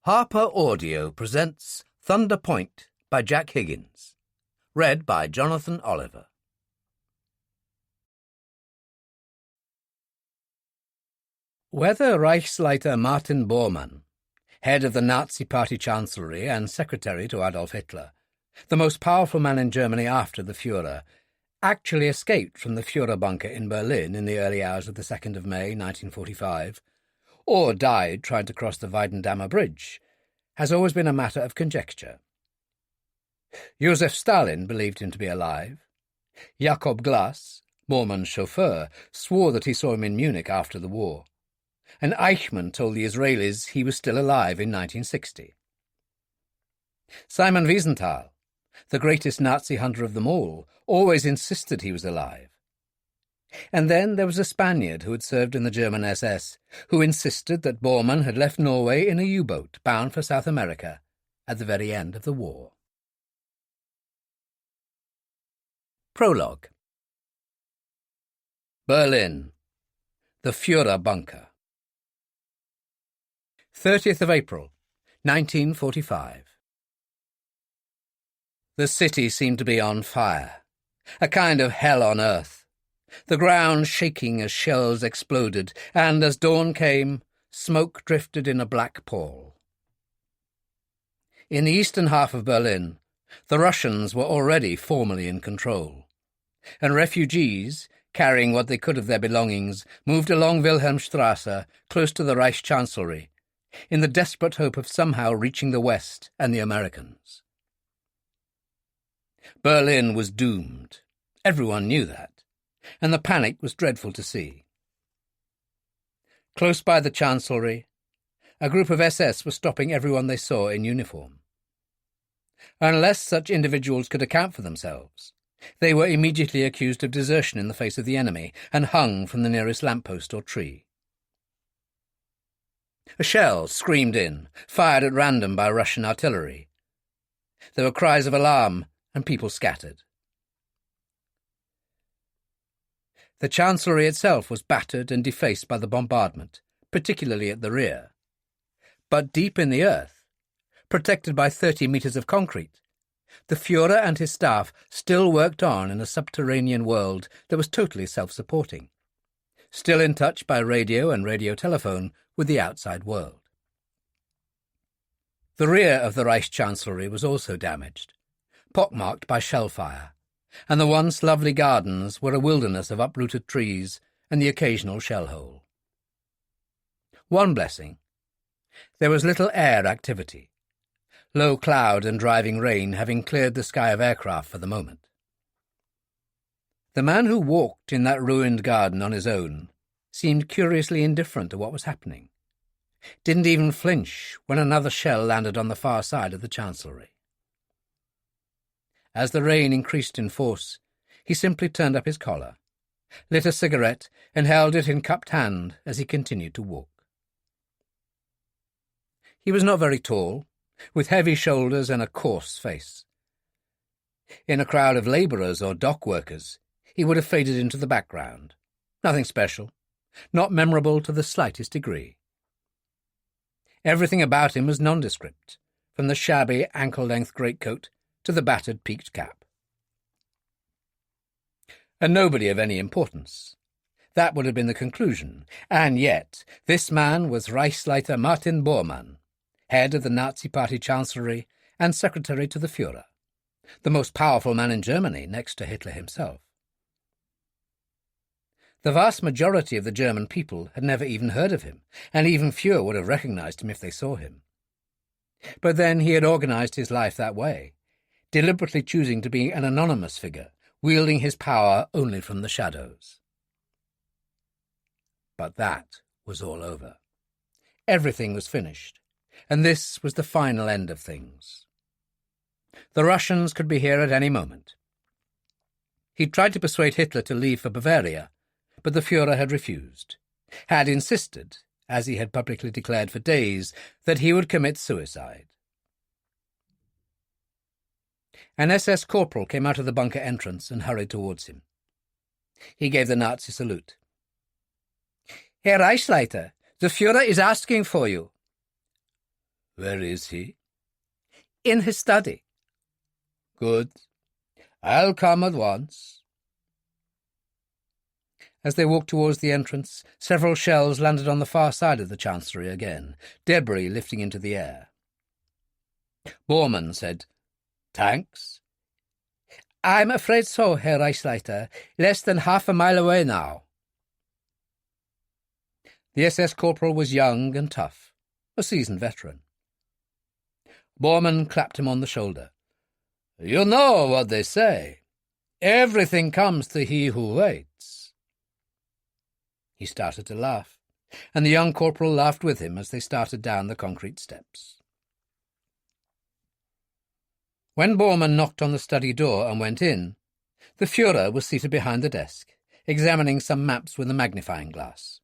Harper Audio presents Thunder Point by Jack Higgins. Read by Jonathan Oliver. Whether Reichsleiter Martin Borman, head of the Nazi Party Chancellery and secretary to Adolf Hitler, the most powerful man in Germany after the Führer, actually escaped from the Führer bunker in Berlin in the early hours of the 2nd of May 1945, or died trying to cross the Weidendammer Bridge, has always been a matter of conjecture. Joseph Stalin believed him to be alive. Jakob Glass, Borman's chauffeur, swore that he saw him in Munich after the war, and Eichmann told the Israelis he was still alive in 1960. Simon Wiesenthal, the greatest Nazi hunter of them all, always insisted he was alive. And then there was a Spaniard who had served in the German SS, who insisted that Borman had left Norway in a U-boat bound for South America at the very end of the war. Prologue. Berlin. The Führer bunker. 30th of April, 1945. The city seemed to be on fire, a kind of hell on earth. The ground shaking as shells exploded, and as dawn came, smoke drifted in a black pall. In the eastern half of Berlin, the Russians were already formally in control, and refugees, carrying what they could of their belongings, moved along Wilhelmstrasse, close to the Reich Chancellery, in the desperate hope of somehow reaching the West and the Americans. Berlin was doomed. Everyone knew that, and the panic was dreadful to see. Close by the Chancellery, a group of SS were stopping everyone they saw in uniform. Unless such individuals could account for themselves, they were immediately accused of desertion in the face of the enemy and hung from the nearest lamppost or tree. A shell screamed in, fired at random by Russian artillery. There were cries of alarm, and people scattered. The Chancellery itself was battered and defaced by the bombardment, particularly at the rear. But deep in the earth, protected by 30 metres of concrete, the Führer and his staff still worked on in a subterranean world that was totally self-supporting, still in touch by radio and radio-telephone with the outside world. The rear of the Reichschancellery was also damaged, pockmarked by shell fire, and the once lovely gardens were a wilderness of uprooted trees and the occasional shell hole. One blessing: there was little air activity, low cloud and driving rain having cleared the sky of aircraft for the moment. The man who walked in that ruined garden on his own seemed curiously indifferent to what was happening, didn't even flinch when another shell landed on the far side of the Chancellery. As the rain increased in force, he simply turned up his collar, lit a cigarette, and held it in cupped hand as he continued to walk. He was not very tall, with heavy shoulders and a coarse face. In a crowd of labourers or dock workers, he would have faded into the background. Nothing special, not memorable to the slightest degree. Everything about him was nondescript, from the shabby ankle-length greatcoat to the battered peaked cap. And nobody of any importance. That would have been the conclusion. And yet, this man was Reichsleiter Martin Bormann, head of the Nazi Party Chancellery and secretary to the Führer, the most powerful man in Germany next to Hitler himself. The vast majority of the German people had never even heard of him, and even fewer would have recognized him if they saw him. But then he had organized his life that way, deliberately choosing to be an anonymous figure, wielding his power only from the shadows. But that was all over. Everything was finished, and this was the final end of things. The Russians could be here at any moment. He'd tried to persuade Hitler to leave for Bavaria, but the Führer had refused, had insisted, as he had publicly declared for days, that he would commit suicide. An SS corporal came out of the bunker entrance and hurried towards him. He gave the Nazi salute. "Herr Reichsleiter, the Führer is asking for you." Where is he? In his study. Good. I'll come at once. As they walked towards the entrance, several shells landed on the far side of the Chancellery again, debris lifting into the air. Borman said, "Tanks?" "I'm afraid so, Herr Reichsleiter. Less than half a mile away now." The SS corporal was young and tough, a seasoned veteran. Borman clapped him on the shoulder. "You know what they say. Everything comes to he who waits." He started to laugh, and the young corporal laughed with him as they started down the concrete steps. When Borman knocked on the study door and went in, the Führer was seated behind the desk, examining some maps with a magnifying glass.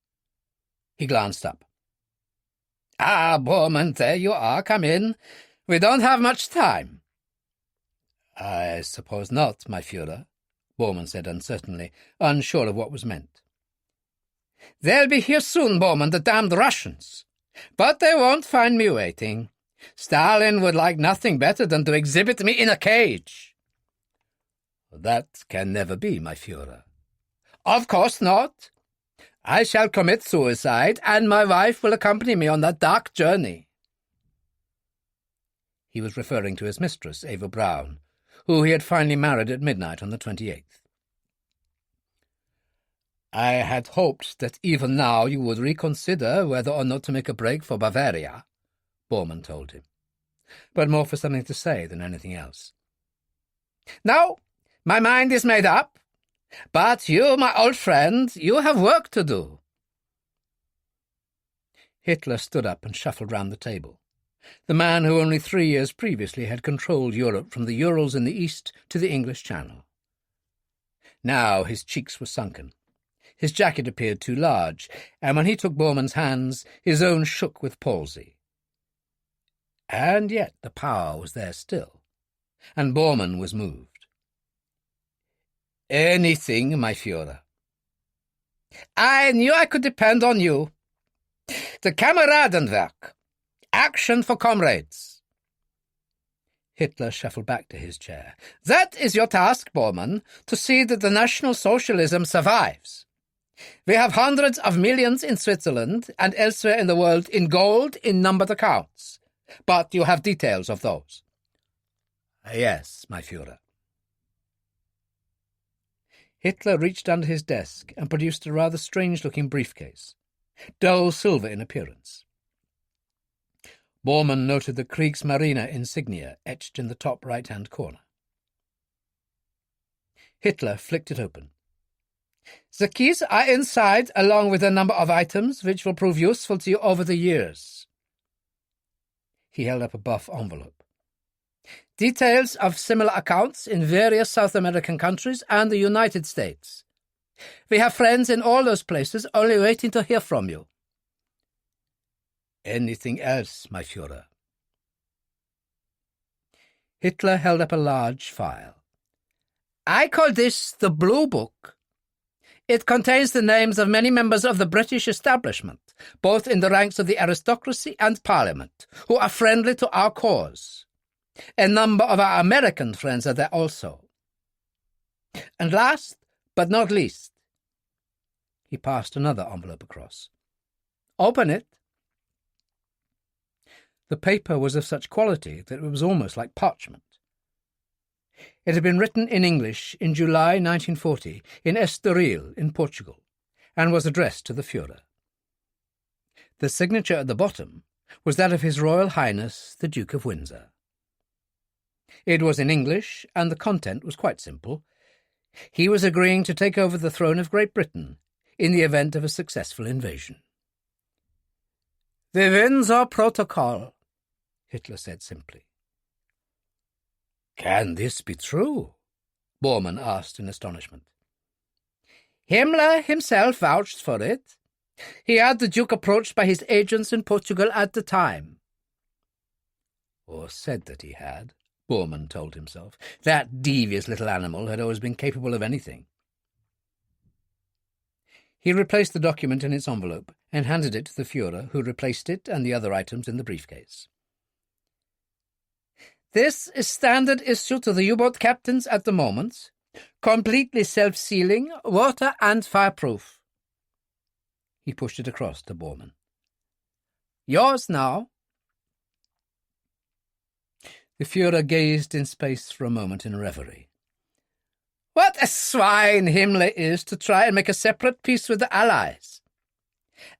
He glanced up. "Ah, Borman, there you are. Come in. We don't have much time." "I suppose not, my Führer," Borman said uncertainly, unsure of what was meant. "They'll be here soon, Borman, the damned Russians. But they won't find me waiting. Stalin would like nothing better than to exhibit me in a cage." "That can never be, my Führer." "Of course not. I shall commit suicide, and my wife will accompany me on that dark journey." He was referring to his mistress, Eva Braun, who he had finally married at midnight on the 28th. "I had hoped that even now you would reconsider whether or not to make a break for Bavaria," Borman told him, but more for something to say than anything else. "No, my mind is made up. But you, my old friend, you have work to do." Hitler stood up and shuffled round the table. The man who only 3 years previously had controlled Europe from the Urals in the east to the English Channel. Now his cheeks were sunken. His jacket appeared too large, and when he took Borman's hands, his own shook with palsy. And yet the power was there still, and Borman was moved. "Anything, my Führer." "I knew I could depend on you. The Kameradenwerk. Action for comrades." Hitler shuffled back to his chair. "That is your task, Borman, to see that the National Socialism survives. We have hundreds of millions in Switzerland and elsewhere in the world in gold in numbered accounts. But you have details of those." "Yes, my Führer." Hitler reached under his desk and produced a rather strange-looking briefcase, dull silver in appearance. Borman noted the Kriegsmarine insignia etched in the top right-hand corner. Hitler flicked it open. "The keys are inside, along with a number of items which will prove useful to you over the years." He held up a buff envelope. "Details of similar accounts in various South American countries and the United States. We have friends in all those places only waiting to hear from you." "Anything else, my Führer?" Hitler held up a large file. "I call this the Blue Book. It contains the names of many members of the British establishment, both in the ranks of the aristocracy and Parliament, who are friendly to our cause. A number of our American friends are there also. And last, but not least," he passed another envelope across. "Open it." The paper was of such quality that it was almost like parchment. It had been written in English in July 1940 in Estoril in Portugal, and was addressed to the Führer. The signature at the bottom was that of His Royal Highness the Duke of Windsor. It was in English, and the content was quite simple. He was agreeing to take over the throne of Great Britain in the event of a successful invasion. "The Windsor Protocol," Hitler said simply. "Can this be true?" Borman asked in astonishment. "Himmler himself vouched for it. He had the Duke approached by his agents in Portugal at the time." Or said that he had, Borman told himself. That devious little animal had always been capable of anything. He replaced the document in its envelope and handed it to the Führer, who replaced it and the other items in the briefcase. This is standard issue to the U-boat captains at the moment. Completely self-sealing, water and fireproof. He pushed it across to Borman. Yours now. The Führer gazed in space for a moment in reverie. What a swine Himmler is to try and make a separate peace with the Allies.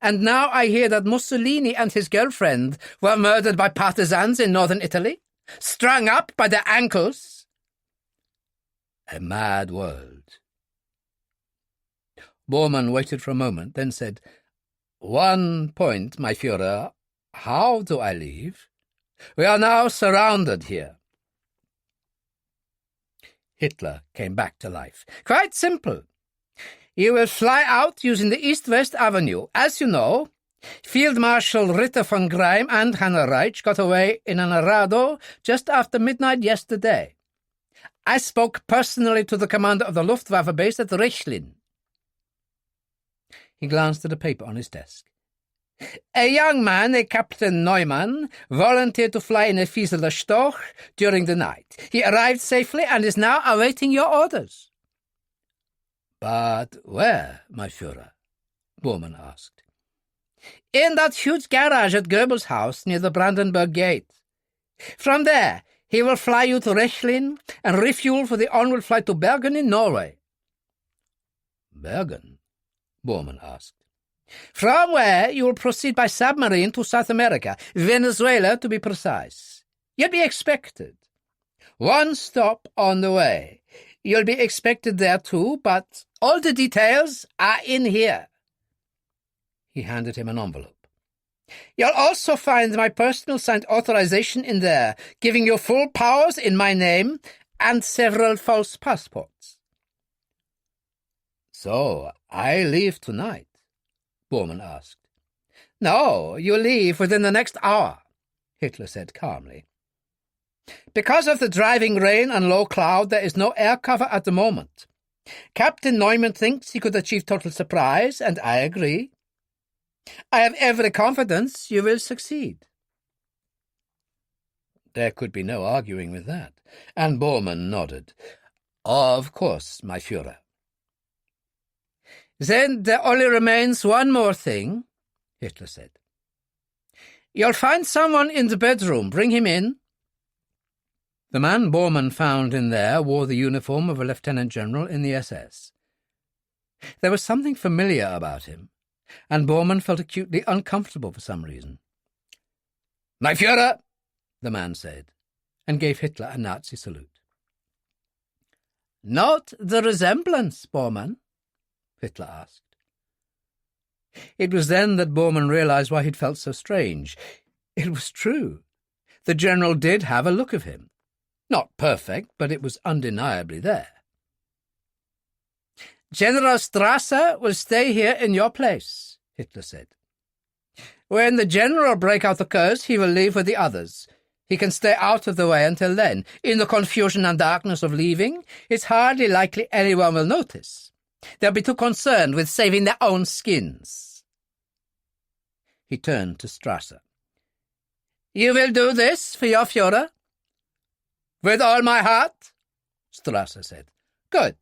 And now I hear that Mussolini and his girlfriend were murdered by partisans in northern Italy, strung up by their ankles. A mad world. Borman waited for a moment, then said, One point, my Führer. How do I leave? We are now surrounded here. Hitler came back to life. Quite simple. You will fly out using the East-West Avenue. As you know, Field Marshal Ritter von Greim and Hannah Reich got away in an Arado just after midnight yesterday. I spoke personally to the commander of the Luftwaffe base at Rechlin. He glanced at a paper on his desk. A young man, a Captain Neumann, volunteered to fly in a Fieseler Storch during the night. He arrived safely and is now awaiting your orders. But where, my Führer? Borman asked. In that huge garage at Goebbels' house near the Brandenburg Gate. From there, he will fly you to Rechlin and refuel for the onward flight to Bergen in Norway. Bergen? Borman asked. From where you will proceed by submarine to South America, Venezuela to be precise. You'll be expected. One stop on the way. You'll be expected there too, but all the details are in here. He handed him an envelope. You'll also find my personal signed authorization in there, giving you full powers in my name and several false passports. So I leave tonight? Borman asked. No, you leave within the next hour, Hitler said calmly. Because of the driving rain and low cloud, there is no air cover at the moment. Captain Neumann thinks he could achieve total surprise, and I agree. I have every confidence you will succeed. There could be no arguing with that, and Borman nodded. Of course, my Führer. Then there only remains one more thing, Hitler said. You'll find someone in the bedroom. Bring him in. The man Borman found in there wore the uniform of a lieutenant general in the SS. There was something familiar about him, and Borman felt acutely uncomfortable for some reason. My Führer, the man said, and gave Hitler a Nazi salute. Note the resemblance, Borman? Hitler asked. It was then that Borman realized why he'd felt so strange. It was true. The general did have a look of him. Not perfect, but it was undeniably there. General Strasser will stay here in your place, Hitler said. When the general breakout occurs, he will leave with the others. He can stay out of the way until then. In the confusion and darkness of leaving, it's hardly likely anyone will notice. They'll be too concerned with saving their own skins. He turned to Strasser. You will do this for your Führer? With all my heart, Strasser said. Good.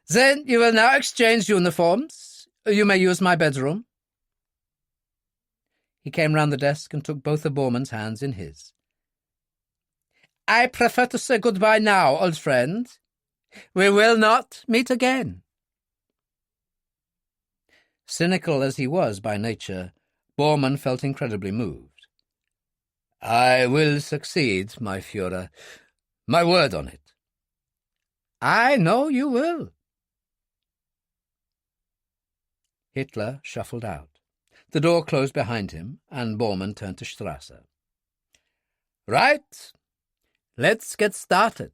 Then you will now exchange uniforms. You may use my bedroom. He came round the desk and took both of Borman's hands in his. I prefer to say goodbye now, old friend. We will not meet again. Cynical as he was by nature, Borman felt incredibly moved. I will succeed, my Führer. My word on it. I know you will. Hitler shuffled out. The door closed behind him, and Borman turned to Strasser. Right. Let's get started.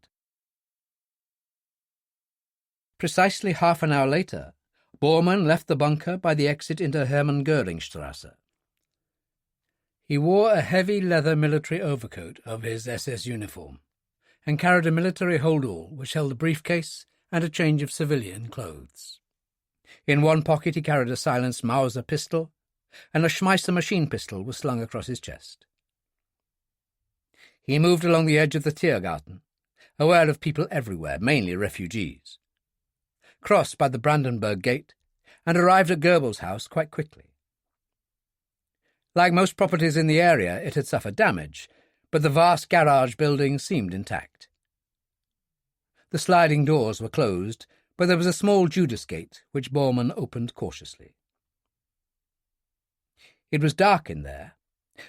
Precisely half an hour later, Borman left the bunker by the exit into Hermann Göringstrasse. He wore a heavy leather military overcoat over his SS uniform and carried a military hold-all which held a briefcase and a change of civilian clothes. In one pocket he carried a silenced Mauser pistol, and a Schmeisser machine pistol was slung across his chest. He moved along the edge of the Tiergarten, aware of people everywhere, mainly refugees, crossed by the Brandenburg Gate, and arrived at Goebbels' house quite quickly. Like most properties in the area, it had suffered damage, but the vast garage building seemed intact. The sliding doors were closed, but there was a small Judas gate, which Borman opened cautiously. It was dark in there,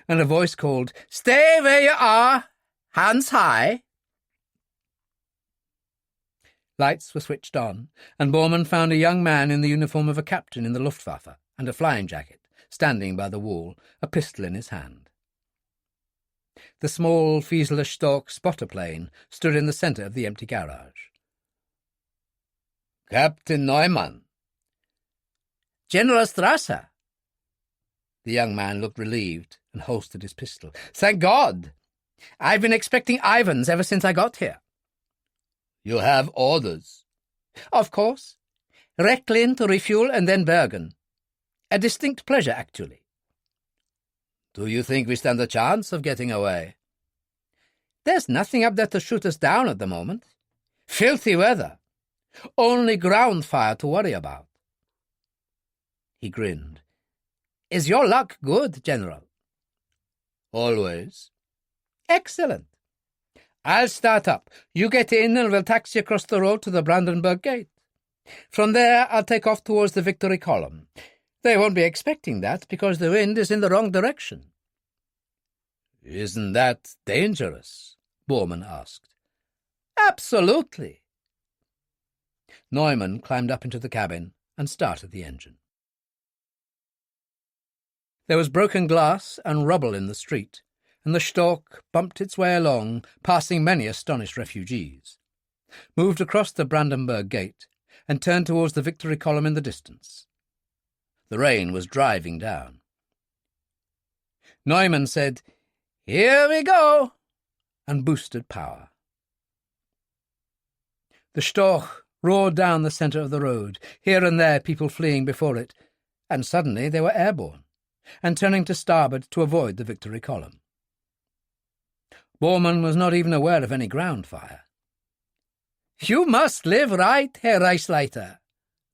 and a voice called, "Stay where you are! Hands high!" Lights were switched on, and Borman found a young man in the uniform of a captain in the Luftwaffe and a flying jacket, standing by the wall, a pistol in his hand. The small Fieseler-Storch spotter plane stood in the centre of the empty garage. "Captain Neumann." "General Strasser." The young man looked relieved and holstered his pistol. "Thank God! I've been expecting Ivans ever since I got here." "You have orders?" "Of course. Recklin to refuel and then Bergen. A distinct pleasure, actually." "Do you think we stand a chance of getting away?" "There's nothing up there to shoot us down at the moment. Filthy weather. Only ground fire to worry about." He grinned. "Is your luck good, General?" "Always." "Excellent. I'll start up. You get in and we'll taxi across the road to the Brandenburg Gate. From there I'll take off towards the Victory Column. They won't be expecting that because the wind is in the wrong direction." "Isn't that dangerous?" Borman asked. "Absolutely." Neumann climbed up into the cabin and started the engine. There was broken glass and rubble in the street, and the Storch bumped its way along, passing many astonished refugees, moved across the Brandenburg Gate, and turned towards the Victory Column in the distance. The rain was driving down. Neumann said, "Here we go," and boosted power. The Storch roared down the centre of the road, here and there people fleeing before it, and suddenly they were airborne, and turning to starboard to avoid the Victory Column. Borman was not even aware of any ground fire. "You must live right, Herr Reichsleiter,"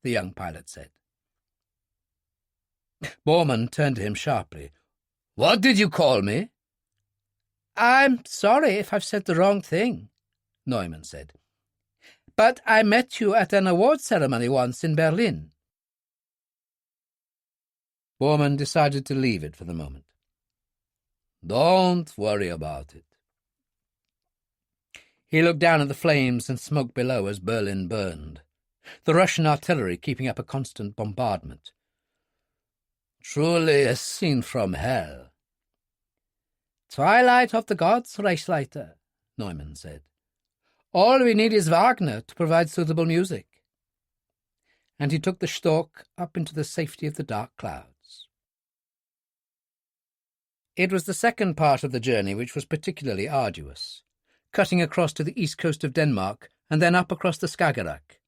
the young pilot said. Borman turned to him sharply. "What did you call me?" "I'm sorry if I've said the wrong thing," Neumann said. "But I met you at an award ceremony once in Berlin." Borman decided to leave it for the moment. "Don't worry about it." He looked down at the flames and smoke below as Berlin burned, the Russian artillery keeping up a constant bombardment. "Truly a scene from hell." "Twilight of the gods, Reichsleiter," Neumann said. "All we need is Wagner to provide suitable music." And he took the Storch up into the safety of the dark clouds. It was the second part of the journey which was particularly arduous, cutting across to the east coast of Denmark and then up across the Skagerrak,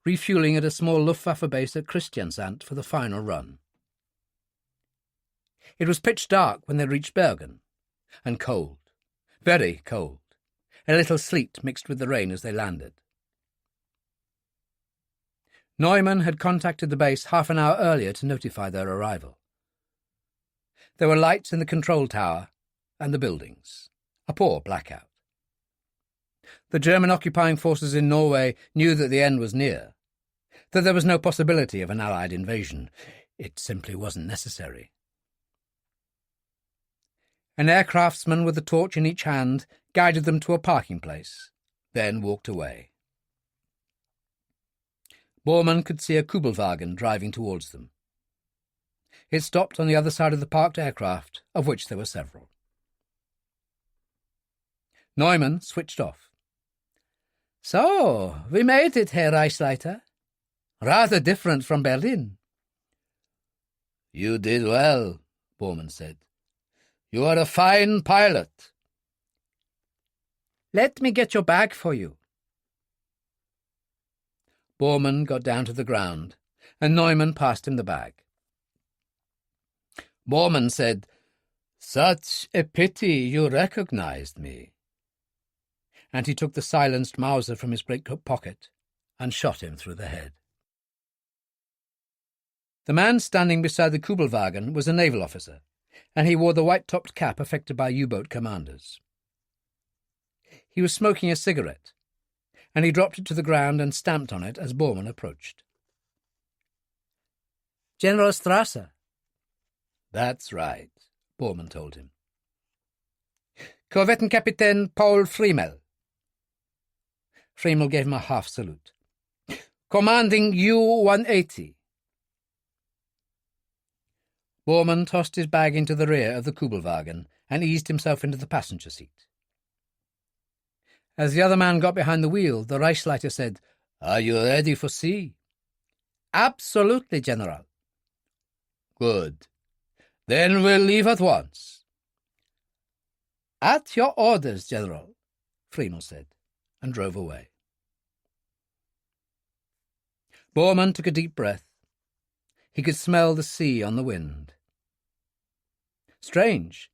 refuelling at a small Luftwaffe base at Christiansand for the final run. It was pitch dark when they reached Bergen, and cold, very cold, a little sleet mixed with the rain as they landed. Neumann had contacted the base half an hour earlier to notify their arrival. There were lights in the control tower and the buildings, a poor blackout. The German occupying forces in Norway knew that the end was near, that there was no possibility of an Allied invasion. It simply wasn't necessary. An aircraftsman with a torch in each hand guided them to a parking place, then walked away. Borman could see a Kubelwagen driving towards them. It stopped on the other side of the parked aircraft, of which there were several. Neumann switched off. "So, we made it, Herr Reichsleiter. Rather different from Berlin." "You did well," Borman said. "You are a fine pilot." "Let me get your bag for you." Borman got down to the ground, and Neumann passed him the bag. Borman said, "Such a pity you recognized me. and he took the silenced Mauser from his greatcoat pocket and shot him through the head. The man standing beside the Kubelwagen was a naval officer, and he wore the white-topped cap affected by U-boat commanders. He was smoking a cigarette, and he dropped it to the ground and stamped on it as Borman approached. "General Strasser." "That's right," Borman told him. "Korvettenkapitän Paul Friemel." Friemel gave him a half salute. "Commanding U-180. Borman tossed his bag into the rear of the Kubelwagen and eased himself into the passenger seat. As the other man got behind the wheel, the Reichsleiter said, "Are you ready for sea?" "Absolutely, General." "Good. Then we'll leave at once." "At your orders, General," Friemel said, and drove away. Borman took a deep breath. He could smell the sea on the wind. Strange,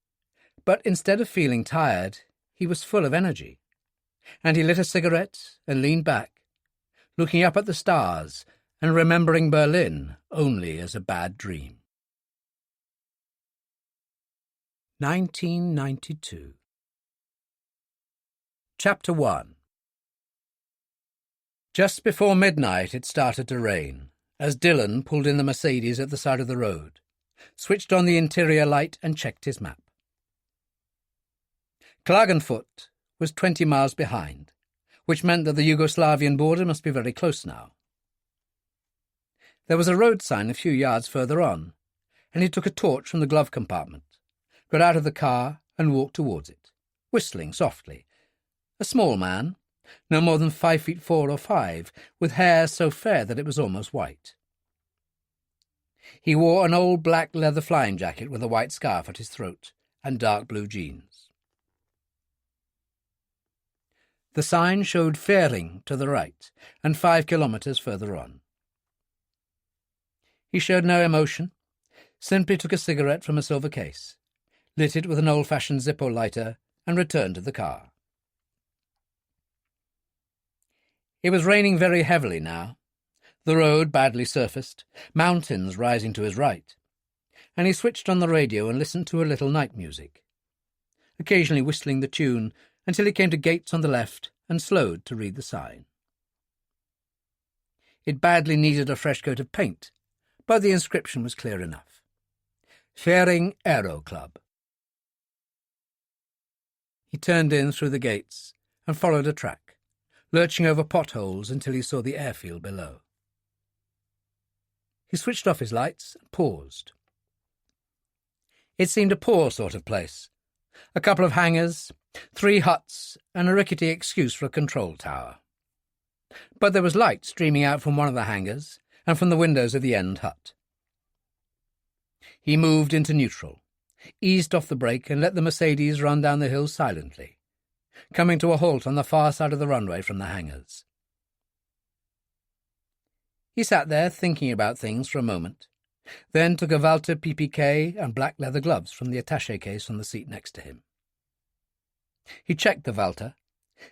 but instead of feeling tired, he was full of energy, and he lit a cigarette and leaned back, looking up at the stars and remembering Berlin only as a bad dream. 1992. Chapter 1. Just before midnight it started to rain, as Dillon pulled in the Mercedes at the side of the road, switched on the interior light and checked his map. Klagenfurt was 20 miles behind, which meant that the Yugoslavian border must be very close now. There was a road sign a few yards further on, and he took a torch from the glove compartment, got out of the car and walked towards it, whistling softly. A small man, no more than 5'4" or 5", with hair so fair that it was almost white. He wore an old black leather flying jacket with a white scarf at his throat and dark blue jeans. The sign showed Fähring to the right and 5 kilometres further on. He showed no emotion, simply took a cigarette from a silver case, lit it with an old-fashioned Zippo lighter, and returned to the car. It was raining very heavily now, the road badly surfaced, mountains rising to his right, and he switched on the radio and listened to a little night music, occasionally whistling the tune until he came to gates on the left and slowed to read the sign. It badly needed a fresh coat of paint, but the inscription was clear enough. Fähring Aero Club. He turned in through the gates and followed a track, lurching over potholes until he saw the airfield below. He switched off his lights and paused. It seemed a poor sort of place. A couple of hangars, 3 huts, and a rickety excuse for a control tower. But there was light streaming out from one of the hangars and from the windows of the end hut. He moved into neutral, eased off the brake and let the Mercedes run down the hill silently, coming to a halt on the far side of the runway from the hangars. He sat there thinking about things for a moment, then took a Walter PPK and black leather gloves from the attaché case on the seat next to him. He checked the Walter,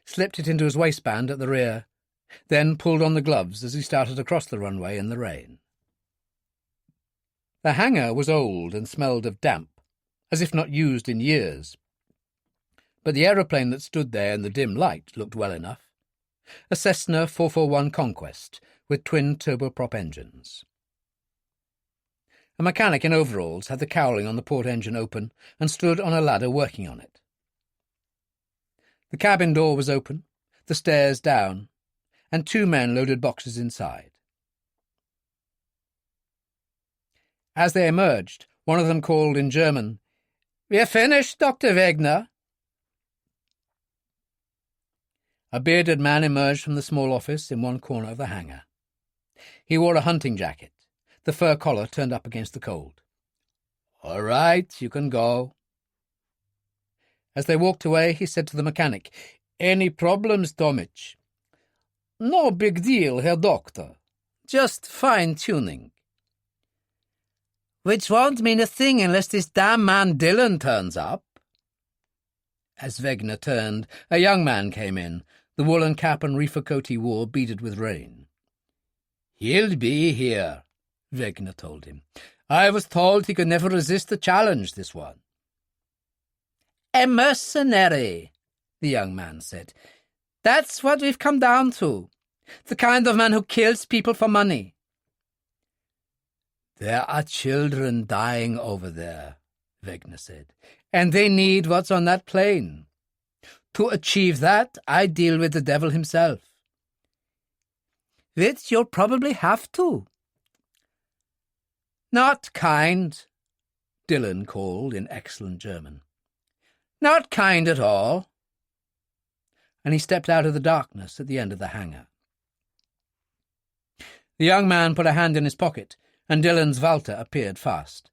slipped it into his waistband at the rear, then pulled on the gloves as he started across the runway in the rain. The hangar was old and smelled of damp, as if not used in years, but the aeroplane that stood there in the dim light looked well enough. A Cessna 441 Conquest with twin turboprop engines. A mechanic in overalls had the cowling on the port engine open and stood on a ladder working on it. The cabin door was open, the stairs down, and 2 men loaded boxes inside. As they emerged, one of them called in German, "We're finished, Dr. Wegner." A bearded man emerged from the small office in one corner of the hangar. He wore a hunting jacket, the fur collar turned up against the cold. "All right, you can go." As they walked away, he said to the mechanic, "Any problems, Tomich?" "No big deal, Herr Doctor. Just fine-tuning." "Which won't mean a thing unless this damn man Dillon turns up." As Wegner turned, a young man came in, the woolen cap and reefer coat he wore beaded with rain. "He'll be here," Wegner told him. "I was told he could never resist the challenge, this one." "A mercenary," the young man said. "That's what we've come down to. The kind of man who kills people for money." "There are children dying over there," Wegner said, "and they need what's on that plane. To achieve that, I deal with the devil himself." "Which you'll probably have to." "Not kind," Dillon called in excellent German. "Not kind at all." And he stepped out of the darkness at the end of the hangar. The young man put a hand in his pocket, and Dillon's Walter appeared fast.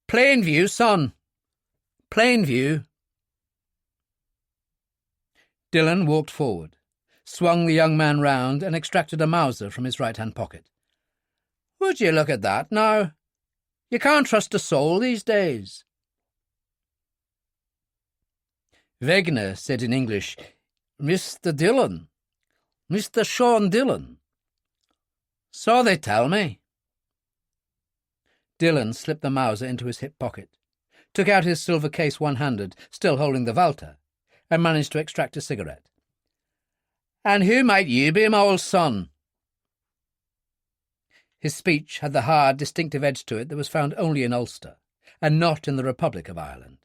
"Plain view, son. Plain view." Dillon walked forward, swung the young man round, and extracted a Mauser from his right-hand pocket. "Would you look at that, now? You can't trust a soul these days." Wegner said in English, "Mr. Dillon. Mr. Sean Dillon." "So they tell me." Dillon slipped the Mauser into his hip pocket, took out his silver case one-handed, still holding the Walter, and managed to extract a cigarette. "And who might you be, my old son?" His speech had the hard, distinctive edge to it that was found only in Ulster, and not in the Republic of Ireland.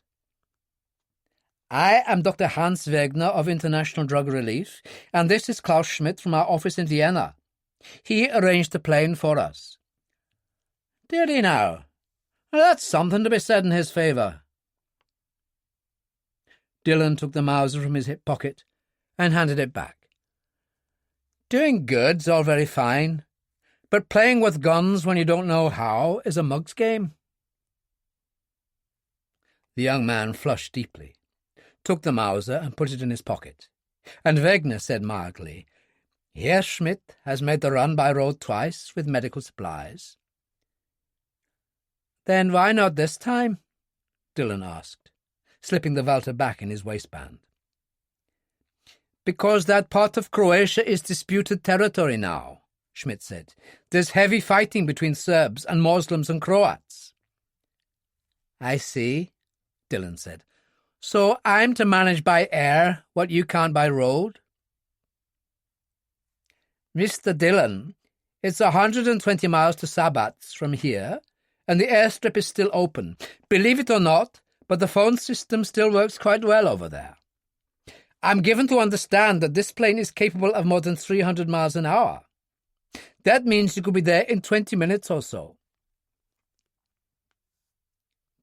"I am Dr. Hans Wegner of International Drug Relief, and this is Klaus Schmidt from our office in Vienna. He arranged the plane for us." "Did he now? Well, that's something to be said in his favour." Dillon took the Mauser from his hip pocket and handed it back. "Doing good's all very fine, but playing with guns when you don't know how is a mug's game." The young man flushed deeply, took the Mauser and put it in his pocket, and Wegner said mildly, "Herr Schmidt has made the run by road twice with medical supplies." "Then why not this time?" Dillon asked, slipping the Walter back in his waistband. "Because that part of Croatia is disputed territory now," Schmidt said. "There's heavy fighting between Serbs and Muslims and Croats." "I see," Dillon said. "So I'm to manage by air what you can't by road?" "Mr. Dillon, it's 120 miles to Sabatz from here, and the airstrip is still open. Believe it or not, but the phone system still works quite well over there. I'm given to understand that this plane is capable of more than 300 miles an hour. That means you could be there in 20 minutes or so."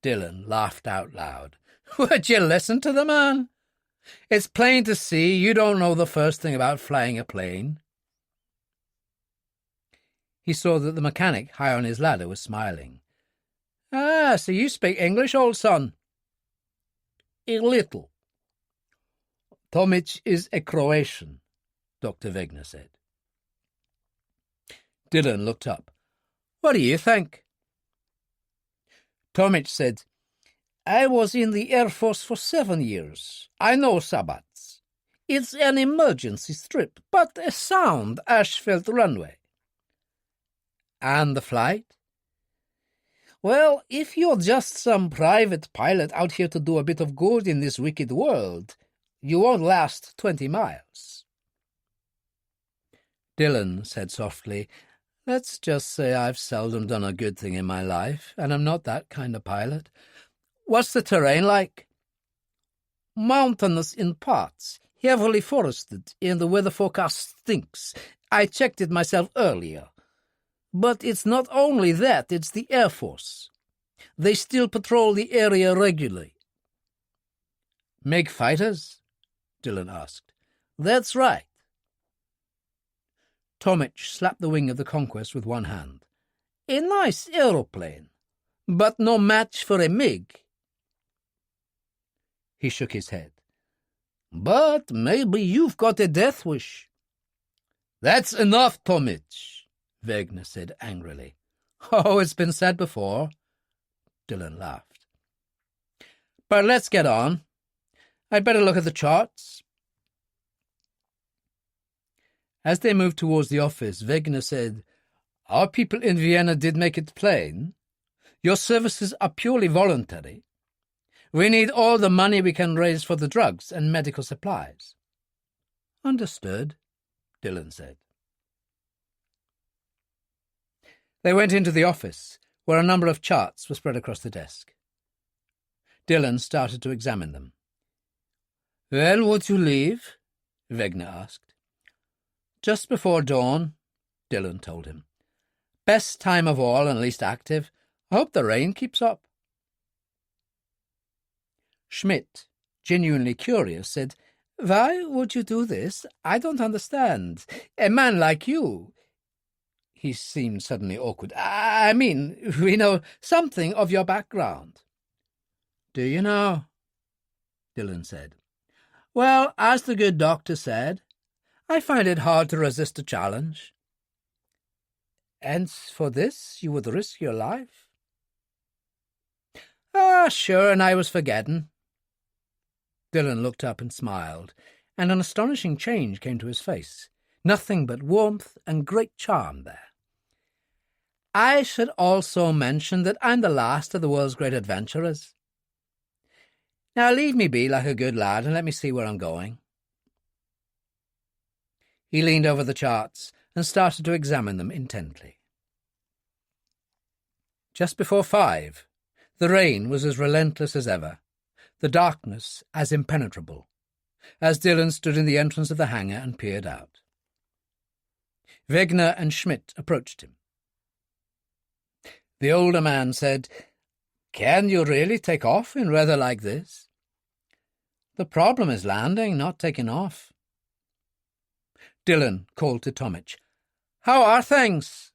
Dillon laughed out loud. "Would you listen to the man? It's plain to see you don't know the first thing about flying a plane." He saw that the mechanic high on his ladder was smiling. "Ah, so you speak English, old son?" "A little." "Tomic is a Croatian," Dr. Wegner said. Dillon looked up. "What do you think?" Tomic said, "I was in the Air Force for 7 years. I know Sabatz. It's an emergency strip, but a sound asphalt runway." "And the flight?" "Well, if you're just some private pilot out here to do a bit of good in this wicked world, you won't last 20 miles. Dillon said softly, "Let's just say I've seldom done a good thing in my life, and I'm not that kind of pilot. What's the terrain like?" "Mountainous in parts, heavily forested, and the weather forecast stinks. I checked it myself earlier. But it's not only that, it's the Air Force. They still patrol the area regularly." "Make fighters?" Dillon asked. "That's right." Tomic slapped the wing of the Conquest with one hand. "A nice aeroplane, but no match for a MiG." He shook his head. "But maybe you've got a death wish." "That's enough, Tomic," Wegner said angrily. "Oh, it's been said before." Dillon laughed. "But let's get on. I'd better look at the charts. As they moved towards the office, Wegener said, "Our people in Vienna did make it plain. Your services are purely voluntary. We need all the money we can raise for the drugs and medical supplies." "Understood," Dillon said. They went into the office, where a number of charts were spread across the desk. Dillon started to examine them. "When would you leave?" Wegener asked. "Just before dawn," Dillon told him. "Best time of all and least active. I hope the rain keeps up." Schmidt, genuinely curious, said, "Why would you do this? I don't understand. A man like you—" He seemed suddenly awkward. "I mean, we know something of your background." "Do you know?" Dillon said. "Well, as the good doctor said, I find it hard to resist a challenge." "And for this you would risk your life?" "Ah, sure, and I was forgetting." Dillon looked up and smiled, and an astonishing change came to his face. Nothing but warmth and great charm there. "I should also mention that I'm the last of the world's great adventurers. Now leave me be like a good lad and let me see where I'm going." He leaned over the charts and started to examine them intently. Just before 5, the rain was as relentless as ever, the darkness as impenetrable, as Dillon stood in the entrance of the hangar and peered out. Wegener and Schmidt approached him. The older man said, "Can you really take off in weather like this?" "The problem is landing, not taking off." Dillon called to Tomich. "How are things?"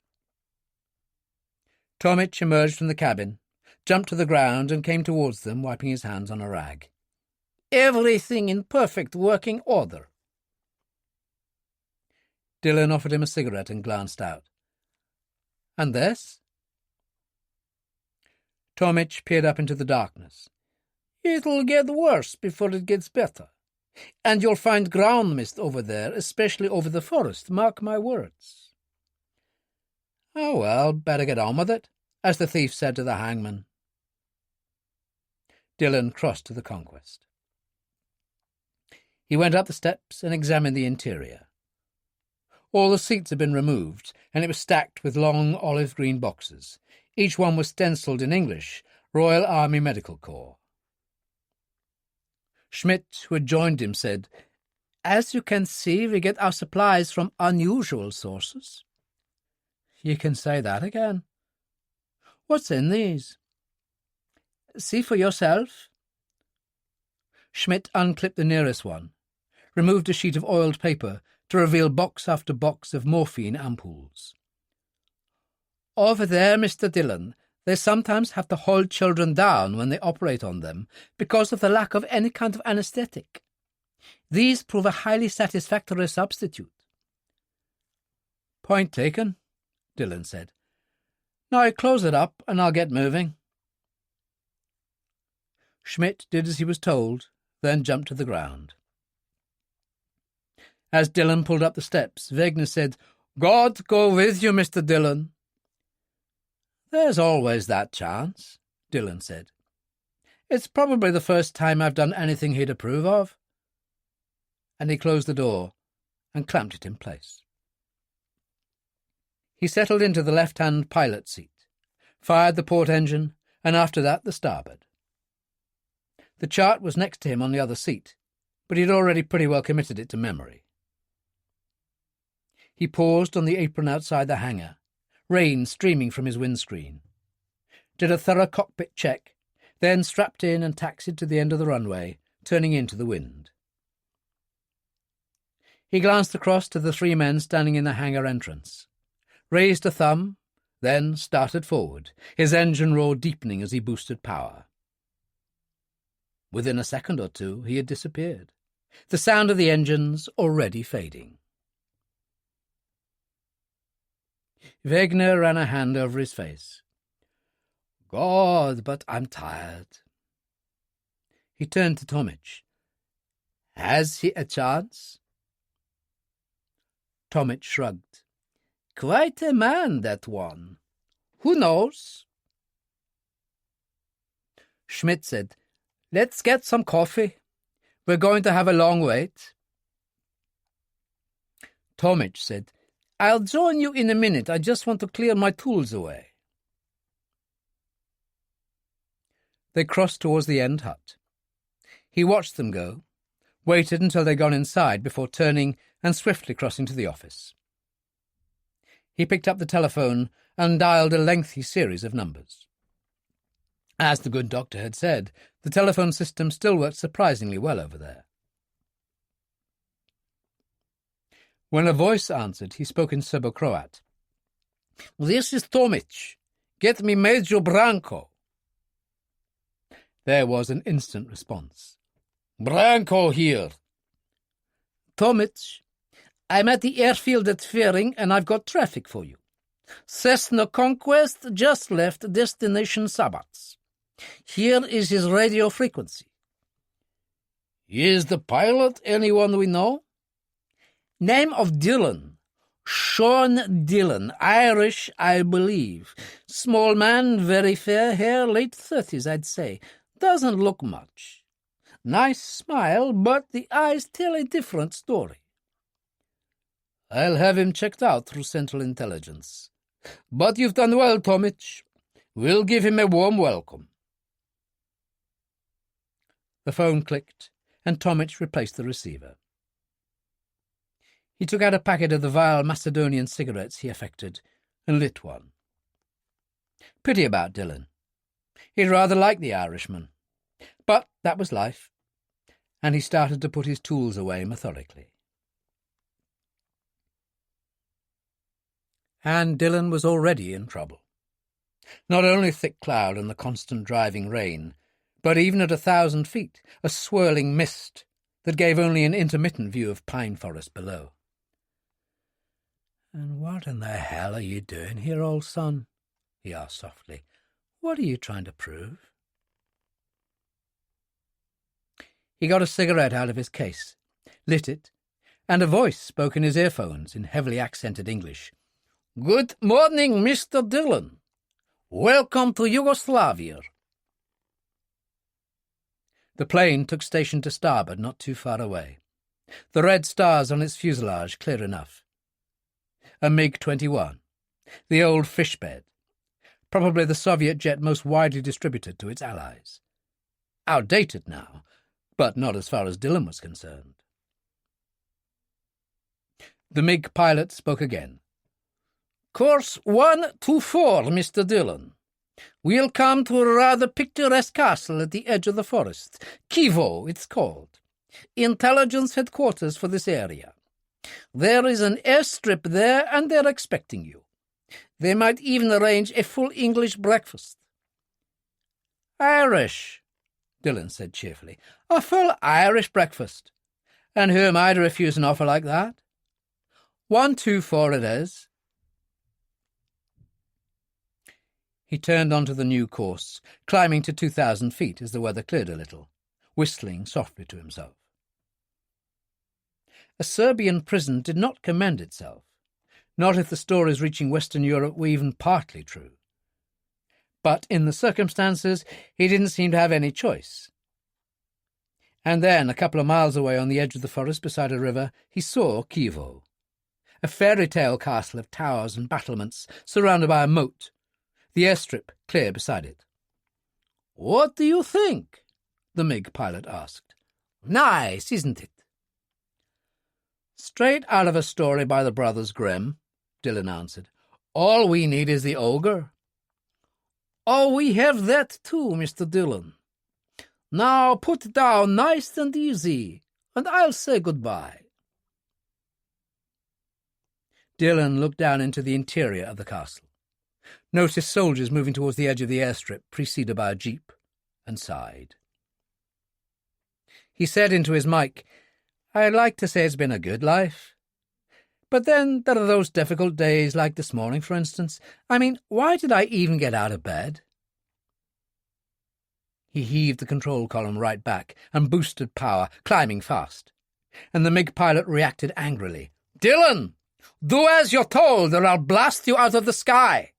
Tomich emerged from the cabin, jumped to the ground, and came towards them, wiping his hands on a rag. "Everything in perfect working order." Dillon offered him a cigarette and glanced out. "And this?" Tomich peered up into the darkness. "It'll get worse before it gets better. And you'll find ground mist over there, especially over the forest, mark my words." "Oh, well, better get on with it," as the thief said to the hangman. Dillon crossed to the Conquest. He went up the steps and examined the interior. All the seats had been removed, and it was stacked with long olive-green boxes. Each one was stencilled in English, Royal Army Medical Corps. Schmidt, who had joined him, said, "As you can see, we get our supplies from unusual sources." "You can say that again." "What's in these?" "See for yourself." Schmidt unclipped the nearest one, removed a sheet of oiled paper to reveal box after box of morphine ampoules. "Over there, Mr. Dillon, they sometimes have to hold children down when they operate on them because of the lack of any kind of anesthetic. These prove a highly satisfactory substitute." "Point taken," Dillon said. "Now close it up and I'll get moving." Schmidt did as he was told, then jumped to the ground. As Dillon pulled up the steps, Wegener said, "God go with you, Mr. Dillon." "There's always that chance," Dillon said. "It's probably the first time I've done anything he'd approve of." And he closed the door and clamped it in place. He settled into the left-hand pilot seat, fired the port engine, and after that the starboard. The chart was next to him on the other seat, but he had already pretty well committed it to memory. He paused on the apron outside the hangar, rain streaming from his windscreen, did a thorough cockpit check, then strapped in and taxied to the end of the runway, turning into the wind. He glanced across to the 3 men standing in the hangar entrance, raised a thumb, then started forward, his engine roar deepening as he boosted power. Within a second or two he had disappeared, the sound of the engines already fading. Wegener ran a hand over his face. "God, but I'm tired." He turned to Tomich. Has he a chance? Tomich shrugged. Quite a man, that one. Who knows? Schmidt said, Let's get some coffee. We're going to have a long wait. Tomich said, I'll join you in a minute. I just want to clear my tools away. They crossed towards the end hut. He watched them go, waited until they'd gone inside before turning and swiftly crossing to the office. He picked up the telephone and dialed a lengthy series of numbers. As the good doctor had said, the telephone system still worked surprisingly well over there. When a voice answered, he spoke in Serbo-Croat. This is Tomich. Get me Major Branko. There was an instant response. Branko here. Tomich, I'm at the airfield at Fering, and I've got traffic for you. Cessna Conquest just left destination Sabats. Here is his radio frequency. Is the pilot anyone we know? Name of Dillon. Sean Dillon, Irish, I believe. Small man, very fair hair, late 30s, I'd say. Doesn't look much. Nice smile, but the eyes tell a different story. I'll have him checked out through Central Intelligence. But you've done well, Tomich. We'll give him a warm welcome. The phone clicked, and Tomich replaced the receiver. He took out a packet of the vile Macedonian cigarettes he affected and lit one. Pity about Dillon. He'd rather liked the Irishman. But that was life, and he started to put his tools away methodically. And Dillon was already in trouble. Not only thick cloud and the constant driving rain, but even at 1,000 feet, a swirling mist that gave only an intermittent view of pine forest below. "And what in the hell are you doing here, old son?" he asked softly. "What are you trying to prove?" He got a cigarette out of his case, lit it, and a voice spoke in his earphones in heavily accented English. "Good morning, Mr. Dillon. Welcome to Yugoslavia." The plane took station to starboard, not too far away, the red stars on its fuselage clear enough. A MiG-21, the old fishbed, probably the Soviet jet most widely distributed to its allies. Outdated now, but not as far as Dillon was concerned. The MiG pilot spoke again. "Course 124, Mr. Dillon. We'll come to a rather picturesque castle at the edge of the forest. Kivo, it's called. Intelligence headquarters for this area. There is an airstrip there, and they're expecting you. They might even arrange a full English breakfast." "Irish," Dillon said cheerfully. "A full Irish breakfast. And who am I to refuse an offer like that? 124 it is." He turned onto the new course, climbing to 2,000 feet as the weather cleared a little, whistling softly to himself. A Serbian prison did not commend itself, not if the stories reaching Western Europe were even partly true. But in the circumstances, he didn't seem to have any choice. And then, a couple of miles away on the edge of the forest beside a river, he saw Kivo, a fairy-tale castle of towers and battlements surrounded by a moat, the airstrip clear beside it. "What do you think?" the MiG pilot asked. "Nice, isn't it?" "Straight out of a story by the Brothers Grimm," Dillon answered. "All we need is the ogre." "Oh, we have that too, Mr. Dillon. Now put down nice and easy, and I'll say goodbye." Dillon looked down into the interior of the castle, noticed soldiers moving towards the edge of the airstrip, preceded by a jeep, and sighed. He said into his mic, "I'd like to say it's been a good life. But then there are those difficult days like this morning, for instance. I mean, why did I even get out of bed?" He heaved the control column right back and boosted power, climbing fast. And the MiG pilot reacted angrily. "Dillon! Do as you're told, or I'll blast you out of the sky!"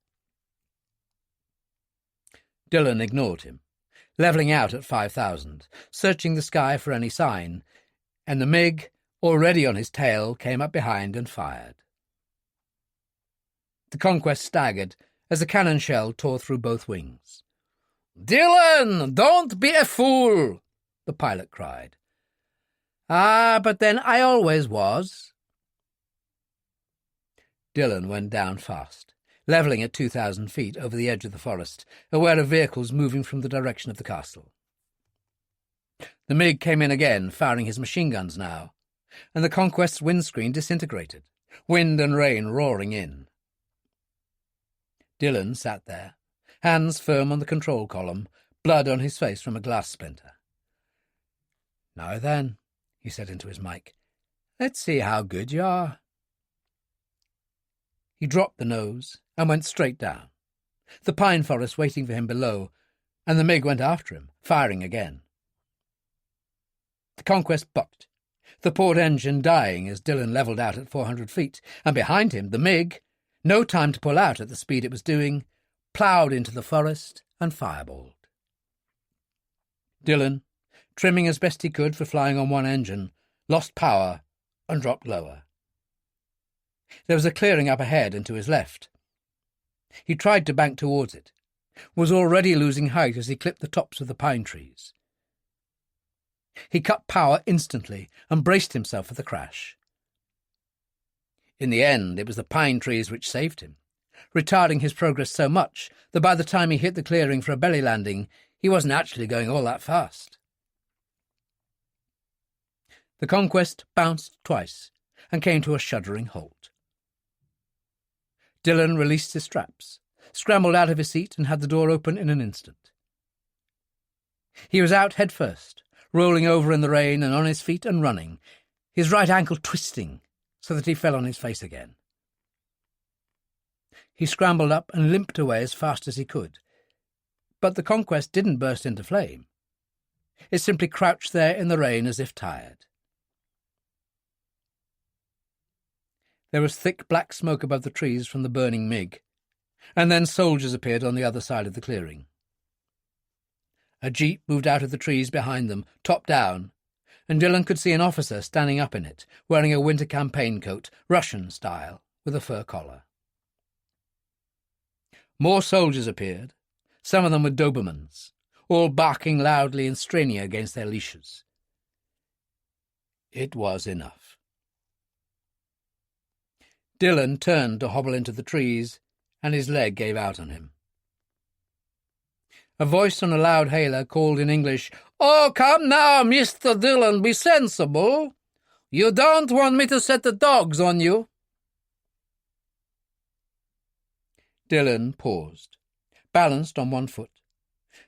Dillon ignored him, levelling out at 5,000, searching the sky for any sign, and the MiG, already on his tail, came up behind and fired. The Conquest staggered as a cannon shell tore through both wings. "Dillon, don't be a fool!" the pilot cried. "Ah, but then I always was." Dillon went down fast, levelling at 2,000 feet over the edge of the forest, aware of vehicles moving from the direction of the castle. The MiG came in again, firing his machine guns now, and the Conquest's windscreen disintegrated, wind and rain roaring in. Dillon sat there, hands firm on the control column, blood on his face from a glass splinter. "Now then," he said into his mic, "let's see how good you are." He dropped the nose and went straight down, the pine forest waiting for him below, and the MiG went after him, firing again. The Conquest bucked, the port engine dying as Dillon levelled out at 400 feet, and behind him the MiG, no time to pull out at the speed it was doing, ploughed into the forest and fireballed. Dillon, trimming as best he could for flying on one engine, lost power and dropped lower. There was a clearing up ahead and to his left. He tried to bank towards it, was already losing height as he clipped the tops of the pine trees. He cut power instantly and braced himself for the crash. In the end, it was the pine trees which saved him, retarding his progress so much that by the time he hit the clearing for a belly landing, he wasn't actually going all that fast. The Conquest bounced twice and came to a shuddering halt. Dillon released his straps, scrambled out of his seat and had the door open in an instant. He was out head first, rolling over in the rain and on his feet and running, his right ankle twisting so that he fell on his face again. He scrambled up and limped away as fast as he could. But the Conquest didn't burst into flame. It simply crouched there in the rain as if tired. There was thick black smoke above the trees from the burning MiG, and then soldiers appeared on the other side of the clearing. A jeep moved out of the trees behind them, top down, and Dillon could see an officer standing up in it, wearing a winter campaign coat, Russian style, with a fur collar. More soldiers appeared, some of them with Dobermans, all barking loudly and straining against their leashes. It was enough. Dillon turned to hobble into the trees, and his leg gave out on him. A voice on a loud hailer called in English, "Oh, come now, Mr. Dillon, be sensible. You don't want me to set the dogs on you." Dillon paused, balanced on one foot.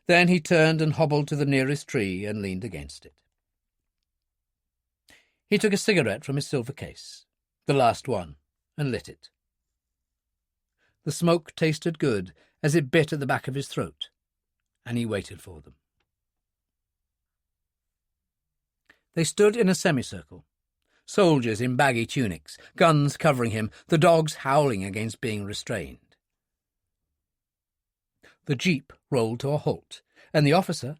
Then he turned and hobbled to the nearest tree and leaned against it. He took a cigarette from his silver case, the last one, and lit it. The smoke tasted good as it bit at the back of his throat, and he waited for them. They stood in a semicircle, soldiers in baggy tunics, guns covering him, the dogs howling against being restrained. The jeep rolled to a halt, and the officer,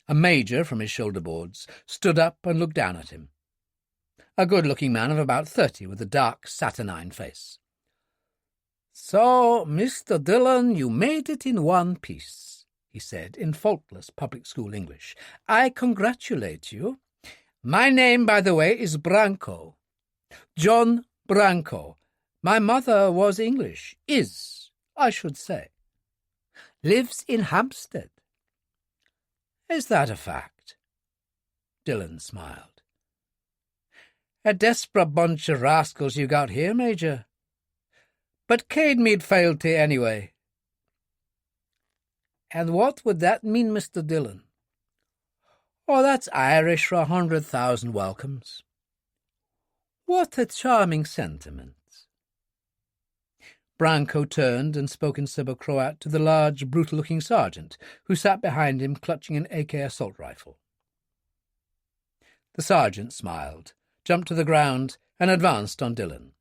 a major from his shoulder boards, stood up and looked down at him. A good-looking man of about 30 with a dark, saturnine face. "So, Mr. Dillon, you made it in one piece," he said in faultless public school English. "I congratulate you. My name, by the way, is Branco. John Branco. My mother was English. Is, I should say. Lives in Hampstead." "Is that a fact?" Dillon smiled. "A desperate bunch of rascals you got here, Major. But Cade me'd fealty anyway." "And what would that mean, Mr. Dillon?" "Oh, that's Irish for 100,000 welcomes." "What a charming sentiment." Branko turned and spoke in Serbo-Croat to the large, brutal-looking sergeant, who sat behind him clutching an AK assault rifle. The sergeant smiled, jumped to the ground, and advanced on Dillon.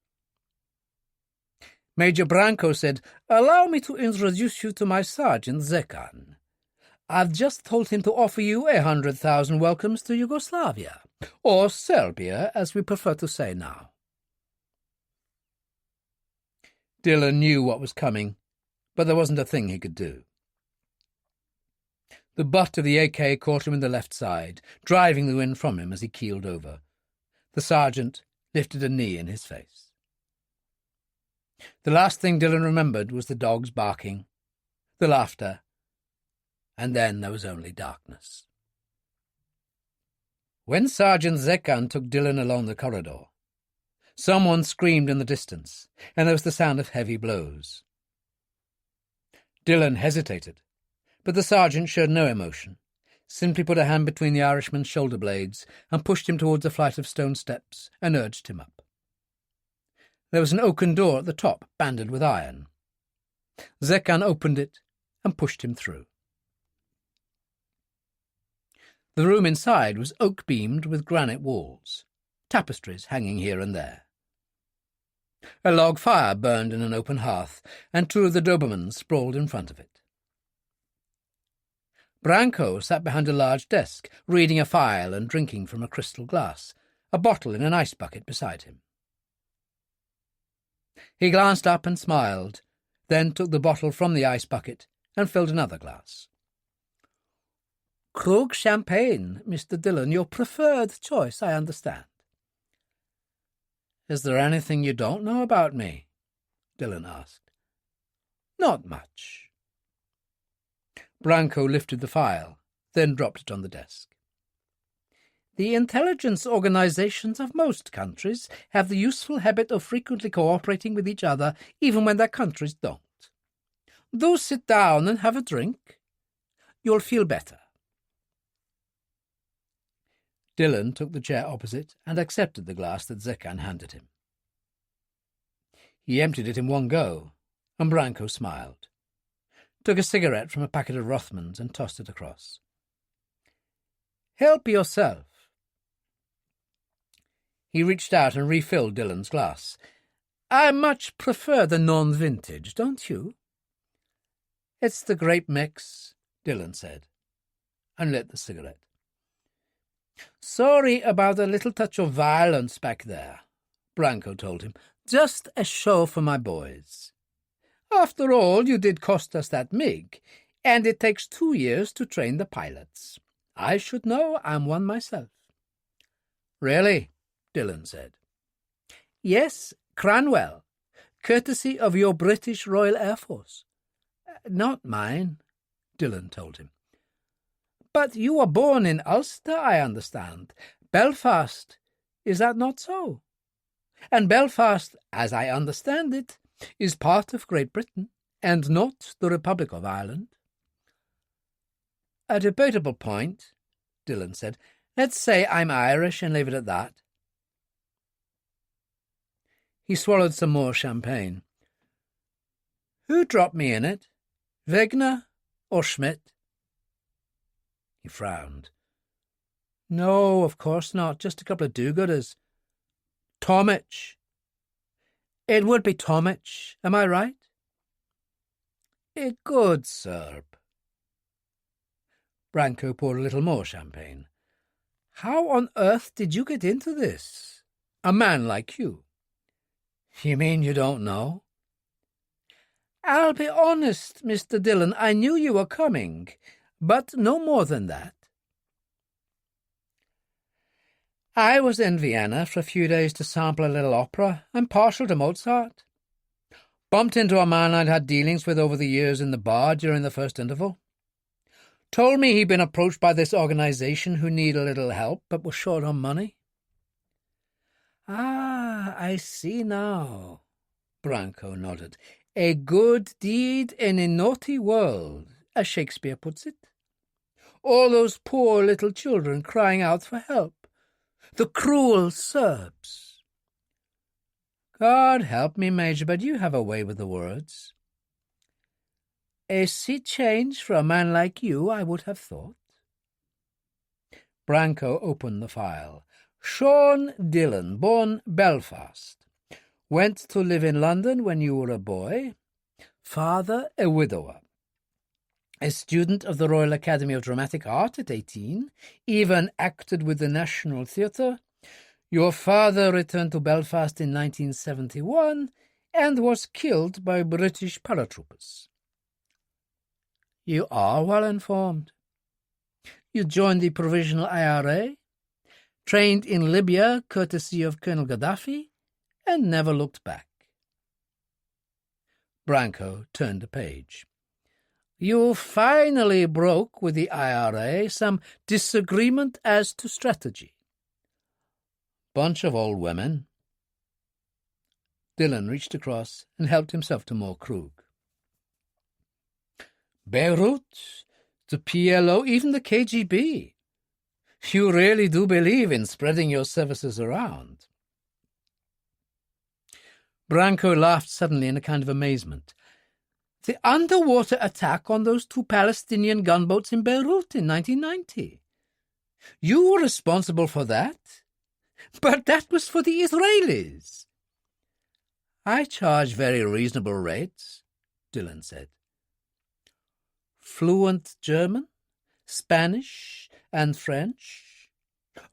Major Branko said, "Allow me to introduce you to my sergeant, Zekan. I've just told him to offer you 100,000 welcomes to Yugoslavia, or Serbia, as we prefer to say now." Dillon knew what was coming, but there wasn't a thing he could do. The butt of the AK caught him in the left side, driving the wind from him as he keeled over. The sergeant lifted a knee in his face. The last thing Dillon remembered was the dogs barking, the laughter, and then there was only darkness. When Sergeant Zekan took Dillon along the corridor, someone screamed in the distance, and there was the sound of heavy blows. Dillon hesitated, but the sergeant showed no emotion, simply put a hand between the Irishman's shoulder blades and pushed him towards a flight of stone steps and urged him up. There was an oaken door at the top, banded with iron. Zekan opened it and pushed him through. The room inside was oak-beamed with granite walls, tapestries hanging here and there. A log fire burned in an open hearth, and two of the Dobermans sprawled in front of it. Branko sat behind a large desk, reading a file and drinking from a crystal glass, a bottle in an ice bucket beside him. He glanced up and smiled, then took the bottle from the ice bucket and filled another glass. "Krug champagne, Mr. Dillon, your preferred choice, I understand." "Is there anything you don't know about me?" Dillon asked. "Not much." Branko lifted the file, then dropped it on the desk. "The intelligence organizations of most countries have the useful habit of frequently cooperating with each other, even when their countries don't. Do sit down and have a drink. You'll feel better." Dillon took the chair opposite and accepted the glass that Zekan handed him. He emptied it in one go, and Branko smiled, took a cigarette from a packet of Rothmans and tossed it across. "Help yourself." He reached out and refilled Dillon's glass. "I much prefer the non-vintage, don't you?" "It's the grape mix," Dillon said, and lit the cigarette. "Sorry about a little touch of violence back there," Branko told him. "Just a show for my boys. After all, you did cost us that MiG, and it takes 2 years to train the pilots. I should know, I'm one myself." "Really?" Dillon said. "Yes, Cranwell, courtesy of your British Royal Air Force." "Not mine," Dillon told him. "But you were born in Ulster, I understand. Belfast, is that not so? And Belfast, as I understand it, is part of Great Britain, and not the Republic of Ireland." "A debatable point," Dillon said. "Let's say I'm Irish and leave it at that." He swallowed some more champagne. "Who dropped me in it? Wegener or Schmidt?" He frowned. "No, of course not. Just a couple of do-gooders. Tomic. It would be Tomic, am I right?" "A good Serb." Branko poured a little more champagne. "How on earth did you get into this? A man like you." "You mean you don't know?" "I'll be honest, Mr. Dillon, I knew you were coming, but no more than that." "I was in Vienna for a few days to sample a little opera. I'm partial to Mozart. Bumped into a man I'd had dealings with over the years in the bar during the first interval. Told me he'd been approached by this organization who need a little help, but was short on money." "Ah, I see now," Branko nodded. "A good deed in a naughty world, as Shakespeare puts it. All those poor little children crying out for help. The cruel Serbs." God help me, Major, but you have a way with the words. A sea change for a man like you, I would have thought. Branco opened the file. Sean Dillon, born Belfast. Went to live in London when you were a boy. Father, a widower. A student of the Royal Academy of Dramatic Art at 18. Even acted with the National Theatre. Your father returned to Belfast in 1971 and was killed by British paratroopers. You are well informed. You joined the Provisional IRA, trained in Libya courtesy of Colonel Gaddafi, and never looked back. Branco turned a page. You finally broke with the IRA, some disagreement as to strategy. Bunch of old women. Dillon reached across and helped himself to more Krug. Beirut, the PLO, even the KGB. You really do believe in spreading your services around. Branco laughed suddenly in a kind of amazement. The underwater attack on those 2 Palestinian gunboats in Beirut in 1990. You were responsible for that? But that was for the Israelis. I charge very reasonable rates, Dillon said. Fluent German, Spanish, and French.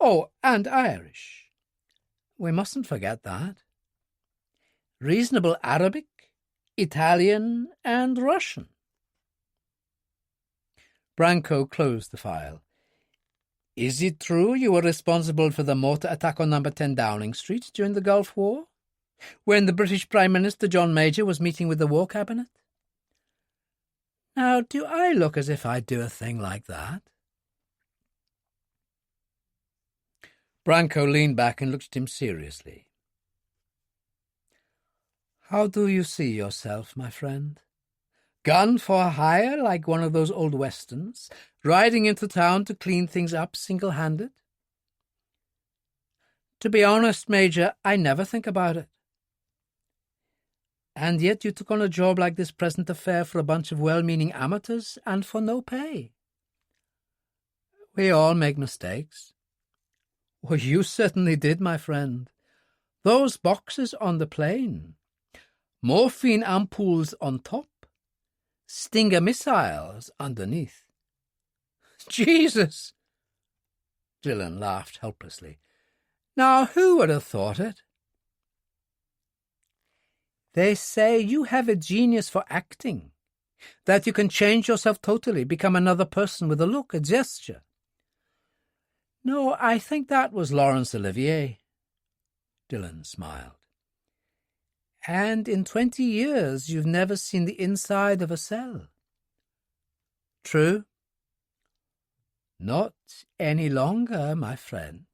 Oh, and Irish. We mustn't forget that. Reasonable Arabic, Italian, and Russian. Branco closed the file. Is it true you were responsible for the mortar attack on number 10 Downing Street during the Gulf War, when the British Prime Minister John Major was meeting with the War Cabinet? Now, do I look as if I'd do a thing like that? Branco leaned back and looked at him seriously. How do you see yourself, my friend? Gun for hire like one of those old westerns, riding into town to clean things up single-handed? To be honest, Major, I never think about it. And yet you took on a job like this present affair for a bunch of well-meaning amateurs and for no pay. We all make mistakes. Well, you certainly did, my friend. Those boxes on the plane, morphine ampoules on top, Stinger missiles underneath. Jesus! Dillon laughed helplessly. Now, who would have thought it? They say you have a genius for acting, that you can change yourself totally, become another person with a look, a gesture. No, I think that was Laurence Olivier. Dillon smiled. And in 20 years you've never seen the inside of a cell. True? Not any longer, my friend.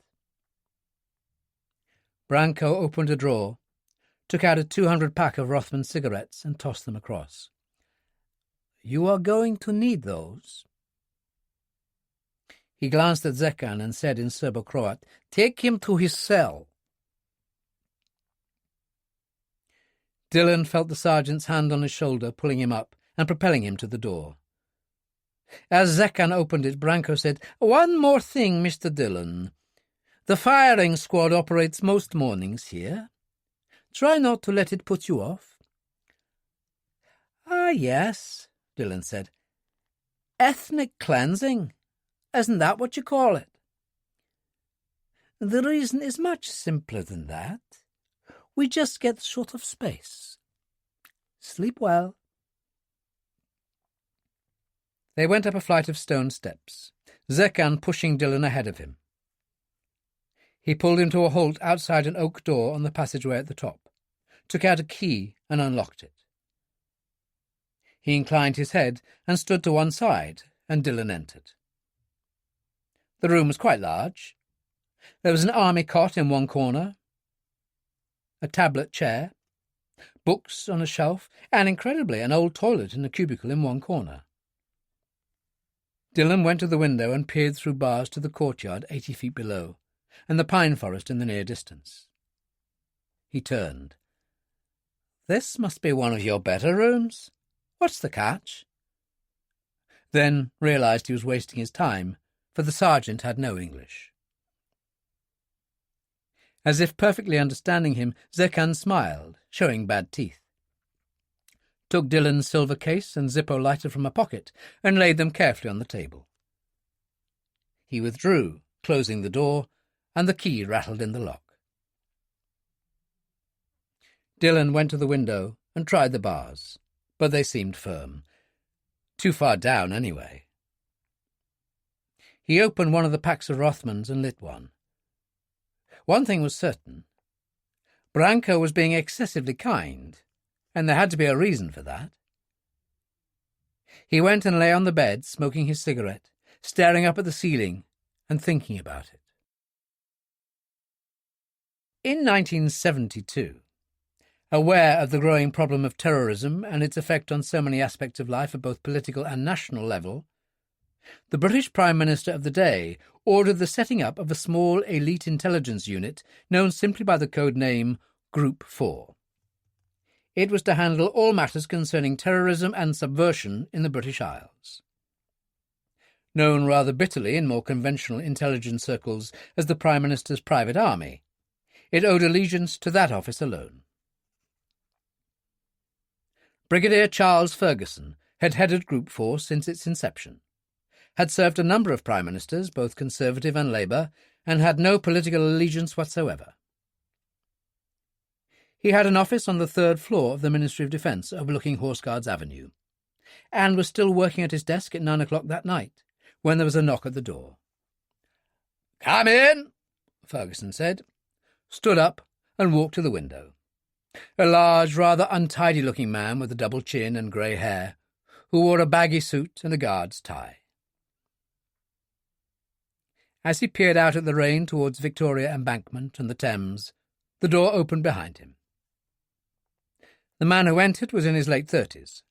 Branco opened a drawer, took out a 200-pack of Rothman cigarettes and tossed them across. You are going to need those. He glanced at Zekan and said in Serbo-Croat, Take him to his cell. Dillon felt the sergeant's hand on his shoulder, pulling him up and propelling him to the door. As Zekan opened it, Branco said, One more thing, Mr. Dillon. The firing squad operates most mornings here. Try not to let it put you off. Ah, yes, Dillon said. Ethnic cleansing. Isn't that what you call it? The reason is much simpler than that. We just get short of space. Sleep well. They went up a flight of stone steps, Zekan pushing Dillon ahead of him. He pulled him to a halt outside an oak door on the passageway at the top, took out a key and unlocked it. He inclined his head and stood to one side, and Dillon entered. The room was quite large. There was an army cot in one corner, a tablet chair, books on a shelf, and, incredibly, an old toilet in a cubicle in one corner. Dillon went to the window and peered through bars to the courtyard 80 feet below, and the pine forest in the near distance. He turned. This must be one of your better rooms. What's the catch?" Then realised he was wasting his time, for the sergeant had no English. As if perfectly understanding him, Zekan smiled, showing bad teeth, took Dillon's silver case and Zippo lighter from a pocket, and laid them carefully on the table. He withdrew, closing the door, and the key rattled in the lock. Dillon went to the window and tried the bars, but they seemed firm. Too far down, anyway. He opened one of the packs of Rothmans and lit one. One thing was certain. Branko was being excessively kind, and there had to be a reason for that. He went and lay on the bed, smoking his cigarette, staring up at the ceiling and thinking about it. In 1972, aware of the growing problem of terrorism and its effect on so many aspects of life at both political and national level, the British Prime Minister of the day ordered the setting up of a small elite intelligence unit known simply by the code name Group 4. It was to handle all matters concerning terrorism and subversion in the British Isles. Known rather bitterly in more conventional intelligence circles as the Prime Minister's private army, it owed allegiance to that office alone. Brigadier Charles Ferguson had headed Group 4 since its inception, had served a number of prime ministers, both Conservative and Labour, and had no political allegiance whatsoever. He had an office on the third floor of the Ministry of Defence overlooking Horse Guards Avenue, and was still working at his desk at 9 o'clock that night, when there was a knock at the door. "Come in," Ferguson said, stood up and walked to the window. A large, rather untidy-looking man with a double chin and grey hair, who wore a baggy suit and a guard's tie. As he peered out at the rain towards Victoria Embankment and the Thames, the door opened behind him. The man who entered was in his late 30s,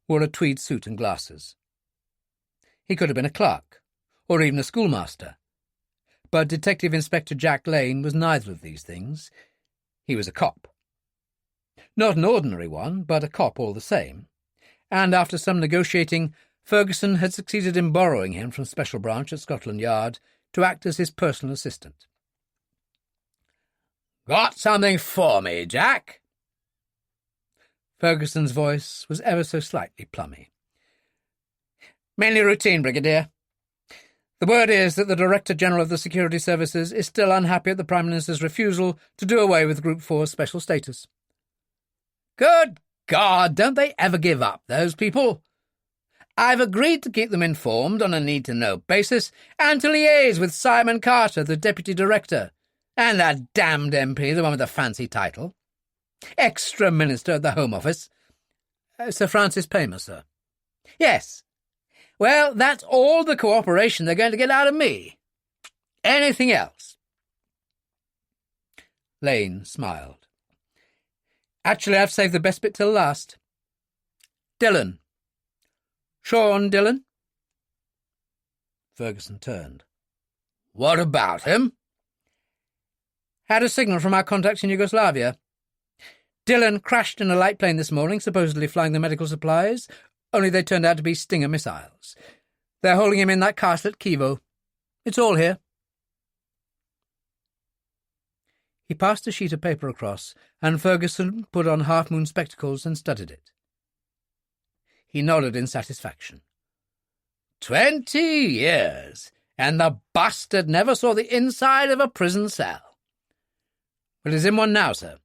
wore a tweed suit and glasses. He could have been a clerk, or even a schoolmaster, but Detective Inspector Jack Lane was neither of these things. He was a cop. Not an ordinary one, but a cop all the same, and after some negotiating, Ferguson had succeeded in borrowing him from Special Branch at Scotland Yard to act as his personal assistant. "Got something for me, Jack?" Ferguson's voice was ever so slightly plummy. "Mainly routine, Brigadier. The word is that the Director-General of the Security Services is still unhappy at the Prime Minister's refusal to do away with Group 4's special status." "Good God, don't they ever give up, those people? I've agreed to keep them informed on a need-to-know basis and to liaise with Simon Carter, the Deputy Director, and that damned MP, the one with the fancy title. Extra Minister at the Home Office. Sir Francis Palmer, sir." "Yes. Well, that's all the cooperation they're going to get out of me. Anything else?" Lane smiled. "Actually, I've saved the best bit till last. Dillon. Sean Dillon?" Ferguson turned. "What about him?" "Had a signal from our contacts in Yugoslavia. Dillon crashed in a light plane this morning, supposedly flying the medical supplies, only they turned out to be Stinger missiles. They're holding him in that castle at Kivo. It's all here." He passed a sheet of paper across, and Ferguson put on half-moon spectacles and studied it. He nodded in satisfaction. 20 years, and the bastard never saw the inside of a prison cell. Well, he's in one now, sir.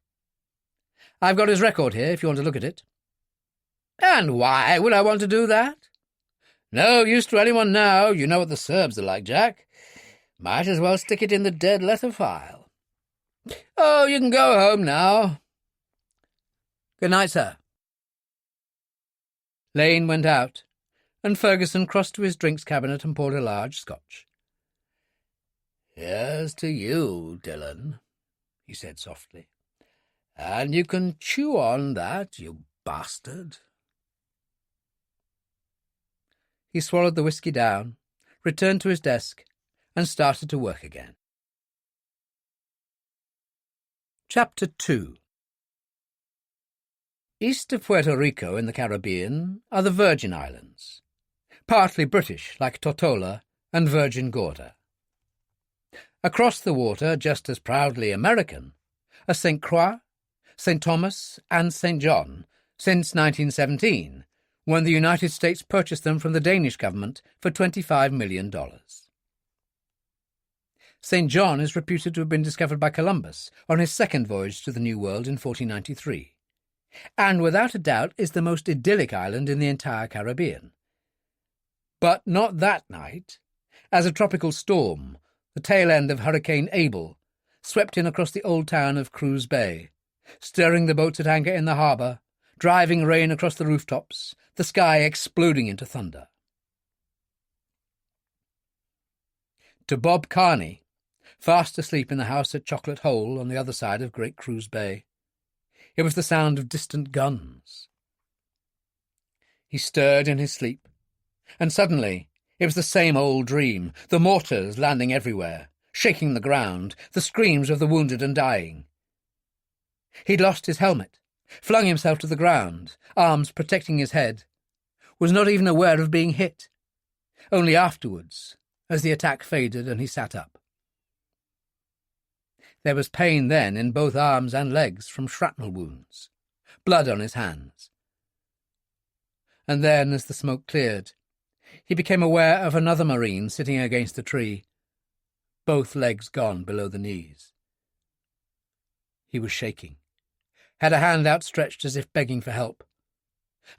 I've got his record here, if you want to look at it." "And why would I want to do that?" "No use to anyone now. You know what the Serbs are like, Jack. Might as well stick it in the dead letter file. Oh, you can go home now." "Good night, sir." Lane went out, and Ferguson crossed to his drinks cabinet and poured a large Scotch. "Here's to you, Dillon," he said softly. "And you can chew on that, you bastard." He swallowed the whisky down, returned to his desk, and started to work again. Chapter 2. East of Puerto Rico in the Caribbean are the Virgin Islands, partly British like Tortola and Virgin Gorda. Across the water, just as proudly American, are St. Croix, St. Thomas and St. John since 1917, when the United States purchased them from the Danish government for $25 million. St. John is reputed to have been discovered by Columbus on his second voyage to the New World in 1493, and without a doubt is the most idyllic island in the entire Caribbean. But not that night, as a tropical storm, the tail end of Hurricane Abel, swept in across the old town of Cruz Bay, stirring the boats at anchor in the harbour, driving rain across the rooftops, the sky exploding into thunder. To Bob Carney, fast asleep in the house at Chocolate Hole on the other side of Great Cruz Bay, it was the sound of distant guns. He stirred in his sleep, and suddenly it was the same old dream, the mortars landing everywhere, shaking the ground, the screams of the wounded and dying. He'd lost his helmet, flung himself to the ground, arms protecting his head, was not even aware of being hit. Only afterwards, as the attack faded and he sat up. There was pain then in both arms and legs from shrapnel wounds, blood on his hands. And then, as the smoke cleared, he became aware of another Marine sitting against a tree, both legs gone below the knees. He was shaking, had a hand outstretched as if begging for help,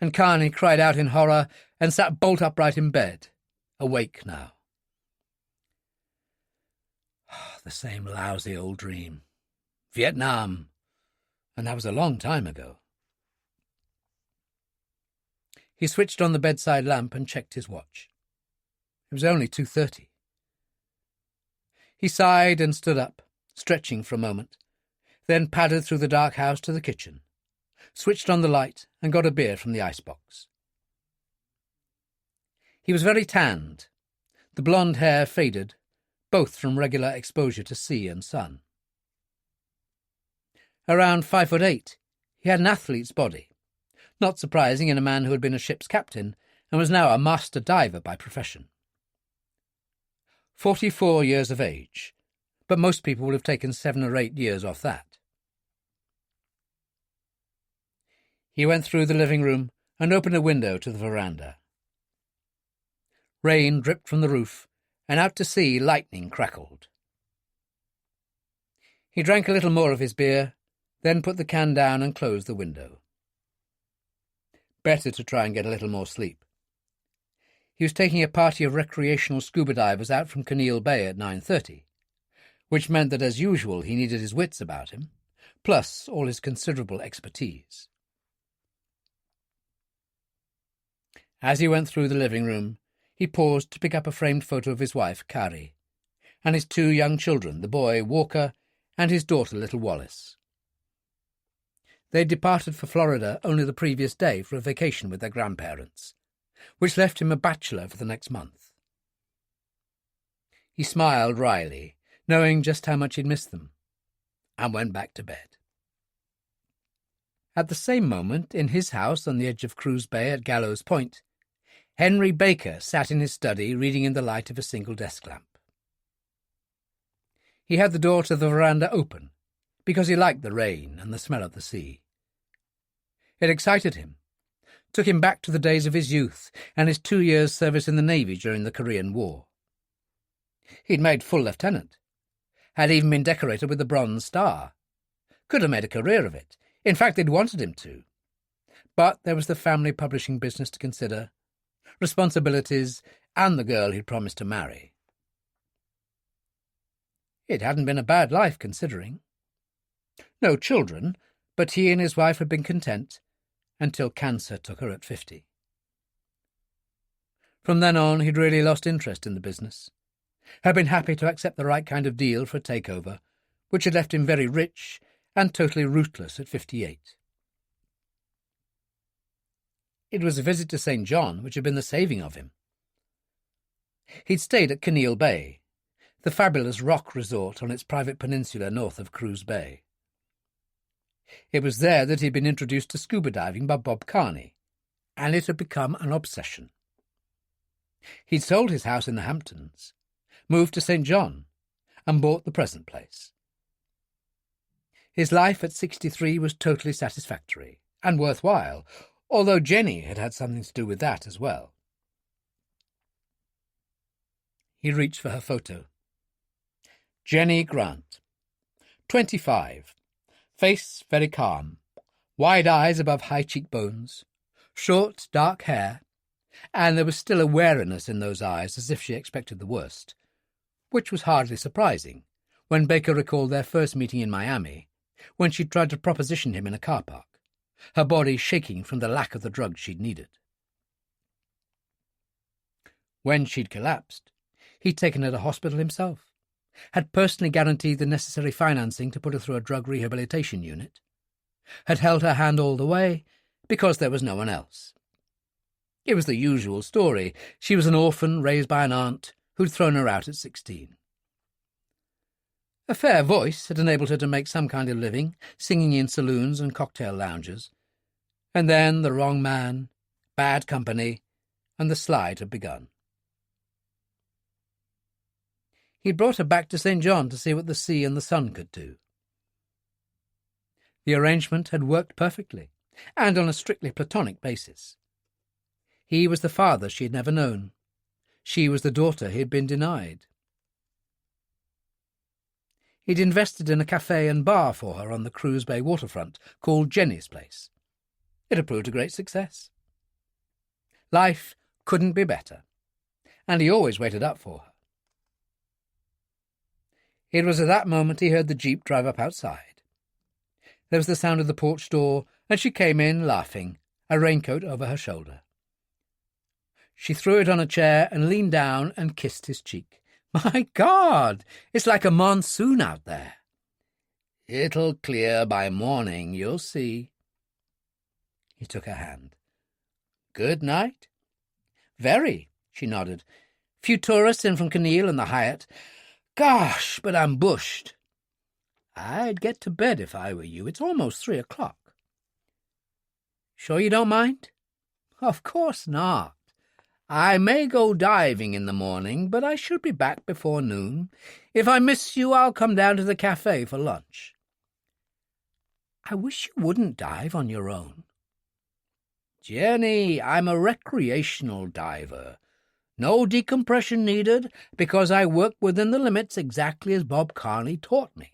and Carney cried out in horror and sat bolt upright in bed, awake now. The same lousy old dream. Vietnam. And that was a long time ago. He switched on the bedside lamp and checked his watch. It was only 2:30. He sighed and stood up, stretching for a moment, then padded through the dark house to the kitchen, switched on the light and got a beer from the icebox. He was very tanned, the blonde hair faded, both from regular exposure to sea and sun. Around 5'8", he had an athlete's body, not surprising in a man who had been a ship's captain and was now a master diver by profession. 44 years of age, but most people would have taken 7 or 8 years off that. He went through the living room and opened a window to the veranda. Rain dripped from the roof, and out to sea lightning crackled. He drank a little more of his beer, then put the can down and closed the window. Better to try and get a little more sleep. He was taking a party of recreational scuba divers out from Kinneil Bay at 9:30, which meant that, as usual, he needed his wits about him, plus all his considerable expertise. As he went through the living room, he paused to pick up a framed photo of his wife, Carrie, and his 2 young children, the boy, Walker, and his daughter, little Wallace. They departed for Florida only the previous day for a vacation with their grandparents, which left him a bachelor for the next month. He smiled wryly, knowing just how much he'd missed them, and went back to bed. At the same moment, in his house on the edge of Cruz Bay at Gallows Point, Henry Baker sat in his study reading in the light of a single desk lamp. He had the door to the veranda open, because he liked the rain and the smell of the sea. It excited him, took him back to the days of his youth and his 2 years' service in the Navy during the Korean War. He'd made full lieutenant, had even been decorated with the Bronze Star, could have made a career of it. In fact, they'd wanted him to. But there was the family publishing business to consider, responsibilities, and the girl he'd promised to marry. It hadn't been a bad life, considering. No children, but he and his wife had been content until cancer took her at 50. From then on, he'd really lost interest in the business, had been happy to accept the right kind of deal for a takeover, which had left him very rich and totally rootless at 58. It was a visit to St. John which had been the saving of him. He'd stayed at Kinneil Bay, the fabulous rock resort on its private peninsula north of Cruz Bay. It was there that he'd been introduced to scuba diving by Bob Carney, and it had become an obsession. He'd sold his house in the Hamptons, moved to St. John, and bought the present place. His life at 63 was totally satisfactory and worthwhile, although Jenny had had something to do with that as well. He reached for her photo. Jenny Grant, 25, face very calm, wide eyes above high cheekbones, short, dark hair, and there was still a wariness in those eyes as if she expected the worst, which was hardly surprising when Baker recalled their first meeting in Miami, when she'd tried to proposition him in a car park, her body shaking from the lack of the drugs she'd needed. When she'd collapsed, he'd taken her to hospital himself, had personally guaranteed the necessary financing to put her through a drug rehabilitation unit, had held her hand all the way because there was no one else. It was the usual story. She was an orphan raised by an aunt who'd thrown her out at 16. A fair voice had enabled her to make some kind of living, singing in saloons and cocktail lounges. And then the wrong man, bad company, and the slide had begun. He'd brought her back to St. John to see what the sea and the sun could do. The arrangement had worked perfectly, and on a strictly platonic basis. He was the father she had never known. She was the daughter he had been denied. He'd invested in a cafe and bar for her on the Cruise Bay waterfront called Jenny's Place. It had proved a great success. Life couldn't be better, and he always waited up for her. It was at that moment he heard the jeep drive up outside. There was the sound of the porch door, and she came in, laughing, a raincoat over her shoulder. She threw it on a chair and leaned down and kissed his cheek. "My God, it's like a monsoon out there." "It'll clear by morning, you'll see." He took her hand. "Good night?" "Very," she nodded. "Few tourists in from Kinneil and the Hyatt. Gosh, but I'm bushed." "I'd get to bed if I were you. It's almost 3 o'clock." "Sure you don't mind?" "Of course not. I may go diving in the morning, but I should be back before noon. If I miss you, I'll come down to the cafe for lunch." "I wish you wouldn't dive on your own." "Jenny, I'm a recreational diver. No decompression needed, because I work within the limits exactly as Bob Carney taught me.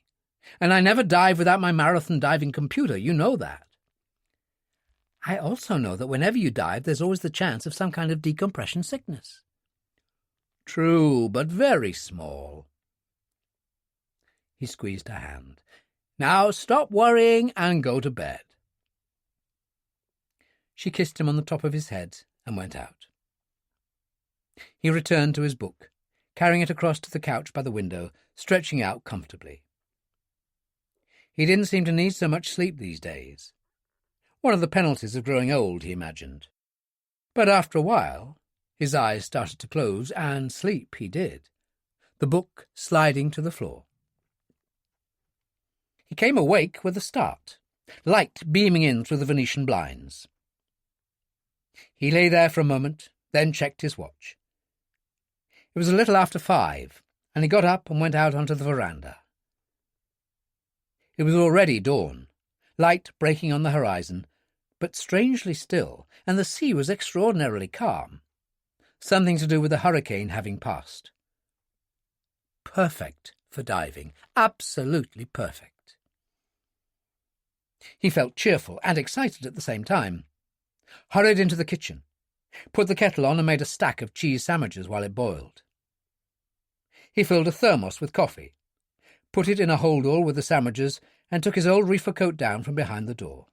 And I never dive without my marathon diving computer, you know that." "I also know that whenever you dive, there's always the chance of some kind of decompression sickness." "True, but very small." He squeezed her hand. "Now stop worrying and go to bed." She kissed him on the top of his head and went out. He returned to his book, carrying it across to the couch by the window, stretching out comfortably. He didn't seem to need so much sleep these days. One of the penalties of growing old, he imagined. But after a while, his eyes started to close, and sleep he did, the book sliding to the floor. He came awake with a start, light beaming in through the Venetian blinds. He lay there for a moment, then checked his watch. It was a little after 5, and he got up and went out onto the veranda. It was already dawn, light breaking on the horizon, but strangely still, and the sea was extraordinarily calm. Something to do with the hurricane having passed. Perfect for diving, absolutely perfect. He felt cheerful and excited at the same time. Hurried into the kitchen, put the kettle on and made a stack of cheese sandwiches while it boiled. He filled a thermos with coffee, put it in a holdall with the sandwiches, and took his old reefer coat down from behind the door.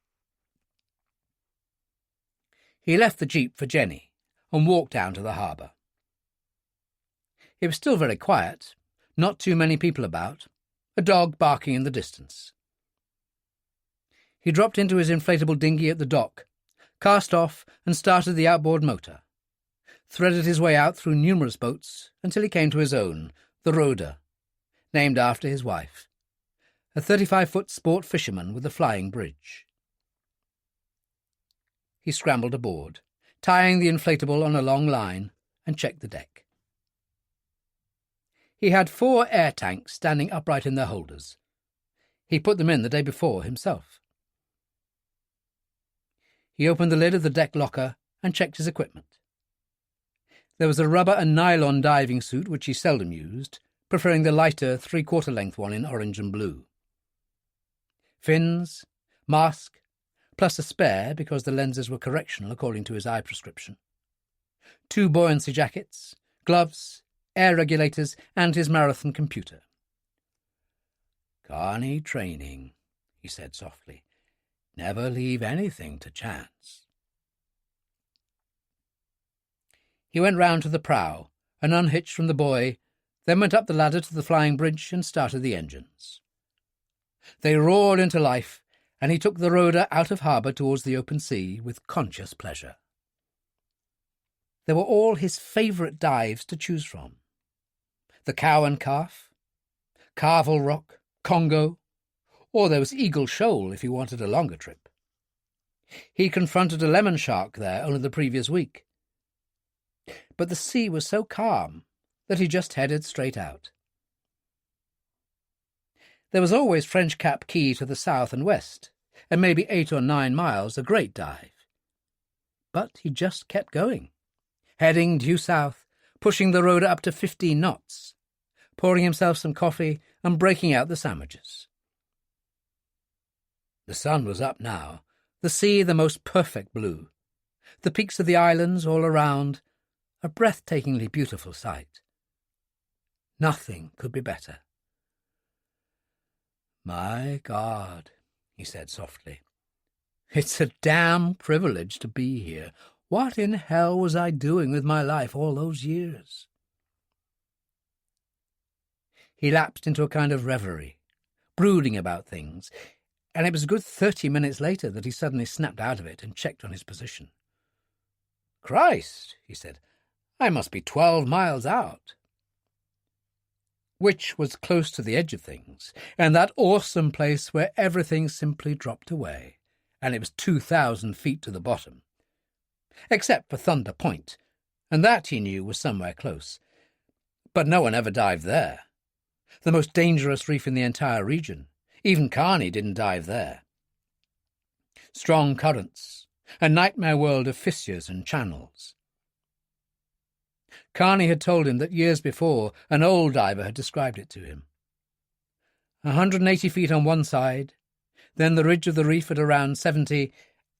He left the jeep for Jenny and walked down to the harbour. It was still very quiet, not too many people about, a dog barking in the distance. He dropped into his inflatable dinghy at the dock, cast off and started the outboard motor, threaded his way out through numerous boats until he came to his own, the Rhoda, named after his wife, a 35-foot sport fisherman with a flying bridge. He scrambled aboard, tying the inflatable on a long line, and checked the deck. He had 4 air tanks standing upright in their holders. He put them in the day before himself. He opened the lid of the deck locker and checked his equipment. There was a rubber and nylon diving suit which he seldom used, preferring the lighter 3/4-length one in orange and blue. Fins, mask, plus a spare because the lenses were correctional according to his eye prescription. 2 buoyancy jackets, gloves, air regulators, and his marathon computer. "Carney training," he said softly. "Never leave anything to chance." He went round to the prow and unhitched from the buoy, then went up the ladder to the flying bridge and started the engines. They roared into life, and he took the Rhoda out of harbour towards the open sea with conscious pleasure. There were all his favourite dives to choose from. The Cow and Calf, Carvel Rock, Congo, or there was Eagle Shoal if he wanted a longer trip. He confronted a lemon shark there only the previous week. But the sea was so calm that he just headed straight out. There was always French Cap Key to the south and west, and maybe 8 or 9 miles, a great dive. But he just kept going, heading due south, pushing the Rhoda up to 15 knots, pouring himself some coffee and breaking out the sandwiches. The sun was up now, the sea the most perfect blue, the peaks of the islands all around, a breathtakingly beautiful sight. Nothing could be better. "My God," he said softly, "it's a damn privilege to be here. What in hell was I doing with my life all those years?" He lapsed into a kind of reverie, brooding about things, and it was a good 30 minutes later that he suddenly snapped out of it and checked on his position. "Christ," he said, "I must be 12 miles out." Which was close to the edge of things, and that awesome place where everything simply dropped away, and it was 2,000 feet to the bottom. Except for Thunder Point, and that he knew was somewhere close. But no one ever dived there. The most dangerous reef in the entire region. Even Carney didn't dive there. Strong currents, a nightmare world of fissures and channels. Carney had told him that years before an old diver had described it to him. 180 feet on one side, then the ridge of the reef at around 70,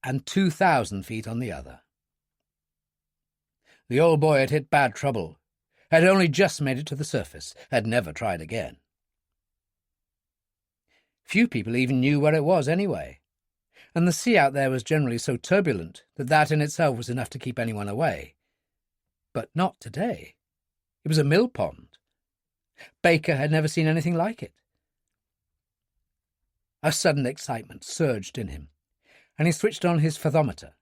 and 2,000 feet on the other. The old boy had hit bad trouble, had only just made it to the surface, had never tried again. Few people even knew where it was anyway, and the sea out there was generally so turbulent that in itself was enough to keep anyone away. But not today. It was a mill pond. Baker had never seen anything like it. A sudden excitement surged in him, and he switched on his fathometer,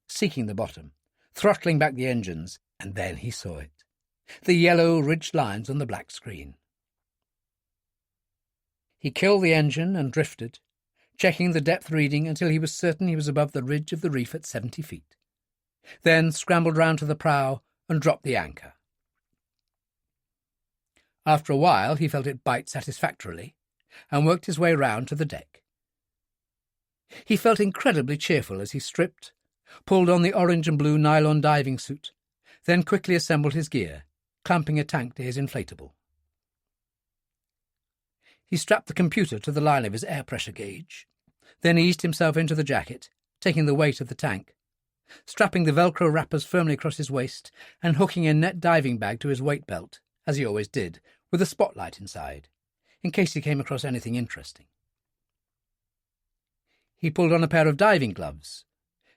seeking the bottom, throttling back the engines, and then he saw it, the yellow ridged lines on the black screen. He killed the engine and drifted, checking the depth reading until he was certain he was above the ridge of the reef at 70 feet, then scrambled round to the prow and dropped the anchor. After a while he felt it bite satisfactorily and worked his way round to the deck. He felt incredibly cheerful as he stripped, pulled on the orange and blue nylon diving suit, then quickly assembled his gear, clamping a tank to his inflatable. He strapped the computer to the line of his air pressure gauge, then eased himself into the jacket, taking the weight of the tank, strapping the Velcro wrappers firmly across his waist and hooking a net diving bag to his weight belt, as he always did, with a spotlight inside, in case he came across anything interesting. He pulled on a pair of diving gloves,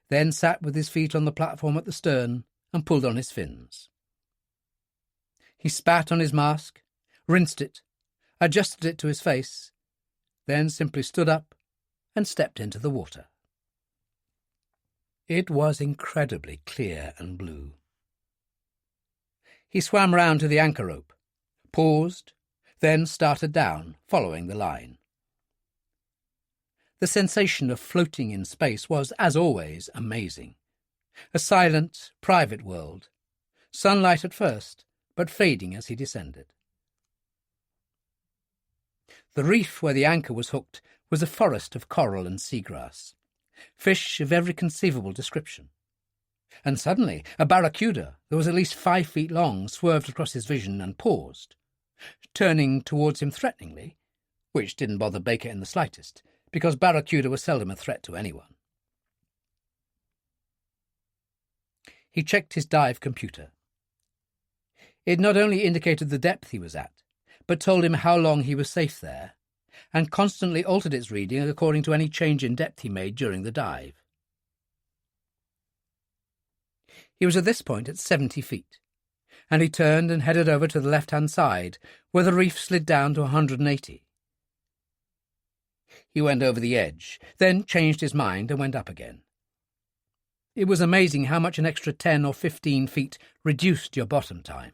then sat with his feet on the platform at the stern and pulled on his fins. He spat on his mask, rinsed it, adjusted it to his face, then simply stood up and stepped into the water. It was incredibly clear and blue. He swam round to the anchor rope, paused, then started down, following the line. The sensation of floating in space was, as always, amazing. A silent, private world. Sunlight at first, but fading as he descended. The reef where the anchor was hooked was a forest of coral and seagrass, fish of every conceivable description. And suddenly a barracuda that was at least 5 feet long swerved across his vision and paused, turning towards him threateningly, which didn't bother Baker in the slightest, because barracuda was seldom a threat to anyone. He checked his dive computer. It not only indicated the depth he was at, but told him how long he was safe there, and constantly altered its reading according to any change in depth he made during the dive. He was at this point at 70 feet, and he turned and headed over to the left-hand side, where the reef slid down to 180. He went over the edge, then changed his mind and went up again. It was amazing how much an extra 10 or 15 feet reduced your bottom time.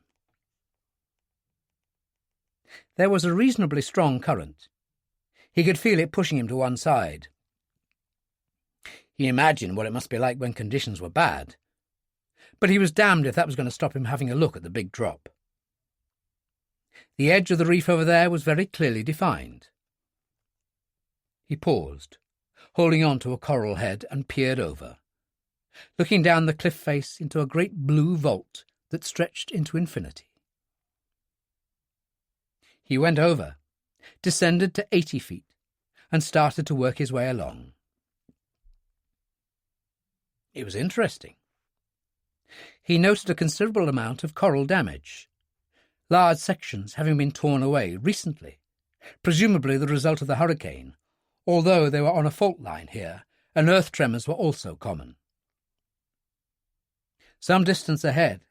There was a reasonably strong current. He could feel it pushing him to one side. He imagined what it must be like when conditions were bad, but he was damned if that was going to stop him having a look at the big drop. The edge of the reef over there was very clearly defined. He paused, holding on to a coral head, and peered over, looking down the cliff face into a great blue vault that stretched into infinity. He went over, descended to 80 feet, and started to work his way along. It was interesting. He noted a considerable amount of coral damage, large sections having been torn away recently, presumably the result of the hurricane, although they were on a fault line here, and earth tremors were also common. Some distance ahead,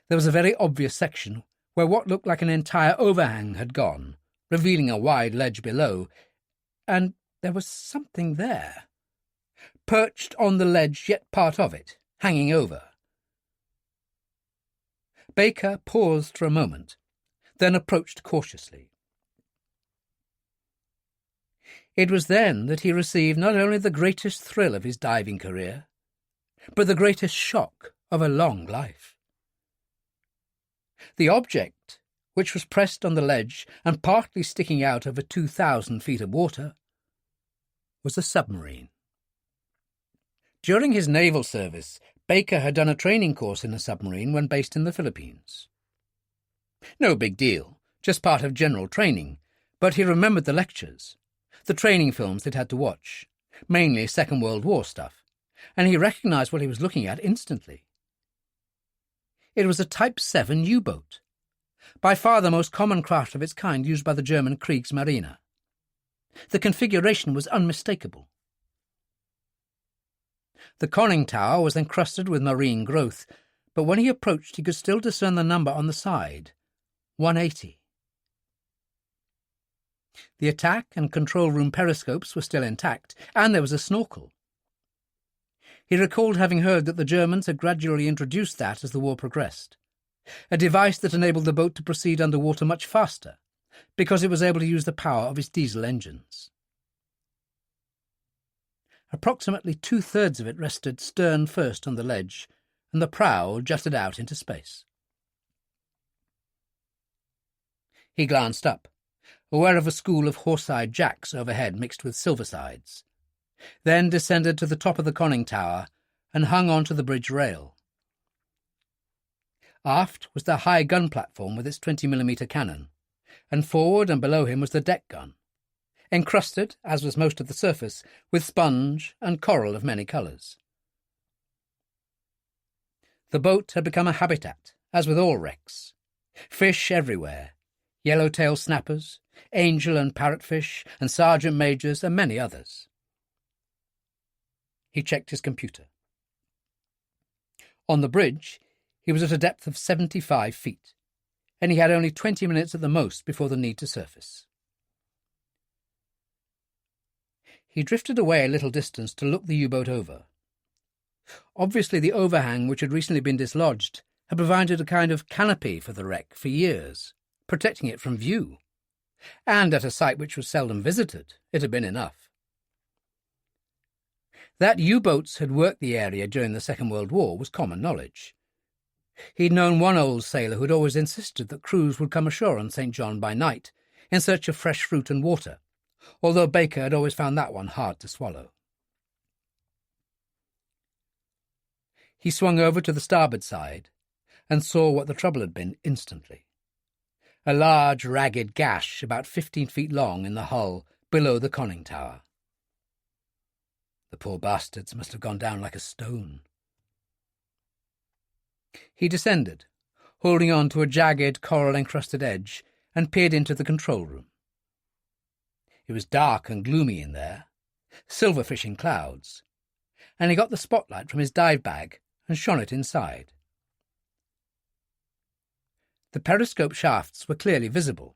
there was a very obvious section where what looked like an entire overhang had gone, revealing a wide ledge below, and there was something there, perched on the ledge, yet part of it, hanging over. Baker paused for a moment, then approached cautiously. It was then that he received not only the greatest thrill of his diving career, but the greatest shock of a long life. The object, which was pressed on the ledge and partly sticking out over 2,000 feet of water, was a submarine. During his naval service, Baker had done a training course in a submarine when based in the Philippines. No big deal, just part of general training, but he remembered the lectures, the training films they'd had to watch, mainly Second World War stuff, and he recognized what he was looking at instantly. It was a Type 7 U-boat, by far the most common craft of its kind used by the German Kriegsmarine. The configuration was unmistakable. The conning tower was encrusted with marine growth, but when he approached he could still discern the number on the side, 180. The attack and control room periscopes were still intact, and there was a snorkel. He recalled having heard that the Germans had gradually introduced that as the war progressed, a device that enabled the boat to proceed underwater much faster, because it was able to use the power of its diesel engines. Approximately 2/3 of it rested stern first on the ledge, and the prow jutted out into space. He glanced up, aware of a school of horse-eyed jacks overhead mixed with silversides, then descended to the top of the conning tower and hung on to the bridge rail. Aft was the high gun platform with its 20mm cannon, and forward and below him was the deck gun, encrusted, as was most of the surface, with sponge and coral of many colours. The boat had become a habitat, as with all wrecks. Fish everywhere, yellowtail snappers, angel and parrotfish, and sergeant majors, and many others. He checked his computer. On the bridge, he was at a depth of 75 feet, and he had only 20 minutes at the most before the need to surface. He drifted away a little distance to look the U-boat over. Obviously the overhang which had recently been dislodged had provided a kind of canopy for the wreck for years, protecting it from view, and at a site which was seldom visited, it had been enough. That U-boats had worked the area during the Second World War was common knowledge. He'd known one old sailor who'd always insisted that crews would come ashore on St. John by night in search of fresh fruit and water, although Baker had always found that one hard to swallow. He swung over to the starboard side and saw what the trouble had been instantly. A large, ragged gash about 15 feet long in the hull below the conning tower. The poor bastards must have gone down like a stone. He descended, holding on to a jagged, coral-encrusted edge, and peered into the control room. It was dark and gloomy in there, silverfish in clouds, and he got the spotlight from his dive bag and shone it inside. The periscope shafts were clearly visible,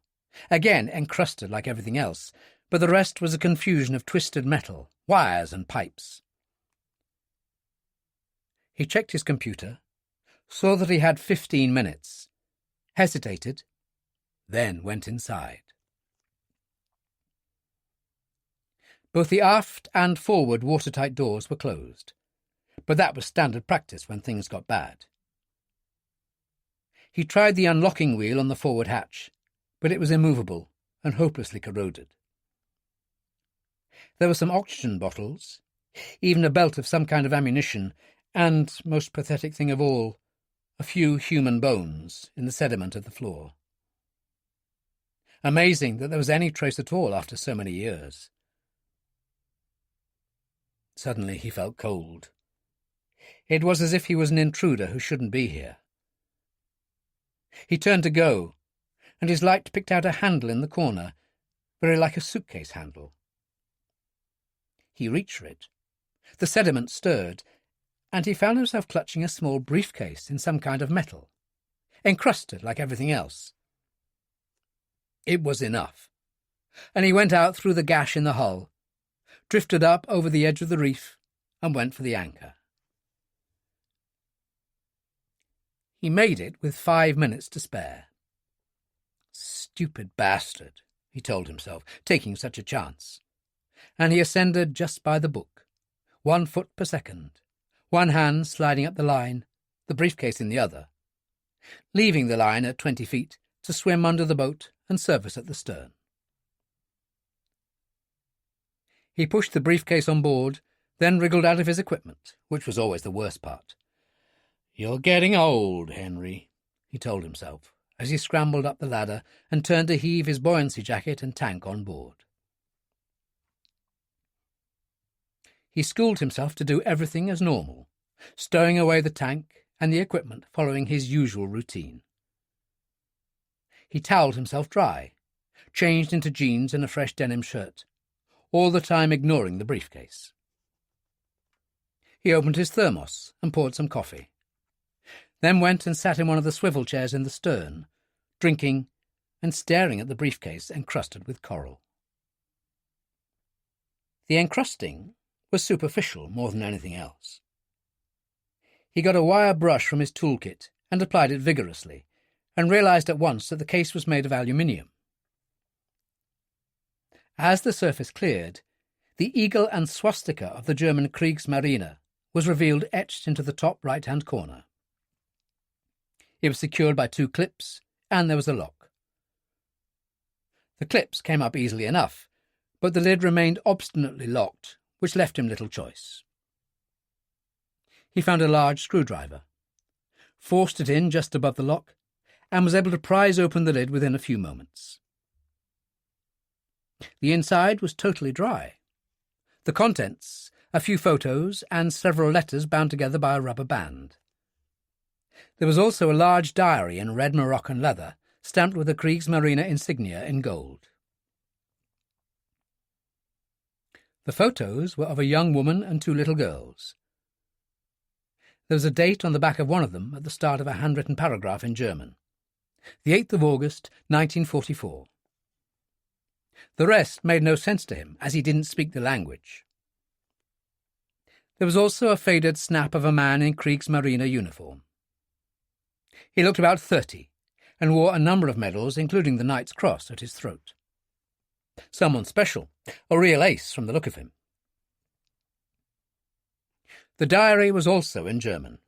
again encrusted like everything else, but the rest was a confusion of twisted metal, wires and pipes. He checked his computer, saw that he had 15 minutes, hesitated, then went inside. Both the aft and forward watertight doors were closed, but that was standard practice when things got bad. He tried the unlocking wheel on the forward hatch, but it was immovable and hopelessly corroded. There were some oxygen bottles, even a belt of some kind of ammunition, and, most pathetic thing of all, a few human bones in the sediment of the floor. Amazing that there was any trace at all after so many years. Suddenly he felt cold. It was as if he was an intruder who shouldn't be here. He turned to go, and his light picked out a handle in the corner, very like a suitcase handle. He reached for it. The sediment stirred, and he found himself clutching a small briefcase in some kind of metal, encrusted like everything else. It was enough, and he went out through the gash in the hull, drifted up over the edge of the reef, and went for the anchor. He made it with 5 minutes to spare. Stupid bastard, he told himself, taking such a chance. And he ascended just by the book, 1 foot per second, one hand sliding up the line, the briefcase in the other, leaving the line at 20 feet to swim under the boat and surface at the stern. He pushed the briefcase on board, then wriggled out of his equipment, which was always the worst part. "You're getting old, Henry," he told himself, as he scrambled up the ladder and turned to heave his buoyancy jacket and tank on board. He schooled himself to do everything as normal, stowing away the tank and the equipment following his usual routine. He towelled himself dry, changed into jeans and a fresh denim shirt, all the time ignoring the briefcase. He opened his thermos and poured some coffee, then went and sat in one of the swivel chairs in the stern, drinking and staring at the briefcase encrusted with coral. The encrusting was superficial more than anything else. He got a wire brush from his toolkit and applied it vigorously, and realized at once that the case was made of aluminium. As the surface cleared, the eagle and swastika of the German Kriegsmarine was revealed etched into the top right-hand corner. It was secured by 2 clips, and there was a lock. The clips came up easily enough, but the lid remained obstinately locked, which left him little choice. He found a large screwdriver, forced it in just above the lock, and was able to prise open the lid within a few moments. The inside was totally dry. The contents, a few photos, and several letters bound together by a rubber band. There was also a large diary in red Moroccan leather, stamped with the Kriegsmarine insignia in gold. The photos were of a young woman and 2 little girls. There was a date on the back of one of them at the start of a handwritten paragraph in German, the 8th of August, 1944. The rest made no sense to him, as he didn't speak the language. There was also a faded snap of a man in Kriegsmarine uniform. He looked about 30, and wore a number of medals, including the Knight's Cross, at his throat. Someone special, a real ace from the look of him. The diary was also in German.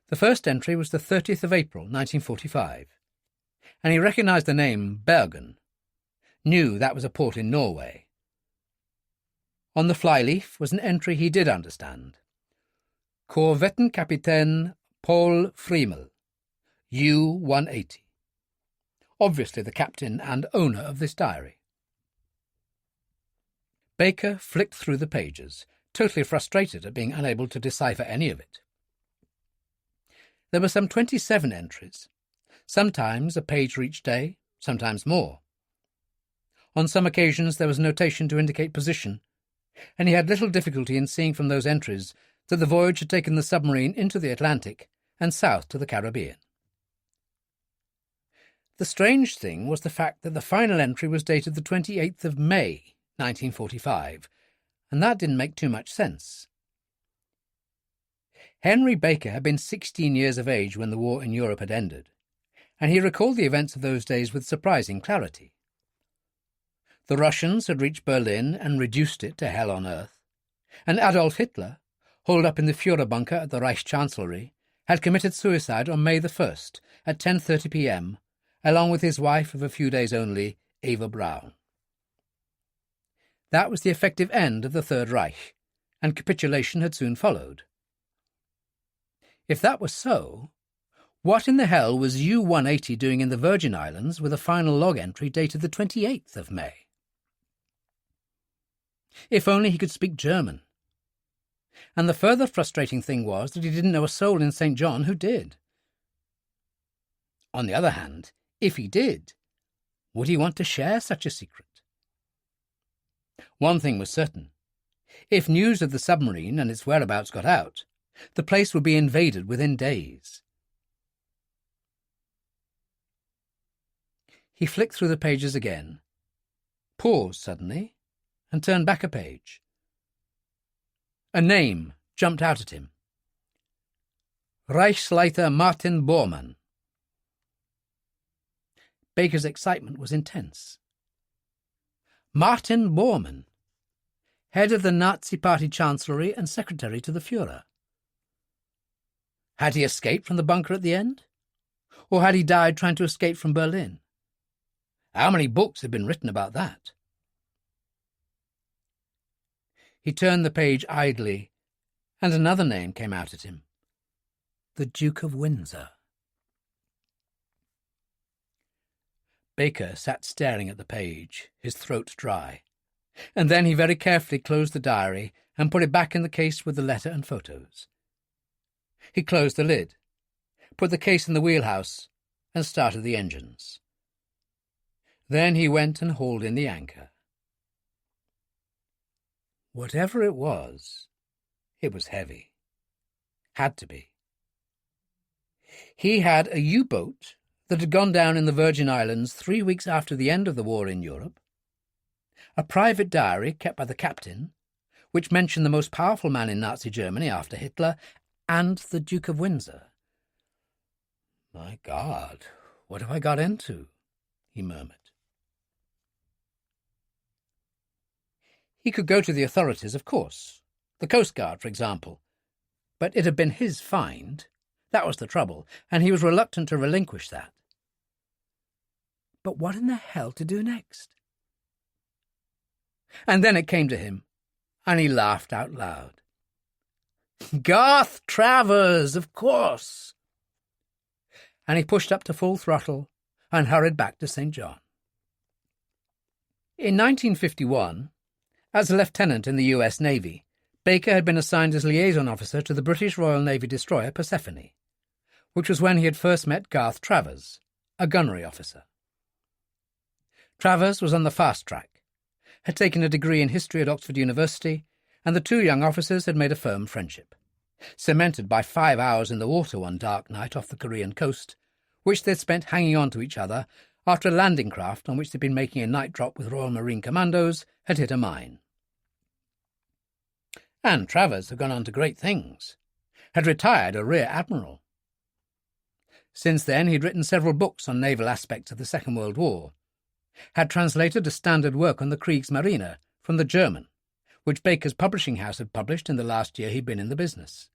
The first entry was the 30th of April, 1945, and he recognised the name Bergen, knew that was a port in Norway. On the flyleaf was an entry he did understand. Korvettenkaptein Paul Friemel, U-180. Obviously the captain and owner of this diary. Baker flicked through the pages, totally frustrated at being unable to decipher any of it. There were some 27 entries, sometimes a page for each day, sometimes more. On some occasions there was notation to indicate position, and he had little difficulty in seeing from those entries that the voyage had taken the submarine into the Atlantic and south to the Caribbean. The strange thing was the fact that the final entry was dated the 28th of May, 1945, and that didn't make too much sense. Henry Baker had been 16 years of age when the war in Europe had ended, and he recalled the events of those days with surprising clarity. The Russians had reached Berlin and reduced it to hell on earth, and Adolf Hitler, holed up in the Führer bunker at the Reichschancellery, had committed suicide on May the 1st at 10:30 p.m., along with his wife of a few days only, Eva Braun. That was the effective end of the Third Reich, and capitulation had soon followed. If that was so, what in the hell was U-180 doing in the Virgin Islands with a final log entry dated the 28th of May? If only he could speak German. And the further frustrating thing was that he didn't know a soul in St. John who did. On the other hand, if he did, would he want to share such a secret? One thing was certain. If news of the submarine and its whereabouts got out, the place would be invaded within days. He flicked through the pages again, paused suddenly, and turned back a page. A name jumped out at him. Reichsleiter Martin Borman. Baker's excitement was intense. Martin Borman, head of the Nazi Party Chancellery and secretary to the Führer. Had he escaped from the bunker at the end? Or had he died trying to escape from Berlin? How many books had been written about that? He turned the page idly, and another name came out at him. The Duke of Windsor. Baker sat staring at the page, his throat dry, and then he very carefully closed the diary and put it back in the case with the letter and photos. He closed the lid, put the case in the wheelhouse, and started the engines. Then he went and hauled in the anchor. Whatever it was heavy. Had to be. He had a U-boat that had gone down in the Virgin Islands 3 weeks after the end of the war in Europe, a private diary kept by the captain, which mentioned the most powerful man in Nazi Germany after Hitler, and the Duke of Windsor. "My God, what have I got into?" he murmured. He could go to the authorities, of course, the Coast Guard, for example, but it had been his find. That was the trouble, and he was reluctant to relinquish that. But what in the hell to do next? And then it came to him, and he laughed out loud. Garth Travers, of course! And he pushed up to full throttle and hurried back to St. John. In 1951, as a lieutenant in the US Navy, Baker had been assigned as liaison officer to the British Royal Navy destroyer Persephone, which was when he had first met Garth Travers, a gunnery officer. Travers was on the fast track, had taken a degree in history at Oxford University, and the two young officers had made a firm friendship, cemented by 5 hours in the water one dark night off the Korean coast, which they'd spent hanging on to each other after a landing craft on which they'd been making a night drop with Royal Marine Commandos had hit a mine. And Travers had gone on to great things, had retired a rear admiral. Since then he'd written several books on naval aspects of the Second World War, had translated a standard work on the Kriegsmarine from the German, which Baker's publishing house had published in the last year he'd been in the business.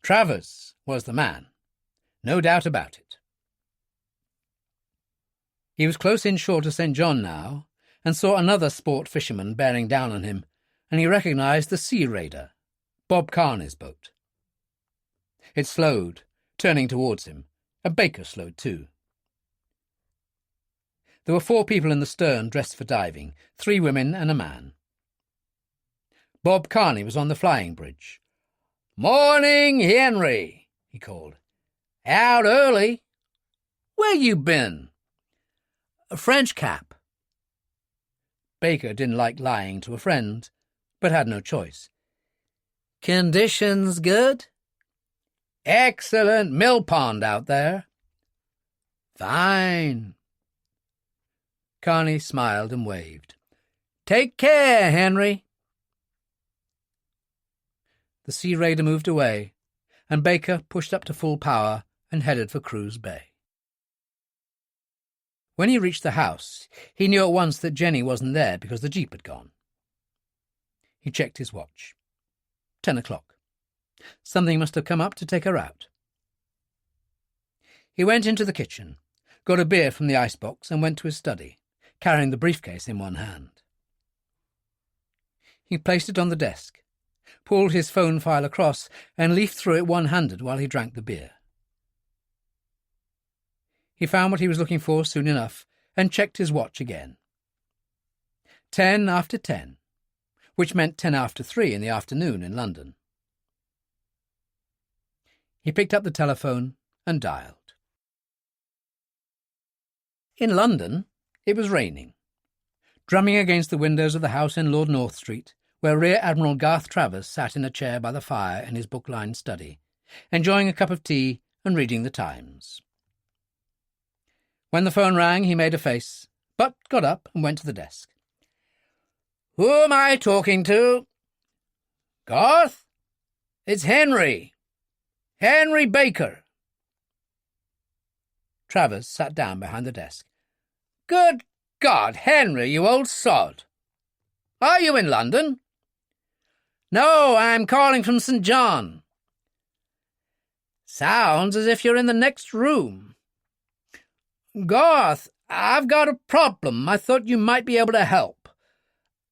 Travers was the man, no doubt about it. He was close inshore to St. John now, and saw another sport fisherman bearing down on him, and he recognised the Sea Raider, Bob Kearney's boat. It slowed, turning towards him, and Baker slowed too. There were 4 people in the stern dressed for diving, 3 women and a man. Bob Kearney was on the flying bridge. "Morning, Henry," he called. "Out early. Where you been?" "A French cap." Baker didn't like lying to a friend, but had no choice. "Conditions good?" "Excellent mill pond out there." "Fine." Kearney smiled and waved. "Take care, Henry." The Sea Raider moved away, and Baker pushed up to full power and headed for Cruz Bay. When he reached the house, he knew at once that Jenny wasn't there because the jeep had gone. He checked his watch. 10 o'clock. Something must have come up to take her out. He went into the kitchen, got a beer from the icebox, and went to his study, carrying the briefcase in one hand. He placed it on the desk, pulled his phone file across, and leafed through it one-handed while he drank the beer. He found what he was looking for soon enough and checked his watch again. 10 after 10, which meant 10 after 3 in the afternoon in London. He picked up the telephone and dialed. In London, it was raining, drumming against the windows of the house in Lord North Street, where Rear Admiral Garth Travers sat in a chair by the fire in his book-lined study, enjoying a cup of tea and reading the Times. When the phone rang, he made a face, but got up and went to the desk. "Who am I talking to?" "Garth? It's Henry. Henry Baker." Travers sat down behind the desk. "Good God, Henry, you old sod! Are you in London?" "No, I'm calling from St. John." "Sounds as if you're in the next room." "Garth, I've got a problem. I thought you might be able to help.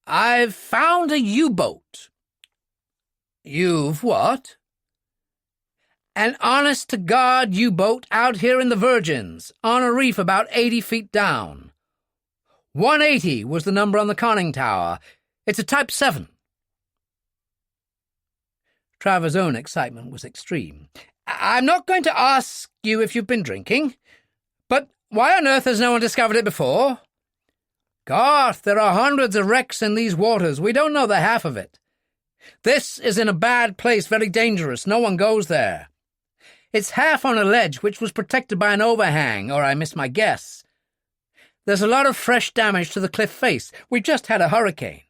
I've found a U-boat." "You've what?" "An honest-to-God U-boat out here in the Virgins, on a reef about 80 feet down. 180 was the number on the conning tower. It's a Type 7. Travers' own excitement was extreme. "I'm not going to ask you if you've been drinking, but why on earth has no one discovered it before?" "Garth, there are hundreds of wrecks in these waters. We don't know the half of it. This is in a bad place, very dangerous. No one goes there. It's half on a ledge which was protected by an overhang, or I miss my guess. There's a lot of fresh damage to the cliff face. We've just had a hurricane."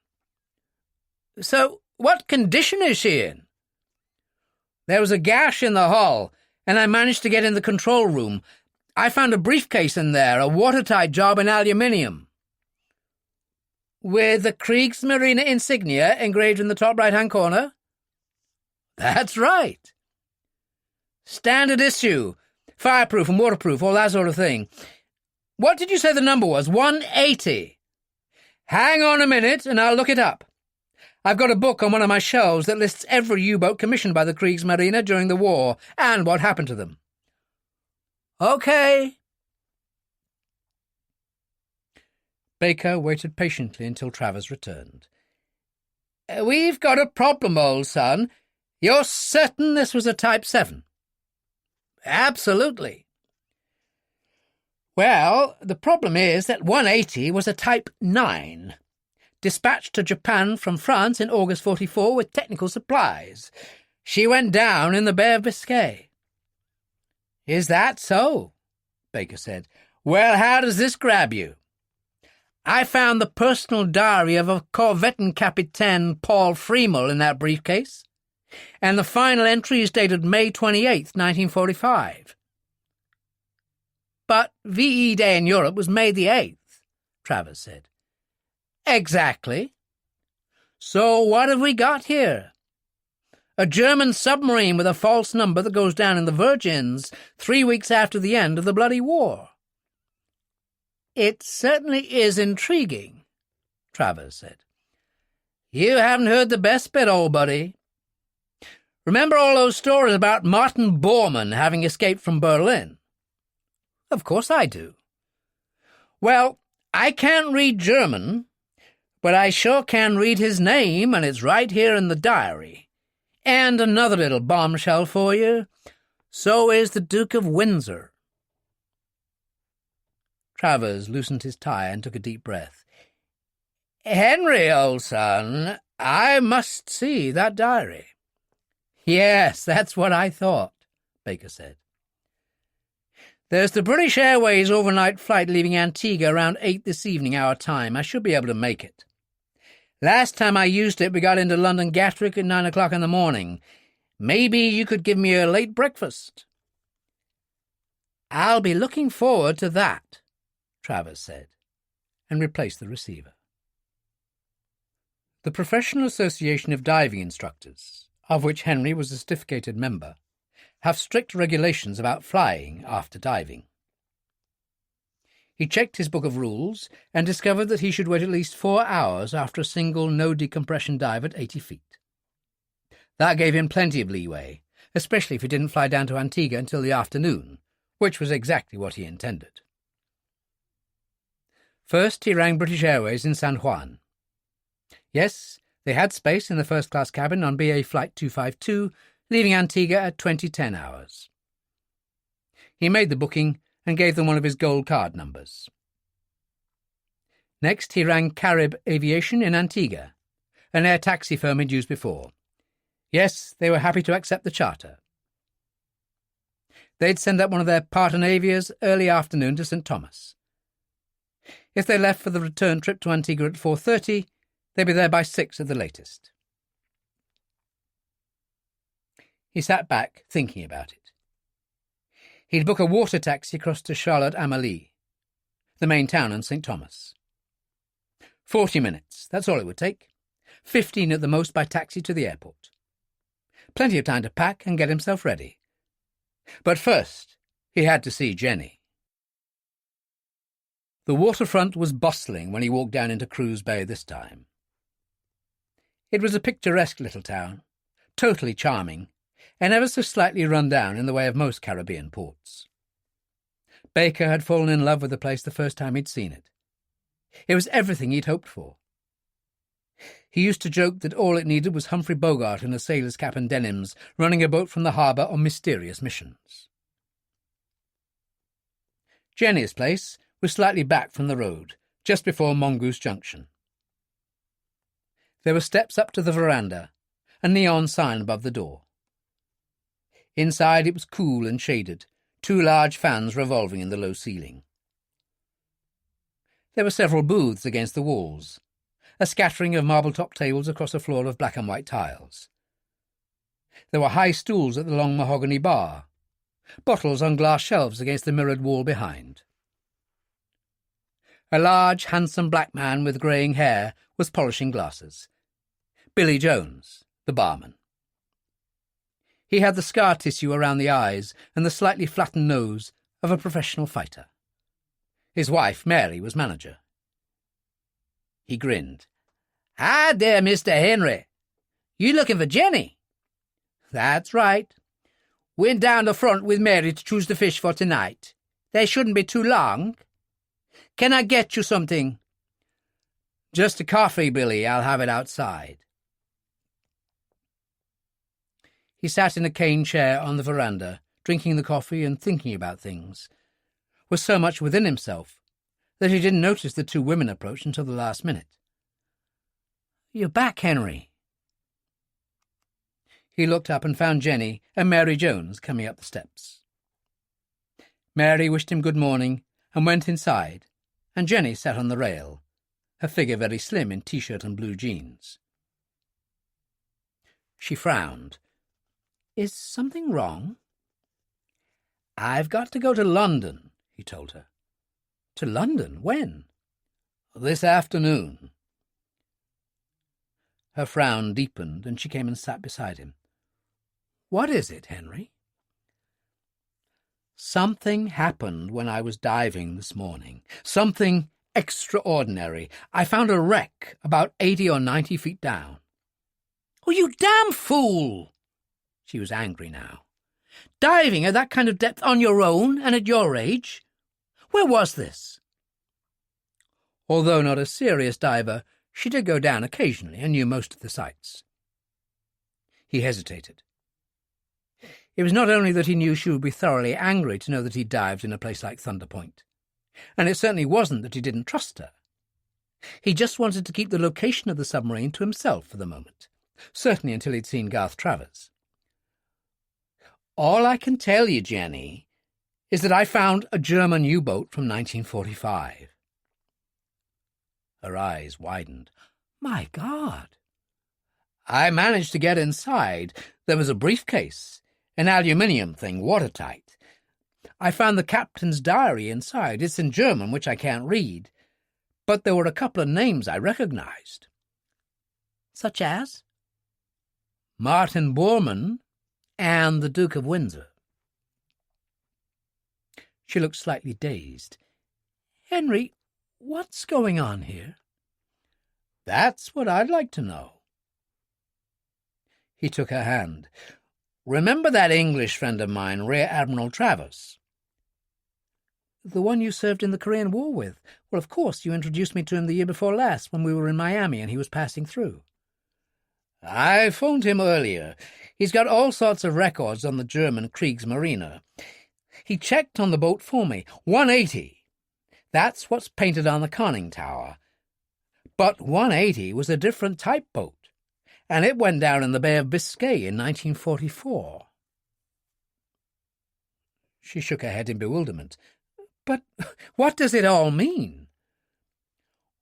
"So what condition is she in?" "There was a gash in the hull, and I managed to get in the control room. I found a briefcase in there, a watertight job in aluminium." "With the Kriegsmarine insignia engraved in the top right-hand corner?" "That's right." "Standard issue, fireproof and waterproof, all that sort of thing. What did you say the number was? 180. Hang on a minute and I'll look it up. I've got a book on one of my shelves that lists every U-boat commissioned by the Kriegsmarine during the war and what happened to them." "OK." Baker waited patiently until Travers returned. "We've got a problem, old son. You're certain this was a Type 7? "Absolutely." "Well, the problem is that 180 was a Type 9, dispatched to Japan from France in August 44 with technical supplies. She went down in the Bay of Biscay." "Is that so?" Baker said. "Well, how does this grab you?" "I found the personal diary of a Corvettenkapitän Paul Freemel in that briefcase, and the final entry is dated May 28th, 1945. "But VE Day in Europe was May the 8th, Travers said. "Exactly. So what have we got here? A German submarine with a false number that goes down in the Virgins 3 weeks after the end of the bloody war. It certainly is intriguing, Travers said. You haven't heard the best bit, old buddy. Remember all those stories about Martin Borman having escaped from Berlin? Of course I do. Well, I can't read German, but I sure can read his name, and it's right here in the diary. And another little bombshell for you. So is the Duke of Windsor. Travers loosened his tie and took a deep breath. Henry, old son, I must see that diary. Yes, that's what I thought, Baker said. There's the British Airways overnight flight leaving Antigua around 8 this evening, our time. I should be able to make it. Last time I used it, we got into London Gatwick at 9 o'clock in the morning. Maybe you could give me a late breakfast. I'll be looking forward to that, Travers said, and replaced the receiver. The Professional Association of Diving Instructors, of which Henry was a certificated member, have strict regulations about flying after diving. He checked his book of rules and discovered that he should wait at least 4 hours after a single no-decompression dive at 80 feet. That gave him plenty of leeway, especially if he didn't fly down to Antigua until the afternoon, which was exactly what he intended. First, he rang British Airways in San Juan. Yes, they had space in the first-class cabin on BA Flight 252, leaving Antigua at 20:10 hours. He made the booking and gave them one of his gold card numbers. Next, he rang Carib Aviation in Antigua, an air taxi firm he'd used before. Yes, they were happy to accept the charter. They'd send up one of their partner avias early afternoon to St. Thomas. If they left for the return trip to Antigua at 4:30, they'd be there by 6 at the latest. He sat back, thinking about it. He'd book a water taxi across to Charlotte Amalie, the main town in St. Thomas. 40 minutes, that's all it would take. 15 at the most by taxi to the airport. Plenty of time to pack and get himself ready. But first, he had to see Jenny. The waterfront was bustling when he walked down into Cruz Bay this time. It was a picturesque little town, totally charming, and ever so slightly run down in the way of most Caribbean ports. Baker had fallen in love with the place the first time he'd seen it. It was everything he'd hoped for. He used to joke that all it needed was Humphrey Bogart in a sailor's cap and denims, running a boat from the harbour on mysterious missions. Jenny's place was slightly back from the road, just before Mongoose Junction. There were steps up to the veranda, a neon sign above the door. Inside it was cool and shaded, 2 large fans revolving in the low ceiling. There were several booths against the walls, a scattering of marble-top tables across a floor of black and white tiles. There were high stools at the long mahogany bar, bottles on glass shelves against the mirrored wall behind. A large, handsome black man with greying hair was polishing glasses. Billy Jones, the barman. He had the scar tissue around the eyes and the slightly flattened nose of a professional fighter. His wife, Mary, was manager. He grinned. "Hi there, Mr. Henry. You looking for Jenny?" "That's right. Went down the front with Mary to choose the fish for tonight. They shouldn't be too long. Can I get you something?" "Just a coffee, Billy. I'll have it outside." He sat in a cane chair on the veranda, drinking the coffee and thinking about things, was so much within himself that he didn't notice the 2 women approach until the last minute. "You're back, Henry." He looked up and found Jenny and Mary Jones coming up the steps. Mary wished him good morning and went inside, and Jenny sat on the rail, her figure very slim in T-shirt and blue jeans. She frowned. "Is something wrong?" "I've got to go to London," he told her. "To London? When?" "This afternoon." Her frown deepened, and she came and sat beside him. "What is it, Henry?" "Something happened when I was diving this morning. Something extraordinary. I found a wreck about 80 or 90 feet down." "Oh, you damn fool!" She was angry now. "Diving at that kind of depth on your own and at your age? Where was this?" Although not a serious diver, she did go down occasionally and knew most of the sights. He hesitated. It was not only that he knew she would be thoroughly angry to know that he dived in a place like Thunder Point, and it certainly wasn't that he didn't trust her. He just wanted to keep the location of the submarine to himself for the moment, certainly until he'd seen Garth Travers. "All I can tell you, Jenny, is that I found a German U-boat from 1945. Her eyes widened. "My God!" "I managed to get inside. There was a briefcase, an aluminium thing, watertight. I found the captain's diary inside. It's in German, which I can't read. But there were a couple of names I recognized." "Such as?" "Martin Borman and the Duke of Windsor." She looked slightly dazed. "Henry, what's going on here?" "That's what I'd like to know." He took her hand. "Remember that English friend of mine, Rear Admiral Travers?" "The one you served in the Korean War with? Well, of course, you introduced me to him the year before last when we were in Miami and he was passing through." "I phoned him earlier. He's got all sorts of records on the German Kriegsmarine. He checked on the boat for me. 180. That's what's painted on the conning tower. But 180 was a different type boat, and it went down in the Bay of Biscay in 1944. She shook her head in bewilderment. "But what does it all mean?"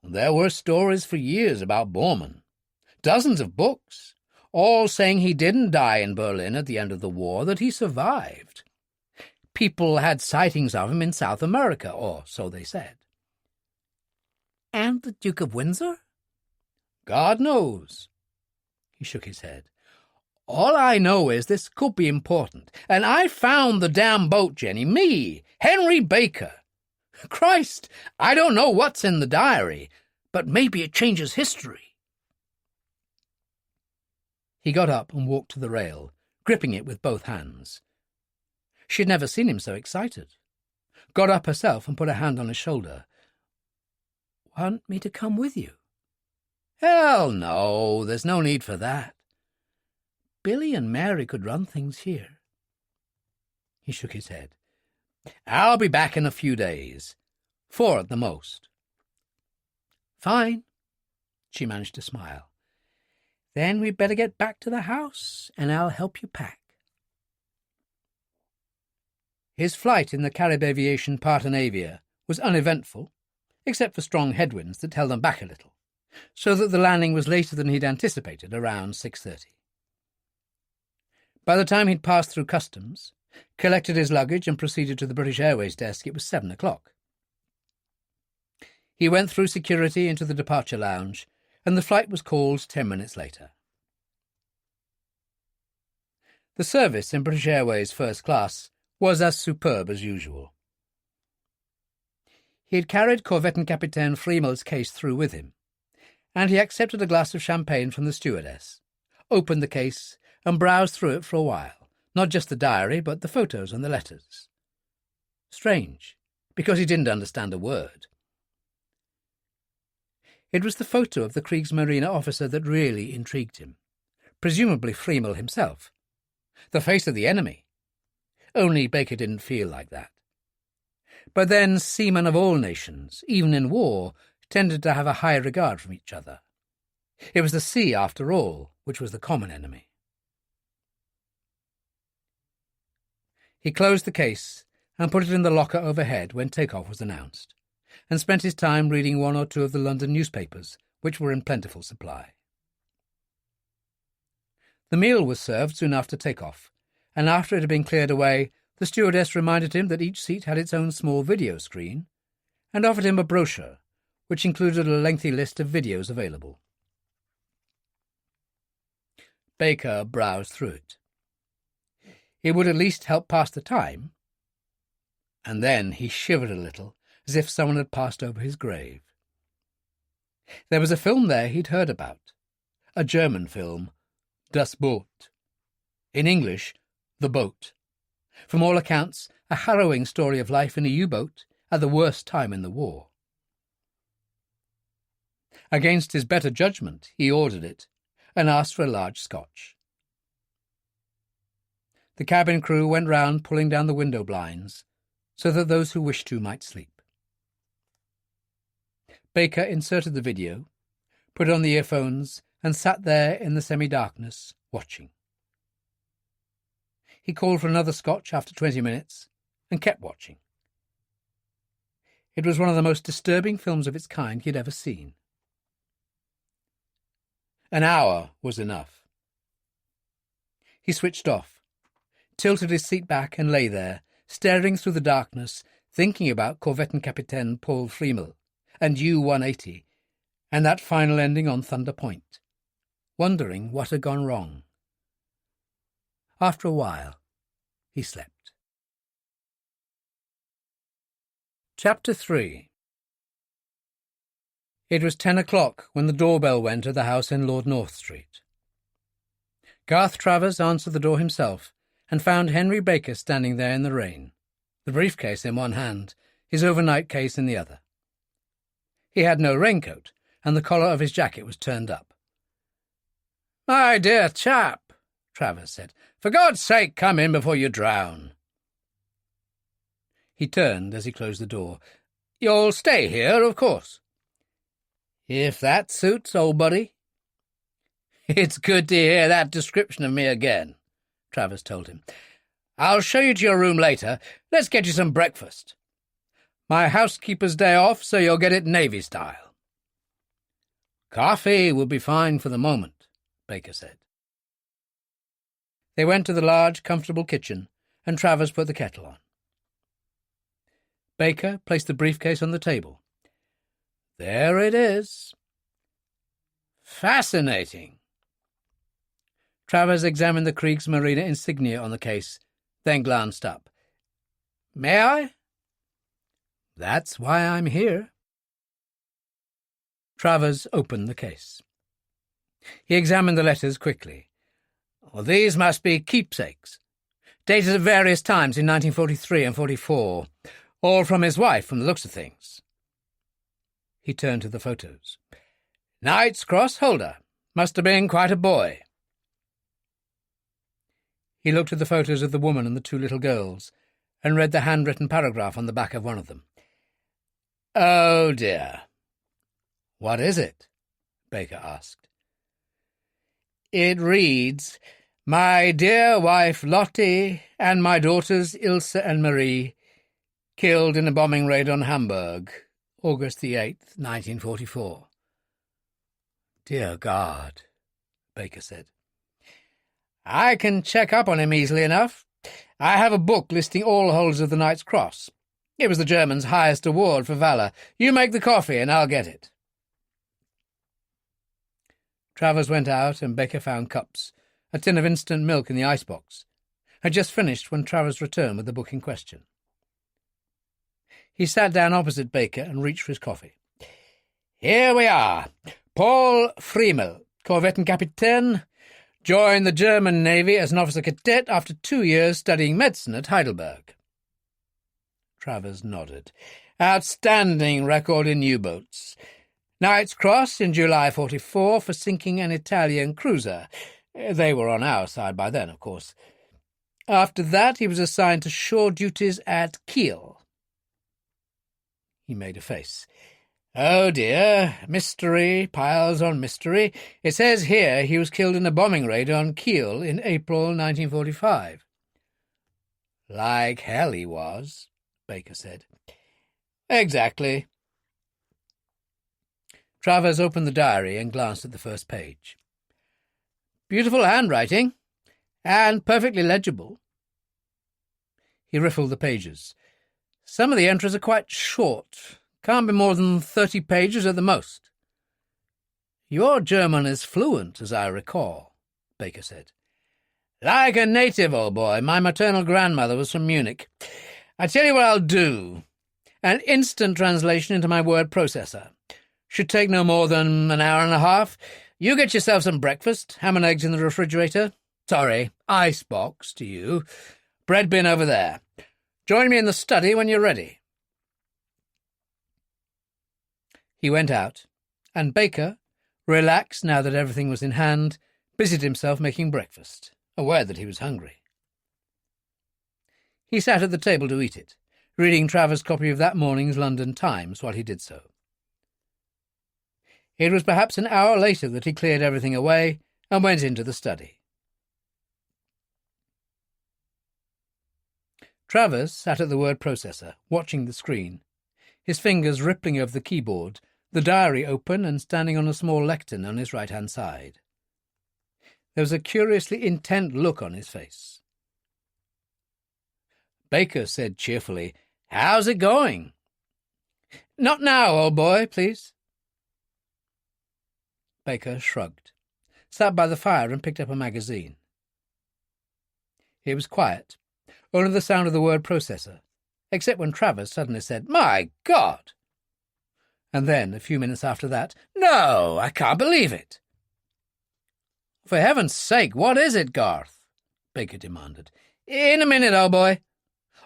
"There were stories for years about Borman. Dozens of books, all saying he didn't die in Berlin at the end of the war, that he survived. People had sightings of him in South America, or so they said." "And the Duke of Windsor?" "God knows." He shook his head. "All I know is this could be important. And I found the damn boat, Jenny. Me, Henry Baker. Christ, I don't know what's in the diary, but maybe it changes history." He got up and walked to the rail, gripping it with both hands. She had never seen him so excited. Got up herself and put a hand on his shoulder. "Want me to come with you?" "Hell no, there's no need for that. Billy and Mary could run things here." He shook his head. "I'll be back in a few days. 4 at the most." "Fine." She managed to smile. "Then we'd better get back to the house, and I'll help you pack." His flight in the Carib Aviation Partenavia was uneventful, except for strong headwinds that held them back a little, so that the landing was later than he'd anticipated, around 6:30. By the time he'd passed through customs, collected his luggage and proceeded to the British Airways desk, it was 7 o'clock. He went through security into the departure lounge, and the flight was called 10 minutes later. The service in British Airways first class was as superb as usual. He had carried Korvettenkapitän Friemel's case through with him, and he accepted a glass of champagne from the stewardess, opened the case, and browsed through it for a while, not just the diary, but the photos and the letters. Strange, because he didn't understand a word. It was the photo of the Kriegsmarine officer that really intrigued him, presumably Friemel himself. The face of the enemy. Only Baker didn't feel like that. But then seamen of all nations, even in war, tended to have a high regard for each other. It was the sea, after all, which was the common enemy. He closed the case and put it in the locker overhead when takeoff was announced, and spent his time reading 1 or 2 of the London newspapers, which were in plentiful supply. The meal was served soon after takeoff, and after it had been cleared away, the stewardess reminded him that each seat had its own small video screen, and offered him a brochure, which included a lengthy list of videos available. Baker browsed through it. It would at least help pass the time. And then he shivered a little, as if someone had passed over his grave. There was a film there he'd heard about, a German film, Das Boot. In English, The Boat. From all accounts, a harrowing story of life in a U-boat at the worst time in the war. Against his better judgment, he ordered it, and asked for a large Scotch. The cabin crew went round pulling down the window blinds, so that those who wished to might sleep. Baker inserted the video, put on the earphones, and sat there in the semi-darkness, watching. He called for another Scotch after 20 minutes, and kept watching. It was one of the most disturbing films of its kind he had ever seen. An hour was enough. He switched off, tilted his seat back and lay there, staring through the darkness, thinking about Korvettenkapitän Paul Friemel and U-180 and that final ending on Thunder Point, wondering what had gone wrong. After a while, he slept. Chapter 3. It was 10 o'clock when the doorbell went at the house in Lord North Street. Garth Travers answered the door himself and found Henry Baker standing there in the rain, the briefcase in one hand, his overnight case in the other. He had no raincoat, and the collar of his jacket was turned up. "My dear chap," Travers said, "for God's sake, come in before you drown." He turned as he closed the door. "You'll stay here, of course." "If that suits, old buddy." "It's good to hear that description of me again," Travers told him. "I'll show you to your room later. Let's get you some breakfast. My housekeeper's day off, so you'll get it Navy style." "Coffee will be fine for the moment," Baker said. They went to the large, comfortable kitchen, and Travers put the kettle on. Baker placed the briefcase on the table. "There it is." "Fascinating." Travers examined the Kriegsmarine insignia on the case, then glanced up. "May I?" "That's why I'm here." Travers opened the case. He examined the letters quickly. "Well, these must be keepsakes, dated at various times in 1943 and 44, all from his wife from the looks of things." He turned to the photos. "Knight's Cross holder. Must have been quite a boy." He looked at the photos of the woman and the two little girls, and read the handwritten paragraph on the back of one of them. "Oh, dear." "What is it?" Baker asked. "It reads, 'My dear wife Lottie and my daughters Ilse and Marie killed in a bombing raid on Hamburg, August the 8th, 1944. "Dear God," Baker said. "I can check up on him easily enough. I have a book listing all holders of the Knight's Cross. It was the Germans' highest award for valour. You make the coffee and I'll get it." Travers went out and Baker found cups, a tin of instant milk in the icebox, had just finished when Travers returned with the book in question. He sat down opposite Baker and reached for his coffee. "Here we are. Paul Friemel, Korvettenkapitän, joined the German Navy as an officer cadet after 2 years studying medicine at Heidelberg." Travers nodded. "Outstanding record in U-boats. Knight's Cross in July 44 for sinking an Italian cruiser. They were on our side by then, of course. After that, he was assigned to shore duties at Kiel." He made a face. "Oh dear, mystery piles on mystery. It says here he was killed in a bombing raid on Kiel in April 1945. "Like hell he was," Baker said. "Exactly." Travers opened the diary and glanced at the first page. "Beautiful handwriting, and perfectly legible." He riffled the pages. "Some of the entries are quite short. Can't be more than 30 pages at the most. Your German is fluent, as I recall." Baker said. "Like a native, old boy. My maternal grandmother was from Munich. I tell you what I'll do. An instant translation into my word processor. Should take no more than an hour and a half. You get yourself some breakfast. Ham and eggs in the refrigerator. Sorry, icebox to you. Bread bin over there. Join me in the study when you're ready." He went out, and Baker, relaxed now that everything was in hand, busied himself making breakfast, aware that he was hungry. He sat at the table to eat it, reading Travers' copy of that morning's London Times while he did so. It was perhaps an hour later that he cleared everything away and went into the study. Travers sat at the word processor, watching the screen, his fingers rippling over the keyboard, the diary open and standing on a small lectern on his right-hand side. There was a curiously intent look on his face. Baker said cheerfully, "How's it going?" "Not now, old boy, please." Baker shrugged, sat by the fire and picked up a magazine. It was quiet, only the sound of the word processor, except when Travers suddenly said, "My God!" And then, a few minutes after that, "No, I can't believe it." "For heaven's sake, what is it, Garth?" Baker demanded. "In a minute, old boy.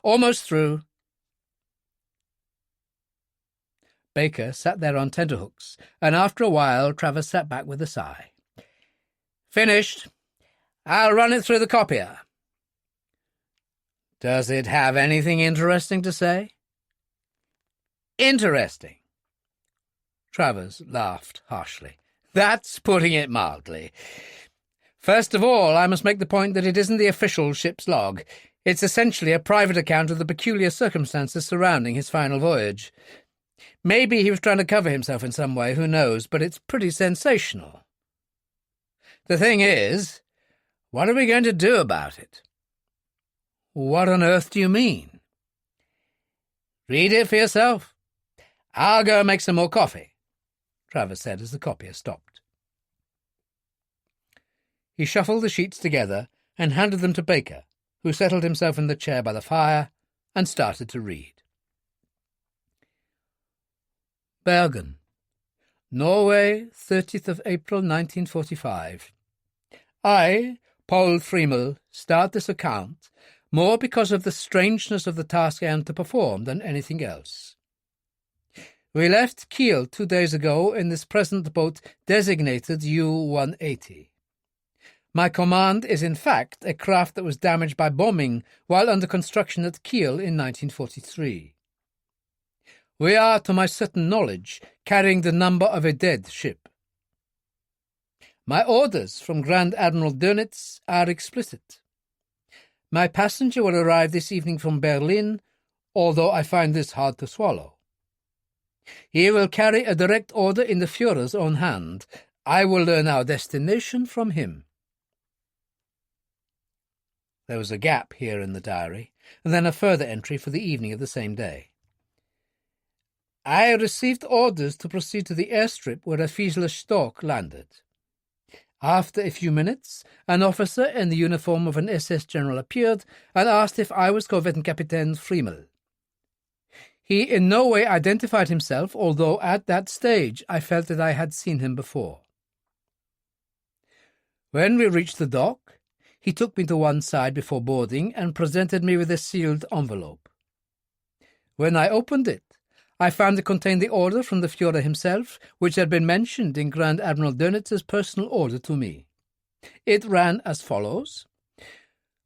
Almost through." Baker sat there on tenterhooks, and after a while Travers sat back with a sigh. "Finished. I'll run it through the copier." "Does it have anything interesting to say?" "Interesting." Travers laughed harshly. "That's putting it mildly. First of all, I must make the point that it isn't the official ship's log. It's essentially a private account of the peculiar circumstances surrounding his final voyage. Maybe he was trying to cover himself in some way, who knows, but it's pretty sensational. The thing is, what are we going to do about it?" "What on earth do you mean?" "Read it for yourself. I'll go and make some more coffee," Travers said as the copier stopped. He shuffled the sheets together and handed them to Baker, who settled himself in the chair by the fire and started to read. Bergen, Norway, 30th of April 1945. I, Paul Friemel, start this account more because of the strangeness of the task I am to perform than anything else. We left Kiel 2 days ago in this present boat designated U-180. My command is in fact a craft that was damaged by bombing while under construction at Kiel in 1943. We are, to my certain knowledge, carrying the number of a dead ship. My orders from Grand Admiral Dönitz are explicit. My passenger will arrive this evening from Berlin, although I find this hard to swallow. He will carry a direct order in the Führer's own hand. I will learn our destination from him. There was a gap here in the diary, and then a further entry for the evening of the same day. I received orders to proceed to the airstrip where a Fiesler Stork landed. After a few minutes, an officer in the uniform of an SS general appeared and asked if I was Korvettenkapitän Friemel. He in no way identified himself, although at that stage I felt that I had seen him before. When we reached the dock, he took me to one side before boarding and presented me with a sealed envelope. When I opened it, I found it contained the order from the Führer himself, which had been mentioned in Grand Admiral Dönitz's personal order to me. It ran as follows: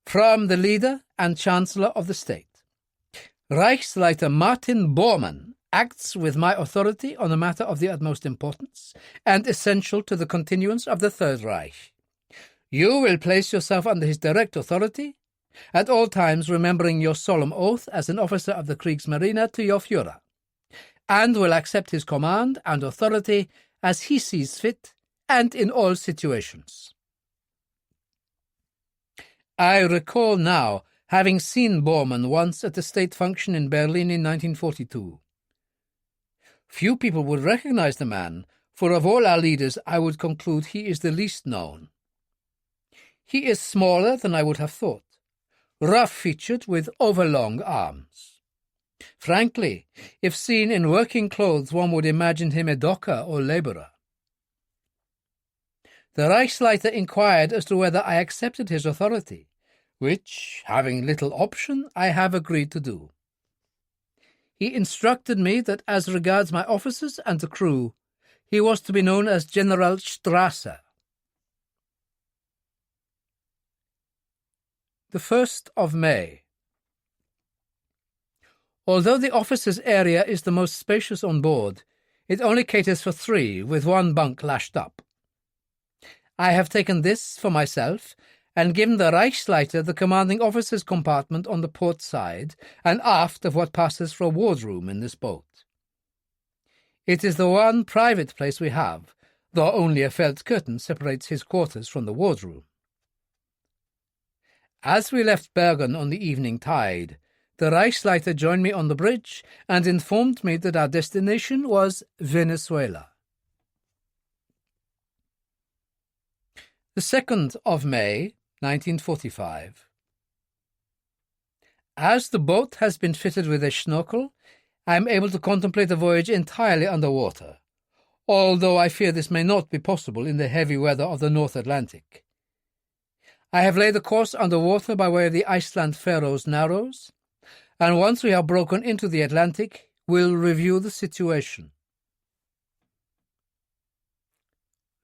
From the leader and Chancellor of the State. Reichsleiter Martin Borman acts with my authority on a matter of the utmost importance and essential to the continuance of the Third Reich. You will place yourself under his direct authority, at all times remembering your solemn oath as an officer of the Kriegsmarine to your Führer, and will accept his command and authority as he sees fit and in all situations. I recall now having seen Borman once at a state function in Berlin in 1942. Few people would recognize the man, for of all our leaders I would conclude he is the least known. He is smaller than I would have thought, rough-featured with overlong arms. Frankly, if seen in working clothes, one would imagine him a docker or labourer. The Reichsleiter inquired as to whether I accepted his authority, which, having little option, I have agreed to do. He instructed me that as regards my officers and the crew, he was to be known as General Strasser. The 1st of May. Although the officers' area is the most spacious on board, it only caters for 3, with 1 bunk lashed up. I have taken this for myself and given the Reichsleiter the commanding officer's compartment on the port side and aft of what passes for a wardroom in this boat. It is the one private place we have, though only a felt curtain separates his quarters from the wardroom. As we left Bergen on the evening tide, the Reichsleiter joined me on the bridge and informed me that our destination was Venezuela. The 2nd of May, 1945. As the boat has been fitted with a snorkel, I am able to contemplate the voyage entirely underwater, although I fear this may not be possible in the heavy weather of the North Atlantic. I have laid a course underwater by way of the Iceland-Faroes Narrows, and once we have broken into the Atlantic, will review the situation.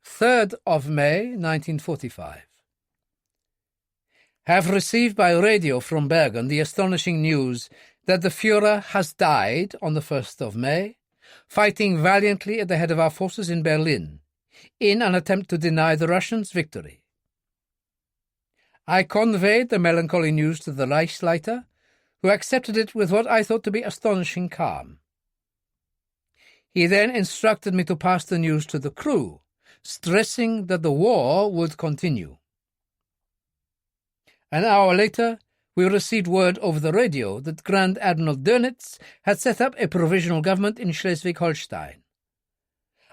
3rd of May, 1945. Have received by radio from Bergen the astonishing news that the Führer has died on the 1st of May, fighting valiantly at the head of our forces in Berlin, in an attempt to deny the Russians victory. I conveyed the melancholy news to the Reichsleiter, who accepted it with what I thought to be astonishing calm. He then instructed me to pass the news to the crew, stressing that the war would continue. An hour later, we received word over the radio that Grand Admiral Dönitz had set up a provisional government in Schleswig-Holstein.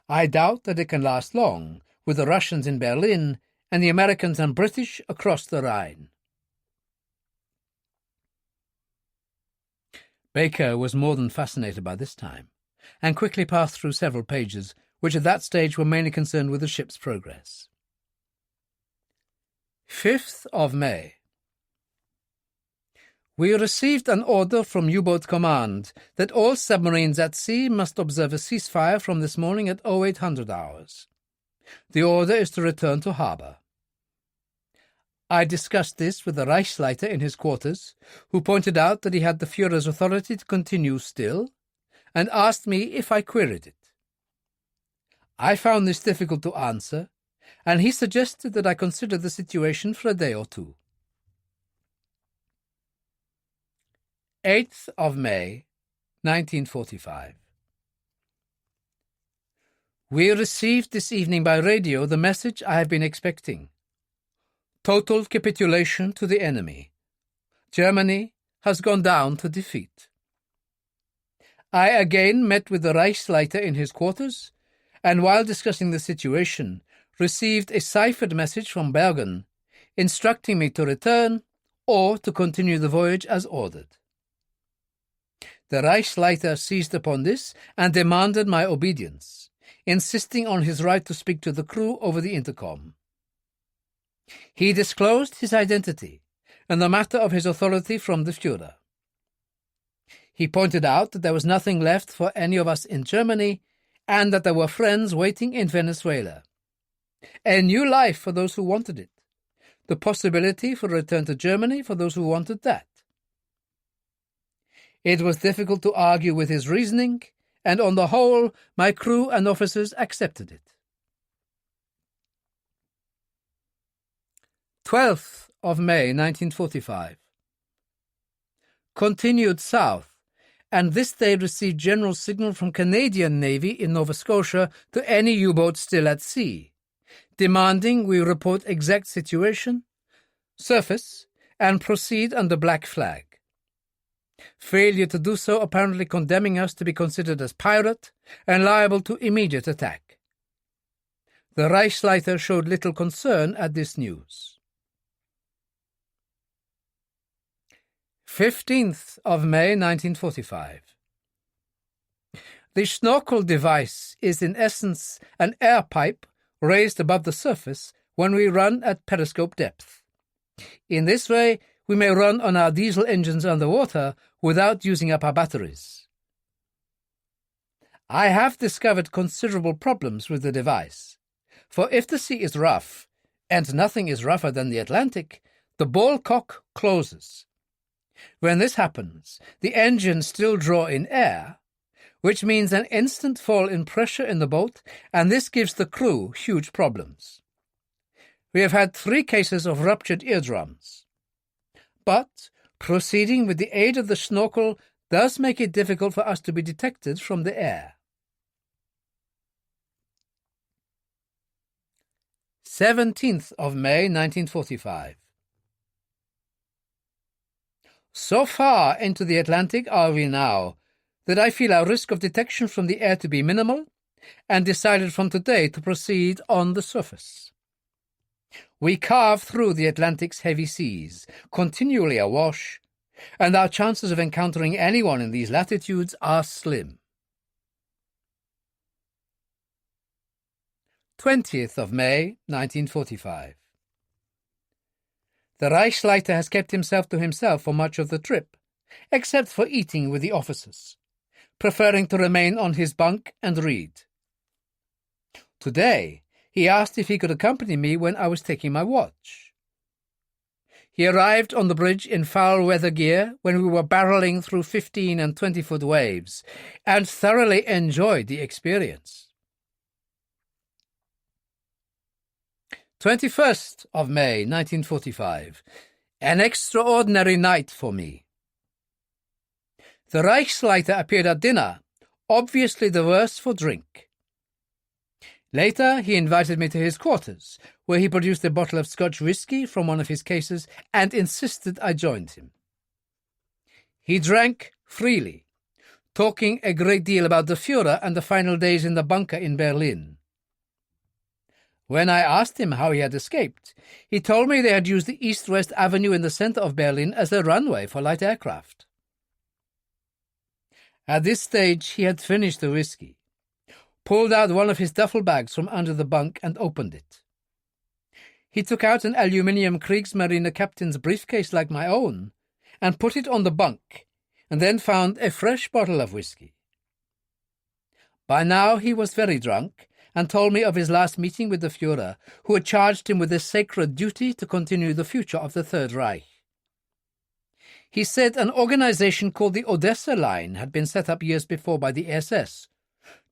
I doubt that it can last long, with the Russians in Berlin and the Americans and British across the Rhine. Baker was more than fascinated by this time, and quickly passed through several pages, which at that stage were mainly concerned with the ship's progress. 5th of May. We received an order from U-Boat Command that all submarines at sea must observe a ceasefire from this morning at 0800 hours. The order is to return to harbour. I discussed this with the Reichsleiter in his quarters, who pointed out that he had the Führer's authority to continue still, and asked me if I queried it. I found this difficult to answer, and he suggested that I consider the situation for a day or 2. 8th of May, 1945. We received this evening by radio the message I have been expecting. Total capitulation to the enemy. Germany has gone down to defeat. I again met with the Reichsleiter in his quarters, and while discussing the situation, received a ciphered message from Bergen, instructing me to return or to continue the voyage as ordered. The Reichsleiter seized upon this and demanded my obedience, insisting on his right to speak to the crew over the intercom. He disclosed his identity and the matter of his authority from the Führer. He pointed out that there was nothing left for any of us in Germany and that there were friends waiting in Venezuela. A new life for those who wanted it. The possibility for a return to Germany for those who wanted that. It was difficult to argue with his reasoning, and on the whole, my crew and officers accepted it. 12th of May, 1945. Continued south, and this day received general signal from Canadian Navy in Nova Scotia to any U-boat still at sea, demanding we report exact situation, surface, and proceed under black flag. Failure to do so apparently condemning us to be considered as pirate and liable to immediate attack. The Reichsleiter showed little concern at this news. 15th of May 1945. The snorkel device is in essence an air pipe raised above the surface when we run at periscope depth. In this way, we may run on our diesel engines underwater without using up our batteries. I have discovered considerable problems with the device, for if the sea is rough, and nothing is rougher than the Atlantic, the ball cock closes. When this happens, the engines still draw in air, which means an instant fall in pressure in the boat, and this gives the crew huge problems. We have had 3 cases of ruptured eardrums. But proceeding with the aid of the snorkel does make it difficult for us to be detected from the air. 17th of May 1945. So far into the Atlantic are we now that I feel our risk of detection from the air to be minimal, and decided from today to proceed on the surface. We carve through the Atlantic's heavy seas, continually awash, and our chances of encountering anyone in these latitudes are slim. 20th of May, 1945. The Reichsleiter has kept himself to himself for much of the trip, except for eating with the officers, preferring to remain on his bunk and read. Today, he asked if he could accompany me when I was taking my watch. He arrived on the bridge in foul-weather gear when we were barreling through 15 and 20-foot waves, and thoroughly enjoyed the experience. 21st of May, 1945. An extraordinary night for me. The Reichsleiter appeared at dinner, obviously the worse for drink. Later, he invited me to his quarters, where he produced a bottle of Scotch whisky from one of his cases and insisted I joined him. He drank freely, talking a great deal about the Führer and the final days in the bunker in Berlin. When I asked him how he had escaped, he told me they had used the east-west avenue in the center of Berlin as a runway for light aircraft. At this stage he had finished the whisky, pulled out one of his duffel bags from under the bunk and opened it. He took out an aluminium Kriegsmarine captain's briefcase like my own and put it on the bunk, and then found a fresh bottle of whisky. By now he was very drunk, and told me of his last meeting with the Führer, who had charged him with the sacred duty to continue the future of the Third Reich. He said an organization called the Odessa Line had been set up years before by the SS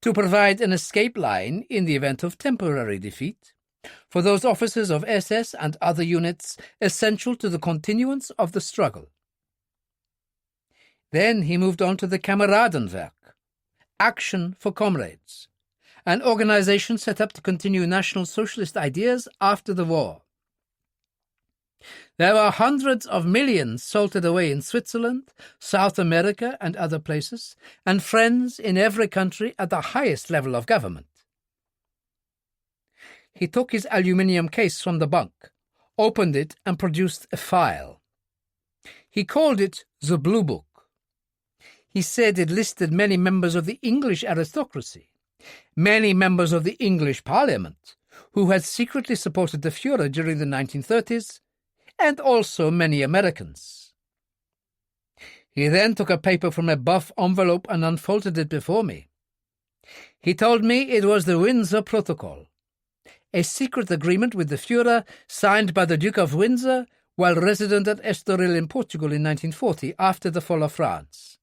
to provide an escape line in the event of temporary defeat for those officers of SS and other units essential to the continuance of the struggle. Then he moved on to the Kameradenwerk, Action for Comrades, an organization set up to continue National Socialist ideas after the war. There were hundreds of millions salted away in Switzerland, South America, and other places, and friends in every country at the highest level of government. He took his aluminium case from the bunk, opened it, and produced a file. He called it the Blue Book. He said it listed many members of the English aristocracy, many members of the English Parliament, who had secretly supported the Führer during the 1930s, and also many Americans. He then took a paper from a buff envelope and unfolded it before me. He told me it was the Windsor Protocol, a secret agreement with the Führer signed by the Duke of Windsor while resident at Estoril in Portugal in 1940 after the fall of France.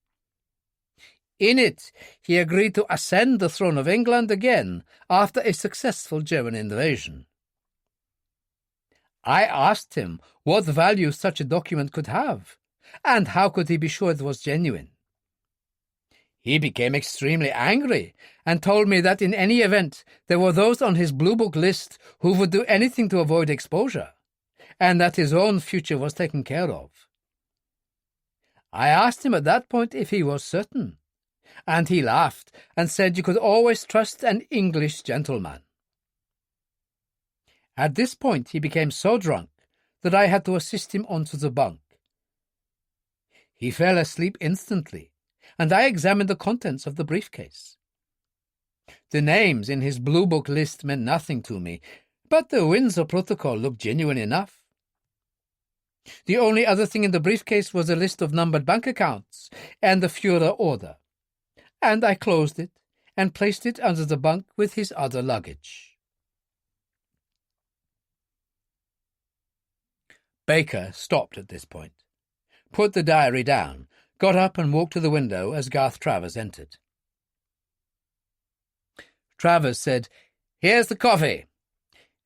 In it, he agreed to ascend the throne of England again after a successful German invasion. I asked him what value such a document could have, and how could he be sure it was genuine. He became extremely angry and told me that in any event there were those on his Blue Book list who would do anything to avoid exposure, and that his own future was taken care of. I asked him at that point if he was certain, and he laughed and said you could always trust an English gentleman. At this point he became so drunk that I had to assist him onto the bunk. He fell asleep instantly, and I examined the contents of the briefcase. The names in his Blue Book list meant nothing to me, but the Windsor Protocol looked genuine enough. The only other thing in the briefcase was a list of numbered bank accounts and the Führer order, and I closed it and placed it under the bunk with his other luggage. Baker stopped at this point, put the diary down, got up and walked to the window as Garth Travers entered. Travers said, "Here's the coffee.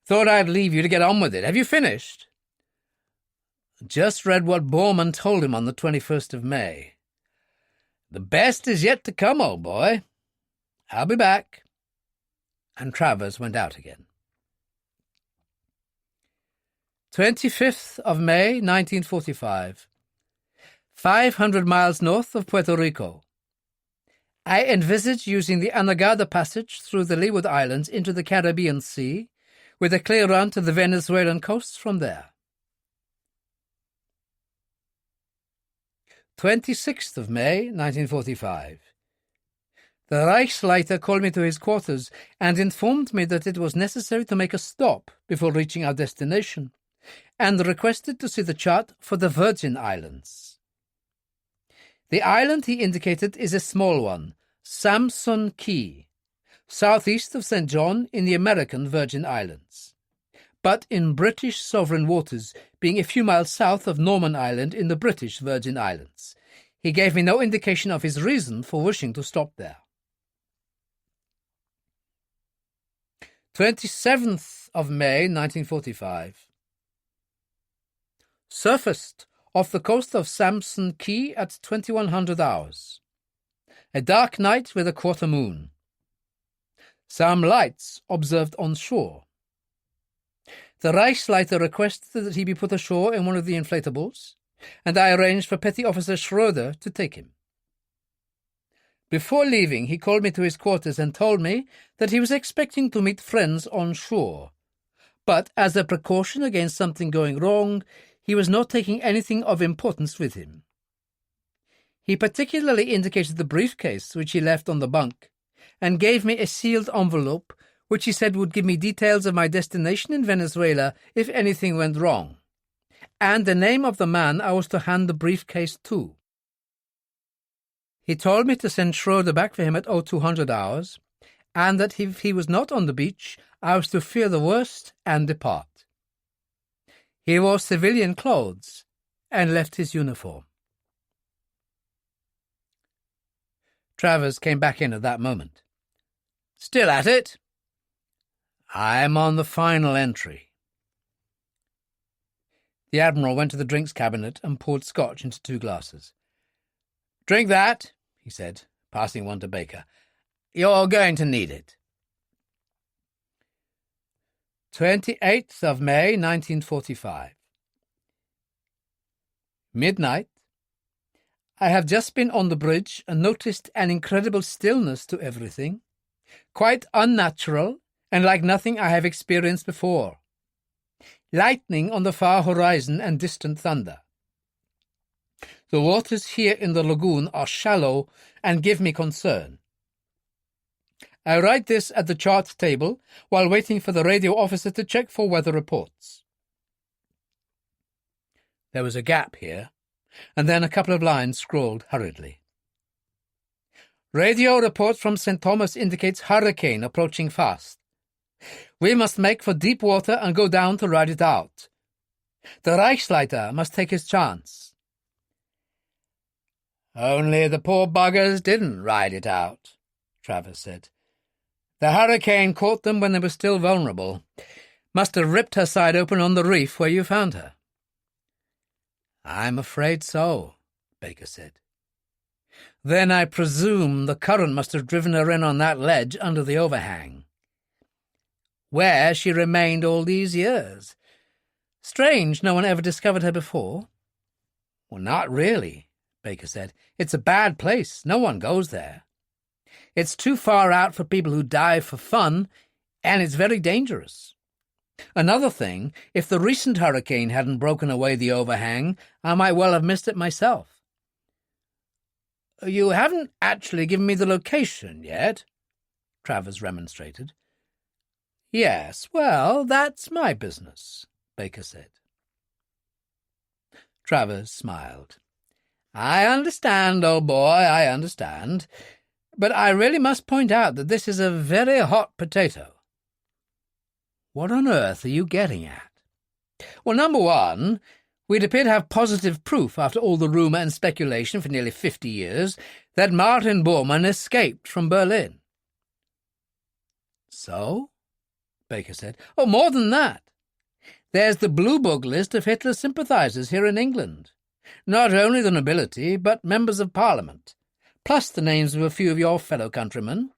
Thought I'd leave you to get on with it. Have you finished?" "Just read what Borman told him on the 21st of May. The best is yet to come, old boy. I'll be back." And Travers went out again. 25th of May, 1945. 500 miles north of Puerto Rico. I envisage using the Anegada Passage through the Leeward Islands into the Caribbean Sea, with a clear run to the Venezuelan coast from there. 26th of May, 1945. The Reichsleiter called me to his quarters and informed me that it was necessary to make a stop before reaching our destination, and requested to see the chart for the Virgin Islands. The island he indicated is a small one, Samson Key, southeast of St. John in the American Virgin Islands, but in British sovereign waters, being a few miles south of Norman Island in the British Virgin Islands. He gave me no indication of his reason for wishing to stop there. 27th of May, 1945. Surfaced off the coast of Samson Key at 2100 hours. A dark night with a quarter moon. Some lights observed on shore. The Reichsleiter requested that he be put ashore in one of the inflatables, and I arranged for Petty Officer Schroeder to take him. Before leaving, he called me to his quarters and told me that he was expecting to meet friends on shore, but as a precaution against something going wrong, he was not taking anything of importance with him. He particularly indicated the briefcase which he left on the bunk, and gave me a sealed envelope which he said would give me details of my destination in Venezuela if anything went wrong, and the name of the man I was to hand the briefcase to. He told me to send Schroeder back for him at 0200 hours, and that if he was not on the beach, I was to fear the worst and depart. He wore civilian clothes and left his uniform. Travers came back in at that moment. "Still at it?" "I'm on the final entry." The Admiral went to the drinks cabinet and poured scotch into 2 glasses. "Drink that," he said, passing one to Baker. "You're going to need it." 28th of May, 1945. Midnight. I have just been on the bridge and noticed an incredible stillness to everything, quite unnatural and like nothing I have experienced before. Lightning on the far horizon and distant thunder. The waters here in the lagoon are shallow and give me concern. I write this at the chart table while waiting for the radio officer to check for weather reports. There was a gap here, and then a couple of lines scrawled hurriedly. Radio report from St. Thomas indicates hurricane approaching fast. We must make for deep water and go down to ride it out. The Reichsleiter must take his chance. Only the poor buggers didn't ride it out, Travers said. The hurricane caught them when they were still vulnerable. Must have ripped her side open on the reef where you found her. I'm afraid so, Baker said. Then I presume the current must have driven her in on that ledge under the overhang. Where she remained all these years. Strange no one ever discovered her before. Well, not really, Baker said. It's a bad place. No one goes there. It's too far out for people who dive for fun, and it's very dangerous. Another thing, if the recent hurricane hadn't broken away the overhang, I might well have missed it myself. You haven't actually given me the location yet, Travers remonstrated. Yes, well, that's my business, Baker said. Travers smiled. I understand, old boy, I understand. But I really must point out that this is a very hot potato. What on earth are you getting at? Well, number one, we'd appear to have positive proof, after all the rumour and speculation for nearly 50 years, that Martin Borman escaped from Berlin. So? Baker said. Oh, more than that. There's the Blue Book list of Hitler's sympathisers here in England. Not only the nobility, but members of Parliament, plus the names of a few of your fellow countrymen.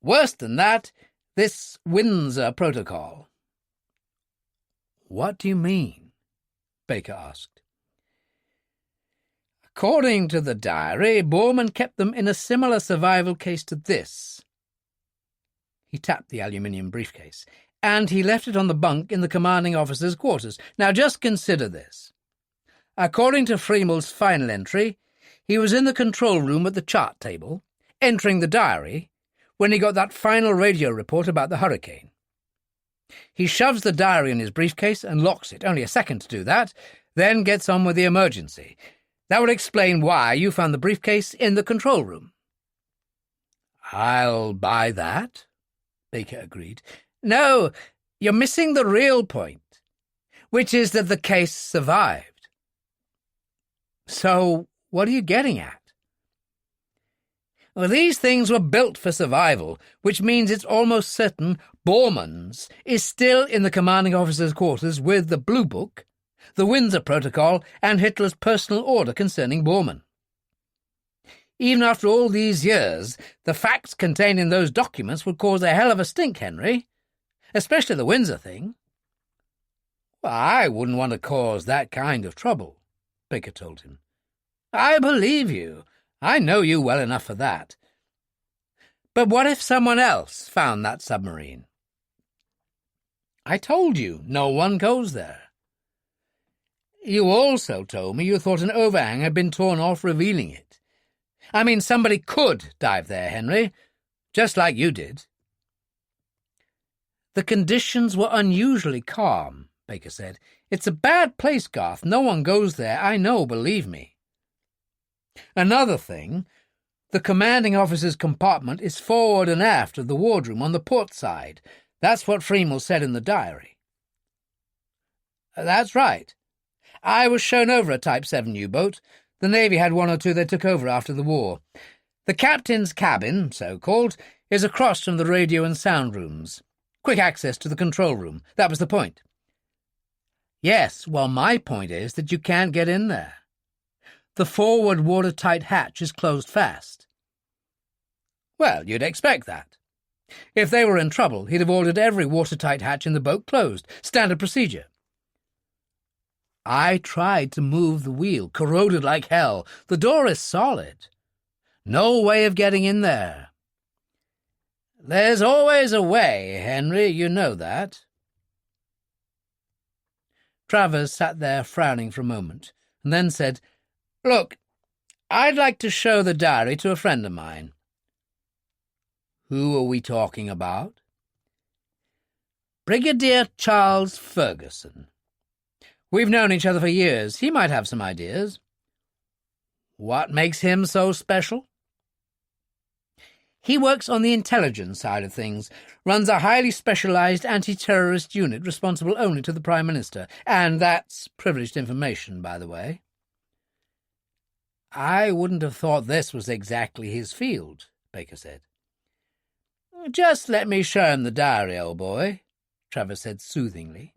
Worse than that, this Windsor Protocol. What do you mean? Baker asked. According to the diary, Borman kept them in a similar survival case to this. He tapped the aluminium briefcase, and he left it on the bunk in the commanding officer's quarters. Now just consider this. According to Freemel's final entry, he was in the control room at the chart table, entering the diary, when he got that final radio report about the hurricane. He shoves the diary in his briefcase and locks it. Only a second to do that, then gets on with the emergency. That would explain why you found the briefcase in the control room. I'll buy that, Baker agreed. No, you're missing the real point, which is that the case survived. So, what are you getting at? Well, these things were built for survival, which means it's almost certain Borman's is still in the commanding officer's quarters with the Blue Book, the Windsor Protocol, and Hitler's personal order concerning Borman. Even after all these years, the facts contained in those documents would cause a hell of a stink, Henry, especially the Windsor thing. Well, I wouldn't want to cause that kind of trouble, Baker told him. I believe you. I know you well enough for that. But what if someone else found that submarine? I told you no one goes there. You also told me you thought an overhang had been torn off, revealing it. I mean, somebody could dive there, Henry, just like you did. The conditions were unusually calm, Baker said. It's a bad place, Garth. No one goes there. I know, believe me. Another thing, the commanding officer's compartment is forward and aft of the wardroom on the port side. That's what Freemel said in the diary. That's right. I was shown over a Type 7 U-boat. The Navy had one or two they took over after the war. The captain's cabin, so-called, is across from the radio and sound rooms. Quick access to the control room. That was the point. Yes, well, my point is that you can't get in there. The forward watertight hatch is closed fast. Well, you'd expect that. If they were in trouble, he'd have ordered every watertight hatch in the boat closed. Standard procedure. I tried to move the wheel, corroded like hell. The door is solid. No way of getting in there. There's always a way, Henry, you know that. Travers sat there frowning for a moment, and then said, Look, I'd like to show the diary to a friend of mine. Who are we talking about? Brigadier Charles Ferguson. We've known each other for years. He might have some ideas. What makes him so special? He works on the intelligence side of things, runs a highly specialised anti-terrorist unit responsible only to the Prime Minister, and that's privileged information, by the way. I wouldn't have thought this was exactly his field, Baker said. Just let me show him the diary, old boy, Travers said soothingly.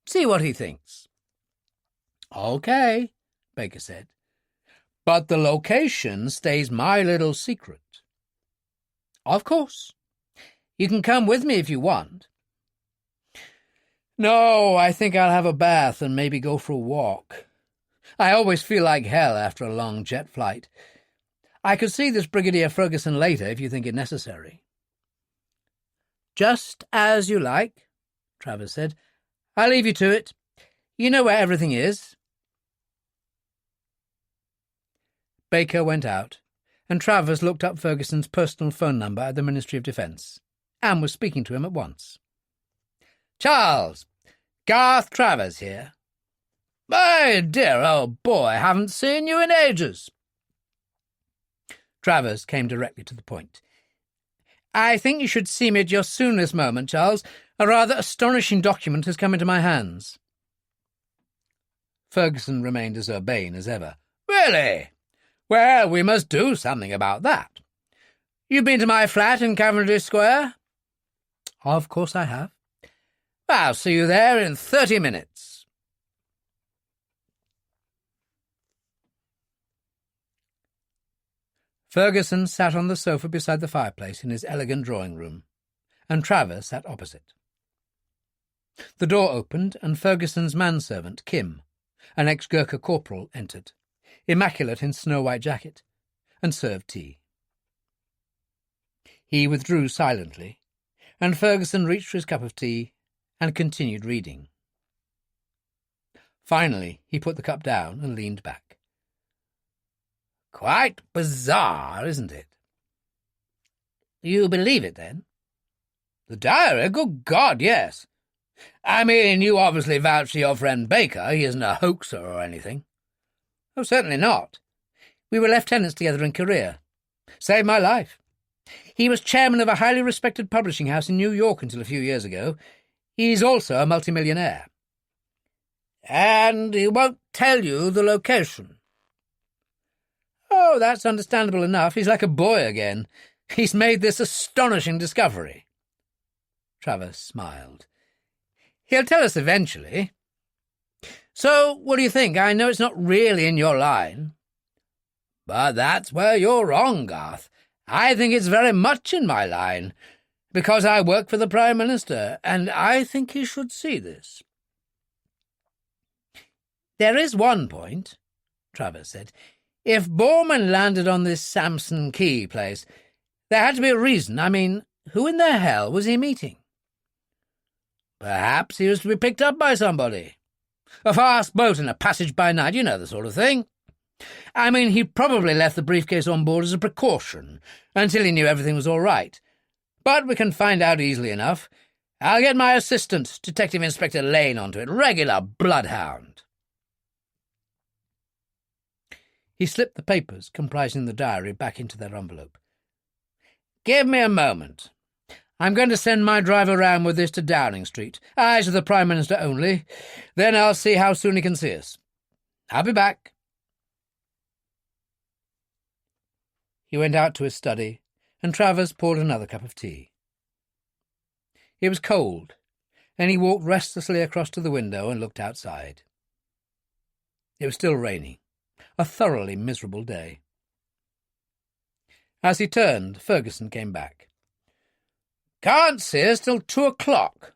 See what he thinks. Okay, Baker said. But the location stays my little secret. Of course. You can come with me if you want. No, I think I'll have a bath and maybe go for a walk. I always feel like hell after a long jet flight. I could see this Brigadier Ferguson later if you think it necessary. Just as you like, Travers said. I'll leave you to it. You know where everything is. Baker went out, and Travers looked up Ferguson's personal phone number at the Ministry of Defence, and was speaking to him at once. "Charles, Garth Travers here." "My dear old boy, haven't seen you in ages." Travers came directly to the point. "I think you should see me at your soonest moment, Charles. A rather astonishing document has come into my hands." Ferguson remained as urbane as ever. "Really? Well, we must do something about that. You've been to my flat in Cavendish Square?" "Of course I have." "I'll see you there in 30 minutes. Ferguson sat on the sofa beside the fireplace in his elegant drawing-room, and Travers sat opposite. The door opened, and Ferguson's manservant, Kim, an ex-Gurkha corporal, entered, immaculate in snow-white jacket, and served tea. He withdrew silently, and Ferguson reached for his cup of tea and continued reading. Finally, he put the cup down and leaned back. "Quite bizarre, isn't it?" "You believe it, then?" "The diary? Good God, yes. I mean, you obviously vouch for your friend Baker. He isn't a hoaxer or anything." "Oh, certainly not. We were lieutenants together in Korea. Saved my life. He was chairman of a highly respected publishing house in New York until a few years ago. He's also a multimillionaire." "And he won't tell you the location?" "Oh, that's understandable enough. He's like a boy again. He's made this astonishing discovery." Travers smiled. "He'll tell us eventually. So, what do you think? I know it's not really in your line." "But that's where you're wrong, Garth. I think it's very much in my line, because I work for the Prime Minister, and I think he should see this." "There is one point," Travers said. "If Borman landed on this Samson Key place, there had to be a reason. I mean, who in the hell was he meeting?" "Perhaps he was to be picked up by somebody. A fast boat in a passage by night, you know the sort of thing. I mean, he probably left the briefcase on board as a precaution, until he knew everything was all right. But we can find out easily enough. I'll get my assistant, Detective Inspector Lane, onto it. Regular bloodhound." He slipped the papers comprising the diary back into their envelope. "Give me a moment. I'm going to send my driver round with this to Downing Street. Eyes to the Prime Minister only. Then I'll see how soon he can see us. I'll be back." He went out to his study, and Travers poured another cup of tea. It was cold, and he walked restlessly across to the window and looked outside. It was still raining, a thoroughly miserable day. As he turned, Ferguson came back. "Can't see us till 2:00,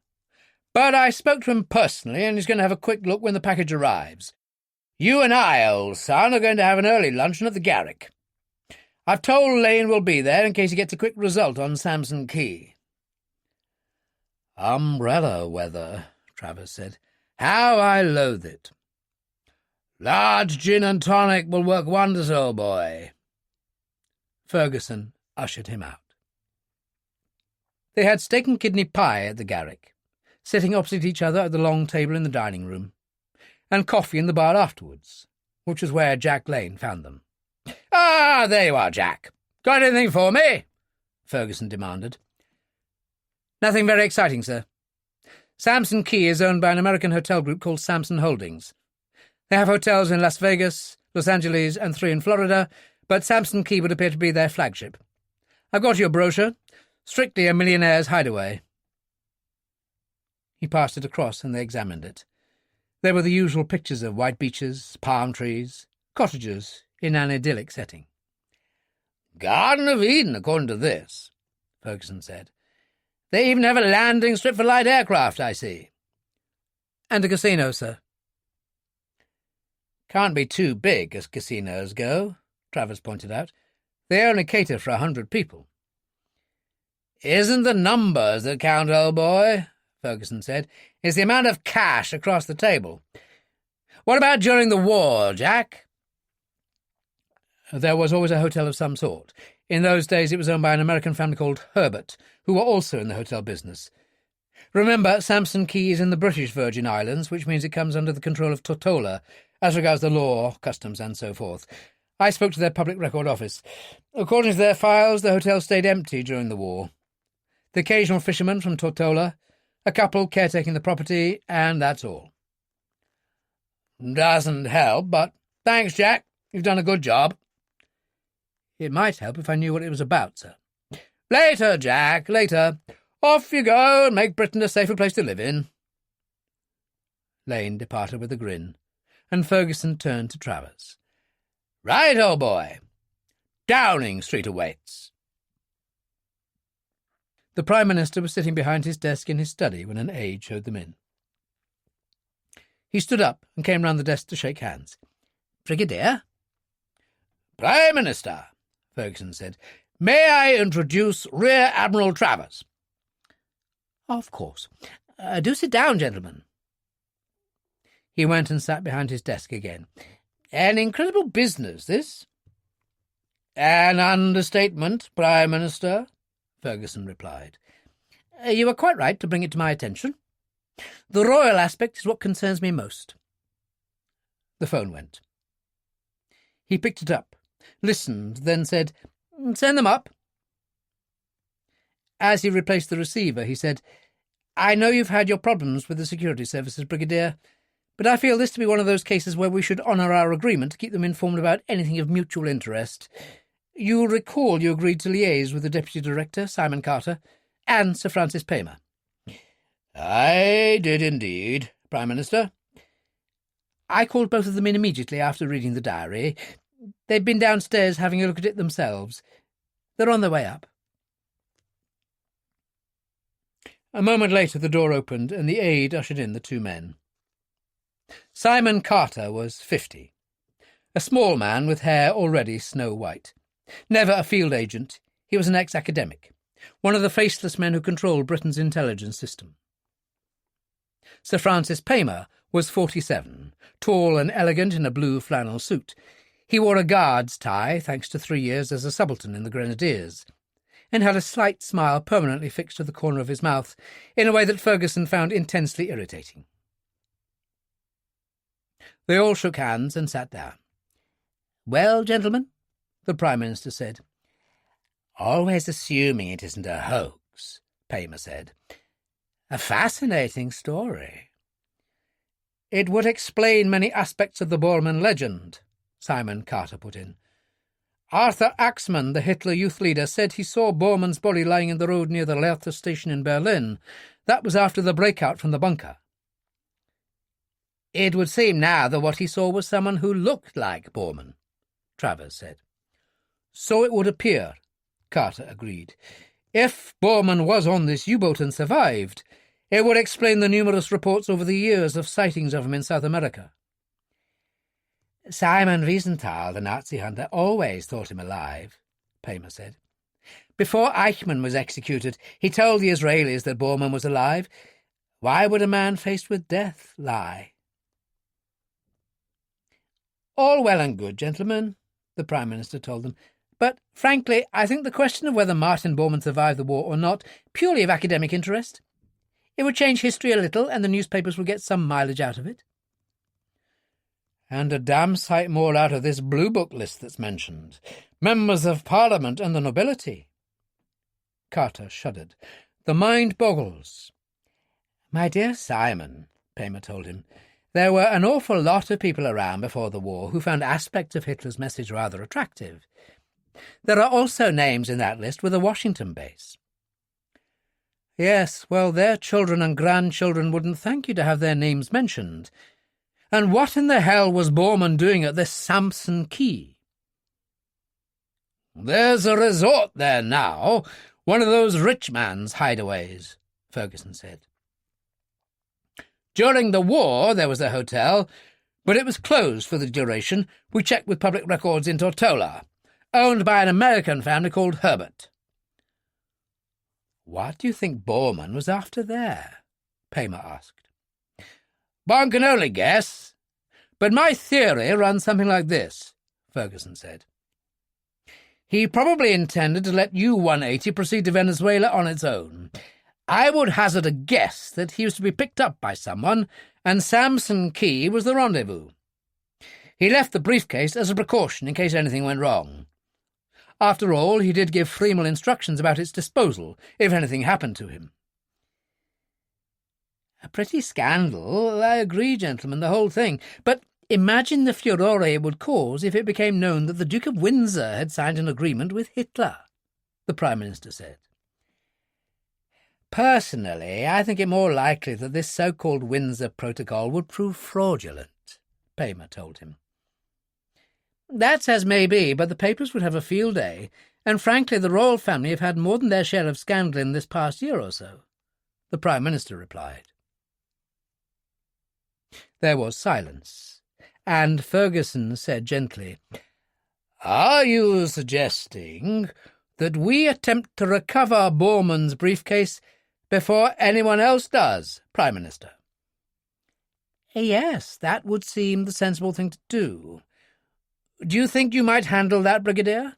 but I spoke to him personally, and he's going to have a quick look when the package arrives. You and I, old son, are going to have an early luncheon at the Garrick. I've told Lane we'll be there in case he gets a quick result on Samson Key." "Umbrella weather," Travers said. "How I loathe it." "Large gin and tonic will work wonders, old boy." Ferguson ushered him out. They had steak and kidney pie at the Garrick, sitting opposite each other at the long table in the dining-room, and coffee in the bar afterwards, which was where Jack Lane found them. "Ah, there you are, Jack. Got anything for me?" Ferguson demanded. "Nothing very exciting, sir. Samson Key is owned by an American hotel group called Samson Holdings. They have hotels in Las Vegas, Los Angeles, and 3 in Florida, but Samson Key would appear to be their flagship. I've got your brochure. Strictly a millionaire's hideaway." He passed it across, and they examined it. There were the usual pictures of white beaches, palm trees, cottages in an idyllic setting. "Garden of Eden, according to this," Ferguson said. "They even have a landing strip for light aircraft, I see." "And a casino, sir." "Can't be too big as casinos go," Travers pointed out. "They only cater for 100 people. "Isn't the numbers that count, old boy," Ferguson said. "It's the amount of cash across the table. What about during the war, Jack?" There was always a hotel of some sort. In those days it was owned by an American family called Herbert, who were also in the hotel business. Remember, Sampson Key is in the British Virgin Islands, which means it comes under the control of Tortola, as regards the law, customs, and so forth. I spoke to their public record office. According to their files, the hotel stayed empty during the war. The occasional fisherman from Tortola, a couple caretaking the property, and that's all. Doesn't help, but thanks, Jack. You've done a good job. It might help if I knew what it was about, sir. Later, Jack, later. Off you go and make Britain a safer place to live in. Lane departed with a grin, and Ferguson turned to Travers. Right, old boy. Downing Street awaits. The Prime Minister was sitting behind his desk in his study when an aide showed them in. He stood up and came round the desk to shake hands. Brigadier? Prime Minister, Ferguson said. May I introduce Rear Admiral Travers? Of course. Do sit down, gentlemen. He went and sat behind his desk again. An incredible business, this. An understatement, Prime Minister, Ferguson replied. You are quite right to bring it to my attention. The royal aspect is what concerns me most. The phone went. He picked it up, listened, then said, Send them up. As he replaced the receiver, he said, I know you've had your problems with the security services, Brigadier, but I feel this to be one of those cases where we should honour our agreement to keep them informed about anything of mutual interest. You'll recall you agreed to liaise with the Deputy Director, Simon Carter, and Sir Francis Paymer. I did indeed, Prime Minister. I called both of them in immediately after reading the diary. They'd been downstairs having a look at it themselves. They're on their way up. A moment later the door opened and the aide ushered in the two men. Simon Carter was 50, a small man with hair already snow-white. Never a field agent, he was an ex-academic, one of the faceless men who controlled Britain's intelligence system. Sir Francis Paymer was 47, tall and elegant in a blue flannel suit. He wore a guard's tie, thanks to 3 years as a subaltern in the Grenadiers, and had a slight smile permanently fixed to the corner of his mouth in a way that Ferguson found intensely irritating. They all shook hands and sat down. Well, gentlemen, the Prime Minister said. Always assuming it isn't a hoax, Paymer said. A fascinating story. It would explain many aspects of the Borman legend, Simon Carter put in. Arthur Axmann, the Hitler youth leader, said he saw Borman's body lying in the road near the Lehrter station in Berlin. That was after the breakout from the bunker. It would seem now that what he saw was someone who looked like Borman, Travers said. So it would appear, Carter agreed. If Borman was on this U-boat and survived, it would explain the numerous reports over the years of sightings of him in South America. Simon Wiesenthal, the Nazi hunter, always thought him alive, Paymer said. Before Eichmann was executed, he told the Israelis that Borman was alive. Why would a man faced with death lie? All well and good, gentlemen, the Prime Minister told them, but, frankly, I think the question of whether Martin Bormann survived the war or not purely of academic interest. It would change history a little, and the newspapers would get some mileage out of it. And a damn sight more out of this Blue Book list that's mentioned. Members of Parliament and the nobility. Carter shuddered. The mind boggles. My dear Simon, Paymer told him, there were an awful lot of people around before the war who found aspects of Hitler's message rather attractive. There are also names in that list with a Washington base. Yes, well, their children and grandchildren wouldn't thank you to have their names mentioned. And what in the hell was Borman doing at this Sampson Key? There's a resort there now, one of those rich man's hideaways, Ferguson said. During the war there was a hotel, but it was closed for the duration. We checked with public records in Tortola, owned by an American family called Herbert. What do you think Borman was after there? Paymer asked. One can only guess, but my theory runs something like this, Ferguson said. He probably intended to let U-180 proceed to Venezuela on its own. I would hazard a guess that he was to be picked up by someone, and Samson Key was the rendezvous. He left the briefcase as a precaution in case anything went wrong. After all, he did give Freemel instructions about its disposal, if anything happened to him. A pretty scandal, I agree, gentlemen, the whole thing. But imagine the furore it would cause if it became known that the Duke of Windsor had signed an agreement with Hitler, the Prime Minister said. Personally, I think it more likely that this so-called Windsor Protocol would prove fraudulent, Paymer told him. That's as may be, but the papers would have a field day, and frankly the royal family have had more than their share of scandal in this past year or so, the Prime Minister replied. There was silence, and Ferguson said gently, "Are you suggesting that we attempt to recover Borman's briefcase before anyone else does, Prime Minister?" "Yes, that would seem the sensible thing to do. Do you think you might handle that, Brigadier?"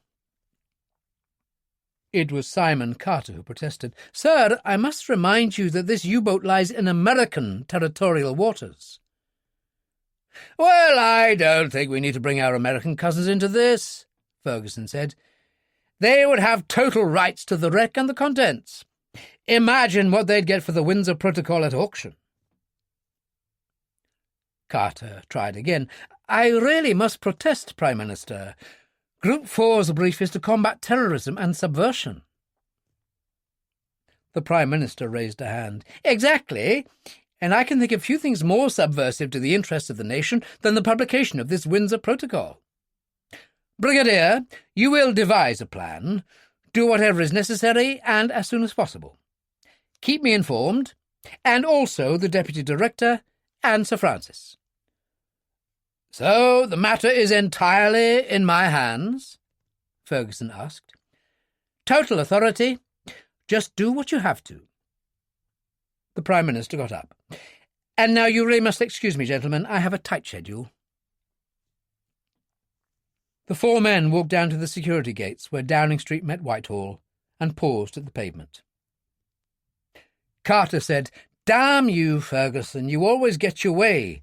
It was Simon Carter who protested. "Sir, I must remind you that this U-boat lies in American territorial waters." "Well, I don't think we need to bring our American cousins into this," Ferguson said. "They would have total rights to the wreck and the contents. Imagine what they'd get for the Windsor Protocol at auction." Carter tried again. "I really must protest, Prime Minister. Group 4's brief is to combat terrorism and subversion." The Prime Minister raised a hand. "Exactly, and I can think of few things more subversive to the interests of the nation than the publication of this Windsor Protocol. Brigadier, you will devise a plan, do whatever is necessary, and as soon as possible. Keep me informed, and also the Deputy Director and Sir Francis." "So the matter is entirely in my hands?" Ferguson asked. "Total authority. Just do what you have to." The Prime Minister got up. "And now you really must excuse me, gentlemen. I have a tight schedule." The four men walked down to the security gates where Downing Street met Whitehall and paused at the pavement. Carter said, "Damn you, Ferguson, you always get your way.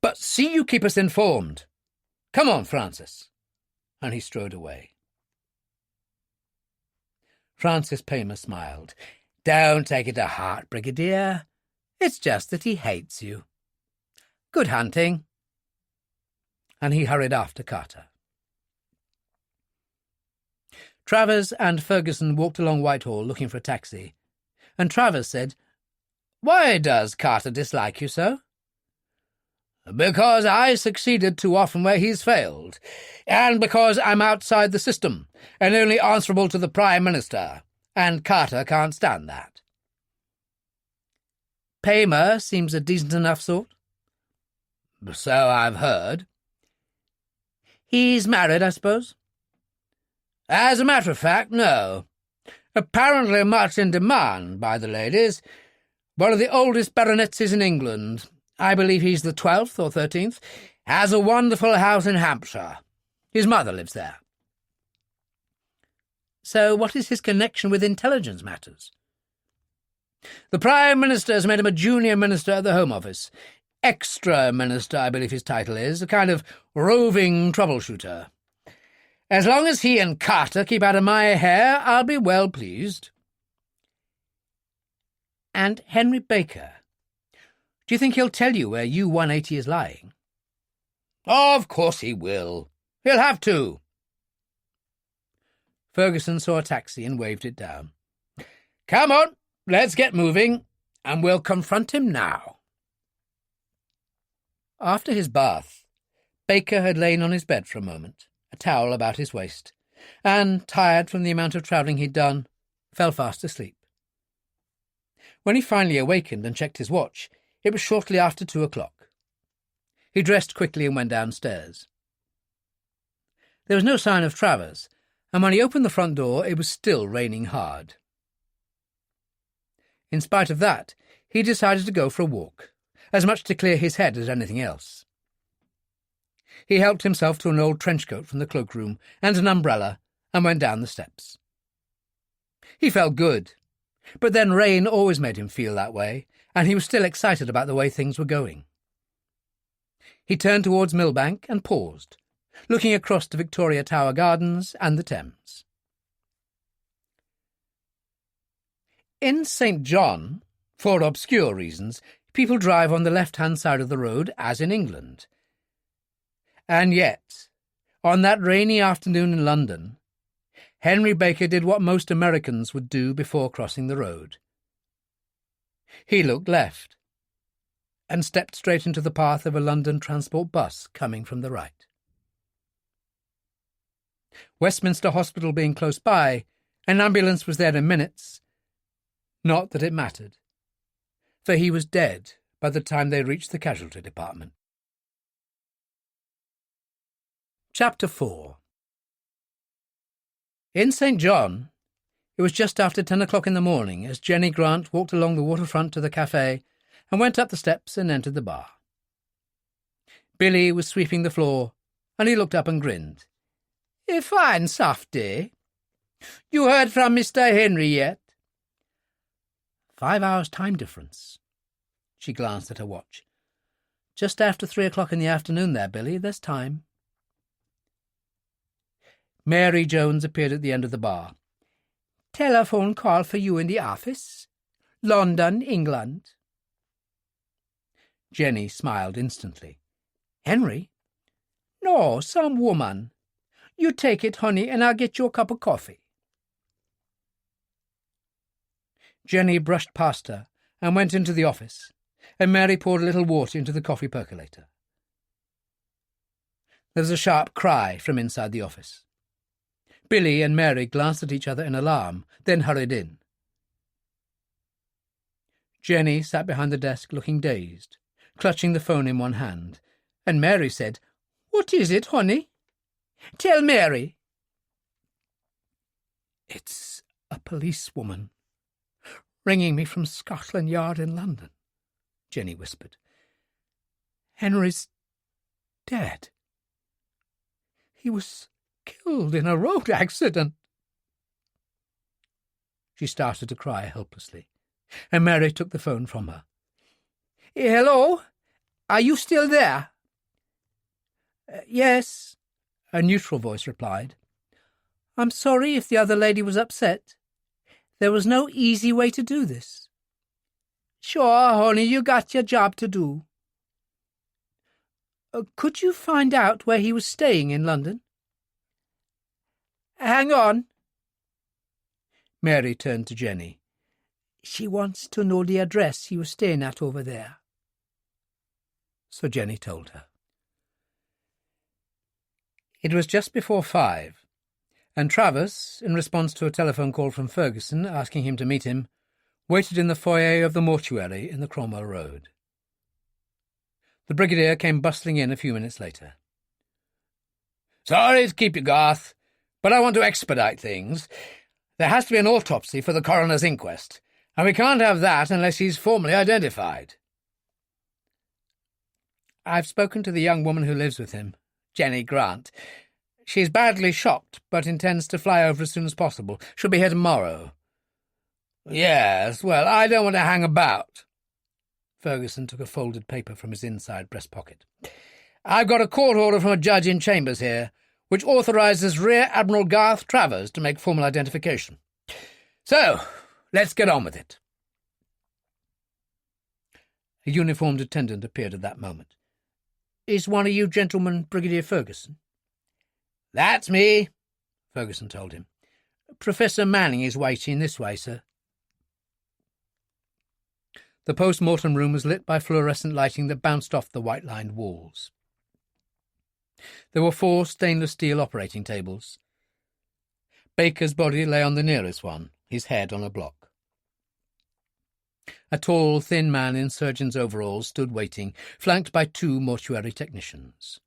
But see you keep us informed. Come on, Francis." And he strode away. Francis Paymer smiled. "Don't take it to heart, Brigadier. It's just that he hates you. Good hunting." And he hurried after Carter. Travers and Ferguson walked along Whitehall looking for a taxi, and Travers said, "Why does Carter dislike you so?" "Because I succeeded too often where he's failed, and because I'm outside the system and only answerable to the Prime Minister, and Carter can't stand that." "Paymer seems a decent enough sort." "So I've heard." "He's married, I suppose?" "As a matter of fact, no. Apparently much in demand by the ladies. One of the oldest baronetcies in England. I believe he's the 12th or 13th. Has a wonderful house in Hampshire. His mother lives there." "So what is his connection with intelligence matters?" "The Prime Minister has made him a junior minister at the Home Office. Extra Minister, I believe his title is, a kind of roving troubleshooter. As long as he and Carter keep out of my hair, I'll be well pleased." "And Henry Baker? Do you think he'll tell you where U-180 is lying?" "Of course he will. He'll have to." Ferguson saw a taxi and waved it down. "Come on, let's get moving, and we'll confront him now." After his bath, Baker had lain on his bed for a moment, a towel about his waist, and, tired from the amount of travelling he'd done, fell fast asleep. When he finally awakened and checked his watch, it was shortly after 2:00. He dressed quickly and went downstairs. There was no sign of Travers, and when he opened the front door it was still raining hard. In spite of that, he decided to go for a walk, as much to clear his head as anything else. He helped himself to an old trench coat from the cloakroom and an umbrella, and went down the steps. He felt good, but then rain always made him feel that way, and he was still excited about the way things were going. He turned towards Millbank and paused, looking across to Victoria Tower Gardens and the Thames. In St. John, for obscure reasons, people drive on the left-hand side of the road, as in England. And yet, on that rainy afternoon in London, Henry Baker did what most Americans would do before crossing the road. He looked left and stepped straight into the path of a London transport bus coming from the right. Westminster Hospital being close by, an ambulance was there in minutes. Not that it mattered, for he was dead by the time they reached the casualty department. Chapter 4. In St. John, it was just after 10 o'clock in the morning as Jenny Grant walked along the waterfront to the cafe and went up the steps and entered the bar. Billy was sweeping the floor, and he looked up and grinned. "A fine soft day. You heard from Mr. Henry yet?" 5 hours time difference. She glanced at her watch. "Just after 3 o'clock in the afternoon there, Billy. There's time." Mary Jones appeared at the end of the bar. "Telephone call for you in the office. London, England." Jenny smiled instantly. "Henry?" "No, some woman. You take it, honey, and I'll get you a cup of coffee." Jenny brushed past her and went into the office, and Mary poured a little water into the coffee percolator. There was a sharp cry from inside the office. Billy and Mary glanced at each other in alarm, then hurried in. Jenny sat behind the desk looking dazed, clutching the phone in one hand, and Mary said, "What is it, honey? Tell Mary." "It's a policewoman ringing me from Scotland Yard in London," Jenny whispered. "Henry's dead. He was killed in a road accident." She started to cry helplessly, and Mary took the phone from her. "Hello? Are you still there?" "Yes," a neutral voice replied. "I'm sorry if the other lady was upset. There was no easy way to do this." "Sure, honey, you got your job to do." "Could you find out where he was staying in London?" "Hang on." Mary turned to Jenny. "She wants to know the address he was staying at over there." So Jenny told her. It was just before 5, and Travers, in response to a telephone call from Ferguson asking him to meet him, waited in the foyer of the mortuary in the Cromwell Road. The Brigadier came bustling in a few minutes later. "Sorry to keep you, Garth, but I want to expedite things. There has to be an autopsy for the coroner's inquest, and we can't have that unless he's formally identified." "I've spoken to the young woman who lives with him, Jenny Grant. She's badly shocked, but intends to fly over as soon as possible. She'll be here tomorrow." "Yes, well, I don't want to hang about." Ferguson took a folded paper from his inside breast pocket. "I've got a court order from a judge in chambers here, which authorises Rear Admiral Garth Travers to make formal identification. So, let's get on with it." A uniformed attendant appeared at that moment. "Is one of you gentlemen Brigadier Ferguson?" "That's me," Ferguson told him. "Professor Manning is waiting this way, sir." The post-mortem room was lit by fluorescent lighting that bounced off the white-lined walls. There were 4 stainless steel operating tables. Baker's body lay on the nearest one, his head on a block. A tall, thin man in surgeon's overalls stood waiting, flanked by 2 mortuary technicians.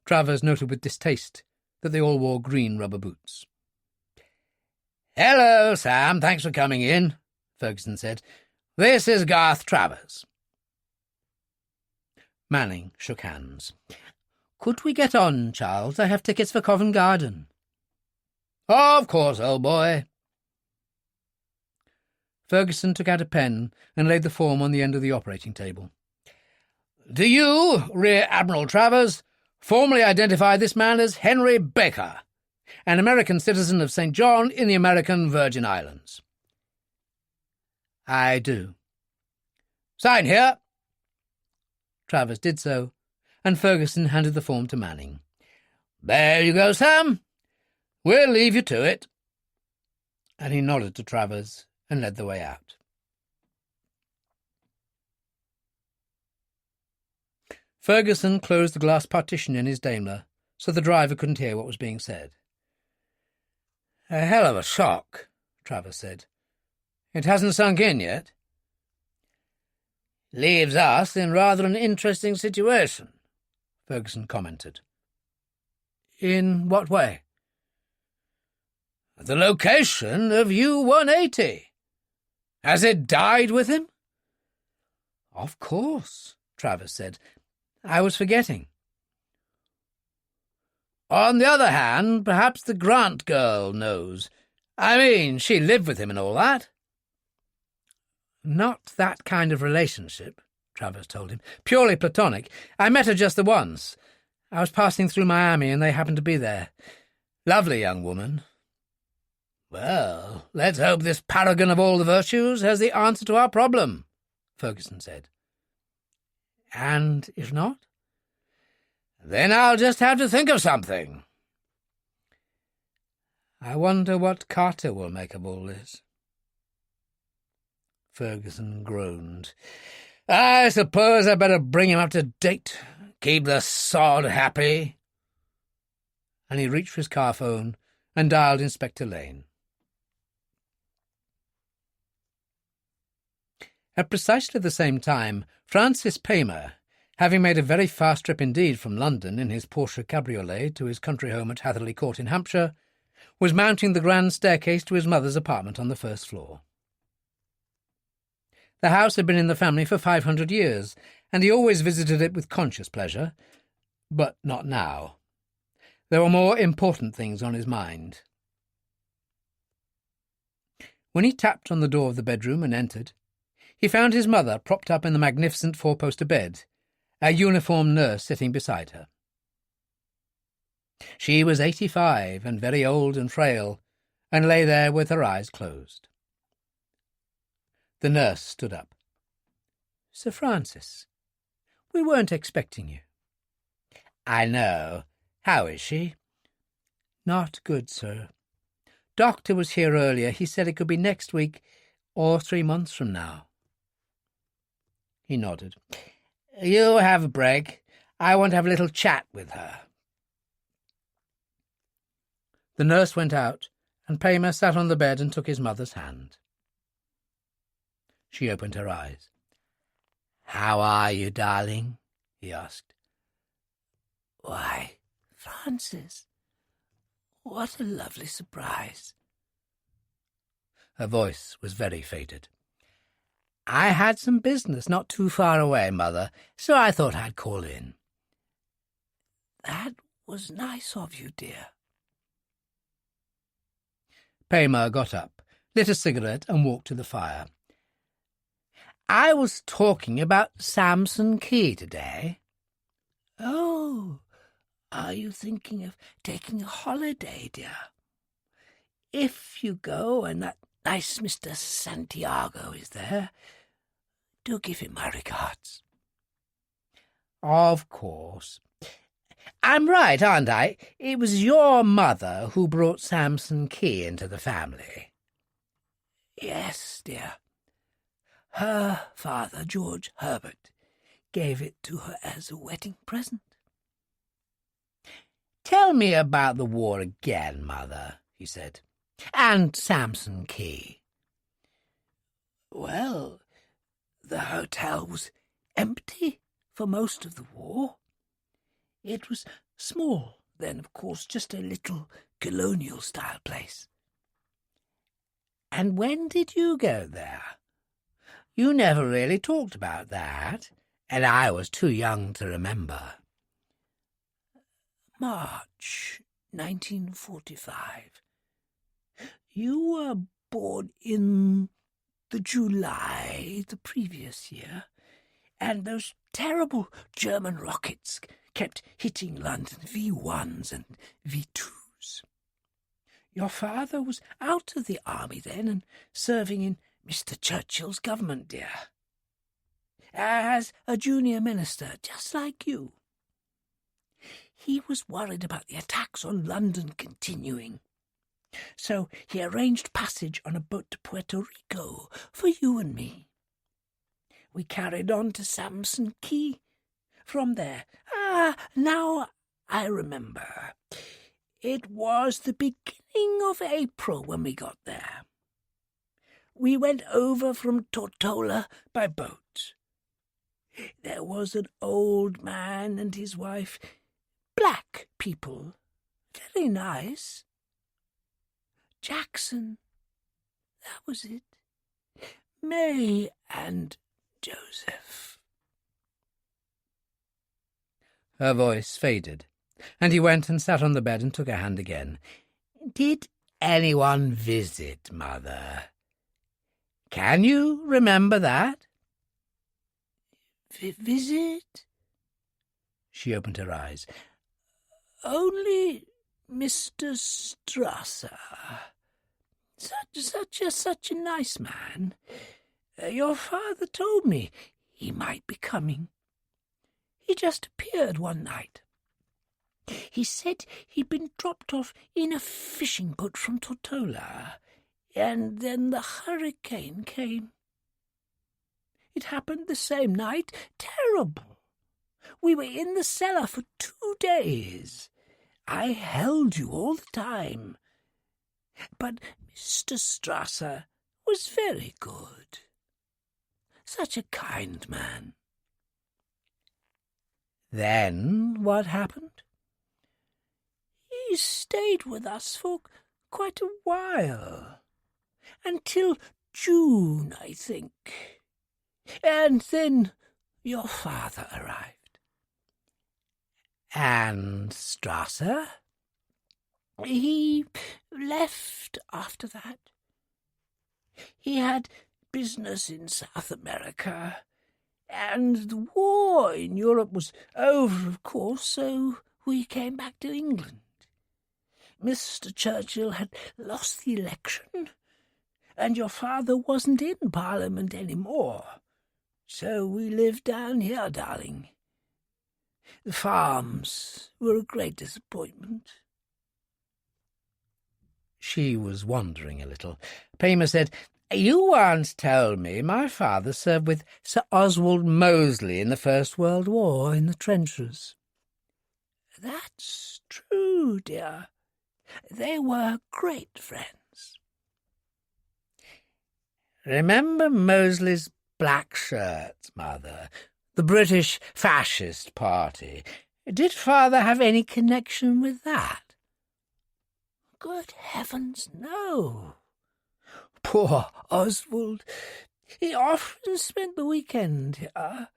Travers noted with distaste that they all wore green rubber boots. "Hello, Sam, thanks for coming in," Ferguson said. "This is Garth Travers." Manning shook hands. "Could we get on, Charles? I have tickets for Covent Garden." "Of course, old boy." Ferguson took out a pen and laid the form on the end of the operating table. "Do you, Rear Admiral Travers, formally identify this man as Henry Baker, an American citizen of St. John in the American Virgin Islands?" "I do." "Sign here." Travers did so, and Ferguson handed the form to Manning. "There you go, Sam. We'll leave you to it." And he nodded to Travers and led the way out. Ferguson closed the glass partition in his Daimler so the driver couldn't hear what was being said. "A hell of a shock," Travers said. "It hasn't sunk in yet." "Leaves us in rather an interesting situation," Ferguson commented. "In what way?" "The location of U-180. Has it died with him?" "Of course," Travers said. "I was forgetting." "On the other hand, perhaps the Grant girl knows. I mean, she lived with him and all that." "Not that kind of relationship," Travers told him. "Purely platonic. I met her just the once. I was passing through Miami and they happened to be there. Lovely young woman." "Well, let's hope this paragon of all the virtues has the answer to our problem," Ferguson said. "And if not?" "Then I'll just have to think of something." "I wonder what Carter will make of all this." Ferguson groaned. "I suppose I'd better bring him up to date, keep the sod happy." And he reached for his car phone and dialed Inspector Lane. At precisely the same time, Francis Paymer, having made a very fast trip indeed from London in his Porsche cabriolet to his country home at Hatherley Court in Hampshire, was mounting the grand staircase to his mother's apartment on the first floor. The house had been in the family for 500 years, and he always visited it with conscious pleasure, but not now. There were more important things on his mind. When he tapped on the door of the bedroom and entered, he found his mother propped up in the magnificent four-poster bed, a uniformed nurse sitting beside her. She was 85 and very old and frail, and lay there with her eyes closed. The nurse stood up. "Sir Francis, we weren't expecting you." "I know. How is she?" "Not good, sir. Doctor was here earlier. He said it could be next week or 3 months from now." He nodded. "You have a break. I want to have a little chat with her." The nurse went out, and Paymer sat on the bed and took his mother's hand. She opened her eyes. "How are you, darling?" he asked. "Why, Francis, what a lovely surprise." Her voice was very faded. "I had some business not too far away, Mother, so I thought I'd call in." "That was nice of you, dear." Paymer got up, lit a cigarette and walked to the fire. "I was talking about Samson Key today." "Oh, are you thinking of taking a holiday, dear? If you go and that nice Mr. Santiago is there, do give him my regards." "Of course. I'm right, aren't I? It was your mother who brought Samson Key into the family." "Yes, dear. Her father, George Herbert, gave it to her as a wedding present." "Tell me about the war again, Mother," he said, "and Samson Key." "Well, the hotel was empty for most of the war. It was small then, of course, just a little colonial-style place." "And when did you go there? You never really talked about that, and I was too young to remember." "March 1945, You were born in the July the previous year, and those terrible German rockets kept hitting London, V1s and V2s. Your father was out of the army then and serving in Mr. Churchill's government, dear, as a junior minister, just like you. He was worried about the attacks on London continuing, so he arranged passage on a boat to Puerto Rico for you and me. We carried on to Samson Key. From there, now I remember. It was the beginning of April when we got there. We went over from Tortola by boat. There was an old man and his wife, black people, very nice. Jackson, that was it. Mary and Joseph. Her voice faded, and he went and sat on the bed and took her hand again. "Did anyone visit, Mother? Can you remember that?" Visit? She opened her eyes. Only Mr. Strasser. Such a nice man. Your father told me he might be coming. He just appeared one night. He said he'd been dropped off in a fishing boat from Tortola, and then the hurricane came. It happened the same night. Terrible. We were in the cellar for 2 days. I held you all the time. But Mr. Strasser was very good. Such a kind man. Then what happened? He stayed with us for quite a while. Until June, I think. And then your father arrived. And Strasser? He left after that. He had business in South America, and the war in Europe was over, of course, so we came back to England. Mr. Churchill had lost the election, and your father wasn't in Parliament any more, so we lived down here, darling. The farms were a great disappointment. She was wondering a little. Paymer said, "You once told me my father served with Sir Oswald Mosley in the First World War in the trenches." That's true, dear. They were great friends. Remember Mosley's black shirts, Mother? The British Fascist Party. Did Father have any connection with that? Good heavens, no. Poor Oswald. He often spent the weekend here.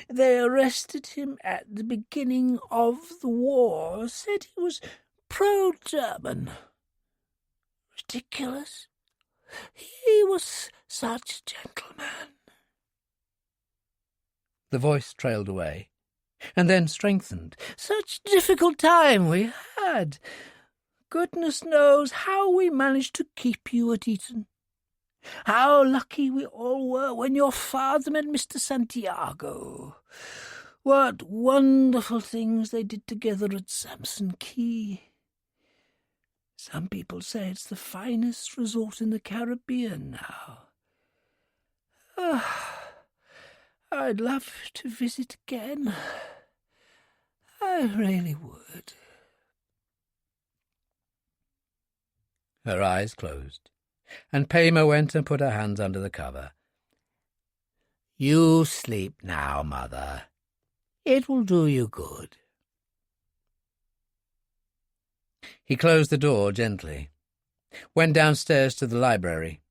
They arrested him at the beginning of the war, said he was pro-German. Ridiculous. He was such a gentleman. The voice trailed away, and then strengthened. Such a difficult time we had. Goodness knows how we managed to keep you at Eton. How lucky we all were when your father met Mr. Santiago. What wonderful things they did together at Samson Key. Some people say it's the finest resort in the Caribbean now. I'd love to visit again. I really would. Her eyes closed, and Paymer went and put her hands under the cover. "You sleep now, Mother. It will do you good." He closed the door gently, went downstairs to the library,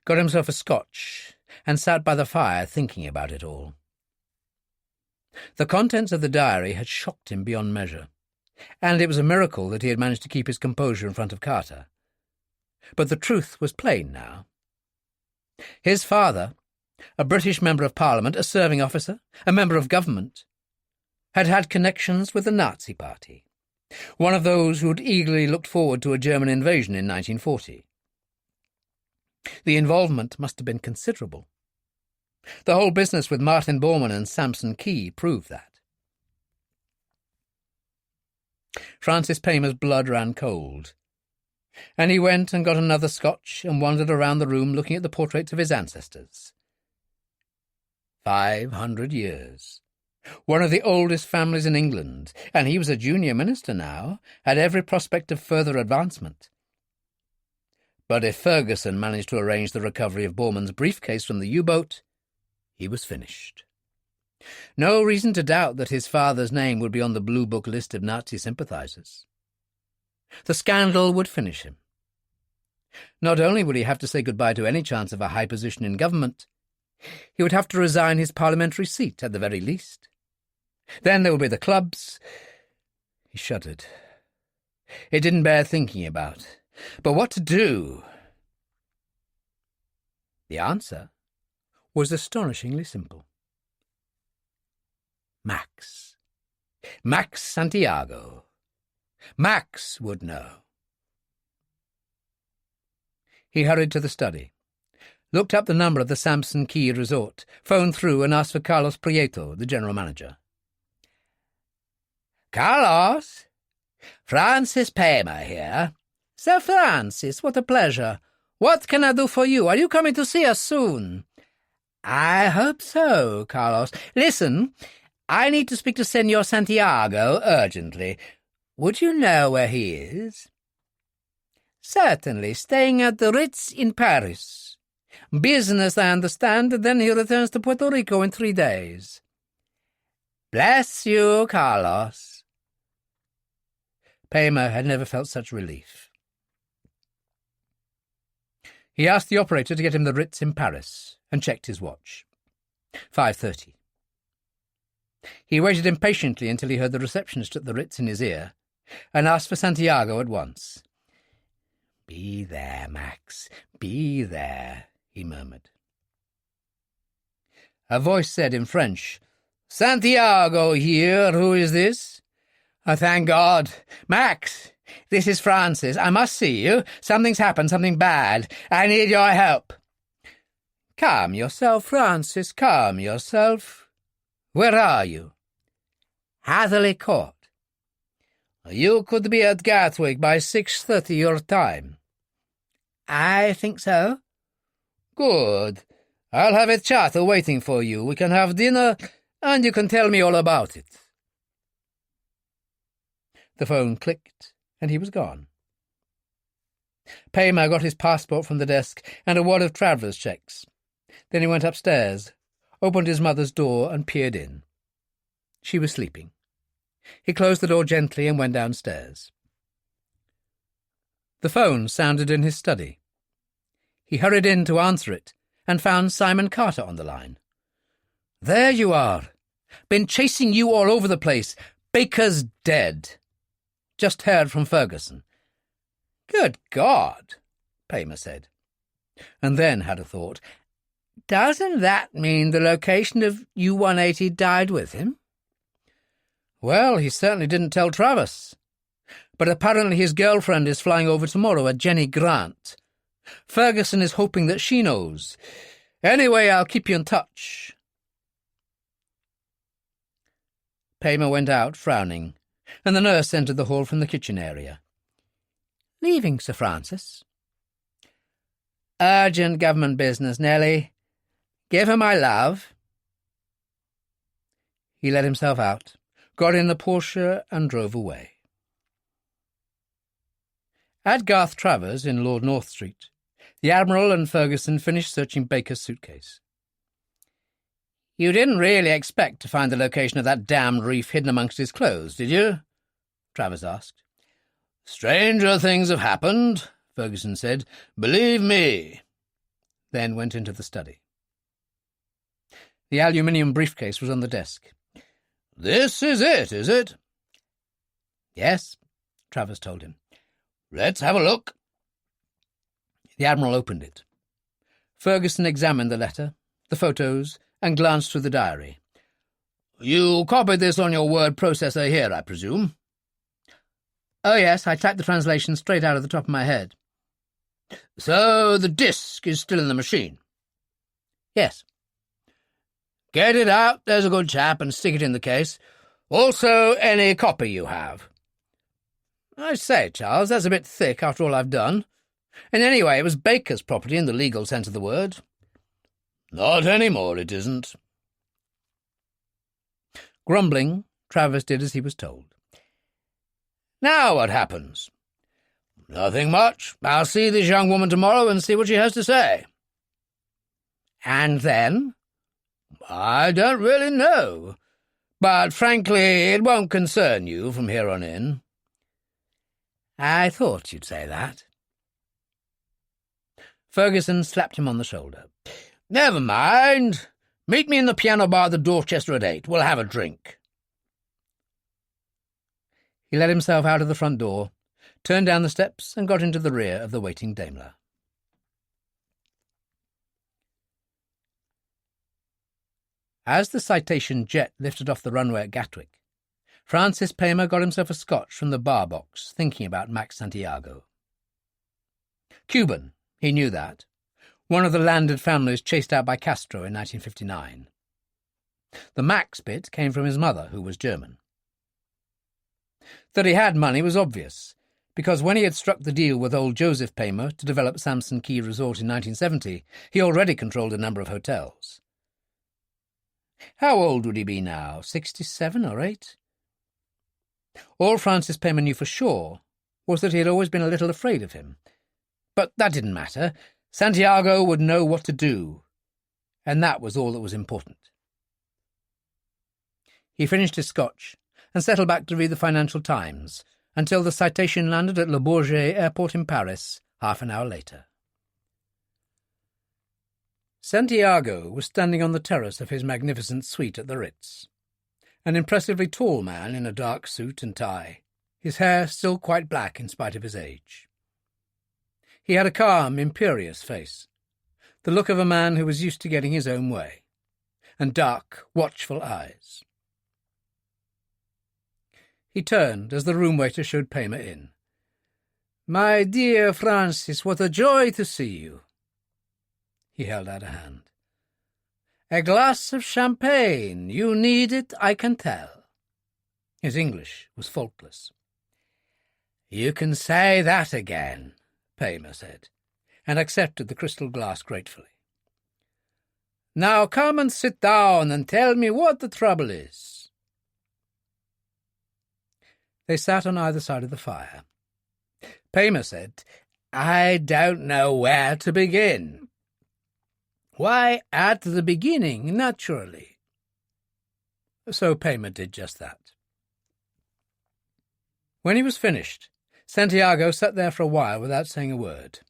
got himself a scotch, and sat by the fire thinking about it all. The contents of the diary had shocked him beyond measure, and it was a miracle that he had managed to keep his composure in front of Carter. But the truth was plain now. His father, a British Member of Parliament, a serving officer, a member of government, had had connections with the Nazi Party, one of those who had eagerly looked forward to a German invasion in 1940. The involvement must have been considerable. The whole business with Martin Borman and Samson Key proved that. Francis Paymer's blood ran cold, and he went and got another scotch and wandered around the room looking at the portraits of his ancestors. 500 years. One of the oldest families in England, and he was a junior minister now, had every prospect of further advancement. But if Ferguson managed to arrange the recovery of Borman's briefcase from the U-boat, he was finished. No reason to doubt that his father's name would be on the Blue Book list of Nazi sympathisers. The scandal would finish him. Not only would he have to say goodbye to any chance of a high position in government, he would have to resign his parliamentary seat at the very least. Then there would be the clubs. He shuddered. It didn't bear thinking about. But what to do? The answer was astonishingly simple. Max. Max Santiago. Max would know. He hurried to the study, looked up the number of the Samson Key resort, phoned through and asked for Carlos Prieto, the general manager. Carlos? Francis Paymer here. Sir Francis, what a pleasure. What can I do for you? Are you coming to see us soon? I hope so, Carlos. Listen, I need to speak to Senor Santiago urgently. Would you know where he is? Certainly, staying at the Ritz in Paris. Business, I understand, and then he returns to Puerto Rico in 3 days. Bless you, Carlos. Paymer had never felt such relief. He asked the operator to get him the Ritz in Paris and checked his watch. 5:30. He waited impatiently until he heard the receptionist at the Ritz in his ear and asked for Santiago at once. Be there, Max, be there, he murmured. A voice said in French, Santiago here, who is this? Thank God. Max, this is Francis. I must see you. Something's happened, something bad. I need your help. Calm yourself, Francis, calm yourself. Where are you? Hatherley Court. You could be at Gatwick by 6:30 your time. I think so. Good. I'll have a charter waiting for you. We can have dinner, and you can tell me all about it. The phone clicked, and he was gone. Paymer got his passport from the desk and a wad of traveller's checks. Then he went upstairs, opened his mother's door, and peered in. She was sleeping. He closed the door gently and went downstairs. The phone sounded in his study. He hurried in to answer it and found Simon Carter on the line. There you are. Been chasing you all over the place. Baker's dead. Just heard from Ferguson. Good God, Paymer said, and then had a thought. Doesn't that mean the location of U-180 died with him? Well, he certainly didn't tell Travis. But apparently his girlfriend is flying over tomorrow, a Jenny Grant. Ferguson is hoping that she knows. Anyway, I'll keep you in touch. Paymer went out, frowning, and the nurse entered the hall from the kitchen area. Leaving, Sir Francis? Urgent government business, Nellie. Give her my love. He let himself out, got in the Porsche and drove away. At Garth Travers in Lord North Street, the Admiral and Ferguson finished searching Baker's suitcase. You didn't really expect to find the location of that damned reef hidden amongst his clothes, did you? Travers asked. Stranger things have happened, Ferguson said. Believe me. Then went into the study. The aluminium briefcase was on the desk. This is it, is it? Yes, Travers told him. Let's have a look. The Admiral opened it. Ferguson examined the letter, the photos, and glanced through the diary. "You copied this on your word processor here, I presume?" "Oh, yes, I typed the translation straight out of the top of my head." "So the disk is still in the machine?" "Yes." "Get it out, there's a good chap, and stick it in the case. Also any copy you have." "I say, Charles, that's a bit thick after all I've done. And anyway, it was Baker's property in the legal sense of the word." "Not any more, it isn't." Grumbling, Travers did as he was told. "Now what happens?" "Nothing much. I'll see this young woman tomorrow and see what she has to say." "And then?" "I don't really know. But frankly, it won't concern you from here on in." "I thought you'd say that." Ferguson slapped him on the shoulder. "Never mind. Meet me in the piano bar at the Dorchester at 8. We'll have a drink." He let himself out of the front door, turned down the steps, and got into the rear of the waiting Daimler. As the Citation jet lifted off the runway at Gatwick, Francis Paymer got himself a scotch from the bar box, thinking about Max Santiago. Cuban, he knew that. One of the landed families chased out by Castro in 1959. The Max bit came from his mother, who was German. That he had money was obvious, because when he had struck the deal with old Joseph Paymer to develop Samson Key Resort in 1970, he already controlled a number of hotels. How old would he be now, 67 or 8? All Francis Paymer knew for sure was that he had always been a little afraid of him. But that didn't matter. Santiago would know what to do, and that was all that was important. He finished his scotch and settled back to read the Financial Times until the Citation landed at Le Bourget Airport in Paris half an hour later. Santiago was standing on the terrace of his magnificent suite at the Ritz, an impressively tall man in a dark suit and tie, his hair still quite black in spite of his age. He had a calm, imperious face, the look of a man who was used to getting his own way, and dark, watchful eyes. He turned as the room waiter showed Paymer in. "My dear Francis, what a joy to see you." He held out a hand. "A glass of champagne. You need it, I can tell." His English was faultless. "You can say that again," Paymer said, and accepted the crystal glass gratefully. "Now come and sit down and tell me what the trouble is." They sat on either side of the fire. Paymer said, "I don't know where to begin." "Why, at the beginning, naturally." So Paymer did just that. When he was finished, Santiago sat there for a while without saying a word.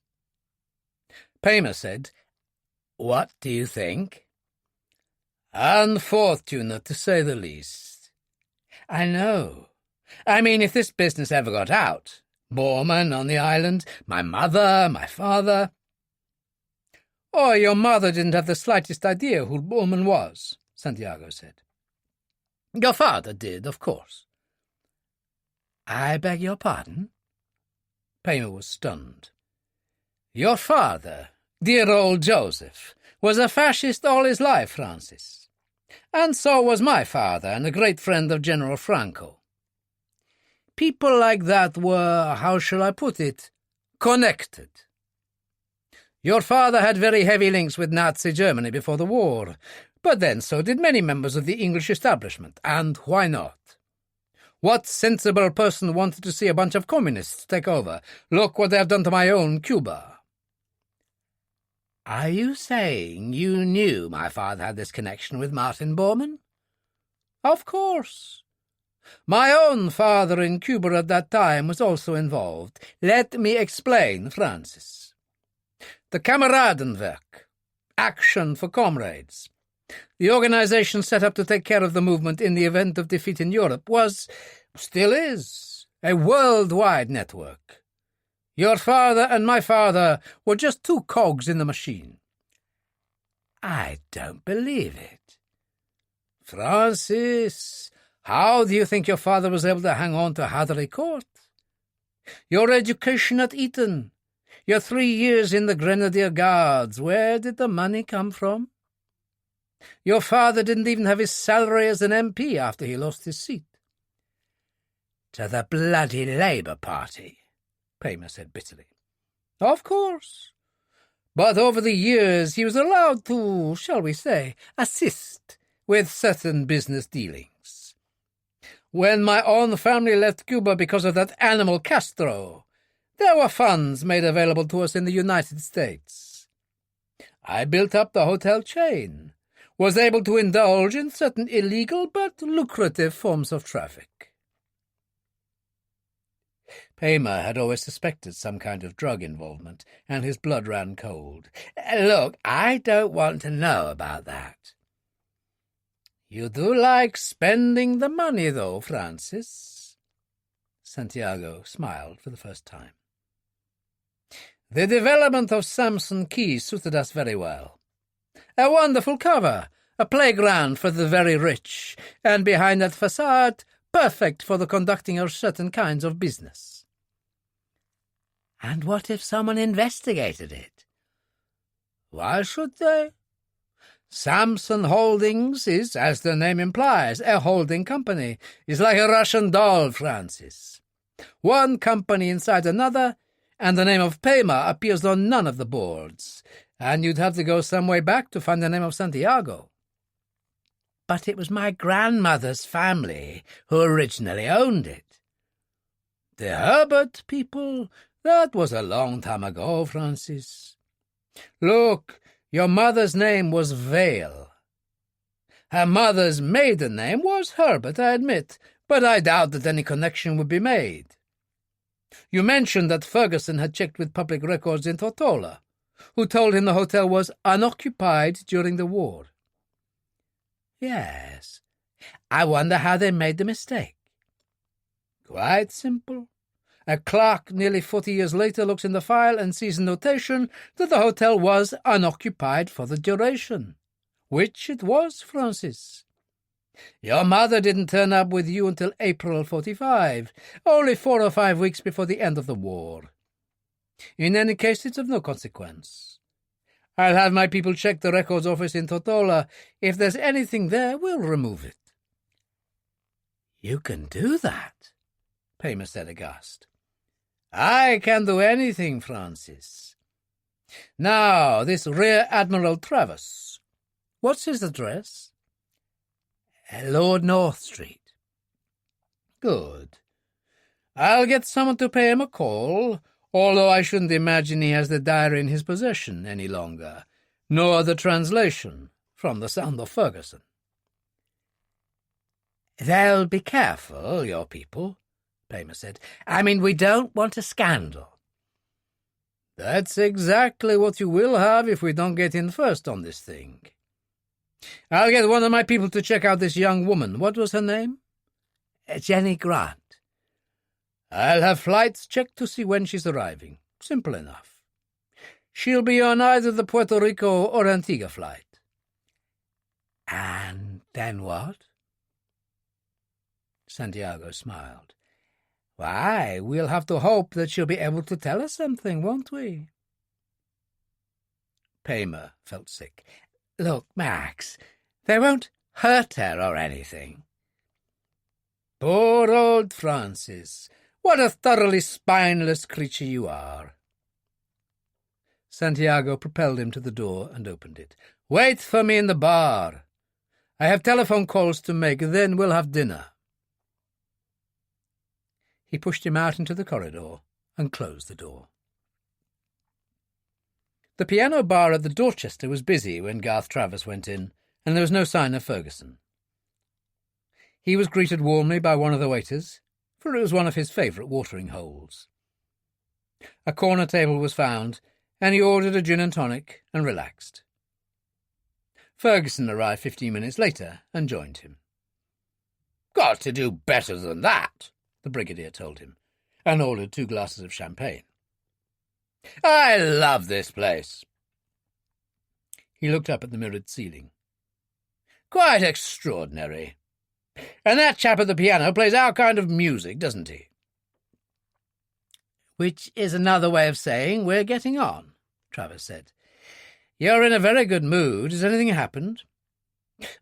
Paymer said, "What do you think?" "Unfortunate, to say the least." "I know. I mean, if this business ever got out, Borman on the island, my mother, my father—" "Oh, your mother didn't have the slightest idea who Borman was," Santiago said. "Your father did, of course." "I beg your pardon?" Paymer was stunned. "Your father, dear old Joseph, was a fascist all his life, Francis. And so was my father, and a great friend of General Franco. People like that were, how shall I put it, connected. Your father had very heavy links with Nazi Germany before the war, but then so did many members of the English establishment, and why not? What sensible person wanted to see a bunch of communists take over? Look what they have done to my own Cuba." "Are you saying you knew my father had this connection with Martin Bormann?" "Of course. My own father in Cuba at that time was also involved. Let me explain, Francis. The Kameradenwerk, Action for Comrades, the organization set up to take care of the movement in the event of defeat in Europe, still is, a worldwide network. Your father and my father were just two cogs in the machine." "I don't believe it." "Francis, how do you think your father was able to hang on to Hatherley Court? Your education at Eton, your 3 years in the Grenadier Guards, where did the money come from? Your father didn't even have his salary as an MP after he lost his seat." "To the bloody Labour Party," Paymer said bitterly. "Of course. But over the years he was allowed to, shall we say, assist with certain business dealings. When my own family left Cuba because of that animal Castro, there were funds made available to us in the United States. I built up the hotel chain, was able to indulge in certain illegal but lucrative forms of traffic." Paymer had always suspected some kind of drug involvement, and his blood ran cold. "Look, I don't want to know about that." "You do like spending the money, though, Francis." Santiago smiled for the first time. "The development of Samson Key suited us very well. A wonderful cover, a playground for the very rich, and behind that facade, perfect for the conducting of certain kinds of business." "And what if someone investigated it?" "Why should they? Samson Holdings is, as the name implies, a holding company. It's like a Russian doll, Francis. One company inside another, and the name of Paymer appears on none of the boards, and you'd have to go some way back to find the name of Santiago." "But it was my grandmother's family who originally owned it." "The Herbert people? That was a long time ago, Francis. Look, your mother's name was Vale. Her mother's maiden name was Herbert, I admit, but I doubt that any connection would be made. You mentioned that Ferguson had checked with public records in Tortola, who told him the hotel was unoccupied during the war." "Yes. I wonder how they made the mistake." "Quite simple. A clerk nearly 40 years later looks in the file and sees a notation that the hotel was unoccupied for the duration. Which it was, Francis. Your mother didn't turn up with you until April 45, only 4 or 5 weeks before the end of the war. In any case, it's of no consequence. I'll have my people check the records office in Tortola. If there's anything there, we'll remove it." "You can do that?" Paymer said aghast. "I can do anything, Francis. Now, this Rear Admiral Travers, what's his address?" "Lord North Street." "Good. I'll get someone to pay him a call, although I shouldn't imagine he has the diary in his possession any longer, nor the translation from the Sound of Ferguson." "They'll be careful, your people," Paymer said. "I mean, we don't want a scandal." "That's exactly what you will have if we don't get in first on this thing. I'll get one of my people to check out this young woman. What was her name?" "Jenny Grant." "I'll have flights checked to see when she's arriving. Simple enough. She'll be on either the Puerto Rico or Antigua flight." "And then what?" Santiago smiled. "Why, we'll have to hope that she'll be able to tell us something, won't we?" Paymer felt sick. "Look, Max, they won't hurt her or anything." "Poor old Francis. What a thoroughly spineless creature you are." Santiago propelled him to the door and opened it. "Wait for me in the bar. I have telephone calls to make, then we'll have dinner." He pushed him out into the corridor and closed the door. The piano bar at the Dorchester was busy when Garth Travers went in, and there was no sign of Ferguson. He was greeted warmly by one of the waiters, for it was one of his favourite watering holes. A corner table was found, and he ordered a gin and tonic and relaxed. Ferguson arrived 15 minutes later and joined him. "Got to do better than that," the brigadier told him, and ordered 2 glasses of champagne. I love this place. He looked up at the mirrored ceiling. Quite extraordinary. And that chap at the piano plays our kind of music, doesn't he? Which is another way of saying we're getting on, Travers said. You're in a very good mood. Has anything happened?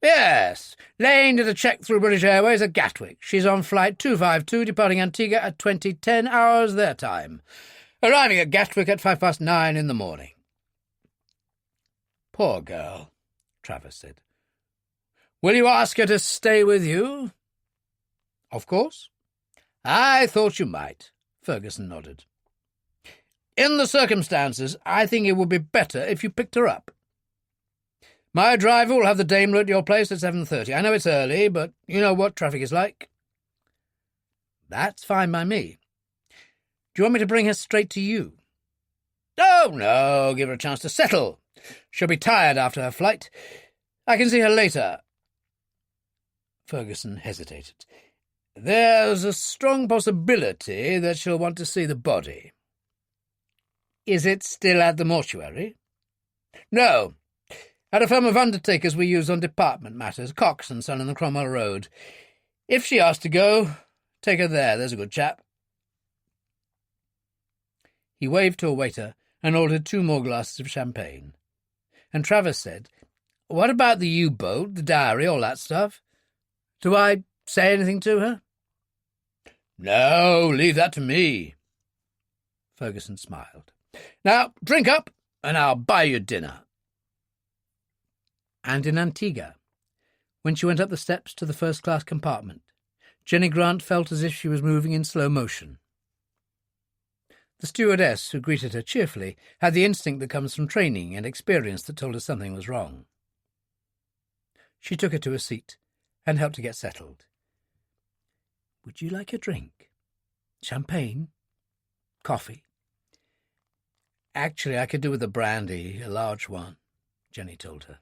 Yes. Lane did a check through British Airways at Gatwick. She's on flight 252, departing Antigua at 20:10 hours their time, arriving at Gatwick at 9:05 in the morning. Poor girl, Travers said. Will you ask her to stay with you? Of course. I thought you might, Ferguson nodded. In the circumstances, I think it would be better if you picked her up. My driver will have the Daimler at your place at 7:30. I know it's early, but you know what traffic is like. That's fine by me. Do you want me to bring her straight to you? Oh, no, give her a chance to settle. She'll be tired after her flight. I can see her later. Ferguson hesitated. There's a strong possibility that she'll want to see the body. Is it still at the mortuary? No. At a firm of undertakers we use on department matters, Cox and Son on the Cromwell Road. If she asks to go, take her there. There's a good chap. He waved to a waiter and ordered 2 more glasses of champagne. And Travers said, What about the U-boat, the diary, all that stuff? Do I say anything to her? No, leave that to me. Ferguson smiled. Now, drink up, and I'll buy you dinner. And in Antigua, when she went up the steps to the first-class compartment, Jenny Grant felt as if she was moving in slow motion. The stewardess, who greeted her cheerfully, had the instinct that comes from training and experience that told her something was wrong. She took her to a seat and helped her get settled. Would you like a drink? Champagne? Coffee? Actually, I could do with a brandy, a large one, Jenny told her.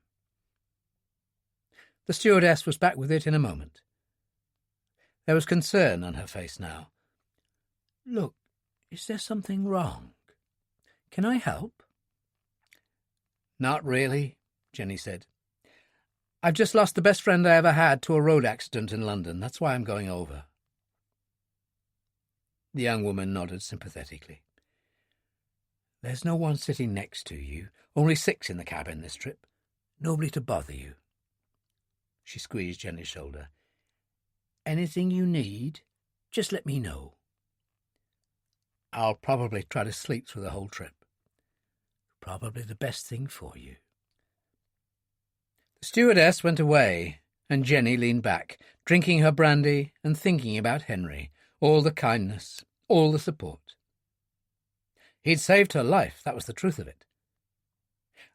The stewardess was back with it in a moment. There was concern on her face now. Look, is there something wrong? Can I help? Not really, Jenny said. I've just lost the best friend I ever had to a road accident in London. That's why I'm going over. The young woman nodded sympathetically. There's no one sitting next to you, only 6 in the cabin this trip. Nobody to bother you. She squeezed Jenny's shoulder. Anything you need, just let me know. I'll probably try to sleep through the whole trip. Probably the best thing for you. The stewardess went away, and Jenny leaned back, drinking her brandy and thinking about Henry, all the kindness, all the support. He'd saved her life, that was the truth of it.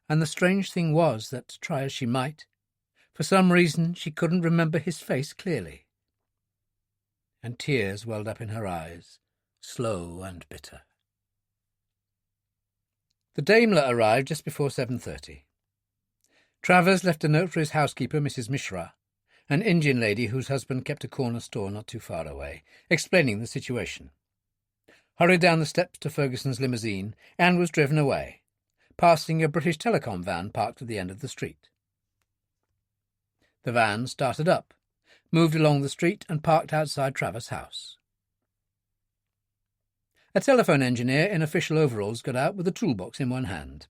And the strange thing was that, try as she might, for some reason she couldn't remember his face clearly. And tears welled up in her eyes, slow and bitter. The Daimler arrived just before 7:30. Travers left a note for his housekeeper, Mrs. Mishra, an Indian lady whose husband kept a corner store not too far away, explaining the situation. Hurried down the steps to Ferguson's limousine and was driven away, passing a British Telecom van parked at the end of the street. The van started up, moved along the street and parked outside Travers' house. A telephone engineer in official overalls got out with a toolbox in one hand.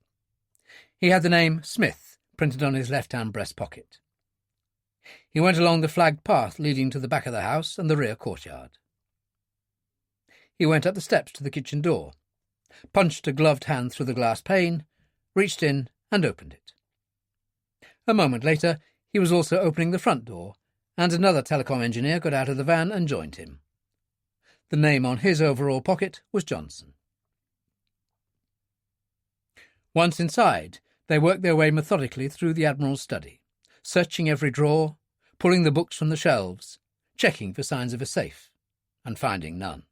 He had the name Smith printed on his left-hand breast pocket. He went along the flagged path leading to the back of the house and the rear courtyard. He went up the steps to the kitchen door, punched a gloved hand through the glass pane, reached in and opened it. A moment later, he was also opening the front door, and another telecom engineer got out of the van and joined him. The name on his overall pocket was Johnson. Once inside, they worked their way methodically through the Admiral's study, searching every drawer, pulling the books from the shelves, checking for signs of a safe, and finding none.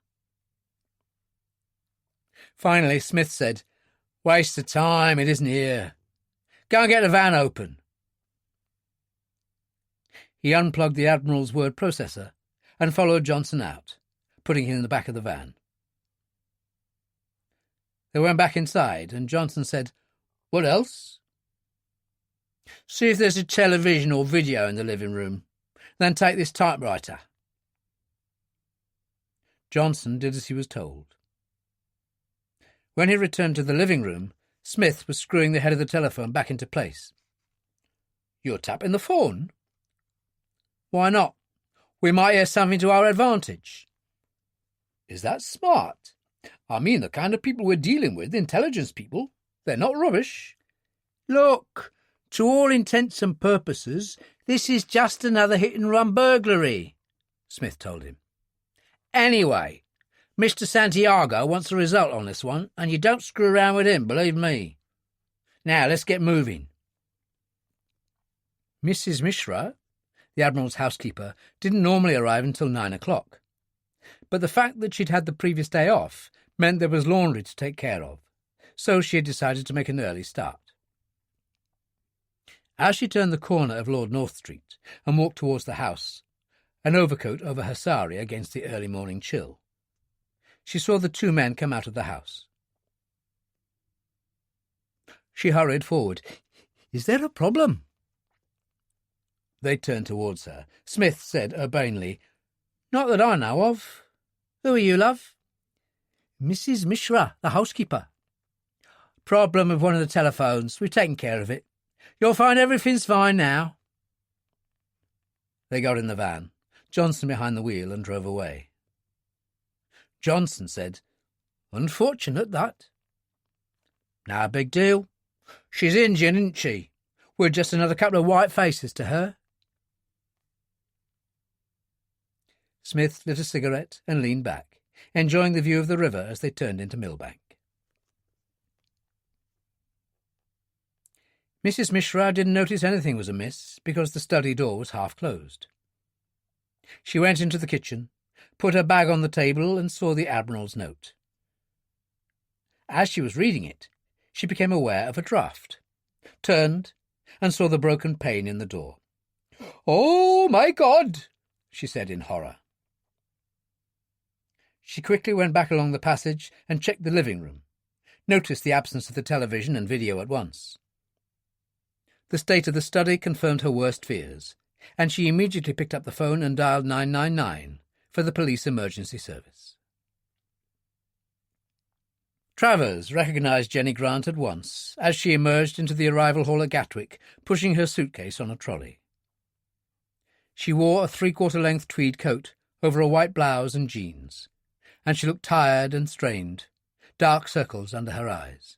Finally, Smith said, "Waste of time, it isn't here. Go and get the van open." He unplugged the Admiral's word processor and followed Johnson out, putting him in the back of the van. They went back inside, and Johnson said, "What else?" "See if there's a television or video in the living room. Then take this typewriter." Johnson did as he was told. When he returned to the living room, Smith was screwing the head of the telephone back into place. "You're tapping the phone?" "Why not? We might hear something to our advantage." "Is that smart? I mean, the kind of people we're dealing with, intelligence people. They're not rubbish." "Look, to all intents and purposes, this is just another hit-and-run burglary," Smith told him. "Anyway, Mr. Santiago wants a result on this one, and you don't screw around with him, believe me. Now, let's get moving." Mrs. Mishra, the Admiral's housekeeper, didn't normally arrive until 9 o'clock. But the fact that she'd had the previous day off meant there was laundry to take care of, so she had decided to make an early start. As she turned the corner of Lord North Street and walked towards the house, an overcoat over her sari against the early morning chill, she saw the two men come out of the house. She hurried forward. "Is there a problem?" They turned towards her. Smith said urbanely, "Not that I know of. Who are you, love?" "Mrs. Mishra, the housekeeper." "Problem with one of the telephones. We've taken care of it. You'll find everything's fine now." They got in the van, Johnson behind the wheel, and drove away. Johnson said, "Unfortunate, that." "No big deal. She's Indian, isn't she? We're just another couple of white faces to her." Smith lit a cigarette and leaned back, enjoying the view of the river as they turned into Millbank. Mrs. Mishra didn't notice anything was amiss because the study door was half closed. She went into the kitchen, put her bag on the table, and saw the Admiral's note. As she was reading it, she became aware of a draught, turned, and saw the broken pane in the door. "Oh, my God!" she said in horror. She quickly went back along the passage and checked the living room, noticed the absence of the television and video at once. The state of the study confirmed her worst fears, and she immediately picked up the phone and dialed 999 for the police emergency service. Travers recognised Jenny Grant at once as she emerged into the arrival hall at Gatwick, pushing her suitcase on a trolley. She wore a three-quarter-length tweed coat over a white blouse and jeans, and she looked tired and strained, dark circles under her eyes.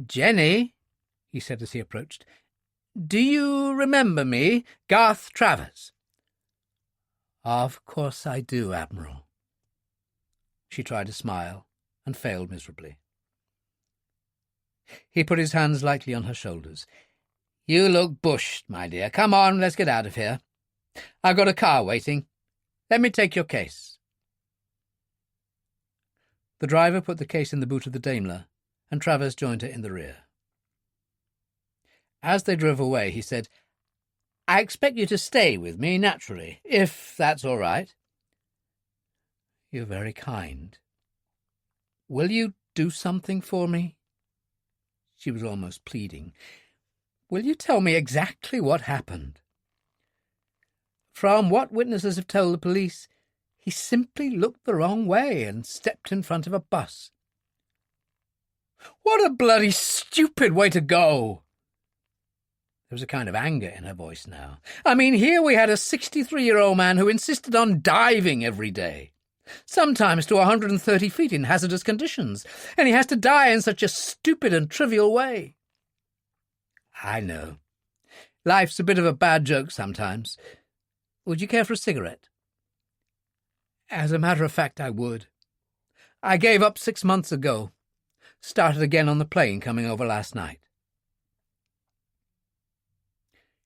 "Jenny," he said as he approached, "do you remember me, Garth Travers?" "Of course I do, Admiral." She tried to smile and failed miserably. He put his hands lightly on her shoulders. "You look bushed, my dear. Come on, let's get out of here. I've got a car waiting. Let me take your case." The driver put the case in the boot of the Daimler, and Travers joined her in the rear. As they drove away, he said, "I expect you to stay with me, naturally, if that's all right." "You're very kind. Will you do something for me?" She was almost pleading. "Will you tell me exactly what happened?" "From what witnesses have told the police, he simply looked the wrong way and stepped in front of a bus." "What a bloody stupid way to go!" There was a kind of anger in her voice now. "I mean, here we had a 63-year-old man who insisted on diving every day, sometimes to 130 feet in hazardous conditions, and he has to die in such a stupid and trivial way." "I know. Life's a bit of a bad joke sometimes. Would you care for a cigarette?" "As a matter of fact, I would. I gave up 6 months ago. Started again on the plane coming over last night."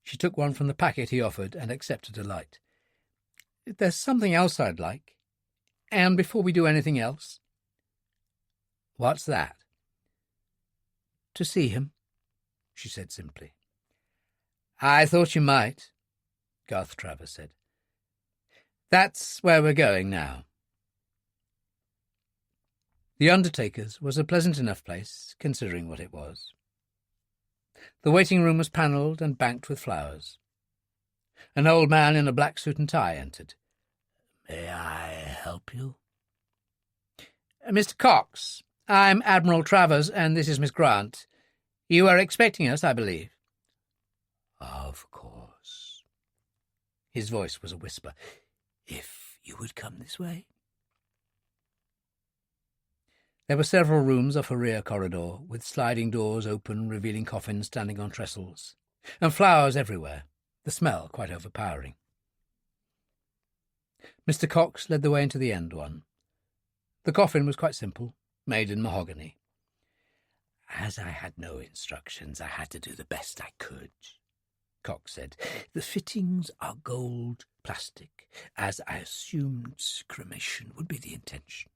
She took one from the packet he offered and accepted a light. "There's something else I'd like. And before we do anything else—" "What's that?" "To see him," she said simply. "I thought you might," Garth Travers said. "That's where we're going now." The undertaker's was a pleasant enough place, considering what it was. The waiting room was panelled and banked with flowers. An old man in a black suit and tie entered. "May I help you?" "Mr. Cox, I'm Admiral Travers, and this is Miss Grant. You are expecting us, I believe." "Of course." His voice was a whisper. "If you would come this way." There were several rooms off a rear corridor, with sliding doors open, revealing coffins standing on trestles, and flowers everywhere, the smell quite overpowering. Mr. Cox led the way into the end one. The coffin was quite simple, made in mahogany. "As I had no instructions, I had to do the best I could," Cox said. "The fittings are gold plastic, as I assumed cremation would be the intention."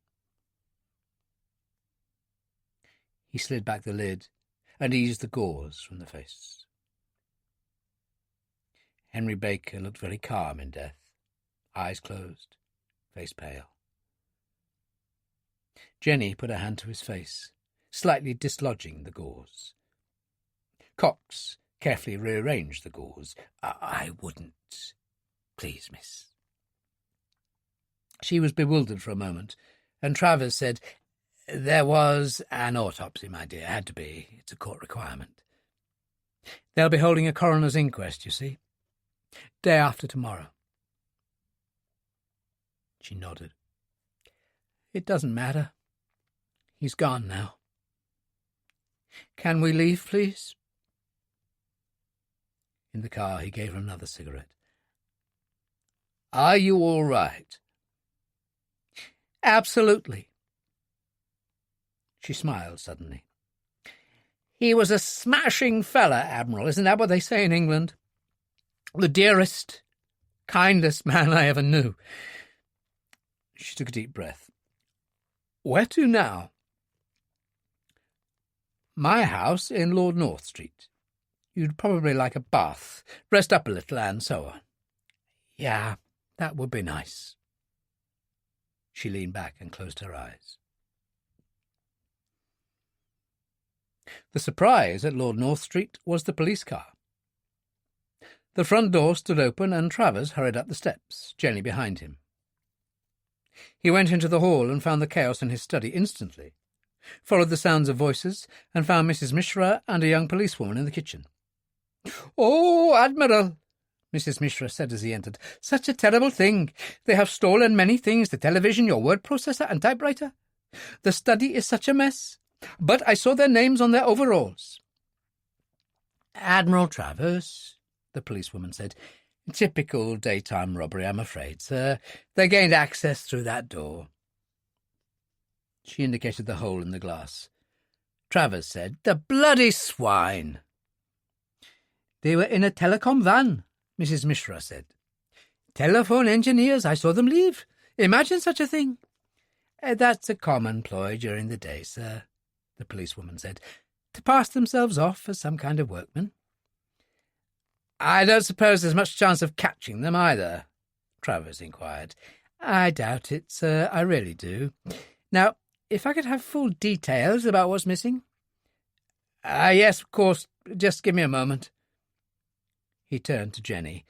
He slid back the lid and eased the gauze from the face. Henry Baker looked very calm in death, eyes closed, face pale. Jenny put her hand to his face, slightly dislodging the gauze. Cox carefully rearranged the gauze. I wouldn't. Please, miss." She was bewildered for a moment, and Travers said, "There was an autopsy, my dear. Had to be. It's a court requirement. They'll be holding a coroner's inquest, you see. Day after tomorrow." She nodded. "It doesn't matter. He's gone now. Can we leave, please?" In the car, he gave her another cigarette. "Are you all right?" "Absolutely." She smiled suddenly. "He was a smashing fella, Admiral, isn't that what they say in England? The dearest, kindest man I ever knew." She took a deep breath. "Where to now?" "My house in Lord North Street. You'd probably like a bath, rest up a little, and so on." "Yeah, that would be nice." She leaned back and closed her eyes. The surprise at Lord North Street was the police car. The front door stood open, and Travers hurried up the steps, Jenny behind him. He went into the hall and found the chaos in his study instantly, followed the sounds of voices, and found Mrs. Mishra and a young policewoman in the kitchen. "Oh, Admiral," Mrs. Mishra said as he entered, "such a terrible thing. They have stolen many things, the television, your word processor, and typewriter. The study is such a mess. But I saw their names on their overalls." "Admiral Travers," the policewoman said. "Typical daytime robbery, I'm afraid, sir. They gained access through that door." She indicated the hole in the glass. Travers said, "The bloody swine!" "They were in a telecom van," Mrs. Mishra said. "Telephone engineers, I saw them leave. Imagine such a thing." "That's a common ploy during the day, sir," the policewoman said, "to pass themselves off as some kind of workmen." "I don't suppose there's much chance of catching them either?" Travers inquired. "I doubt it, sir, I really do. Now, if I could have full details about what's missing." Yes, of course. Just give me a moment." He turned to Jenny.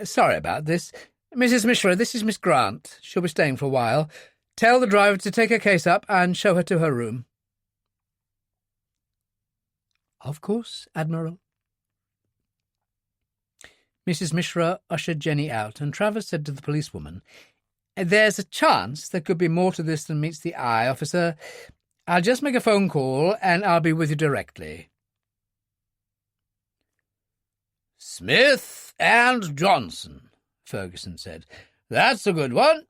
"Sorry about this. Mrs. Mishra, this is Miss Grant. She'll be staying for a while. Tell the driver to take her case up and show her to her room." "Of course, Admiral." Mrs. Mishra ushered Jenny out, and Travers said to the policewoman, "There's a chance there could be more to this than meets the eye, officer. I'll just make a phone call, and I'll be with you directly." "Smith and Johnson," Ferguson said. "That's a good one."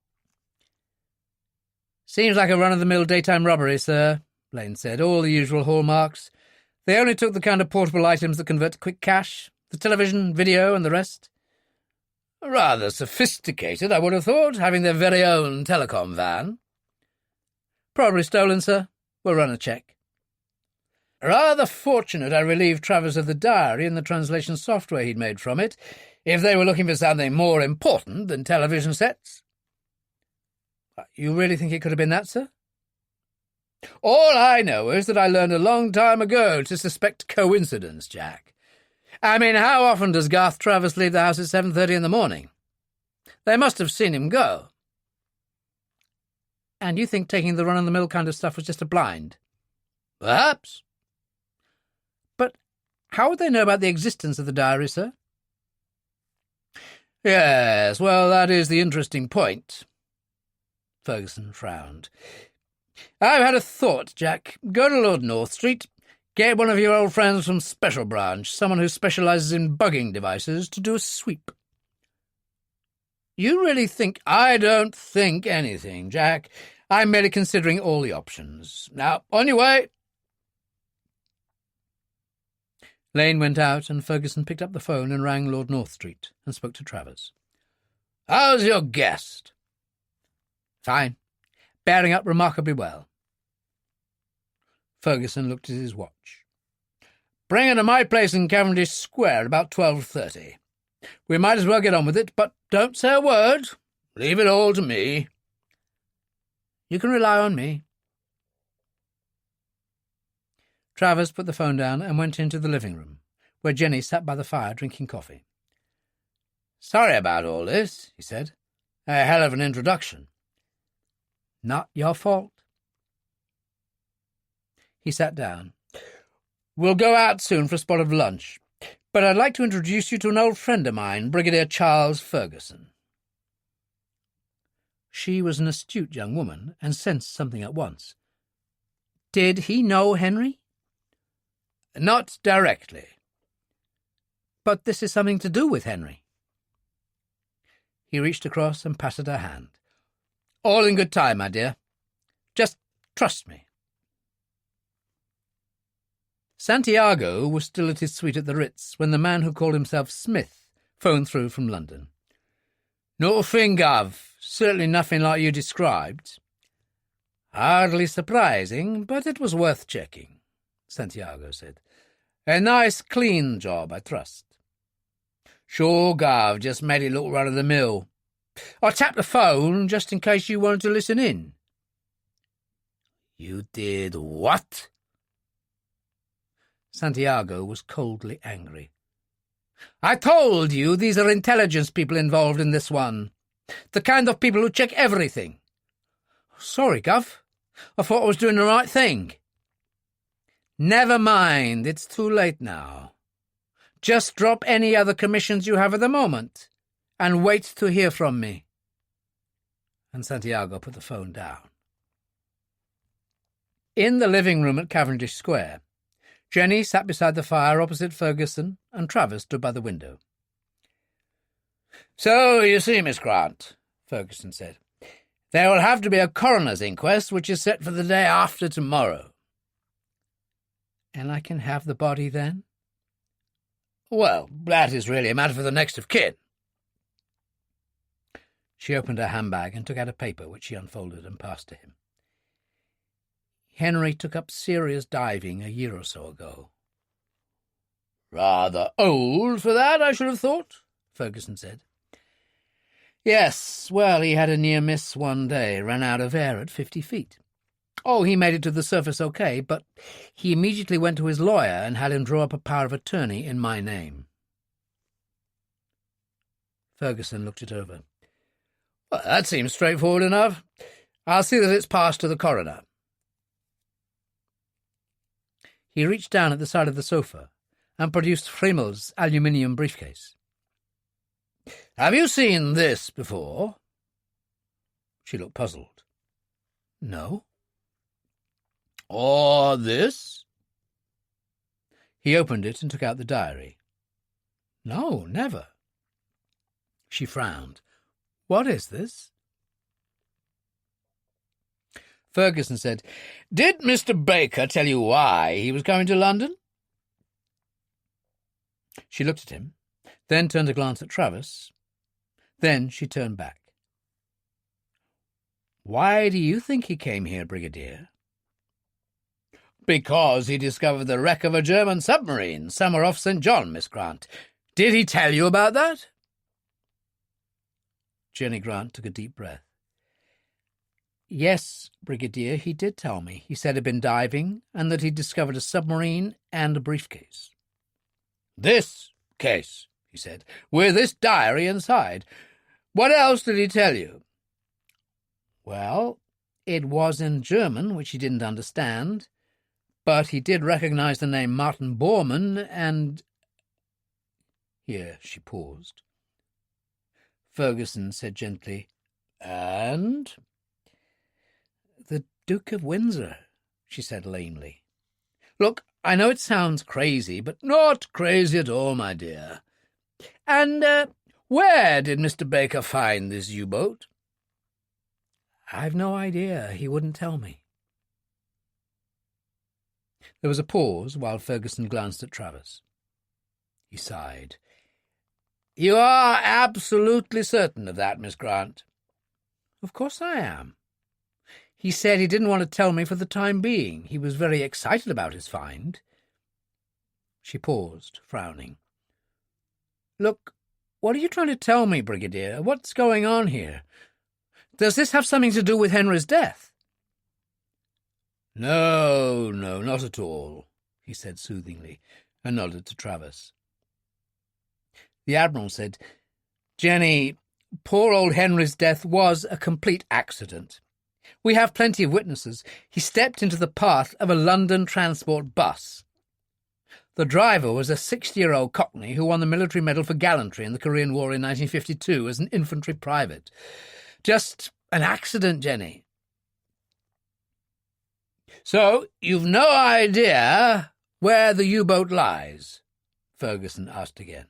"Seems like a run-of-the-mill daytime robbery, sir," Blaine said. "All the usual hallmarks. They only took the kind of portable items that convert to quick cash, the television, video, and the rest." "Rather sophisticated, I would have thought, having their very own telecom van." "Probably stolen, sir. We'll run a check." "Rather fortunate I relieved Travers of the diary and the translation software he'd made from it, if they were looking for something more important than television sets." "You really think it could have been that, sir?" All I know is that I learned a long time ago to suspect coincidence, Jack. I mean, how often does Garth Travers leave the house at 7:30 in the morning? They must have seen him go. And you think taking the run-of-the-mill kind of stuff was just a blind? Perhaps. But how would they know about the existence of the diary, sir? Yes, well, that is the interesting point. Ferguson frowned. I've had a thought, Jack. Go to Lord North Street, get one of your old friends from Special Branch, someone who specialises in bugging devices, to do a sweep. You really think— I don't think anything, Jack. I'm merely considering all the options. Now, on your way. Lane went out, and Ferguson picked up the phone and rang Lord North Street and spoke to Travers. How's your guest? Fine. Bearing up remarkably well. Ferguson looked at his watch. Bring her to my place in Cavendish Square at about 12:30. We might as well get on with it, but don't say a word. Leave it all to me. You can rely on me. Travers put the phone down and went into the living room, where Jenny sat by the fire drinking coffee. Sorry about all this, he said. A hell of an introduction. Not your fault. He sat down. We'll go out soon for a spot of lunch, but I'd like to introduce you to an old friend of mine, Brigadier Charles Ferguson. She was an astute young woman and sensed something at once. Did he know Henry? Not directly. But this is something to do with Henry. He reached across and patted her hand. All in good time, my dear. Just trust me. Santiago was still at his suite at the Ritz when the man who called himself Smith phoned through from London. Nothing, Gov. Certainly nothing like you described. Hardly surprising, but it was worth checking, Santiago said. A nice, clean job, I trust. Sure, Gov, just made it look run-of-the-mill. I tapped the phone just in case you wanted to listen in. You did what? Santiago was coldly angry. I told you these are intelligence people involved in this one. The kind of people who check everything. Sorry, Gov. I thought I was doing the right thing. Never mind, it's too late now. Just drop any other commissions you have at the moment, and wait to hear from me. And Santiago put the phone down. In the living room at Cavendish Square, Jenny sat beside the fire opposite Ferguson, and Travers stood by the window. So, you see, Miss Grant, Ferguson said, there will have to be a coroner's inquest, which is set for the day after tomorrow. And I can have the body then? Well, that is really a matter for the next of kin. She opened her handbag and took out a paper, which she unfolded and passed to him. Henry took up serious diving a year or so ago. Rather old for that, I should have thought, Ferguson said. Yes, well, he had a near miss one day, ran out of air at 50 feet. Oh, he made it to the surface okay, but he immediately went to his lawyer and had him draw up a power of attorney in my name. Ferguson looked it over. Well, that seems straightforward enough. I'll see that it's passed to the coroner. He reached down at the side of the sofa and produced Frimmel's aluminium briefcase. Have you seen this before? She looked puzzled. No. Or this? He opened it and took out the diary. No, never. She frowned. What is this? Ferguson said, Did Mr. Baker tell you why he was going to London? She looked at him, then turned a glance at Travers. Then she turned back. Why do you think he came here, Brigadier? Because he discovered the wreck of a German submarine somewhere off St. John, Miss Grant. Did he tell you about that? Jenny Grant took a deep breath. Yes, Brigadier, he did tell me. He said he'd been diving and that he'd discovered a submarine and a briefcase. This case, he said, with this diary inside. What else did he tell you? Well, it was in German, which he didn't understand, but he did recognize the name Martin Borman, and... Here she paused. Ferguson said gently, "And?" "The Duke of Windsor," she said lamely. "Look, I know it sounds crazy, but—" "Not crazy at all, my dear. And where did Mr. Baker find this U-boat?" "I've no idea. He wouldn't tell me." There was a pause while Ferguson glanced at Travers. He sighed. "You are absolutely certain of that, Miss Grant?" "Of course I am. He said he didn't want to tell me for the time being. He was very excited about his find." She paused, frowning. "Look, what are you trying to tell me, Brigadier? What's going on here? Does this have something to do with Henry's death?" No, not at all," he said soothingly, and nodded to Travers. The Admiral said, "Jenny, poor old Henry's death was a complete accident. We have plenty of witnesses. He stepped into the path of a London transport bus. The driver was a 60-year-old Cockney who won the Military Medal for Gallantry in the Korean War in 1952 as an infantry private. Just an accident, Jenny." "So you've no idea where the U-boat lies?" Ferguson asked again.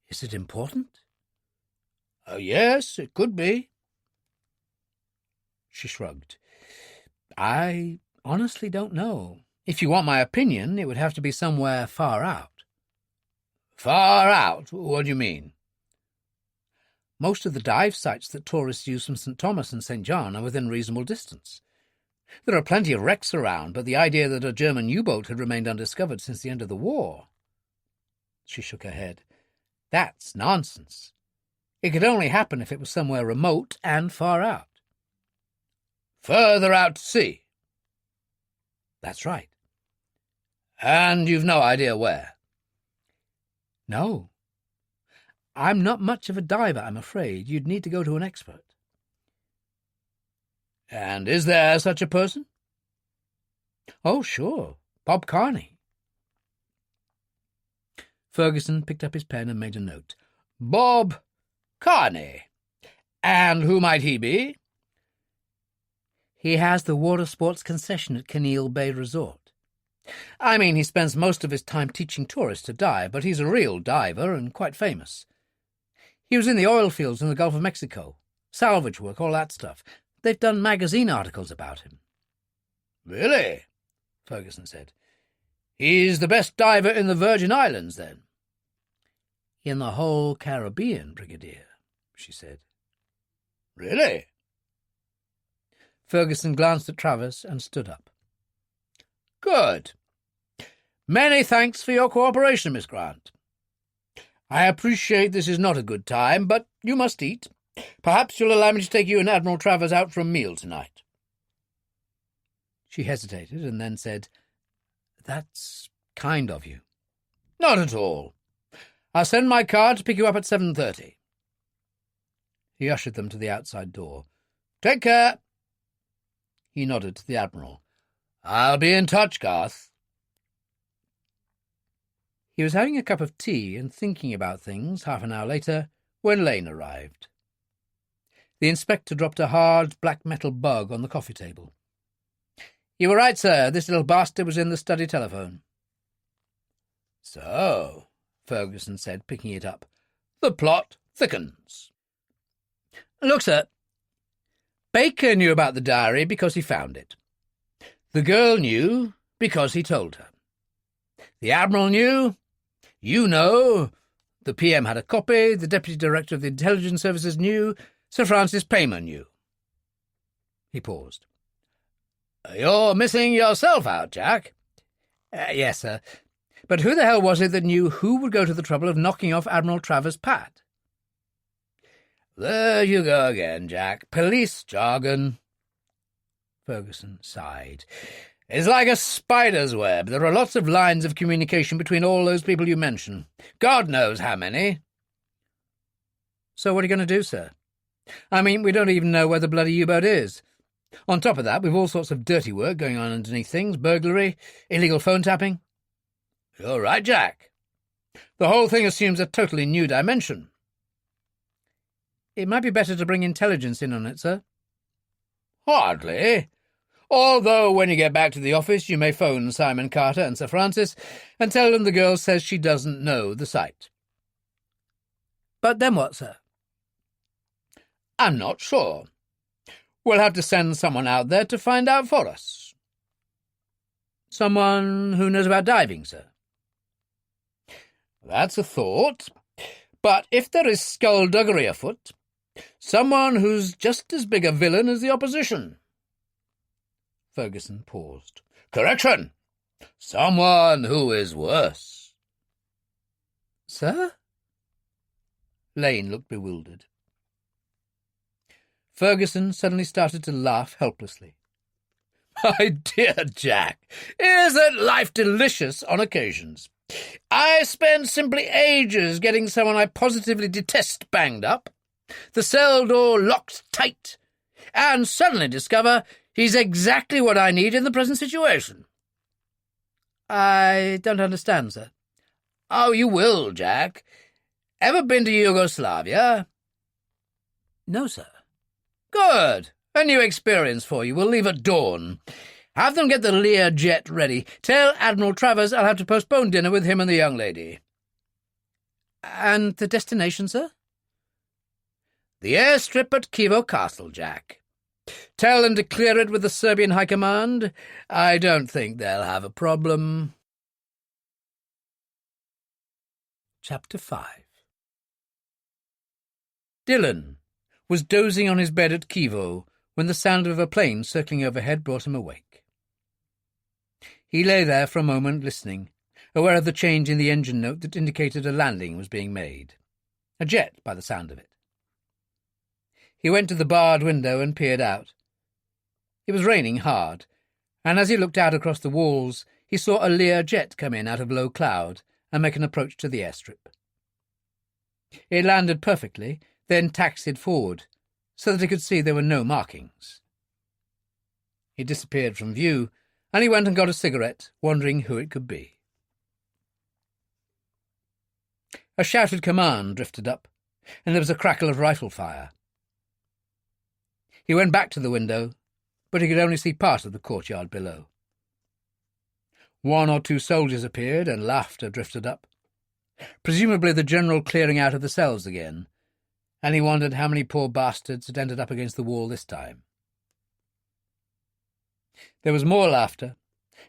"Is it important?" "Oh, yes, it could be." She shrugged. "I honestly don't know. If you want my opinion, it would have to be somewhere far out." "Far out? What do you mean?" "Most of the dive sites that tourists use from St. Thomas and St. John are within reasonable distance. There are plenty of wrecks around, but the idea that a German U-boat had remained undiscovered since the end of the war—" She shook her head. "That's nonsense. It could only happen if it was somewhere remote and far out." "Further out to sea?" "That's right." "And you've no idea where?" "No. I'm not much of a diver, I'm afraid. You'd need to go to an expert." "And is there such a person?" "Oh, sure. Bob Carney." Ferguson picked up his pen and made a note. "Bob Carney. And who might he be?" "He has the water sports concession at Kinneil Bay Resort. I mean, he spends most of his time teaching tourists to dive, but he's a real diver and quite famous. He was in the oil fields in the Gulf of Mexico. Salvage work, all that stuff. They've done magazine articles about him." "Really?" Ferguson said. "He's the best diver in the Virgin Islands, then?" "In the whole Caribbean, Brigadier," she said. "Really?" Ferguson glanced at Travers and stood up. "Good. Many thanks for your cooperation, Miss Grant. I appreciate this is not a good time, but you must eat. Perhaps you'll allow me to take you and Admiral Travers out for a meal tonight." She hesitated and then said, "That's kind of you." "Not at all. I'll send my car to pick you up at 7:30. He ushered them to the outside door. "Take care." He nodded to the Admiral. "I'll be in touch, Garth." He was having a cup of tea and thinking about things half an hour later when Lane arrived. The inspector dropped a hard black metal bug on the coffee table. "You were right, sir. This little bastard was in the study telephone." "So," Ferguson said, picking it up, "the plot thickens." "Look, sir, Baker knew about the diary because he found it. The girl knew because he told her. The Admiral knew. You know. The PM had a copy. The Deputy Director of the Intelligence Services knew. Sir Francis Paymer knew." He paused. "You're missing yourself out, Jack." Yes, sir. But who the hell was it that knew who would go to the trouble of knocking off Admiral Travers' pad?" There you go again, Jack. Police jargon. Ferguson sighed. It's like a spider's web. There are lots of lines of communication between all those people you mention. God knows how many. So what are you going to do, sir? I mean, we don't even know where the bloody U-boat is. On top of that, we've all sorts of dirty work going on underneath things, burglary, illegal phone tapping. You're right, Jack. The whole thing assumes a totally new dimension. It might be better to bring intelligence in on it, sir. Hardly. Although when you get back to the office, you may phone Simon Carter and Sir Francis and tell them the girl says she doesn't know the site. But then what, sir? I'm not sure. We'll have to send someone out there to find out for us. Someone who knows about diving, sir? That's a thought. But if there is skullduggery afoot, someone who's just as big a villain as the opposition. Ferguson paused. Correction! Someone who is worse. Sir? Lane looked bewildered. Ferguson suddenly started to laugh helplessly. My dear Jack, isn't life delicious on occasions? I spend simply ages getting someone I positively detest banged up, the cell door locked tight, and suddenly discover he's exactly what I need in the present situation. I don't understand, sir. Oh, you will, Jack. Ever been to Yugoslavia? No, sir. Good. A new experience for you. We'll leave at dawn. Have them get the Lear jet ready. Tell Admiral Travers I'll have to postpone dinner with him and the young lady. And the destination, sir? The airstrip at Kivo Castle, Jack. Tell them to clear it with the Serbian High Command. I don't think they'll have a problem. Chapter 5. Dillon was dozing on his bed at Kivo when the sound of a plane circling overhead brought him awake. He lay there for a moment listening, aware of the change in the engine note that indicated a landing was being made. A jet, by the sound of it. He went to the barred window and peered out. It was raining hard, and as he looked out across the walls, he saw a Lear jet come in out of low cloud and make an approach to the airstrip. It landed perfectly, then taxied forward, so that he could see there were no markings. It disappeared from view, and he went and got a cigarette, wondering who it could be. A shouted command drifted up, and there was a crackle of rifle fire. He went back to the window, but he could only see part of the courtyard below. 1 or 2 soldiers appeared, and laughter drifted up. Presumably the general clearing out of the cells again, and he wondered how many poor bastards had ended up against the wall this time. There was more laughter,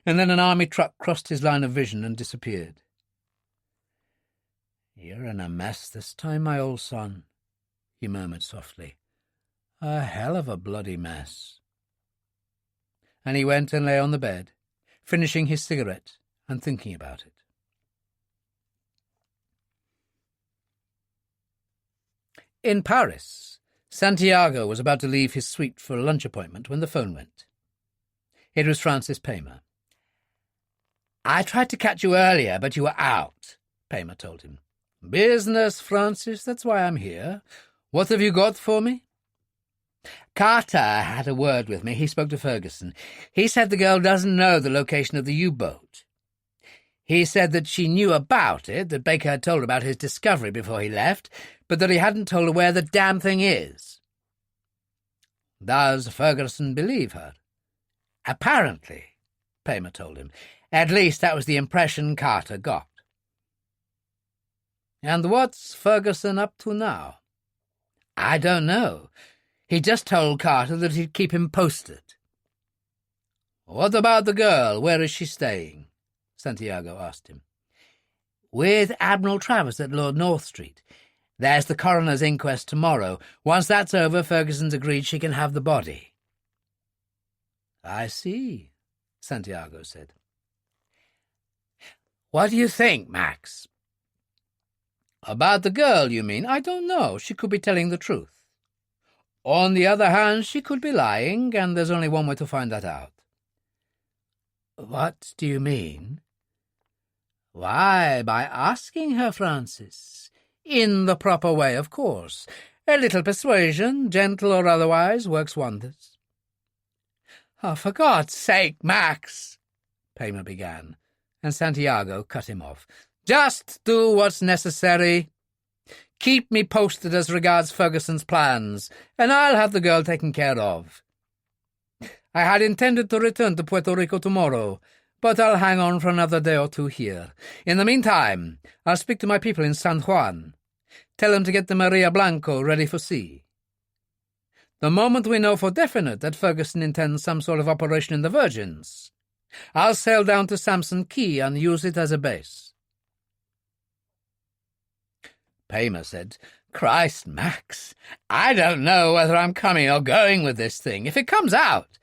and then an army truck crossed his line of vision and disappeared. "You're in a mess this time, my old son," he murmured softly. "A hell of a bloody mess." And he went and lay on the bed, finishing his cigarette and thinking about it. In Paris, Santiago was about to leave his suite for a lunch appointment when the phone went. It was Francis Paymer. "I tried to catch you earlier, but you were out," Paymer told him. "Business, Francis, that's why I'm here. What have you got for me?" "Carter had a word with me. He spoke to Ferguson. He said the girl doesn't know the location of the U-boat. He said that she knew about it, that Baker had told her about his discovery before he left, but that he hadn't told her where the damn thing is." "Does Ferguson believe her?" "Apparently," Paymer told him. "At least that was the impression Carter got." "And what's Ferguson up to now?" "I don't know. He just told Carter that he'd keep him posted." "What about the girl? Where is she staying?" Santiago asked him. "With Admiral Travers at Lord North Street. There's the coroner's inquest tomorrow. Once that's over, Ferguson's agreed she can have the body." "I see," Santiago said. "What do you think, Max?" About the girl, you mean? I don't know. She could be telling the truth. On the other hand, she could be lying, and there's only one way to find that out. What do you mean? Why, by asking her, Francis. In the proper way, of course. A little persuasion, gentle or otherwise, works wonders. Oh, for God's sake, Max, Paymer began, and Santiago cut him off. Just do what's necessary. Keep me posted as regards Ferguson's plans, and I'll have the girl taken care of. I had intended to return to Puerto Rico tomorrow, but I'll hang on for another day or two here. In the meantime, I'll speak to my people in San Juan. Tell them to get the Maria Blanco ready for sea. The moment we know for definite that Ferguson intends some sort of operation in the Virgins, I'll sail down to Samson Key and use it as a base. Paymer said, Christ, Max, I don't know whether I'm coming or going with this thing. If it comes out,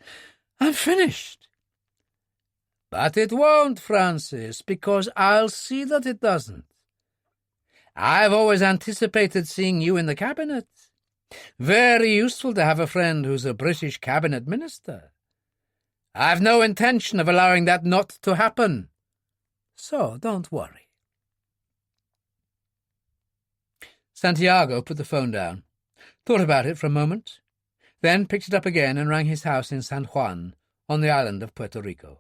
I'm finished. But it won't, Francis, because I'll see that it doesn't. I've always anticipated seeing you in the cabinet. Very useful to have a friend who's a British cabinet minister. I've no intention of allowing that not to happen. So don't worry. Santiago put the phone down, thought about it for a moment, then picked it up again and rang his house in San Juan, on the island of Puerto Rico.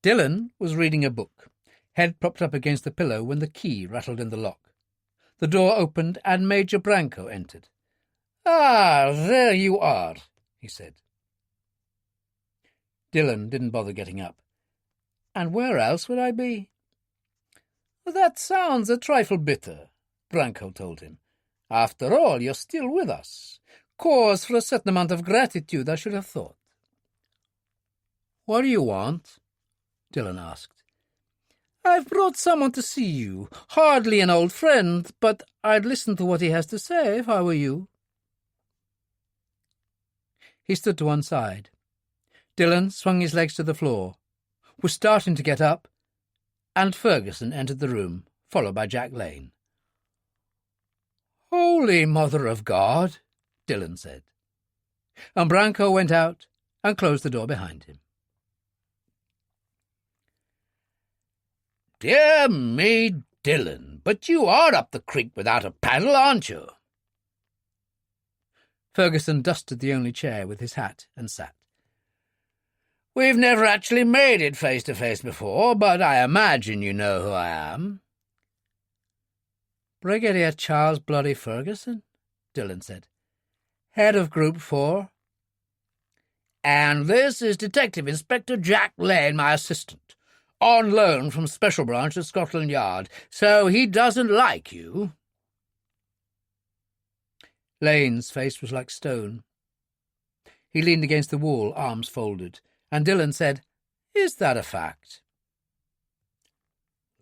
Dillon was reading a book, head propped up against the pillow when the key rattled in the lock. The door opened and Major Branco entered. "Ah, there you are," he said. Dillon didn't bother getting up. "And where else would I be?" "That sounds a trifle bitter," Branco told him. "After all, you're still with us. Cause for a certain amount of gratitude, I should have thought." "What do you want?" Dillon asked. "I've brought someone to see you. Hardly an old friend, but I'd listen to what he has to say if I were you." He stood to one side. Dillon swung his legs to the floor, was starting to get up, and Ferguson entered the room, followed by Jack Lane. "Holy Mother of God," Dillon said. And Branco went out and closed the door behind him. "Dear me, Dillon, but you are up the creek without a paddle, aren't you?" Ferguson dusted the only chair with his hat and sat. "We've never actually made it face-to-face before, but I imagine you know who I am." "Brigadier Charles Bloody Ferguson," Dillon said. "Head of Group 4. "And this is Detective Inspector Jack Lane, my assistant, on loan from Special Branch at Scotland Yard, so he doesn't like you." Lane's face was like stone. He leaned against the wall, arms folded, and Dillon said, "Is that a fact?"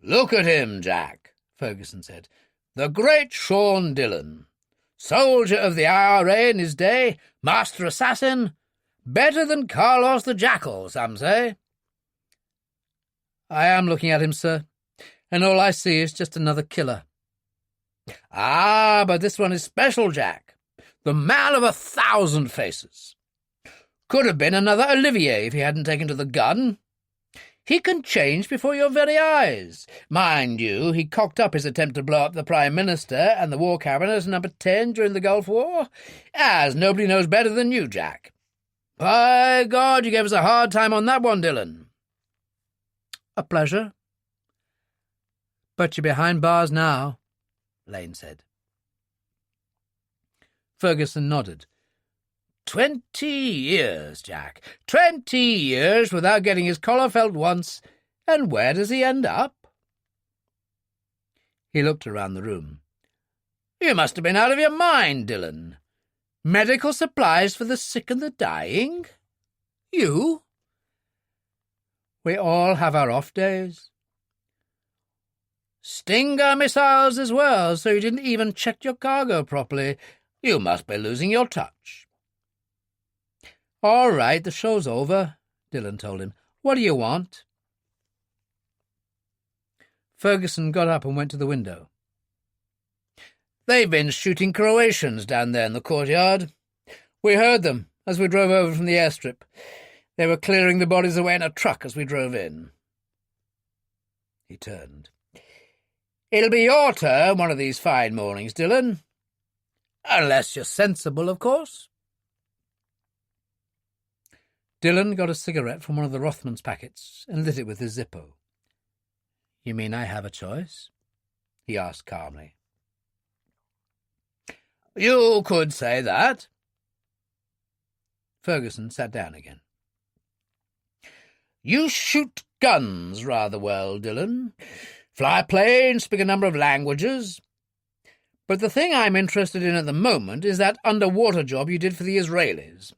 "Look at him, Jack," Ferguson said. "The great Sean Dillon. Soldier of the IRA in his day, master assassin, better than Carlos the Jackal, some say." "I am looking at him, sir, and all I see is just another killer." "Ah, but this one is special, Jack. The man of 1,000 faces. Could have been another Olivier if he hadn't taken to the gun. He can change before your very eyes. Mind you, he cocked up his attempt to blow up the Prime Minister and the War Cabinet at number 10 during the Gulf War, as nobody knows better than you, Jack. By God, you gave us a hard time on that one, Dillon." "A pleasure. But you're behind bars now," Lane said. Ferguson nodded. 20 years, Jack. 20 years without getting his collar felt once, and where does he end up?" He looked around the room. "You must have been out of your mind, Dillon. Medical supplies for the sick and the dying? You?" "We all have our off days." "Stinger missiles as well, so you didn't even check your cargo properly. You must be losing your touch." "All right, the show's over," Dillon told him. "What do you want?" Ferguson got up and went to the window. They've been shooting Croatians down there in the courtyard. We heard them as we drove over from the airstrip. They were clearing the bodies away in a truck as we drove in." He turned. "It'll be your turn one of these fine mornings, Dillon. Unless you're sensible, of course." Dillon got a cigarette from one of the Rothmans' packets and lit it with his Zippo. "You mean I have a choice?" he asked calmly. "You could say that." Ferguson sat down again. "You shoot guns rather well, Dillon. Fly a plane, speak a number of languages. But the thing I'm interested in at the moment is that underwater job you did for the Israelis.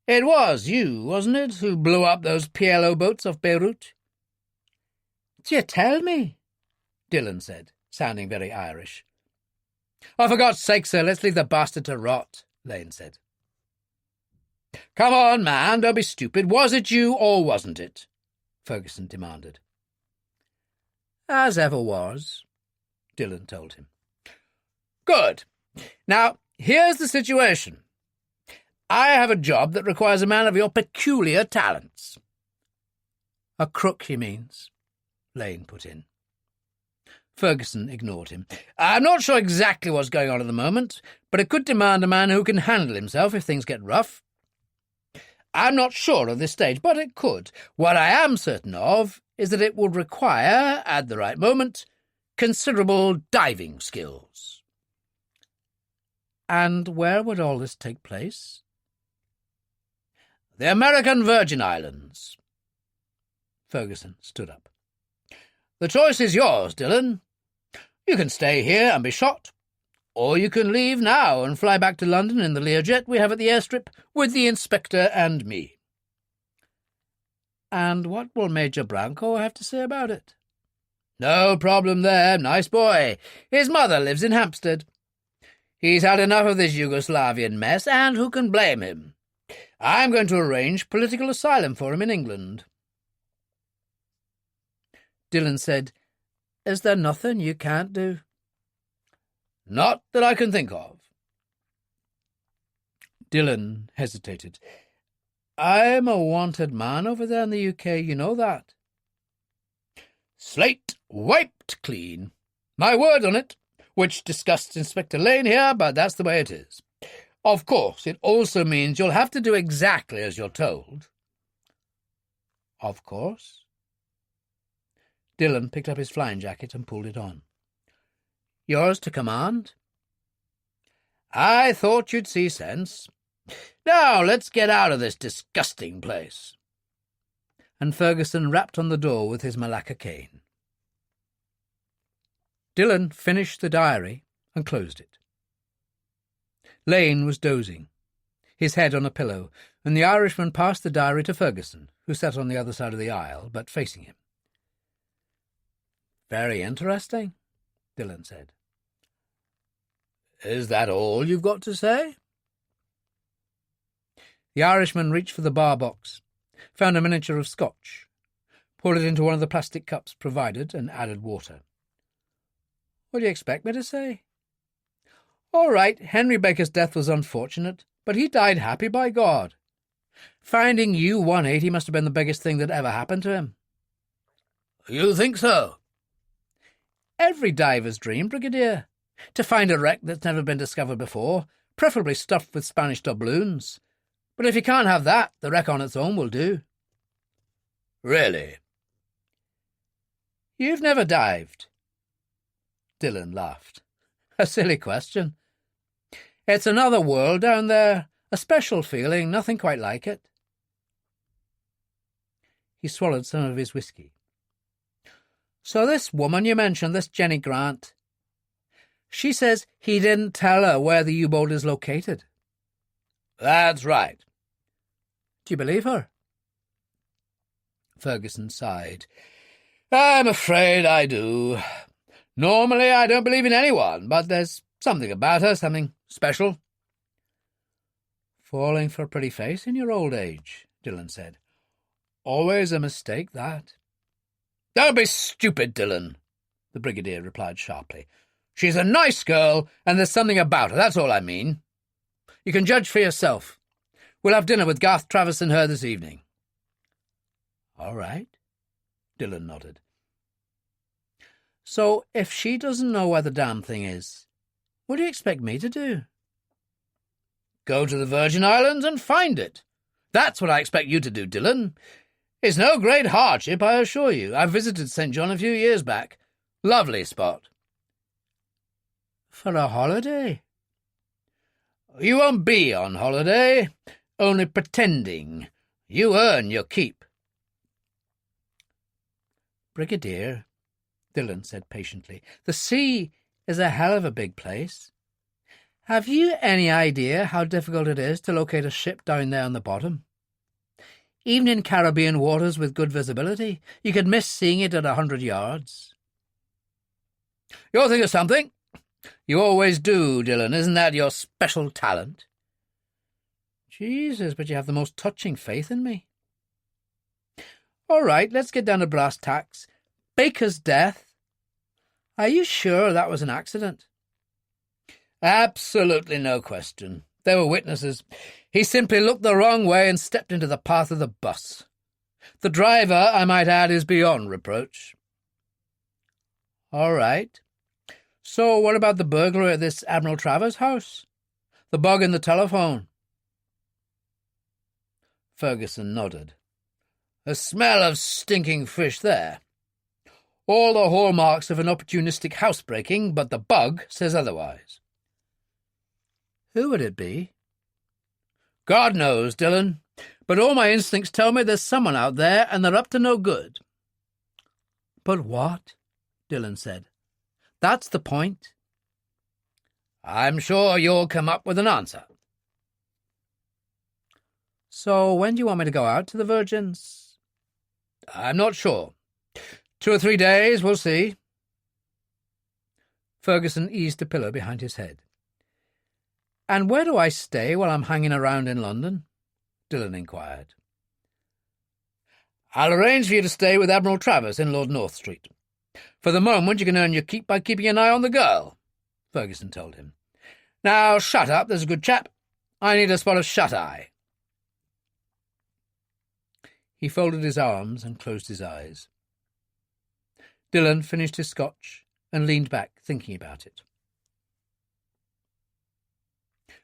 It was you, wasn't it, who blew up those PLO boats off Beirut?" "D'ye tell me?" Dillon said, sounding very Irish. "Oh, for God's sake, sir, let's leave the bastard to rot," Lane said. "Come on, man, don't be stupid. Was it you or wasn't it?" Ferguson demanded. "As ever was," Dillon told him. "Good. Now, here's the situation. I have a job that requires a man of your peculiar talents." "A crook, he means," Lane put in. Ferguson ignored him. "I'm not sure exactly what's going on at the moment, but it could demand a man who can handle himself if things get rough. I'm not sure at this stage, but it could. What I am certain of is that it would require, at the right moment, considerable diving skills." "And where would all this take place?" "The American Virgin Islands." Ferguson stood up. "The choice is yours, Dillon. You can stay here and be shot, or you can leave now and fly back to London in the Learjet we have at the airstrip with the inspector and me." "And what will Major Branco have to say about it?" "No problem there. Nice boy. His mother lives in Hampstead. He's had enough of this Yugoslavian mess, and who can blame him? I'm going to arrange political asylum for him in England." Dillon said, "Is there nothing you can't do?" "Not that I can think of." Dillon hesitated. "I'm a wanted man over there in the UK, you know that." "Slate wiped clean. My word on it, which disgusts Inspector Lane here, but that's the way it is. Of course, it also means you'll have to do exactly as you're told." "Of course?" Dillon picked up his flying jacket and pulled it on. "Yours to command?" "I thought you'd see sense. Now let's get out of this disgusting place." And Ferguson rapped on the door with his Malacca cane. Dillon finished the diary and closed it. Lane was dozing, his head on a pillow, and the Irishman passed the diary to Ferguson, who sat on the other side of the aisle, but facing him. "Very interesting," Dillon said. "Is that all you've got to say?" The Irishman reached for the bar box, found a miniature of scotch, poured it into one of the plastic cups provided, and added water. "What do you expect me to say?" "All right, Henry Baker's death was unfortunate, but he died happy, by God. Finding U-180 must have been the biggest thing that ever happened to him." "You think so?" "Every diver's dream, Brigadier. To find a wreck that's never been discovered before, preferably stuffed with Spanish doubloons. But if you can't have that, the wreck on its own will do." "Really?" "You've never dived?" Dillon laughed. "A silly question. It's another world down there, a special feeling, nothing quite like it." He swallowed some of his whiskey. "So this woman you mentioned, this Jenny Grant, she says he didn't tell her where the U-boat is located." "That's right." "Do you believe her?" Ferguson sighed. "I'm afraid I do. Normally I don't believe in anyone, but there's something about her, something special." "Falling for a pretty face in your old age," Dillon said. "Always a mistake, that." "Don't be stupid, Dillon," the Brigadier replied sharply. She's a nice girl, and there's something about her, that's all I mean. You can judge for yourself. We'll have dinner with Garth Travis and her this evening." "All right," Dillon nodded. "So if she doesn't know where the damn thing is, what do you expect me to do?" "Go to the Virgin Islands and find it. That's what I expect you to do, Dillon. It's no great hardship, I assure you. I visited St. John a few years back. Lovely spot." "For a holiday?" "You won't be on holiday, only pretending. You earn your keep." "Brigadier," Dillon said patiently, "the sea is a hell of a big place. Have you any idea how difficult it is to locate a ship down there on the bottom? Even in Caribbean waters with good visibility, you could miss seeing it at 100 yards. "You'll think of something. You always do, Dillon. Isn't that your special talent?" "Jesus, but you have the most touching faith in me." "All right, let's get down to brass tacks. Baker's death. Are you sure that was an accident?" "Absolutely no question. There were witnesses. He simply looked the wrong way and stepped into the path of the bus. The driver, I might add, is beyond reproach." "All right. So what about the burglary at this Admiral Travers' house? The bug in the telephone?" Ferguson nodded. "A smell of stinking fish there. All the hallmarks of an opportunistic housebreaking, but the bug says otherwise." "Who would it be?" "God knows, Dillon. But all my instincts tell me there's someone out there, and they're up to no good." "But what?" Dillon said. "That's the point." "I'm sure you'll come up with an answer." "So when do you want me to go out to the Virgins?" "I'm not sure. 2 or 3 days, we'll see." Ferguson eased a pillow behind his head. "And where do I stay while I'm hanging around in London?" Dillon inquired. "I'll arrange for you to stay with Admiral Travers in Lord North Street. For the moment you can earn your keep by keeping an eye on the girl," Ferguson told him. "Now shut up, there's a good chap. I need a spot of shut-eye." He folded his arms and closed his eyes. Dillon finished his scotch and leaned back, thinking about it.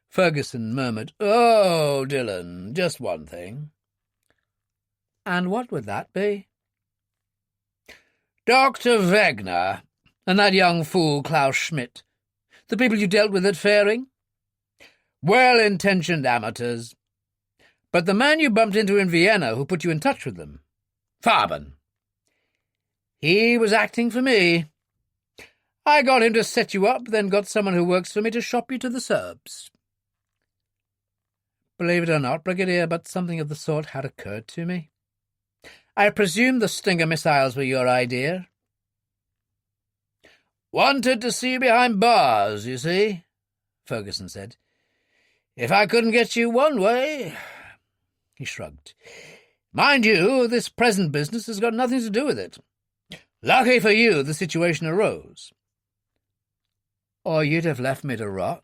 Ferguson murmured, "Oh, Dillon, just one thing." "And what would that be?" "Dr. Wegner and that young fool Klaus Schmidt, the people you dealt with at Fairing. Well-intentioned amateurs. But the man you bumped into in Vienna who put you in touch with them, Farben, he was acting for me. I got him to set you up, then got someone who works for me to shop you to the Serbs." "Believe it or not, Brigadier, but something of the sort had occurred to me. I presume the Stinger missiles were your idea." "Wanted to see you behind bars, you see," Ferguson said. "If I couldn't get you one way—" He shrugged. "Mind you, this present business has got nothing to do with it. Lucky for you the situation arose." "Or you'd have left me to rot?"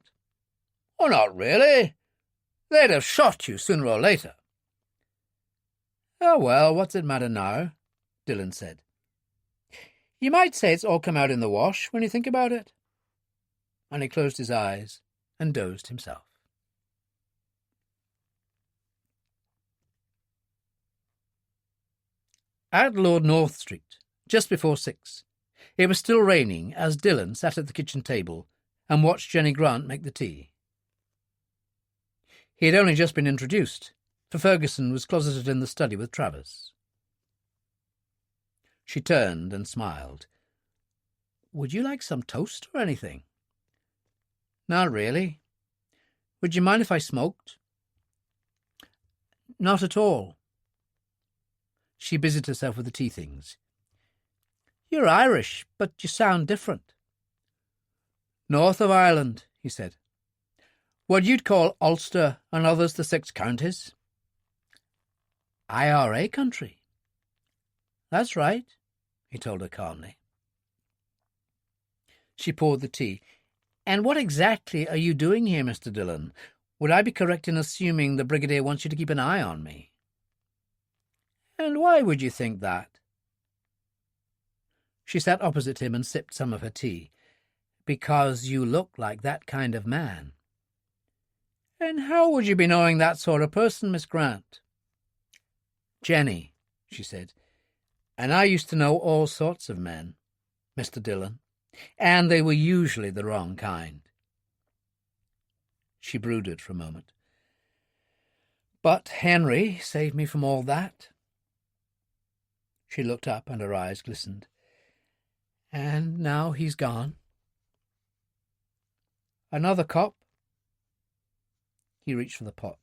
"Oh, not really. They'd have shot you sooner or later." "Oh, well, what's it matter now?" Dillon said. "You might say it's all come out in the wash when you think about it." And he closed his eyes and dozed himself. At Lord North Street, just before 6, it was still raining as Dillon sat at the kitchen table and watched Jenny Grant make the tea. He had only just been introduced, for Ferguson was closeted in the study with Travers. She turned and smiled. "Would you like some toast or anything?" "Not really. Would you mind if I smoked?" "Not at all." She busied herself with the tea things. "You're Irish, but you sound different." "North of Ireland," he said. "What you'd call Ulster and others the Six Counties." "IRA country." "That's right," he told her calmly. She poured the tea. "And what exactly are you doing here, Mr. Dillon? Would I be correct in assuming the Brigadier wants you to keep an eye on me?" "And why would you think that?" She sat opposite him and sipped some of her tea. "Because you look like that kind of man." "And how would you be knowing that sort of person, Miss Grant?" "Jenny," she said, "and I used to know all sorts of men, Mr. Dillon, and they were usually the wrong kind." She brooded for a moment. "But Henry saved me from all that." She looked up and her eyes glistened. "And now he's gone." "Another cop?" He reached for the pot.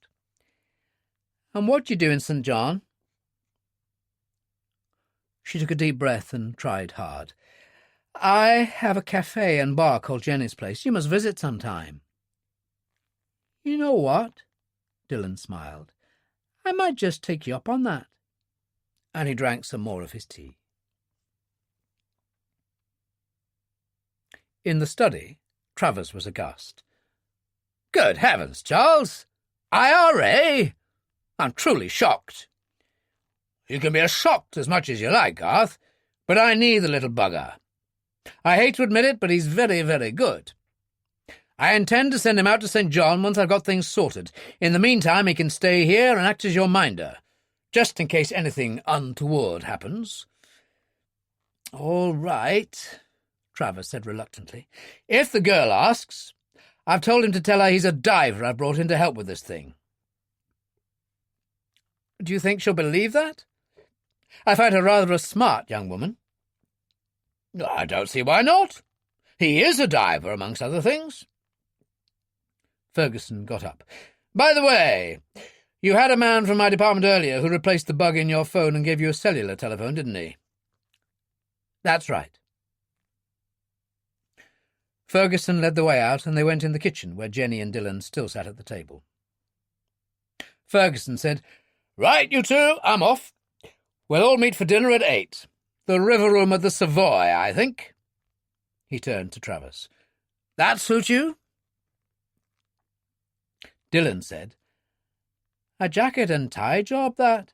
"And what do you do in St. John?" She took a deep breath and tried hard. "I have a cafe and bar called Jenny's Place. You must visit sometime." "You know what?" Dillon smiled. "I might just take you up on that." And he drank some more of his tea. In the study, Travers was aghast. "Good heavens, Charles! IRA? I'm truly shocked." "You can be as shocked as much as you like, Garth, but I need the little bugger. I hate to admit it, but he's very, very good. I intend to send him out to St. John once I've got things sorted. In the meantime, he can stay here and act as your minder, just in case anything untoward happens." "All right," Travers said reluctantly. "If the girl asks, I've told him to tell her he's a diver I've brought in to help with this thing." "Do you think she'll believe that? I find her rather a smart young woman." "I don't see why not. He is a diver, amongst other things." Ferguson got up. "By the way, you had a man from my department earlier who replaced the bug in your phone and gave you a cellular telephone, didn't he?" "That's right." Ferguson led the way out, and they went in the kitchen, where Jenny and Dillon still sat at the table. Ferguson said, "Right, you two, I'm off. We'll all meet for dinner at 8. The River Room at the Savoy, I think." He turned to Travers. "That suit you?" Dillon said, "A jacket and tie job, that,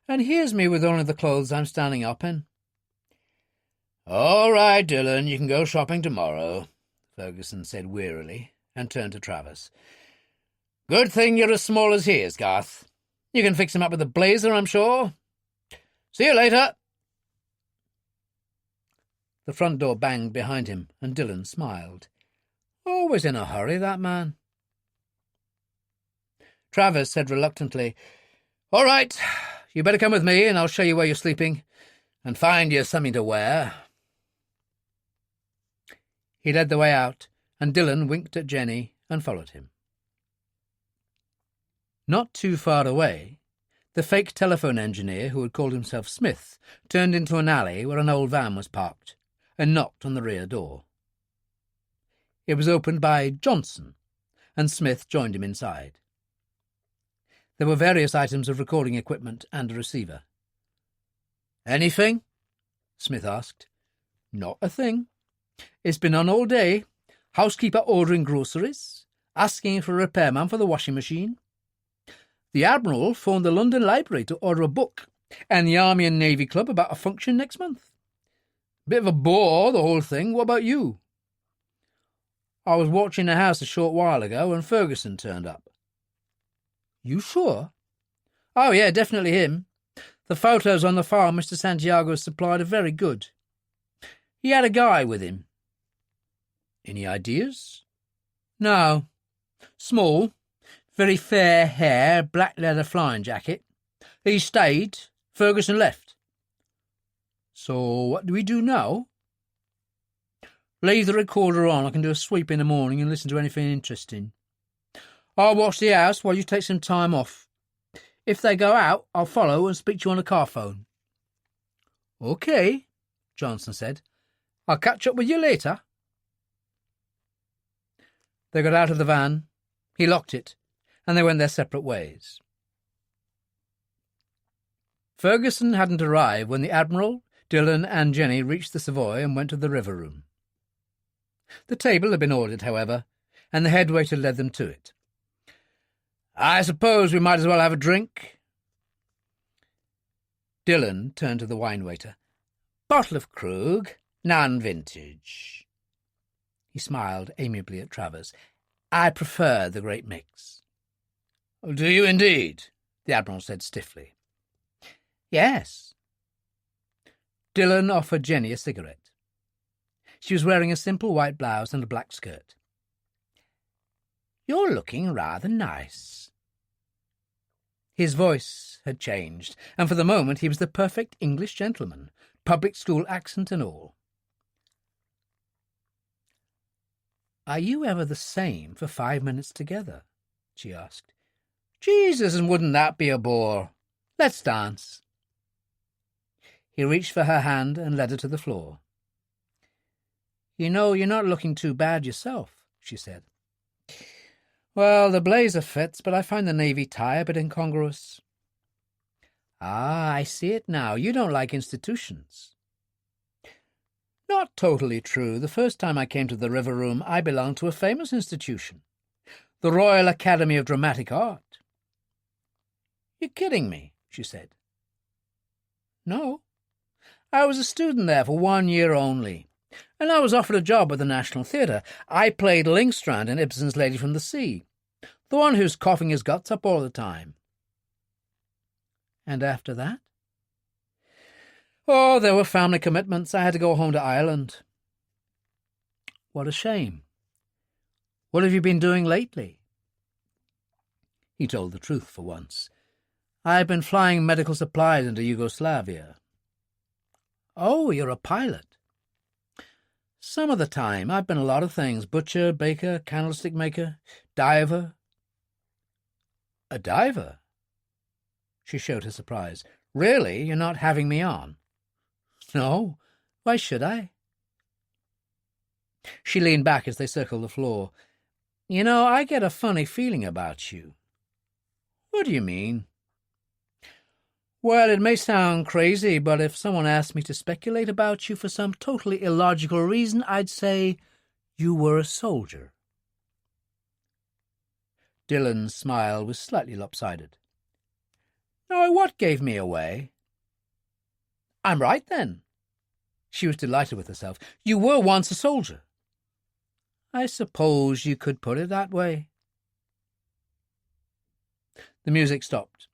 and here's me with only the clothes I'm standing up in." "All right, Dillon, you can go shopping tomorrow," Ferguson said wearily, and turned to Travers. "Good thing you're as small as he is, Garth. You can fix him up with a blazer, I'm sure. See you later." The front door banged behind him, and Dillon smiled. "Always in a hurry, that man." Travers said reluctantly, "All right, you better come with me, and I'll show you where you're sleeping, and find you something to wear." He led the way out, and Dillon winked at Jenny and followed him. Not too far away, the fake telephone engineer who had called himself Smith turned into an alley where an old van was parked and knocked on the rear door. It was opened by Johnson, and Smith joined him inside. There were various items of recording equipment and a receiver. "Anything?" Smith asked. "Not a thing. It's been on all day. Housekeeper ordering groceries, asking for a repairman for the washing machine. The Admiral phoned the London Library to order a book, and the Army and Navy Club about a function next month. Bit of a bore, the whole thing. What about you?" "I was watching the house a short while ago, and Ferguson turned up." "You sure?" "Oh, yeah, definitely him. The photos on the file Mr. Santiago supplied are very good. He had a guy with him." "Any ideas?" "No. Small, very fair hair, black leather flying jacket. He stayed. Ferguson left." "So what do we do now?" "Leave the recorder on. I can do a sweep in the morning and listen to anything interesting. I'll watch the house while you take some time off. If they go out, I'll follow and speak to you on the car phone." "OK," Johnson said. "I'll catch up with you later." They got out of the van, he locked it, and they went their separate ways. Ferguson hadn't arrived when the Admiral, Dillon and Jenny reached the Savoy and went to the River Room. The table had been ordered, however, and the head waiter led them to it. "I suppose we might as well have a drink?" Dillon turned to the wine waiter. "Bottle of Krug, non-vintage." He smiled amiably at Travers. "I prefer the Great Mix." "Do you indeed?" the Admiral said stiffly. "Yes." Dillon offered Jenny a cigarette. She was wearing a simple white blouse and a black skirt. "You're looking rather nice." His voice had changed, and for the moment he was the perfect English gentleman, public school accent and all. "Are you ever the same for 5 minutes together?" she asked. "Jesus, and wouldn't that be a bore? Let's dance." He reached for her hand and led her to the floor. "You know, you're not looking too bad yourself," she said. "Well, the blazer fits, but I find the navy tie a bit incongruous." "Ah, I see it now. You don't like institutions." "Not totally true. The first time I came to the River Room, I belonged to a famous institution, the Royal Academy of Dramatic Art." "You're kidding me," she said. "No. I was a student there for 1 year only, and I was offered a job at the National Theatre. I played Lyngstrand in Ibsen's Lady from the Sea, the one who's coughing his guts up all the time." "And after that?" "Oh, there were family commitments. I had to go home to Ireland." "What a shame. What have you been doing lately?" He told the truth for once. "I've been flying medical supplies into Yugoslavia." "Oh, you're a pilot." "Some of the time. I've been a lot of things. Butcher, baker, candlestick maker, diver." "A diver?" She showed her surprise. "Really? You're not having me on?" "No. Why should I?" She leaned back as they circled the floor. "You know, I get a funny feeling about you." "What do you mean?" "Well, it may sound crazy, but if someone asked me to speculate about you for some totally illogical reason, I'd say you were a soldier." Dillon's smile was slightly lopsided. "Now, what gave me away?" "I'm right, then." She was delighted with herself. "You were once a soldier." "I suppose you could put it that way." The music stopped.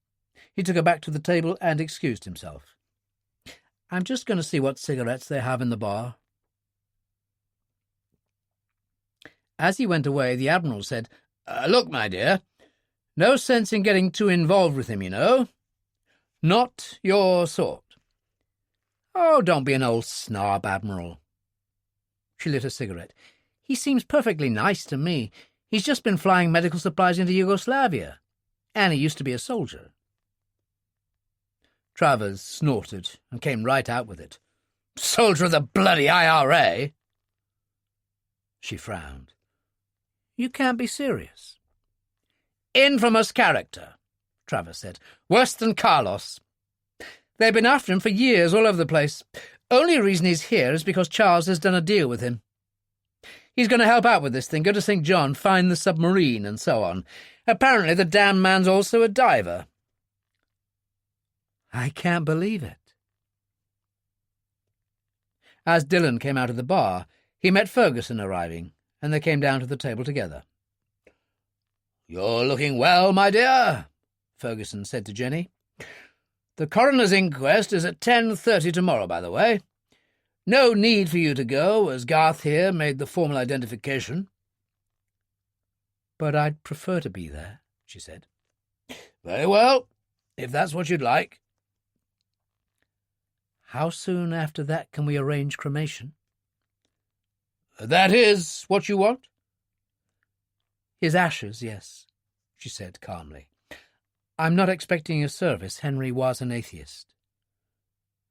He took her back to the table and excused himself. "I'm just going to see what cigarettes they have in the bar." As he went away, the Admiral said, "Look, my dear, no sense in getting too involved with him, you know. Not your sort." "Oh, don't be an old snob, Admiral." She lit a cigarette. "He seems perfectly nice to me. He's just been flying medical supplies into Yugoslavia, and he used to be a soldier." Travers snorted and came right out with it. "Soldier of the bloody IRA?" She frowned. "You can't be serious." "Infamous character," Travers said. "Worse than Carlos. They've been after him for years all over the place. Only reason he's here is because Charles has done a deal with him. He's going to help out with this thing, go to St. John, find the submarine, and so on. Apparently the damn man's also a diver." "I can't believe it." As Dillon came out of the bar, he met Ferguson arriving, and they came down to the table together. "You're looking well, my dear," Ferguson said to Jenny. "The coroner's inquest is at 10:30 tomorrow, by the way. No need for you to go, as Garth here made the formal identification." "But I'd prefer to be there," she said. "Very well, if that's what you'd like." "How soon after that can we arrange cremation?" "That is what you want?" "His ashes, yes," she said calmly. "I'm not expecting a service. Henry was an atheist."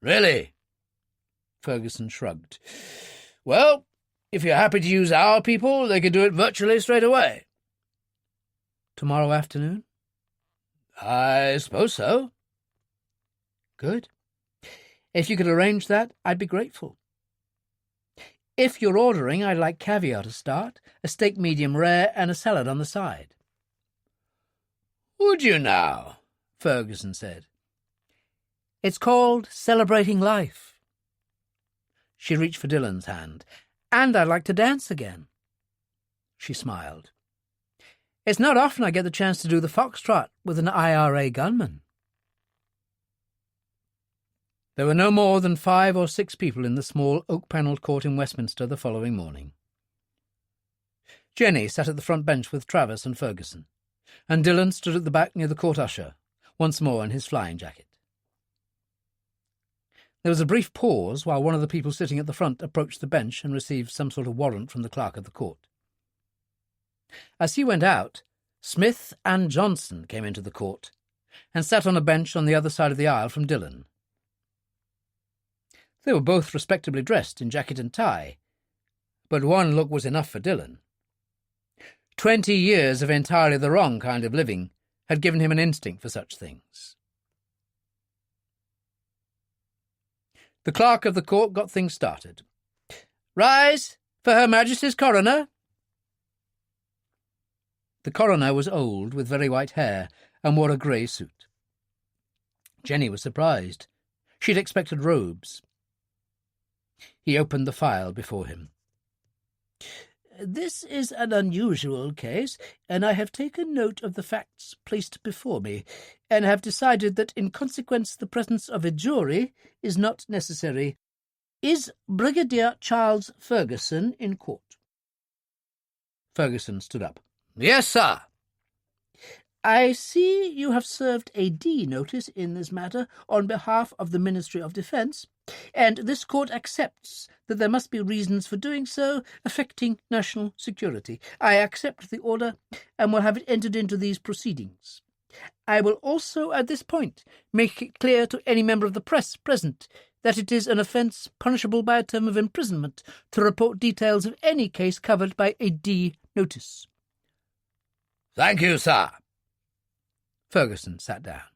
"Really?" Ferguson shrugged. "Well, if you're happy to use our people, they could do it virtually straight away." "Tomorrow afternoon?" "I suppose so." "Good. If you could arrange that, I'd be grateful." If you're ordering, I'd like caviar to start, a steak medium rare, and a salad on the side." "Would you now?" Ferguson said. "It's called celebrating life." She reached for Dillon's hand. "And I'd like to dance again." She smiled. "It's not often I get the chance to do the foxtrot with an IRA gunman." There were no more than 5 or 6 people in the small oak-panelled court in Westminster the following morning. Jenny sat at the front bench with Travers and Ferguson, and Dillon stood at the back near the court usher, once more in his flying jacket. There was a brief pause while one of the people sitting at the front approached the bench and received some sort of warrant from the clerk of the court. As he went out, Smith and Johnson came into the court and sat on a bench on the other side of the aisle from Dillon. They were both respectably dressed in jacket and tie, but one look was enough for Dillon. 20 years of entirely the wrong kind of living had given him an instinct for such things. The clerk of the court got things started. "Rise for Her Majesty's coroner." The coroner was old, with very white hair, and wore a grey suit. Jenny was surprised. She'd expected robes. He opened the file before him. "This is an unusual case, and I have taken note of the facts placed before me, and have decided that in consequence the presence of a jury is not necessary. Is Brigadier Charles Ferguson in court?" Ferguson stood up. "Yes, sir." "I see you have served a D notice in this matter on behalf of the Ministry of Defence, and this court accepts that there must be reasons for doing so affecting national security. I accept the order and will have it entered into these proceedings. I will also at this point make it clear to any member of the press present that it is an offence punishable by a term of imprisonment to report details of any case covered by a D notice." "Thank you, sir." Ferguson sat down.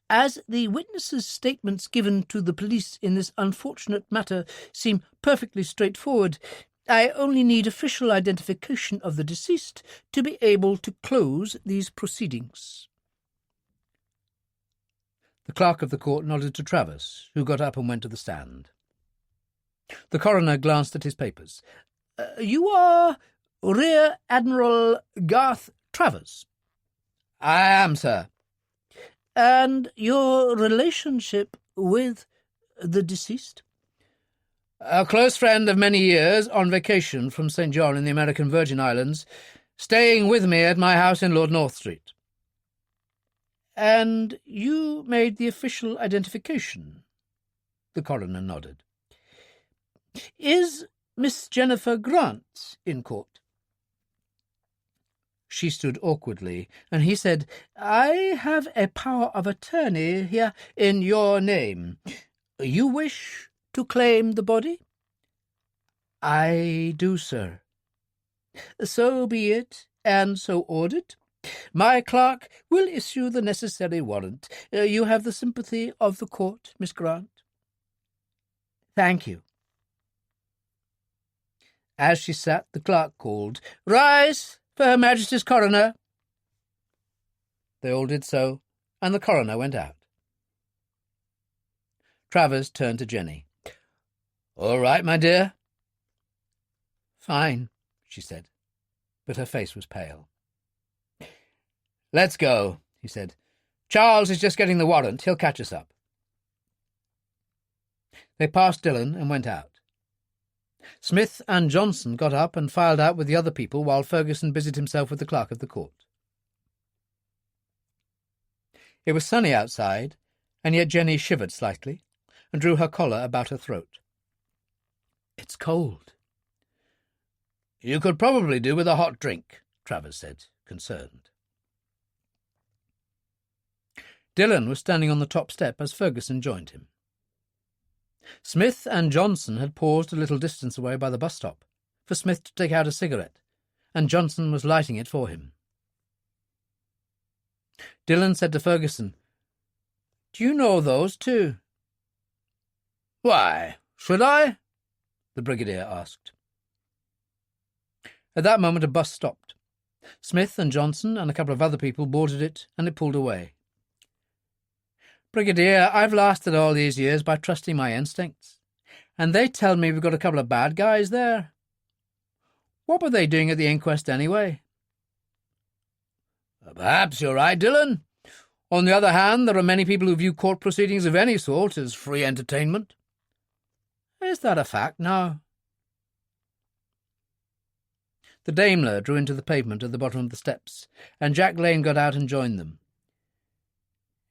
"As the witnesses' statements given to the police in this unfortunate matter seem perfectly straightforward, I only need official identification of the deceased to be able to close these proceedings." The clerk of the court nodded to Travers, who got up and went to the stand. The coroner glanced at his papers. "You are Rear Admiral Garth Travers?" "I am, sir." "And your relationship with the deceased?" "A close friend of many years, on vacation from St. John in the American Virgin Islands, staying with me at my house in Lord North Street." "And you made the official identification?" The coroner nodded. "Is Miss Jennifer Grant in court?" She stood awkwardly, and he said, "I have a power of attorney here in your name. You wish to claim the body?" "I do, sir." "So be it, and so ordered. My clerk will issue the necessary warrant. You have the sympathy of the court, Miss Grant." "Thank you." As she sat, the clerk called, "Rise for Her Majesty's coroner." They all did so, and the coroner went out. Travers turned to Jenny. "All right, my dear?" "Fine," she said, but her face was pale. "Let's go," he said. "Charles is just getting the warrant. He'll catch us up." They passed Dillon and went out. Smith and Johnson got up and filed out with the other people while Ferguson busied himself with the clerk of the court. It was sunny outside, and yet Jenny shivered slightly and drew her collar about her throat. "It's cold." "You could probably do with a hot drink," Travers said, concerned. Dillon was standing on the top step as Ferguson joined him. Smith and Johnson had paused a little distance away by the bus stop for Smith to take out a cigarette, and Johnson was lighting it for him. Dillon said to Ferguson, "Do you know those two?" "Why, should I?" the brigadier asked. At that moment a bus stopped. Smith and Johnson and a couple of other people boarded it, and it pulled away. "Brigadier, I've lasted all these years by trusting my instincts, and they tell me we've got a couple of bad guys there. What were they doing at the inquest anyway?" "Perhaps you're right, Dillon. On the other hand, there are many people who view court proceedings of any sort as free entertainment." "Is that a fact now?" The Daimler drew into the pavement at the bottom of the steps, and Jack Lane got out and joined them.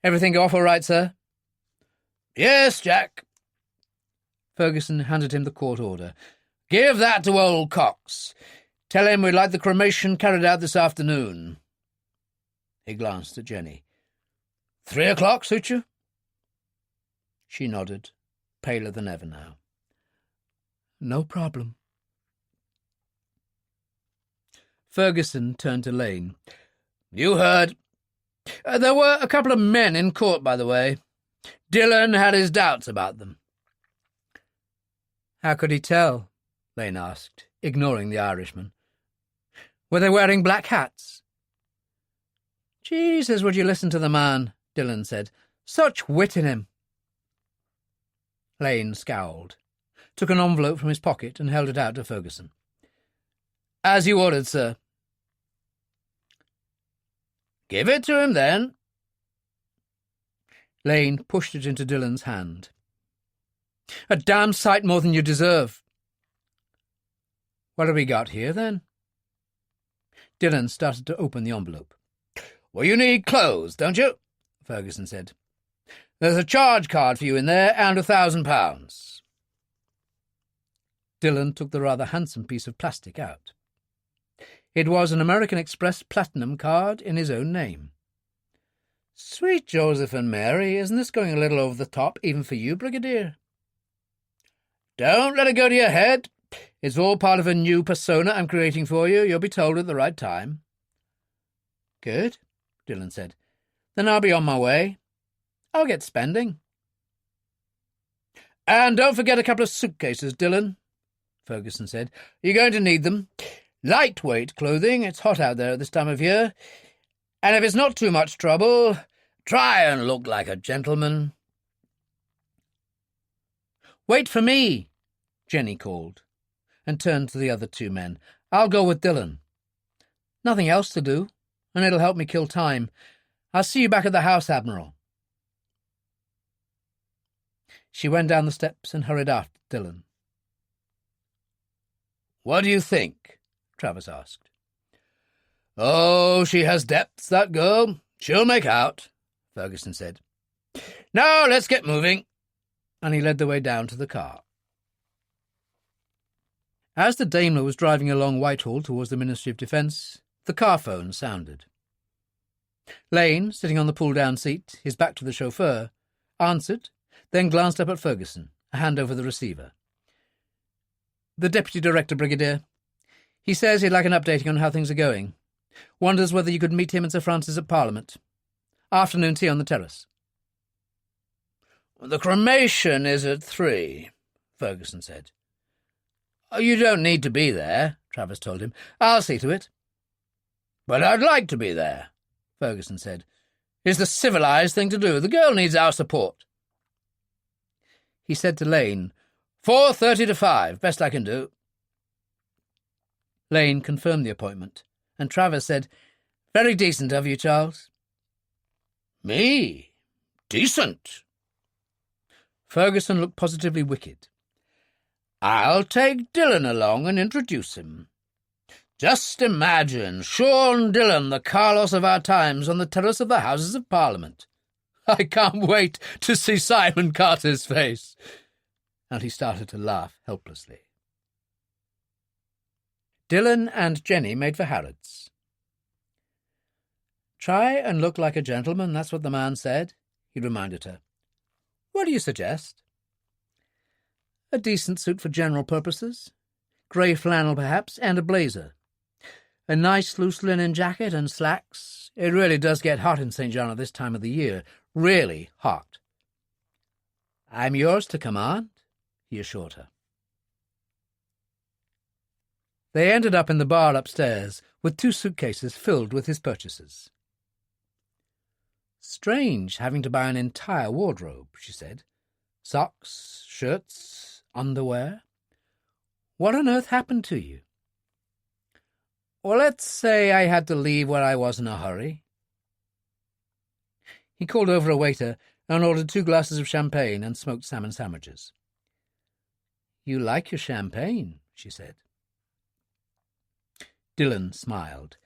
"Everything go off all right, sir?" "Yes, Jack." Ferguson handed him the court order. "Give that to old Cox. Tell him we'd like the cremation carried out this afternoon." He glanced at Jenny. 3 o'clock, suit you?" She nodded, paler than ever now. "No problem." Ferguson turned to Lane. "You heard. There were a couple of men in court, by the way. Dillon had his doubts about them." "How could he tell?" Lane asked, ignoring the Irishman. "Were they wearing black hats?" "Jesus, would you listen to the man," Dillon said. "Such wit in him." Lane scowled, took an envelope from his pocket and held it out to Ferguson. "As you ordered, sir." "Give it to him, then." Lane pushed it into Dillon's hand. "A damn sight more than you deserve." "What have we got here, then?" Dillon started to open the envelope. "Well, you need clothes, don't you?" Ferguson said. "There's a charge card for you in there and £1,000. Dillon took the rather handsome piece of plastic out. It was an American Express Platinum card in his own name. "Sweet Joseph and Mary, isn't this going a little over the top, even for you, Brigadier?" "Don't let it go to your head. It's all part of a new persona I'm creating for you. You'll be told at the right time." "Good," Dillon said. "Then I'll be on my way. I'll get spending." "And don't forget a couple of suitcases, Dillon," Ferguson said. "You're going to need them. Lightweight clothing. It's hot out there at this time of year. And if it's not too much trouble, try and look like a gentleman." "Wait for me," Jenny called, and turned to the other two men. "I'll go with Dillon. Nothing else to do, and it'll help me kill time. I'll see you back at the house, Admiral." She went down the steps and hurried after Dillon. "What do you think?" Travers asked. "Oh, she has depths, that girl. She'll make out," Ferguson said. "Now let's get moving." And he led the way down to the car. As the Daimler was driving along Whitehall towards the Ministry of Defence, the car phone sounded. Lane, sitting on the pull-down seat, his back to the chauffeur, answered, then glanced up at Ferguson, a hand over the receiver. "The Deputy Director, Brigadier. He says he'd like an updating on how things are going. Wonders whether you could meet him and Sir Francis at Parliament. Afternoon tea on the terrace." "The cremation is at 3, Ferguson said. "You don't need to be there," Travers told him. "I'll see to it." "But I'd like to be there," Ferguson said. "It's the civilised thing to do. The girl needs our support." He said to Lane, 4:30 to 5, best I can do." Lane confirmed the appointment, and Travers said, "Very decent of you, Charles." "Me? Decent?" Ferguson looked positively wicked. "I'll take Dillon along and introduce him. Just imagine Sean Dillon, the Carlos of our times, on the terrace of the Houses of Parliament. I can't wait to see Simon Carter's face." And he started to laugh helplessly. Dillon and Jenny made for Harrods. "Try and look like a gentleman, that's what the man said," he reminded her. "What do you suggest?" "A decent suit for general purposes. Grey flannel, perhaps, and a blazer. A nice loose linen jacket and slacks. It really does get hot in St. John at this time of the year. Really hot." "I'm yours to command," he assured her. They ended up in the bar upstairs with 2 suitcases filled with his purchases. "Strange having to buy an entire wardrobe," she said. "Socks, shirts, underwear. What on earth happened to you?" "Well, let's say I had to leave where I was in a hurry." He called over a waiter and ordered 2 glasses of champagne and smoked salmon sandwiches. "You like your champagne," she said. Dillon smiled.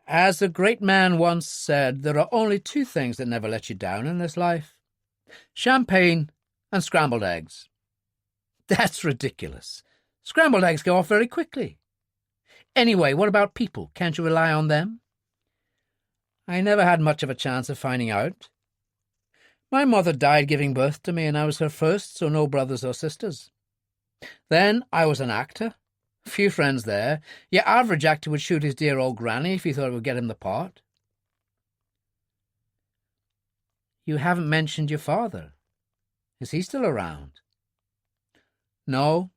"As a great man once said, there are only 2 things that never let you down in this life: champagne and scrambled eggs." "That's ridiculous. Scrambled eggs go off very quickly. Anyway, what about people? Can't you rely on them?" "I never had much of a chance of finding out. My mother died giving birth to me, and I was her first, so no brothers or sisters. Then I was an actor. Few friends there. Your average actor would shoot his dear old granny if he thought it would get him the part." "You haven't mentioned your father. Is he still around?" "No.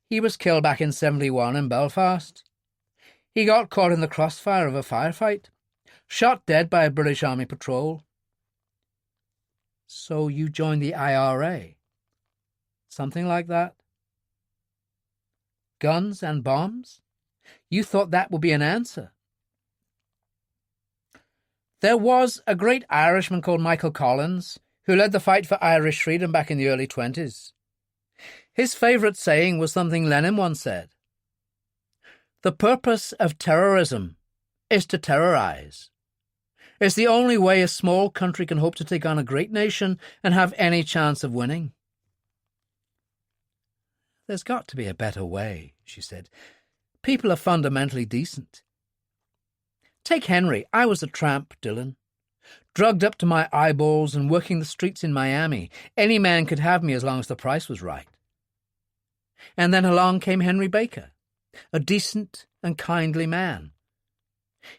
He was killed back in 71 in Belfast. He got caught in the crossfire of a firefight, shot dead by a British Army patrol." "So you joined the IRA?" "Something like that." "Guns and bombs? You thought that would be an answer." "There was a great Irishman called Michael Collins who led the fight for Irish freedom back in the early 20s. His favourite saying was something Lenin once said: 'The purpose of terrorism is to terrorise. It's the only way a small country can hope to take on a great nation and have any chance of winning.'" "There's got to be a better way," she said. "People are fundamentally decent." "Take Henry. I was a tramp, Dillon. Drugged up to my eyeballs and working the streets in Miami. Any man could have me as long as the price was right. And then along came Henry Baker, a decent and kindly man.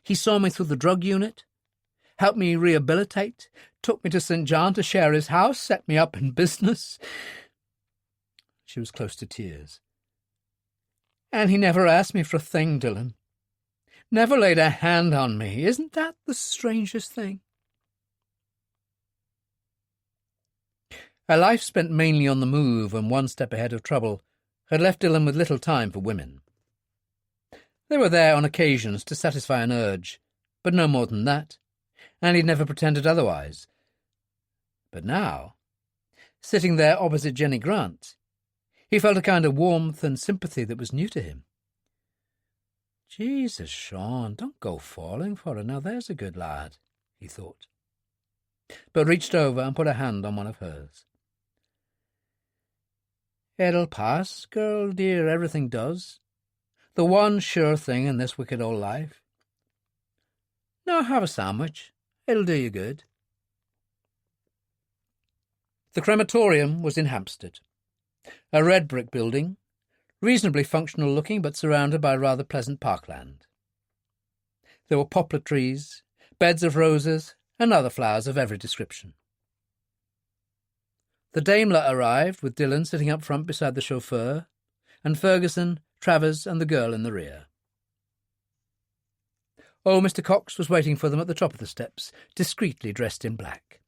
He saw me through the drug unit, helped me rehabilitate, took me to St. John to share his house, set me up in business." She was close to tears. "And he never asked me for a thing, Dillon. Never laid a hand on me. Isn't that the strangest thing?" A life spent mainly on the move and one step ahead of trouble had left Dillon with little time for women. They were there on occasions to satisfy an urge, but no more than that, and he'd never pretended otherwise. But now, sitting there opposite Jenny Grant, he felt a kind of warmth and sympathy that was new to him. "Jesus, Sean, don't go falling for her now, there's a good lad," he thought, but reached over and put a hand on one of hers. "It'll pass, girl dear, everything does. The one sure thing in this wicked old life. Now have a sandwich. It'll do you good." The crematorium was in Hampstead, a red brick building, reasonably functional looking but surrounded by rather pleasant parkland. There were poplar trees, beds of roses, and other flowers of every description. The Daimler arrived, with Dillon sitting up front beside the chauffeur, and Ferguson, Travers, and the girl in the rear. Old Mr. Cox was waiting for them at the top of the steps, discreetly dressed in black.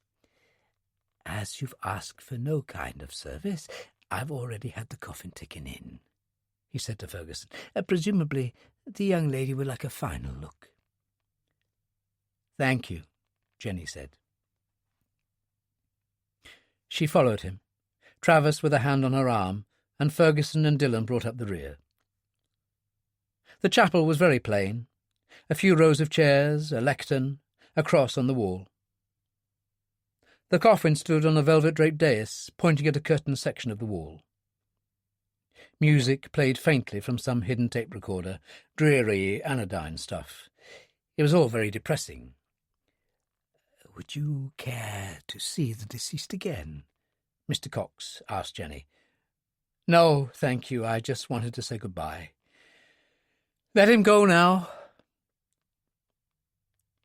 "As you've asked for no kind of service, I've already had the coffin taken in," he said to Ferguson. "Presumably the young lady would like a final look." "Thank you," Jenny said. She followed him, Travers with a hand on her arm, and Ferguson and Dillon brought up the rear. The chapel was very plain. A few rows of chairs, a lectern, a cross on the wall. The coffin stood on a velvet-draped dais, pointing at a curtained section of the wall. Music played faintly from some hidden tape recorder, dreary, anodyne stuff. It was all very depressing. "Would you care to see the deceased again?" Mr. Cox asked Jenny. "No, thank you. I just wanted to say goodbye. Let him go now."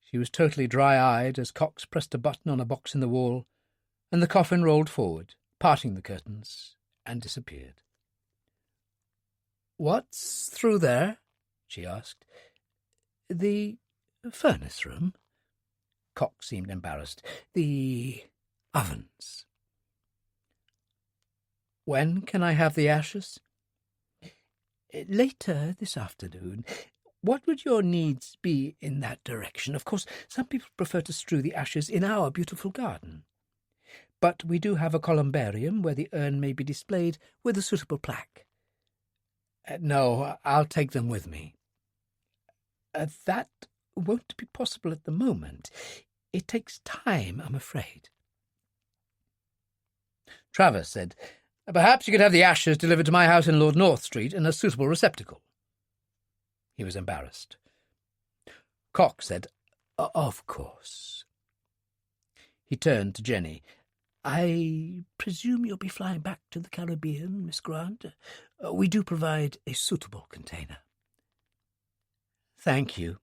She was totally dry-eyed as Cox pressed a button on a box in the wall, and the coffin rolled forward, parting the curtains, and disappeared. "What's through there?" she asked. "The furnace room?" Cox seemed embarrassed. "The ovens." "When can I have the ashes?" "Later this afternoon. What would your needs be in that direction? Of course, some people prefer to strew the ashes in our beautiful garden. But we do have a columbarium where the urn may be displayed with a suitable plaque." "No, I'll take them with me." "That won't be possible at the moment. It takes time, I'm afraid." Travers said, "Perhaps you could have the ashes delivered to my house in Lord North Street in a suitable receptacle." He was embarrassed. Cox said, "Of course." He turned to Jenny. "I presume you'll be flying back to the Caribbean, Miss Grant. We do provide a suitable container." "Thank you.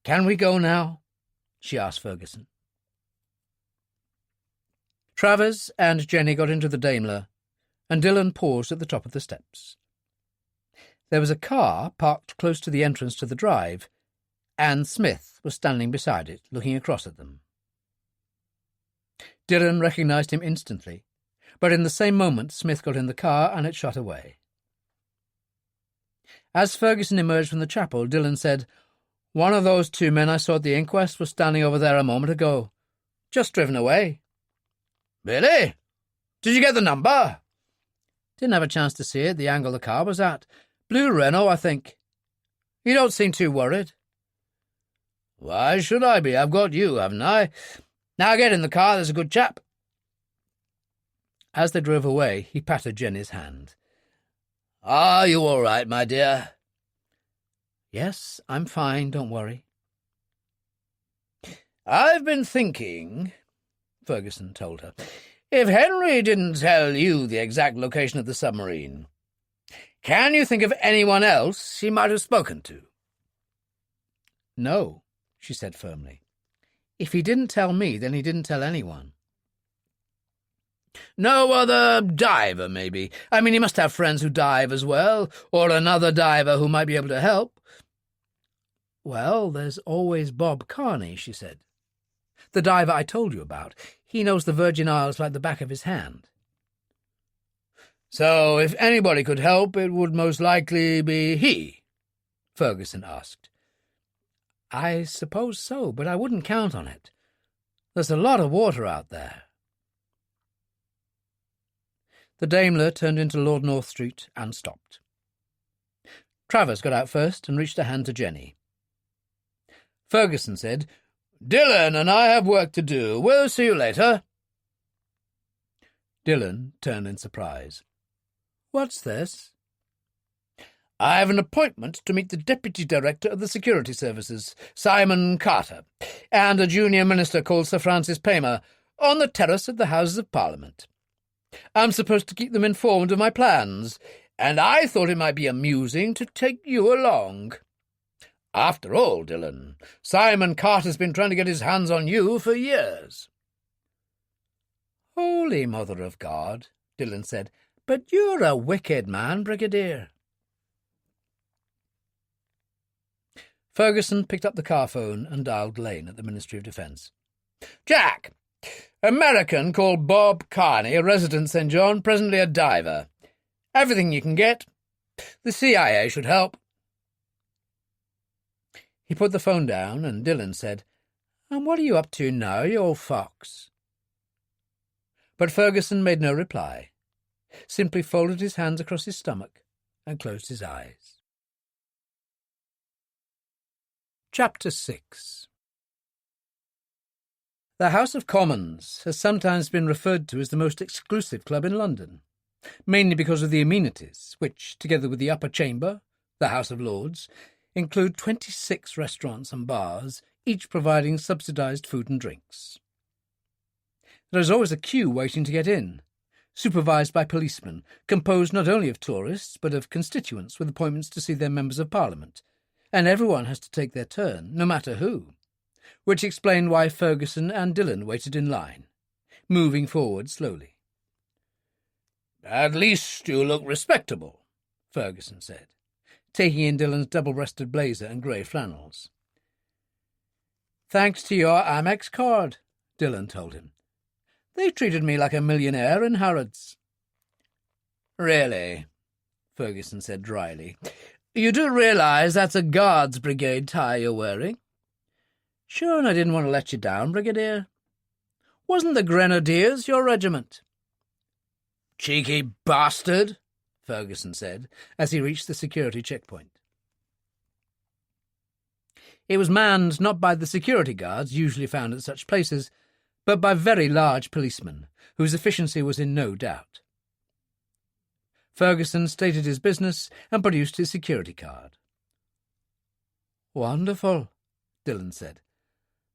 Can we go now?" she asked Ferguson. Travers and Jenny got into the Daimler, and Dillon paused at the top of the steps. There was a car parked close to the entrance to the drive, and Smith was standing beside it, looking across at them. Dillon recognised him instantly, but in the same moment Smith got in the car and it shot away. As Ferguson emerged from the chapel, Dillon said, "One of those two men I saw at the inquest was standing over there a moment ago. Just driven away." "Really? Did you get the number?" "Didn't have a chance to see it, the angle the car was at. Blue Renault, I think. You don't seem too worried." "Why should I be? I've got you, haven't I? Now get in the car, there's a good chap." As they drove away, he patted Jenny's hand. "Are you all right, my dear?" "Yes, I'm fine, don't worry." "I've been thinking," Ferguson told her, "if Henry didn't tell you the exact location of the submarine, can you think of anyone else he might have spoken to?" "No," she said firmly. "If he didn't tell me, then he didn't tell anyone." "No other diver, maybe? I mean, he must have friends who dive as well, or another diver who might be able to help." "Well, there's always Bob Carney," she said. "The diver I told you about. He knows the Virgin Isles like the back of his hand." "So if anybody could help, it would most likely be he?" Ferguson asked. "I suppose so, but I wouldn't count on it. There's a lot of water out there." The Daimler turned into Lord North Street and stopped. Travers got out first and reached a hand to Jenny. Ferguson said, "Dillon and I have work to do. We'll see you later." Dillon turned in surprise. "What's this?" "I have an appointment to meet the Deputy Director of the Security Services, Simon Carter, and a junior minister called Sir Francis Paymer, on the terrace of the Houses of Parliament. I'm supposed to keep them informed of my plans, and I thought it might be amusing to take you along. After all, Dillon, Simon Carter's been trying to get his hands on you for years." "Holy Mother of God," Dillon said, "but you're a wicked man, Brigadier." Ferguson picked up the car phone and dialed Lane at the Ministry of Defence. "Jack, American called Bob Carney, a resident St. John, presently a diver. Everything you can get. The CIA should help." He put the phone down, and Dillon said, "And what are you up to now, you old fox?" But Ferguson made no reply, simply folded his hands across his stomach and closed his eyes. Chapter 6. The House of Commons has sometimes been referred to as the most exclusive club in London, mainly because of the amenities, which, together with the upper chamber, the House of Lords, include 26 restaurants and bars, each providing subsidised food and drinks. There is always a queue waiting to get in, supervised by policemen, composed not only of tourists but of constituents with appointments to see their members of Parliament, and everyone has to take their turn, no matter who, which explained why Ferguson and Dillon waited in line, moving forward slowly. "At least you look respectable," Ferguson said. taking in Dillon's double-breasted blazer and grey flannels. "Thanks to your Amex card," Dillon told him. "They treated me like a millionaire in Harrods." "Really?" Ferguson said dryly. "You do realise that's a Guards Brigade tie you're wearing?" "Sure, and I didn't want to let you down, Brigadier. Wasn't the Grenadiers your regiment?" "Cheeky bastard," Ferguson said, as he reached the security checkpoint. It was manned not by the security guards usually found at such places, but by very large policemen, whose efficiency was in no doubt. Ferguson stated his business and produced his security card. "Wonderful," Dillon said.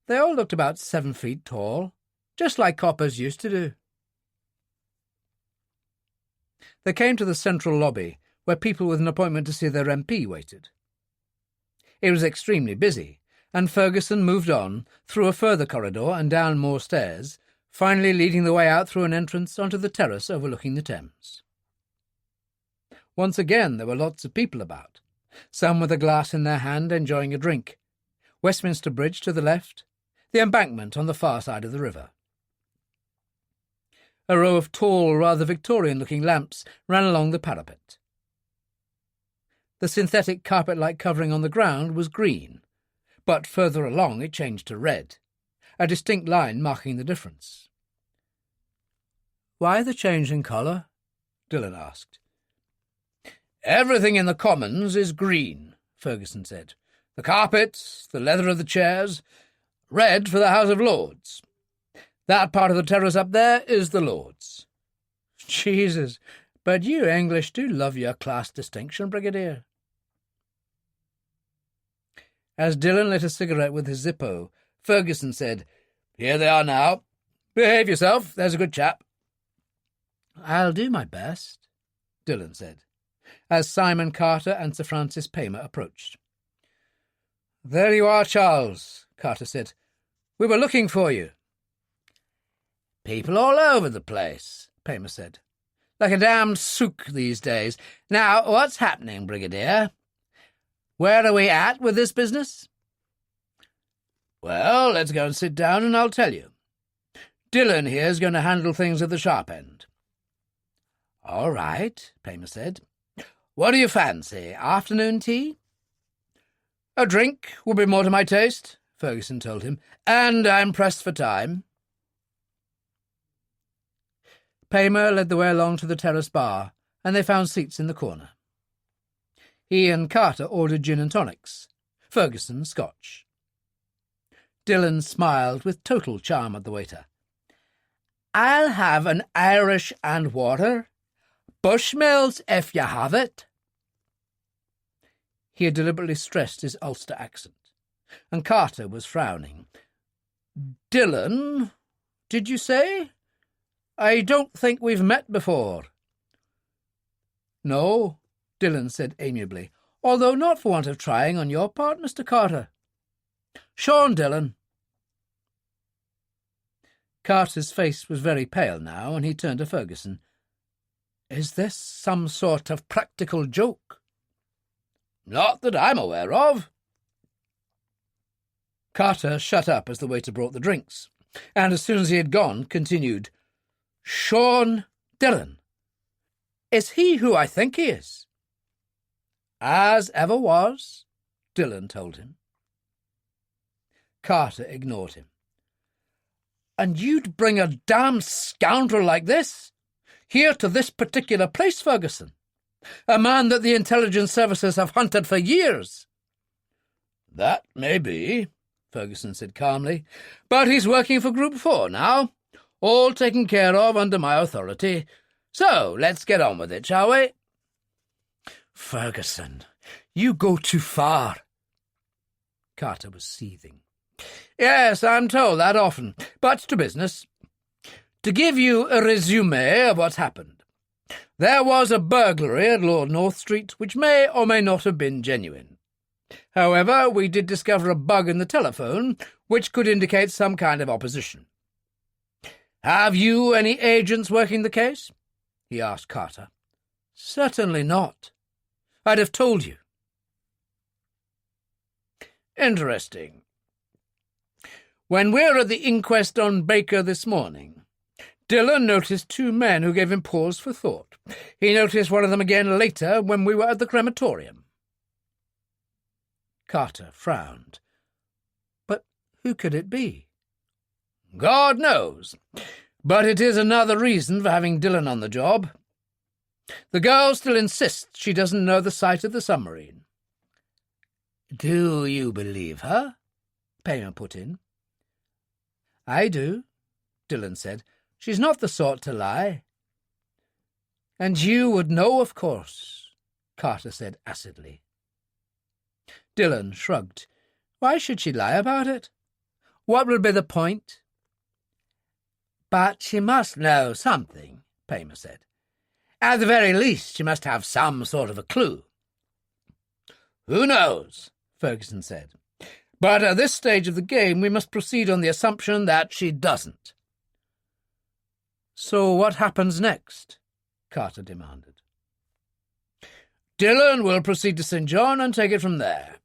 "They all looked about 7 feet tall, just like coppers used to do." They came to the central lobby, where people with an appointment to see their MP waited. It was extremely busy, and Ferguson moved on, through a further corridor and down more stairs, finally leading the way out through an entrance onto the terrace overlooking the Thames. Once again there were lots of people about, some with a glass in their hand enjoying a drink. Westminster Bridge to the left, the embankment on the far side of the river. A row of tall, rather Victorian-looking lamps ran along the parapet. The synthetic carpet-like covering on the ground was green, but further along it changed to red, a distinct line marking the difference. "Why the change in colour?" Dillon asked. "Everything in the Commons is green," Ferguson said. "The carpets, the leather of the chairs, red for the House of Lords. That part of the terrace up there is the Lords." "Jesus, but you English do love your class distinction, Brigadier." As Dillon lit a cigarette with his Zippo, Ferguson said, "Here they are now. Behave yourself, there's a good chap." "I'll do my best," Dillon said, as Simon Carter and Sir Francis Paymer approached. "There you are, Charles," Carter said. "We were looking for you." "People all over the place," Paymer said. "Like a damned souk these days. Now, what's happening, Brigadier? Where are we at with this business?" "Well, let's go and sit down and I'll tell you. Dillon here's going to handle things at the sharp end." "All right," Paymer said. "What do you fancy? Afternoon tea?" "A drink would be more to my taste," Ferguson told him, "and I'm pressed for time." Paymer led the way along to the terrace bar, and they found seats in the corner. He and Carter ordered gin and tonics, Ferguson Scotch. Dillon smiled with total charm at the waiter. "I'll have an Irish and water. Bushmills, if you have it." He had deliberately stressed his Ulster accent, and Carter was frowning. "Dillon, did you say? I don't think we've met before." "No," Dillon said amiably, "although not for want of trying on your part, Mr. Carter. Sean Dillon." Carter's face was very pale now, and he turned to Ferguson. "Is this some sort of practical joke?" "Not that I'm aware of." Carter shut up as the waiter brought the drinks, and as soon as he had gone, continued, "Sean Dillon. Is he who I think he is?" "As ever was," Dillon told him. Carter ignored him. "And you'd bring a damned scoundrel like this here to this particular place, Ferguson? A man that the intelligence services have hunted for years?" "That may be," Ferguson said calmly, "but he's working for Group 4 now, all taken care of under my authority. So let's get on with it, shall we?" "Ferguson, you go too far." Carter was seething. "Yes, I'm told that often, but to business. To give you a résumé of what's happened. There was a burglary at Lord North Street, which may or may not have been genuine. However, we did discover a bug in the telephone, which could indicate some kind of opposition. Have you any agents working the case?" he asked Carter. "Certainly not. I'd have told you. Interesting. When we were at the inquest on Baker this morning, Dillon noticed two men who gave him pause for thought. He noticed one of them again later when we were at the crematorium. Carter frowned. But who could it be? God knows. But it is another reason for having Dillon on the job. The girl still insists she doesn't know the site of the submarine. Do you believe her? Paymer put in. I do, Dillon said. She's not the sort to lie. And you would know, of course, Carter said acidly. Dillon shrugged. Why should she lie about it? What would be the point? But she must know something, Paymer said. At the very least, she must have some sort of a clue. Who knows, Ferguson said. But at this stage of the game, we must proceed on the assumption that she doesn't. So what happens next? Carter demanded. Dillon will proceed to St. John and take it from there.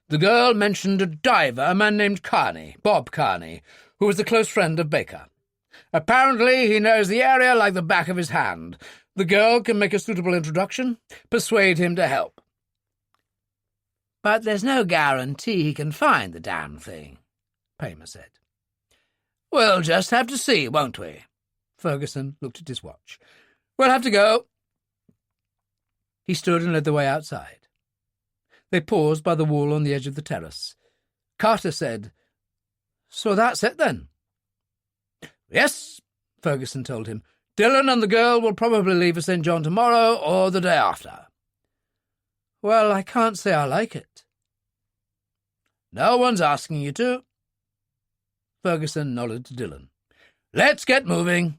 The girl mentioned a diver, a man named Carney, Bob Carney, who was the close friend of Baker. Apparently he knows the area like the back of his hand. The girl can make a suitable introduction, persuade him to help. But there's no guarantee he can find the damn thing, Paymer said. We'll just have to see, won't we? Ferguson looked at his watch. We'll have to go. He stood and led the way outside. They paused by the wall on the edge of the terrace. Carter said, So that's it, then? Yes, Ferguson told him. Dillon and the girl will probably leave for St. John tomorrow or the day after. Well, I can't say I like it. No one's asking you to. Ferguson nodded to Dillon. Let's get moving.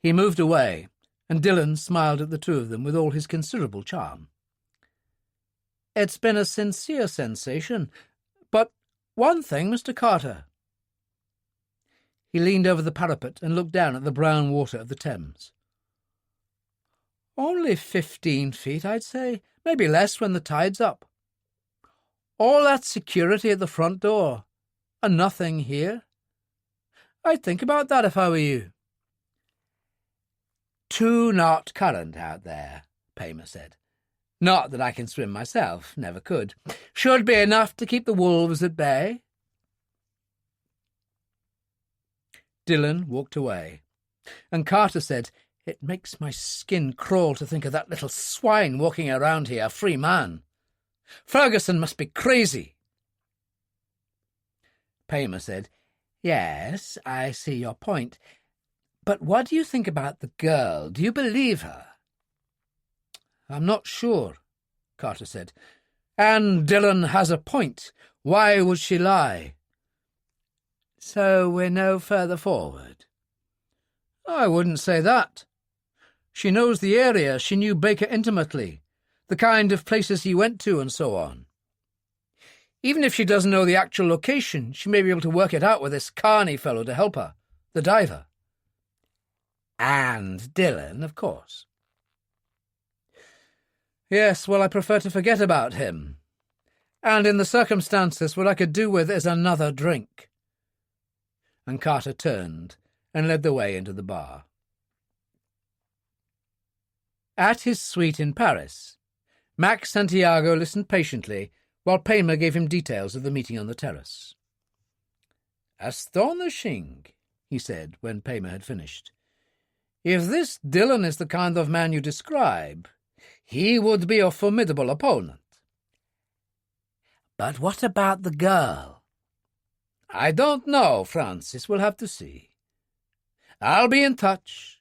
He moved away, and Dillon smiled at the two of them with all his considerable charm. It's been a sincere sensation, but one thing, Mr. Carter. He leaned over the parapet and looked down at the brown water of the Thames. Only 15 feet, I'd say, maybe less when the tide's up. All that security at the front door, and nothing here. I'd think about that if I were you. 2 knot current out there, Paymer said. Not that I can swim myself, never could. Should be enough to keep the wolves at bay. Dillon walked away, and Carter said, It makes my skin crawl to think of that little swine walking around here, a free man. Ferguson must be crazy. Paymer said, Yes, I see your point. But what do you think about the girl? Do you believe her? I'm not sure, Carter said. And Dillon has a point. Why would she lie? So we're no further forward? I wouldn't say that. She knows the area. She knew Baker intimately, the kind of places he went to and so on. Even if she doesn't know the actual location, she may be able to work it out with this Carney fellow to help her, the diver. And Dillon, of course. Yes, well, I prefer to forget about him. And in the circumstances, what I could do with is another drink. And Carter turned and led the way into the bar. At his suite in Paris, Max Santiago listened patiently while Paymer gave him details of the meeting on the terrace. Astonishing, he said when Paymer had finished. If this Dillon is the kind of man you describe, he would be a formidable opponent. But what about the girl? I don't know, Francis. We'll have to see. I'll be in touch.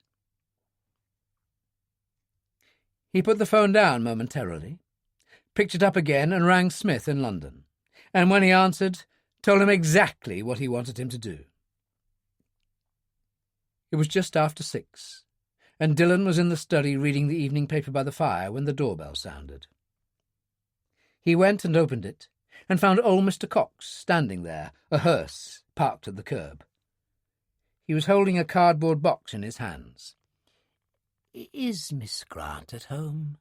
He put the phone down momentarily, picked it up again and rang Smith in London, and when he answered, told him exactly what he wanted him to do. It was just after 6, and Dillon was in the study reading the evening paper by the fire when the doorbell sounded. He went and opened it, and found old Mr. Cox standing there, a hearse parked at the curb. He was holding a cardboard box in his hands. Is Miss Grant at home?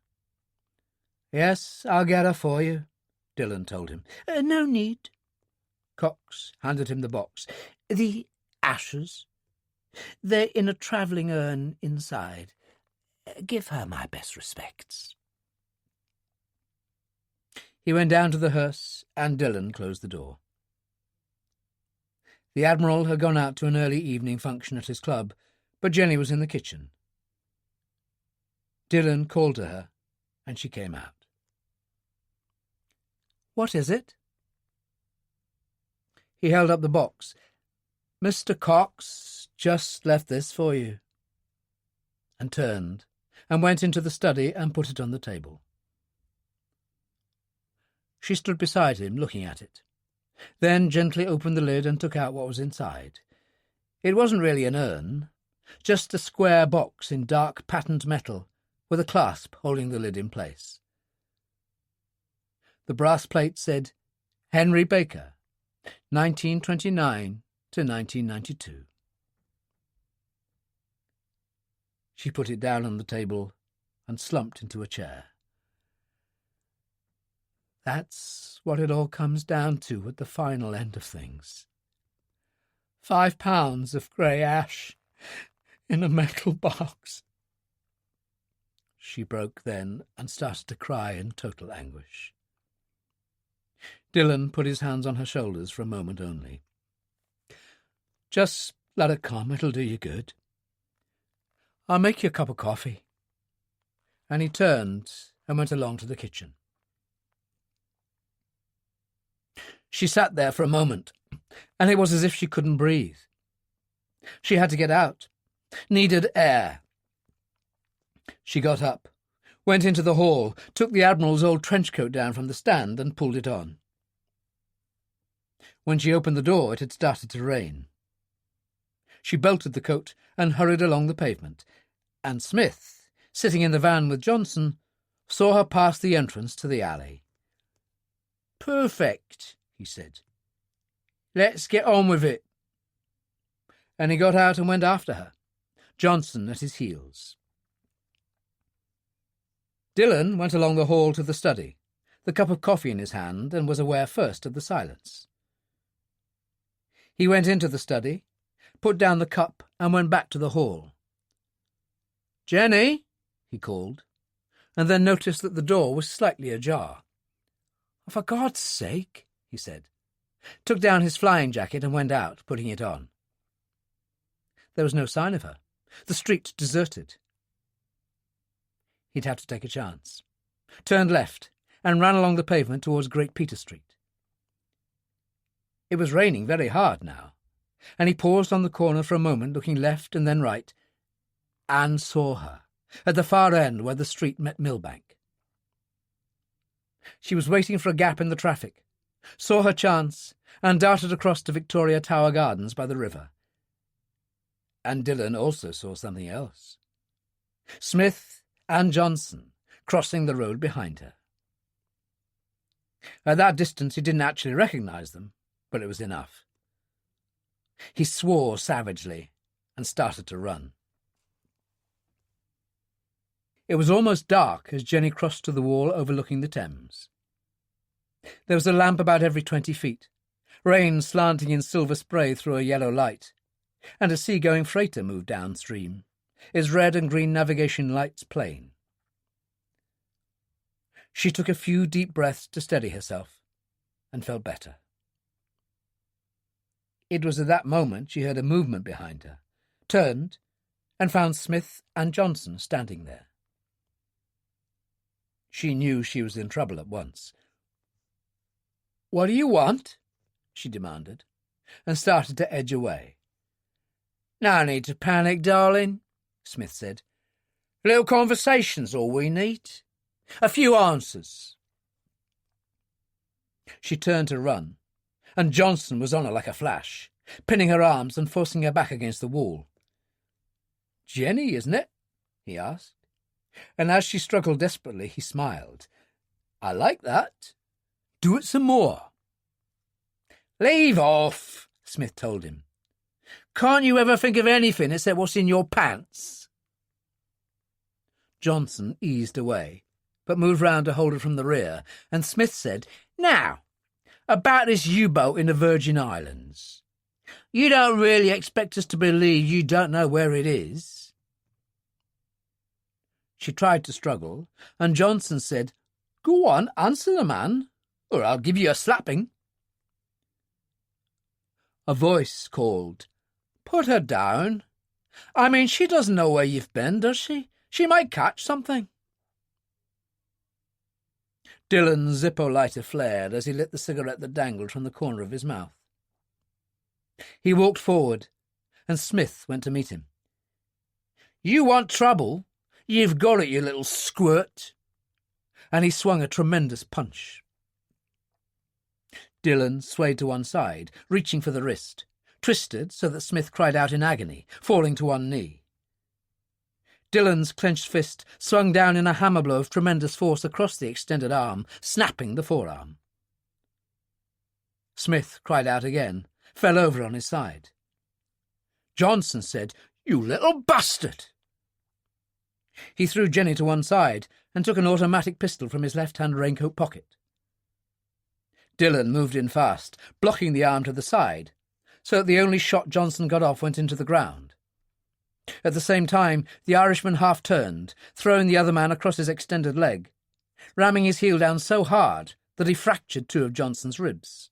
Yes, I'll get her for you, Dillon told him. No need. Cox handed him the box. The ashes. They're in a travelling urn inside. Give her my best respects. He went down to the hearse, and Dillon closed the door. The Admiral had gone out to an early evening function at his club, but Jenny was in the kitchen. Dillon called to her, and she came out. What is it? He held up the box. Mr. Cox just left this for you, and turned, and went into the study and put it on the table. She stood beside him, looking at it, then gently opened the lid and took out what was inside. It wasn't really an urn, just a square box in dark patterned metal, with a clasp holding the lid in place. The brass plate said, Henry Baker, 1929 to 1992. She put it down on the table and slumped into a chair. That's what it all comes down to at the final end of things. 5 pounds of grey ash in a metal box. She broke then and started to cry in total anguish. Dillon put his hands on her shoulders for a moment only. Just let it come, it'll do you good. I'll make you a cup of coffee. And he turned and went along to the kitchen. She sat there for a moment, and it was as if she couldn't breathe. She had to get out, needed air. She got up, went into the hall, took the Admiral's old trench coat down from the stand and pulled it on. When she opened the door, it had started to rain. She belted the coat and hurried along the pavement, and Smith, sitting in the van with Johnson, saw her pass the entrance to the alley. "Perfect," he said. "Let's get on with it." And he got out and went after her, Johnson at his heels. Dillon went along the hall to the study, the cup of coffee in his hand, and was aware first of the silence. He went into the study, put down the cup, and went back to the hall. "Jenny," he called, and then noticed that the door was slightly ajar. "For God's sake," he said, took down his flying jacket and went out, putting it on. There was no sign of her, the street deserted. He'd have to take a chance, turned left, and ran along the pavement towards Great Peter Street. It was raining very hard now, and he paused on the corner for a moment, looking left and then right, and saw her, at the far end where the street met Millbank. She was waiting for a gap in the traffic, saw her chance, and darted across to Victoria Tower Gardens by the river. And Dillon also saw something else. Smith and Johnson crossing the road behind her. At that distance he didn't actually recognise them, but it was enough. He swore savagely and started to run. It was almost dark as Jenny crossed to the wall overlooking the Thames. There was a lamp about every 20 feet, rain slanting in silver spray through a yellow light, and a sea-going freighter moved downstream, its red and green navigation lights plain. She took a few deep breaths to steady herself, and felt better. It was at that moment she heard a movement behind her, turned, and found Smith and Johnson standing there. She knew she was in trouble at once. "What do you want?" she demanded, and started to edge away. "No need to panic, darling," Smith said. "A little conversation's all we need. A few answers." She turned to run, and Johnson was on her like a flash, pinning her arms and forcing her back against the wall. "Jenny, isn't it?" he asked, and as she struggled desperately, he smiled. "I like that. Do it some more." "Leave off," Smith told him. "Can't you ever think of anything except what's in your pants?" Johnson eased away, but moved round to hold it from the rear, and Smith said, "Now, about this U-boat in the Virgin Islands. You don't really expect us to believe you don't know where it is?" She tried to struggle, and Johnson said, "Go on, answer the man, or I'll give you a slapping." A voice called, "Put her down. I mean, she doesn't know where you've been, does she? She might catch something." Dillon's Zippo lighter flared as he lit the cigarette that dangled from the corner of his mouth. He walked forward, and Smith went to meet him. "You want trouble? You've got it, you little squirt." And he swung a tremendous punch. Dillon swayed to one side, reaching for the wrist, twisted so that Smith cried out in agony, falling to one knee. Dillon's clenched fist swung down in a hammer blow of tremendous force across the extended arm, snapping the forearm. Smith cried out again, fell over on his side. Johnson said, "You little bastard!" He threw Jenny to one side and took an automatic pistol from his left-hand raincoat pocket. Dillon moved in fast, blocking the arm to the side, so that the only shot Johnson got off went into the ground. At the same time, the Irishman half-turned, throwing the other man across his extended leg, ramming his heel down so hard that he fractured two of Johnson's ribs.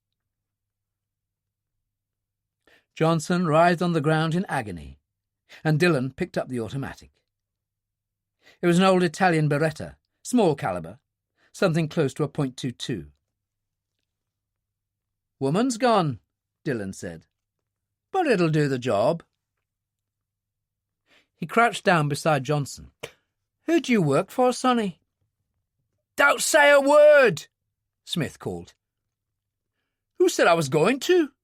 Johnson writhed on the ground in agony, and Dillon picked up the automatic. It was an old Italian Beretta, small caliber, something close to a .22. "Woman's gone," Dillon said, "but it'll do the job." He crouched down beside Johnson. "Who do you work for, sonny?" "Don't say a word," Smith called. "Who said I was going to?"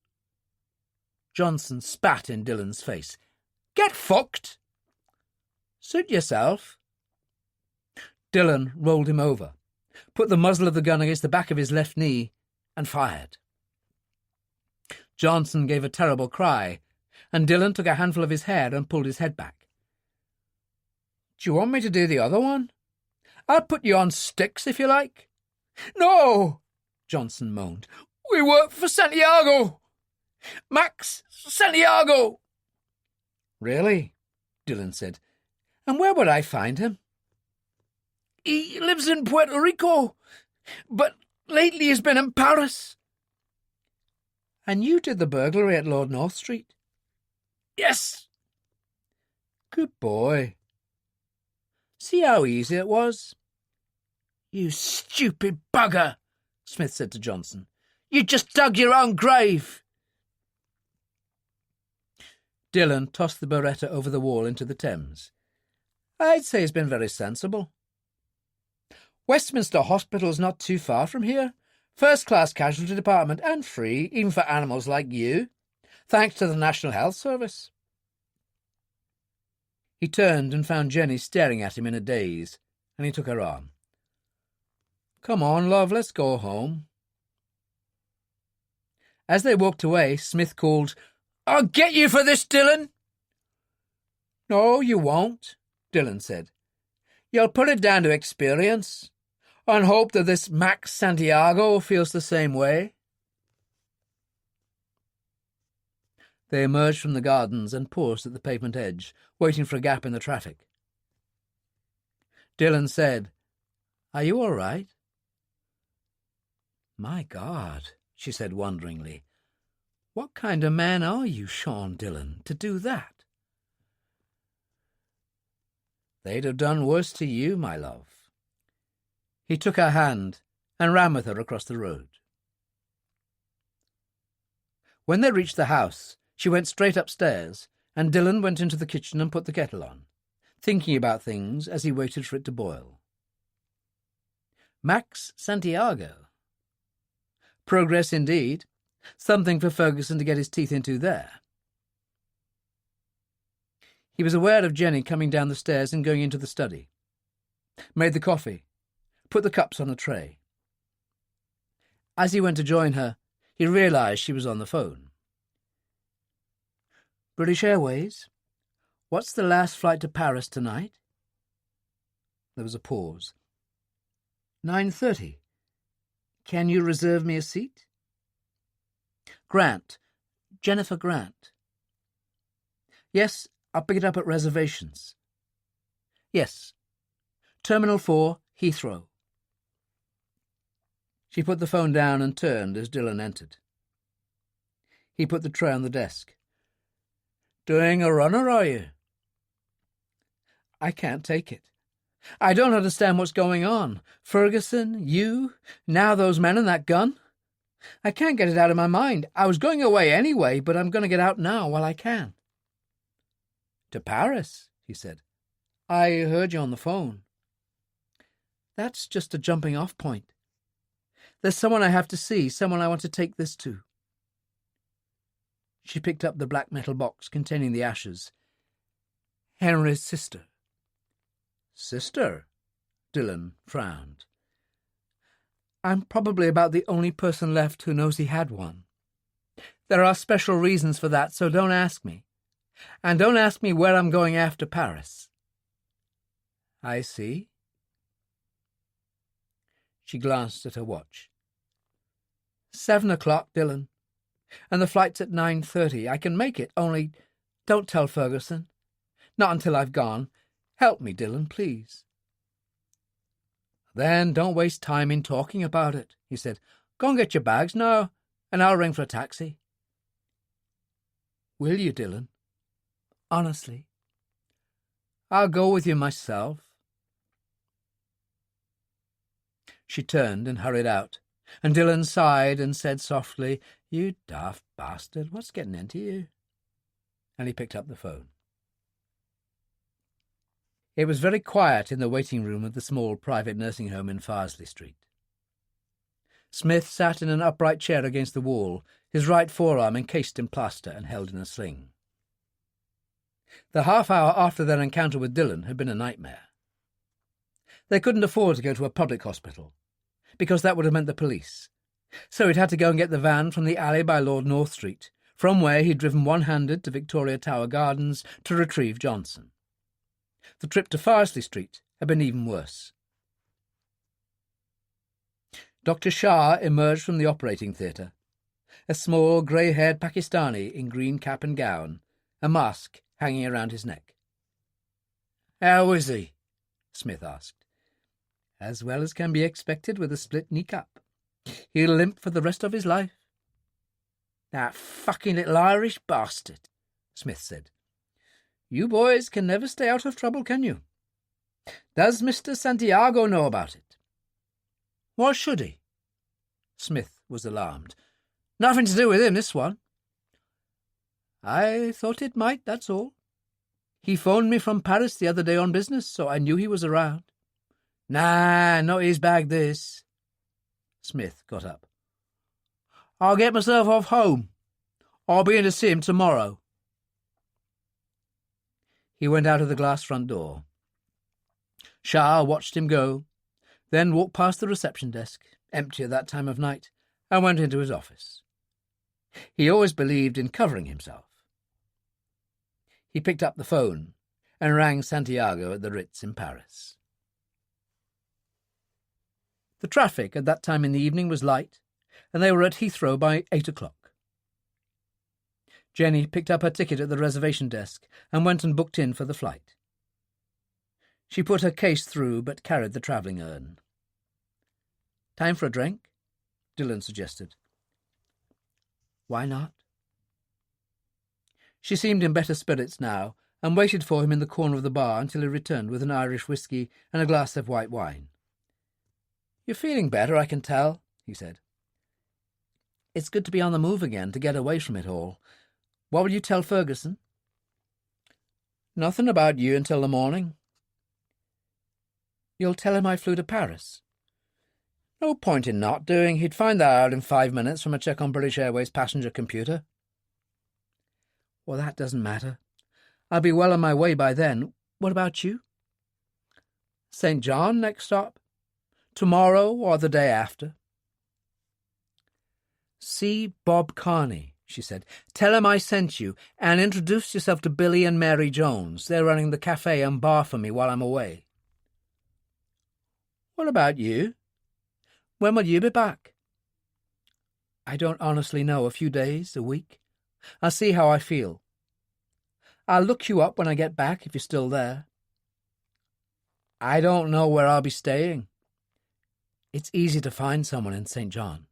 Johnson spat in Dillon's face. "Get fucked." "Suit yourself." Dillon rolled him over, put the muzzle of the gun against the back of his left knee, and fired. Johnson gave a terrible cry, and Dillon took a handful of his hair and pulled his head back. "Do you want me to do the other one? I'll put you on sticks if you like." "No," Johnson moaned. "We work for Santiago. Max Santiago." "Really?" Dillon said. "And where would I find him?" "He lives in Puerto Rico, but lately he's been in Paris." "And you did the burglary at Lord North Street?" "Yes." "Good boy. See how easy it was?" "You stupid bugger," Smith said to Johnson. "You just dug your own grave." Dillon tossed the Beretta over the wall into the Thames. "I'd say he's been very sensible. Westminster Hospital's not too far from here. First-class casualty department, and free, even for animals like you, thanks to the National Health Service." He turned and found Jenny staring at him in a daze, and he took her arm. "Come on, love, let's go home." As they walked away, Smith called, "I'll get you for this, Dillon." "No, you won't," Dillon said. "You'll put it down to experience, and hope that this Max Santiago feels the same way." They emerged from the gardens and paused at the pavement edge, waiting for a gap in the traffic. Dillon said, "Are you all right?" "My God," she said wonderingly, "what kind of man are you, Sean Dillon, to do that?" "They'd have done worse to you, my love." He took her hand and ran with her across the road. When they reached the house, she went straight upstairs, and Dillon went into the kitchen and put the kettle on, thinking about things as he waited for it to boil. Max Santiago. Progress indeed. Something for Ferguson to get his teeth into there. He was aware of Jenny coming down the stairs and going into the study. Made the coffee, put the cups on a tray. As he went to join her, he realised she was on the phone. "British Airways? What's the last flight to Paris tonight?" There was a pause. 9:30. Can you reserve me a seat? Grant. Jennifer Grant. Yes, I'll pick it up at reservations. Yes. Terminal 4, Heathrow. She put the phone down and turned as Dillon entered. He put the tray on the desk. Doing a runner, are you? I can't take it. I don't understand what's going on. Ferguson, you, now those men and that gun. I can't get it out of my mind. I was going away anyway, but I'm going to get out now while I can. To Paris, he said. I heard you on the phone. That's just a jumping-off point. There's someone I have to see, someone I want to take this to. She picked up the black metal box containing the ashes. Henry's sister. Sister? Dillon frowned. I'm probably about the only person left who knows he had one. There are special reasons for that, so don't ask me. And don't ask me where I'm going after Paris. I see. She glanced at her watch. 7 o'clock, Dillon. And the flight's at 9:30. I can make it, only don't tell Ferguson. Not until I've gone. Help me, Dillon, please. Then don't waste time in talking about it, he said. Go and get your bags now, and I'll ring for a taxi. Will you, Dillon? Honestly? I'll go with you myself. She turned and hurried out, and Dillon sighed and said softly, You daft bastard, what's getting into you? And he picked up the phone. It was very quiet in the waiting room of the small private nursing home in Farsley Street. Smith sat in an upright chair against the wall, his right forearm encased in plaster and held in a sling. The half-hour after their encounter with Dillon had been a nightmare. They couldn't afford to go to a public hospital, because that would have meant the police, so he'd had to go and get the van from the alley by Lord North Street, from where he'd driven one-handed to Victoria Tower Gardens to retrieve Johnson. The trip to Farsley Street had been even worse. Dr. Shah emerged from the operating theatre, a small, grey-haired Pakistani in green cap and gown, a mask hanging around his neck. "How is he?" Smith asked. "As well as can be expected with a split kneecap. He'll limp for the rest of his life." "That fucking little Irish bastard," Smith said. "You boys can never stay out of trouble, can you? Does Mr. Santiago know about it?" "Why should he?" Smith was alarmed. "Nothing to do with him, this one." "I thought it might, that's all. He phoned me from Paris the other day on business, so I knew he was around." "Nah, not his bag, this." Smith got up. "I'll get myself off home. I'll be in to see him tomorrow." He went out of the glass front door. Shah watched him go, then walked past the reception desk, empty at that time of night, and went into his office. He always believed in covering himself. He picked up the phone and rang Santiago at the Ritz in Paris. The traffic at that time in the evening was light, and they were at Heathrow by 8 o'clock. Jenny picked up her ticket at the reservation desk and went and booked in for the flight. She put her case through but carried the travelling urn. "Time for a drink?" Dillon suggested. "Why not?" She seemed in better spirits now and waited for him in the corner of the bar until he returned with an Irish whiskey and a glass of white wine. "You're feeling better, I can tell," he said. "It's good to be on the move again, to get away from it all. What will you tell Ferguson?" "Nothing about you until the morning." "You'll tell him I flew to Paris?" "No point in not doing. He'd find that out in 5 minutes from a check on British Airways passenger computer." "Well, that doesn't matter. I'll be well on my way by then. What about you?" "St. John, next stop. Tomorrow or the day after." "See Bob Carney," she said. "Tell him I sent you, and introduce yourself to Billy and Mary Jones. They're running the cafe and bar for me while I'm away." "What about you?" When will you be back? I don't honestly know. A few days, a week. I'll see how I feel. I'll look you up when I get back if you're still there. I don't know where I'll be staying. It's easy to find someone in St. John.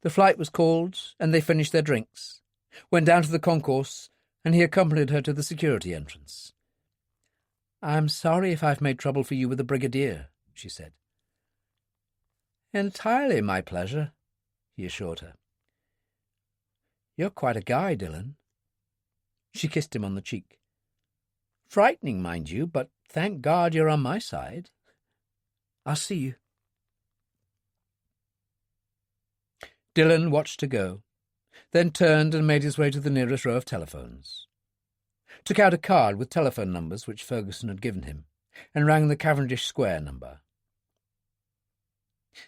The flight was called, and they finished their drinks, went down to the concourse, and he accompanied her to the security entrance. I'm sorry if I've made trouble for you with the Brigadier, she said. Entirely my pleasure, he assured her. You're quite a guy, Dillon. She kissed him on the cheek. Frightening, mind you, but thank God you're on my side. I'll see you. Dillon watched her go, then turned and made his way to the nearest row of telephones. Took out a card with telephone numbers which Ferguson had given him, and rang the Cavendish Square number.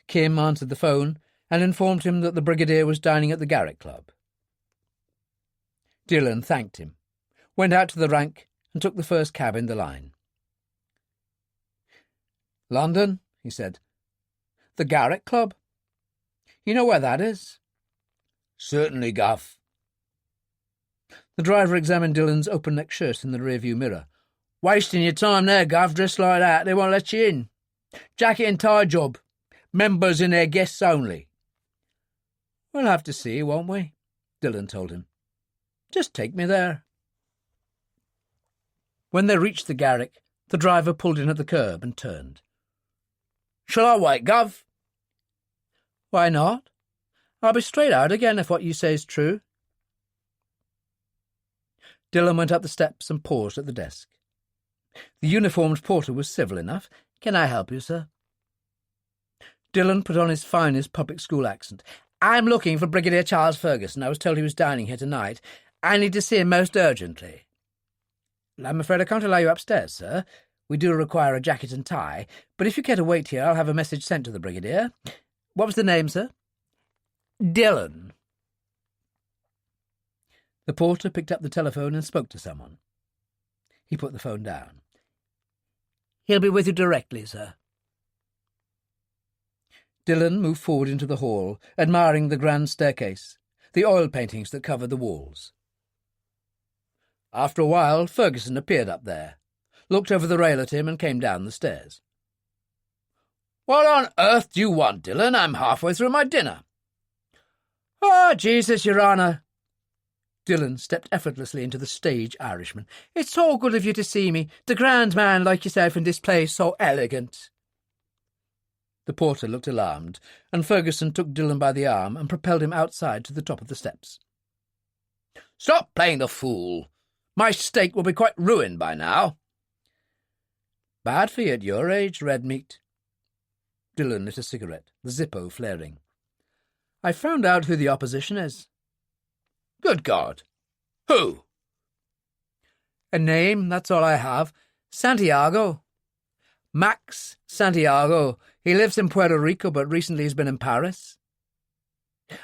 Kim answered the phone and informed him that the Brigadier was dining at the Garrick Club. Dillon thanked him, went out to the rank, and took the first cab in the line. London, he said. The Garrick Club? You know where that is? Certainly, Guff. The driver examined Dillon's open-neck shirt in the rear-view mirror. Wasting your time there, Guff, dressed like that. They won't let you in. Jacket and tie job. Members in there, guests only. We'll have to see, won't we? Dillon told him. Just take me there. When they reached the Garrick, the driver pulled in at the curb and turned. Shall I wait, Gov? Why not? I'll be straight out again if what you say is true. Dillon went up the steps and paused at the desk. The uniformed porter was civil enough. Can I help you, sir? Dillon put on his finest public school accent. I'm looking for Brigadier Charles Ferguson. I was told he was dining here tonight. I need to see him most urgently. I'm afraid I can't allow you upstairs, sir. We do require a jacket and tie, but if you care to wait here, I'll have a message sent to the Brigadier. What was the name, sir? Dillon. The porter picked up the telephone and spoke to someone. He put the phone down. He'll be with you directly, sir. Dillon moved forward into the hall, admiring the grand staircase, the oil paintings that covered the walls. After a while, Ferguson appeared up there, looked over the rail at him and came down the stairs. What on earth do you want, Dillon? I'm halfway through my dinner. Oh, Jesus, Your Honour. Dillon stepped effortlessly into the stage Irishman. It's so good of you to see me. The grand man like yourself in this place, so elegant. The porter looked alarmed, and Ferguson took Dillon by the arm and propelled him outside to the top of the steps. Stop playing the fool. My steak will be quite ruined by now. Bad for you at your age, red meat. Dillon lit a cigarette, the Zippo flaring. I found out who the opposition is. Good God! Who? A name, that's all I have. Santiago. Max Santiago. He lives in Puerto Rico, but recently he's been in Paris.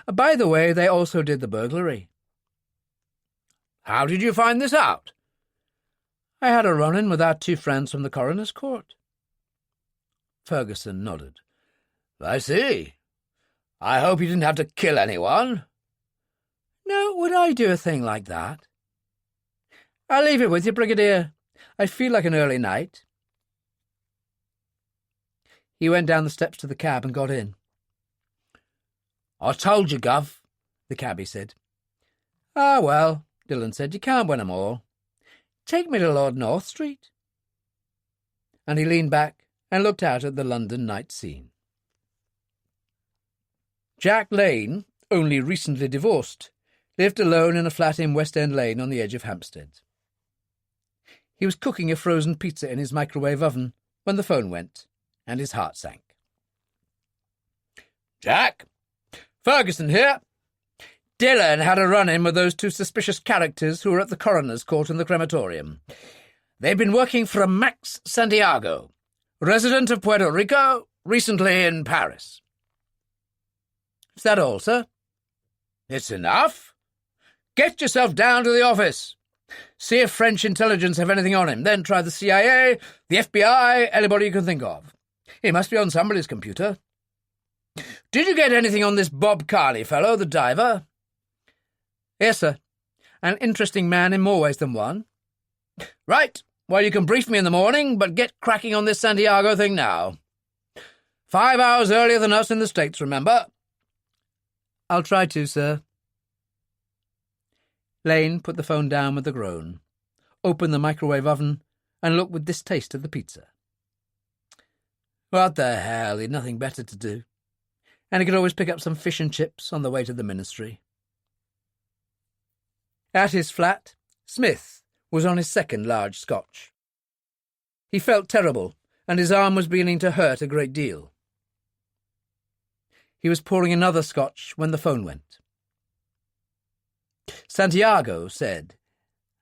By the way, they also did the burglary. How did you find this out? I had a run-in with our two friends from the coroner's court. Ferguson nodded. I see. I hope you didn't have to kill anyone. No, would I do a thing like that? I'll leave it with you, Brigadier. I feel like an early night. He went down the steps to the cab and got in. I told you, Gov, the cabby said. Ah, well, Dillon said, you can't win 'em all. Take me to Lord North Street. And he leaned back and looked out at the London night scene. Jack Lane, only recently divorced, lived alone in a flat in West End Lane on the edge of Hampstead. He was cooking a frozen pizza in his microwave oven when the phone went, and his heart sank. Jack, Ferguson here. Dillon had a run-in with those two suspicious characters who were at the coroner's court in the crematorium. They've been working for a Max Santiago, resident of Puerto Rico, recently in Paris. Is that all, sir? It's enough. Get yourself down to the office. See if French intelligence have anything on him. Then try the CIA, the FBI, anybody you can think of. He must be on somebody's computer. Did you get anything on this Bob Carley fellow, the diver? Yes, sir. An interesting man in more ways than one. Right. Well, you can brief me in the morning, but get cracking on this Santiago thing now. 5 hours earlier than us in the States, remember? I'll try to, sir. Lane put the phone down with a groan, opened the microwave oven, and looked with distaste at the pizza. What the hell, he'd nothing better to do. And he could always pick up some fish and chips on the way to the ministry. At his flat, Smith was on his second large scotch. He felt terrible, and his arm was beginning to hurt a great deal. He was pouring another scotch when the phone went. Santiago said,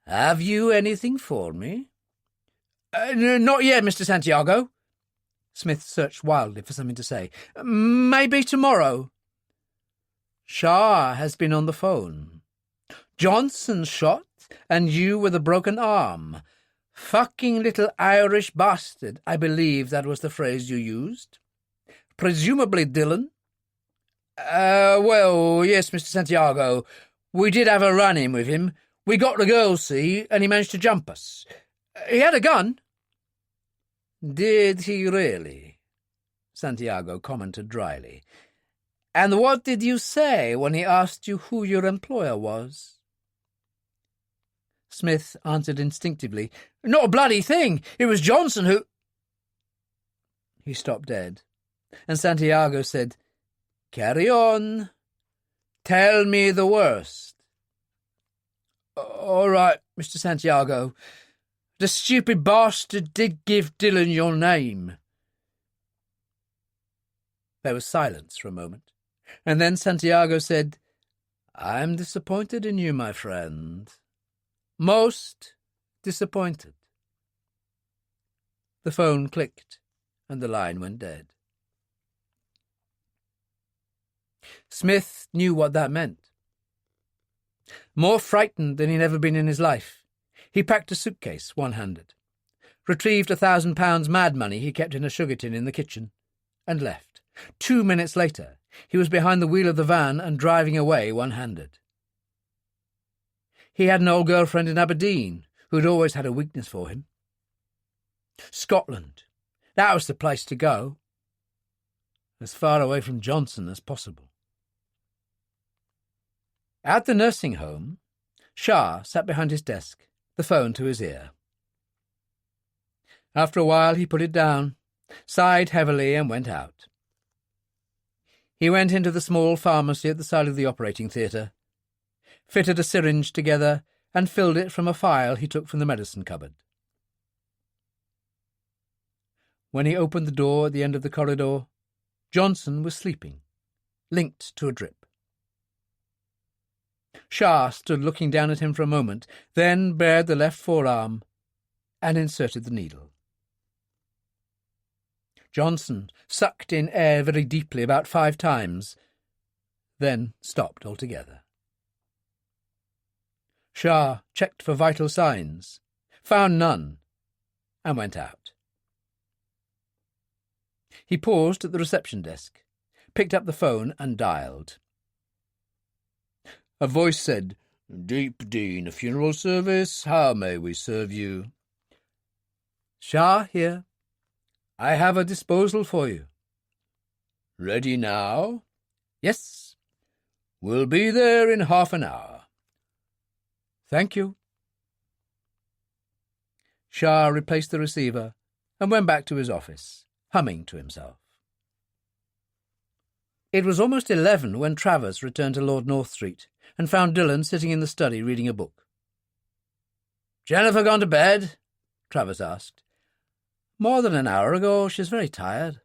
"Have you anything for me?" Not yet, Mr. Santiago." Smith searched wildly for something to say. "Maybe tomorrow." "Shaw has been on the phone. Johnson shot, and you with a broken arm. Fucking little Irish bastard, I believe that was the phrase you used. Presumably Dillon." Well, yes, Mr. Santiago. We did have a run-in with him. We got the girls, see, and he managed to jump us. He had a gun." "Did he really?" Santiago commented dryly. "And what did you say when he asked you who your employer was?" Smith answered instinctively, "Not a bloody thing. It was Johnson who—" He stopped dead, and Santiago said, "Carry on. Tell me the worst." "All right, Mr. Santiago. The stupid bastard did give Dillon your name." There was silence for a moment, and then Santiago said, "I'm disappointed in you, my friend. Most disappointed." The phone clicked, and the line went dead. Smith knew what that meant. More frightened than he'd ever been in his life, he packed a suitcase one-handed, retrieved £1,000 mad money he kept in a sugar tin in the kitchen, and left. 2 minutes later, he was behind the wheel of the van and driving away one-handed. He had an old girlfriend in Aberdeen who'd always had a weakness for him. Scotland, that was the place to go. As far away from Johnson as possible. At the nursing home, Shah sat behind his desk, the phone to his ear. After a while he put it down, sighed heavily and went out. He went into the small pharmacy at the side of the operating theatre, fitted a syringe together and filled it from a phial he took from the medicine cupboard. When he opened the door at the end of the corridor, Johnson was sleeping, linked to a drip. Shah stood looking down at him for a moment, then bared the left forearm and inserted the needle. Johnson sucked in air very deeply about 5 times, then stopped altogether. Shah checked for vital signs, found none, and went out. He paused at the reception desk, picked up the phone and dialed. A voice said, "Deep Dean, funeral service, how may we serve you?" "Shah here. I have a disposal for you." "Ready now?" "Yes." "We'll be there in half an hour." "Thank you." Shah replaced the receiver and went back to his office, humming to himself. It was almost 11 when Travers returned to Lord North Street and found Dillon sitting in the study reading a book. "Jennifer gone to bed?" Travers asked. "More than an hour ago. She's very tired."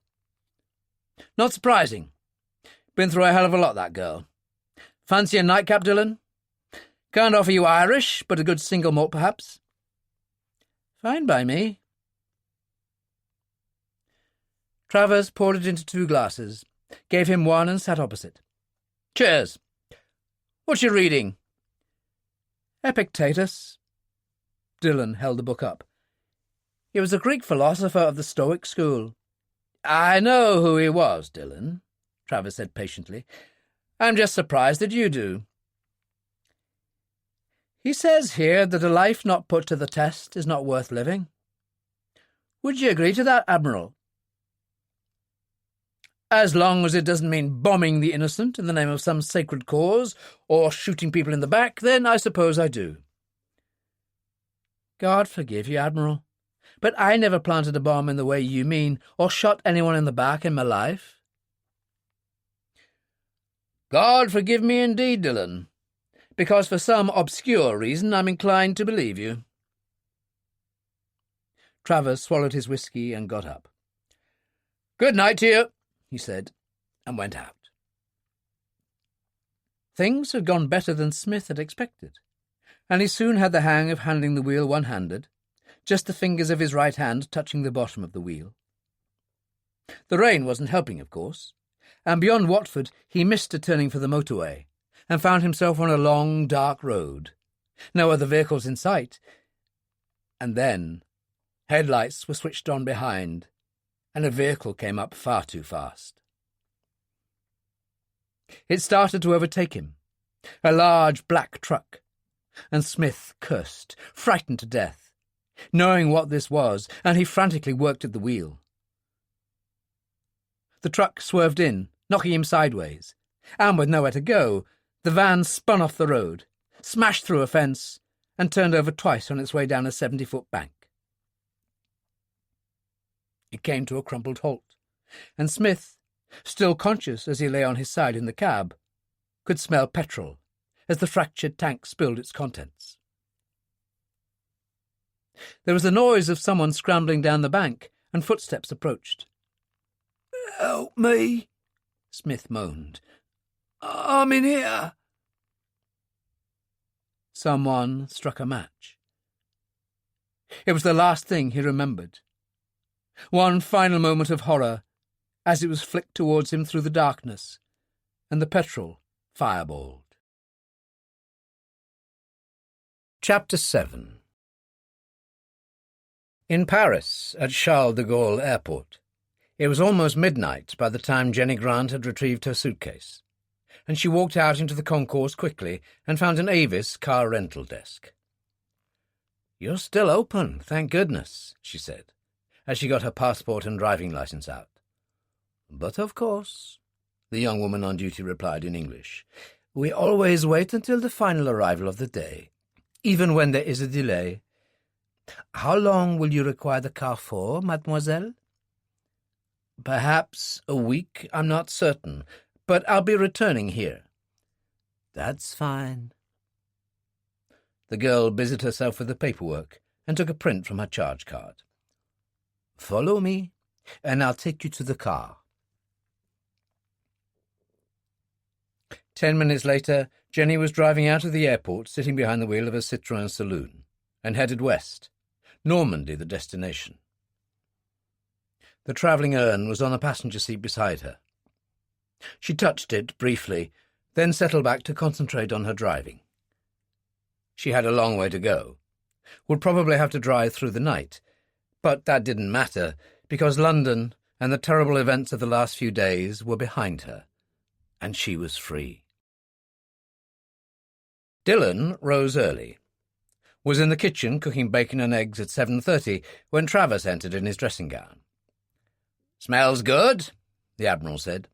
"Not surprising. Been through a hell of a lot, that girl. Fancy a nightcap, Dillon? Can't offer you Irish, but a good single malt, perhaps?" "Fine by me." Travers poured it into 2 glasses, gave him one and sat opposite. "Cheers. What's you reading?" "Epictetus." Dillon held the book up. "He was a Greek philosopher of the Stoic school. I know who he was, Dillon, Travers said patiently. I'm just surprised that you do. He says here that a life not put to the test is not worth living. Would you agree to that, Admiral? As long as it doesn't mean bombing the innocent in the name of some sacred cause, or shooting people in the back, then I suppose I do. God forgive you, Admiral, but I never planted a bomb in the way you mean, or shot anyone in the back in my life. God forgive me indeed, Dillon, because for some obscure reason I'm inclined to believe you. Travers swallowed his whiskey and got up. Good night to you, he said, and went out. Things had gone better than Smith had expected, and he soon had the hang of handling the wheel one-handed, just the fingers of his right hand touching the bottom of the wheel. The rain wasn't helping, of course, and beyond Watford he missed a turning for the motorway, and found himself on a long, dark road. No other vehicles in sight. And then headlights were switched on behind, and a vehicle came up far too fast. It started to overtake him, a large black truck, and Smith cursed, frightened to death, knowing what this was, and he frantically worked at the wheel. The truck swerved in, knocking him sideways, and with nowhere to go, the van spun off the road, smashed through a fence, and turned over twice on its way down a 70-foot bank. It came to a crumpled halt, and Smith, still conscious as he lay on his side in the cab, could smell petrol as the fractured tank spilled its contents. There was the noise of someone scrambling down the bank, and footsteps approached. "Help me," Smith moaned. "I'm in here." Someone struck a match. It was the last thing he remembered. One final moment of horror as it was flicked towards him through the darkness, and the petrol fireballed. Chapter 7. In Paris, at Charles de Gaulle Airport, it was almost midnight by the time Jenny Grant had retrieved her suitcase, and she walked out into the concourse quickly and found an Avis car rental desk. "You're still open, thank goodness," she said, as she got her passport and driving licence out. "But of course," the young woman on duty replied in English, "we always wait until the final arrival of the day, even when there is a delay. How long will you require the car for, mademoiselle?" "Perhaps a week, I'm not certain, but I'll be returning here." "That's fine." The girl busied herself with the paperwork and took a print from her charge card. "Follow me, and I'll take you to the car." 10 minutes later, Jenny was driving out of the airport, sitting behind the wheel of a Citroën saloon, and headed west, Normandy the destination. The travelling urn was on the passenger seat beside her. She touched it briefly, then settled back to concentrate on her driving. She had a long way to go, would probably have to drive through the night, but that didn't matter, because London and the terrible events of the last few days were behind her, and she was free. Dillon rose early, was in the kitchen cooking bacon and eggs at 7:30 when Travers entered in his dressing gown. "Smells good," the Admiral said.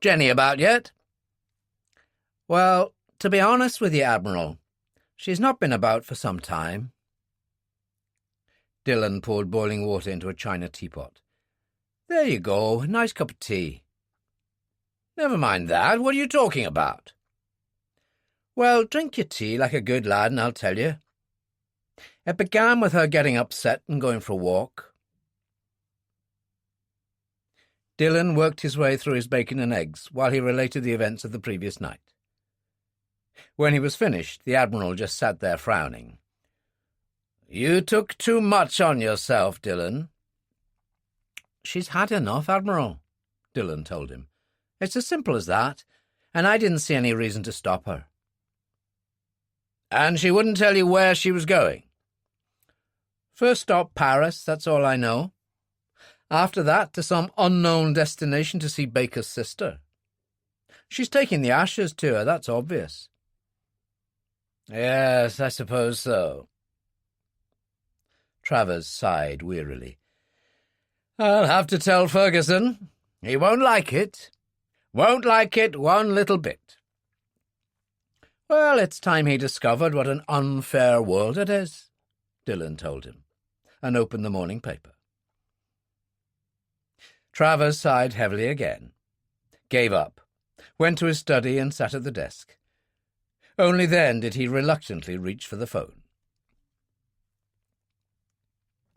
"Jenny about yet?" "Well, to be honest with you, Admiral, she's not been about for some time." Dillon poured boiling water into a china teapot. "There you go, a nice cup of tea." "Never mind that. What are you talking about?" "Well, drink your tea like a good lad and I'll tell you. It began with her getting upset and going for a walk." Dillon worked his way through his bacon and eggs while he related the events of the previous night. When he was finished, the Admiral just sat there frowning. "You took too much on yourself, Dillon." "She's had enough, Admiral," Dillon told him. "It's as simple as that, and I didn't see any reason to stop her." "And she wouldn't tell you where she was going?" "First stop Paris, that's all I know. After that, to some unknown destination to see Baker's sister. She's taking the Ashes to her, that's obvious. Yes, I suppose so. Travers sighed wearily. I'll have to tell Ferguson. He won't like it. Won't like it one little bit. Well, it's time he discovered what an unfair world it is, Dillon told him, and opened the morning paper. Travers sighed heavily again, gave up, went to his study and sat at the desk. Only then did he reluctantly reach for the phone.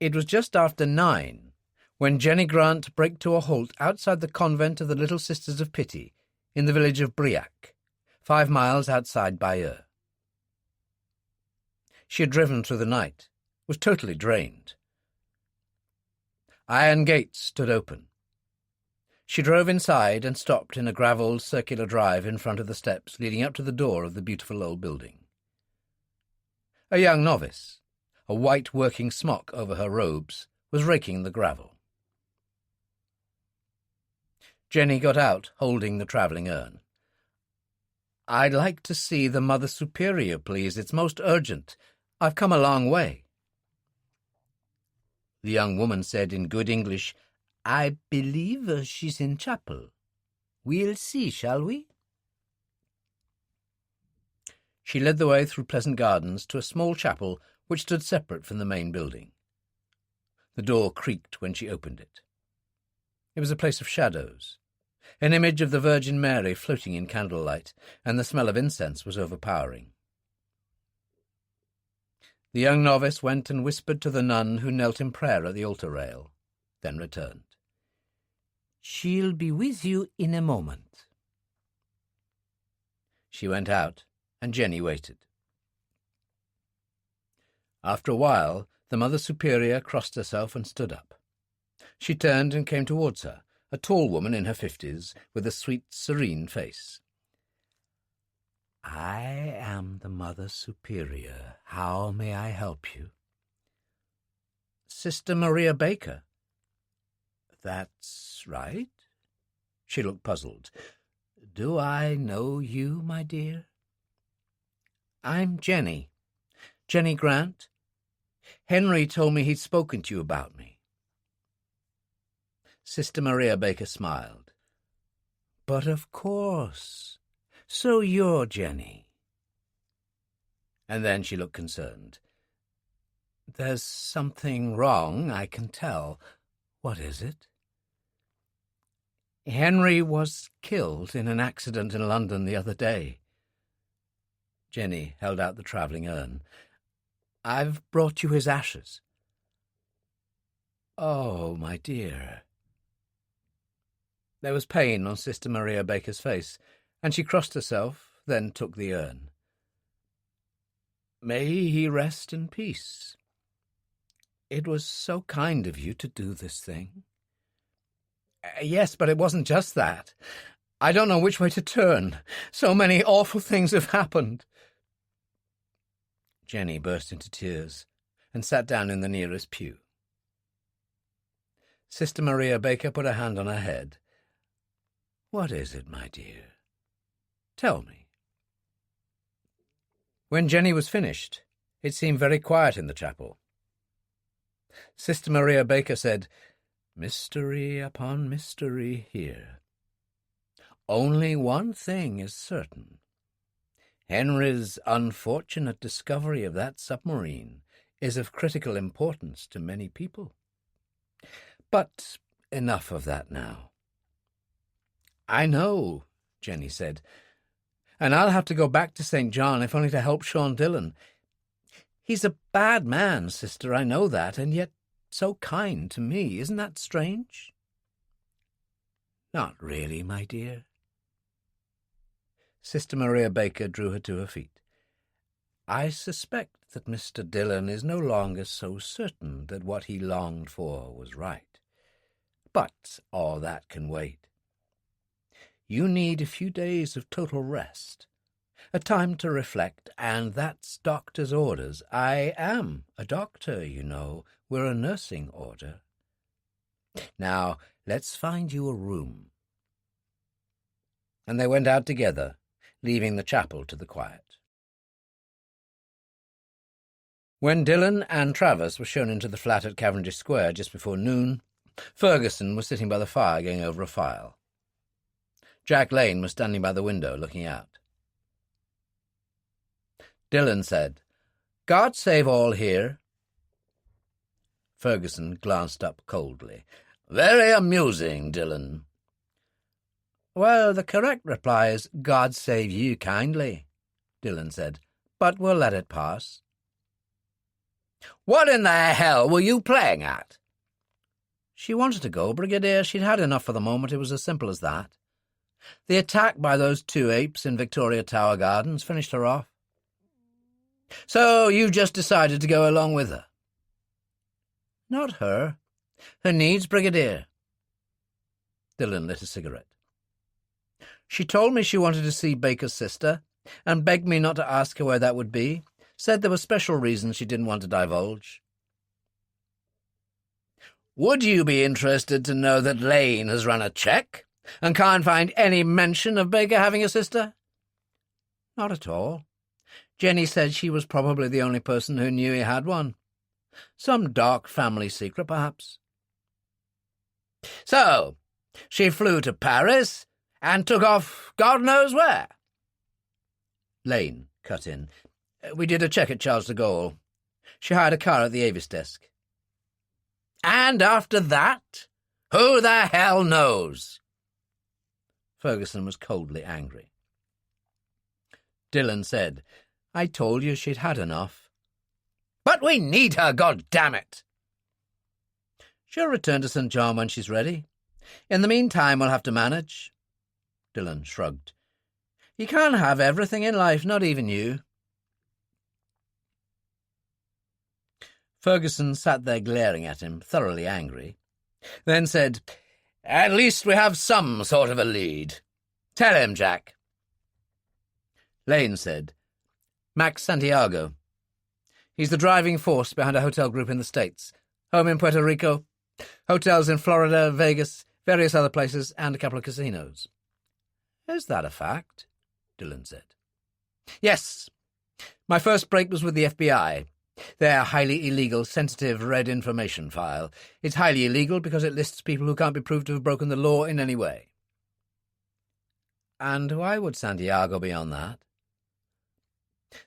It was just after 9 when Jenny Grant braked to a halt outside the convent of the Little Sisters of Pity in the village of Briac, 5 miles outside Bayeux. She had driven through the night, was totally drained. Iron gates stood open. She drove inside and stopped in a gravelled circular drive in front of the steps leading up to the door of the beautiful old building. A young novice, a white working smock over her robes, was raking the gravel. Jenny got out, holding the travelling urn. I'd like to see the Mother Superior, please. It's most urgent. I've come a long way. The young woman said in good English, I believe she's in chapel. We'll see, shall we? She led the way through pleasant gardens to a small chapel which stood separate from the main building. The door creaked when she opened it. It was a place of shadows, an image of the Virgin Mary floating in candlelight, and the smell of incense was overpowering. The young novice went and whispered to the nun who knelt in prayer at the altar rail, then returned. She'll be with you in a moment. She went out, and Jenny waited. After a while, the Mother Superior crossed herself and stood up. She turned and came towards her, a tall woman in her 50s, with a sweet, serene face. I am the Mother Superior. How may I help you? Sister Maria Baker. That's right. She looked puzzled. Do I know you, my dear? I'm Jenny. Jenny Grant. Henry told me he'd spoken to you about me. Sister Maria Baker smiled. But of course. So you're Jenny. And then she looked concerned. There's something wrong, I can tell. What is it? Henry was killed in an accident in London the other day. Jenny held out the travelling urn. I've brought you his ashes. Oh, my dear. There was pain on Sister Maria Baker's face, and she crossed herself, then took the urn. May he rest in peace. It was so kind of you to do this thing. Yes, but it wasn't just that. I don't know which way to turn. So many awful things have happened. Jenny burst into tears and sat down in the nearest pew. Sister Maria Baker put her hand on her head. What is it, my dear? Tell me. When Jenny was finished, it seemed very quiet in the chapel. Sister Maria Baker said, Mystery upon mystery here. Only one thing is certain. Henry's unfortunate discovery of that submarine is of critical importance to many people. But enough of that now. I know, Jenny said, and I'll have to go back to St. John if only to help Sean Dillon. He's a bad man, sister, I know that, and yet so kind to me. Isn't that strange? Not really, my dear. Sister Maria Baker drew her to her feet. I suspect that Mr. Dillon is no longer so certain that what he longed for was right. But all that can wait. You need a few days of total rest, a time to reflect, and that's doctor's orders. I am a doctor, you know. We're a nursing order. Now, let's find you a room. And they went out together, leaving the chapel to the quiet. When Dillon and Travers were shown into the flat at Cavendish Square just before noon, Ferguson was sitting by the fire going over a file. Jack Lane was standing by the window looking out. Dillon said, "God save all here." Ferguson glanced up coldly. "Very amusing, Dillon." "Well, the correct reply is, God save you kindly," Dillon said, "but we'll let it pass." "What in the hell were you playing at?" "She wanted to go, Brigadier. She'd had enough for the moment. It was as simple as that. The attack by those two apes in Victoria Tower Gardens finished her off." "So you just decided to go along with her?" "Not her. Her needs, Brigadier." Dillon lit a cigarette. "She told me she wanted to see Baker's sister, and begged me not to ask her where that would be. Said there were special reasons she didn't want to divulge." "Would you be interested to know that Lane has run a check and can't find any mention of Baker having a sister?" "Not at all. Jenny said she was probably the only person who knew he had one. Some dark family secret, perhaps." "So, she flew to Paris and took off God knows where?" Lane cut in. "We did a check at Charles de Gaulle. She hired a car at the Avis desk." "And after that? Who the hell knows?" Ferguson was coldly angry. Dillon said, "I told you she'd had enough." "But we need her, goddammit!" "She'll return to St. John when she's ready. In the meantime, we'll have to manage." Dillon shrugged. "You can't have everything in life, not even you." Ferguson sat there glaring at him, thoroughly angry, then said, "At least we have some sort of a lead. Tell him, Jack." Lane said, "Max Santiago. He's the driving force behind a hotel group in the States. Home in Puerto Rico, hotels in Florida, Vegas, various other places, and a couple of casinos." "Is that a fact?" Dillon said. "Yes. My first break was with the FBI. Their highly illegal, sensitive red information file. It's highly illegal because it lists people who can't be proved to have broken the law in any way." "And why would Santiago be on that?"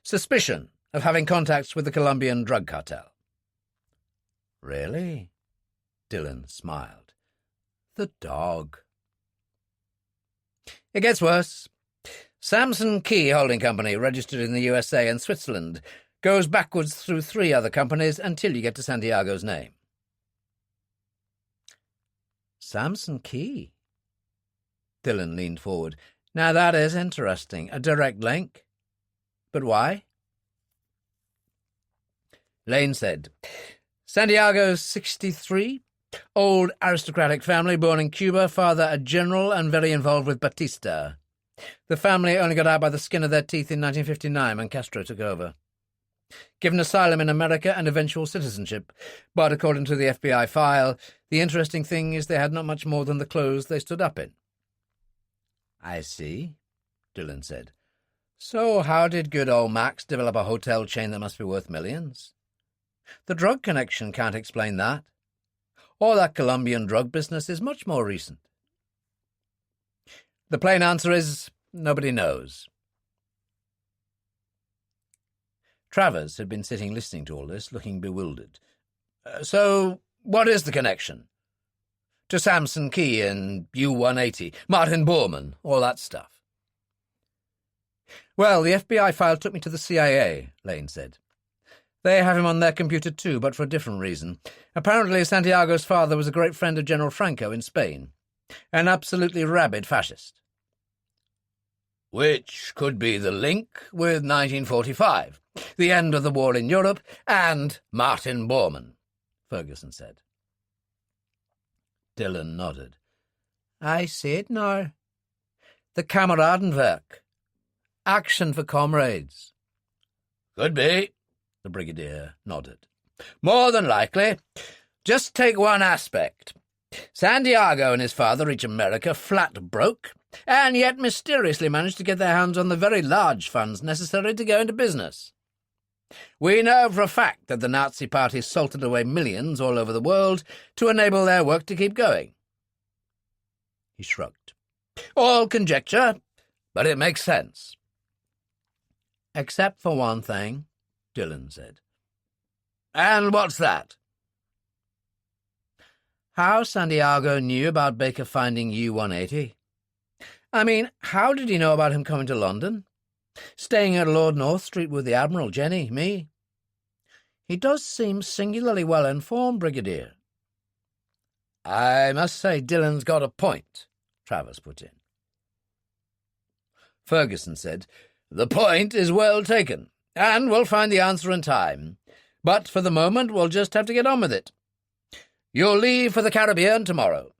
"Suspicion of having contacts with the Colombian drug cartel." "Really?" Dillon smiled. "The dog." "It gets worse. Samson Key Holding Company, registered in the USA and Switzerland, goes backwards through 3 other companies until you get to Santiago's name." "Samson Key?" Dillon leaned forward. "Now that is interesting. A direct link. But why?" Lane said, "Santiago's 63, old aristocratic family, born in Cuba, father a general and very involved with Batista. The family only got out by the skin of their teeth in 1959 when Castro took over. Given asylum in America and eventual citizenship, but according to the FBI file, the interesting thing is they had not much more than the clothes they stood up in." "I see," Dillon said. "So how did good old Max develop a hotel chain that must be worth millions? The drug connection can't explain that. All that Colombian drug business is much more recent." "The plain answer is nobody knows." Travers had been sitting listening to all this, looking bewildered. "So what is the connection? To Samson Key and U-180, Martin Borman, all that stuff?" "Well, the FBI file took me to the CIA," Lane said. "They have him on their computer too, but for a different reason. Apparently Santiago's father was a great friend of General Franco in Spain. An absolutely rabid fascist." "Which could be the link with 1945, the end of the war in Europe, and Martin Borman," Ferguson said. Dillon nodded. "I see it now. The Kameradenwerk. Action for comrades." "Could be," the brigadier nodded. "More than likely. Just take one aspect. Santiago and his father reach America flat broke, and yet mysteriously manage to get their hands on the very large funds necessary to go into business. We know for a fact that the Nazi Party salted away millions all over the world to enable their work to keep going. He shrugged. All conjecture, but it makes sense. Except for one thing, Dillon said. And what's that? How Santiago knew about Baker finding U-180. I mean, how did he know about him coming to London? Staying at Lord North Street with the Admiral, Jenny, me. He does seem singularly well-informed, Brigadier. I must say Dillon's got a point, Travers put in. Ferguson said, The point is well taken, and we'll find the answer in time. But for the moment, we'll just have to get on with it. You'll leave for the Caribbean tomorrow.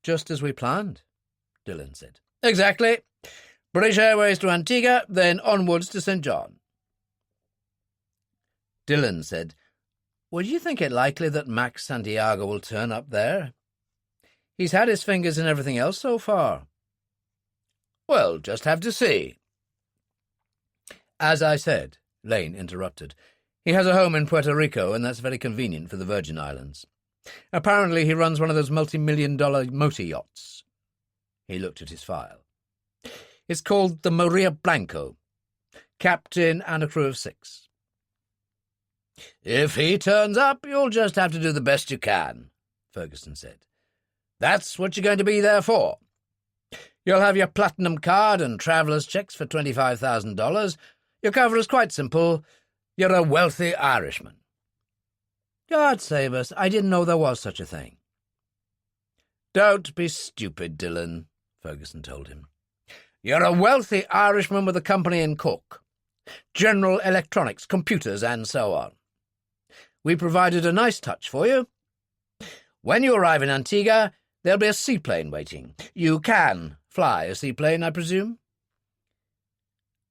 Just as we planned, Dillon said. Exactly. British Airways to Antigua, then onwards to St. John. Dillon said, Would you think it likely that Max Santiago will turn up there? He's had his fingers in everything else so far. Well, just have to see. As I said, Lane interrupted, he has a home in Puerto Rico, and that's very convenient for the Virgin Islands. Apparently he runs one of those multi-million-dollar motor yachts. He looked at his file. It's called the Maria Blanco. Captain and a crew of 6. If he turns up, you'll just have to do the best you can, Ferguson said. That's what you're going to be there for. You'll have your platinum card and traveller's checks for $25,000. Your cover is quite simple. You're a wealthy Irishman. God save us, I didn't know there was such a thing. Don't be stupid, Dillon, Ferguson told him. You're a wealthy Irishman with a company in Cork. General Electronics, computers, and so on. We provided a nice touch for you. When you arrive in Antigua, there'll be a seaplane waiting. You can fly a seaplane, I presume?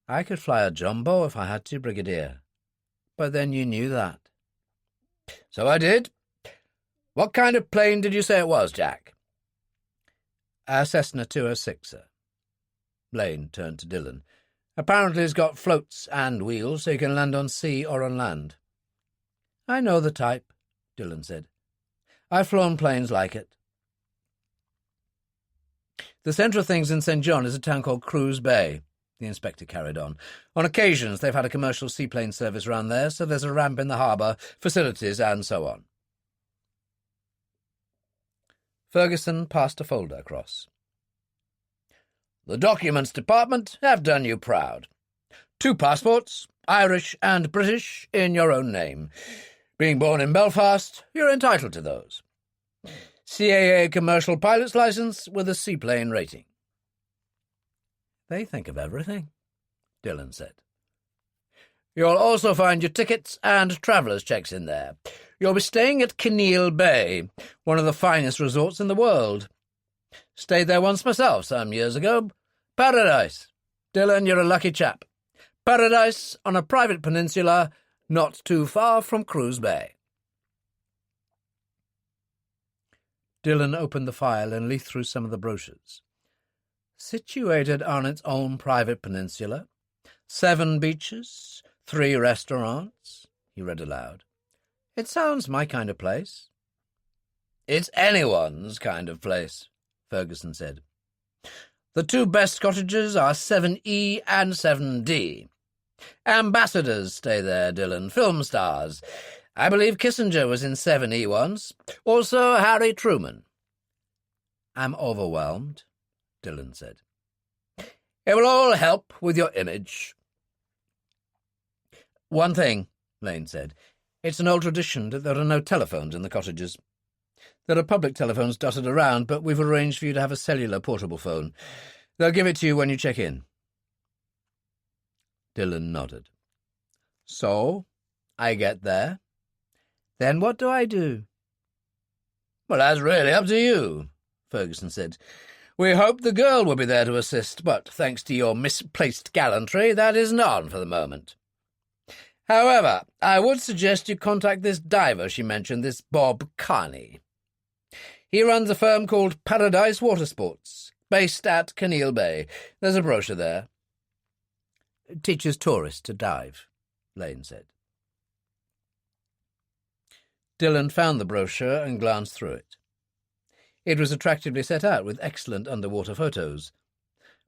I could fly a jumbo if I had to, Brigadier. But then you knew that. So I did. What kind of plane did you say it was, Jack? A Cessna 206, sir. Lane turned to Dillon. Apparently it's got floats and wheels, so you can land on sea or on land. I know the type, Dillon said. I've flown planes like it. The centre of things in St. John is a town called Cruz Bay, the inspector carried on. On occasions they've had a commercial seaplane service round there, so there's a ramp in the harbour, facilities, and so on. Ferguson passed a folder across. The documents department have done you proud. 2 passports, Irish and British, in your own name. Being born in Belfast, you're entitled to those. CAA commercial pilot's licence with a seaplane rating. They think of everything, Dillon said. You'll also find your tickets and traveller's checks in there. You'll be staying at Kinneil Bay, one of the finest resorts in the world. Stayed there once myself some years ago. Paradise. Dillon, you're a lucky chap. Paradise on a private peninsula not too far from Cruz Bay. Dillon opened the file and leafed through some of the brochures. Situated on its own private peninsula, 7 beaches, 3 restaurants, he read aloud. It sounds my kind of place. It's anyone's kind of place, Ferguson said. The 2 best cottages are 7E and 7D. Ambassadors stay there, Dillon, film stars. I believe Kissinger was in 7E once. Also Harry Truman. I'm overwhelmed, Dillon said. It will all help with your image. One thing, Lane said. It's an old tradition that there are no telephones in the cottages. There are public telephones dotted around, but we've arranged for you to have a cellular portable phone. They'll give it to you when you check in. Dillon nodded. So, I get there. Then what do I do? Well, that's really up to you, Ferguson said. We hoped the girl would be there to assist, but thanks to your misplaced gallantry, that isn't on for the moment. However, I would suggest you contact this diver she mentioned, this Bob Carney. He runs a firm called Paradise Watersports, based at Kinneil Bay. There's a brochure there. Teaches tourists to dive, Lane said. Dillon found the brochure and glanced through it. It was attractively set out with excellent underwater photos,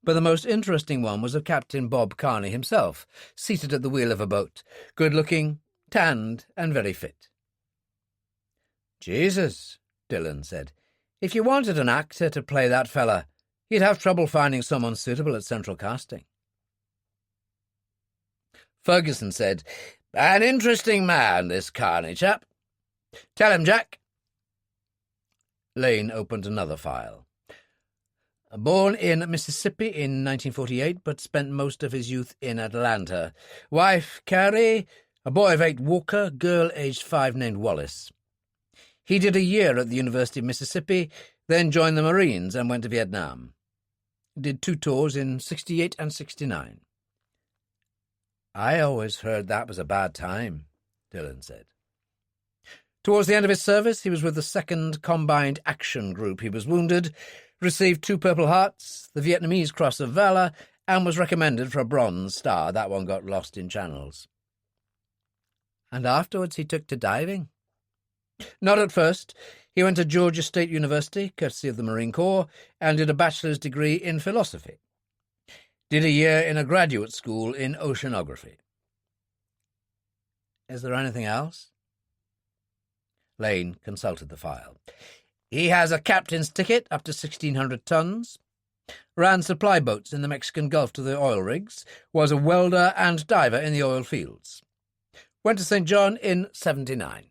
but the most interesting one was of Captain Bob Carney himself, seated at the wheel of a boat, good-looking, tanned, and very fit. Jesus, Dillon said, if you wanted an actor to play that fella, you'd have trouble finding someone suitable at Central Casting. Ferguson said, an interesting man, this Carney chap. Tell him, Jack. Lane opened another file. Born in Mississippi in 1948, but spent most of his youth in Atlanta. Wife, Carrie, a boy of 8, Walker, girl aged 5 named Wallace. He did a year at the University of Mississippi, then joined the Marines and went to Vietnam. Did 2 tours in 68 and 69. I always heard that was a bad time, Dillon said. Towards the end of his service, he was with the 2nd Combined Action Group. He was wounded, received 2 Purple Hearts, the Vietnamese Cross of Valor, and was recommended for a Bronze Star. That one got lost in channels. And afterwards he took to diving? Not at first. He went to Georgia State University, courtesy of the Marine Corps, and did a bachelor's degree in philosophy. Did a year in a graduate school in oceanography. Is there anything else? Lane consulted the file. He has a captain's ticket up to 1,600 tons, ran supply boats in the Mexican Gulf to the oil rigs, was a welder and diver in the oil fields. Went to St. John in 79.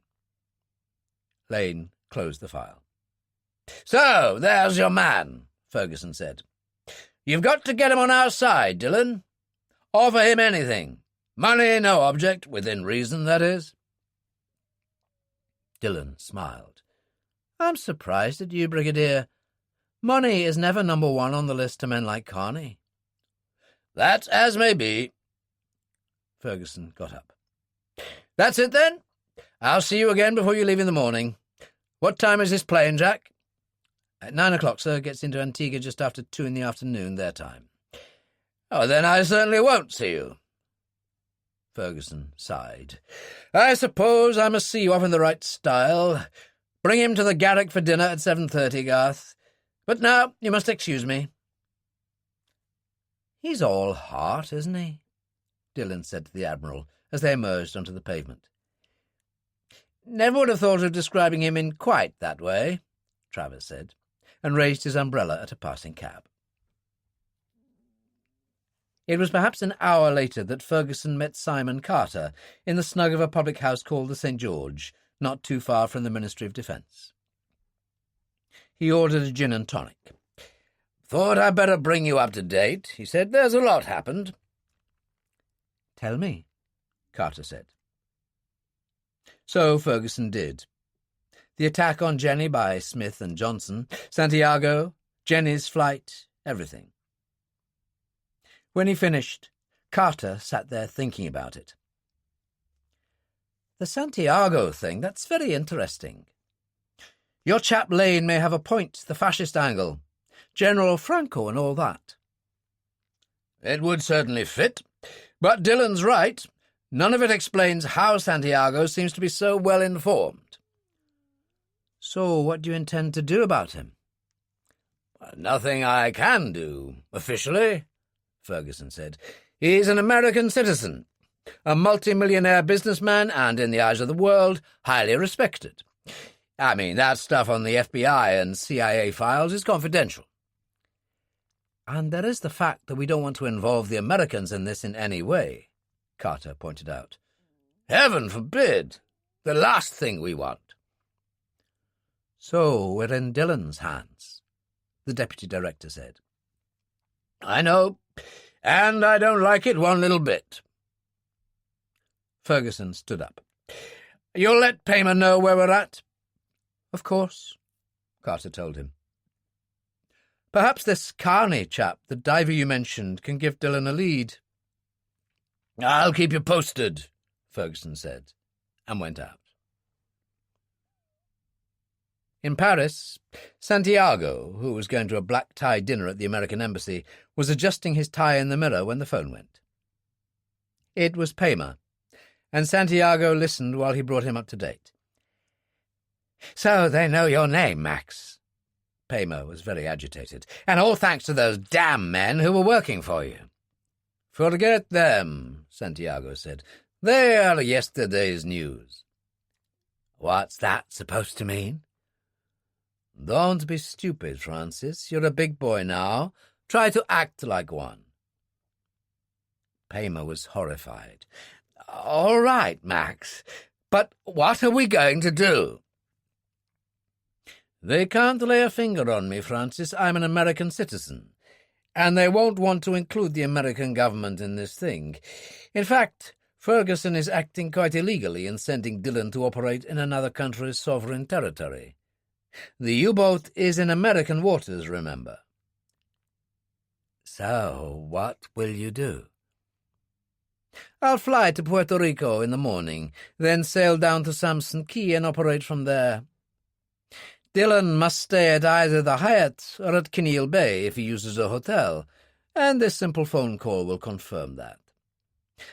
Lane closed the file. So, there's your man, Ferguson said. You've got to get him on our side, Dillon. Offer him anything. Money no object, within reason, that is. Dillon smiled. I'm surprised at you, Brigadier. Money is never number 1 on the list to men like Carney. That as may be. Ferguson got up. That's it, then. I'll see you again before you leave in the morning. What time is this plane, Jack? At 9 o'clock, sir. Gets into Antigua just after 2 in the afternoon, their time. Oh, then I certainly won't see you. Ferguson sighed. I suppose I must see you off in the right style. Bring him to the Garrick for dinner at 7:30, Garth. But now you must excuse me. He's all heart, isn't he? Dillon said to the Admiral as they emerged onto the pavement. Never would have thought of describing him in quite that way, Travers said, and raised his umbrella at a passing cab. It was perhaps an hour later that Ferguson met Simon Carter in the snug of a public house called the St. George, not too far from the Ministry of Defence. He ordered a gin and tonic. Thought I'd better bring you up to date, he said. There's a lot happened. Tell me, Carter said. So Ferguson did. The attack on Jenny by Smith and Johnson, Santiago, Jenny's flight, everything. When he finished, Carter sat there thinking about it. The Santiago thing, that's very interesting. Your chap Lane may have a point, the fascist angle. General Franco and all that. It would certainly fit. But Dillon's right. None of it explains how Santiago seems to be so well informed. So what do you intend to do about him? Nothing I can do, officially, Ferguson said. He's an American citizen, a multimillionaire businessman, and in the eyes of the world, highly respected. I mean, that stuff on the FBI and CIA files is confidential. And there is the fact that we don't want to involve the Americans in this in any way, Carter pointed out. Heaven forbid! The last thing we want. So we're in Dillon's hands, the deputy director said. I know, and I don't like it one little bit. Ferguson stood up. You'll let Payman know where we're at? Of course, Carter told him. Perhaps this Carney chap, the diver you mentioned, can give Dillon a lead. I'll keep you posted, Ferguson said, and went out. In Paris, Santiago, who was going to a black-tie dinner at the American Embassy, was adjusting his tie in the mirror when the phone went. It was Paymer, and Santiago listened while he brought him up to date. "So they know your name, Max." Paymer was very agitated. "And all thanks to those damn men who were working for you." "Forget them," Santiago said. "They are yesterday's news." "What's that supposed to mean?" "Don't be stupid, Francis. You're a big boy now. Try to act like one." Paymer was horrified. "All right, Max, but what are we going to do?" "They can't lay a finger on me, Francis. I'm an American citizen, and they won't want to include the American government in this thing. In fact, Ferguson is acting quite illegally in sending Dillon to operate in another country's sovereign territory. The U-boat is in American waters, remember." "So what will you do?" "I'll fly to Puerto Rico in the morning, then sail down to Samson Key and operate from there. Dillon must stay at either the Hyatt or at Kinneil Bay if he uses a hotel, and this simple phone call will confirm that.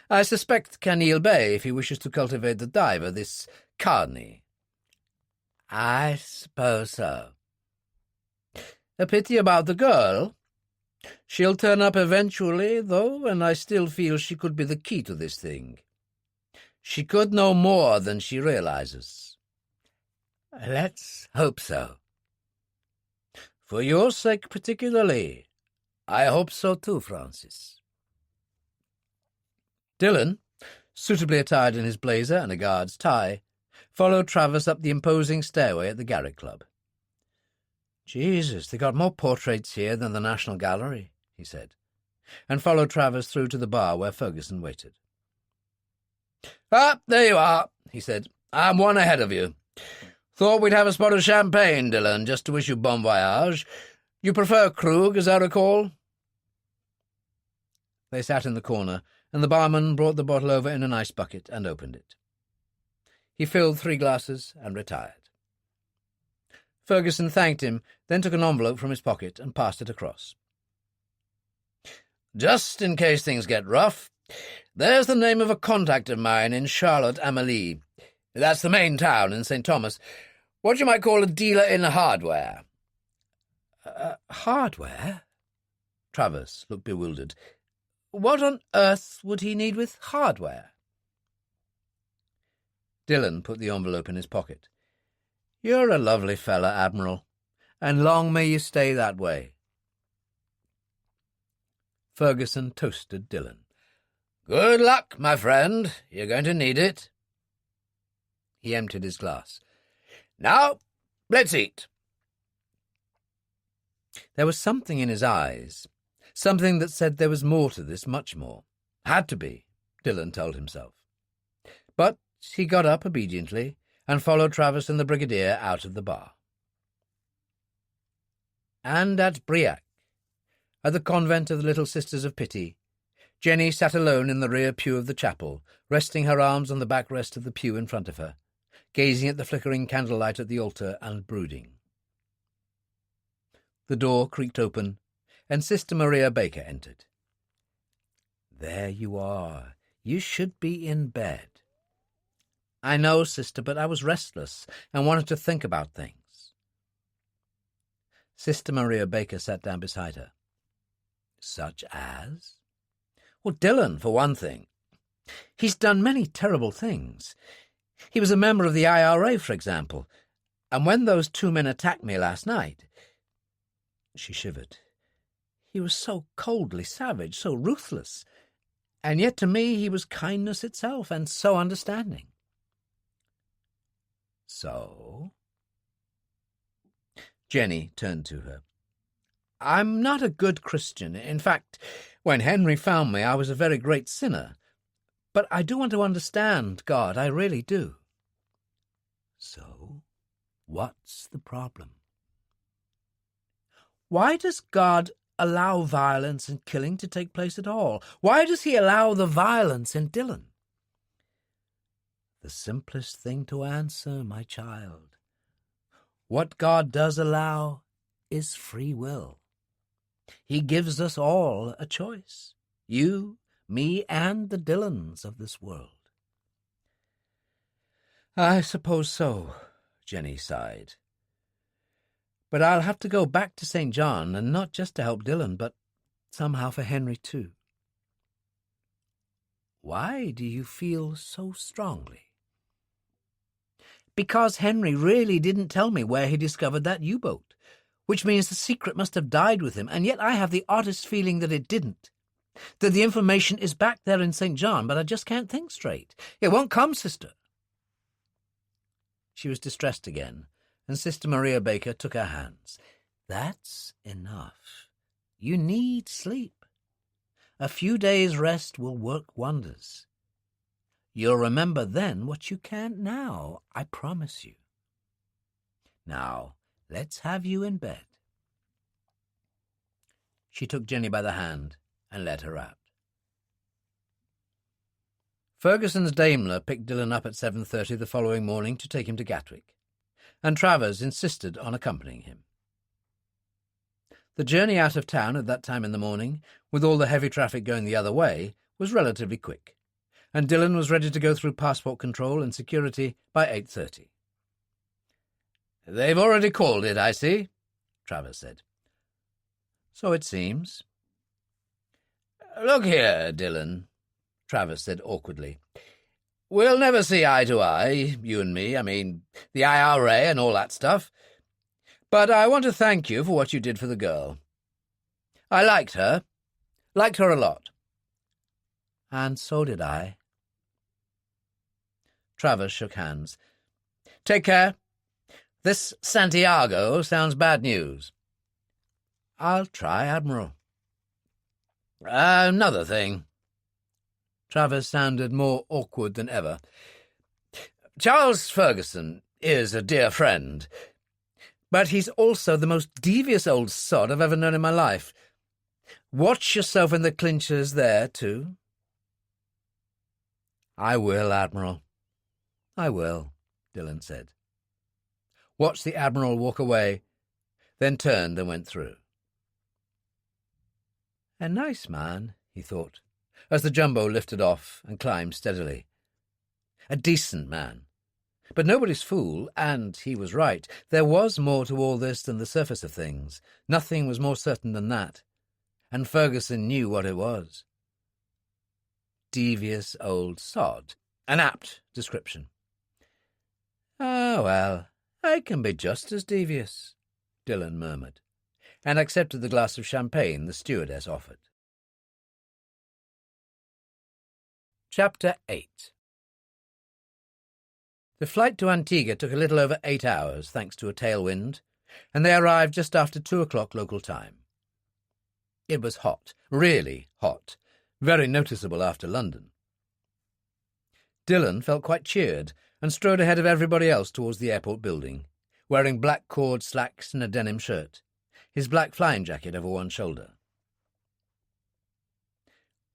I suspect Kinneil Bay if he wishes to cultivate the diver, this Carney." "I suppose so." "A pity about the girl. She'll turn up eventually, though, and I still feel she could be the key to this thing. She could know more than she realizes." "Let's hope so." "For your sake particularly. I hope so too, Francis." Dillon, suitably attired in his blazer and a guard's tie, followed Travers up the imposing stairway at the Garrick Club. "Jesus, they got more portraits here than the National Gallery," he said, and followed Travers through to the bar where Ferguson waited. "Ah, there you are," he said. "I'm one ahead of you. Thought we'd have a spot of champagne, Dillon, just to wish you bon voyage. You prefer Krug, as I recall?" They sat in the corner, and the barman brought the bottle over in an ice bucket and opened it. He filled 3 glasses and retired. Ferguson thanked him, then took an envelope from his pocket and passed it across. "Just in case things get rough, there's the name of a contact of mine in Charlotte Amalie. That's the main town in St. Thomas. What you might call a dealer in hardware." Hardware? Travers looked bewildered. "What on earth would he need with hardware?" Dillon put the envelope in his pocket. "You're a lovely fella, Admiral, and long may you stay that way." Ferguson toasted Dillon. "Good luck, my friend. You're going to need it." He emptied his glass. "Now, let's eat." There was something in his eyes, something that said there was more to this, much more. Had to be, Dillon told himself. But he got up obediently and followed Travers and the Brigadier out of the bar. And at Briac, at the convent of the Little Sisters of Pity, Jenny sat alone in the rear pew of the chapel, resting her arms on the backrest of the pew in front of her, gazing at the flickering candlelight at the altar and brooding. The door creaked open, and Sister Maria Baker entered. "There you are. You should be in bed." "I know, Sister, but I was restless and wanted to think about things." Sister Maria Baker sat down beside her. "Such as?" "Well, Dillon, for one thing. He's done many terrible things. He was a member of the IRA, for example, and when those 2 men attacked me last night—" She shivered. "He was so coldly savage, so ruthless, and yet to me he was kindness itself, and so understanding." "So?" Jenny turned to her. "I'm not a good Christian. In fact, when Henry found me, I was a very great sinner. But I do want to understand God, I really do." "So, what's the problem?" "Why does God allow violence and killing to take place at all? Why does he allow the violence in Dillon?" "The simplest thing to answer, my child. What God does allow is free will. He gives us all a choice, you, me, and the Dillons of this world. I suppose so, Jenny sighed. But I'll have to go back to St. John, and not just to help Dillon, but somehow for Henry too. Why do you feel so strongly? Because Henry really didn't tell me where he discovered that U-boat, which means the secret must have died with him, and yet I have the oddest feeling that it didn't. That the information is back there in St. John, but I just can't think straight. It won't come, sister. She was distressed again, and Sister Maria Baker took her hands. That's enough. You need sleep. A few days' rest will work wonders. You'll remember then what you can't now, I promise you. Now, let's have you in bed. She took Jenny by the hand and led her out. Ferguson's Daimler picked Dillon up at 7:30 the following morning to take him to Gatwick, and Travers insisted on accompanying him. The journey out of town at that time in the morning, with all the heavy traffic going the other way, was relatively quick, and Dillon was ready to go through passport control and security by 8:30. "They've already called it, I see," Travers said. "So it seems." "Look here, Dillon," Travers said awkwardly. "We'll never see eye to eye, you and me, the IRA and all that stuff. But I want to thank you for what you did for the girl. I liked her a lot." "And so did I." Travers shook hands. "Take care. This Santiago sounds bad news." "I'll try, Admiral." "Another thing." Travers sounded more awkward than ever. "Charles Ferguson is a dear friend, but he's also the most devious old sod I've ever known in my life. Watch yourself in the clinchers there, too." "I will, Admiral. I will," Dillon said. Watched the Admiral walk away, then turned and went through. "A nice man," he thought, as the jumbo lifted off and climbed steadily. A decent man. But nobody's fool, and he was right. There was more to all this than the surface of things. Nothing was more certain than that, and Ferguson knew what it was. Devious old sod. An apt description. "Ah, well, I can be just as devious," Dillon murmured, and accepted the glass of champagne the stewardess offered. Chapter 8. The flight to Antigua took a little over 8 hours, thanks to a tailwind, and they arrived just after 2 o'clock local time. It was hot, really hot, very noticeable after London. Dillon felt quite cheered and strode ahead of everybody else towards the airport building, wearing black cord slacks and a denim shirt, his black flying jacket over one shoulder.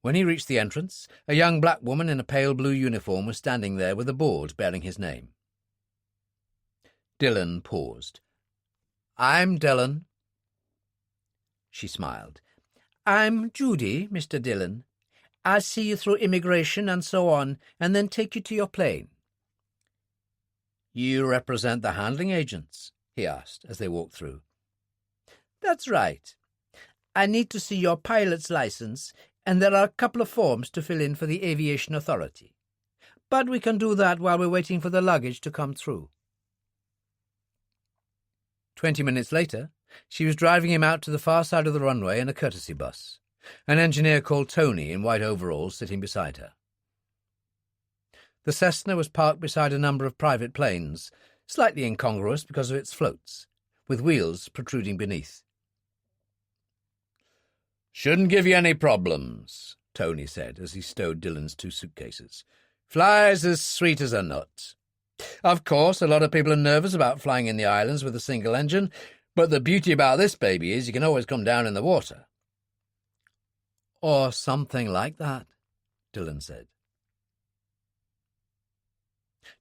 When he reached the entrance, a young black woman in a pale blue uniform was standing there with a board bearing his name. Dillon paused. "I'm Dillon." She smiled. "I'm Judy, Mr. Dillon. I'll see you through immigration and so on, and then take you to your plane." "You represent the handling agents?" he asked as they walked through. "That's right. I need to see your pilot's license, and there are a couple of forms to fill in for the Aviation Authority. But we can do that while we're waiting for the luggage to come through." 20 minutes later, she was driving him out to the far side of the runway in a courtesy bus, an engineer called Tony in white overalls sitting beside her. The Cessna was parked beside a number of private planes, slightly incongruous because of its floats, with wheels protruding beneath. "Shouldn't give you any problems," Tony said as he stowed Dillon's 2 suitcases. "Flies as sweet as a nut. Of course, a lot of people are nervous about flying in the islands with a single engine, but the beauty about this baby is you can always come down in the water." "Or something like that," Dillon said.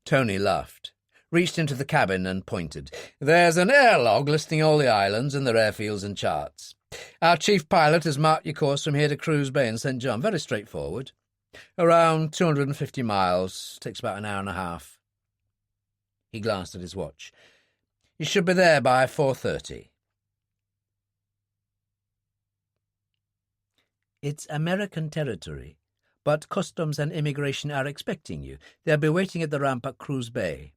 Tony laughed, reached into the cabin and pointed. "There's an airlog listing all the islands and their airfields and charts. Our chief pilot has marked your course from here to Cruz Bay and St. John. Very straightforward. Around 250 miles. Takes about an hour and a half." He glanced at his watch. "You should be there by 4:30. "It's American territory, but customs and immigration are expecting you. They'll be waiting at the ramp at Cruz Bay.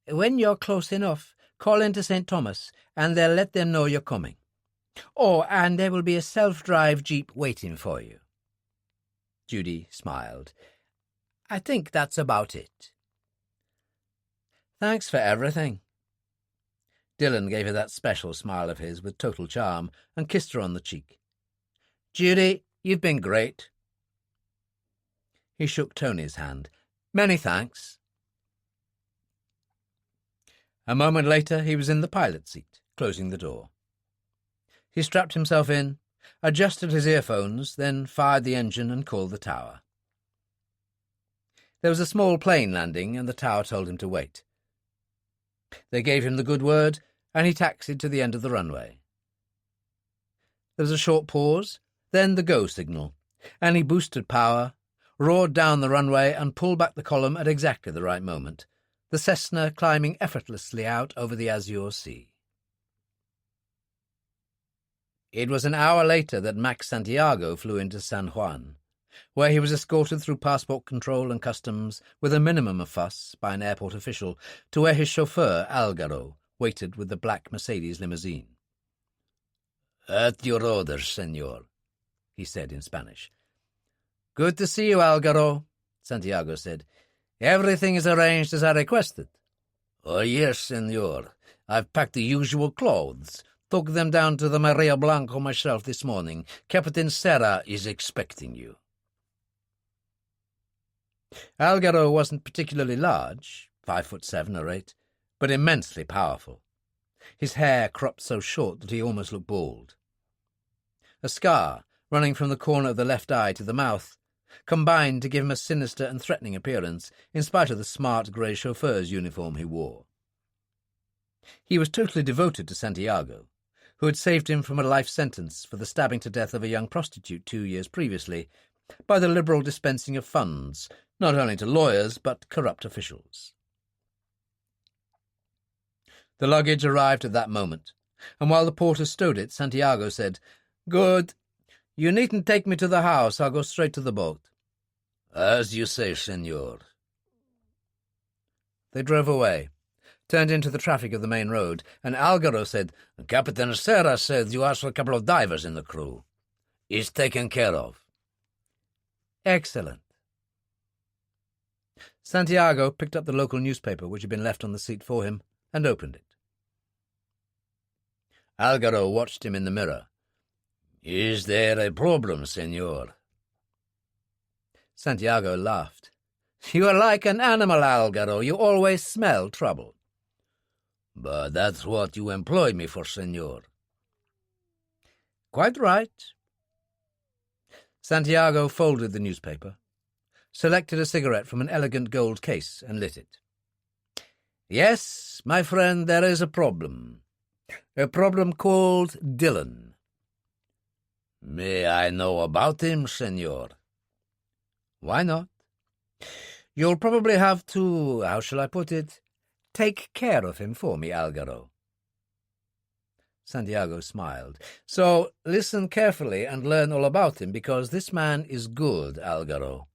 When you're close enough, call into St. Thomas, and they'll let them know you're coming. Oh, and there will be a self-drive jeep waiting for you." Judy smiled. "I think that's about it." "Thanks for everything." Dillon gave her that special smile of his with total charm and kissed her on the cheek. "Judy, you've been great." He shook Tony's hand. "Many thanks." A moment later he was in the pilot's seat, closing the door. He strapped himself in, adjusted his earphones, then fired the engine and called the tower. There was a small plane landing, and the tower told him to wait. They gave him the good word, and he taxied to the end of the runway. There was a short pause, then the go signal, and he boosted power, roared down the runway, and pulled back the column at exactly the right moment, the Cessna climbing effortlessly out over the azure sea. It was an hour later that Max Santiago flew into San Juan, where he was escorted through passport control and customs with a minimum of fuss by an airport official to where his chauffeur, Algaro, waited with the black Mercedes limousine. "At your orders, senor," he said in Spanish. "Good to see you, Algaro," Santiago said. "Everything is arranged as I requested." "Oh, yes, senor. I've packed the usual clothes. Took them down to the Maria Blanco myself this morning. Captain Serra is expecting you." Algaro wasn't particularly large, 5'7" or 8, but immensely powerful. His hair cropped so short that he almost looked bald. A scar, running from the corner of the left eye to the mouth, combined to give him a sinister and threatening appearance, in spite of the smart grey chauffeur's uniform he wore. He was totally devoted to Santiago, who had saved him from a life sentence for the stabbing to death of a young prostitute 2 years previously, by the liberal dispensing of funds, not only to lawyers but corrupt officials. The luggage arrived at that moment, and while the porter stowed it, Santiago said, "Good. You needn't take me to the house. I'll go straight to the boat." "As you say, senor." They drove away, turned into the traffic of the main road, and Algaro said, "Captain Serra said you asked for a couple of divers in the crew. It's taken care of." "Excellent." Santiago picked up the local newspaper which had been left on the seat for him and opened it. Algaro watched him in the mirror. "Is there a problem, senor?" Santiago laughed. "You are like an animal, Algaro. You always smell trouble." "But that's what you employed me for, senor." "Quite right." Santiago folded the newspaper, selected a cigarette from an elegant gold case, and lit it. "Yes, my friend, there is a problem. A problem called Dillon." "May I know about him, senor?" "Why not? You'll probably have to, how shall I put it, take care of him for me, Algaro." Santiago smiled. "So listen carefully and learn all about him, because this man is good, Algaro.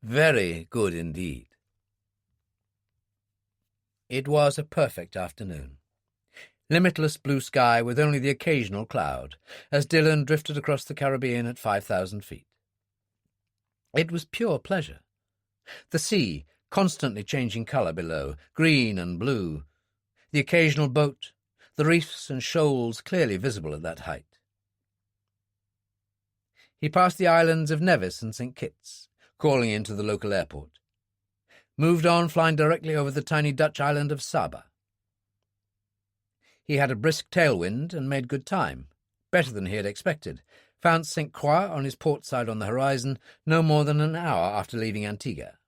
Very good indeed." It was a perfect afternoon. Limitless blue sky with only the occasional cloud, as Dillon drifted across the Caribbean at 5,000 feet. It was pure pleasure. The sea, constantly changing colour below, green and blue, the occasional boat, the reefs and shoals clearly visible at that height. He passed the islands of Nevis and St. Kitts, calling into the local airport. Moved on, flying directly over the tiny Dutch island of Saba. He had a brisk tailwind and made good time, better than he had expected. Found St. Croix on his port side on the horizon no more than an hour after leaving Antigua.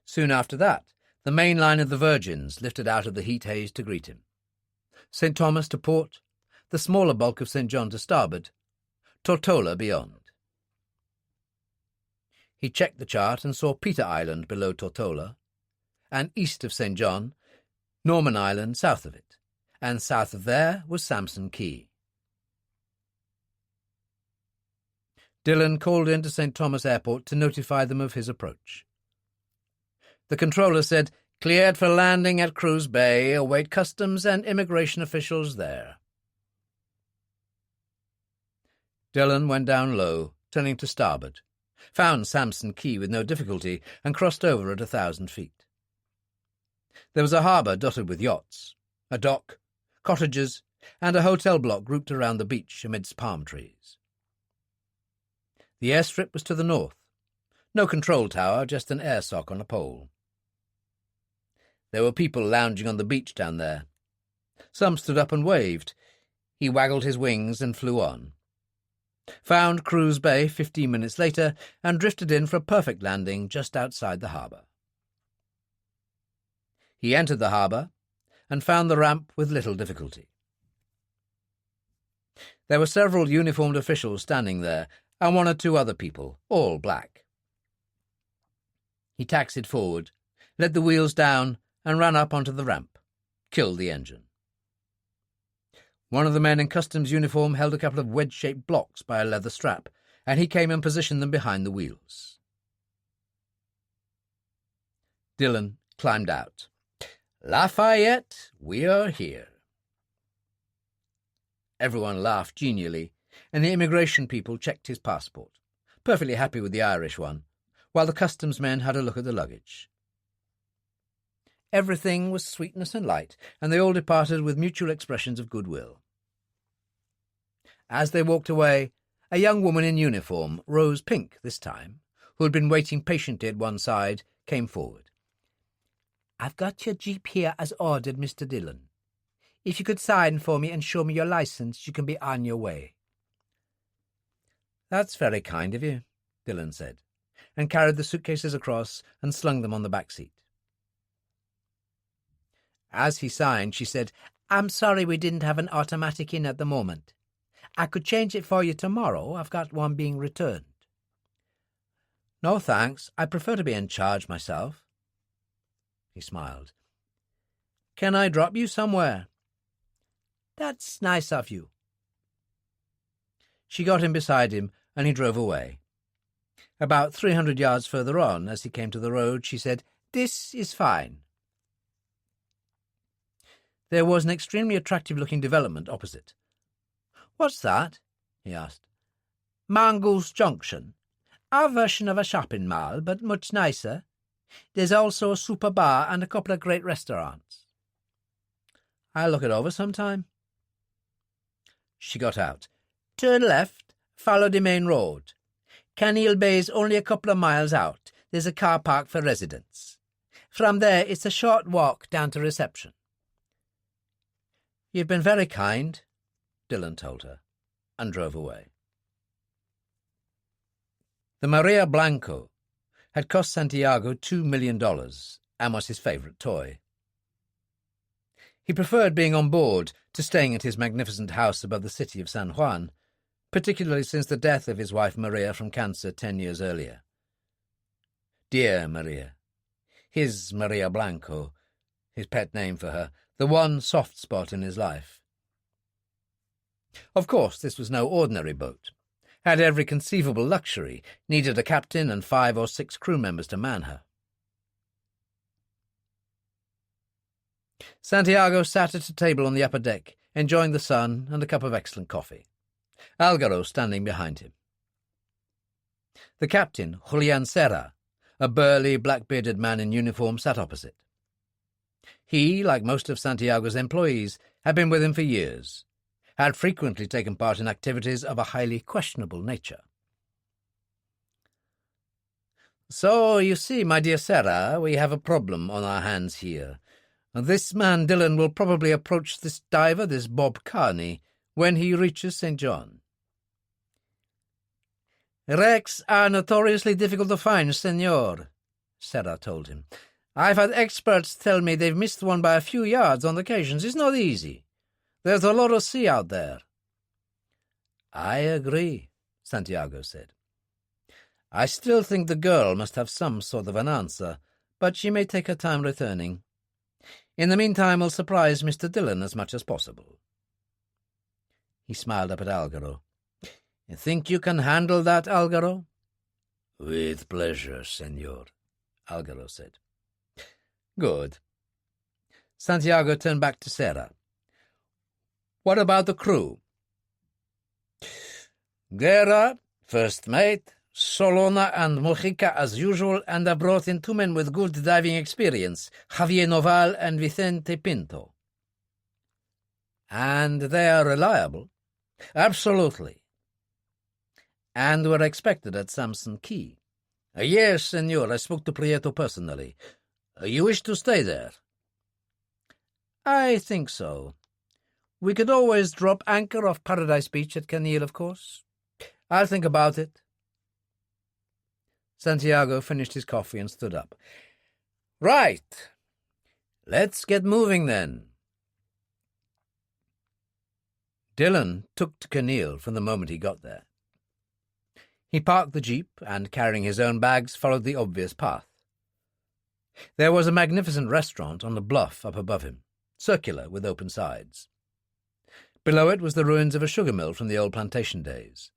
Soon after that, the main line of the Virgins lifted out of the heat haze to greet him. St. Thomas to port, the smaller bulk of St. John to starboard, Tortola beyond. He checked the chart and saw Peter Island below Tortola, and east of St. John, Norman Island south of it, and south of there was Samson Key. Dillon called into St. Thomas Airport to notify them of his approach. The controller said, "Cleared for landing at Cruz Bay, await customs and immigration officials there." Dillon went down low, turning to starboard, found Samson Key with no difficulty, and crossed over at 1,000 feet. There was a harbour dotted with yachts, a dock, cottages, and a hotel block grouped around the beach amidst palm trees. The airstrip was to the north. No control tower, just an air sock on a pole. There were people lounging on the beach down there. Some stood up and waved. He waggled his wings and flew on. Found Cruz Bay 15 minutes later and drifted in for a perfect landing just outside the harbour. He entered the harbour and found the ramp with little difficulty. There were several uniformed officials standing there, and one or two other people, all black. He taxied forward, let the wheels down, and ran up onto the ramp, killed the engine. One of the men in customs uniform held a couple of wedge-shaped blocks by a leather strap, and he came and positioned them behind the wheels. Dillon climbed out. "Lafayette, we are here." Everyone laughed genially, and the immigration people checked his passport, perfectly happy with the Irish one, while the customs men had a look at the luggage. Everything was sweetness and light, and they all departed with mutual expressions of goodwill. As they walked away, a young woman in uniform, rose pink this time, who had been waiting patiently at one side, came forward. "I've got your jeep here as ordered, Mr. Dillon. If you could sign for me and show me your license, you can be on your way." "That's very kind of you," Dillon said, and carried the suitcases across and slung them on the back seat. As he signed, she said, "I'm sorry we didn't have an automatic in at the moment. I could change it for you tomorrow. I've got one being returned." "No, thanks. I prefer to be in charge myself." He smiled. "Can I drop you somewhere?" "That's nice of you." She got him beside him, and he drove away. About 300 yards further on, as he came to the road, she said, "This is fine." There was an extremely attractive-looking development opposite. "What's that?" he asked. "Mongoose Junction. Our version of a shopping mall, but much nicer. There's also a super bar and a couple of great restaurants." "I'll look it over sometime." She got out. "Turn left, follow the main road. Canil Bay's only a couple of miles out. There's a car park for residents. From there, it's a short walk down to reception." "You've been very kind," Dillon told her, and drove away. The Maria Blanco had cost Santiago $2 million and was his favourite toy. He preferred being on board to staying at his magnificent house above the city of San Juan, particularly since the death of his wife Maria from cancer 10 years earlier. Dear Maria, his Maria Blanco, his pet name for her, the one soft spot in his life. Of course, this was no ordinary boat. Had every conceivable luxury, needed a captain and 5 or 6 crew members to man her. Santiago sat at a table on the upper deck, enjoying the sun and a cup of excellent coffee, Algaro standing behind him. The captain, Julian Serra, a burly, black-bearded man in uniform, sat opposite. He, like most of Santiago's employees, had been with him for years, had frequently taken part in activities of a highly questionable nature. "So, you see, my dear Serra, we have a problem on our hands here. This man Dillon will probably approach this diver, this Bob Carney, when he reaches St. John." "Wrecks are notoriously difficult to find, senor," Sarah told him. "I've had experts tell me they've missed one by a few yards on occasions. It's not easy. There's a lot of sea out there." "I agree," Santiago said. "I still think the girl must have some sort of an answer, but she may take her time returning. In the meantime, we'll surprise Mr. Dillon as much as possible." He smiled up at Algaro. "You think you can handle that, Algaro?" "With pleasure, senor," Algaro said. "Good." Santiago turned back to Sarah. "What about the crew?" "Guerra, first mate, Solona and Mojica as usual, and I brought in 2 men with good diving experience, Javier Noval and Vicente Pinto." "And they are reliable?" "Absolutely." "And were expected at Samson Key?" "Yes, senor, I spoke to Prieto personally. You wish to stay there?" "I think so. We could always drop anchor off Paradise Beach at Canil, of course. I'll think about it." Santiago finished his coffee and stood up. "Right. Let's get moving, then." Dillon took to Canil from the moment he got there. He parked the jeep and, carrying his own bags, followed the obvious path. There was a magnificent restaurant on the bluff up above him, circular with open sides. Below it was the ruins of a sugar mill from the old plantation days.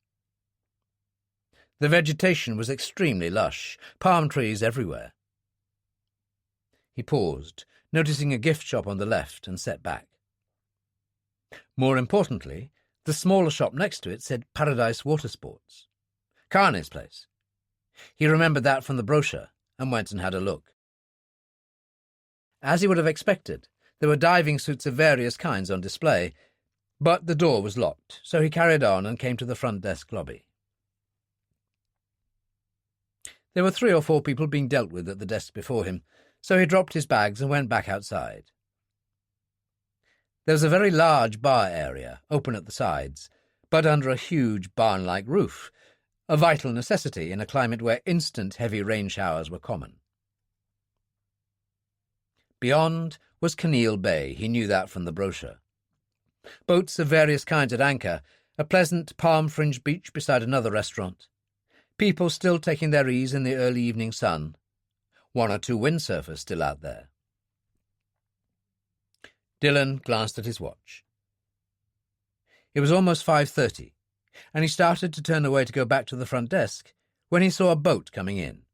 The vegetation was extremely lush, palm trees everywhere. He paused, noticing a gift shop on the left, and set back. More importantly, the smaller shop next to it said Paradise Water Sports. Carney's place. He remembered that from the brochure and went and had a look. As he would have expected, there were diving suits of various kinds on display, but the door was locked, so he carried on and came to the front desk lobby. There were 3 or 4 people being dealt with at the desk before him, so he dropped his bags and went back outside. There was a very large bar area, open at the sides, but under a huge barn-like roof, a vital necessity in a climate where instant heavy rain showers were common. Beyond was Canil Bay. He knew that from the brochure. Boats of various kinds at anchor, a pleasant palm-fringed beach beside another restaurant, people still taking their ease in the early evening sun, 1 or 2 windsurfers still out there. Dillon glanced at his watch. It was almost 5:30, and he started to turn away to go back to the front desk when he saw a boat coming in.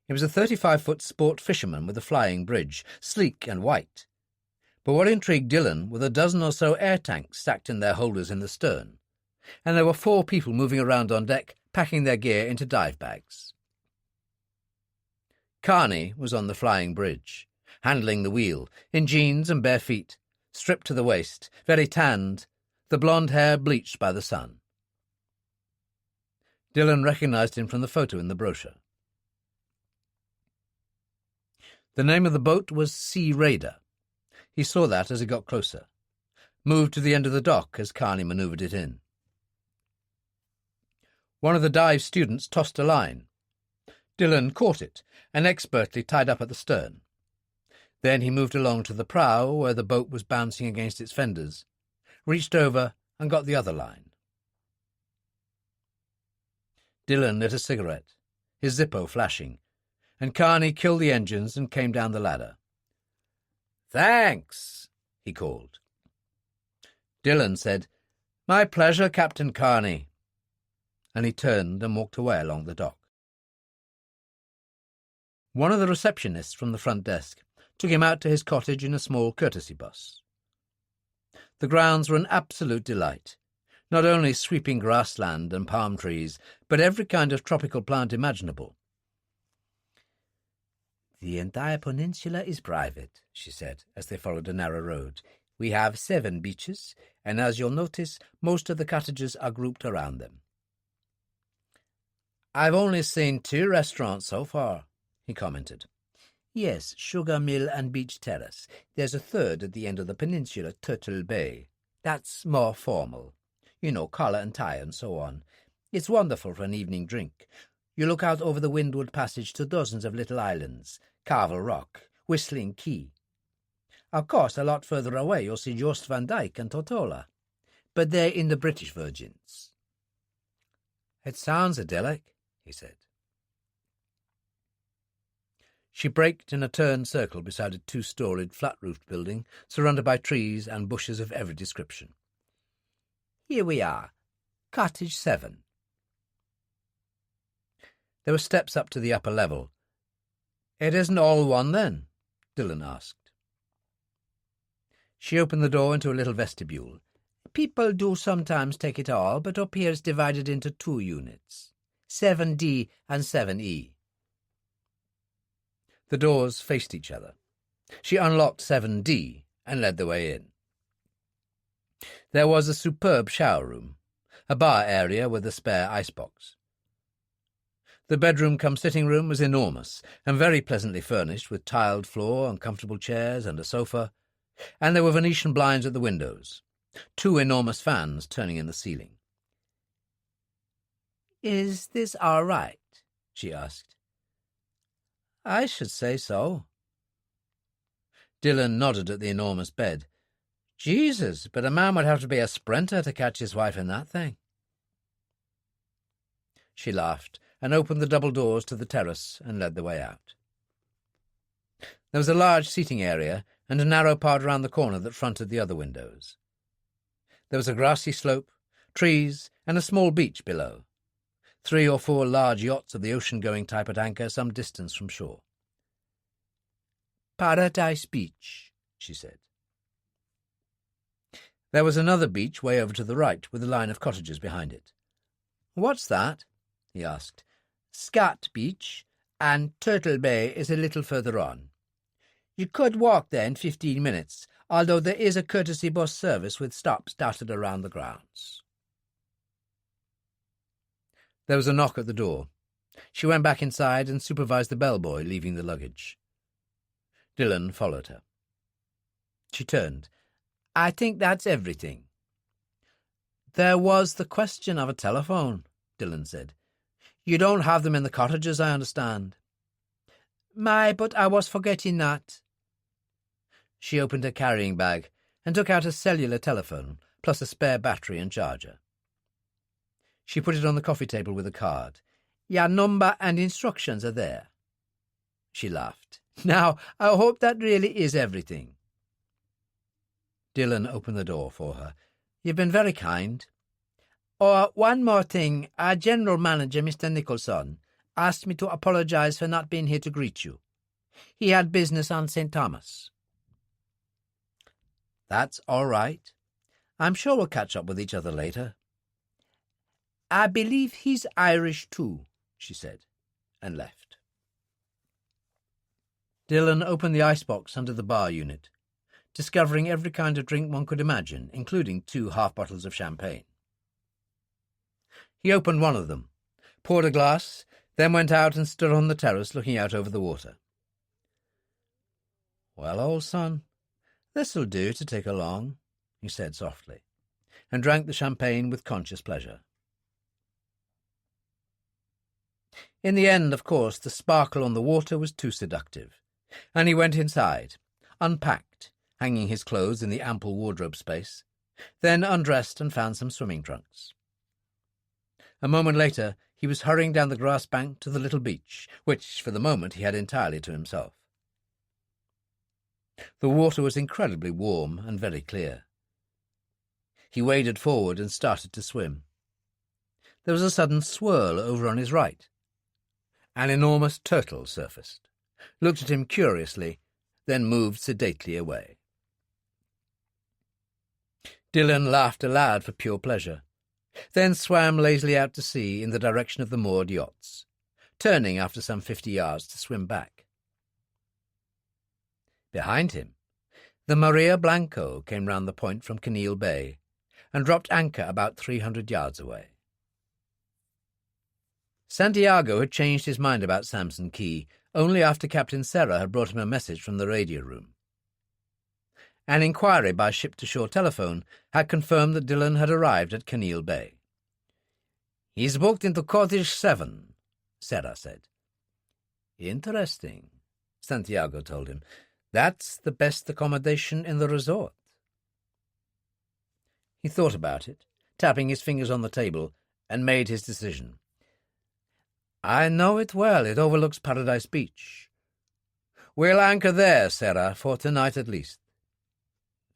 It was a 35-foot sport fisherman with a flying bridge, sleek and white. But what intrigued Dillon were the dozen or so air tanks stacked in their holders in the stern, and there were 4 people moving around on deck, packing their gear into dive bags. Carney was on the flying bridge, handling the wheel, in jeans and bare feet, stripped to the waist, very tanned, the blonde hair bleached by the sun. Dillon recognized him from the photo in the brochure. The name of the boat was Sea Raider. He saw that as he got closer, moved to the end of the dock as Carney manoeuvred it in. One of the dive students tossed a line. Dillon caught it and expertly tied up at the stern. Then he moved along to the prow where the boat was bouncing against its fenders, reached over and got the other line. Dillon lit a cigarette, his Zippo flashing, and Carney killed the engines and came down the ladder. "Thanks," he called. Dillon said, "My pleasure, Captain Carney," and he turned and walked away along the dock. One of the receptionists from the front desk took him out to his cottage in a small courtesy bus. The grounds were an absolute delight, not only sweeping grassland and palm trees, but every kind of tropical plant imaginable. "The entire peninsula is private," she said, as they followed a narrow road. "We have 7 beaches, and as you'll notice, most of the cottages are grouped around them." "I've only seen 2 restaurants so far," he commented. "Yes, Sugar Mill and Beach Terrace. There's a 3rd at the end of the peninsula, Turtle Bay. That's more formal. You know, collar and tie and so on. It's wonderful for an evening drink. You look out over the Windward Passage to dozens of little islands, Carvel Rock, Whistling Key. Of course, a lot further away you'll see Jost van Dyke and Tortola, but they're in the British Virgins." "It sounds idyllic," he said. She braked in a turned circle beside a 2-storied, flat-roofed building surrounded by trees and bushes of every description. "Here we are, Cottage 7. There were steps up to the upper level. "It isn't all one, then?" Dillon asked. She opened the door into a little vestibule. "People do sometimes take it all, but up here it's divided into 2 units, 7D and 7E. The doors faced each other. She unlocked 7D and led the way in. There was a superb shower room, a bar area with a spare icebox. The bedroom-cum-sitting room was enormous and very pleasantly furnished with tiled floor and comfortable chairs and a sofa, and there were Venetian blinds at the windows, 2 enormous fans turning in the ceiling. "Is this all right?" she asked. "I should say so." Dillon nodded at the enormous bed. "Jesus, but a man would have to be a sprinter to catch his wife in that thing." She laughed and opened the double doors to the terrace and led the way out. There was a large seating area and a narrow part round the corner that fronted the other windows. There was a grassy slope, trees, and a small beach below. 3 or 4 large yachts of the ocean-going type at anchor some distance from shore. "Paradise Beach," she said. There was another beach way over to the right, with a line of cottages behind it. "What's that?" he asked. "Scat Beach, and Turtle Bay is a little further on. You could walk there in 15 minutes, although there is a courtesy bus service with stops dotted around the grounds." There was a knock at the door. She went back inside and supervised the bellboy leaving the luggage. Dillon followed her. She turned. "I think that's everything." "There was the question of a telephone," Dillon said. "You don't have them in the cottages, I understand." But I was forgetting that." She opened her carrying bag and took out a cellular telephone, plus a spare battery and charger. She put it on the coffee table with a card. "Your number and instructions are there." She laughed. "Now, I hope that really is everything." Dillon opened the door for her. "You've been very kind." One more thing. Our general manager, Mr. Nicholson, asked me to apologize for not being here to greet you. He had business on St. Thomas." "That's all right. I'm sure we'll catch up with each other later." "I believe he's Irish too," she said, and left. Dillon opened the icebox under the bar unit, discovering every kind of drink one could imagine, including 2 half-bottles of champagne. He opened one of them, poured a glass, then went out and stood on the terrace looking out over the water. "Well, old son, this'll do to take along," he said softly, and drank the champagne with conscious pleasure. In the end, of course, the sparkle on the water was too seductive, and he went inside, unpacked, hanging his clothes in the ample wardrobe space, then undressed and found some swimming trunks. A moment later, he was hurrying down the grass bank to the little beach, which, for the moment, he had entirely to himself. The water was incredibly warm and very clear. He waded forward and started to swim. There was a sudden swirl over on his right. An enormous turtle surfaced, looked at him curiously, then moved sedately away. Dillon laughed aloud for pure pleasure, then swam lazily out to sea in the direction of the moored yachts, turning after some 50 yards to swim back. Behind him, the Maria Blanco came round the point from Kinneil Bay and dropped anchor about 300 yards away. Santiago had changed his mind about Samson Key only after Captain Serra had brought him a message from the radio room. An inquiry by ship-to-shore telephone had confirmed that Dillon had arrived at Kinneil Bay. "He's booked into Cottage 7, Sarah said. Interesting, Santiago told him. That's the best accommodation in the resort. He thought about it, tapping his fingers on the table, and made his decision. I know it well. It overlooks Paradise Beach. We'll anchor there, Sarah, for tonight at least.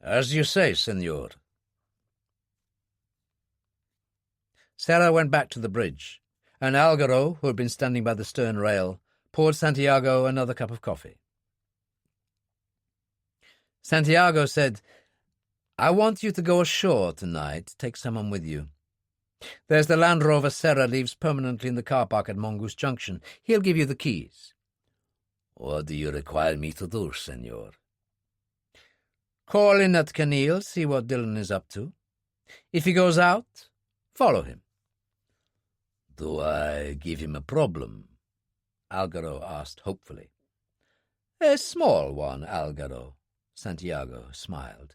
As you say, senor. Sarah went back to the bridge, and Algaro, who had been standing by the stern rail, poured Santiago another cup of coffee. Santiago said, I want you to go ashore tonight, take someone with you. There's the Land Rover Sarah leaves permanently in the car park at Mongoose Junction. He'll give you the keys. What do you require me to do, senor? Call in at Canil, see what Dillon is up to. If he goes out, follow him. Do I give him a problem? Algaro asked hopefully. A small one, Algaro, Santiago smiled.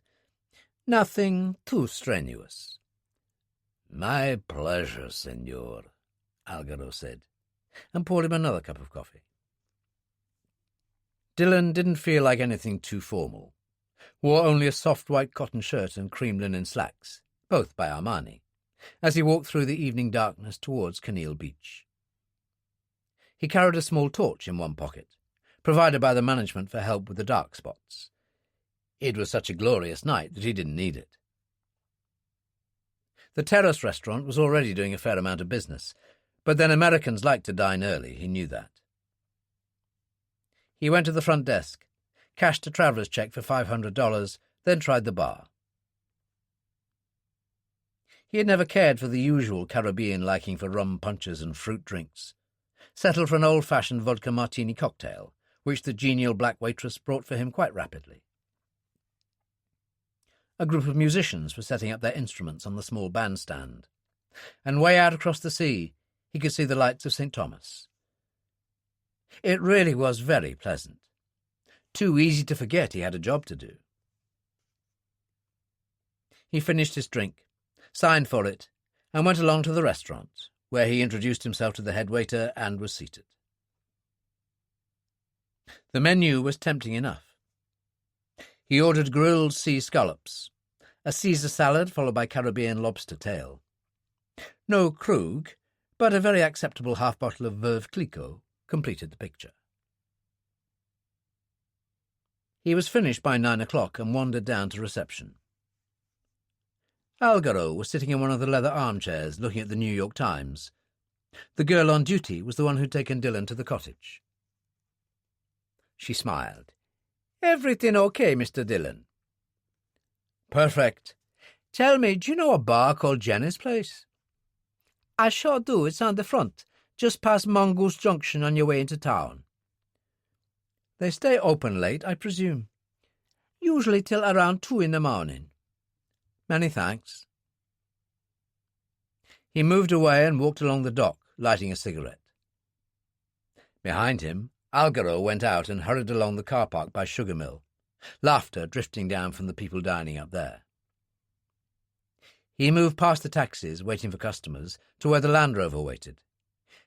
Nothing too strenuous. My pleasure, senor, Algaro said, and poured him another cup of coffee. Dillon didn't feel like anything too formal. Wore only a soft white cotton shirt and cream linen slacks, both by Armani, as he walked through the evening darkness towards Canil Beach. He carried a small torch in one pocket, provided by the management for help with the dark spots. It was such a glorious night that he didn't need it. The Terrace restaurant was already doing a fair amount of business, but then Americans like to dine early, he knew that. He went to the front desk, cashed a traveller's cheque for $500, then tried the bar. He had never cared for the usual Caribbean liking for rum punches and fruit drinks. Settled for an old-fashioned vodka martini cocktail, which the genial black waitress brought for him quite rapidly. A group of musicians were setting up their instruments on the small bandstand, and way out across the sea he could see the lights of St. Thomas. It really was very pleasant. Too easy to forget he had a job to do. He finished his drink, signed for it, and went along to the restaurant, where he introduced himself to the head waiter and was seated. The menu was tempting enough. He ordered grilled sea scallops, a Caesar salad followed by Caribbean lobster tail. No Krug, but a very acceptable half-bottle of Veuve Clicquot completed the picture. He was finished by 9 o'clock and wandered down to reception. Algaro was sitting in one of the leather armchairs looking at the New York Times. The girl on duty was the one who'd taken Dillon to the cottage. She smiled. Everything okay, Mr. Dillon? Perfect. Tell me, do you know a bar called Jenny's Place? I sure do. It's on the front, just past Mongoose Junction on your way into town. They stay open late, I presume. Usually till around 2 in the morning. Many thanks. He moved away and walked along the dock, lighting a cigarette. Behind him, Algaro went out and hurried along the car park by Sugar Mill, laughter drifting down from the people dining up there. He moved past the taxis, waiting for customers, to where the Land Rover waited.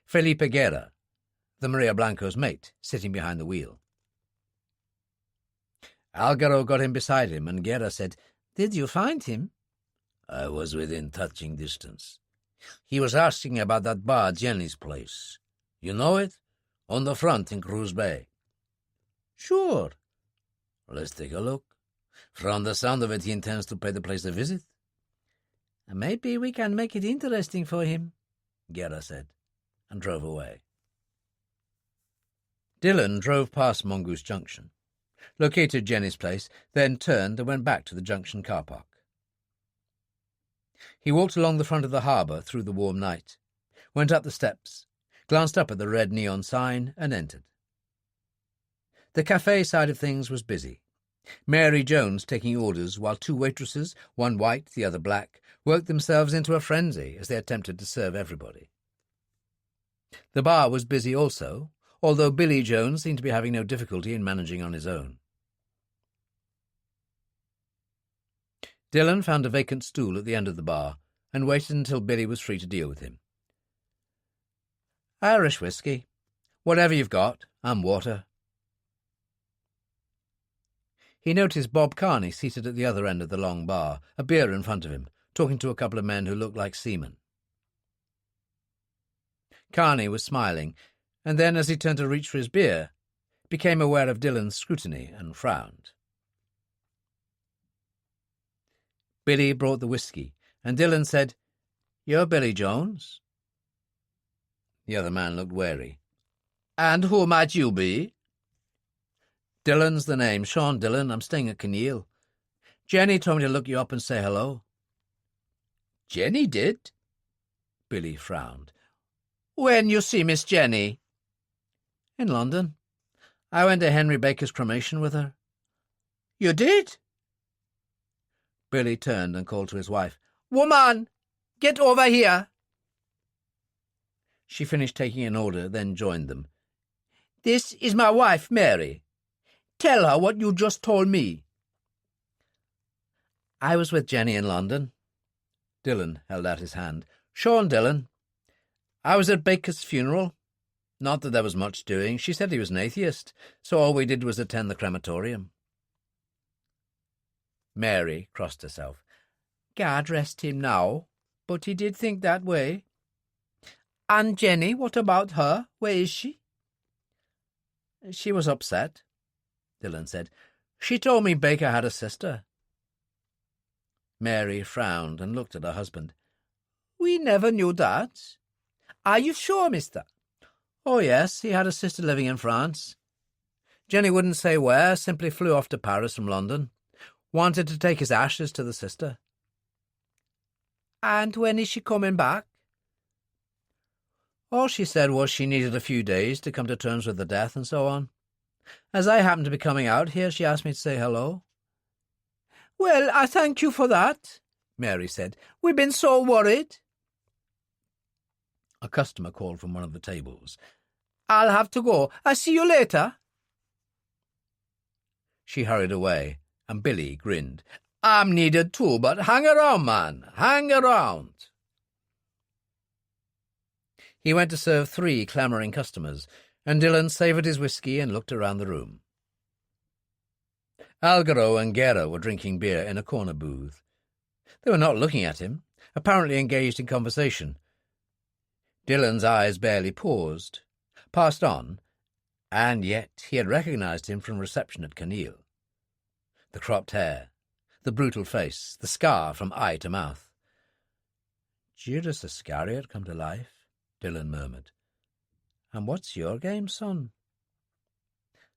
Felipe Guerra, the Maria Blanco's mate, sitting behind the wheel. Algaro got in beside him, and Guerra said, Did you find him? I was within touching distance. He was asking about that bar, Jenny's Place. You know it? On the front in Cruz Bay. Sure. Let's take a look. From the sound of it, he intends to pay the place a visit. Maybe we can make it interesting for him, Guerra said, and drove away. Dillon drove past Mongoose Junction, located Jenny's Place, then turned and went back to the junction car park. He walked along the front of the harbour through the warm night, went up the steps, glanced up at the red neon sign, and entered. The cafe side of things was busy. Mary Jones taking orders while 2 waitresses, one white, the other black, worked themselves into a frenzy as they attempted to serve everybody. The bar was busy also, although Billy Jones seemed to be having no difficulty in managing on his own. Dillon found a vacant stool at the end of the bar and waited until Billy was free to deal with him. Irish whiskey. Whatever you've got, and water. He noticed Bob Carney seated at the other end of the long bar, a beer in front of him, talking to a couple of men who looked like seamen. Carney was smiling, and then, as he turned to reach for his beer, became aware of Dillon's scrutiny and frowned. Billy brought the whiskey, and Dillon said, "You're Billy Jones?" The other man looked wary. "And who might you be?" "Dillon's the name. Sean Dillon. I'm staying at Kinneil. Jenny told me to look you up and say hello." "Jenny did?" Billy frowned. "When you see Miss Jenny?" "In London. I went to Henry Baker's cremation with her." "You did?" Billy turned and called to his wife. "Woman, get over here." She finished taking an order, then joined them. "This is my wife, Mary. Tell her what you just told me." "I was with Jenny in London." Dillon held out his hand. "Sean Dillon. I was at Baker's funeral. Not that there was much doing. She said he was an atheist, so all we did was attend the crematorium." Mary crossed herself. "God rest him now, but he did think that way. And Jenny, what about her? Where is she?" "She was upset," Dillon said. "She told me Baker had a sister." Mary frowned and looked at her husband. "We never knew that. Are you sure, mister?" "Oh, yes, he had a sister living in France. Jenny wouldn't say where, simply flew off to Paris from London. Wanted to take his ashes to the sister." "And when is she coming back?" All she said was she needed a few days to come to terms with the death and so on. As I happened to be coming out here, she asked me to say hello." "Well, I thank you for that," Mary said. "We've been so worried." A customer called from one of the tables. "I'll have to go. I'll see you later." She hurried away, and Billy grinned. "I'm needed too, but hang around, man. Hang around." He went to serve 3 clamouring customers, and Dillon savoured his whiskey and looked around the room. Algaro and Guerra were drinking beer in a corner booth. They were not looking at him, apparently engaged in conversation. Dillon's eyes barely paused, passed on, and yet he had recognised him from reception at Kinneil. The cropped hair, the brutal face, the scar from eye to mouth. "Judas Iscariot come to life," Dillon murmured. "And what's your game, son?"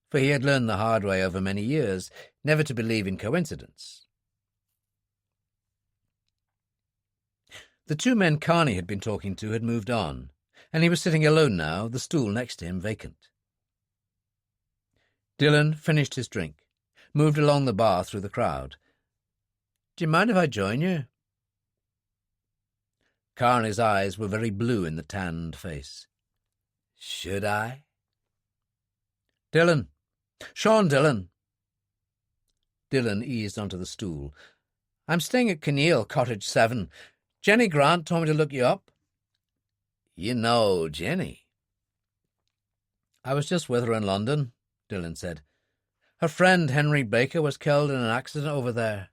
For he had learned the hard way over many years never to believe in coincidence. The 2 men Carney had been talking to had moved on, and he was sitting alone now, the stool next to him vacant. Dillon finished his drink, moved along the bar through the crowd. "Do you mind if I join you?" Carney's eyes were very blue in the tanned face. "Should I?" "Dillon. Sean Dillon." Dillon eased onto the stool. "I'm staying at Kinneil, Cottage 7. Jenny Grant told me to look you up." "You know Jenny?" "I was just with her in London," Dillon said. "Her friend Henry Baker was killed in an accident over there."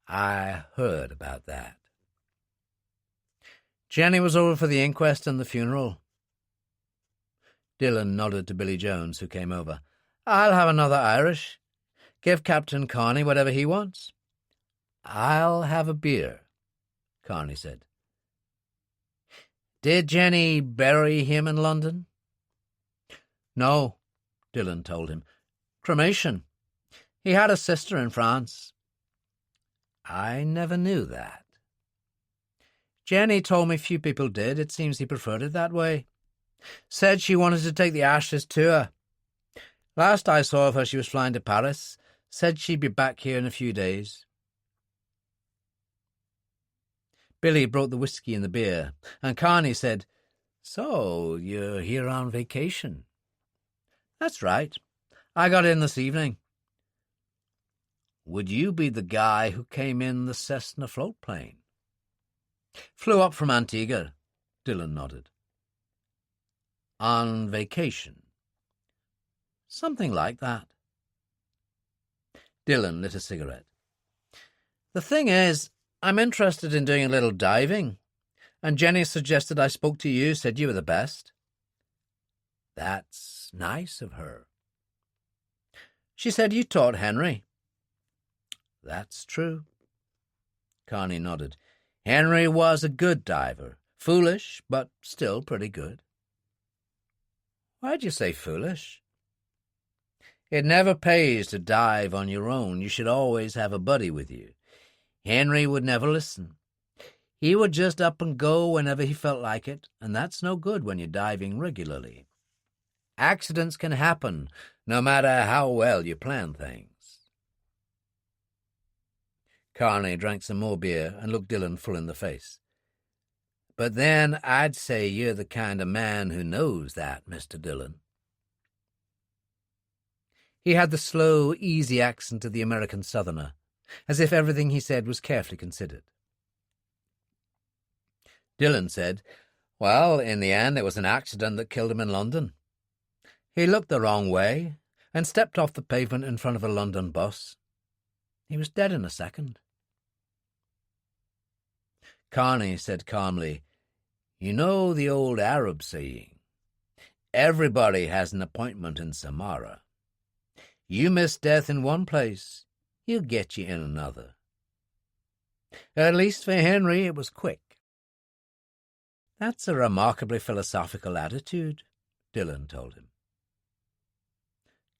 "I heard about that." "Jenny was over for the inquest and the funeral." Dillon nodded to Billy Jones, who came over. "I'll have another Irish. Give Captain Carney whatever he wants." "I'll have a beer," Carney said. "Did Jenny bury him in London?" "No," Dillon told him. "Cremation. He had a sister in France." "I never knew that." "Jenny told me few people did. It seems he preferred it that way. Said she wanted to take the ashes to her. Last I saw of her, she was flying to Paris. Said she'd be back here in a few days." Billy brought the whiskey and the beer, and Carney said, "So, you're here on vacation?" "That's right. I got in this evening." "Would you be the guy who came in the Cessna floatplane?" "Flew up from Antigua," Dillon nodded. On vacation. Something like that. Dillon lit a cigarette. The thing is, I'm interested in doing a little diving, and Jenny suggested I spoke to you, said you were the best. That's nice of her. She said you taught Henry. That's true. Carney nodded. Henry was a good diver. Foolish, but still pretty good. Why'd you say foolish? It never pays to dive on your own. You should always have a buddy with you. Henry would never listen. He would just up and go whenever he felt like it, and that's no good when you're diving regularly. Accidents can happen, no matter how well you plan things. Carney drank some more beer and looked Dillon full in the face. But then I'd say you're the kind of man who knows that, Mr. Dillon. He had the slow, easy accent of the American Southerner, as if everything he said was carefully considered. Dillon said, well, in the end it was an accident that killed him in London. He looked the wrong way and stepped off the pavement in front of a London bus. He was dead in a second. Carney said calmly, you know the old Arab saying, everybody has an appointment in Samara. You miss death in one place, he'll get you in another. At least for Henry it was quick. That's a remarkably philosophical attitude, Dillon told him.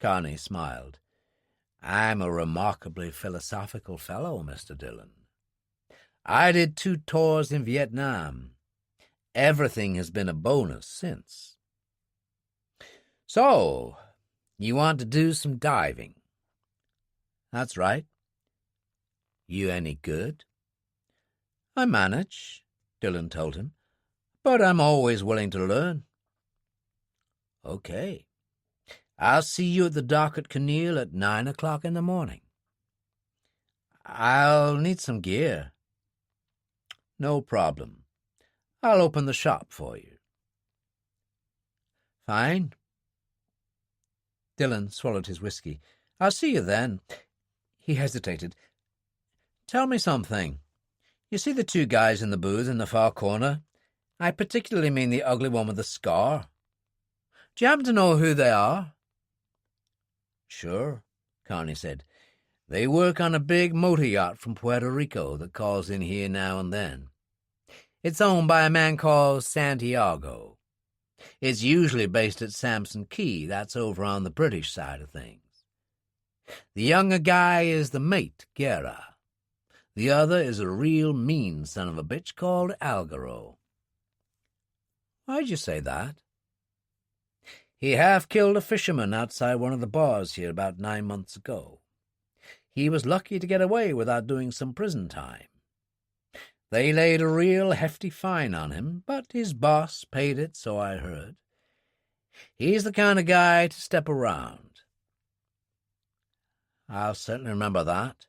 Carney smiled. I'm a remarkably philosophical fellow, Mr. Dillon. I did 2 tours in Vietnam. Everything has been a bonus since. So, you want to do some diving? That's right. You any good? I manage, Dillon told him, but I'm always willing to learn. Okay. I'll see you at the dock at Kinneil at 9 o'clock in the morning. I'll need some gear. No problem. I'll open the shop for you. Fine. Dillon swallowed his whiskey. I'll see you then. He hesitated. Tell me something. You see the 2 guys in the booth in the far corner? I particularly mean the ugly one with the scar. Do you happen to know who they are? Sure, Carney said. They work on a big motor yacht from Puerto Rico that calls in here now and then. It's owned by a man called Santiago. It's usually based at Samson Key, that's over on the British side of things. The younger guy is the mate, Guerra. The other is a real mean son of a bitch called Algaro. Why'd you say that? He half-killed a fisherman outside one of the bars here about 9 months ago. He was lucky to get away without doing some prison time. They laid a real hefty fine on him, but his boss paid it, so I heard. He's the kind of guy to step around. I'll certainly remember that.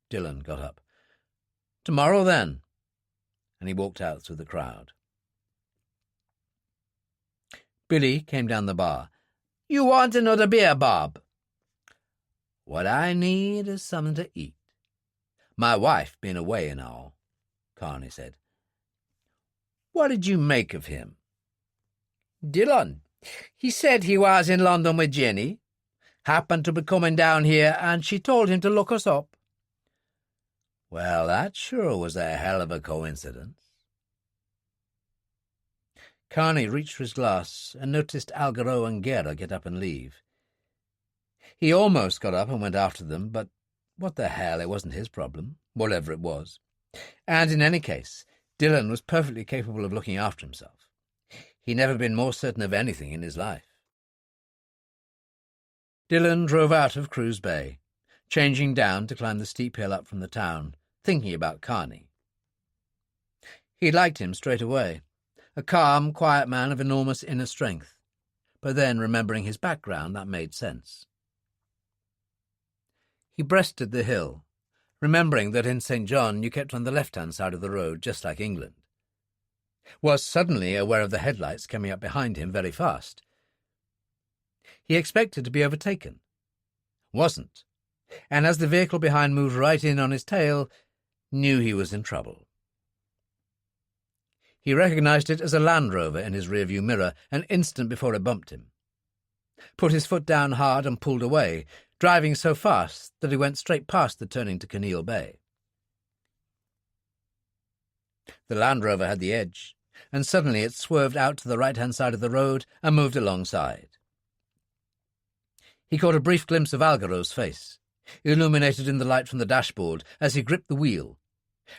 Dillon got up. Tomorrow, then. And he walked out through the crowd. Billy came down the bar. You want another beer, Bob? What I need is something to eat. My wife been away and all, Carney said. What did you make of him? Dillon. He said he was in London with Jenny. Happened to be coming down here, and she told him to look us up. Well, that sure was a hell of a coincidence. Carney reached for his glass and noticed Algaro and Guerra get up and leave. He almost got up and went after them, but what the hell, it wasn't his problem, whatever it was. And in any case, Dillon was perfectly capable of looking after himself. He'd never been more certain of anything in his life. Dillon drove out of Cruz Bay, changing down to climb the steep hill up from the town, thinking about Carney. He liked him straight away, a calm, quiet man of enormous inner strength, but then, remembering his background, that made sense. He breasted the hill, remembering that in St. John you kept on the left-hand side of the road, just like England. was suddenly aware of the headlights coming up behind him very fast. He expected to be overtaken. Wasn't, and as the vehicle behind moved right in on his tail, knew he was in trouble. He recognised it as a Land Rover in his rearview mirror an instant before it bumped him, put his foot down hard and pulled away, driving so fast that he went straight past the turning to Kinneil Bay. The Land Rover had the edge, and suddenly it swerved out to the right-hand side of the road and moved alongside. He caught a brief glimpse of Algaro's face, illuminated in the light from the dashboard as he gripped the wheel,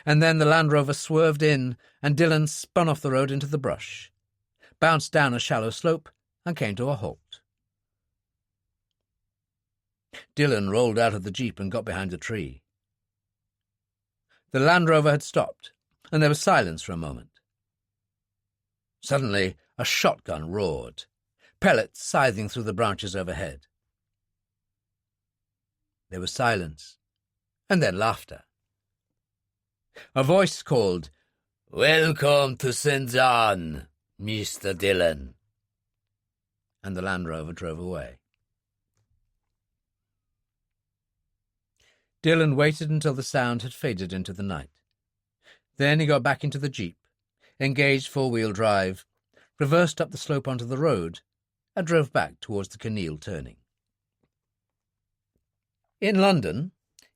and then the Land Rover swerved in and Dillon spun off the road into the brush, bounced down a shallow slope and came to a halt. Dillon rolled out of the jeep and got behind a tree. The Land Rover had stopped, and there was silence for a moment. Suddenly, a shotgun roared, pellets scything through the branches overhead. There was silence, and then laughter. A voice called, "Welcome to St. John, Mr. Dillon," and the Land Rover drove away. Dillon waited until the sound had faded into the night. Then he got back into the jeep, engaged four-wheel drive, reversed up the slope onto the road, and drove back towards the Kinneil turning. In London,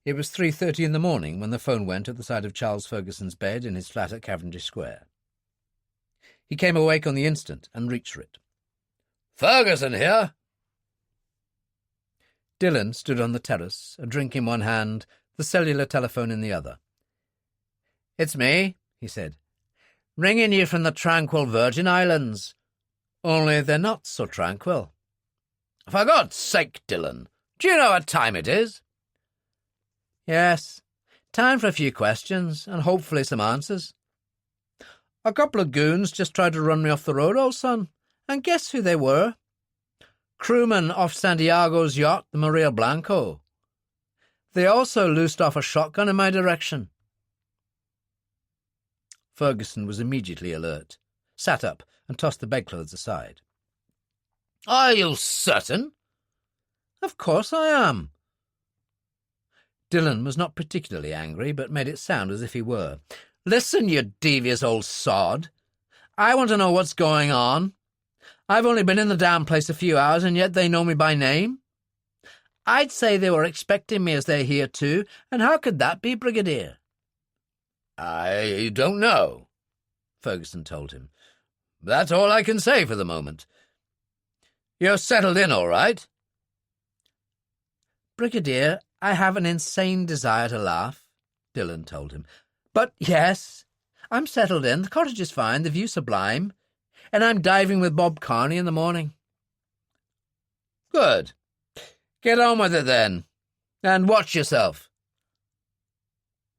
it was 3:30 in the morning when the phone went at the side of Charles Ferguson's bed in his flat at Cavendish Square. He came awake on the instant and reached for it. "Ferguson here!" Dillon stood on the terrace, a drink in one hand, the cellular telephone in the other. "It's me," he said. "Ringing you from the tranquil Virgin Islands. Only they're not so tranquil." "For God's sake, Dillon, do you know what time it is?" "Yes, time for a few questions, and hopefully some answers. A couple of goons just tried to run me off the road, old son, and guess who they were? Crewmen off Santiago's yacht, the Maria Blanco. They also loosed off a shotgun in my direction." Ferguson was immediately alert, sat up and tossed the bedclothes aside. "Are you certain?" "Of course I am." Dillon was not particularly angry, but made it sound as if he were. "Listen, you devious old sod. I want to know what's going on. I've only been in the damn place a few hours, and yet they know me by name. I'd say they were expecting me as they're here too, and how could that be, Brigadier?" "I don't know," Ferguson told him. "That's all I can say for the moment. You're settled in all right?" "Brigadier, I have an insane desire to laugh," Dillon told him. "But yes, I'm settled in. The cottage is fine, the view sublime, and I'm diving with Bob Carney in the morning." "Good. Get on with it then, and watch yourself."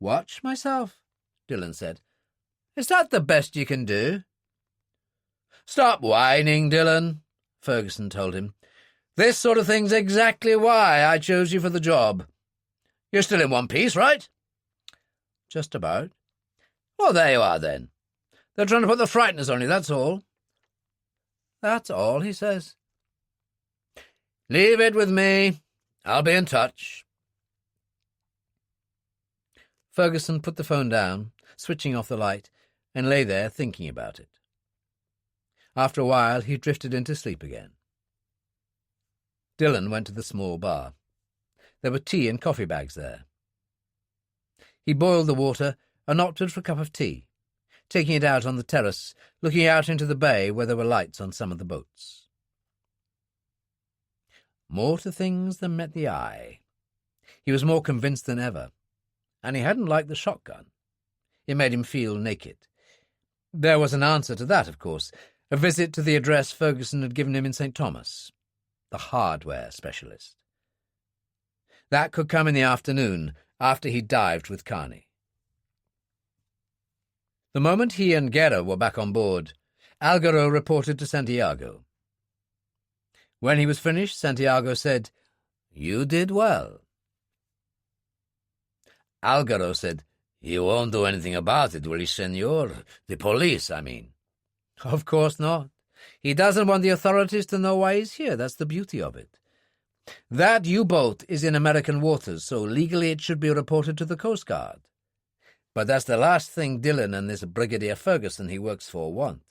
"Watch myself?" Dillon said. "Is that the best you can do?" "Stop whining, Dillon," Ferguson told him. "This sort of thing's exactly why I chose you for the job. You're still in one piece, right?" "Just about." "Well, there you are, then. They're trying to put the frighteners on you, that's all." "That's all," he says. "Leave it with me. I'll be in touch." Ferguson put the phone down, switching off the light, and lay there thinking about it. After a while he drifted into sleep again. Dillon went to the small bar. There were tea and coffee bags there. He boiled the water and opted for a cup of tea, taking it out on the terrace, looking out into the bay where there were lights on some of the boats. More to things than met the eye. He was more convinced than ever, and he hadn't liked the shotgun. It made him feel naked. There was an answer to that, of course, a visit to the address Ferguson had given him in St. Thomas, the hardware specialist. That could come in the afternoon, after he dived with Carney. The moment he and Guerra were back on board, Algaro reported to Santiago. When he was finished, Santiago said, "You did well." Algaro said, "You won't do anything about it, will you, senor? The police, I mean." Of course not. He doesn't want the authorities to know why he's here. That's the beauty of it. That U-boat is in American waters, so legally it should be reported to the Coast Guard. But that's the last thing Dillon and this Brigadier Ferguson he works for want.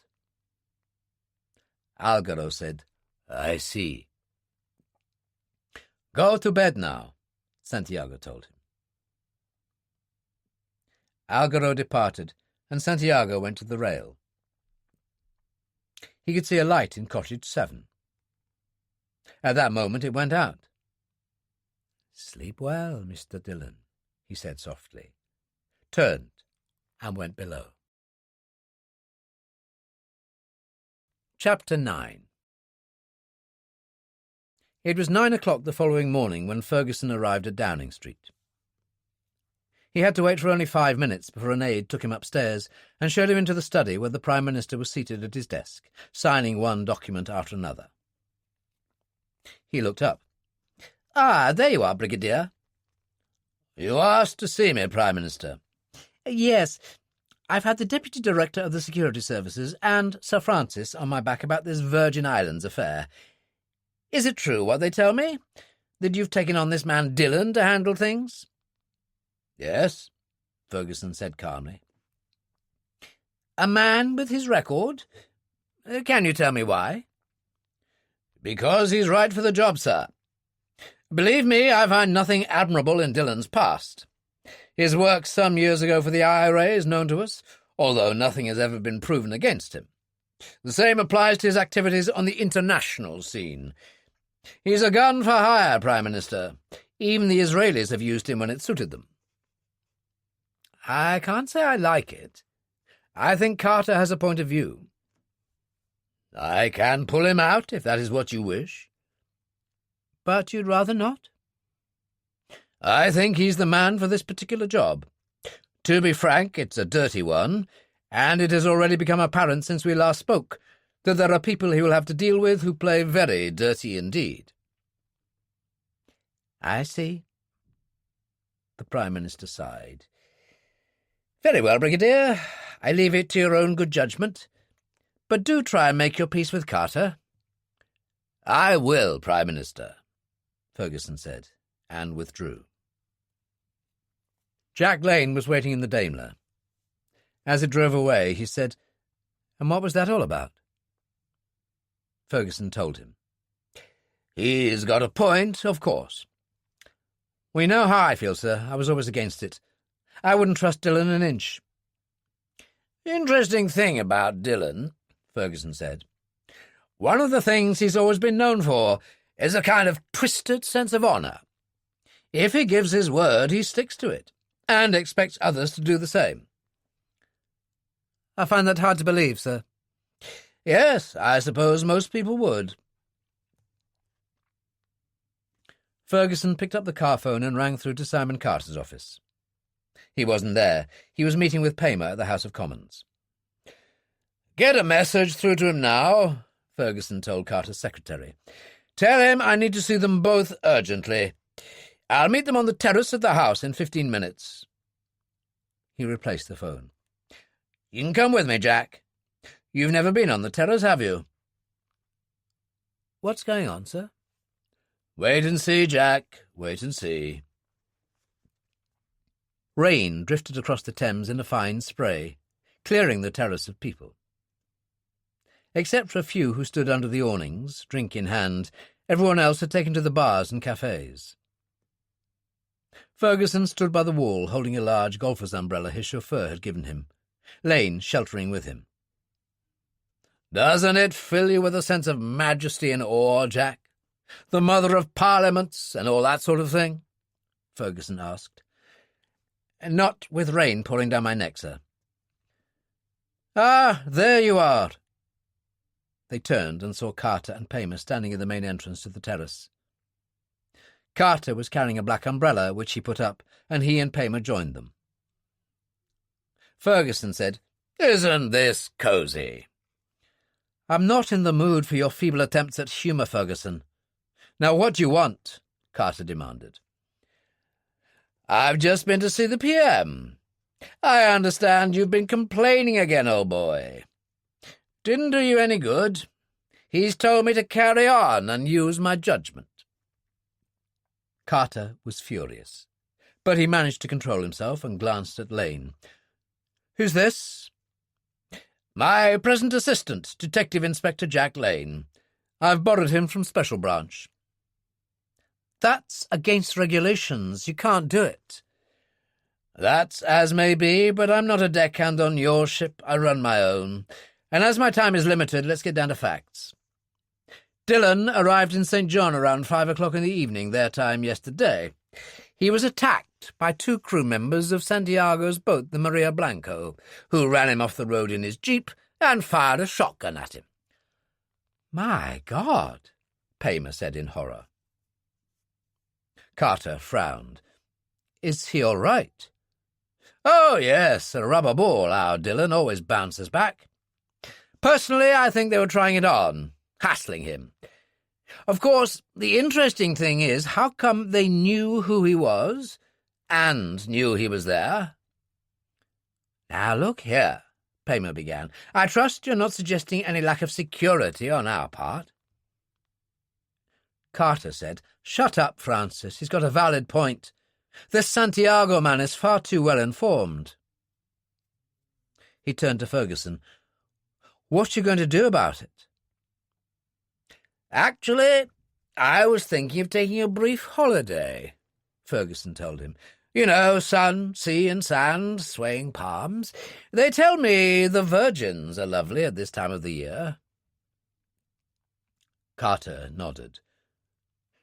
Algaro said, I see. Go to bed now, Santiago told him. Algaro departed, and Santiago went to the rail. He could see a light in cottage 7. At that moment it went out. Sleep well, Mr. Dillon, he said softly, turned, and went below. Chapter 9. It was 9 o'clock the following morning when Ferguson arrived at Downing Street. He had to wait for only 5 minutes before an aide took him upstairs and showed him into the study where the Prime Minister was seated at his desk, signing one document after another. He looked up. Ah, there you are, Brigadier. You asked to see me, Prime Minister. Yes. I've had the Deputy Director of the Security Services and Sir Francis on my back about this Virgin Islands affair. Is it true what they tell me? That you've taken on this man Dillon to handle things? Yes, Ferguson said calmly. A man with his record? Can you tell me why? Because he's right for the job, sir. Believe me, I find nothing admirable in Dillon's past. His work some years ago for the IRA is known to us, although nothing has ever been proven against him. The same applies to his activities on the international scene. He's a gun for hire, Prime Minister. Even the Israelis have used him when it suited them. I can't say I like it. I think Carter has a point of view. I can pull him out, if that is what you wish. But you'd rather not? I think he's the man for this particular job. To be frank, it's a dirty one, and it has already become apparent since we last spoke that there are people he will have to deal with who play very dirty indeed. I see. The Prime Minister sighed. Very well, Brigadier. I leave it to your own good judgment. But do try and make your peace with Carter. I will, Prime Minister, Ferguson said, and withdrew. Jack Lane was waiting in the Daimler. As he drove away, he said, And what was that all about? Ferguson told him. He's got a point, of course. We know how I feel, sir. I was always against it. I wouldn't trust Dillon an inch. Interesting thing about Dillon, Ferguson said. One of the things he's always been known for is a kind of twisted sense of honour. If he gives his word, he sticks to it, and expects others to do the same. I find that hard to believe, sir. Yes, I suppose most people would. Ferguson picked up the car phone and rang through to Simon Carter's office. He wasn't there. He was meeting with Paymer at the House of Commons. Get a message through to him now, Ferguson told Carter's secretary. Tell him I need to see them both urgently. I'll meet them on the terrace at the house in 15 minutes. He replaced the phone. You can come with me, Jack. You've never been on the terrace, have you? What's going on, sir? Wait and see, Jack. Wait and see. Rain drifted across the Thames in a fine spray, clearing the terrace of people. Except for a few who stood under the awnings, drink in hand, everyone else had taken to the bars and cafes. Ferguson stood by the wall, holding a large golfer's umbrella his chauffeur had given him, Lane sheltering with him. Doesn't it fill you with a sense of majesty and awe, Jack? The Mother of Parliaments and all that sort of thing? Ferguson asked. Not with rain pouring down my neck, sir. Ah, there you are. They turned and saw Carter and Paymer standing in the main entrance to the terrace. Carter was carrying a black umbrella, which he put up, and he and Paymer joined them. Ferguson said, Isn't this cosy? I'm not in the mood for your feeble attempts at humour, Ferguson. Now what do you want? Carter demanded. I've just been to see the PM. I understand you've been complaining again, old boy. Didn't do you any good. He's told me to carry on and use my judgment. Carter was furious, but he managed to control himself and glanced at Lane. "Who's this?" "My present assistant, Detective Inspector Jack Lane. I've borrowed him from Special Branch." "That's against regulations. You can't do it." "That's as may be, but I'm not a deckhand on your ship. I run my own. And as my time is limited, let's get down to facts. Dillon arrived in St. John around 5 o'clock in the evening, their time yesterday. He was attacked by 2 crew members of Santiago's boat, the Maria Blanco, who ran him off the road in his jeep and fired a shotgun at him." "My God," Paymer said in horror. Carter frowned. "Is he all right?" "Oh, yes, a rubber ball, our Dillon always bounces back. Personally, I think they were trying it on, hassling him. Of course, the interesting thing is, how come they knew who he was and knew he was there?" "Now, look here," Paymer began. "I trust you're not suggesting any lack of security on our part." Carter said, "Shut up, Francis. He's got a valid point. This Santiago man is far too well informed." He turned to Ferguson. "What are you going to do about it?" "Actually, I was thinking of taking a brief holiday," Ferguson told him. "You know, sun, sea and sand, swaying palms. They tell me the Virgins are lovely at this time of the year." Carter nodded.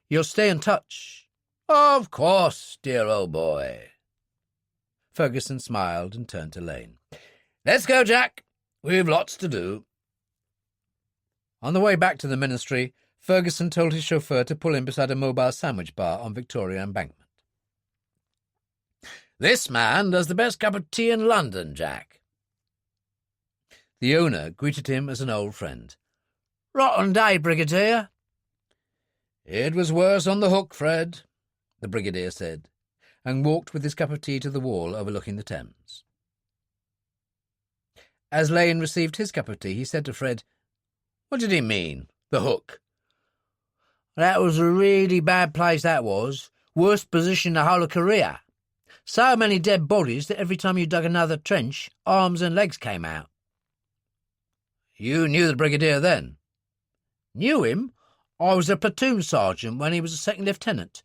"You'll stay in touch?" "Of course, dear old boy." Ferguson smiled and turned to Lane. "Let's go, Jack. We've lots to do." On the way back to the Ministry, Ferguson told his chauffeur to pull in beside a mobile sandwich bar on Victoria Embankment. "This man does the best cup of tea in London, Jack." The owner greeted him as an old friend. "Rotten day, Brigadier." "It was worse on the Hook, Fred," the Brigadier said, and walked with his cup of tea to the wall overlooking the Thames. As Lane received his cup of tea, he said to Fred, "What did he mean, the Hook?" "That was a really bad place, that was. Worst position in the whole of Korea. So many dead bodies that every time you dug another trench, arms and legs came out." "You knew the Brigadier then?" "Knew him? I was a platoon sergeant when he was a second lieutenant.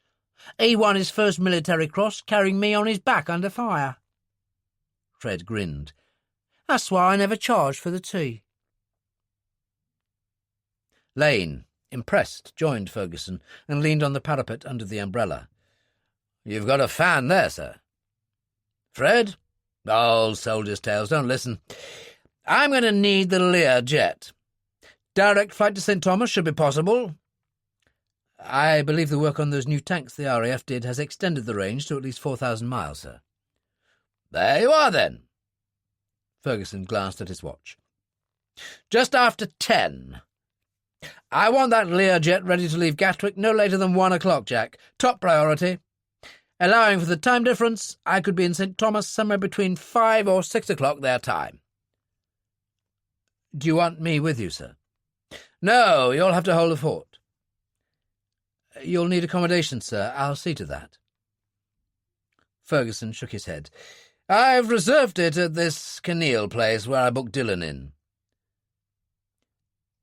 He won his first military cross carrying me on his back under fire." Fred grinned. "That's why I never charged for the tea." Lane, impressed, joined Ferguson and leaned on the parapet under the umbrella. "You've got a fan there, sir." "Fred? Old soldiers' tales, don't listen. I'm going to need the Lear jet. Direct flight to St. Thomas should be possible." "I believe the work on those new tanks the RAF did has extended the range to at least 4,000 miles, sir." "There you are, then." Ferguson glanced at his watch. "Just after 10. I want that Lear jet ready to leave Gatwick no later than 1 o'clock, Jack. Top priority. Allowing for the time difference, I could be in St. Thomas somewhere between 5 or 6 o'clock their time." "Do you want me with you, sir?" "No, you'll have to hold the fort." "You'll need accommodation, sir. I'll see to that." Ferguson shook his head. "I've reserved it at this Kinneil place where I booked Dillon in."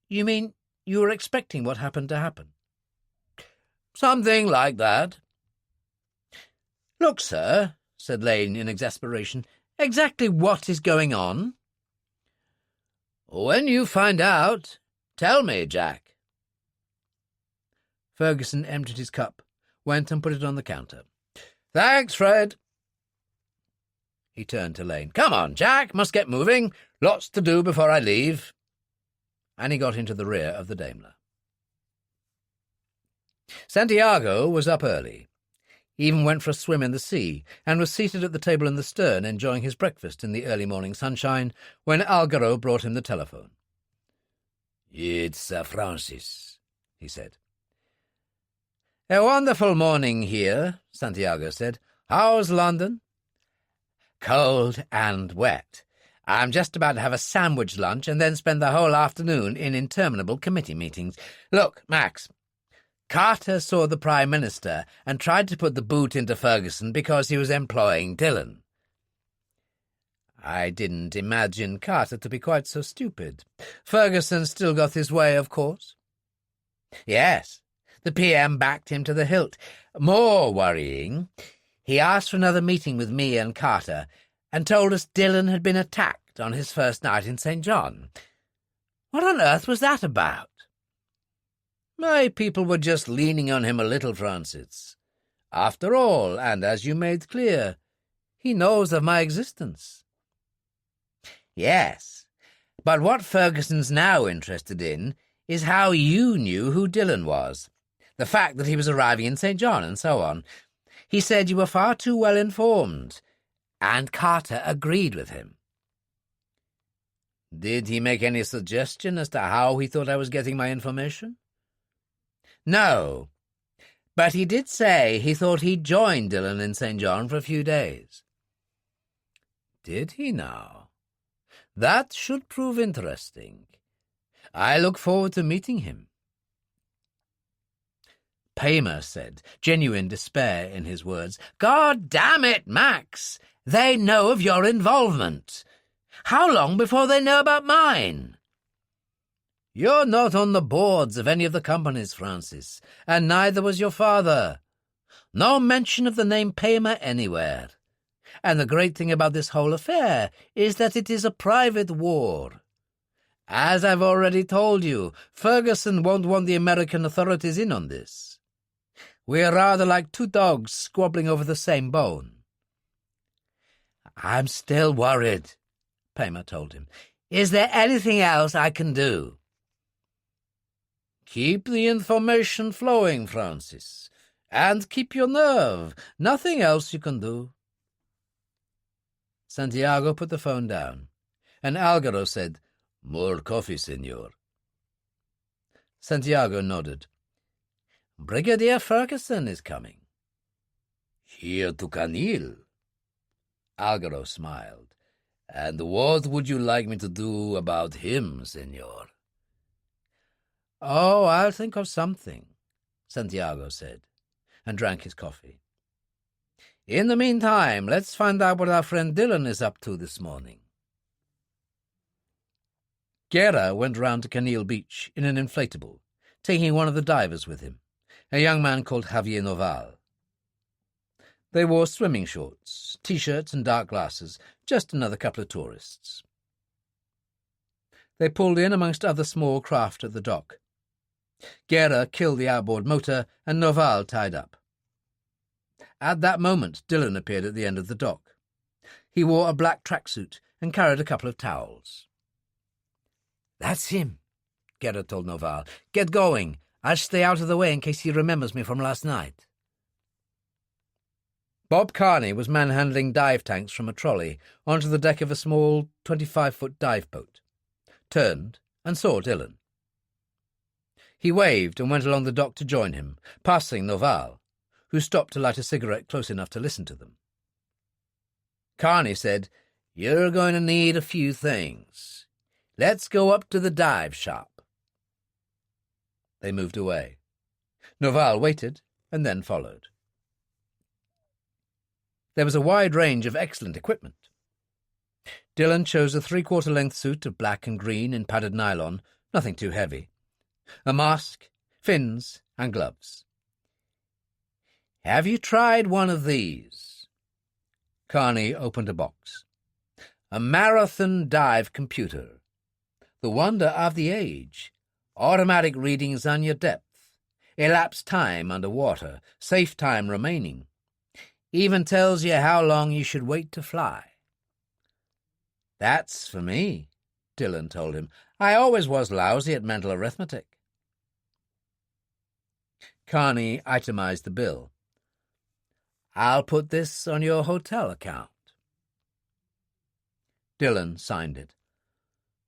"You mean you were expecting what happened to happen?" "Something like that." "Look, sir," said Lane in exasperation, "exactly what is going on?" "When you find out, tell me, Jack." Ferguson emptied his cup, went and put it on the counter. "Thanks, Fred." He turned to Lane. "Come on, Jack, must get moving. Lots to do before I leave." And he got into the rear of the Daimler. Santiago was up early. He even went for a swim in the sea, and was seated at the table in the stern enjoying his breakfast in the early morning sunshine when Algaro brought him the telephone. "It's Francis," he said. "A wonderful morning here," Santiago said. "How's London?" "Cold and wet. I'm just about to have a sandwich lunch and then spend the whole afternoon in interminable committee meetings. Look, Max, Carter saw the Prime Minister and tried to put the boot into Ferguson because he was employing Dillon. I didn't imagine Carter to be quite so stupid. Ferguson still got his way, of course. Yes, the PM backed him to the hilt. More worrying, he asked for another meeting with me and Carter and told us Dillon had been attacked on his first night in St. John. What on earth was that about? My people were just leaning on him a little, Francis. After all, and as you made clear, he knows of my existence. Yes, but what Ferguson's now interested in is how you knew who Dillon was, the fact that he was arriving in St. John, and so on. He said you were far too well informed, and Carter agreed with him. Did he make any suggestion as to how he thought I was getting my information? No, but he did say he thought he'd joined Dillon in St. John for a few days. Did he now? That should prove interesting. I look forward to meeting him. Paymer said, genuine despair in his words, God damn it, Max! They know of your involvement. How long before they know about mine? You're not on the boards of any of the companies, Francis, and neither was your father. No mention of the name Paymer anywhere. And the great thing about this whole affair is that it is a private war. As I've already told you, Ferguson won't want the American authorities in on this. We're rather like two dogs squabbling over the same bone. I'm still worried, Paymer told him. Is there anything else I can do? Keep the information flowing, Francis, and keep your nerve. Nothing else you can do. Santiago put the phone down, and Algaro said, More coffee, senor. Santiago nodded. Brigadier Ferguson is coming. Here to Canil. Algaro smiled. And what would you like me to do about him, senor? Oh, I'll think of something, Santiago said, and drank his coffee. In the meantime, let's find out what our friend Dillon is up to this morning. Guerra went round to Canil Beach in an inflatable, taking one of the divers with him, a young man called Javier Noval. They wore swimming shorts, T-shirts and dark glasses, just another couple of tourists. They pulled in amongst other small craft at the dock. Guerra killed the outboard motor and Noval tied up. At that moment, Dillon appeared at the end of the dock. He wore a black tracksuit and carried a couple of towels. That's him, Guerra told Noval. Get going. I'll stay out of the way in case he remembers me from last night. Bob Carney was manhandling dive tanks from a trolley onto the deck of a small 25-foot dive boat, turned and saw Dillon. He waved and went along the dock to join him, passing Noval, who stopped to light a cigarette close enough to listen to them. Carney said, You're going to need a few things. Let's go up to the dive shop. They moved away. Noval waited and then followed. There was a wide range of excellent equipment. Dillon chose a three-quarter-length suit of black and green in padded nylon, nothing too heavy, a mask, fins, and gloves. Have you tried one of these? Carney opened a box. A marathon dive computer. The wonder of the age. Automatic readings on your depth. Elapsed time under water. Safe time remaining. Even tells you how long you should wait to fly. That's for me, Dillon told him. I always was lousy at mental arithmetic. Carney itemized the bill. I'll put this on your hotel account. Dillon signed it.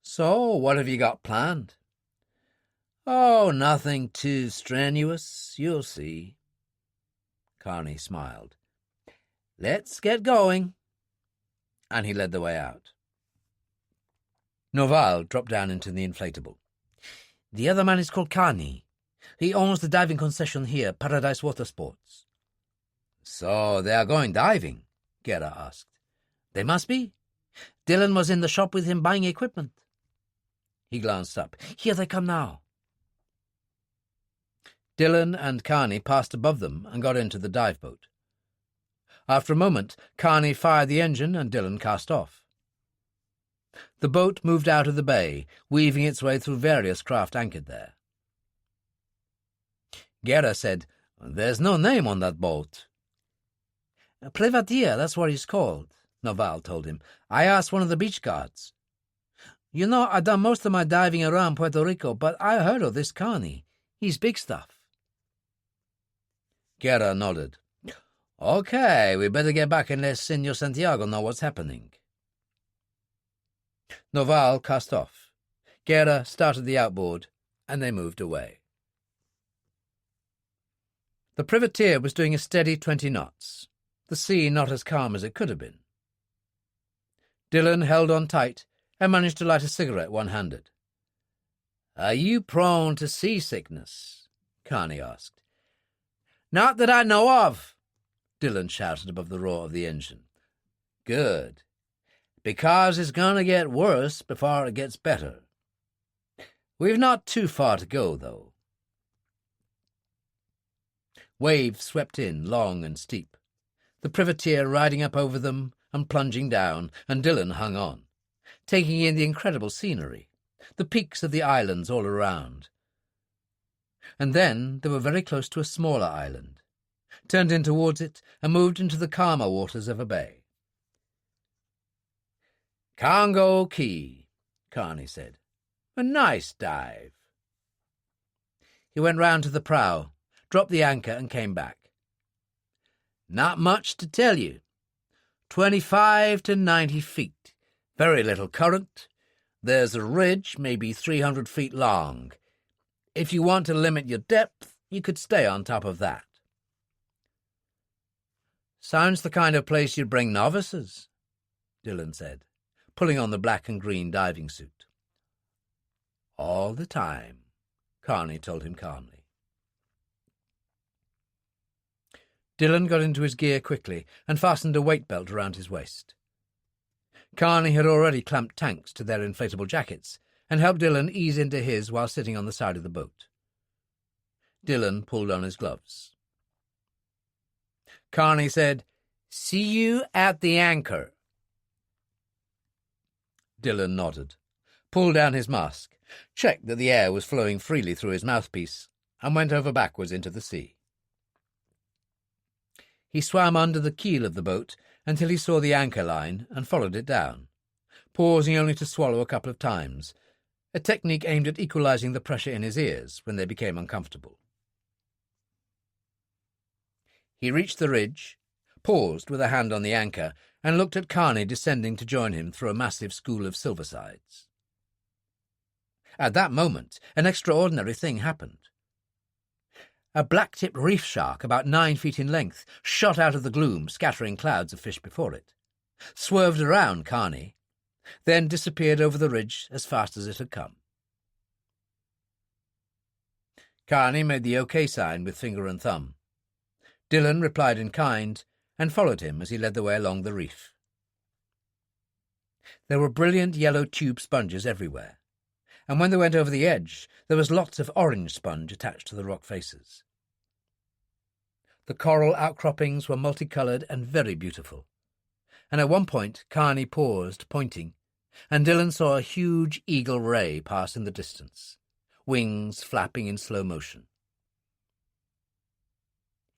So, what have you got planned? Oh, nothing too strenuous, you'll see. Carney smiled. Let's get going. And he led the way out. Noval dropped down into the inflatable. The other man is called Carney. He owns the diving concession here, Paradise Water Sports. So they are going diving? Gera asked. They must be. Dillon was in the shop with him buying equipment. He glanced up. Here they come now. Dillon and Carney passed above them and got into the dive boat. After a moment, Carney fired the engine and Dillon cast off. The boat moved out of the bay, weaving its way through various craft anchored there. Gera said, "There's no name on that boat." "Privatier, that's what he's called," Noval told him. "I asked one of the beach guards. You know, I've done most of my diving around Puerto Rico, but I heard of this Carney. He's big stuff." Gera nodded. "Okay, we better get back and let Senor Santiago know what's happening." Noval cast off. Gera started the outboard, and they moved away. The privateer was doing a steady 20 knots, the sea not as calm as it could have been. Dillon held on tight and managed to light a cigarette one-handed. "Are you prone to seasickness?" Carney asked. "Not that I know of," Dillon shouted above the roar of the engine. "Good. Because it's going to get worse before it gets better. We've not too far to go, though." Waves swept in, long and steep, the privateer riding up over them and plunging down, and Dillon hung on, taking in the incredible scenery, the peaks of the islands all around. And then they were very close to a smaller island, turned in towards it, and moved into the calmer waters of a bay. "Congo Key," Carney said. "A nice dive." He went round to the prow, dropped the anchor, and came back. "Not much to tell you. 25 to 90 feet. Very little current. There's a ridge, maybe 300 feet long. If you want to limit your depth, you could stay on top of that." "Sounds the kind of place you'd bring novices," Dillon said, pulling on the black and green diving suit. "All the time," Carney told him calmly. Dillon got into his gear quickly and fastened a weight belt around his waist. Carney had already clamped tanks to their inflatable jackets and helped Dillon ease into his while sitting on the side of the boat. Dillon pulled on his gloves. Carney said, "See you at the anchor." Dillon nodded, pulled down his mask, checked that the air was flowing freely through his mouthpiece, and went over backwards into the sea. He swam under the keel of the boat until he saw the anchor line and followed it down, pausing only to swallow a couple of times, a technique aimed at equalizing the pressure in his ears when they became uncomfortable. He reached the ridge, paused with a hand on the anchor, and looked at Carney descending to join him through a massive school of silversides. At that moment, an extraordinary thing happened. A black-tipped reef shark about 9 feet in length shot out of the gloom, scattering clouds of fish before it, swerved around Carney, then disappeared over the ridge as fast as it had come. Carney made the OK sign with finger and thumb. Dillon replied in kind and followed him as he led the way along the reef. There were brilliant yellow tube sponges everywhere, and when they went over the edge, there was lots of orange sponge attached to the rock faces. The coral outcroppings were multicoloured and very beautiful, and at one point Carney paused, pointing, and Dillon saw a huge eagle ray pass in the distance, wings flapping in slow motion.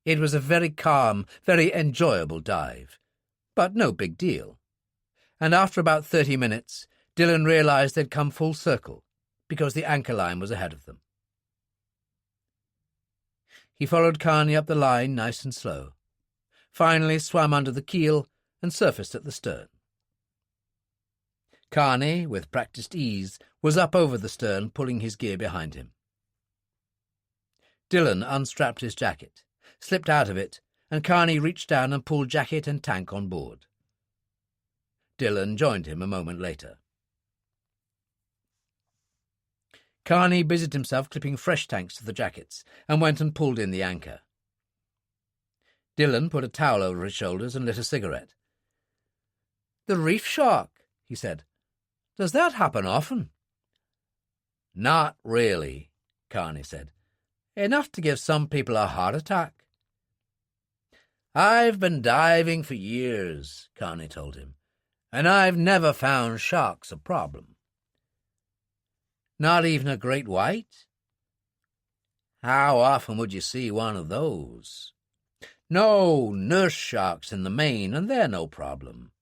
It was a very calm, very enjoyable dive, but no big deal, and after about 30 minutes, Dillon realised they'd come full circle, because the anchor line was ahead of them. He followed Carney up the line nice and slow, finally swam under the keel and surfaced at the stern. Carney, with practised ease, was up over the stern, pulling his gear behind him. Dillon unstrapped his jacket, slipped out of it, and Carney reached down and pulled jacket and tank on board. Dillon joined him a moment later. Carney busied himself clipping fresh tanks to the jackets and went and pulled in the anchor. Dillon put a towel over his shoulders and lit a cigarette. "The reef shark," he said. "Does that happen often?" "Not really," Carney said. "Enough to give some people a heart attack." "I've been diving for years," Carney told him, "and I've never found sharks a problem." "Not even a great white?" "How often would you see one of those?" "No, nurse sharks in the main, and they're no problem.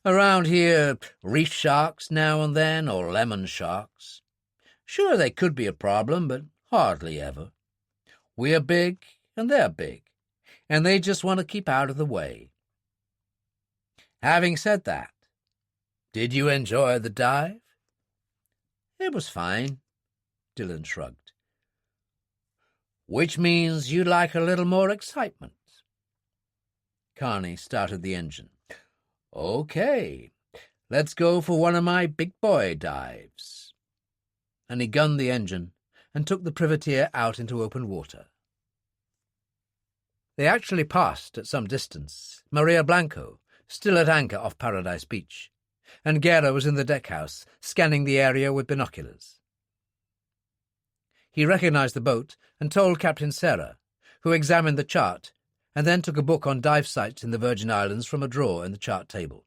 Around here, reef sharks now and then, or lemon sharks. Sure, they could be a problem, but hardly ever. We're big, and they're big, and they just want to keep out of the way. Having said that, did you enjoy the dive?" "It was fine," Dillon shrugged. "Which means you'd like a little more excitement." Carney started the engine. "Okay, let's go for one of my big boy dives." And he gunned the engine and took the privateer out into open water. They actually passed, at some distance, Maria Blanco, still at anchor off Paradise Beach, and Guerra was in the deckhouse, scanning the area with binoculars. He recognized the boat and told Captain Serra, who examined the chart and then took a book on dive sites in the Virgin Islands from a drawer in the chart table.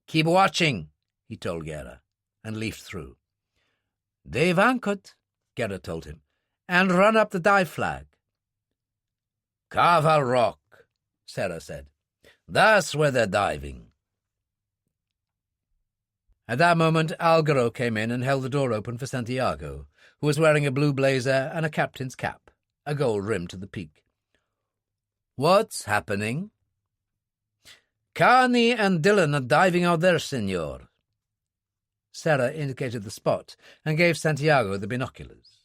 "Keep watching," he told Guerra, and leafed through. "They've anchored," Guerra told him, "and run up the dive flag." "Carval Rock," Serra said. "That's where they're diving." At that moment, Algaro came in and held the door open for Santiago, who was wearing a blue blazer and a captain's cap, a gold rim to the peak. "What's happening?" "Carney and Dillon are diving out there, senor." Serra indicated the spot and gave Santiago the binoculars.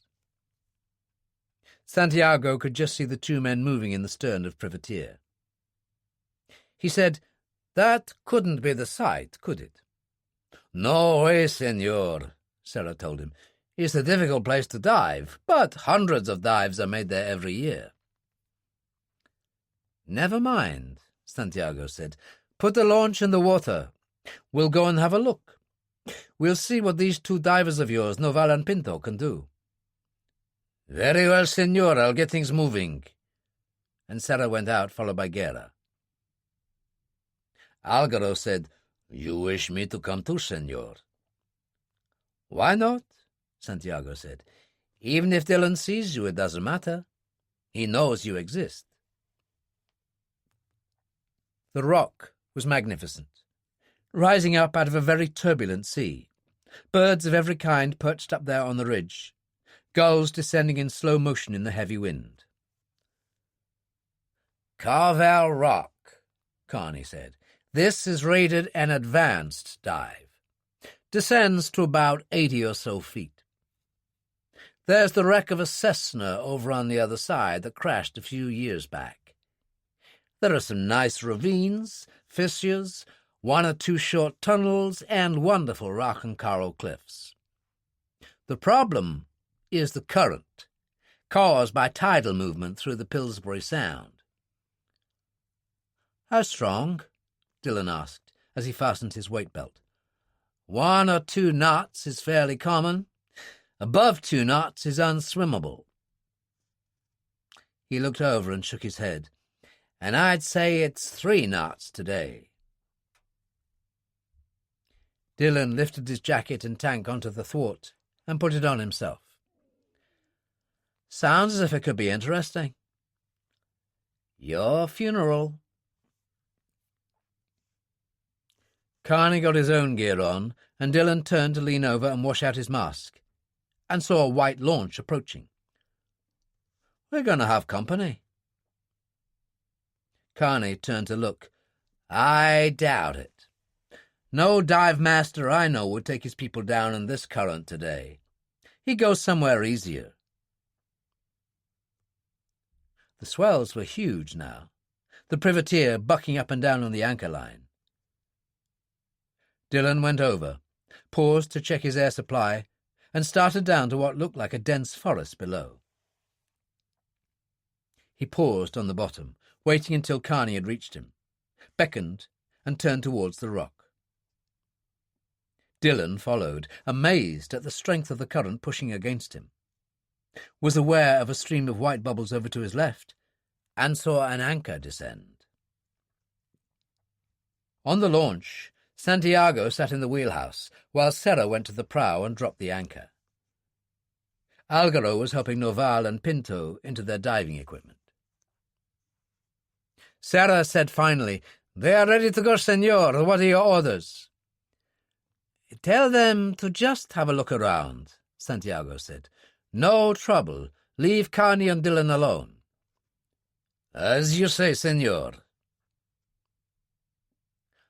Santiago could just see the two men moving in the stern of privateer. He said, "That couldn't be the site, could it?" "No way, senor," Serra told him. "It's a difficult place to dive, but hundreds of dives are made there every year." "Never mind," Santiago said. "Put the launch in the water. We'll go and have a look. We'll see what these two divers of yours, Noval and Pinto, can do." "Very well, senor. I'll get things moving." And Serra went out, followed by Guerra. Algaro said, "You wish me to come too, senor?" "Why not?" Santiago said. "Even if Dillon sees you, it doesn't matter. He knows you exist." The rock was magnificent, rising up out of a very turbulent sea. Birds of every kind perched up there on the ridge, gulls descending in slow motion in the heavy wind. "Carval Rock," Carney said. "This is rated an advanced dive. Descends to about 80 or so feet. There's the wreck of a Cessna over on the other side that crashed a few years back. There are some nice ravines, fissures, one or two short tunnels, and wonderful rock and coral cliffs. The problem is the current, caused by tidal movement through the Pillsbury Sound." "How strong?" Dillon asked, as he fastened his weight belt. 1 or 2 knots is fairly common. Above 2 knots is unswimmable." He looked over and shook his head. "And I'd say it's 3 knots today." Dillon lifted his jacket and tank onto the thwart and put it on himself. "Sounds as if it could be interesting." "Your funeral." Carney got his own gear on, and Dillon turned to lean over and wash out his mask, and saw a white launch approaching. "We're going to have company." Carney turned to look. "I doubt it. No dive master I know would take his people down in this current today. He'd go somewhere easier." The swells were huge now, the privateer bucking up and down on the anchor line. Dillon went over, paused to check his air supply, and started down to what looked like a dense forest below. He paused on the bottom, waiting until Carney had reached him, beckoned, and turned towards the rock. Dillon followed, amazed at the strength of the current pushing against him, was aware of a stream of white bubbles over to his left, and saw an anchor descend. On the launch, Santiago sat in the wheelhouse, while Serra went to the prow and dropped the anchor. Algaro was helping Noval and Pinto into their diving equipment. Serra said finally, "They are ready to go, senor. What are your orders?" "Tell them to just have a look around," Santiago said. "No trouble. Leave Carney and Dillon alone." "As you say, senor."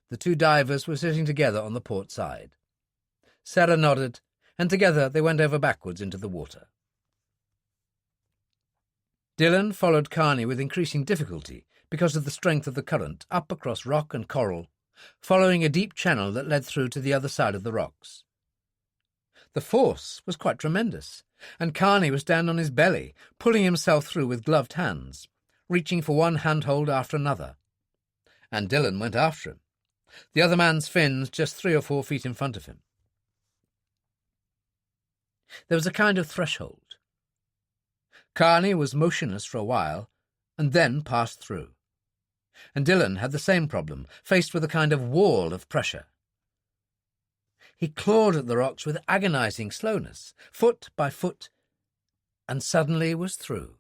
The two divers were sitting together on the port side. Serra nodded, and together they went over backwards into the water. Dillon followed Carney with increasing difficulty because of the strength of the current, up across rock and coral, following a deep channel that led through to the other side of the rocks. The force was quite tremendous, and Carney was down on his belly, pulling himself through with gloved hands, reaching for one handhold after another. And Dillon went after him, the other man's fins just 3 or 4 feet in front of him. There was a kind of threshold. Carney was motionless for a while, and then passed through. And Dillon had the same problem, faced with a kind of wall of pressure. He clawed at the rocks with agonizing slowness, foot by foot, and suddenly was through,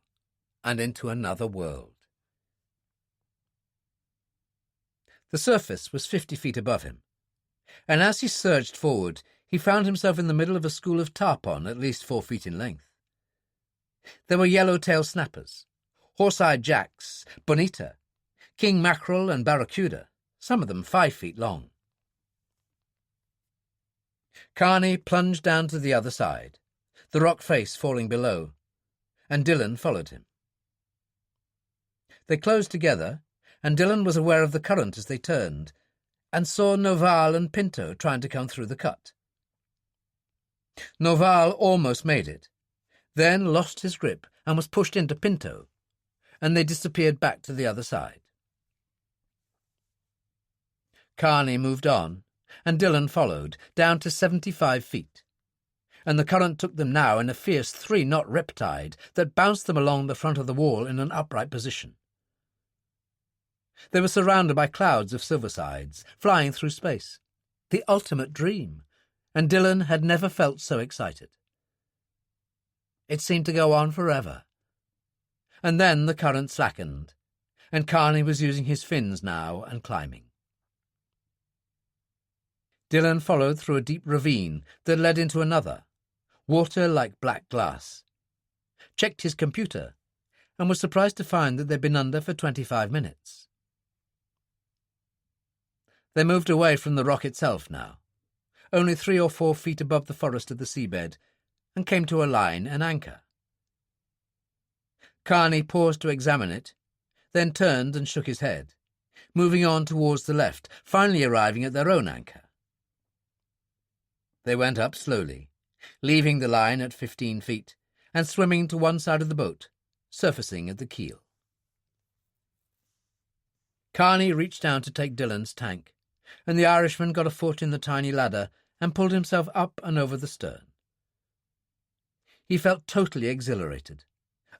and into another world. The surface was 50 feet above him, and as he surged forward, he found himself in the middle of a school of tarpon at least 4 feet in length. There were yellow-tail snappers, horse-eyed jacks, bonita, king mackerel and barracuda, some of them 5 feet long. Carney plunged down to the other side, the rock face falling below, and Dillon followed him. They closed together, and Dillon was aware of the current as they turned, and saw Noval and Pinto trying to come through the cut. Noval almost made it, then lost his grip and was pushed into Pinto, and they disappeared back to the other side. Carney moved on, and Dillon followed, down to 75 feet, and the current took them now in a fierce 3-knot riptide that bounced them along the front of the wall in an upright position. They were surrounded by clouds of silversides, flying through space. The ultimate dream, and Dillon had never felt so excited. It seemed to go on forever. And then the current slackened, and Carney was using his fins now and climbing. Dillon followed through a deep ravine that led into another, water like black glass, checked his computer, and was surprised to find that they'd been under for 25 minutes. They moved away from the rock itself now, only 3 or 4 feet above the forest of the seabed, and came to a line and anchor. Carney paused to examine it, then turned and shook his head, moving on towards the left, finally arriving at their own anchor. They went up slowly, leaving the line at 15 feet, and swimming to one side of the boat, surfacing at the keel. Carney reached down to take Dillon's tank, and the Irishman got a foot in the tiny ladder and pulled himself up and over the stern. He felt totally exhilarated,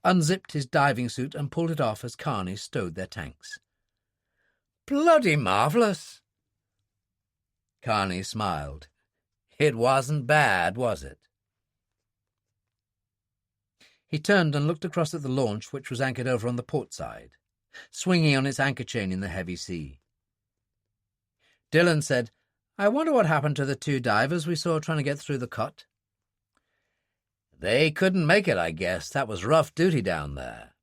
unzipped his diving suit and pulled it off as Carney stowed their tanks. "Bloody marvellous!" Carney smiled. "It wasn't bad, was it?" He turned and looked across at the launch, which was anchored over on the port side, swinging on its anchor chain in the heavy sea. Dillon said, "I wonder what happened to the 2 divers we saw trying to get through the cut." "They couldn't make it, I guess. That was rough duty down there."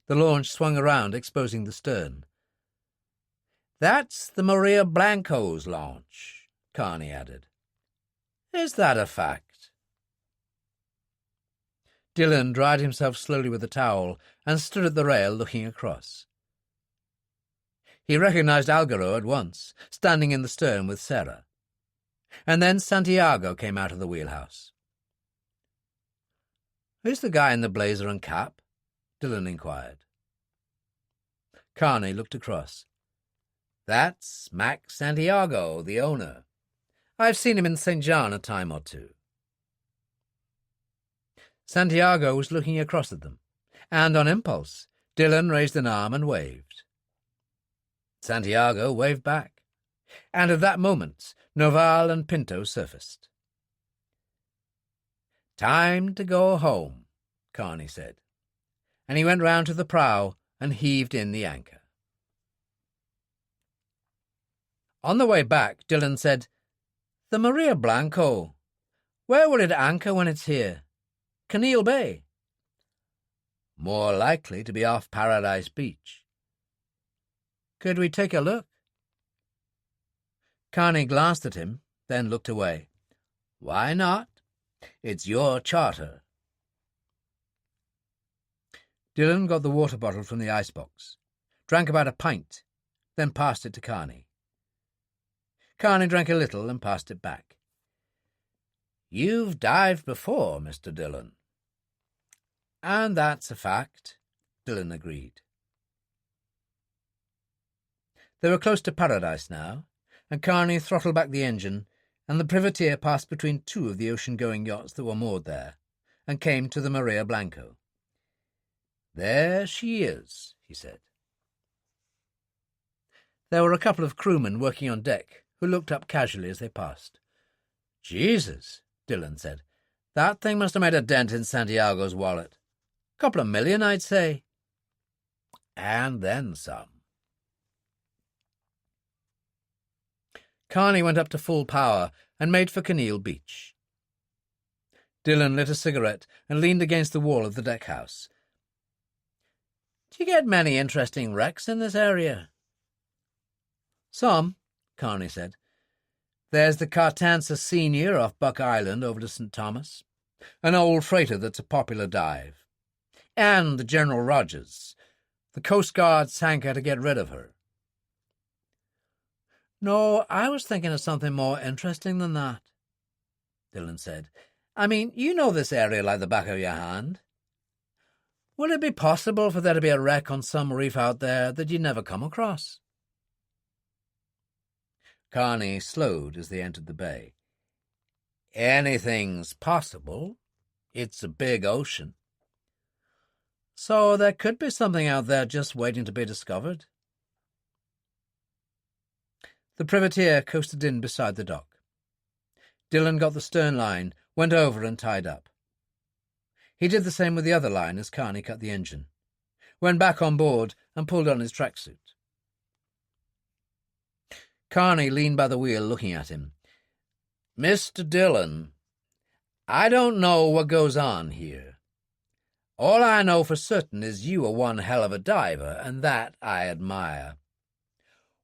The launch swung around, exposing the stern. "That's the Maria Blanco's launch," Carney added. "Is that a fact?" Dillon dried himself slowly with a towel and stood at the rail looking across. He recognized Algaro at once, standing in the stern with Serra. And then Santiago came out of the wheelhouse. "Who's the guy in the blazer and cap?" Dillon inquired. Carney looked across. "That's Mac Santiago, the owner. I've seen him in St. John a time or two." Santiago was looking across at them, and on impulse, Dillon raised an arm and waved. Santiago waved back, and at that moment Noval and Pinto surfaced. "Time to go home," Carney said, and he went round to the prow and heaved in the anchor. On the way back, Dillon said, "The Maria Blanco. Where will it anchor when it's here? Kinneil Bay?" "More likely to be off Paradise Beach." "Could we take a look?" Carney glanced at him, then looked away. "Why not? It's your charter." Dillon got the water bottle from the icebox, drank about a pint, then passed it to Carney. Carney drank a little and passed it back. "You've dived before, Mr. Dillon." "And that's a fact," Dillon agreed. They were close to Paradise now, and Carney throttled back the engine, and the privateer passed between two of the ocean-going yachts that were moored there, and came to the Maria Blanco. "There she is," he said. There were a couple of crewmen working on deck who looked up casually as they passed. "Jesus," Dillon said. "That thing must have made a dent in Santiago's wallet. $2 million, I'd say." "And then some." Carney went up to full power and made for Kinneil Beach. Dillon lit a cigarette and leaned against the wall of the deck-house. "Do you get many interesting wrecks in this area?" "Some," Carney said. "There's the Cartanza Senior off Buck Island over to St. Thomas, an old freighter that's a popular dive. And the General Rogers. The Coast Guard sank her to get rid of her." "No, I was thinking of something more interesting than that," Dillon said. "I mean, you know this area like the back of your hand. Would it be possible for there to be a wreck on some reef out there that you'd never come across?" Carney slowed as they entered the bay. "Anything's possible. It's a big ocean." "So there could be something out there just waiting to be discovered." The privateer coasted in beside the dock. Dillon got the stern line, went over and tied up. He did the same with the other line as Carney cut the engine, went back on board and pulled on his tracksuit. Carney leaned by the wheel looking at him. "Mr. Dillon, I don't know what goes on here. All I know for certain is you are one hell of a diver, and that I admire.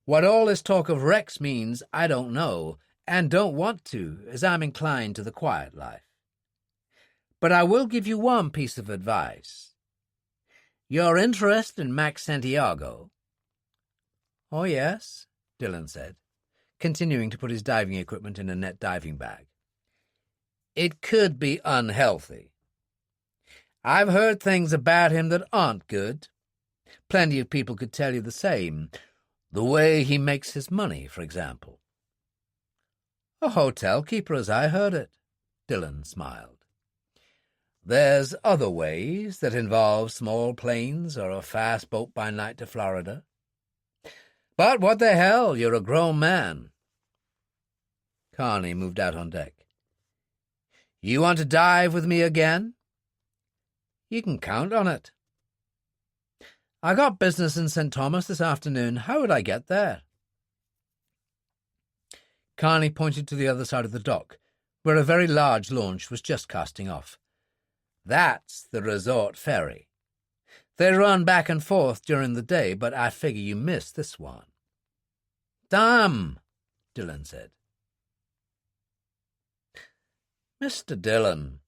What all this talk of wrecks means, I don't know, and don't want to, as I'm inclined to the quiet life. But I will give you one piece of advice. Your interest in Mac Santiago—" "Oh, yes," Dillon said, continuing to put his diving equipment in a net diving bag. "It could be unhealthy. I've heard things about him that aren't good. Plenty of people could tell you the same. The way he makes his money, for example." "A hotel keeper, as I heard it," Dillon smiled. "There's other ways that involve small planes or a fast boat by night to Florida. But what the hell, you're a grown man." Carney moved out on deck. "You want to dive with me again?" "You can count on it." "I got business in St. Thomas this afternoon. How would I get there?" Carney pointed to the other side of the dock, where a very large launch was just casting off. "That's the resort ferry. They run back and forth during the day, but I figure you missed this one." "Damn," Dillon said. "Mr. Dillon,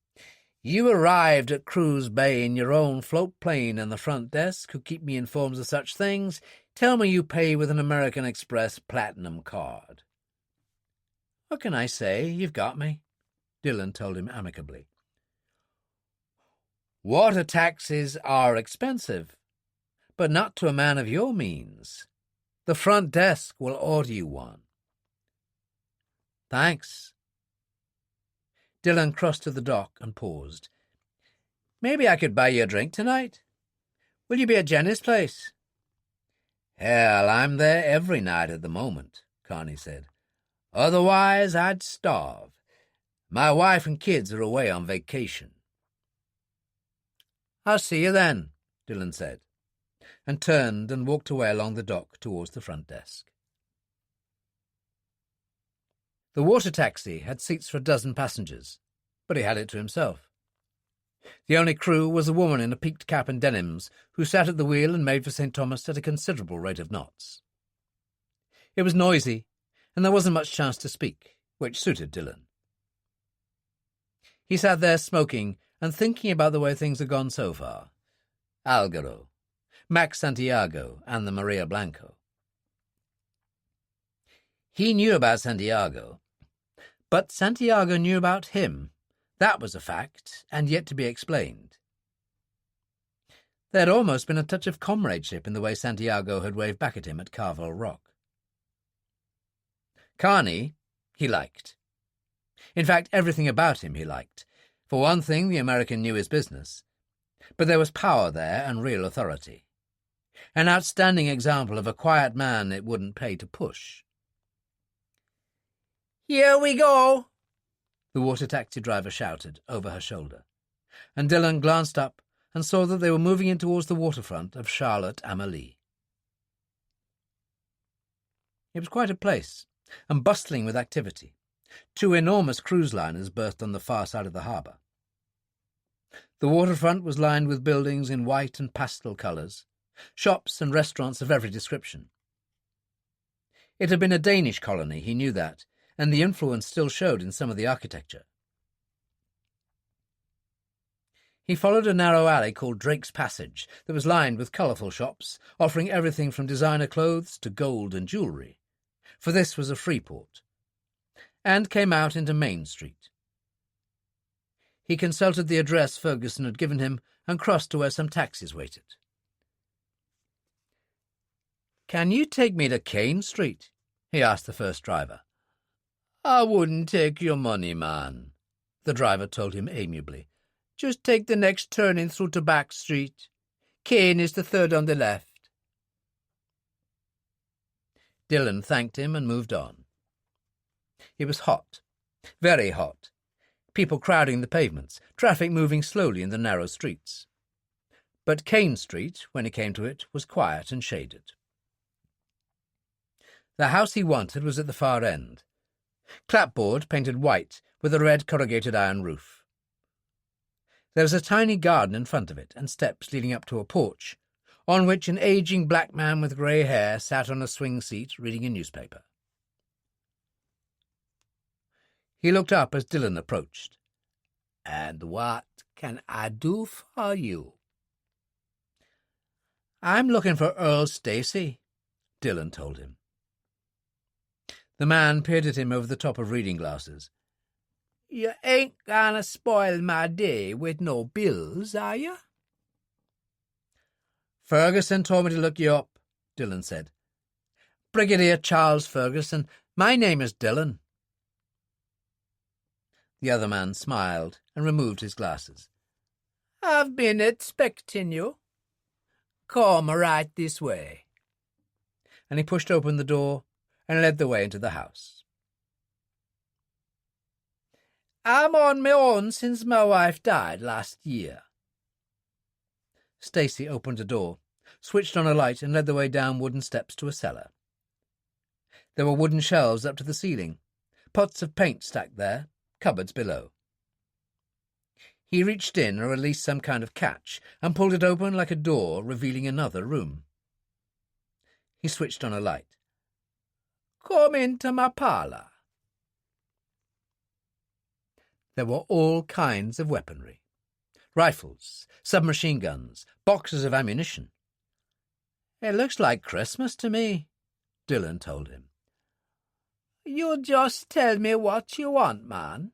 you arrived at Cruz Bay in your own float plane, and the front desk, who keep me informed of such things, tell me you pay with an American Express Platinum card." What can I say? You've got me, Dillon told him amicably. Water taxis are expensive, but not to a man of your means. The front desk will order you one. Thanks. Dillon crossed to the dock and paused. Maybe I could buy you a drink tonight. Will you be at Jenny's place? Hell, I'm there every night at the moment, Carney said. Otherwise, I'd starve. My wife and kids are away on vacation. I'll see you then, Dillon said, and turned and walked away along the dock towards the front desk. The water taxi had seats for a dozen passengers, but he had it to himself. The only crew was a woman in a peaked cap and denims who sat at the wheel and made for St. Thomas at a considerable rate of knots. It was noisy, and there wasn't much chance to speak, which suited Dillon. He sat there smoking and thinking about the way things had gone so far. Algaro, Max Santiago, and the Maria Blanco. He knew about Santiago, but Santiago knew about him. That was a fact, and yet to be explained. There had almost been a touch of comradeship in the way Santiago had waved back at him at Carvel Rock. Carney he liked. In fact, everything about him he liked. For one thing, the American knew his business. But there was power there and real authority. An outstanding example of a quiet man it wouldn't pay to push. "Here we go," the water taxi driver shouted over her shoulder, and Dillon glanced up and saw that they were moving in towards the waterfront of Charlotte Amalie. It was quite a place, and bustling with activity. 2 enormous cruise liners berthed on the far side of the harbour. The waterfront was lined with buildings in white and pastel colours, shops and restaurants of every description. It had been a Danish colony, he knew that, and the influence still showed in some of the architecture. He followed a narrow alley called Drake's Passage that was lined with colourful shops, offering everything from designer clothes to gold and jewellery, for this was a free port, and came out into Main Street. He consulted the address Ferguson had given him and crossed to where some taxis waited. "Can you take me to Kane Street?" he asked the first driver. "I wouldn't take your money, man," the driver told him amiably. "Just take the next turning through to Back Street. Kane is the third on the left." Dillon thanked him and moved on. It was hot, very hot. People crowding the pavements, traffic moving slowly in the narrow streets. But Kane Street, when he came to it, was quiet and shaded. The house he wanted was at the far end. Clapboard painted white with a red corrugated iron roof. There was a tiny garden in front of it and steps leading up to a porch, on which an ageing black man with grey hair sat on a swing seat reading a newspaper. He looked up as Dillon approached. "And what can I do for you?" "I'm looking for Earl Stacy," Dillon told him. The man peered at him over the top of reading glasses. "You ain't gonna spoil my day with no bills, are you?" "Ferguson told me to look you up," Dillon said. "Brigadier Charles Ferguson. My name is Dillon." The other man smiled and removed his glasses. "I've been expecting you. Come right this way." And he pushed open the door and led the way into the house. "I'm on my own since my wife died last year." Stacy opened a door, switched on a light and led the way down wooden steps to a cellar. There were wooden shelves up to the ceiling, pots of paint stacked there, cupboards below. He reached in and released some kind of catch and pulled it open like a door, revealing another room. He switched on a light. "Come into my parlour." There were all kinds of weaponry. Rifles, submachine guns, boxes of ammunition. "It looks like Christmas to me," Dillon told him. You just tell me what you want, man,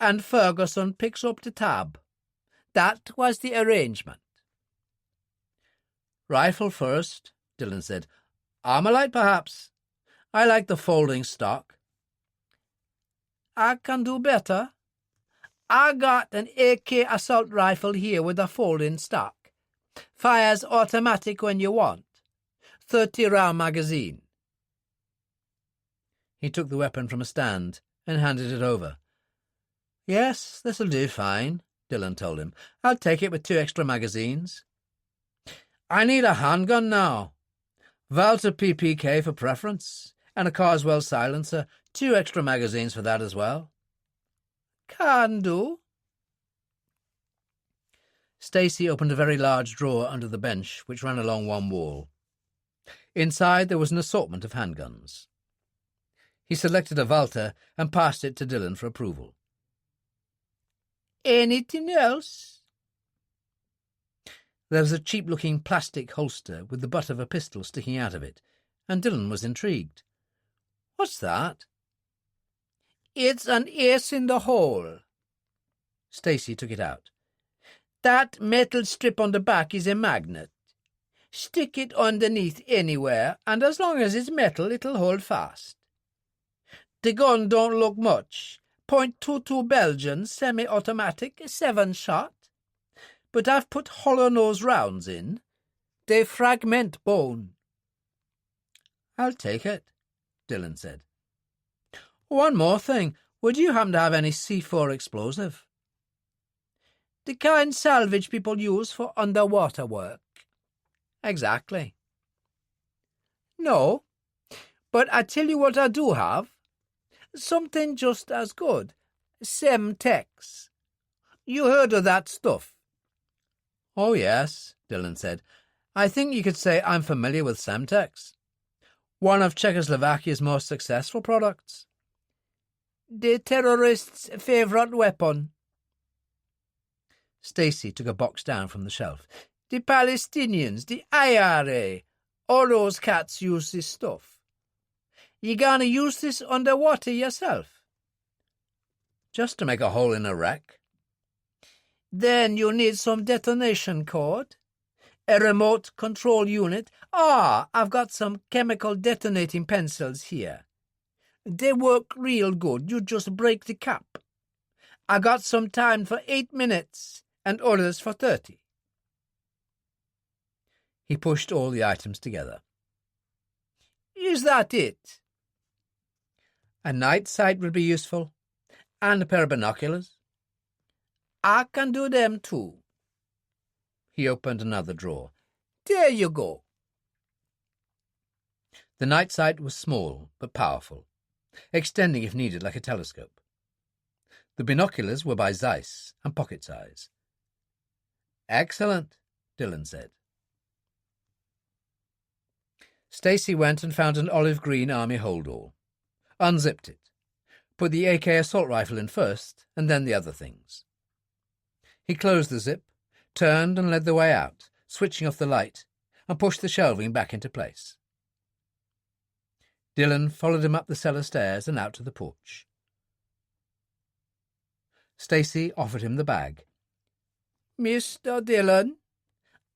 and Ferguson picks up the tab. That was the arrangement. Rifle first, Dillon said. Armalite, perhaps. I like the folding stock. I can do better. I got an AK assault rifle here with a folding stock. Fires automatic when you want. 30-round magazine. He took the weapon from a stand and handed it over. Yes, this'll do fine, Dillon told him. I'll take it with 2 extra magazines. I need a handgun now. Walter PPK for preference, and a Carswell silencer. 2 extra magazines for that as well. Can do. Stacy opened a very large drawer under the bench which ran along one wall. Inside there was an assortment of handguns. He selected a Walter and passed it to Dillon for approval. Anything else? There was a cheap-looking plastic holster with the butt of a pistol sticking out of it, and Dillon was intrigued. What's that? It's an ace in the hole. Stacy took it out. That metal strip on the back is a magnet. Stick it underneath anywhere, and as long as it's metal, it'll hold fast. The gun don't look much. .22 Belgian, semi-automatic, 7-shot. But I've put hollow-nose rounds in. They fragment bone. I'll take it, Dillon said. One more thing. Would you happen to have any C4 explosive? The kind salvage people use for underwater work. Exactly. No, but I tell you what I do have. Something just as good. Semtex. You heard of that stuff? Oh, yes, Dillon said. I think you could say I'm familiar with Semtex. One of Czechoslovakia's most successful products. The terrorists' favourite weapon. Stacy took a box down from the shelf. The Palestinians, the IRA, all those cats use this stuff. You gonna use this underwater yourself? Just to make a hole in a wreck. Then you need some detonation code, a remote control unit. I've got some chemical detonating pencils here. They work real good. You just break the cap. I got some time for 8 minutes and orders for 30. He pushed all the items together. Is that it? A night sight would be useful, and a pair of binoculars. I can do them too. He opened another drawer. There you go. The night sight was small but powerful, extending if needed like a telescope. The binoculars were by Zeiss and pocket size. Excellent, Dillon said. Stacy went and found an olive-green army holdall, unzipped it, put the AK assault rifle in first, and then the other things. He closed the zip, turned and led the way out, switching off the light, and pushed the shelving back into place. Dillon followed him up the cellar stairs and out to the porch. Stacy offered him the bag. Mr. Dillon,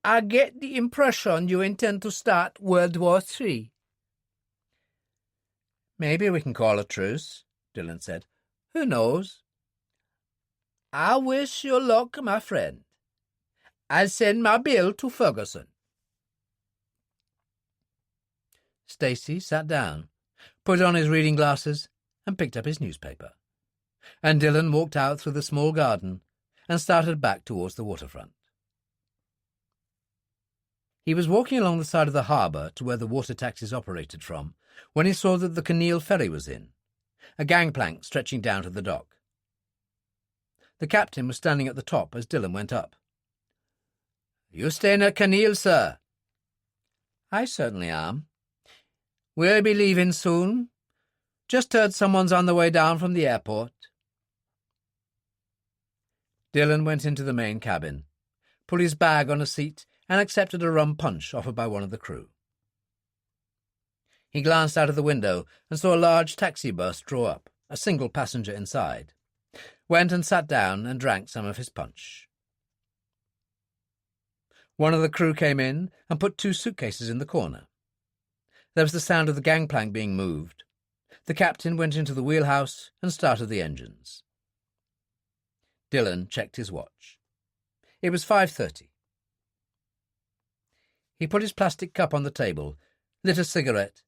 I get the impression you intend to start World War III. Maybe we can call a truce, Dillon said. Who knows? I wish you luck, my friend. I'll send my bill to Ferguson. Stacy sat down, put on his reading glasses, and picked up his newspaper. And Dillon walked out through the small garden and started back towards the waterfront. He was walking along the side of the harbour to where the water taxis operated from when he saw that the Kinneil ferry was in, a gangplank stretching down to the dock. The captain was standing at the top as Dillon went up. "You staying at Kinneil, sir?" "I certainly am." "We'll be leaving soon. Just heard someone's on the way down from the airport." Dillon went into the main cabin, put his bag on a seat, and accepted a rum punch offered by one of the crew. He glanced out of the window and saw a large taxi bus draw up, a single passenger inside. Went and sat down and drank some of his punch. One of the crew came in and put 2 suitcases in the corner. There was the sound of the gangplank being moved. The captain went into the wheelhouse and started the engines. Dillon checked his watch. It was 5:30. He put his plastic cup on the table, lit a cigarette,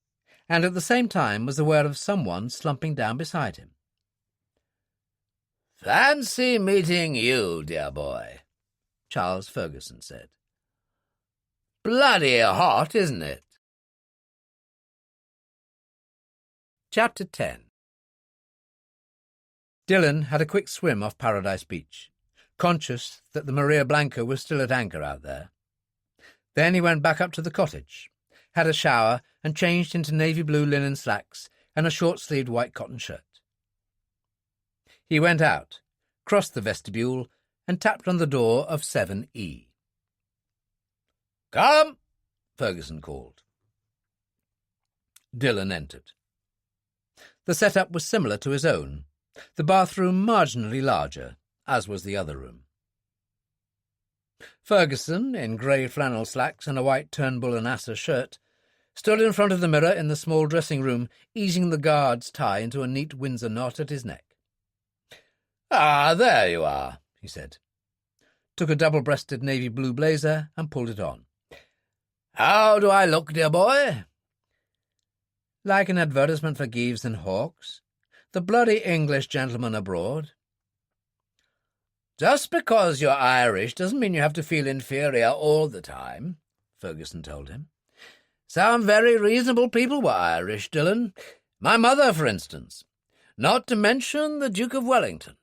and at the same time was aware of someone slumping down beside him. "Fancy meeting you, dear boy," Charles Ferguson said. "Bloody hot, isn't it?" Chapter 10. Dillon had a quick swim off Paradise Beach, conscious that the Maria Blanca was still at anchor out there. Then he went back up to the cottage, had a shower and changed into navy blue linen slacks and a short-sleeved white cotton shirt. He went out, crossed the vestibule, and tapped on the door of 7E. "Come," Ferguson called. Dillon entered. The setup was similar to his own, the bathroom marginally larger, as was the other room. Ferguson, in grey flannel slacks and a white Turnbull and Asser shirt, stood in front of the mirror in the small dressing room, easing the guard's tie into a neat Windsor knot at his neck. "Ah, there you are," he said. Took a double-breasted navy blue blazer and pulled it on. "How do I look, dear boy?" Like an advertisement for Geeves and Hawkes. The bloody English gentleman abroad. "Just because you're Irish doesn't mean you have to feel inferior all the time," Ferguson told him. "Some very reasonable people were Irish, Dillon. My mother, for instance. Not to mention the Duke of Wellington."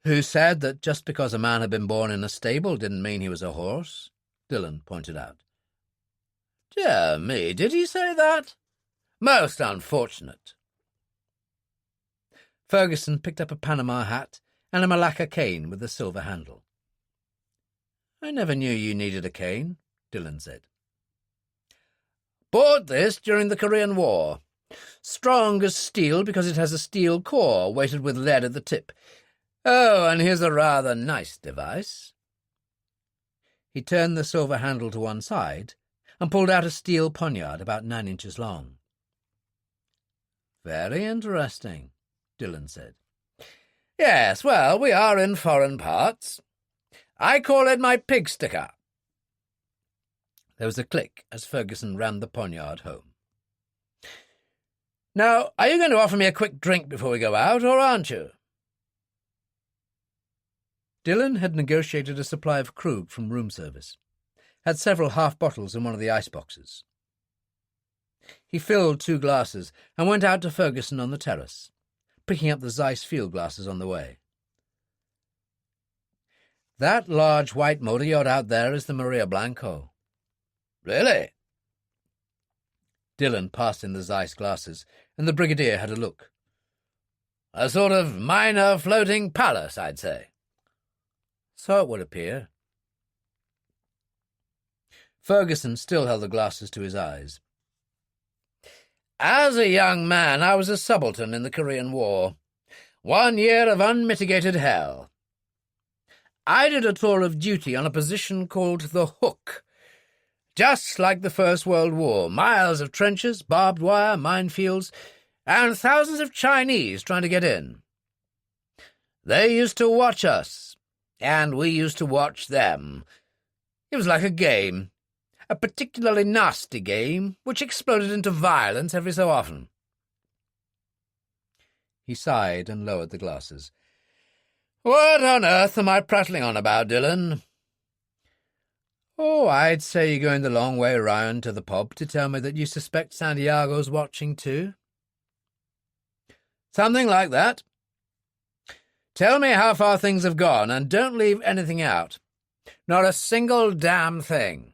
"Who said that just because a man had been born in a stable didn't mean he was a horse?" Dillon pointed out. "Dear me, did he say that? Most unfortunate." Ferguson picked up a Panama hat and a Malacca cane with a silver handle. "I never knew you needed a cane," Dillon said. "Bought this during the Korean War. Strong as steel because it has a steel core weighted with lead at the tip. Oh, and here's a rather nice device." He turned the silver handle to one side and pulled out a steel poniard about 9 inches long. "Very interesting," Dillon said. "Yes, well, we are in foreign parts. I call it my pig sticker." There was a click as Ferguson rammed the poniard home. "Now, are you going to offer me a quick drink before we go out, or aren't you?" Dillon had negotiated a supply of Krug from room service, had several half bottles in one of the ice boxes. He filled 2 glasses and went out to Ferguson on the terrace, picking up the Zeiss field glasses on the way. "That large white motor yacht out there is the Maria Blanco." "Really?" Dillon passed in the Zeiss glasses, and the Brigadier had a look. "A sort of minor floating palace, I'd say." "So it would appear." Ferguson still held the glasses to his eyes. "As a young man, I was a subaltern in the Korean War. 1 year of unmitigated hell. I did a tour of duty on a position called the Hook. Just like the First World War, miles of trenches, barbed wire, minefields, and thousands of Chinese trying to get in. They used to watch us, and we used to watch them. It was like a game, a particularly nasty game, which exploded into violence every so often." He sighed and lowered the glasses. "What on earth am I prattling on about, Dillon?" "Oh, I'd say you're going the long way round to the pub to tell me that you suspect Santiago's watching too." "Something like that. Tell me how far things have gone, and don't leave anything out. Not a single damn thing."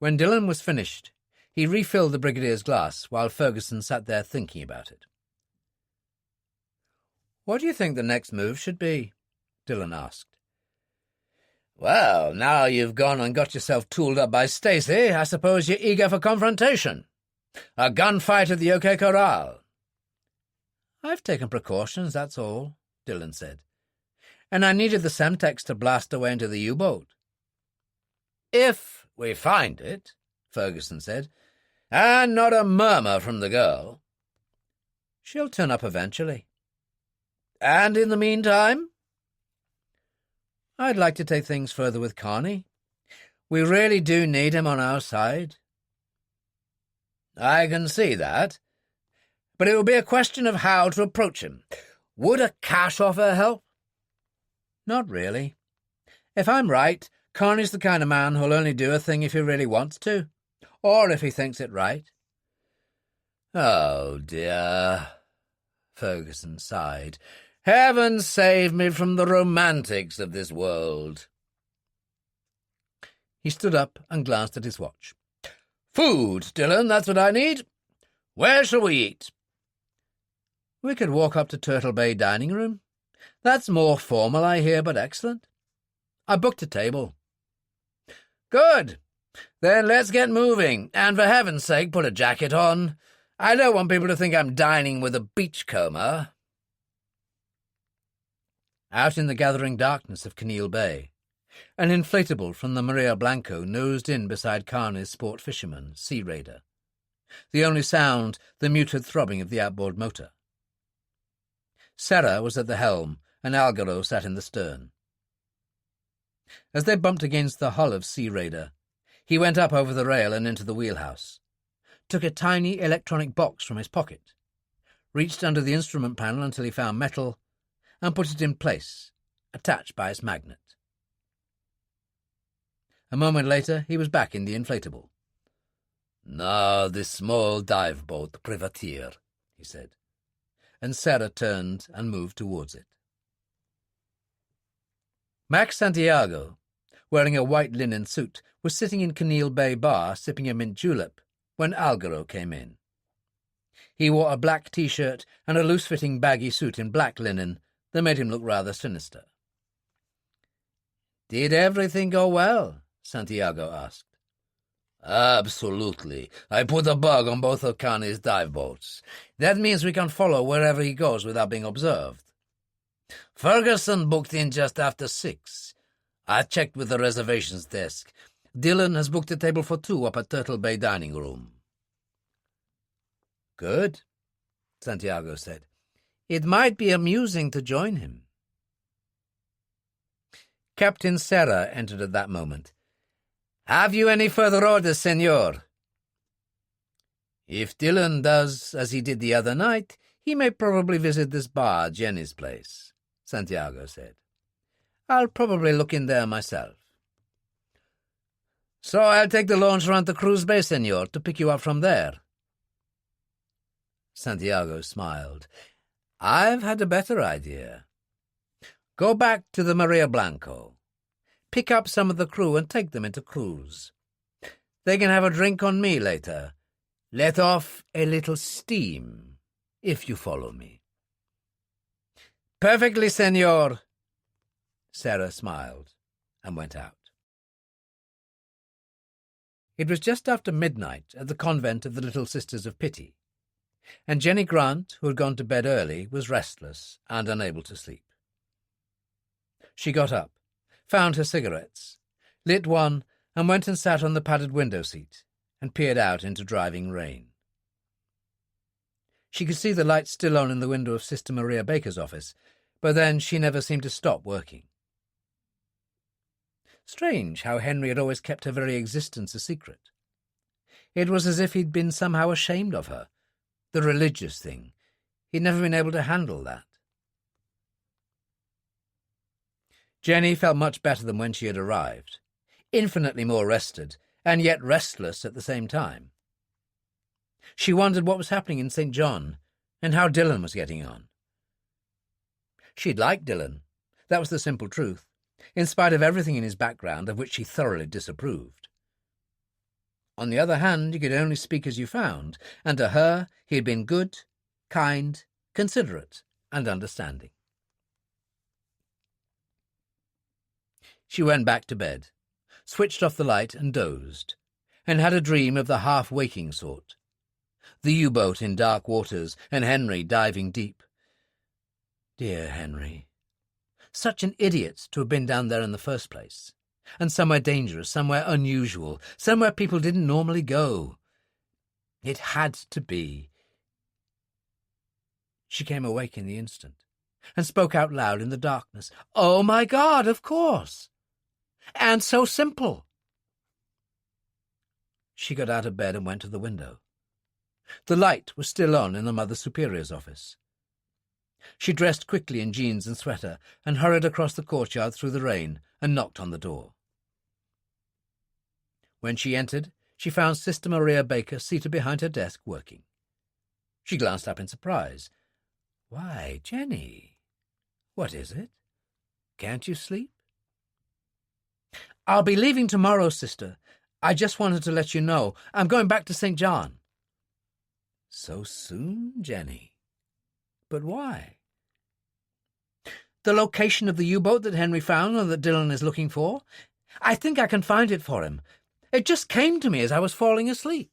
When Dillon was finished, he refilled the Brigadier's glass while Ferguson sat there thinking about it. "What do you think the next move should be?" Dillon asked. Well, now you've gone and got yourself tooled up by Stacy, I suppose you're eager for confrontation. A gunfight at the OK Corral. I've taken precautions, that's all, Dillon said. And I needed the Semtex to blast away into the U-boat. If we find it, Ferguson said, and not a murmur from the girl. She'll turn up eventually. And in the meantime? I'd like to take things further with Carney. We really do need him on our side. I can see that. But it will be a question of how to approach him. Would a cash offer help? Not really. If I'm right, Carney's the kind of man who'll only do a thing if he really wants to, or if he thinks it right. Oh, dear, Ferguson sighed. Heaven save me from the romantics of this world. He stood up and glanced at his watch. Food, Dillon, that's what I need. Where shall we eat? We could walk up to Turtle Bay dining room. That's more formal, I hear, but excellent. I booked a table. Good. Then let's get moving, and for heaven's sake, put a jacket on. I don't want people to think I'm dining with a beachcomber. Out in the gathering darkness of Keneal Bay, an inflatable from the Maria Blanco nosed in beside Carney's sport fisherman, Sea Raider. The only sound, the muted throbbing of the outboard motor. Sarah was at the helm, and Algaro sat in the stern. As they bumped against the hull of Sea Raider, he went up over the rail and into the wheelhouse, took a tiny electronic box from his pocket, reached under the instrument panel until he found metal, and put it in place, attached by its magnet. A moment later, he was back in the inflatable. "Now this small dive boat, privateer," he said, and Sarah turned and moved towards it. Max Santiago, wearing a white linen suit, was sitting in Keneal Bay bar sipping a mint julep when Algaro came in. He wore a black T-shirt and a loose-fitting baggy suit in black linen that made him look rather sinister. "Did everything go well?" Santiago asked. "Absolutely. I put a bug on both of Carney's dive boats. That means we can follow wherever he goes without being observed. Ferguson booked in just after 6. I checked with the reservations desk. Dillon has booked a table for 2 up at Turtle Bay dining room." "Good," Santiago said. "It might be amusing to join him." Captain Serra entered at that moment. "Have you any further orders, senor?" "If Dillon does as he did the other night, he may probably visit this bar, Jenny's place," Santiago said. "I'll probably look in there myself." "So I'll take the launch round to Cruz Bay, senor, to pick you up from there." Santiago smiled. "I've had a better idea. Go back to the Maria Blanco. Pick up some of the crew and take them into Cruz. They can have a drink on me later. Let off a little steam, if you follow me." "Perfectly, senor." Sarah smiled and went out. It was just after midnight at the convent of the Little Sisters of Pity, and Jenny Grant, who had gone to bed early, was restless and unable to sleep. She got up, found her cigarettes, lit one, and went and sat on the padded window seat and peered out into driving rain. She could see the light still on in the window of Sister Maria Baker's office, but then she never seemed to stop working. Strange how Henry had always kept her very existence a secret. It was as if he'd been somehow ashamed of her. The religious thing. He'd never been able to handle that. Jenny felt much better than when she had arrived, infinitely more rested, and yet restless at the same time. She wondered what was happening in St. John, and how Dillon was getting on. She'd liked Dillon, that was the simple truth, in spite of everything in his background of which she thoroughly disapproved. On the other hand, you could only speak as you found, and to her he had been good, kind, considerate, and understanding. She went back to bed, switched off the light and dozed, and had a dream of the half-waking sort. The U-boat in dark waters and Henry diving deep. Dear Henry. Such an idiot to have been down there in the first place. And somewhere dangerous, somewhere unusual, somewhere people didn't normally go. It had to be. She came awake in the instant, and spoke out loud in the darkness. Oh, my God, of course! And so simple! She got out of bed and went to the window. The light was still on in the Mother Superior's office. She dressed quickly in jeans and sweater and hurried across the courtyard through the rain and knocked on the door. When she entered, she found Sister Maria Baker seated behind her desk working. She glanced up in surprise. Why, Jenny, what is it? Can't you sleep? I'll be leaving tomorrow, sister. I just wanted to let you know. I'm going back to St. John. So soon, Jenny? But why? The location of the U-boat that Henry found and that Dillon is looking for. I think I can find it for him. It just came to me as I was falling asleep.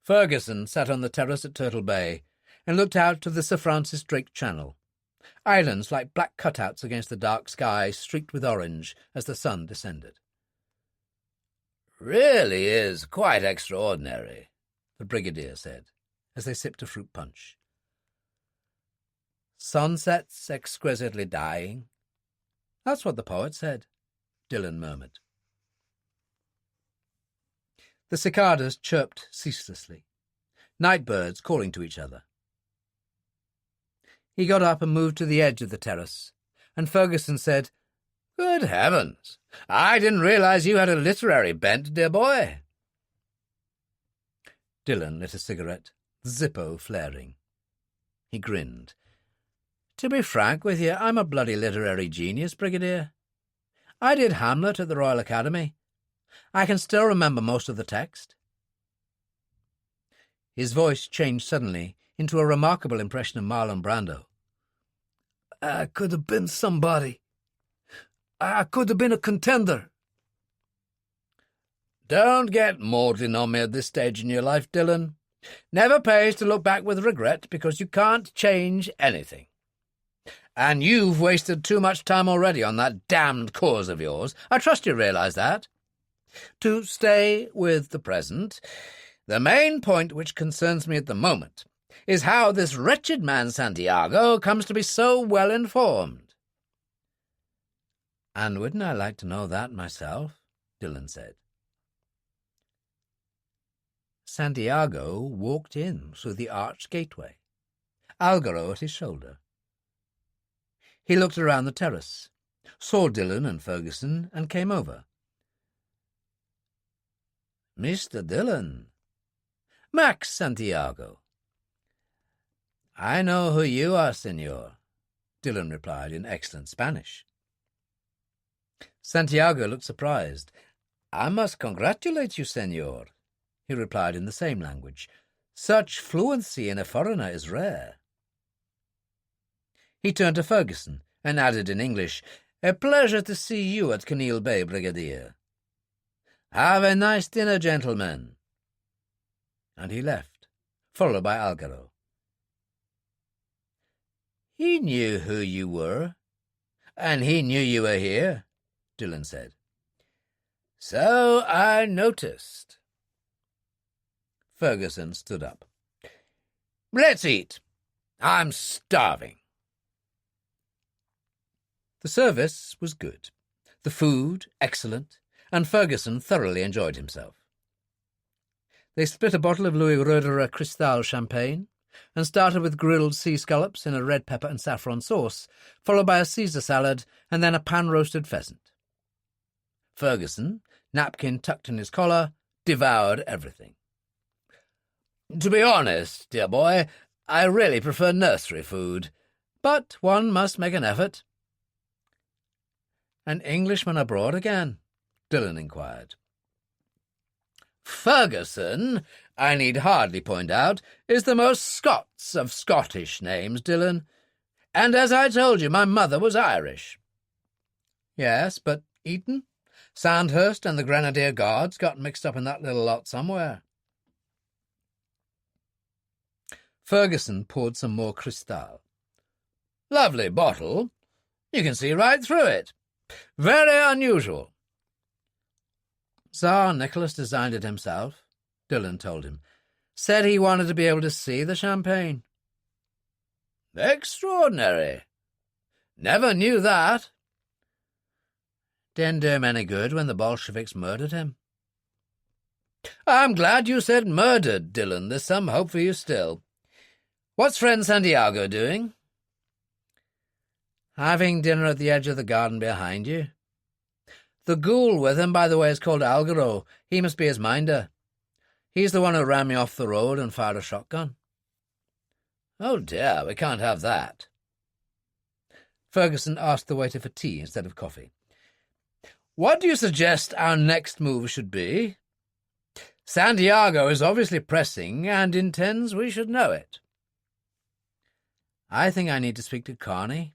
Ferguson sat on the terrace at Turtle Bay and looked out to the Sir Francis Drake Channel. Islands like black cutouts against the dark sky, streaked with orange as the sun descended. Really is quite extraordinary, the Brigadier said, as they sipped a fruit punch. Sunsets exquisitely dying. That's what the poet said, Dillon murmured. The cicadas chirped ceaselessly, night birds calling to each other. He got up and moved to the edge of the terrace, and Ferguson said, Good heavens! I didn't realize you had a literary bent, dear boy. Dillon lit a cigarette, the Zippo flaring. He grinned. To be frank with you, I'm a bloody literary genius, Brigadier. I did Hamlet at the Royal Academy. I can still remember most of the text. His voice changed suddenly into a remarkable impression of Marlon Brando. I could have been somebody. I could have been a contender. Don't get maudlin on me at this stage in your life, Dillon. Never pays to look back with regret because you can't change anything. And you've wasted too much time already on that damned cause of yours. I trust you realise that. To stay with the present, the main point which concerns me at the moment is how this wretched man Santiago comes to be so well informed. And wouldn't I like to know that myself? Dillon said. Santiago walked in through the arched gateway, Algaro at his shoulder. He looked around the terrace, saw Dillon and Ferguson, and came over. Mr. Dillon. Max Santiago. I know who you are, senor, Dillon replied in excellent Spanish. Santiago looked surprised. I must congratulate you, senor, he replied in the same language. Such fluency in a foreigner is rare. He turned to Ferguson and added in English, A pleasure to see you at Canil Bay, Brigadier. Have a nice dinner, gentlemen. And he left, followed by Algaro. He knew who you were, and he knew you were here, Dillon said. So I noticed. Ferguson stood up. Let's eat. I'm starving. The service was good, the food excellent, and Ferguson thoroughly enjoyed himself. They split a bottle of Louis Roederer Cristal champagne and started with grilled sea scallops in a red pepper and saffron sauce, followed by a Caesar salad and then a pan-roasted pheasant. Ferguson, napkin tucked in his collar, devoured everything. To be honest, dear boy, I really prefer nursery food, but one must make an effort. An Englishman abroad again? Dillon inquired. Ferguson, I need hardly point out, is the most Scots of Scottish names, Dillon. And as I told you, my mother was Irish. Yes, but Eton, Sandhurst and the Grenadier Guards got mixed up in that little lot somewhere. Ferguson poured some more Cristal. Lovely bottle. You can see right through it. Very unusual. Tsar Nicholas designed it himself, Dillon told him. Said he wanted to be able to see the champagne. Extraordinary. Never knew that. Didn't do him any good when the Bolsheviks murdered him. I'm glad you said murdered, Dillon. There's some hope for you still. What's friend Santiago doing? Having dinner at the edge of the garden behind you. The ghoul with him, by the way, is called Algaro. He must be his minder. He's the one who ran me off the road and fired a shotgun. Oh dear, we can't have that. Ferguson asked the waiter for tea instead of coffee. What do you suggest our next move should be? Santiago is obviously pressing and intends we should know it. I think I need to speak to Carney.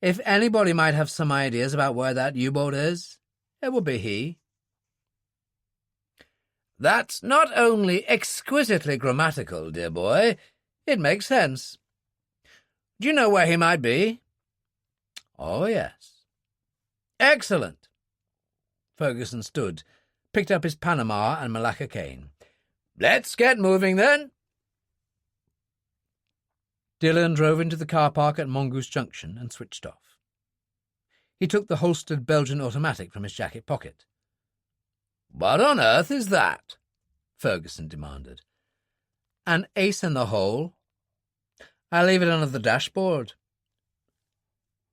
If anybody might have some ideas about where that U-boat is, it would be he. That's not only exquisitely grammatical, dear boy, it makes sense. Do you know where he might be? Oh, yes. Excellent. Ferguson stood, picked up his Panama and Malacca cane. Let's get moving, then. Dillon drove into the car park at Mongoose Junction and switched off. He took the holstered Belgian automatic from his jacket pocket. What on earth is that? Ferguson demanded. An ace in the hole. I leave it under the dashboard.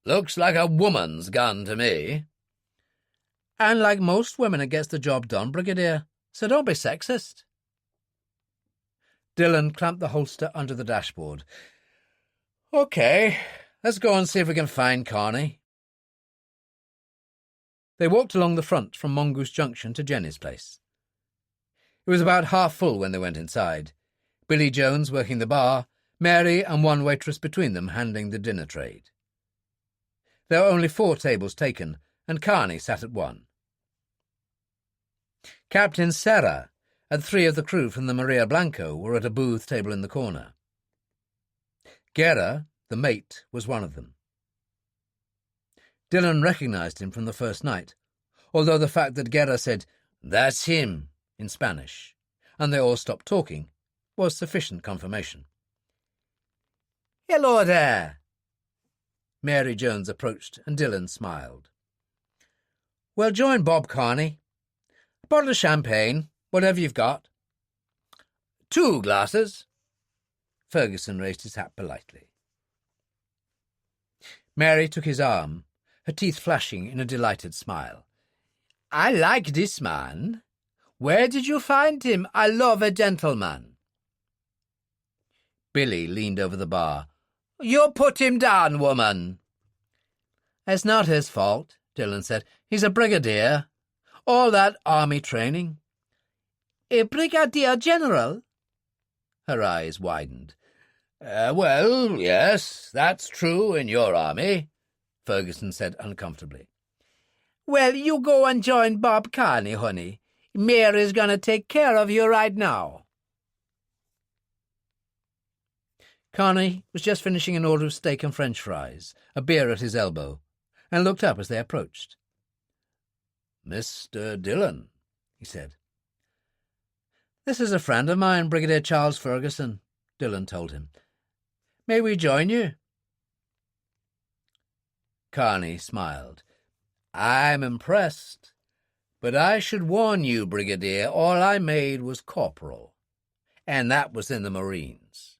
Looks like a woman's gun to me. And like most women, it gets the job done, Brigadier, so don't be sexist. Dillon clamped the holster under the dashboard. OK, let's go and see if we can find Carney. They walked along the front from Mongoose Junction to Jenny's place. It was about half full when they went inside, Billy Jones working the bar, Mary and one waitress between them handling the dinner trade. There were only 4 tables taken, and Carney sat at one. Captain Serra and 3 of the crew from the Maria Blanco were at a booth table in the corner. Guerra, the mate, was one of them. Dillon recognised him from the first night, although the fact that Guerra said, "That's him," in Spanish, and they all stopped talking, was sufficient confirmation. "Hello there." Mary Jones approached, and Dillon smiled. "Well, join Bob Carney. A bottle of champagne, whatever you've got." 2 glasses. Ferguson raised his hat politely. Mary took his arm, her teeth flashing in a delighted smile. "I like this man. Where did you find him? I love a gentleman." Billy leaned over the bar. "You put him down, woman." "It's not his fault," Dillon said. "He's a brigadier. All that army training." "A brigadier general?" Her eyes widened. Well, yes, that's true in your army," Ferguson said uncomfortably. "Well, you go and join Bob Carney, honey. Mary's going to take care of you right now." Carney was just finishing an order of steak and French fries, a beer at his elbow, and looked up as they approached. "Mr. Dillon," he said. "This is a friend of mine, Brigadier Charles Ferguson," Dillon told him. "May we join you?" Carney smiled. "I'm impressed, but I should warn you, Brigadier, all I made was corporal, and that was in the Marines."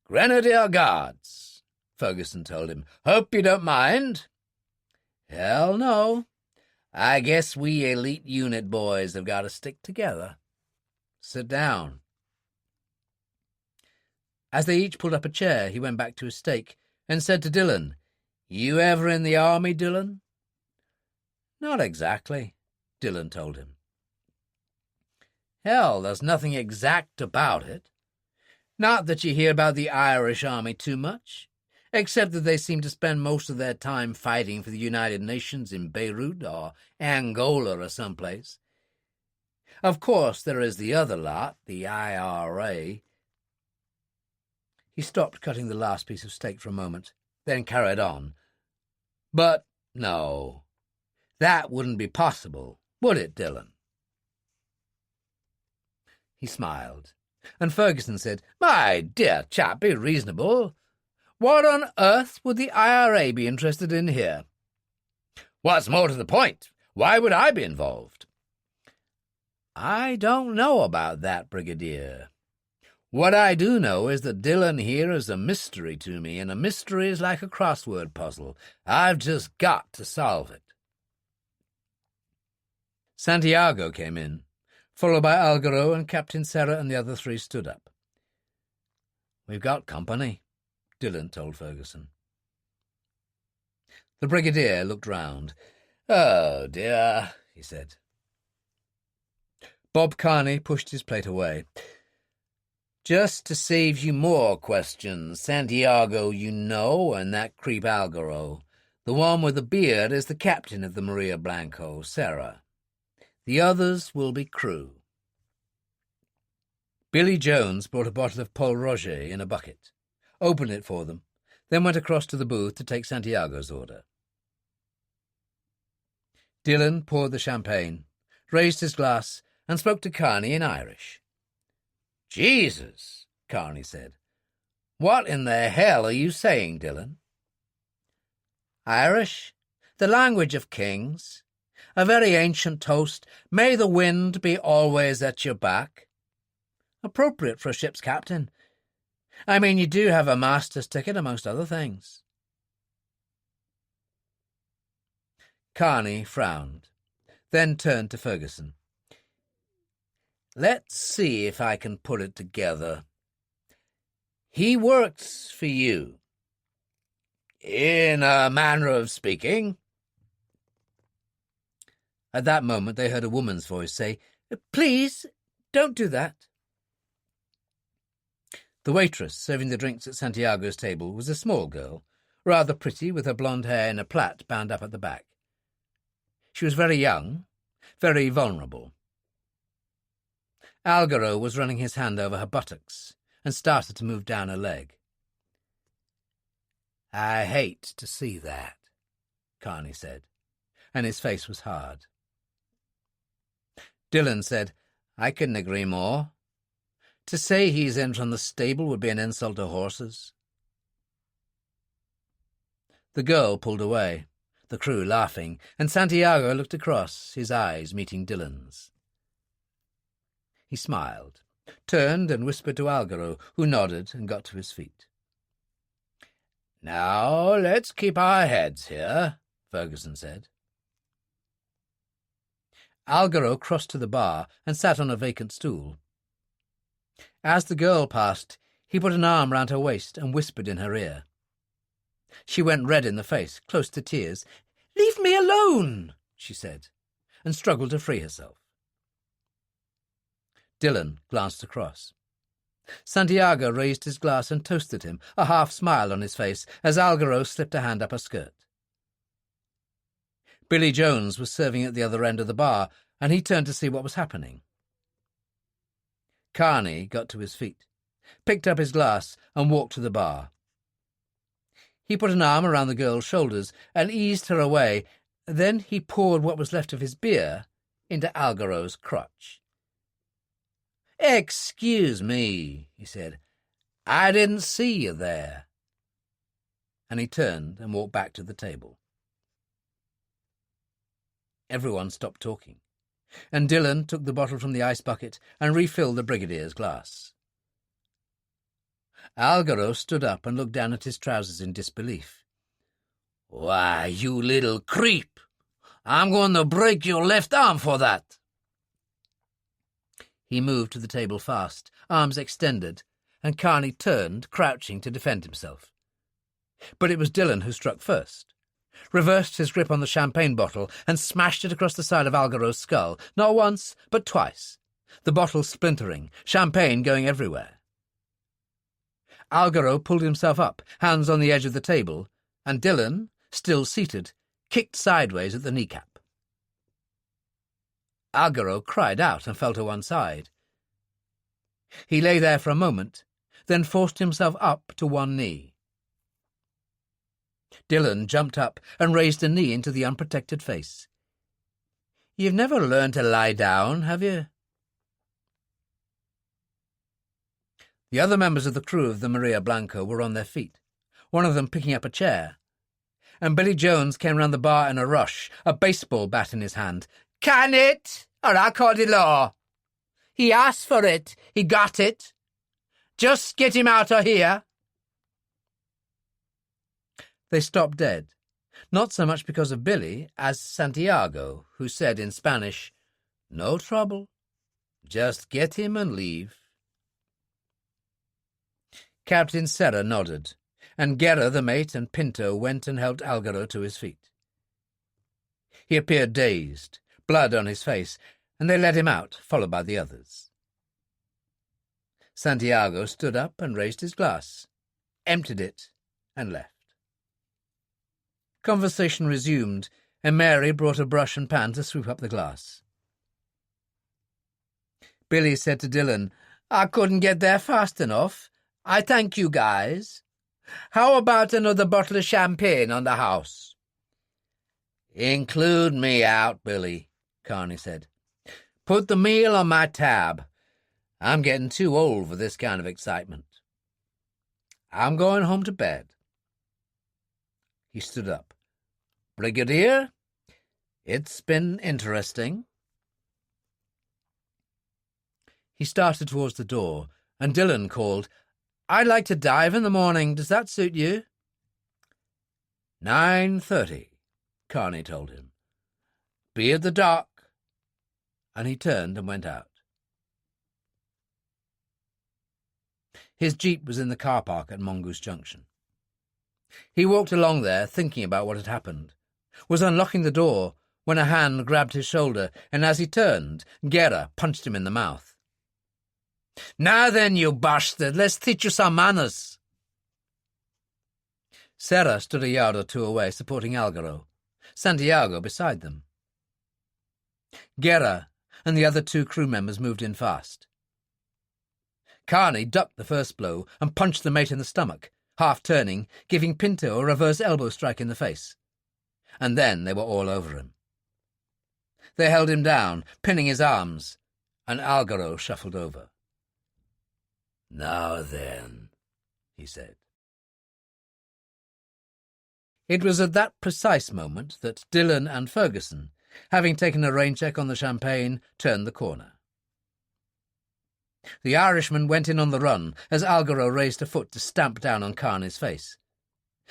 "Grenadier Guards," Ferguson told him. "Hope you don't mind." "Hell no. I guess we elite unit boys have got to stick together. Sit down." As they each pulled up a chair, he went back to his steak and said to Dillon, "You ever in the army, Dillon?" "Not exactly," Dillon told him. "Hell, there's nothing exact about it. Not that you hear about the Irish army too much. except that they seem to spend most of their time fighting for the United Nations in Beirut or Angola or someplace. Of course, there is the other lot, the IRA. He stopped cutting the last piece of steak for a moment, then carried on. But no, that wouldn't be possible, would it, Dillon? He smiled, and Ferguson said, "My dear chap, be reasonable. What on earth would the IRA be interested in here? What's more to the point, why would I be involved?" "I don't know about that, Brigadier. What I do know is that Dillon here is a mystery to me, and a mystery is like a crossword puzzle. I've just got to solve it." Santiago came in, followed by Algaro, and Captain Serra and the other three stood up. "We've got company," Dillon told Ferguson. The Brigadier looked round. "Oh, dear," he said. Bob Kearney pushed his plate away. "Just to save you more questions, Santiago you know, and that creep Algaro. The one with the beard is the captain of the Maria Blanco, Serra. The others will be crew." Billy Jones brought a bottle of Paul Roger in a bucket, opened it for them, then went across to the booth to take Santiago's order. Dillon poured the champagne, raised his glass, and spoke to Kearney in Irish. "Jesus," Kearney said. "What in the hell are you saying, Dillon?" "Irish, the language of kings. A very ancient toast, 'May the wind be always at your back.' Appropriate for a ship's captain. I mean, you do have a master's ticket, amongst other things." Kearney frowned, then turned to Ferguson. "Let's see if I can put it together. He works for you." "In a manner of speaking." At that moment they heard a woman's voice say, "Please, don't do that." The waitress serving the drinks at Santiago's table was a small girl, rather pretty, with her blonde hair in a plait bound up at the back. She was very young, very vulnerable. Algaro was running his hand over her buttocks and started to move down her leg. "I hate to see that," Kearney said, and his face was hard. Dillon said, "I couldn't agree more. To say he's in from the stable would be an insult to horses." The girl pulled away, the crew laughing, and Santiago looked across, his eyes meeting Dillon's. He smiled, turned and whispered to Algaro, who nodded and got to his feet. "Now let's keep our heads here," Ferguson said. Algaro crossed to the bar and sat on a vacant stool. As the girl passed, he put an arm round her waist and whispered in her ear. She went red in the face, close to tears. "Leave me alone," she said, and struggled to free herself. Dillon glanced across. Santiago raised his glass and toasted him, a half-smile on his face, as Algaro slipped a hand up her skirt. Billy Jones was serving at the other end of the bar, and he turned to see what was happening. Kearney got to his feet, picked up his glass, and walked to the bar. He put an arm around the girl's shoulders and eased her away. Then he poured what was left of his beer into Algaro's crotch. "Excuse me," he said. "I didn't see you there." And he turned and walked back to the table. Everyone stopped talking, and Dillon took the bottle from the ice bucket and refilled the Brigadier's glass. Algaro stood up and looked down at his trousers in disbelief. "Why, you little creep! I'm going to break your left arm for that." He moved to the table fast, arms extended, and Kearney turned, crouching, to defend himself. But it was Dillon who struck first, reversed his grip on the champagne bottle, and smashed it across the side of Algaro's skull, not once, but twice, the bottle splintering, champagne going everywhere. Algaro pulled himself up, hands on the edge of the table, and Dillon, still seated, kicked sideways at the kneecap. Algaro cried out and fell to one side. He lay there for a moment, then forced himself up to one knee. Dillon jumped up and raised a knee into the unprotected face. "You've never learned to lie down, have you?" The other members of the crew of the Maria Blanca were on their feet, one of them picking up a chair, and Billy Jones came round the bar in a rush, a baseball bat in his hand. "Can it, or I'll call the law. He asked for it, he got it. Just get him out of here." They stopped dead, not so much because of Billy as Santiago, who said in Spanish, "No trouble, just get him and leave." Captain Serra nodded, and Guerra, the mate, and Pinto went and helped Algaro to his feet. He appeared dazed, blood on his face, and they led him out, followed by the others. Santiago stood up and raised his glass, emptied it, and left. Conversation resumed, and Mary brought a brush and pan to sweep up the glass. Billy said to Dillon, "I couldn't get there fast enough. I thank you guys. How about another bottle of champagne on the house?" "Include me out, Billy," Carney said. "Put the meal on my tab. I'm getting too old for this kind of excitement. I'm going home to bed." He stood up. "Brigadier, it's been interesting." He started towards the door, and Dillon called, "I'd like to dive in the morning. Does that suit you?" 9:30, Carney told him. "Be at the dock." And he turned and went out. His jeep was in the car park at Mongoose Junction. He walked along there, thinking about what had happened, was unlocking the door when a hand grabbed his shoulder, and as he turned, Guerra punched him in the mouth. "Now then, you bastard, let's teach you some manners." Serra stood a yard or two away, supporting Algaro, Santiago beside them. Guerra and the other two crew members moved in fast. Carney ducked the first blow and punched the mate in the stomach, half turning, giving Pinto a reverse elbow strike in the face. And then they were all over him. They held him down, pinning his arms, and Algaro shuffled over. "Now then," he said. It was at that precise moment that Dillon and Ferguson, having taken a rain check on the champagne, turned the corner. The Irishman went in on the run as Algaro raised a foot to stamp down on Carney's face,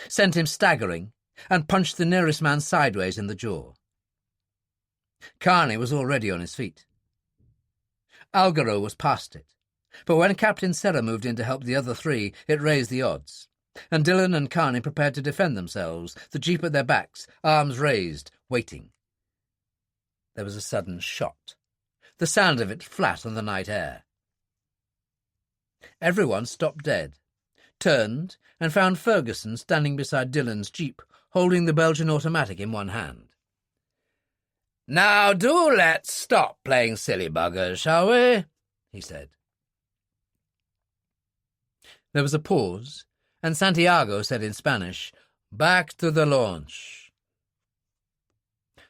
sent him staggering, and punched the nearest man sideways in the jaw. Carney was already on his feet. Algaro was past it, but when Captain Serra moved in to help the other three, it raised the odds, and Dillon and Carney prepared to defend themselves, the jeep at their backs, arms raised, waiting. There was a sudden shot, the sound of it flat on the night air. Everyone stopped dead, turned, and found Ferguson standing beside Dillon's jeep, holding the Belgian automatic in one hand. "Now do let's stop playing silly buggers, shall we?" he said. There was a pause, and Santiago said in Spanish, "Back to the launch."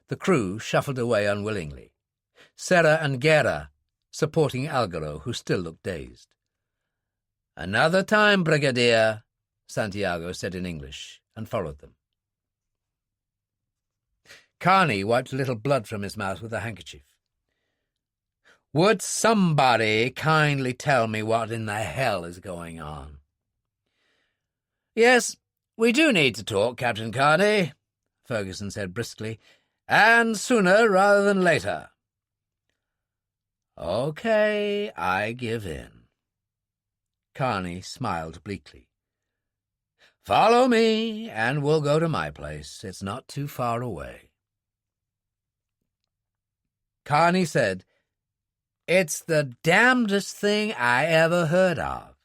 The crew shuffled away unwillingly, Serra and Guerra supporting Algaro, who still looked dazed. "Another time, Brigadier," Santiago said in English, and followed them. Carney wiped a little blood from his mouth with a handkerchief. "Would somebody kindly tell me what in the hell is going on?" "Yes, we do need to talk, Captain Carney," Ferguson said briskly, "and sooner rather than later." "Okay, I give in." Carney smiled bleakly. "Follow me, and we'll go to my place. It's not too far away." Carney said, "It's the damnedest thing I ever heard of."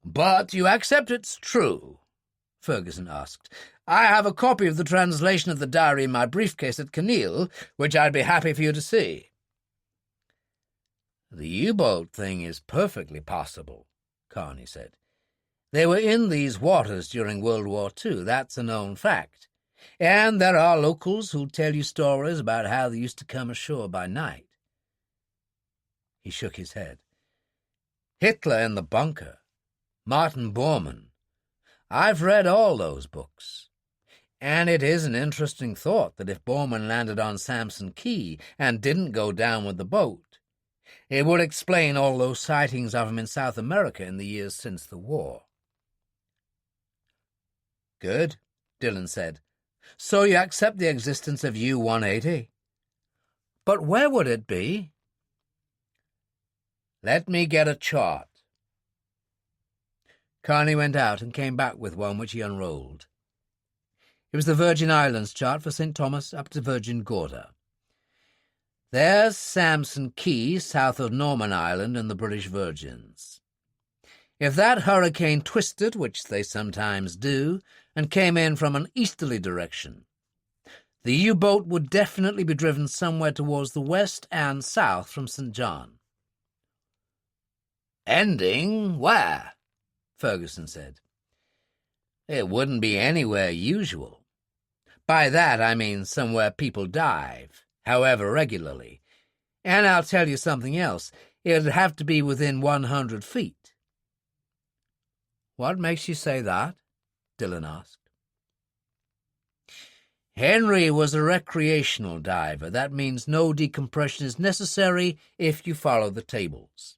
"But you accept it's true?" Ferguson asked. "I have a copy of the translation of the diary in my briefcase at Kinneil, which I'd be happy for you to see." "The U-boat thing is perfectly possible," Carney said. "They were in these waters during World War II, that's a known fact. And there are locals who'll tell you stories about how they used to come ashore by night." He shook his head. "Hitler in the Bunker, Martin Borman. I've read all those books. And it is an interesting thought that if Borman landed on Samson Key and didn't go down with the boat, it would explain all those sightings of him in South America in the years since the war." "Good," Dillon said. "So you accept the existence of U-180? But where would it be?" "Let me get a chart." Carney went out and came back with one which he unrolled. It was the Virgin Islands chart for St. Thomas up to Virgin Gorda. "There's Samson Key, south of Norman Island and the British Virgins. If that hurricane twisted, which they sometimes do, and came in from an easterly direction, the U-boat would definitely be driven somewhere towards the west and south from St. John." "Ending where?" Ferguson said. "It wouldn't be anywhere usual. By that I mean somewhere people dive, however regularly. And I'll tell you something else. It'd have to be within 100 feet. "What makes you say that?" Dillon asked. "Henry was a recreational diver. That means no decompression is necessary if you follow the tables.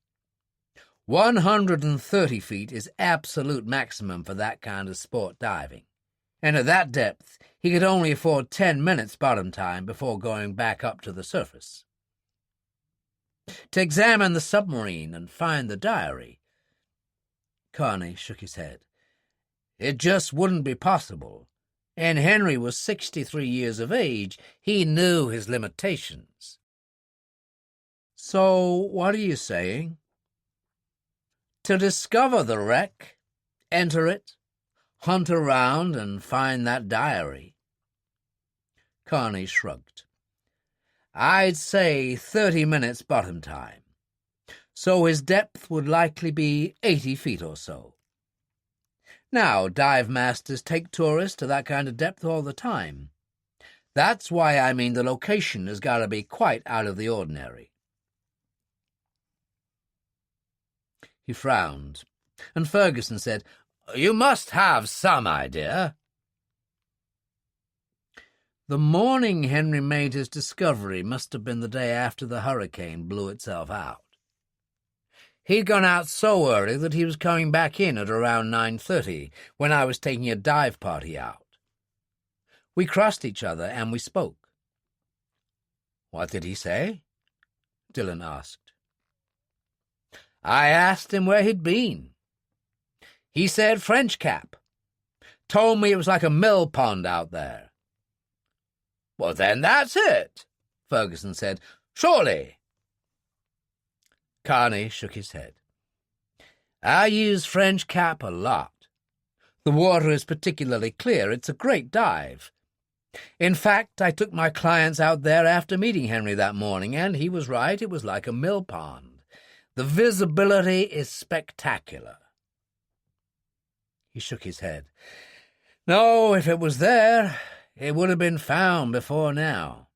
130 feet is absolute maximum for that kind of sport diving. And at that depth, he could only afford 10 minutes bottom time before going back up to the surface. To examine the submarine and find the diary—" Carney shook his head. "It just wouldn't be possible. And Henry was 63 years of age. He knew his limitations." "So what are you saying?" "To discover the wreck, enter it, hunt around, and find that diary." Carney shrugged. "I'd say 30 minutes bottom time. So his depth would likely be 80 feet or so. Now, dive masters take tourists to that kind of depth all the time. That's why I mean the location has got to be quite out of the ordinary." He frowned, and Ferguson said, "You must have some idea." "The morning Henry made his discovery must have been the day after the hurricane blew itself out. He'd gone out so early that he was coming back in at around 9:30 when I was taking a dive party out. We crossed each other and we spoke." "What did he say?" Dillon asked. "I asked him where he'd been. He said French Cap. Told me it was like a mill pond out there." "Well, then that's it," Ferguson said. "Surely." Carney shook his head. "I use French Cap a lot. The water is particularly clear. It's a great dive. In fact, I took my clients out there after meeting Henry that morning, and he was right. It was like a mill pond. The visibility is spectacular." He shook his head. "No, if it was there, it would have been found before now."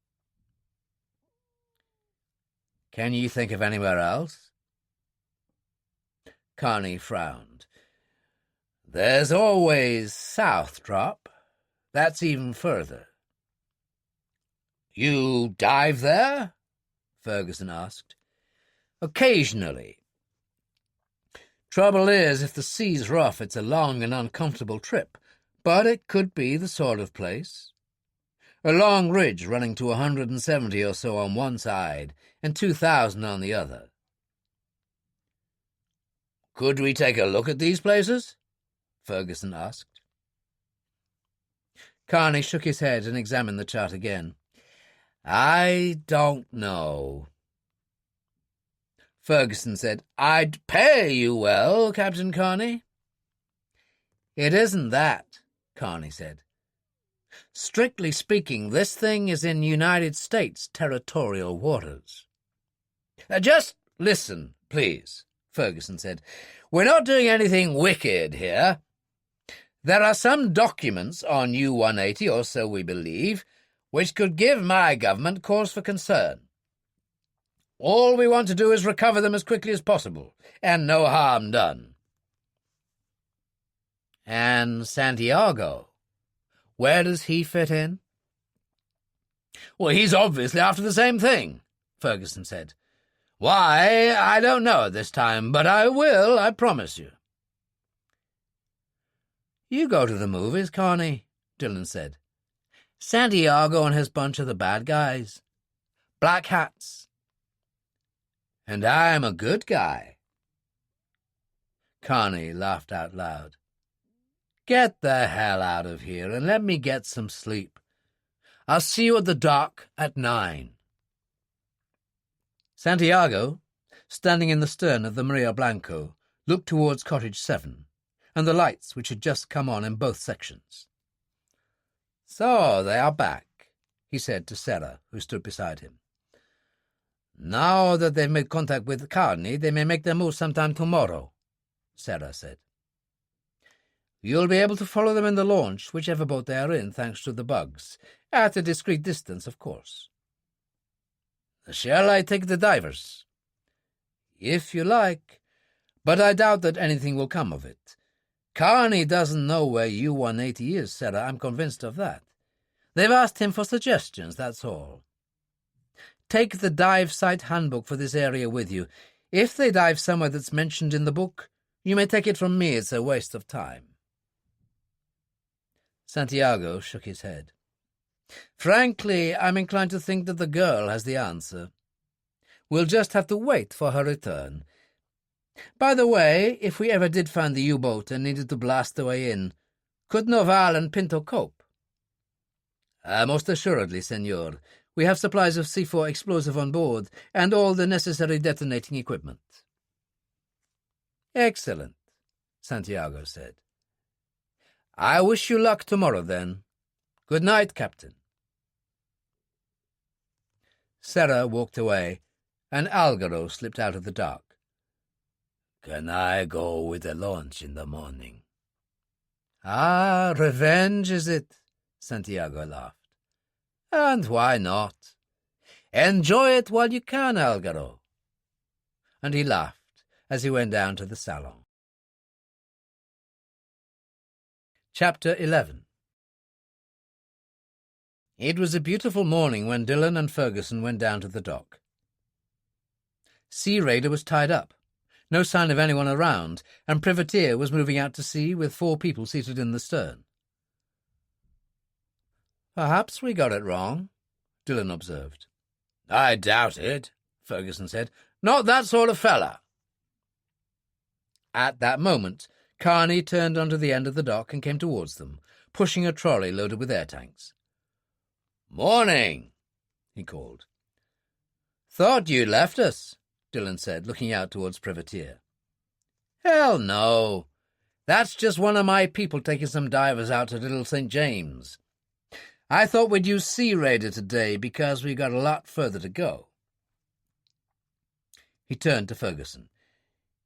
"Can you think of anywhere else?" Carney frowned. "There's always South Drop. That's even further." "You dive there?" Ferguson asked. "Occasionally. Trouble is, if the sea's rough, it's a long and uncomfortable trip, but it could be the sort of place. A long ridge running to 170 or so on one side and 2,000 on the other." "Could we take a look at these places?" Ferguson asked. Carney shook his head and examined the chart again. "I don't know." Ferguson said, "I'd pay you well, Captain Carney. "It isn't that," Carney said. "Strictly speaking, this thing is in United States territorial waters." "Just listen, please," Ferguson said. "We're not doing anything wicked here. There are some documents on U-180, or so we believe, which could give my government cause for concern. All we want to do is recover them as quickly as possible, and no harm done." "And Santiago? Where does he fit in?" "Well, he's obviously after the same thing," Ferguson said. "Why, I don't know at this time, but I will, I promise you." "You go to the movies, Carney," Dillon said. "Santiago and his bunch are the bad guys. Black hats. And I'm a good guy." Carney laughed out loud. "Get the hell out of here and let me get some sleep. I'll see you at the dock at 9. Santiago, standing in the stern of the Maria Blanco, looked towards Cottage 7 and the lights which had just come on in both sections. "So they are back," he said to Sarah, who stood beside him. "Now that they've made contact with Carney, they may make their move sometime tomorrow," Sarah said. "You'll be able to follow them in the launch, whichever boat they are in, thanks to the bugs. At a discreet distance, of course." "Shall I take the divers?" "If you like, but I doubt that anything will come of it. Carney doesn't know where U-180 is, Sarah, I'm convinced of that. They've asked him for suggestions, that's all. Take the dive site handbook for this area with you. If they dive somewhere that's mentioned in the book, you may take it from me it's a waste of time." Santiago shook his head. "Frankly, I'm inclined to think that the girl has the answer. We'll just have to wait for her return. By the way, if we ever did find the U-boat and needed to blast the way in, could Noval and Pinto cope?" "Most assuredly, senor. We have supplies of C4 explosive on board and all the necessary detonating equipment." "Excellent," Santiago said. "I wish you luck tomorrow, then. Good night, Captain." Sarah walked away, and Algaro slipped out of the dark. "Can I go with the launch in the morning?" "Ah, revenge, is it?" Santiago laughed. "And why not? Enjoy it while you can, Algaro." And he laughed as he went down to the salon. Chapter 11. It was a beautiful morning when Dillon and Ferguson went down to the dock. Sea Raider was tied up, no sign of anyone around, and Privateer was moving out to sea with 4 people seated in the stern. "Perhaps we got it wrong," Dillon observed. "I doubt it," Ferguson said. "Not that sort of fella." At that moment, Carney turned onto the end of the dock and came towards them, pushing a trolley loaded with air tanks. "Morning," he called. "Thought you'd left us," Dillon said, looking out towards Privateer. "Hell no. That's just one of my people taking some divers out to Little St. James. I thought we'd use Sea Raider today because we got a lot further to go." He turned to Ferguson.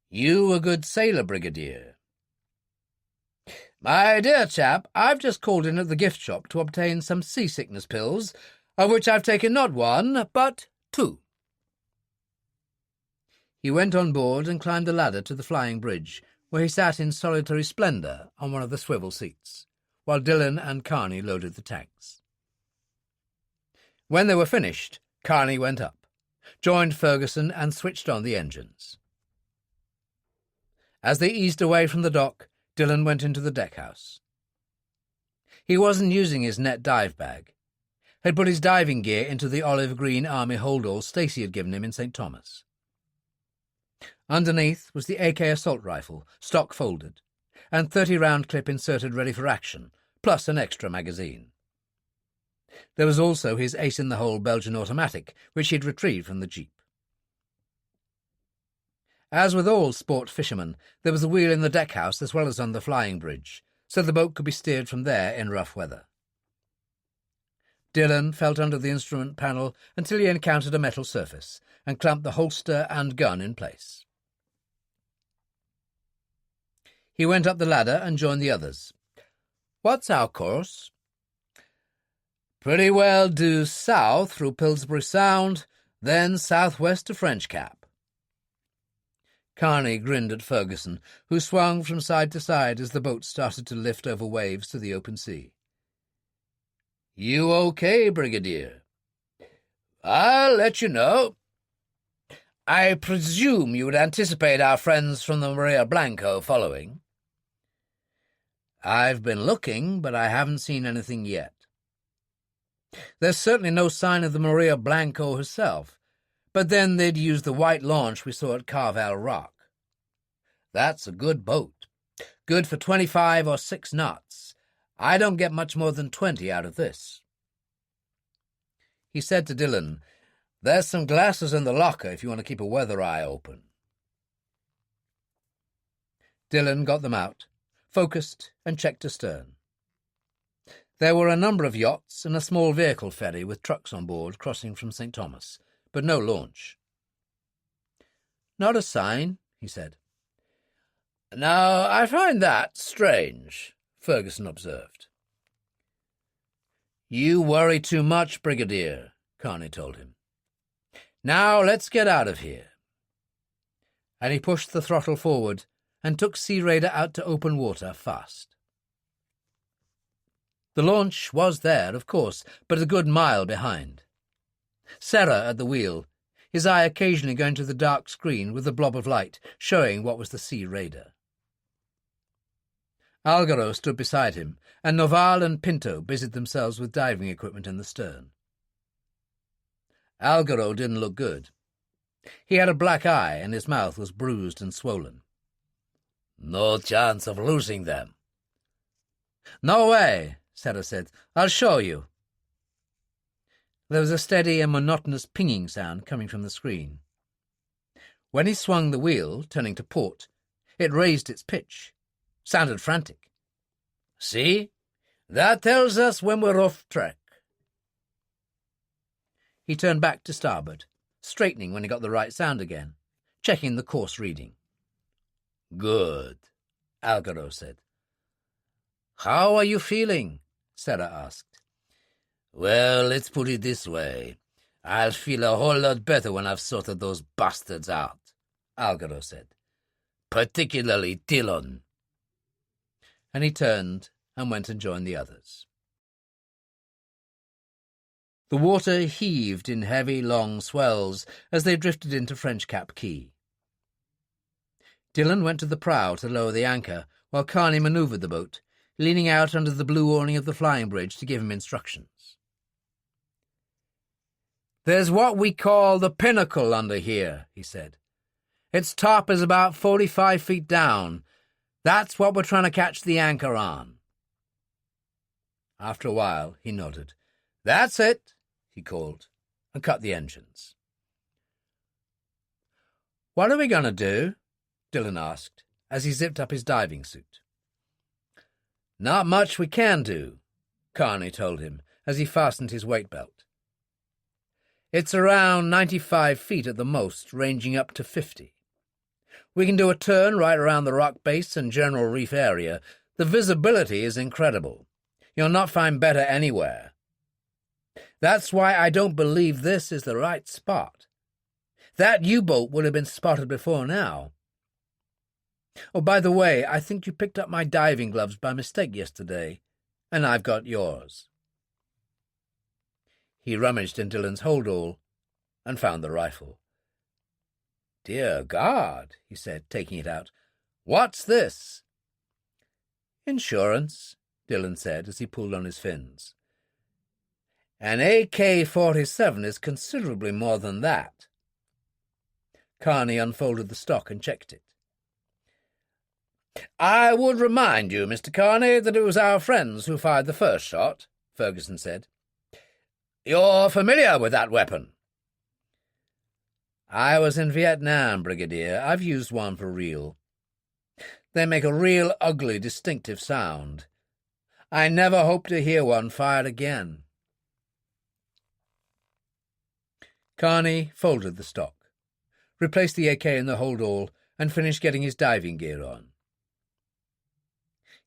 "You a good sailor, Brigadier?" "My dear chap, I've just called in at the gift shop to obtain some seasickness pills, of which I've taken not 1, but 2. He went on board and climbed a ladder to the flying bridge, where he sat in solitary splendour on one of the swivel seats, while Dillon and Carney loaded the tanks. When they were finished, Carney went up, joined Ferguson and switched on the engines. As they eased away from the dock, Dillon went into the deckhouse. He wasn't using his net dive bag. Had put his diving gear into the olive-green army holdall Stacy had given him in St. Thomas. Underneath was the AK assault rifle, stock folded, and 30-round clip inserted ready for action, plus an extra magazine. There was also his ace-in-the-hole Belgian automatic, which he'd retrieved from the jeep. As with all sport fishermen, there was a wheel in the deckhouse as well as on the flying bridge, so the boat could be steered from there in rough weather. Dillon felt under the instrument panel until he encountered a metal surface and clamped the holster and gun in place. He went up the ladder and joined the others. "What's our course?" "Pretty well due south through Pillsbury Sound, then southwest to French Cap." Carney grinned at Ferguson, who swung from side to side as the boat started to lift over waves to the open sea. "You okay, Brigadier?" "I'll let you know. I presume you would anticipate our friends from the Maria Blanco following." "I've been looking, but I haven't seen anything yet." "There's certainly no sign of the Maria Blanco herself, but then they'd use the white launch we saw at Carval Rock. That's a good boat, good for 25 or 6 knots. I don't get much more than 20 out of this." He said to Dillon, "There's some glasses in the locker if you want to keep a weather eye open." Dillon got them out, focused and checked astern. There were a number of yachts and a small vehicle ferry with trucks on board crossing from St. Thomas, but no launch. "Not a sign," he said. "Now, I find that strange," Ferguson observed. "You worry too much, Brigadier," Carney told him. "Now let's get out of here." And he pushed the throttle forward and took Sea Raider out to open water fast. The launch was there, of course, but a good mile behind. Serra at the wheel, his eye occasionally going to the dark screen with the blob of light, showing what was the Sea Raider. Algaro stood beside him, and Noval and Pinto busied themselves with diving equipment in the stern. Algaro didn't look good. He had a black eye, and his mouth was bruised and swollen. "No chance of losing them." "No way," Serra said. "I'll show you." There was a steady and monotonous pinging sound coming from the screen. When he swung the wheel, turning to port, it raised its pitch. Sounded frantic. "See? That tells us when we're off track." He turned back to starboard, straightening when he got the right sound again, checking the course reading. "Good," Algaro said. "How are you feeling?" Serra asked. "Well, let's put it this way. I'll feel a whole lot better when I've sorted those bastards out," Algaro said. "Particularly Dillon." And he turned and went and joined the others. The water heaved in heavy, long swells as they drifted into French Cap Quay. Dillon went to the prow to lower the anchor, while Carney manoeuvred the boat, leaning out under the blue awning of the flying bridge to give him instructions. "There's what we call the pinnacle under here," he said. "Its top is about 45 feet down. That's what we're trying to catch the anchor on." After a while, he nodded. "That's it," he called, and cut the engines. "What are we going to do?" Dillon asked, as he zipped up his diving suit. "Not much we can do," Carney told him, as he fastened his weight belt. "It's around 95 feet at the most, ranging up to 50. We can do a turn right around the rock base and general reef area. The visibility is incredible. You'll not find better anywhere. That's why I don't believe this is the right spot. That U-boat would have been spotted before now. Oh, by the way, I think you picked up my diving gloves by mistake yesterday, and I've got yours." He rummaged in Dillon's hold-all and found the rifle. "Dear God," he said, taking it out. "What's this?" "Insurance," Dillon said as he pulled on his fins. "An AK-47 is considerably more than that." Carney unfolded the stock and checked it. "I would remind you, Mr. Carney, that it was our friends who fired the first shot," Ferguson said. "You're familiar with that weapon?" "I was in Vietnam, Brigadier. I've used one for real." They make a real ugly, distinctive sound. I never hope to hear one fired again. Carney folded the stock, replaced the AK in the hold-all, and finished getting his diving gear on.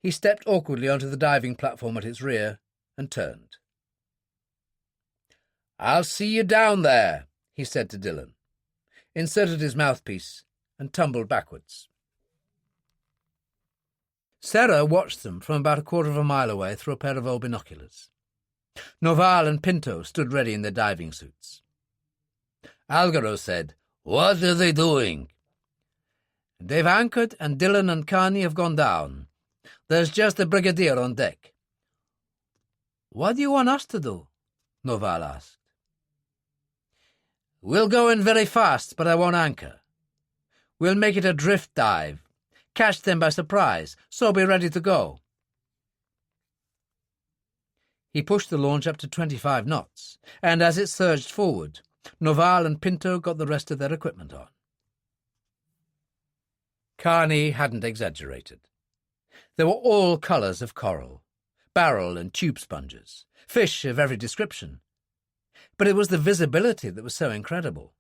He stepped awkwardly onto the diving platform at its rear and turned. "I'll see you down there," he said to Dillon, inserted his mouthpiece, and tumbled backwards. Sarah watched them from about a quarter of a mile away through a pair of old binoculars. Noval and Pinto stood ready in their diving suits. Algaro said, "What are they doing?" "They've anchored, and Dillon and Carney have gone down. There's just the brigadier on deck." "What do you want us to do?" Noval asked. "We'll go in very fast, but I won't anchor. We'll make it a drift dive. Catch them by surprise, so be ready to go." He pushed the launch up to 25 knots, and as it surged forward, Noval and Pinto got the rest of their equipment on. Carney hadn't exaggerated. There were all colours of coral, barrel and tube sponges, fish of every description. But it was the visibility that was so incredible.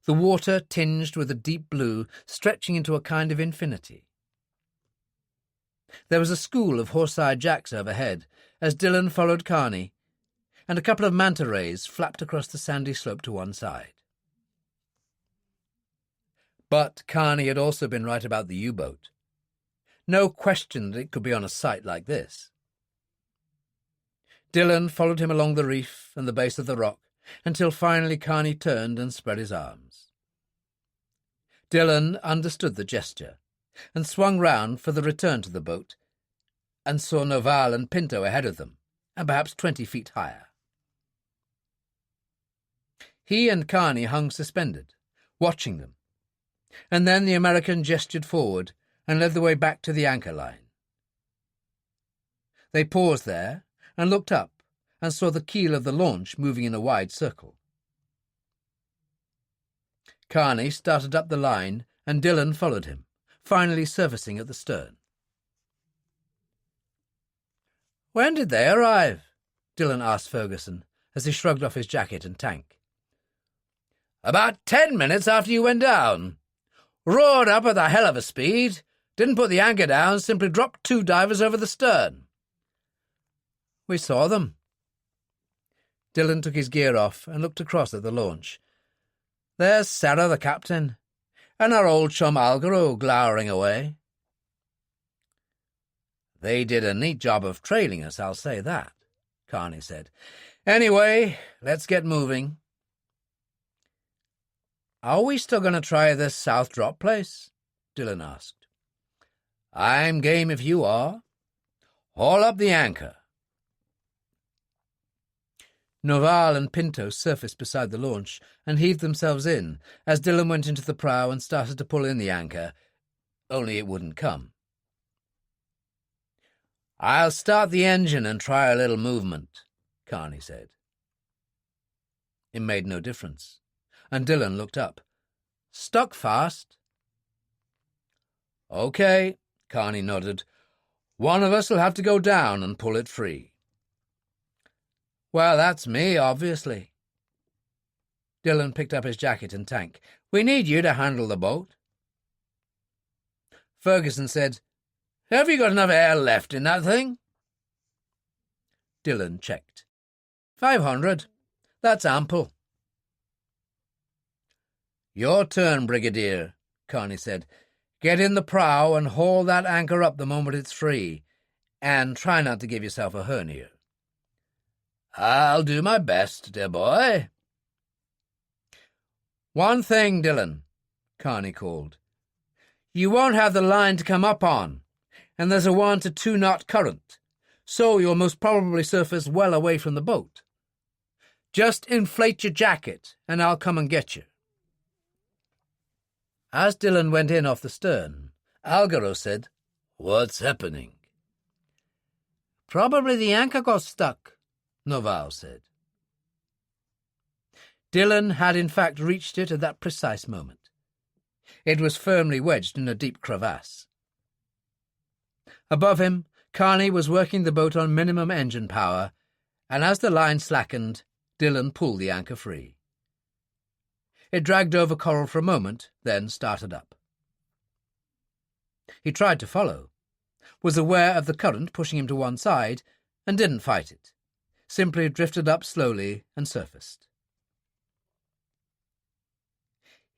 The water tinged with a deep blue, stretching into a kind of infinity. There was a school of horse-eyed jacks overhead, as Dillon followed Carney, and a couple of manta rays flapped across the sandy slope to one side. But Carney had also been right about the U-boat. No question that it could be on a site like this. Dillon followed him along the reef and the base of the rock, until finally Carney turned and spread his arms. Dillon understood the gesture, and swung round for the return to the boat, and saw Noval and Pinto ahead of them, and perhaps 20 feet higher. He and Carney hung suspended, watching them, and then the American gestured forward and led the way back to the anchor line. They paused there and looked up and saw the keel of the launch moving in a wide circle. Carney started up the line and Dillon followed him, finally surfacing at the stern. "When did they arrive?" Dillon asked Ferguson as he shrugged off his jacket and tank. "About 10 minutes after you went down. Roared up at a hell of a speed, didn't put the anchor down, simply dropped 2 divers over the stern." "We saw them." Dillon took his gear off and looked across at the launch. "There's Sarah, the captain, and our old chum Algaro glowering away." "They did a neat job of trailing us, I'll say that," Carney said. "Anyway, let's get moving." "Are we still going to try this South Drop place?" Dillon asked. "I'm game if you are. Haul up the anchor." Noval and Pinto surfaced beside the launch and heaved themselves in as Dillon went into the prow and started to pull in the anchor, only it wouldn't come. "I'll start the engine and try a little movement," Carney said. It made no difference, and Dillon looked up. "Stuck fast?" "Okay," Carney nodded. "One of us will have to go down and pull it free." "Well, that's me, obviously." Dillon picked up his jacket and tank. "We need you to handle the boat." Ferguson said, "Have you got enough air left in that thing?" Dillon checked. 500. That's ample." "Your turn, Brigadier," Carney said. "Get in the prow and haul that anchor up the moment it's free, and try not to give yourself a hernia." "I'll do my best, dear boy." "One thing, Dillon," Carney called. "You won't have the line to come up on, and there's a 1 to 2 knot current, so you'll most probably surface well away from the boat. Just inflate your jacket, and I'll come and get you." As Dillon went in off the stern, Algaro said, "What's happening?" "Probably the anchor got stuck," Noval said. Dillon had in fact reached it at that precise moment. It was firmly wedged in a deep crevasse. Above him, Carney was working the boat on minimum engine power, and as the line slackened, Dillon pulled the anchor free. It dragged over coral for a moment, then started up. He tried to follow, was aware of the current pushing him to one side, and didn't fight it, simply drifted up slowly and surfaced.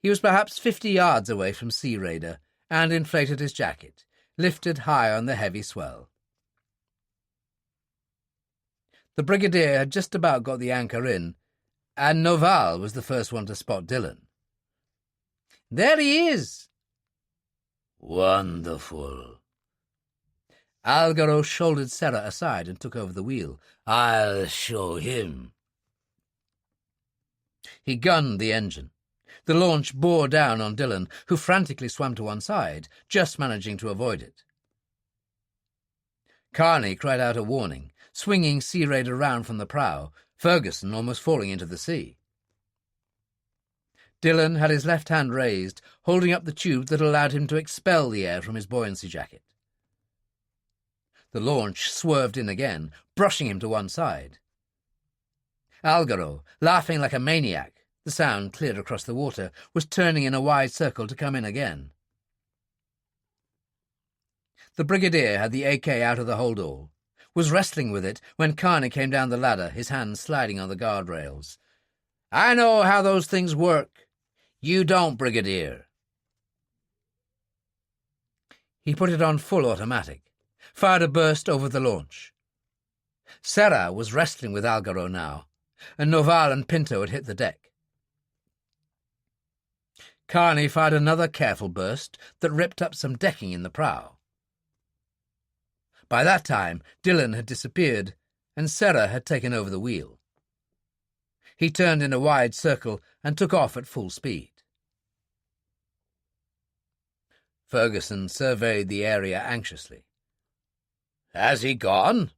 He was perhaps 50 yards away from Sea Raider and inflated his jacket, lifted high on the heavy swell. The Brigadier had just about got the anchor in, and Noval was the first one to spot Dillon. "There he is!" "Wonderful." Algaro shouldered Sarah aside and took over the wheel. "I'll show him." He gunned the engine. The launch bore down on Dillon, who frantically swam to one side, just managing to avoid it. Carney cried out a warning, swinging Sea Raider round from the prow, Ferguson almost falling into the sea. Dillon had his left hand raised, holding up the tube that allowed him to expel the air from his buoyancy jacket. The launch swerved in again, brushing him to one side. Algaro, laughing like a maniac, the sound cleared across the water, was turning in a wide circle to come in again. The Brigadier had the AK out of the hold-all, was wrestling with it when Carney came down the ladder, his hands sliding on the guardrails. "I know how those things work. You don't, Brigadier." He put it on full automatic, fired a burst over the launch. Sarah was wrestling with Algaro now, and Noval and Pinto had hit the deck. Carney fired another careful burst that ripped up some decking in the prow. By that time, Dillon had disappeared, and Sarah had taken over the wheel. He turned in a wide circle and took off at full speed. Ferguson surveyed the area anxiously. "Has he gone?"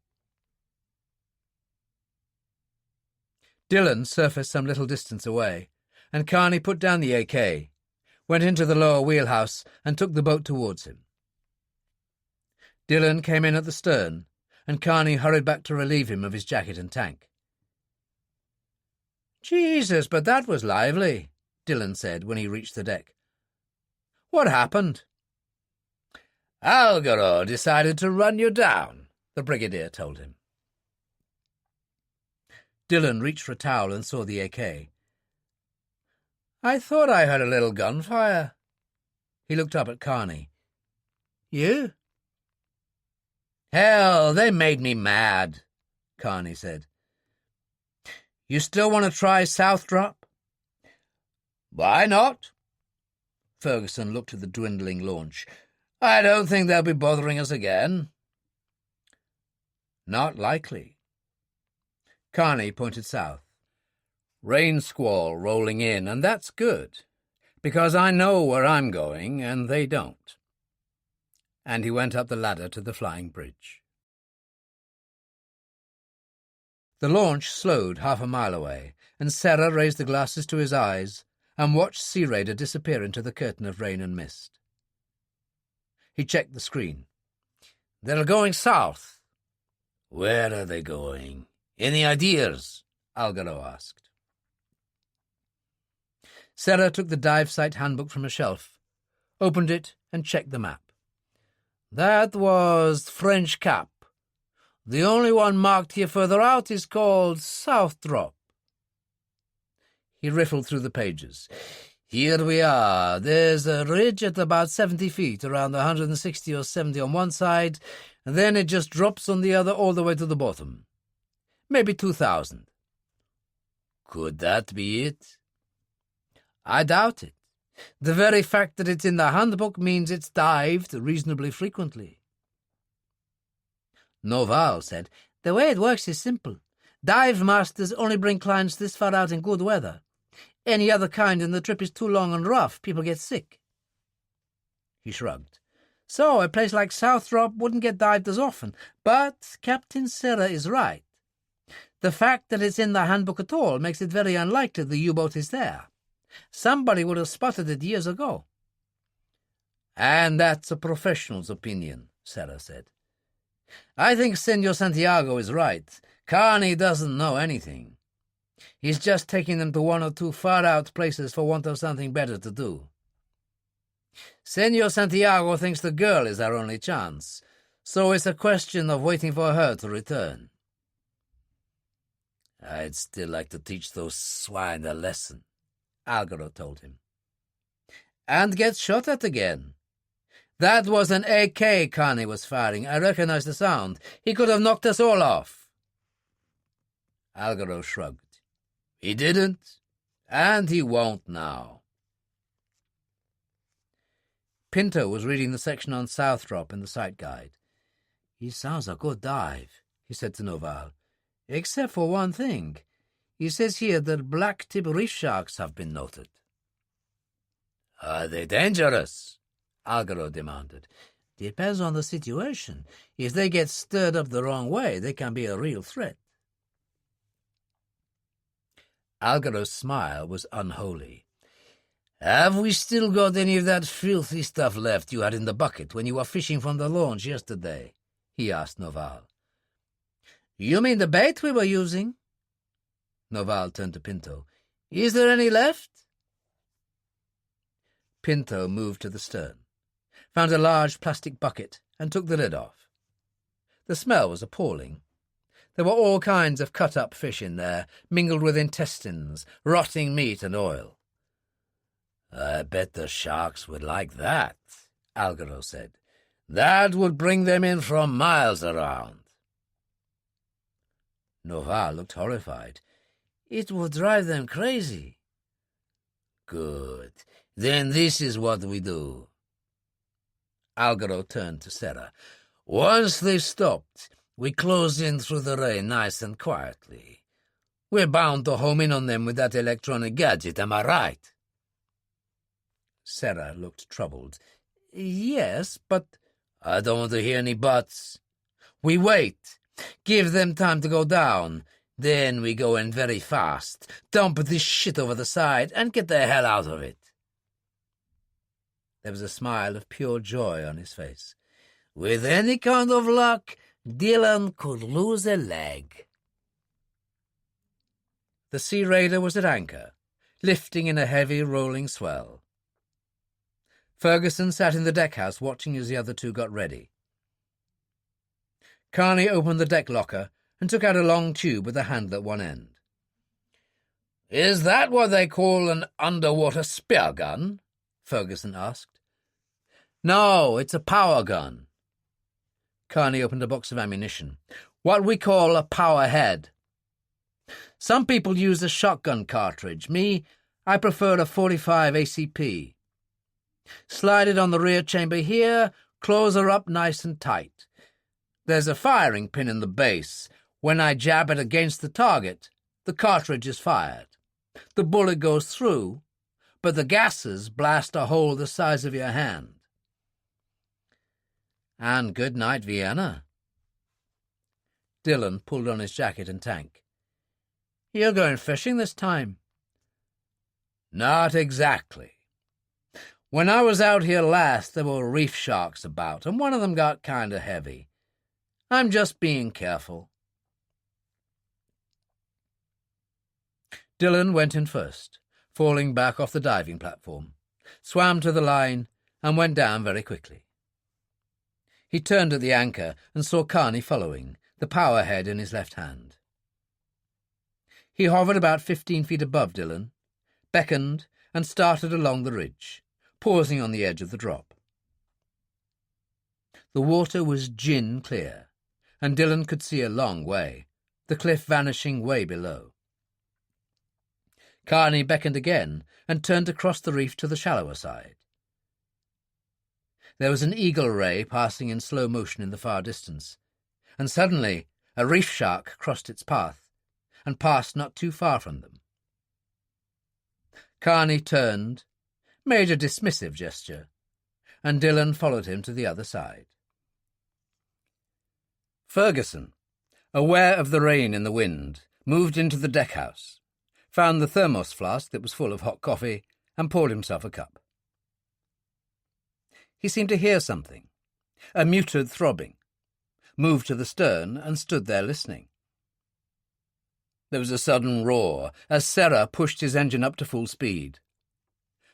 Dillon surfaced some little distance away, and Carney put down the AK, went into the lower wheelhouse and took the boat towards him. Dillon came in at the stern, and Carney hurried back to relieve him of his jacket and tank. "Jesus, but that was lively," Dillon said when he reached the deck. "What happened?" "Algaro decided to run you down," the Brigadier told him. Dillon reached for a towel and saw the AK. "I thought I heard a little gunfire." He looked up at Carney. "You?" "Hell, they made me mad," Carney said. "You still want to try South Drop?" "Why not?" Ferguson looked at the dwindling launch. "I don't think they'll be bothering us again." "Not likely." Carney pointed south. "Rain squall rolling in, and that's good, because I know where I'm going, and they don't." And he went up the ladder to the flying bridge. The launch slowed half a mile away, and Sarah raised the glasses to his eyes and watched Sea Raider disappear into the curtain of rain and mist. He checked the screen. "They're going south." "Where are they going? Any ideas?" Algaro asked. Sarah took the dive site handbook from a shelf, opened it and checked the map. "That was French Cap. The only one marked here further out is called South Drop." He riffled through the pages. "Here we are. There's a ridge at about 70 feet, around 160 or 70 on one side, and then it just drops on the other all the way to the bottom. Maybe 2,000. "Could that be it?" "I doubt it. The very fact that it's in the handbook means it's dived reasonably frequently." Noval said, "The way it works is simple. Dive masters only bring clients this far out in good weather. Any other kind and the trip is too long and rough, people get sick." He shrugged. "So a place like South Drop wouldn't get dived as often, but Captain Sarah is right. The fact that it's in the handbook at all makes it very unlikely the U-boat is there. Somebody would have spotted it years ago." "And that's a professional's opinion," Sarah said. I think Senor Santiago is right. Carney doesn't know anything. He's just taking them to one or two far-out places for want of something better to do. Senor Santiago thinks the girl is our only chance, so it's a question of waiting for her to return. I'd still like to teach those swine a lesson, Algaro told him. And get shot at again. That was an AK Carney was firing. I recognized the sound. He could have knocked us all off. Algaro shrugged. He didn't, and he won't now. Pinto was reading the section on South Drop in the sight guide. He sounds a good dive, he said to Noval. Except for one thing. He says here that black-tip reef sharks have been noted. Are they dangerous? Algaro demanded. Depends on the situation. If they get stirred up the wrong way, they can be a real threat. Algaro's smile was unholy. Have we still got any of that filthy stuff left you had in the bucket when you were fishing from the launch yesterday? He asked Noval. You mean the bait we were using? Noval turned to Pinto. Is there any left? Pinto moved to the stern, found a large plastic bucket, and took the lid off. The smell was appalling. There were all kinds of cut-up fish in there, mingled with intestines, rotting meat and oil. I bet the sharks would like that, Algaro said. That would bring them in from miles around. Noval looked horrified. It would drive them crazy. Good. Then this is what we do. Algaro turned to Sarah. Once they've stopped, we close in through the rain nice and quietly. We're bound to home in on them with that electronic gadget, am I right? Sarah looked troubled. Yes, but... I don't want to hear any buts. We wait. Give them time to go down. Then we go in very fast, dump this shit over the side, and get the hell out of it. There was a smile of pure joy on his face. With any kind of luck, Dillon could lose a leg. The Sea Raider was at anchor, lifting in a heavy, rolling swell. Ferguson sat in the deckhouse watching as the other two got ready. Carney opened the deck locker and took out a long tube with a handle at one end. Is that what they call an underwater spear gun? Ferguson asked. No, it's a power gun. Carney opened a box of ammunition. What we call a power head. Some people use a shotgun cartridge. Me, I prefer a .45 ACP. Slide it on the rear chamber here, close her up nice and tight. There's a firing pin in the base. When I jab it against the target, the cartridge is fired. The bullet goes through, but the gases blast a hole the size of your hand. And good night, Vienna. Dillon pulled on his jacket and tank. You're going fishing this time? Not exactly. When I was out here last, there were reef sharks about, and one of them got kind of heavy. I'm just being careful. Dillon went in first, falling back off the diving platform, swam to the line, and went down very quickly. He turned at the anchor and saw Carney following, the power head in his left hand. He hovered about 15 feet above Dillon, beckoned, and started along the ridge, pausing on the edge of the drop. The water was gin clear, and Dillon could see a long way, the cliff vanishing way below. Carney beckoned again and turned across the reef to the shallower side. There was an eagle ray passing in slow motion in the far distance, and suddenly a reef shark crossed its path and passed not too far from them. Carney turned, made a dismissive gesture, and Dillon followed him to the other side. Ferguson, aware of the rain and the wind, moved into the deckhouse, found the thermos flask that was full of hot coffee, and poured himself a cup. He seemed to hear something, a muted throbbing, moved to the stern and stood there listening. There was a sudden roar as Serra pushed his engine up to full speed.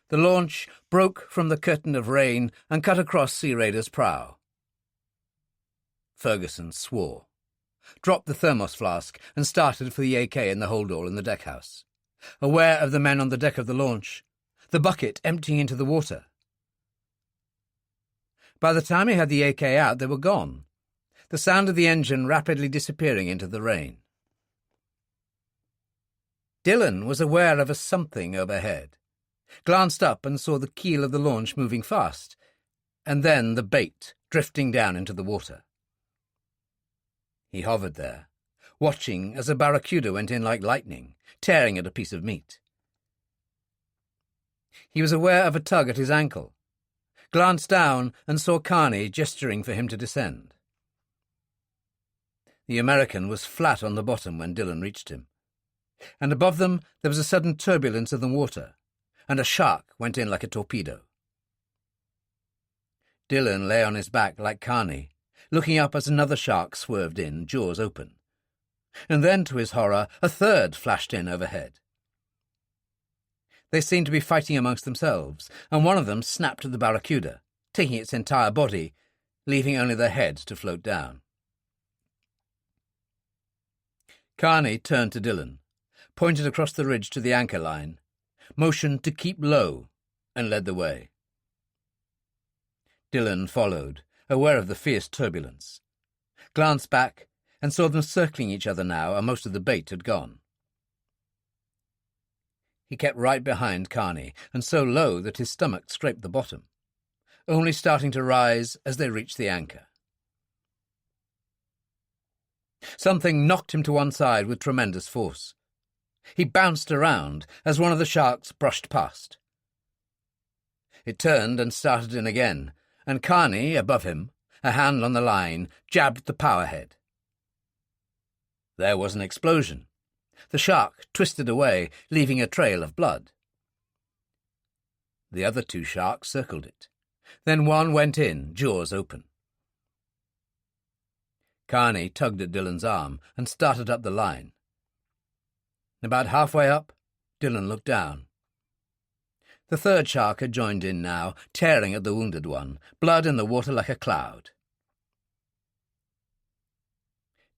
The launch broke from the curtain of rain and cut across Sea Raider's prow. Ferguson swore, dropped the thermos flask and started for the AK in the hold-all in the deckhouse, aware of the men on the deck of the launch, the bucket emptying into the water. By the time he had the AK out, they were gone, the sound of the engine rapidly disappearing into the rain. Dillon was aware of a something overhead, glanced up and saw the keel of the launch moving fast, and then the bait drifting down into the water. He hovered there, watching as a barracuda went in like lightning, tearing at a piece of meat. He was aware of a tug at his ankle, glanced down and saw Carney gesturing for him to descend. The American was flat on the bottom when Dillon reached him, and above them there was a sudden turbulence of the water, and a shark went in like a torpedo. Dillon lay on his back like Carney, looking up as another shark swerved in, jaws open. And then, to his horror, a third flashed in overhead. They seemed to be fighting amongst themselves, and one of them snapped at the barracuda, taking its entire body, leaving only the head to float down. Carney turned to Dillon, pointed across the ridge to the anchor line, motioned to keep low, and led the way. Dillon followed, aware of the fierce turbulence, glanced back and saw them circling each other now, and most of the bait had gone. He kept right behind Carney, and so low that his stomach scraped the bottom, only starting to rise as they reached the anchor. Something knocked him to one side with tremendous force. He bounced around as one of the sharks brushed past. It turned and started in again, and Carney, above him, a hand on the line, jabbed the powerhead. There was an explosion. The shark twisted away, leaving a trail of blood. The other two sharks circled it. Then one went in, jaws open. Carney tugged at Dillon's arm and started up the line. About halfway up, Dillon looked down. The third shark had joined in now, tearing at the wounded one, blood in the water like a cloud.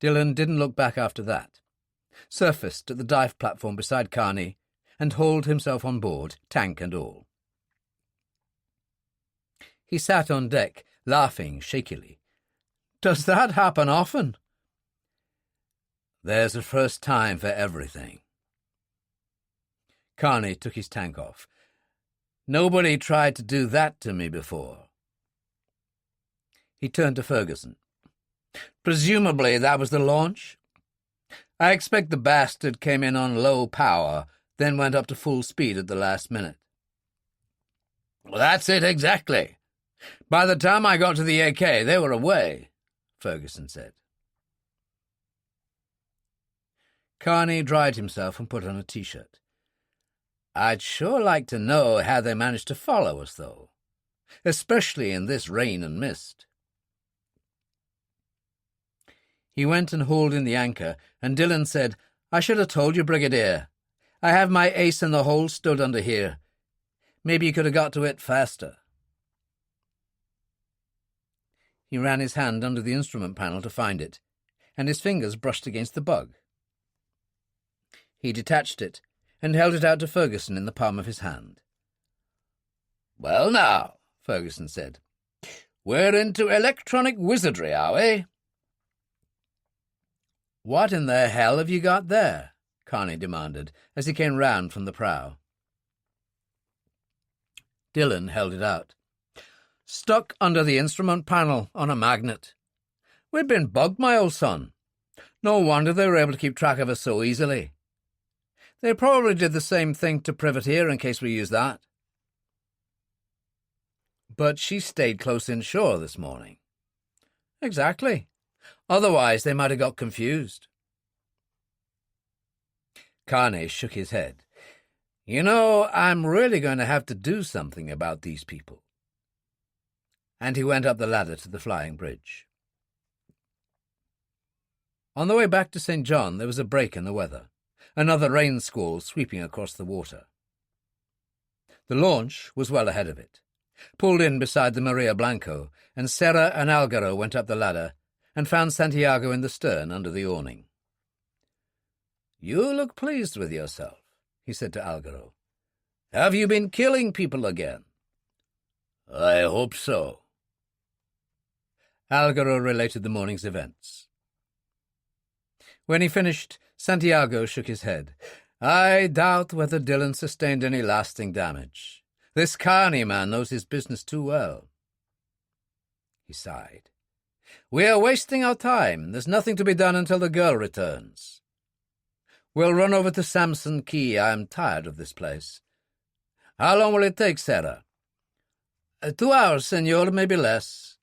Dillon didn't look back after that, surfaced at the dive platform beside Carney, and hauled himself on board, tank and all. He sat on deck, laughing shakily. "Does that happen often?" "There's a first time for everything." Carney took his tank off. "Nobody tried to do that to me before." He turned to Ferguson. "Presumably that was the launch? I expect the bastard came in on low power, then went up to full speed at the last minute." "Well, that's it exactly. By the time I got to the AK, they were away," Ferguson said. Carney dried himself and put on a T-shirt. "I'd sure like to know how they managed to follow us, though, especially in this rain and mist." He went and hauled in the anchor, and Dillon said, "I should have told you, Brigadier. I have my ace in the hole stood under here. Maybe you could have got to it faster." He ran his hand under the instrument panel to find it, and his fingers brushed against the bug. He detached it and held it out to Ferguson in the palm of his hand. "Well now," Ferguson said, "we're into electronic wizardry, are we?" "What in the hell have you got there?" Carney demanded, as he came round from the prow. Dillon held it out. "Stuck under the instrument panel on a magnet. We'd been bugged, my old son. No wonder they were able to keep track of us so easily. They probably did the same thing to privateer in case we used that." "But she stayed close inshore this morning." "Exactly. Otherwise they might have got confused." Carney shook his head. "You know, I'm really going to have to do something about these people." And he went up the ladder to the flying bridge. On the way back to St. John, there was a break in the weather, another rain squall sweeping across the water. The launch was well ahead of it, pulled in beside the Maria Blanco, and Serra and Algaro went up the ladder and found Santiago in the stern under the awning. "You look pleased with yourself," he said to Algaro. "Have you been killing people again?" "I hope so." Algaro related the morning's events. When he finished, Santiago shook his head. "I doubt whether Dillon sustained any lasting damage. This Carney man knows his business too well." He sighed. "We are wasting our time. There's nothing to be done until the girl returns. We'll run over to Samson Key. I am tired of this place. How long will it take, Sarah?" 2 hours, senor, maybe less.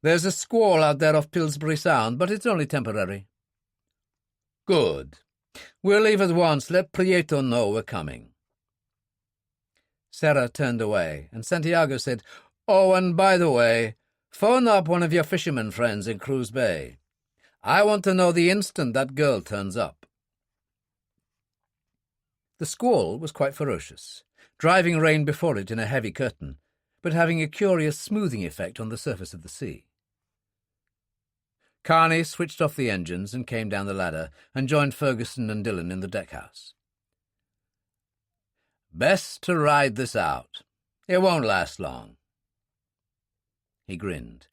There's a squall out there off Pillsbury Sound, but it's only temporary." "Good. We'll leave at once. Let Prieto know we're coming." Sarah turned away, and Santiago said, "Oh, and by the way, phone up one of your fishermen friends in Cruz Bay. I want to know the instant that girl turns up." The squall was quite ferocious, driving rain before it in a heavy curtain, but having a curious smoothing effect on the surface of the sea. Carney switched off the engines and came down the ladder and joined Ferguson and Dillon in the deckhouse. "Best to ride this out. It won't last long." He grinned.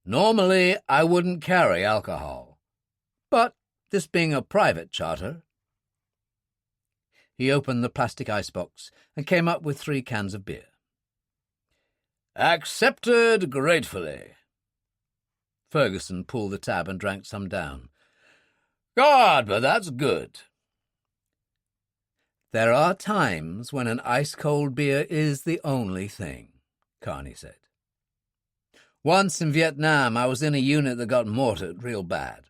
"Normally I wouldn't carry alcohol, but this being a private charter—" He opened the plastic icebox and came up with 3 cans of beer. "Accepted gratefully." Ferguson pulled the tab and drank some down. "God, but that's good." "There are times when an ice-cold beer is the only thing," Carney said. "Once in Vietnam, I was in a unit that got mortared real bad.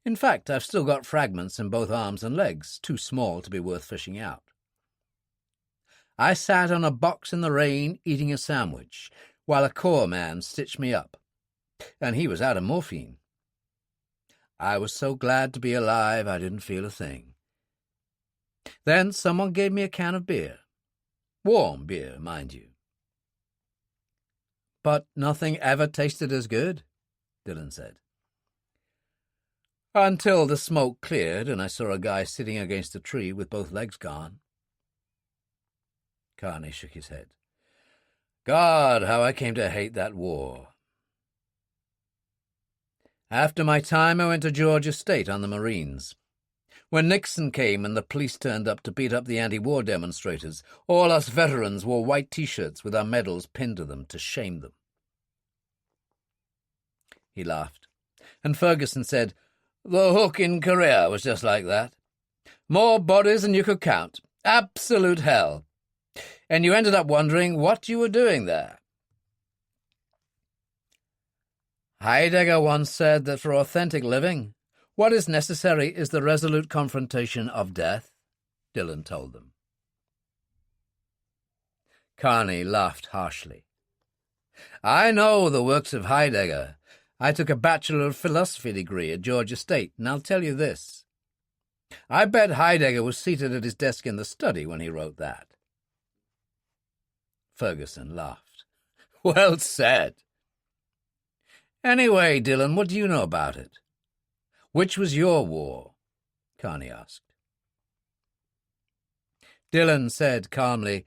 In fact, I've still got fragments in both arms and legs, too small to be worth fishing out. I sat on a box in the rain eating a sandwich while a Corps man stitched me up, and he was out of morphine. I was so glad to be alive I didn't feel a thing. Then someone gave me a can of beer. Warm beer, mind you." "But nothing ever tasted as good," Dillon said. "Until the smoke cleared and I saw a guy sitting against a tree with both legs gone." Carney shook his head. "God, how I came to hate that war." "After my time, I went to Georgia State on the Marines. When Nixon came and the police turned up to beat up the anti-war demonstrators, all us veterans wore white T-shirts with our medals pinned to them to shame them." He laughed, and Ferguson said, "The hook in Korea was just like that. More bodies than you could count. Absolute hell. And you ended up wondering what you were doing there." Heidegger once said that for authentic living, what is necessary is the resolute confrontation of death, Dillon told them. Carney laughed harshly. "I know the works of Heidegger. I took a Bachelor of Philosophy degree at Georgia State, and I'll tell you this. I bet Heidegger was seated at his desk in the study when he wrote that." Ferguson laughed. "Well said." "Anyway, Dillon, what do you know about it? Which was your war?" Carney asked. Dillon said calmly,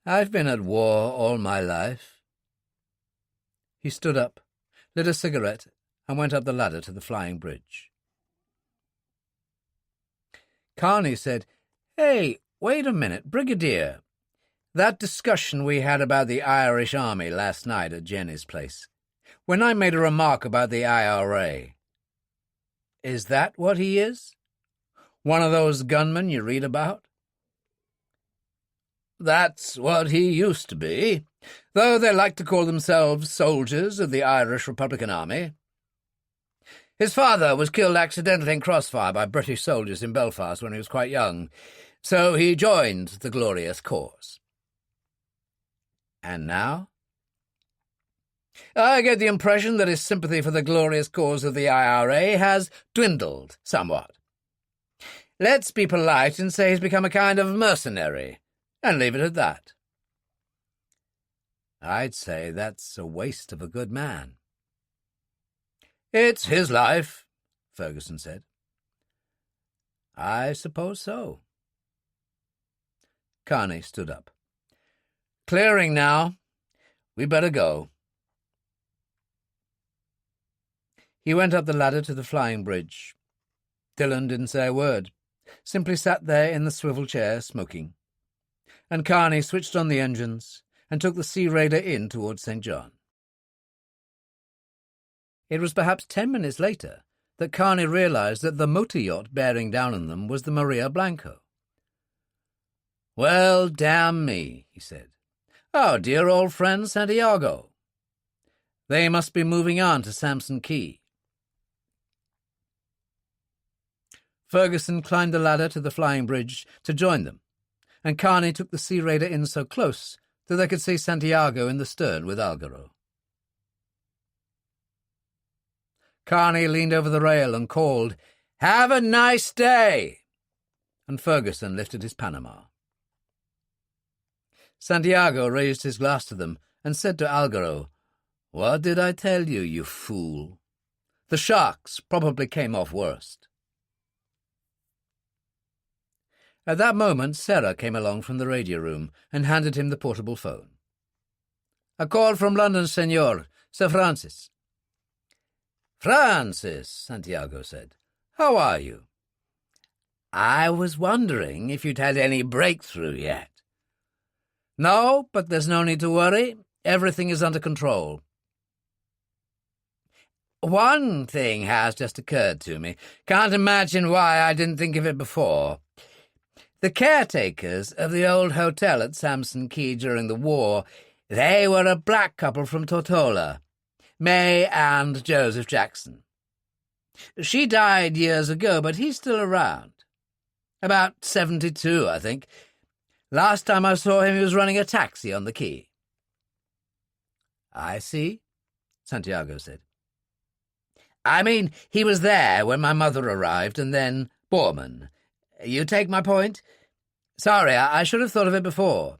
"I've been at war all my life." He stood up, lit a cigarette, and went up the ladder to the flying bridge. Carney said, "Hey, wait a minute, Brigadier. That discussion we had about the Irish Army last night at Jenny's place, when I made a remark about the IRA, is that what he is? One of those gunmen you read about?" "That's what he used to be, though they like to call themselves soldiers of the Irish Republican Army. His father was killed accidentally in crossfire by British soldiers in Belfast when he was quite young, so he joined the glorious cause." "And now?" I get the impression that his sympathy for the glorious cause of the IRA has dwindled somewhat. Let's be polite and say he's become a kind of mercenary, and leave it at that. I'd say that's a waste of a good man. It's his life, Ferguson said. I suppose so. Carney stood up. Clearing now. We better go. He went up the ladder to the flying bridge. Dillon didn't say a word, simply sat there in the swivel chair smoking. And Carney switched on the engines and took the Sea Raider in towards St. John. It was perhaps 10 minutes later that Carney realised that the motor yacht bearing down on them was the Maria Blanco. "Well, damn me," he said. "Our dear old friend Santiago. They must be moving on to Samson Key." Ferguson climbed the ladder to the flying bridge to join them, and Carney took the Sea Raider in so close that they could see Santiago in the stern with Algaro. Carney leaned over the rail and called, "Have a nice day!" and Ferguson lifted his Panama. Santiago raised his glass to them and said to Algaro, "What did I tell you, you fool? The sharks probably came off worst." At that moment, Sarah came along from the radio room and handed him the portable phone. "A call from London, senor. Sir Francis." "Francis," Santiago said. "How are you? I was wondering if you'd had any breakthrough yet." "No, but there's no need to worry. Everything is under control." "One thing has just occurred to me. Can't imagine why I didn't think of it before. The caretakers of the old hotel at Samson Key during the war, they were a black couple from Tortola, May and Joseph Jackson. She died years ago, but he's still around. About 72, I think. Last time I saw him, he was running a taxi on the quay." "I see," Santiago said. "I mean, he was there when my mother arrived, and then Borman. You take my point? Sorry, I should have thought of it before."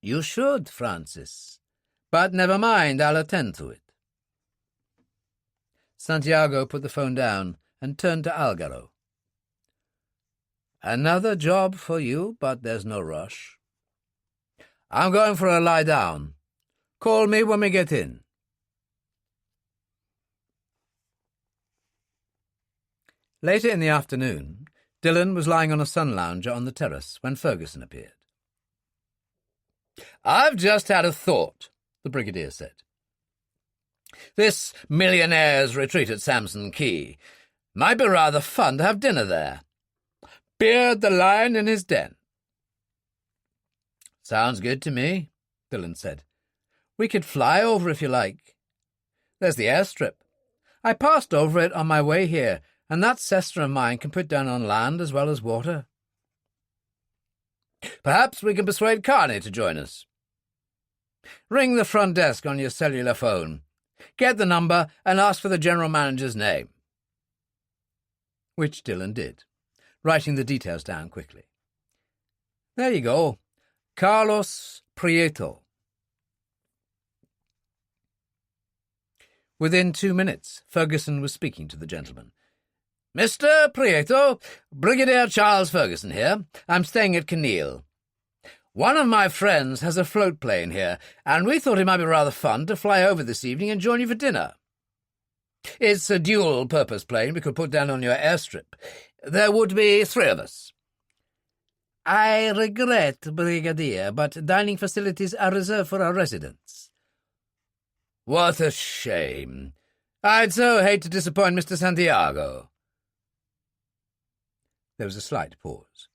"You should, Francis. But never mind, I'll attend to it." Santiago put the phone down and turned to Algaro. "Another job for you, but there's no rush. I'm going for a lie down. Call me when we get in." Later in the afternoon, Dillon was lying on a sun lounger on the terrace when Ferguson appeared. "I've just had a thought," the brigadier said. "This millionaire's retreat at Samson Key might be rather fun to have dinner there. Beard the lion in his den." "Sounds good to me," Dillon said. "We could fly over if you like. There's the airstrip. I passed over it on my way here, and that Cessna of mine can put down on land as well as water." "Perhaps we can persuade Carney to join us. Ring the front desk on your cellular phone. Get the number and ask for the general manager's name." Which Dillon did, writing the details down quickly. "There you go. Carlos Prieto." Within 2 minutes, Ferguson was speaking to the gentleman. "Mr. Prieto, Brigadier Charles Ferguson here. I'm staying at Kinneil. One of my friends has a float plane here, and we thought it might be rather fun to fly over this evening and join you for dinner. It's a dual-purpose plane we could put down on your airstrip. There would be 3 of us." "I regret, Brigadier, but dining facilities are reserved for our residents." "What a shame. I'd so hate to disappoint Mr. Santiago." There was a slight pause.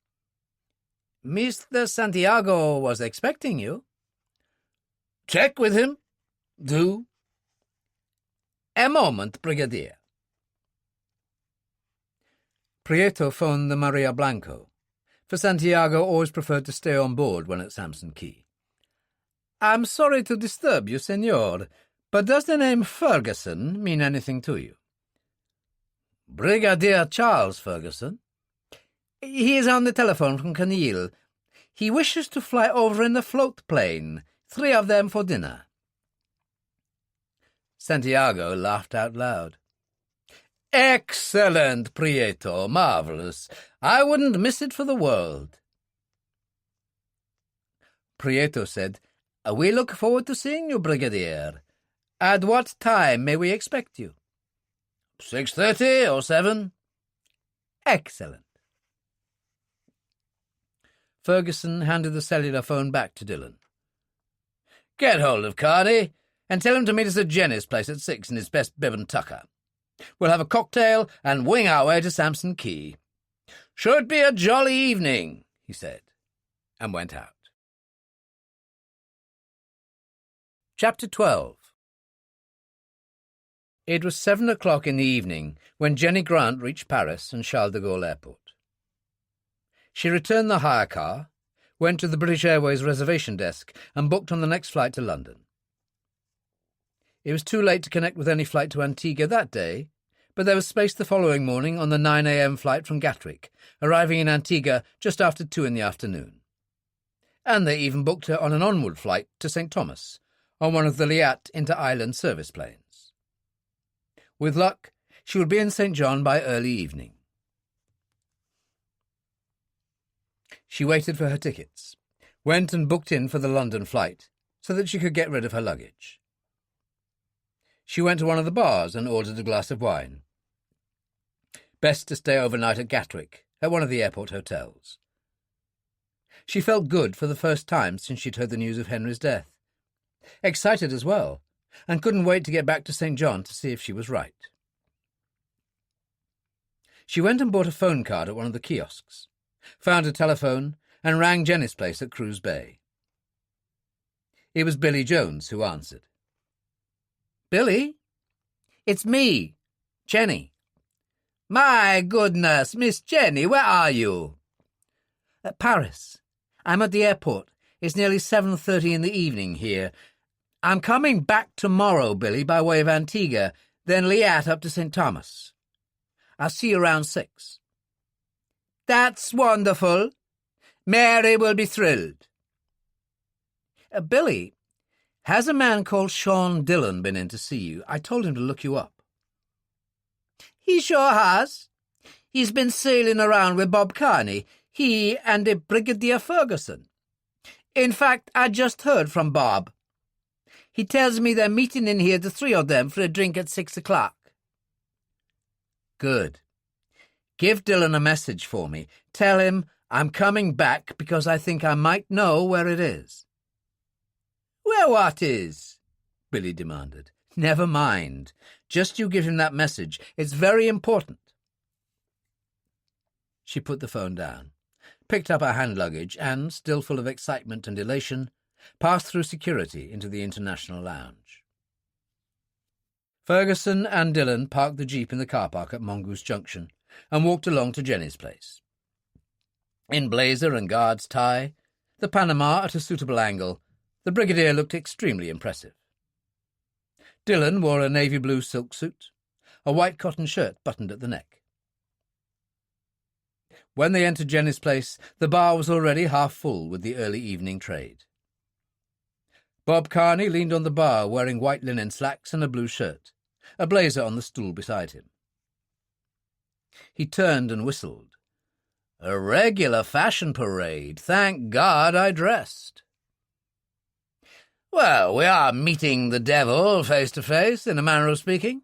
"Mr. Santiago was expecting you." "Check with him. Do." "A moment, Brigadier." Prieto phoned the Maria Blanco, for Santiago always preferred to stay on board when at Samson Key. I'm sorry to disturb you, senor, but does the name Ferguson mean anything to you? Brigadier Charles Ferguson. He is on the telephone from Canil. He wishes to fly over in a float plane, 3 of them for dinner. Santiago laughed out loud. Excellent, Prieto, marvellous. I wouldn't miss it for the world. Prieto said, We look forward to seeing you, Brigadier. At what time may we expect you? 6:30 or 7. Excellent. Ferguson handed the cellular phone back to Dillon. Get hold of Carney and tell him to meet us at Jenny's place at 6 in his best bib and tucker. We'll have a cocktail and wing our way to Samson Key. Should be a jolly evening, he said, and went out. Chapter 12. It was 7 o'clock in the evening when Jenny Grant reached Paris and Charles de Gaulle Airport. She returned the hire car, went to the British Airways reservation desk and booked on the next flight to London. It was too late to connect with any flight to Antigua that day, but there was space the following morning on the 9 a.m. flight from Gatwick, arriving in Antigua just after 2 in the afternoon. And they even booked her on an onward flight to St. Thomas, on one of the Liat inter-island service planes. With luck, she would be in St. John by early evening. She waited for her tickets, went and booked in for the London flight so that she could get rid of her luggage. She went to one of the bars and ordered a glass of wine. Best to stay overnight at Gatwick, at one of the airport hotels. She felt good for the first time since she'd heard the news of Henry's death. Excited as well, and couldn't wait to get back to St. John to see if she was right. She went and bought a phone card at one of the kiosks, found a telephone, and rang Jenny's place at Cruz Bay. It was Billy Jones who answered. Billy? It's me, Jenny. My goodness, Miss Jenny, where are you? At Paris. I'm at the airport. It's nearly 7:30 in the evening here. I'm coming back tomorrow, Billy, by way of Antigua, then Liat up to St. Thomas. I'll see you around 6. That's wonderful. Mary will be thrilled. Billy, has a man called Sean Dillon been in to see you? I told him to look you up. He sure has. He's been sailing around with Bob Carney, he and a Brigadier Ferguson. In fact, I just heard from Bob. He tells me they're meeting in here, the 3 of them, for a drink at 6 o'clock. Good. Give Dillon a message for me. Tell him I'm coming back because I think I might know where it is. Where what is? Billy demanded. Never mind. Just you give him that message. It's very important. She put the phone down, picked up her hand luggage and, still full of excitement and elation, passed through security into the International Lounge. Ferguson and Dillon parked the jeep in the car park at Mongoose Junction and walked along to Jenny's place. In blazer and guard's tie, the Panama at a suitable angle, the Brigadier looked extremely impressive. Dillon wore a navy blue silk suit, a white cotton shirt buttoned at the neck. When they entered Jenny's place, the bar was already half full with the early evening trade. Bob Carney leaned on the bar wearing white linen slacks and a blue shirt, a blazer on the stool beside him. He turned and whistled. A regular fashion parade. Thank God I dressed. Well, we are meeting the devil face to face, in a manner of speaking.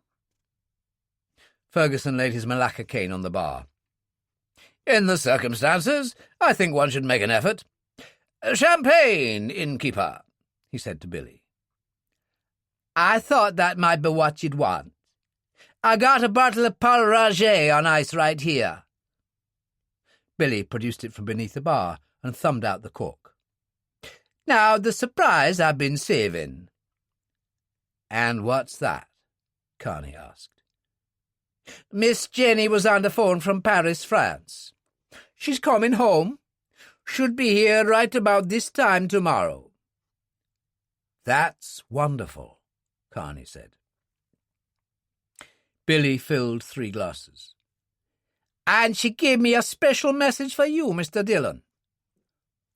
Ferguson laid his Malacca cane on the bar. In the circumstances, I think one should make an effort. Champagne, innkeeper, he said to Billy. I thought that might be what you'd want. I got a bottle of Paul Roger on ice right here. Billy produced it from beneath the bar and thumbed out the cork. Now, the surprise I've been saving. And what's that? Carney asked. Miss Jenny was on the phone from Paris, France. She's coming home. Should be here right about this time tomorrow. "That's wonderful," Carney said. Billy filled 3 glasses. "And she gave me a special message for you, Mr. Dillon."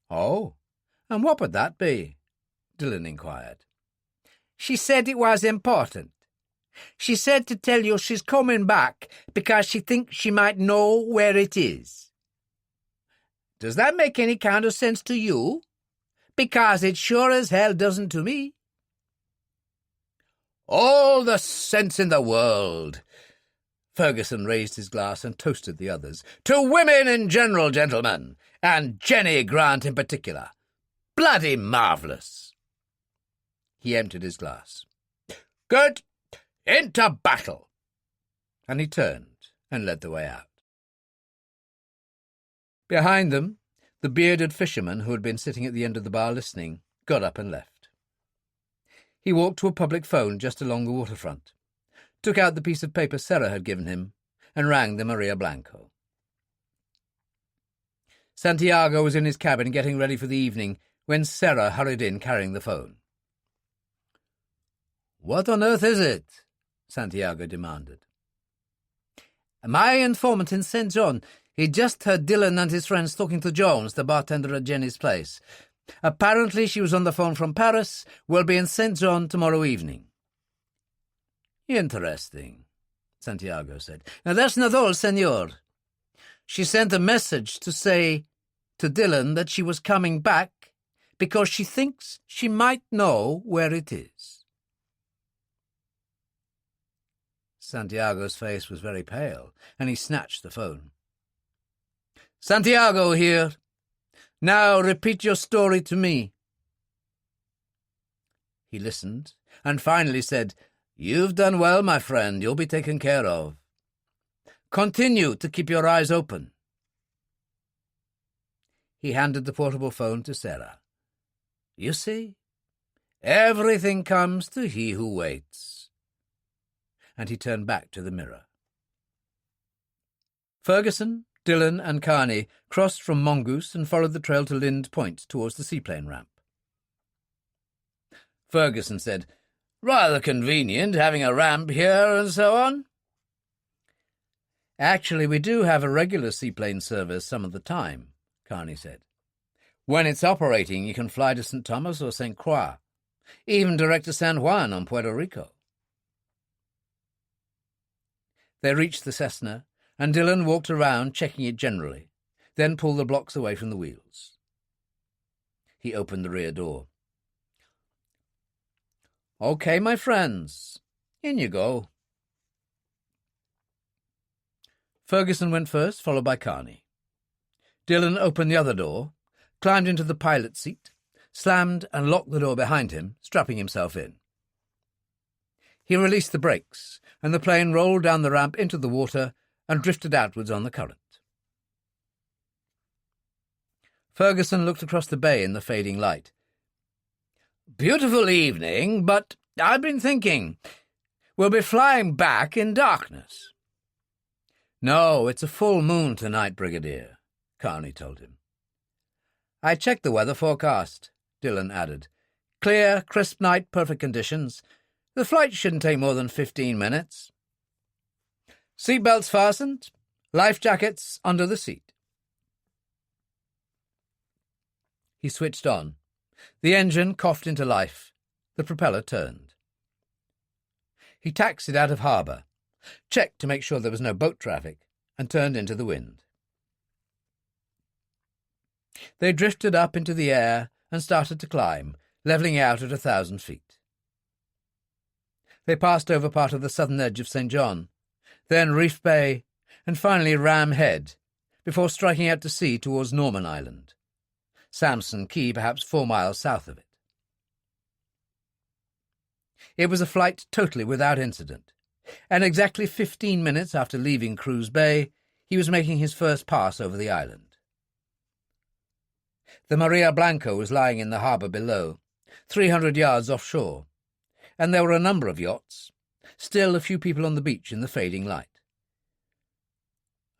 "Oh, and what would that be?" Dillon inquired. "She said it was important. She said to tell you she's coming back because she thinks she might know where it is." "Does that make any kind of sense to you? Because it sure as hell doesn't to me." "All the sense in the world." Ferguson raised his glass and toasted the others. "To women in general, gentlemen, and Jenny Grant in particular. Bloody marvellous." He emptied his glass. "Good. Into battle." And he turned and led the way out. Behind them, the bearded fisherman who had been sitting at the end of the bar listening got up and left. He walked to a public phone just along the waterfront, took out the piece of paper Sarah had given him, and rang the Maria Blanco. Santiago was in his cabin getting ready for the evening when Sarah hurried in carrying the phone. "What on earth is it?" Santiago demanded. "My informant in St. John. He just heard Dillon and his friends talking to Jones, the bartender at Jenny's place. Apparently she was on the phone from Paris, will be in St. John tomorrow evening." "Interesting," Santiago said. "Now that's not all, senor. She sent a message to say to Dillon that she was coming back because she thinks she might know where it is." Santiago's face was very pale, and he snatched the phone. "Santiago here. Now repeat your story to me." He listened, and finally said, "You've done well, my friend. You'll be taken care of. Continue to keep your eyes open." He handed the portable phone to Sarah. "You see, everything comes to he who waits." And he turned back to the mirror. Ferguson, Dillon and Carney crossed from Mongoose and followed the trail to Lind Point towards the seaplane ramp. Ferguson said, "Rather convenient having a ramp here and so on." "Actually, we do have a regular seaplane service some of the time," Carney said. "When it's operating, you can fly to St. Thomas or St. Croix, even direct to San Juan on Puerto Rico." They reached the Cessna, and Dillon walked around checking it generally, then pulled the blocks away from the wheels. He opened the rear door. "Okay, my friends, in you go." Ferguson went first, followed by Carney. Dillon opened the other door, climbed into the pilot's seat, slammed and locked the door behind him, strapping himself in. He released the brakes, and the plane rolled down the ramp into the water and drifted outwards on the current. Ferguson looked across the bay in the fading light. "Beautiful evening, but I've been thinking, we'll be flying back in darkness." "No, it's a full moon tonight, Brigadier," Carney told him. "I checked the weather forecast," Dillon added. "Clear, crisp night, perfect conditions. The flight shouldn't take more than 15 minutes. Seatbelts fastened, life jackets under the seat." He switched on. The engine coughed into life. The propeller turned. He taxied out of harbour, checked to make sure there was no boat traffic, and turned into the wind. They drifted up into the air and started to climb, levelling out at 1,000 feet. They passed over part of the southern edge of St. John, then Reef Bay, and finally Ram Head, before striking out to sea towards Norman Island, Samson Key perhaps 4 miles south of it. It was a flight totally without incident, and exactly 15 minutes after leaving Cruz Bay, he was making his first pass over the island. The Maria Blanco was lying in the harbour below, 300 yards offshore, and there were a number of yachts, still a few people on the beach in the fading light.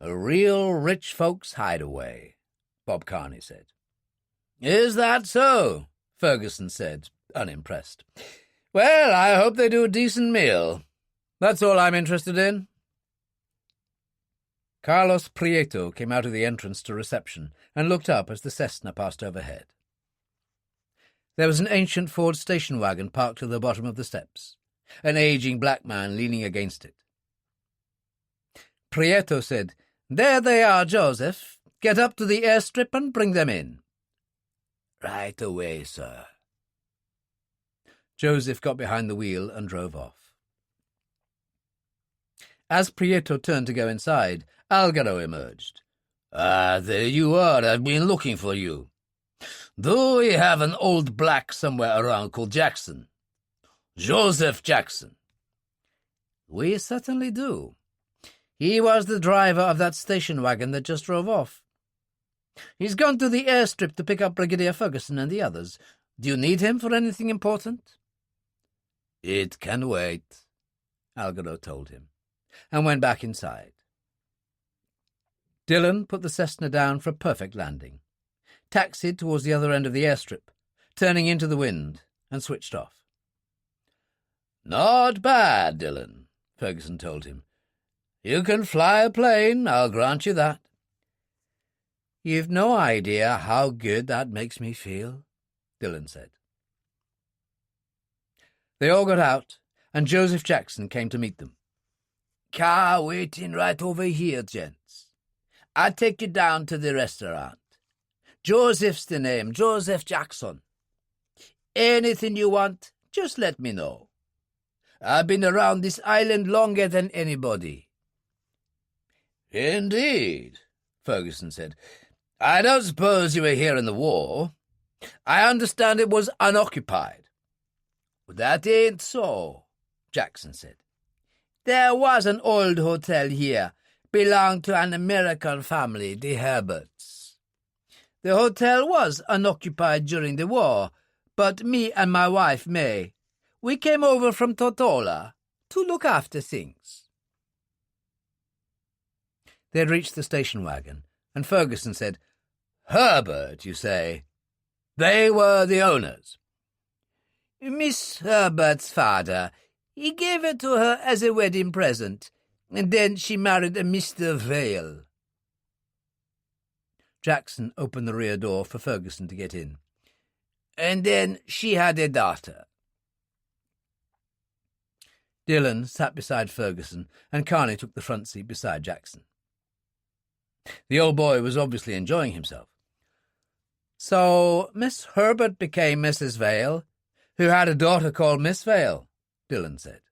"A real rich folks' hideaway," Bob Carney said. "Is that so?" Ferguson said. unimpressed. "Well, I hope they do a decent meal. That's all I'm interested in." Carlos Prieto came out of the entrance to reception and looked up as the Cessna passed overhead. There was an ancient Ford station wagon parked at the bottom of the steps, an aging black man leaning against it. Prieto said, "There they are, Joseph. Get up to the airstrip and bring them in." "Right away, sir." Joseph got behind the wheel and drove off. As Prieto turned to go inside, Algaro emerged. There you are. I've been looking for you. Do we have an old black somewhere around called Jackson? Joseph Jackson." "We certainly do. He was the driver of that station wagon that just drove off. He's gone to the airstrip to pick up Brigadier Ferguson and the others. Do you need him for anything important?" "It can wait," Algaro told him, and went back inside. Dillon put the Cessna down for a perfect landing, taxied towards the other end of the airstrip, turning into the wind, and switched off. "Not bad, Dillon," Ferguson told him. "You can fly a plane, I'll grant you that." "You've no idea how good that makes me feel," Dillon said. They all got out, and Joseph Jackson came to meet them. "Car waiting right over here, gents. I'll take you down to the restaurant. Joseph's the name, Joseph Jackson. Anything you want, just let me know. I've been around this island longer than anybody." "Indeed," Ferguson said. "I don't suppose you were here in the war. I understand it was unoccupied." "That ain't so," Jackson said. "There was an old hotel here, belonged to an American family, the Herberts. The hotel was unoccupied during the war, but me and my wife, May, we came over from Tortola to look after things." They had reached the station wagon, and Ferguson said, "Herbert, you say? They were the owners?" "Miss Herbert's father. He gave it to her as a wedding present, and then she married a Mr. Vale." Jackson opened the rear door for Ferguson to get in. "And then she had a daughter." Dillon sat beside Ferguson, and Carney took the front seat beside Jackson. The old boy was obviously enjoying himself. "So Miss Herbert became Mrs. Vale, who had a daughter called Miss Vale," Dillon said.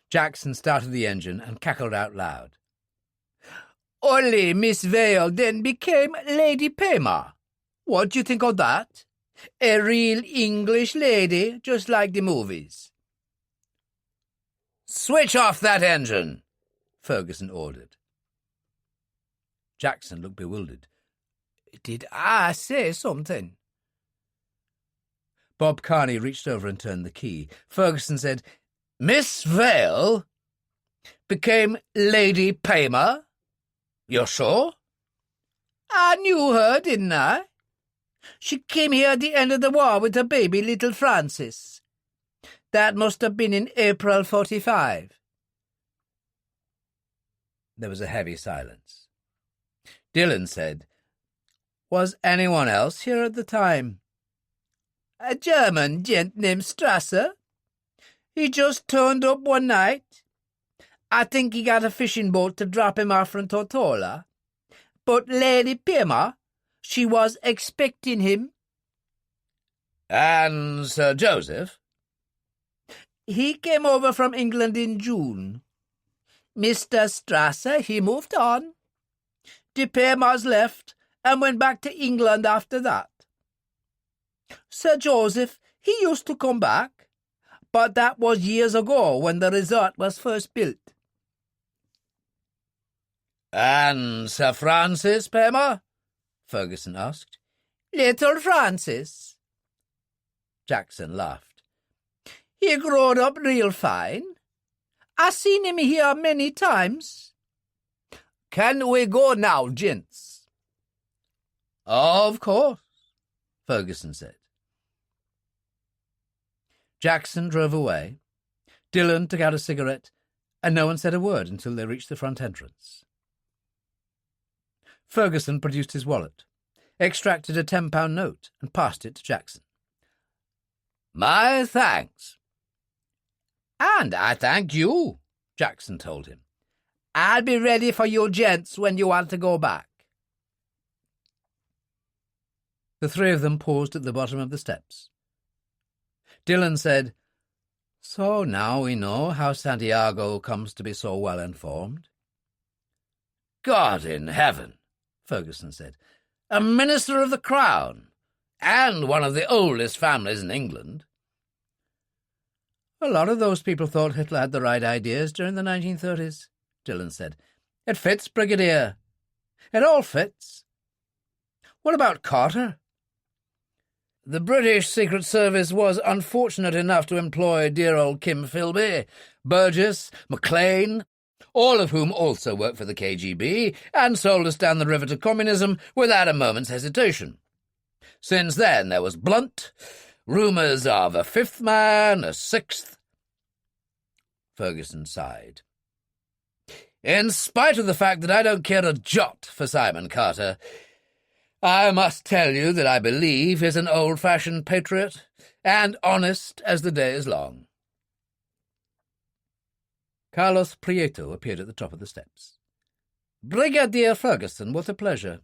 Jackson started the engine and cackled out loud. "Only Miss Vale then became Lady Pema. What do you think of that? A real English lady, just like the movies." "Switch off that engine," Ferguson ordered. Jackson looked bewildered. "Did I say something?" Bob Carney reached over and turned the key. Ferguson said, "Miss Vale became Lady Pema? You're sure?" "I knew her, didn't I? She came here at the end of the war with her baby, little Francis. That must have been in April 45. There was a heavy silence. Dillon said, "Was anyone else here at the time?" "A German gent named Strasser. He just turned up one night. I think he got a fishing boat to drop him off from Tortola. But Lady Pema, she was expecting him." "And Sir Joseph?" "He came over from England in June. Mr. Strasser, he moved on. The Pemas left and went back to England after that. Sir Joseph, he used to come back, but that was years ago when the resort was first built." "And Sir Francis Pema?" Ferguson asked. "Little Francis?" Jackson laughed. "He growed up real fine. I seen him here many times. Can we go now, gents?" "Of course," Ferguson said. Jackson drove away. Dillon took out a cigarette, and no one said a word until they reached the front entrance. Ferguson produced his wallet, extracted a £10 note, and passed it to Jackson. "My thanks." "And I thank you," Jackson told him. "I'll be ready for you gents when you want to go back." The three of them paused at the bottom of the steps. Dillon said, "So now we know how Santiago comes to be so well informed." "God in heaven," Ferguson said. "A minister of the Crown, and one of the oldest families in England." "A lot of those people thought Hitler had the right ideas during the 1930s, Dillon said. "It fits, Brigadier. It all fits. What about Carter?" "The British Secret Service was unfortunate enough to employ dear old Kim Philby, Burgess, MacLean, all of whom also worked for the KGB and sold us down the river to communism without a moment's hesitation. Since then there was Blunt, rumours of a fifth man, a sixth." Ferguson sighed. "In spite of the fact that I don't care a jot for Simon Carter, I must tell you that I believe he's an old-fashioned patriot, and honest as the day is long." Carlos Prieto appeared at the top of the steps. "Brigadier Ferguson, what a pleasure.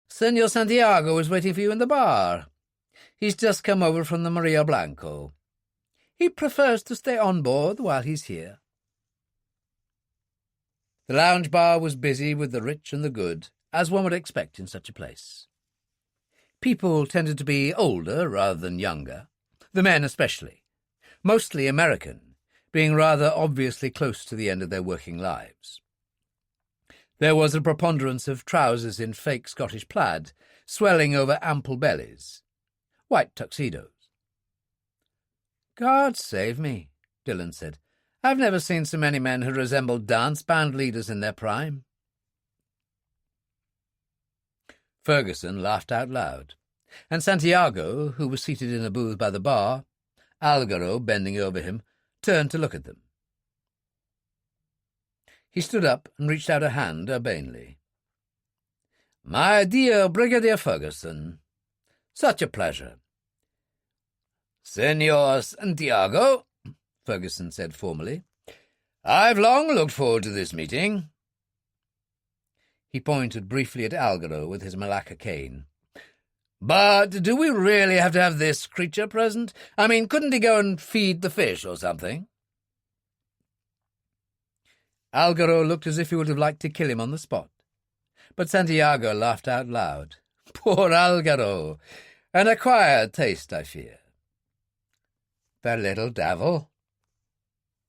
Senor Santiago is waiting for you in the bar. He's just come over from the Maria Blanco. He prefers to stay on board while he's here." The lounge bar was busy with the rich and the good, as one would expect in such a place. People tended to be older rather than younger, the men especially, mostly American, being rather obviously close to the end of their working lives. There was a preponderance of trousers in fake Scottish plaid, swelling over ample bellies, white tuxedos. "God save me," Dillon said. "I've never seen so many men who resembled dance band leaders in their prime." Ferguson laughed out loud, and Santiago, who was seated in a booth by the bar, Algaro bending over him, turned to look at them. He stood up and reached out a hand urbanely. "My dear Brigadier Ferguson, such a pleasure." "Senor Santiago," Ferguson said formally, "I've long looked forward to this meeting." He pointed briefly at Algaro with his Malacca cane. "But do we really have to have this creature present? I mean, couldn't he go and feed the fish or something?" Algaro looked as if he would have liked to kill him on the spot, but Santiago laughed out loud. "Poor Algaro! An acquired taste, I fear." "The little devil."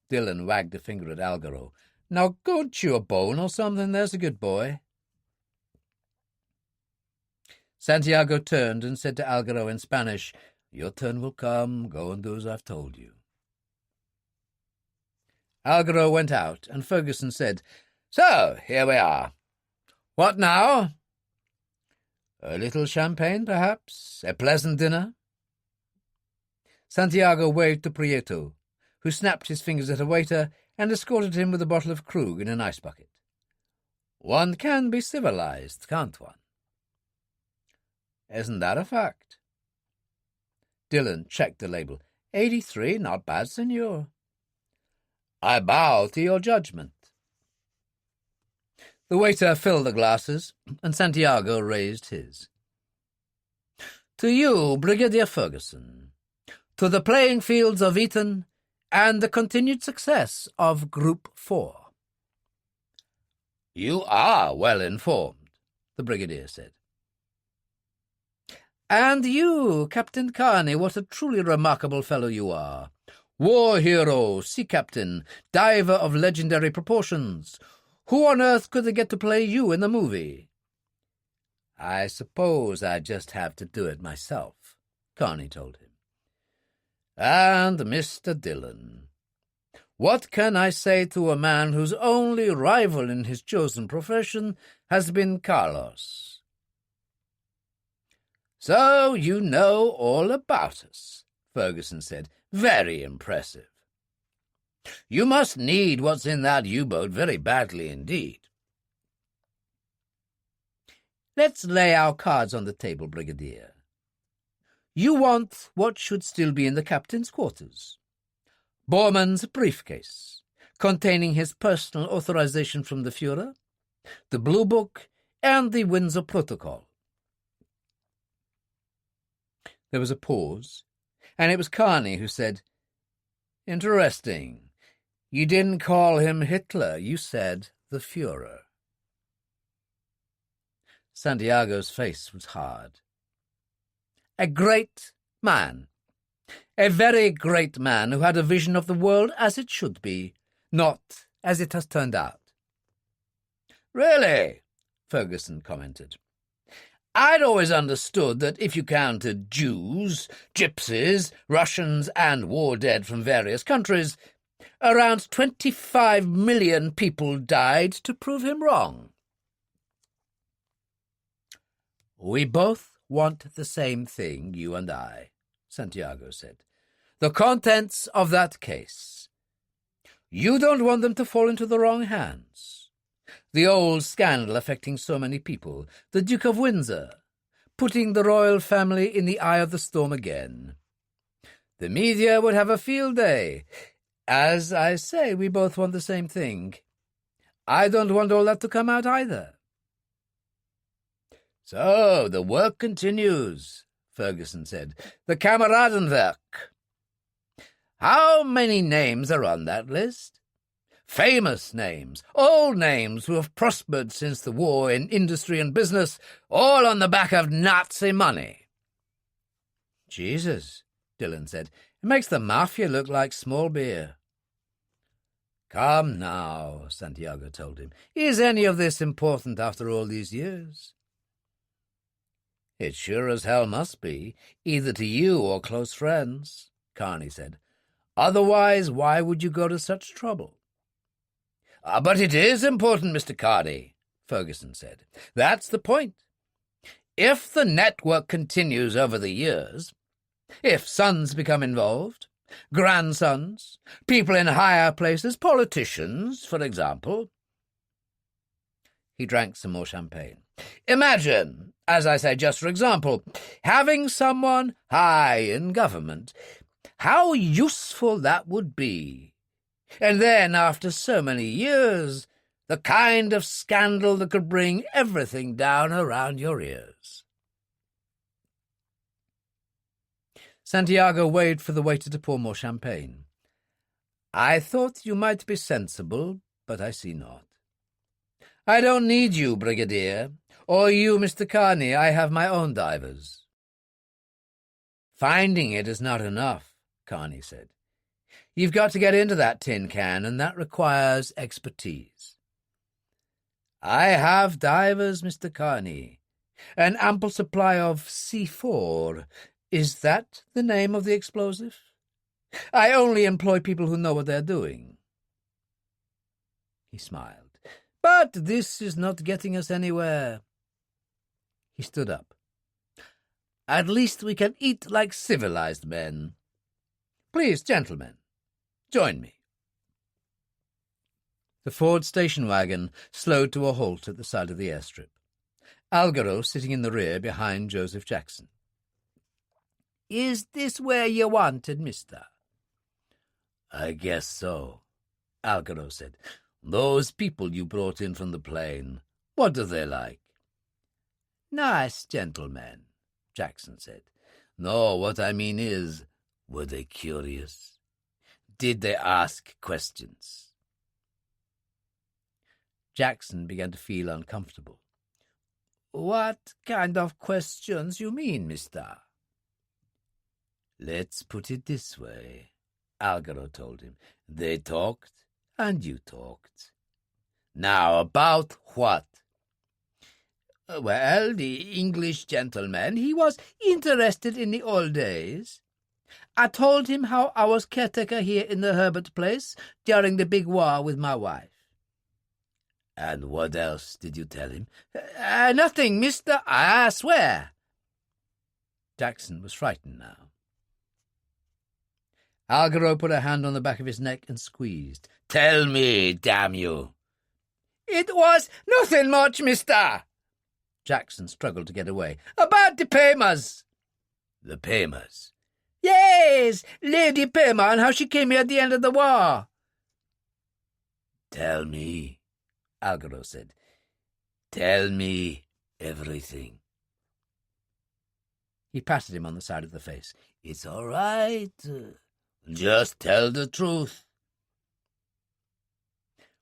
Dillon wagged a finger at Algaro. "Now go and chew a bone or something, there's a good boy." Santiago turned and said to Algaro in Spanish, "Your turn will come. Go and do as I've told you." Algaro went out, and Ferguson said, "So, here we are. What now?" "A little champagne, perhaps? A pleasant dinner?" Santiago waved to Prieto, who snapped his fingers at a waiter and escorted him with a bottle of Krug in an ice bucket. "One can be civilized, can't one?" "Isn't that a fact?" Dillon checked the label. 83, not bad, senor." "I bow to your judgment." The waiter filled the glasses, and Santiago raised his. "To you, Brigadier Ferguson. To the playing fields of Eton and the continued success of Group 4. "You are well informed," the Brigadier said. "And you, Captain Carney, what a truly remarkable fellow you are. War hero, sea captain, diver of legendary proportions. Who on earth could they get to play you in the movie?" "I suppose I just have to do it myself," Carney told him. "And Mr. Dillon, what can I say to a man whose only rival in his chosen profession has been Carlos?" "So you know all about us," Ferguson said, Very impressive. You must need what's in that U-boat very badly indeed. Let's lay our cards on the table, Brigadier. You want what should still be in the captain's quarters. Borman's briefcase, containing his personal authorization from the Führer, the Blue Book, and the Windsor Protocol. There was a pause, and it was Carney who said, "Interesting. You didn't call him Hitler. You said the Führer." Santiago's face was hard. A great man. A very great man who had a vision of the world as it should be, not as it has turned out. "Really?" Ferguson commented. "I'd always understood that if you counted Jews, Gypsies, Russians, and war dead from various countries, around 25 million people died to prove him wrong." "We both want the same thing, you and I," Santiago said. "The contents of that case. You don't want them to fall into the wrong hands. The old scandal affecting so many people, the Duke of Windsor, putting the royal family in the eye of the storm again. The media would have a field day. As I say, we both want the same thing. I don't want all that to come out either." "So the work continues," Ferguson said. "The Kameradenwerk. How many names are on that list? Famous names, old names who have prospered since the war in industry and business, all on the back of Nazi money." "Jesus," Dillon said, "it makes the mafia look like small beer." "Come now," Santiago told him. "Is any of this important after all these years?" "It sure as hell must be, either to you or close friends," Carney said. "Otherwise, why would you go to such trouble?" "But it is important, Mr. Carney," Ferguson said. "That's the point. If the network continues over the years, if sons become involved, grandsons, people in higher places, politicians, for example." He drank some more champagne. "Imagine, as I say, just for example, having someone high in government. How useful that would be. And then, after so many years, the kind of scandal that could bring everything down around your ears." Santiago waved for the waiter to pour more champagne. "I thought you might be sensible, but I see not. I don't need you, Brigadier, or you, Mr. Carney. I have my own divers." "Finding it is not enough," Carney said. "You've got to get into that tin can, and that requires expertise." "I have divers, Mr. Carney. An ample supply of C4. Is that the name of the explosive? I only employ people who know what they're doing." He smiled. "But this is not getting us anywhere." He stood up. "At least we can eat like civilized men. Please, gentlemen, join me." The Ford station wagon slowed to a halt at the side of the airstrip. Algaro sitting in the rear behind Joseph Jackson. "Is this where you're wanted, mister?" "I guess so," Algaro said. "Those people you brought in from the plane, what do they like?" "Nice gentlemen," Jackson said. "No, what I mean is, were they curious? Did they ask questions?" Jackson began to feel uncomfortable. "What kind of questions you mean, mister?" "Let's put it this way," Algaro told him. "They talked, and you talked. Now, about what?" "Well, the English gentleman, he was interested in the old days. I told him how I was caretaker here in the Herbert place during the big war with my wife." "And what else did you tell him?" Nothing, mister, I swear." Jackson was frightened now. Algaro put a hand on the back of his neck and squeezed. "Tell me, damn you." "It was nothing much, mister." Jackson struggled to get away. "About the Paymers." "The Paymers?" "Yes, Lady Paymer and how she came here at the end of the war." "Tell me," Algaro said. "Tell me everything." He patted him on the side of the face. "It's all right. Just tell the truth."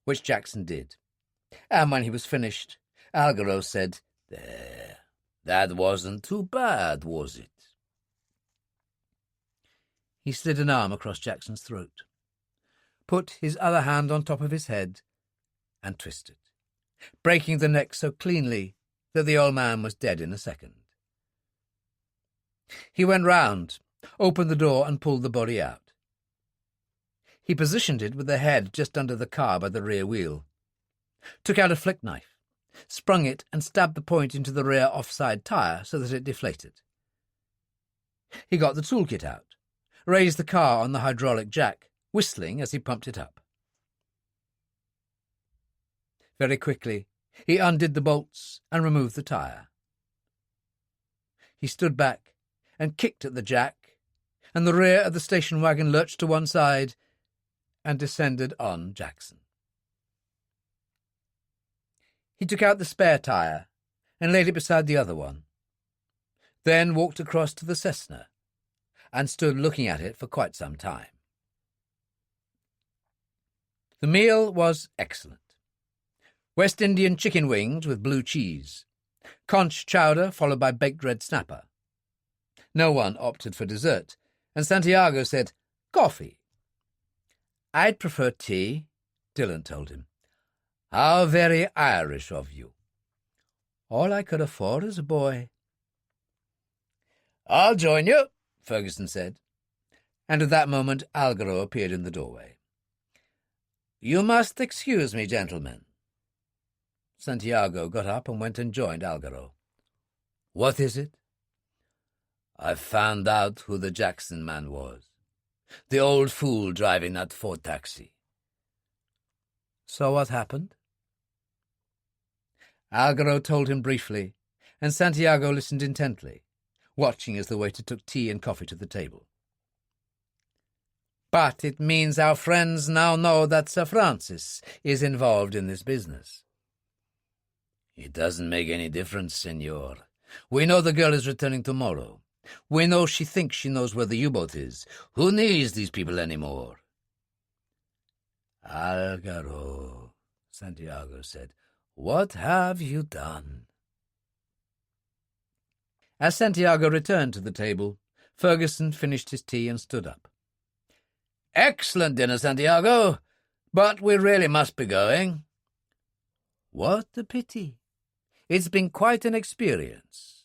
Which Jackson did. And when he was finished, Algaro said, "There, that wasn't too bad, was it?" He slid an arm across Jackson's throat, put his other hand on top of his head, and twisted, breaking the neck so cleanly that the old man was dead in a second. He went round, opened the door, and pulled the body out. He positioned it with the head just under the car by the rear wheel, took out a flick knife, sprung it, and stabbed the point into the rear offside tyre so that it deflated. He got the toolkit out, raised the car on the hydraulic jack, whistling as he pumped it up. Very quickly, he undid the bolts and removed the tyre. He stood back and kicked at the jack, and the rear of the station wagon lurched to one side and descended on Jackson. He took out the spare tyre and laid it beside the other one, then walked across to the Cessna and stood looking at it for quite some time. The meal was excellent. West Indian chicken wings with blue cheese, conch chowder followed by baked red snapper. No one opted for dessert, and Santiago said, "Coffee." "I'd prefer tea," Dillon told him. "How very Irish of you." "All I could afford as a boy." "I'll join you," Ferguson said, and at that moment Algaro appeared in the doorway. "You must excuse me, gentlemen." Santiago got up and went and joined Algaro. "What is it?" "I've found out who the Jackson man was. The old fool driving that Ford taxi." "So what happened?" Algaro told him briefly, and Santiago listened intently, watching as the waiter took tea and coffee to the table. "But it means our friends now know that Sir Francis is involved in this business." "It doesn't make any difference, senor. We know the girl is returning tomorrow. We know she thinks she knows where the U-boat is. Who needs these people anymore?" "Algaro," Santiago said, "what have you done?" As Santiago returned to the table, Ferguson finished his tea and stood up. "Excellent dinner, Santiago, but we really must be going." "What a pity. It's been quite an experience."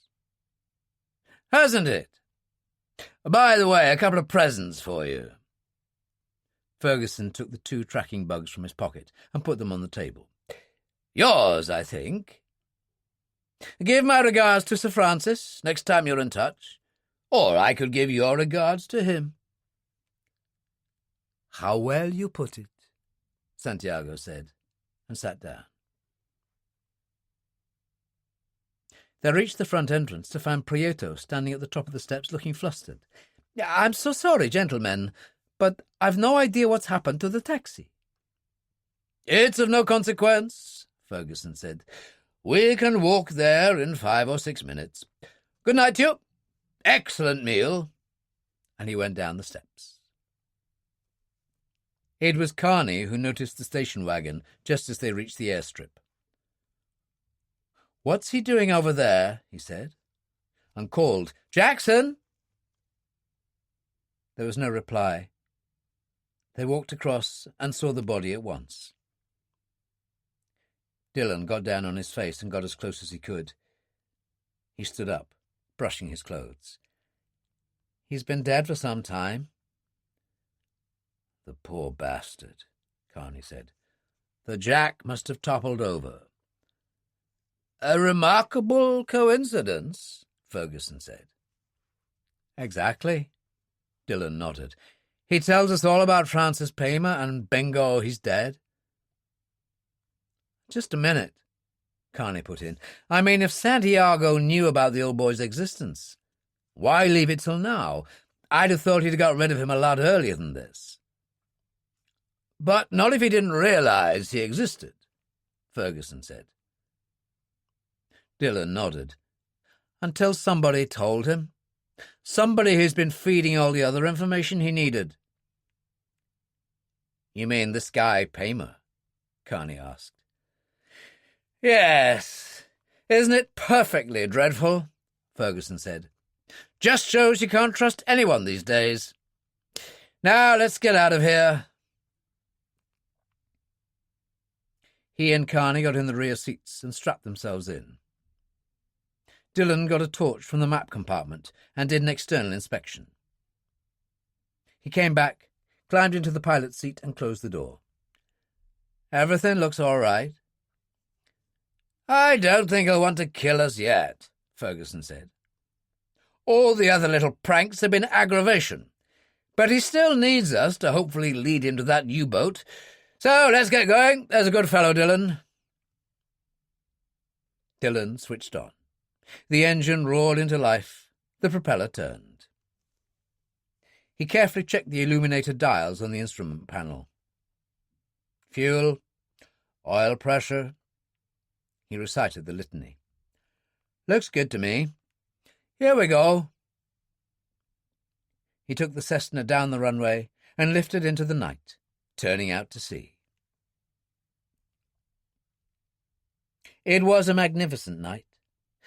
"Hasn't it? By the way, a couple of presents for you." Ferguson took the 2 tracking bugs from his pocket and put them on the table. "Yours, I think. Give my regards to Sir Francis next time you're in touch, or I could give your regards to him." "How well you put it," Santiago said, and sat down. They reached the front entrance to find Prieto standing at the top of the steps looking flustered. "I'm so sorry, gentlemen, but I've no idea what's happened to the taxi." "It's of no consequence," Ferguson said. "We can walk there in 5 or 6 minutes. Good night to you. Excellent meal." And he went down the steps. It was Carney who noticed the station wagon just as they reached the airstrip. "What's he doing over there?" he said, and called, "Jackson!" There was no reply. They walked across and saw the body at once. Dillon got down on his face and got as close as he could. He stood up, brushing his clothes. "He's been dead for some time." "The poor bastard," Carney said. "The jack must have toppled over." "A remarkable coincidence," Ferguson said. "Exactly." Dillon nodded. He tells us all about Francis Paymer, and bingo, he's dead. Just a minute, Carney put in. I mean, if Santiago knew about the old boy's existence, why leave it till now? I'd have thought he'd got rid of him a lot earlier than this. But not if he didn't realise he existed, Ferguson said. Dillon nodded. Until somebody told him. Somebody who's been feeding all the other information he needed. You mean this guy Paymer? Carney asked. Yes. Isn't it perfectly dreadful? Ferguson said. Just shows you can't trust anyone these days. Now let's get out of here. He and Carney got in the rear seats and strapped themselves in. Dillon got a torch from the map compartment and did an external inspection. He came back, climbed into the pilot's seat and closed the door. Everything looks all right. I don't think he'll want to kill us yet, Ferguson said. All the other little pranks have been aggravation, but he still needs us to hopefully lead him to that U-boat. So let's get going. There's a good fellow, Dillon. Dillon switched on. The engine roared into life. The propeller turned. He carefully checked the illuminated dials on the instrument panel. Fuel, oil pressure. He recited the litany. Looks good to me. Here we go. He took the Cessna down the runway and lifted into the night, turning out to sea. It was a magnificent night.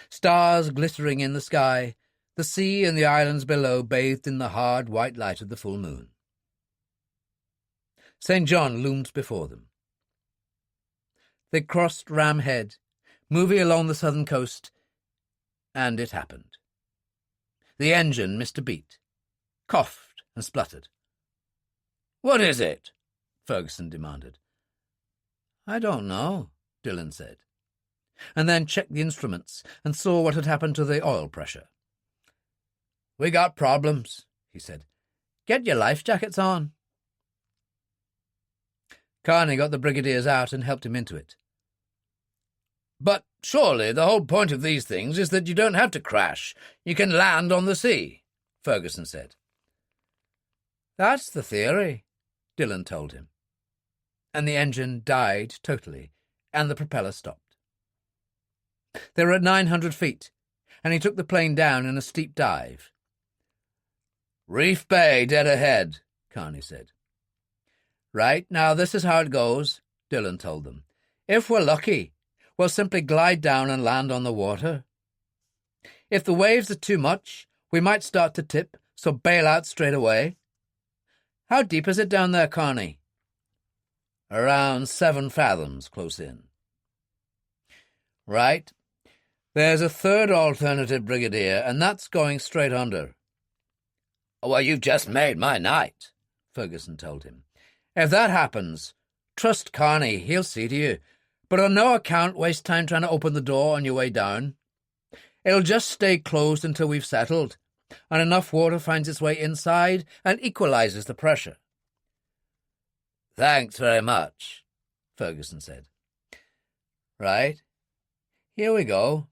Stars glittering in the sky, the sea and the islands below bathed in the hard white light of the full moon. St. John loomed before them. They crossed Ram Head, moving along the southern coast, and it happened. The engine missed a beat, coughed and spluttered. What is it? Ferguson demanded. I don't know, Dillon said, and then checked the instruments and saw what had happened to the oil pressure. We got problems, he said. Get your life jackets on. Carney got the brigadiers out and helped him into it. But surely the whole point of these things is that you don't have to crash. You can land on the sea, Ferguson said. That's the theory, Dillon told him. And the engine died totally, and the propeller stopped. They were at 900 feet, and he took the plane down in a steep dive. Reef Bay dead ahead, Carney said. Right, now this is how it goes, Dillon told them. If we're lucky, we'll simply glide down and land on the water. If the waves are too much, we might start to tip, so bail out straight away. How deep is it down there, Carney? Around 7 fathoms close in. Right. There's a third alternative, Brigadier, and that's going straight under. Well, you've just made my night, Ferguson told him. If that happens, trust Carney, he'll see to you. But on no account waste time trying to open the door on your way down. It'll just stay closed until we've settled, and enough water finds its way inside and equalizes the pressure. Thanks very much, Ferguson said. Right. Here we go.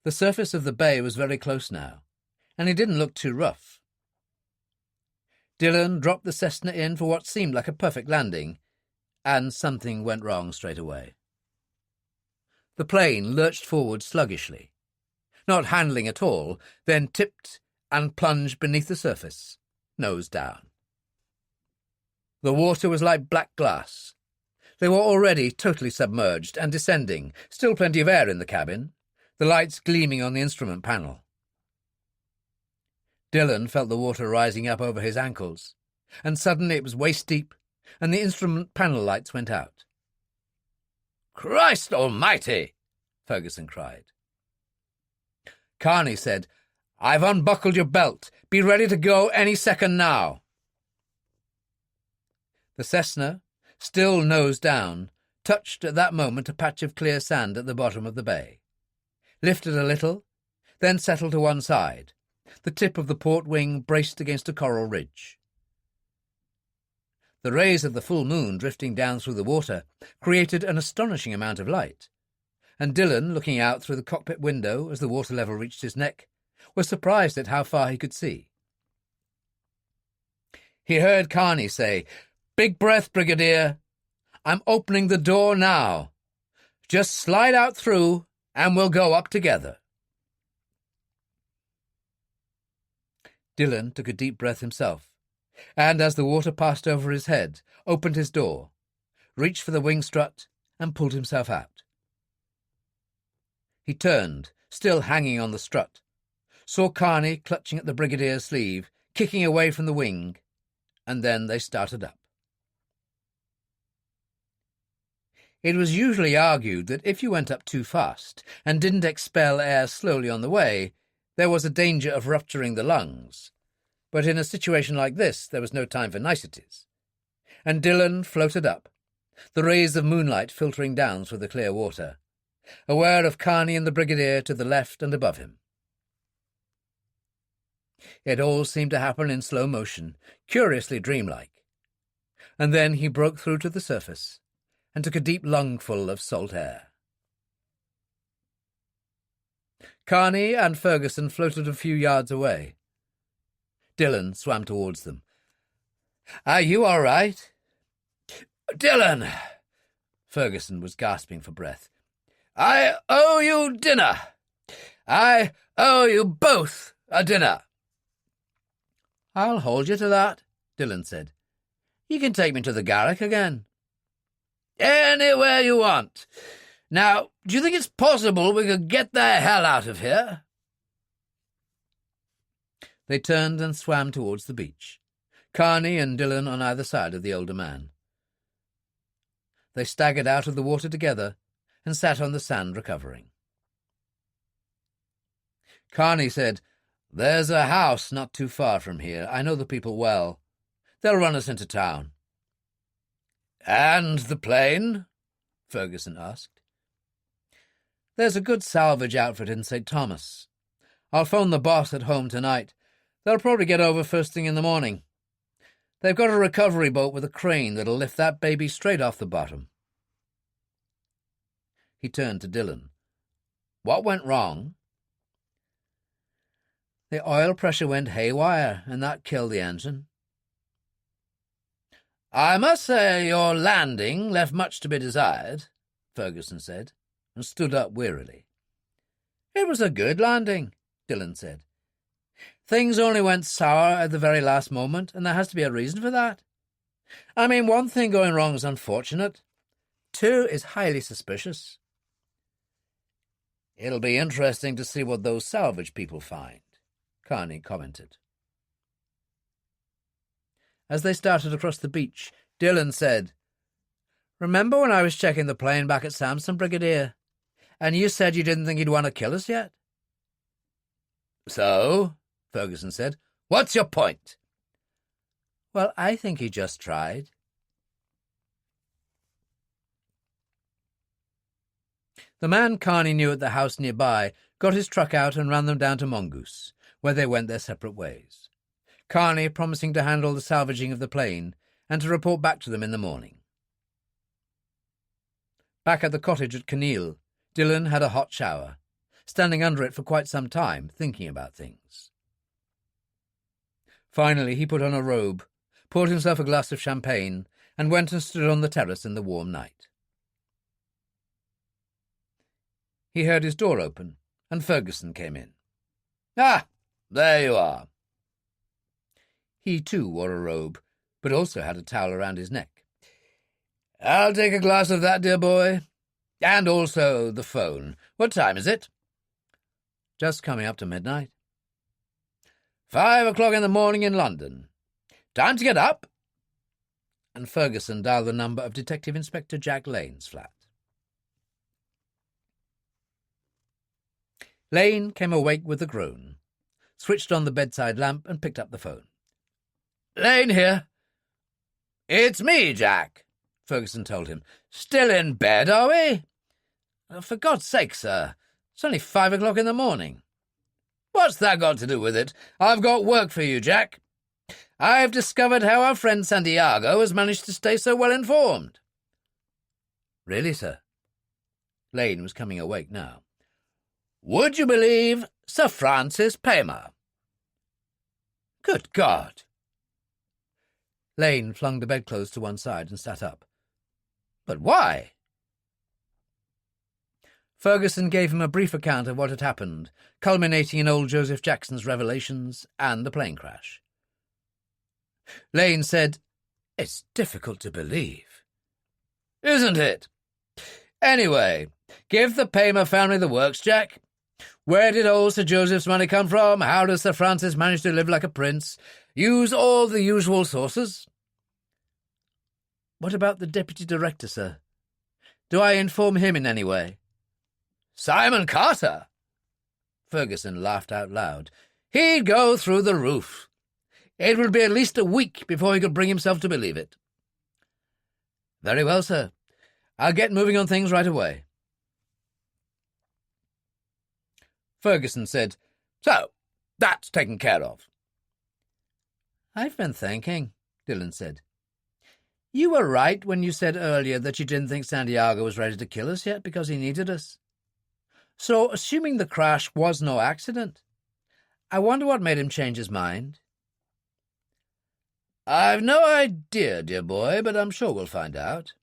The surface of the bay was very close now, and it didn't look too rough. Dillon dropped the Cessna in for what seemed like a perfect landing, and something went wrong straight away. The plane lurched forward sluggishly, not handling at all, then tipped and plunged beneath the surface, nose down. The water was like black glass. They were already totally submerged and descending, still plenty of air in the cabin, the lights gleaming on the instrument panel. Dillon felt the water rising up over his ankles, and suddenly it was waist-deep, and the instrument panel lights went out. Christ almighty! Ferguson cried. Carney said, I've unbuckled your belt. Be ready to go any second now. The Cessna, still nose down, touched at that moment a patch of clear sand at the bottom of the bay, lifted a little, then settled to one side, The tip of the port wing braced against a coral ridge. The rays of the full moon drifting down through the water created an astonishing amount of light, and Dillon, looking out through the cockpit window as the water level reached his neck, was surprised at how far he could see. He heard Kearney say, "Big breath, Brigadier. I'm opening the door now. Just slide out through, and we'll go up together." Dillon took a deep breath himself, and as the water passed over his head, opened his door, reached for the wing strut, and pulled himself out. He turned, still hanging on the strut, saw Kearney clutching at the Brigadier's sleeve, kicking away from the wing, and then they started up. It was usually argued that if you went up too fast and didn't expel air slowly on the way, there was a danger of rupturing the lungs. But in a situation like this, there was no time for niceties. And Dillon floated up, the rays of moonlight filtering down through the clear water, aware of Kearney and the Brigadier to the left and above him. It all seemed to happen in slow motion, curiously dreamlike. And then he broke through to the surface and took a deep lungful of salt air. Kearney and Ferguson floated a few yards away. Dillon swam towards them. "Are you all right?" "Dillon!" Ferguson was gasping for breath. "I owe you dinner. I owe you both a dinner." "I'll hold you to that," Dillon said. "You can take me to the Garrick again." "Anywhere you want. Now, do you think it's possible we could get the hell out of here?" They turned and swam towards the beach, Kearney and Dillon on either side of the older man. They staggered out of the water together and sat on the sand recovering. Kearney said, "There's a house not too far from here. I know the people well. They'll run us into town." "And the plane?" Ferguson asked. "There's a good salvage outfit in St. Thomas. I'll phone the boss at home tonight. They'll probably get over first thing in the morning. They've got a recovery boat with a crane that'll lift that baby straight off the bottom." He turned to Dillon. "What went wrong?" "The oil pressure went haywire, and that killed the engine." "I must say your landing left much to be desired," Ferguson said, and stood up wearily. "It was a good landing," Dillon said. "Things only went sour at the very last moment, and there has to be a reason for that. I mean, one thing going wrong is unfortunate. Two is highly suspicious." "It'll be interesting to see what those salvage people find," Kearney commented. As they started across the beach, Dillon said, "Remember when I was checking the plane back at Samson, Brigadier, and you said you didn't think he'd want to kill us yet?" "So?" Ferguson said. "What's your point?" "Well, I think he just tried." The man Kearney knew at the house nearby got his truck out and ran them down to Mongoose, where they went their separate ways, Kearney promising to handle the salvaging of the plane and to report back to them in the morning. Back at the cottage at Kinneil, Dillon had a hot shower, standing under it for quite some time, thinking about things. Finally he put on a robe, poured himself a glass of champagne, and went and stood on the terrace in the warm night. He heard his door open, and Ferguson came in. "Ah, there you are." He too wore a robe, but also had a towel around his neck. "I'll take a glass of that, dear boy. And also the phone. What time is it?" "Just coming up to midnight." 5 o'clock in the morning in London. Time to get up." And Ferguson dialed the number of Detective Inspector Jack Lane's flat. Lane came awake with a groan, switched on the bedside lamp and picked up the phone. "Lane here." "It's me, Jack," Ferguson told him. "Still in bed, are we?" "For God's sake, sir, it's only 5 o'clock in the morning." What's that got to do with it? I've got work for you, Jack. I've discovered how our friend Santiago has managed to stay so well informed. Really, sir? Lane was coming awake now. Would you believe Sir Francis Paymer? Good God! Lane flung the bedclothes to one side and sat up. But why? Ferguson gave him a brief account of what had happened, culminating in old Joseph Jackson's revelations and the plane crash. Lane said, It's difficult to believe. Isn't it? Anyway, give the Paymer family the works, Jack. Where did old Sir Joseph's money come from? How does Sir Francis manage to live like a prince? Use all the usual sources. What about the deputy director, sir? Do I inform him in any way? Simon Carter! Ferguson laughed out loud. He'd go through the roof. It would be at least a week before he could bring himself to believe it. Very well, sir. I'll get moving on things right away. Ferguson said, So, that's taken care of. I've been thinking, Dillon said. You were right when you said earlier that you didn't think Santiago was ready to kill us yet because he needed us. So, assuming the crash was no accident, I wonder what made him change his mind. I've no idea, dear boy, but I'm sure we'll find out.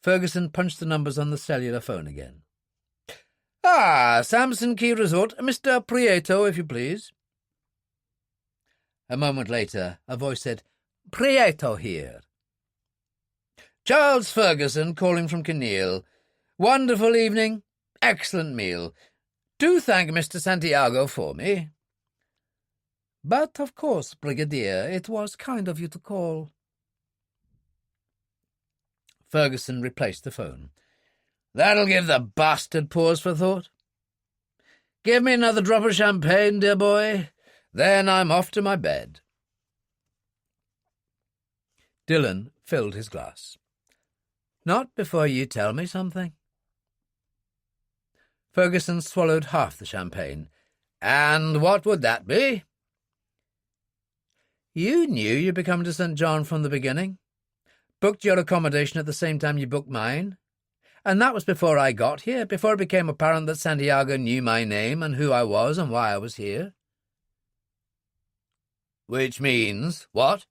Ferguson punched the numbers on the cellular phone again. Samson Key Resort, Mr. Prieto, if you please. A moment later, a voice said, Prieto here. Charles Ferguson calling from Kinneil. Wonderful evening. Excellent meal. Do thank Mr. Santiago for me. But, of course, Brigadier, it was kind of you to call. Ferguson replaced the phone. That'll give the bastard pause for thought. Give me another drop of champagne, dear boy. Then I'm off to my bed. Dillon filled his glass. Not before you tell me something. Ferguson swallowed half the champagne. And what would that be? You knew you'd be coming to St. John from the beginning. Booked your accommodation at the same time you booked mine. And that was before I got here, before it became apparent that Santiago knew my name and who I was and why I was here. Which means what?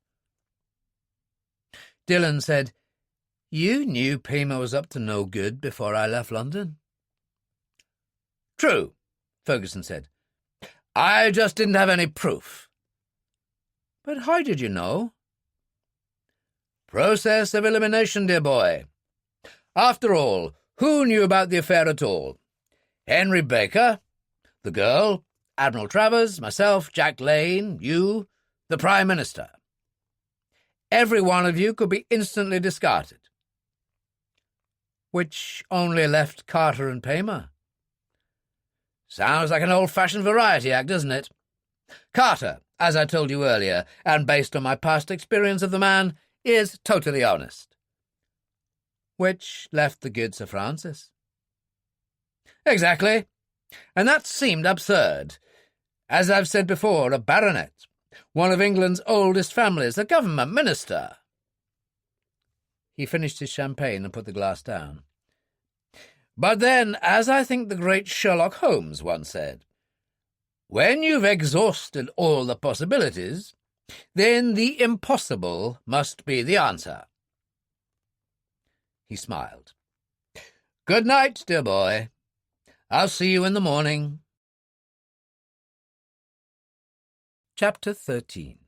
Dillon said, You knew Paymer was up to no good before I left London. True, Ferguson said. I just didn't have any proof. But how did you know? Process of elimination, dear boy. After all, who knew about the affair at all? Henry Baker, the girl, Admiral Travers, myself, Jack Lane, you, the Prime Minister. Every one of you could be instantly discarded. Which only left Carter and Paymer. Sounds like an old-fashioned variety act, doesn't it? Carter, as I told you earlier, and based on my past experience of the man, is totally honest. Which left the good Sir Francis. Exactly. And that seemed absurd. As I've said before, a baronet, one of England's oldest families, a government minister. He finished his champagne and put the glass down. But then, as I think the great Sherlock Holmes once said, when you've exhausted all the possibilities, then the impossible must be the answer. He smiled. Good night, dear boy. I'll see you in the morning. Chapter 13.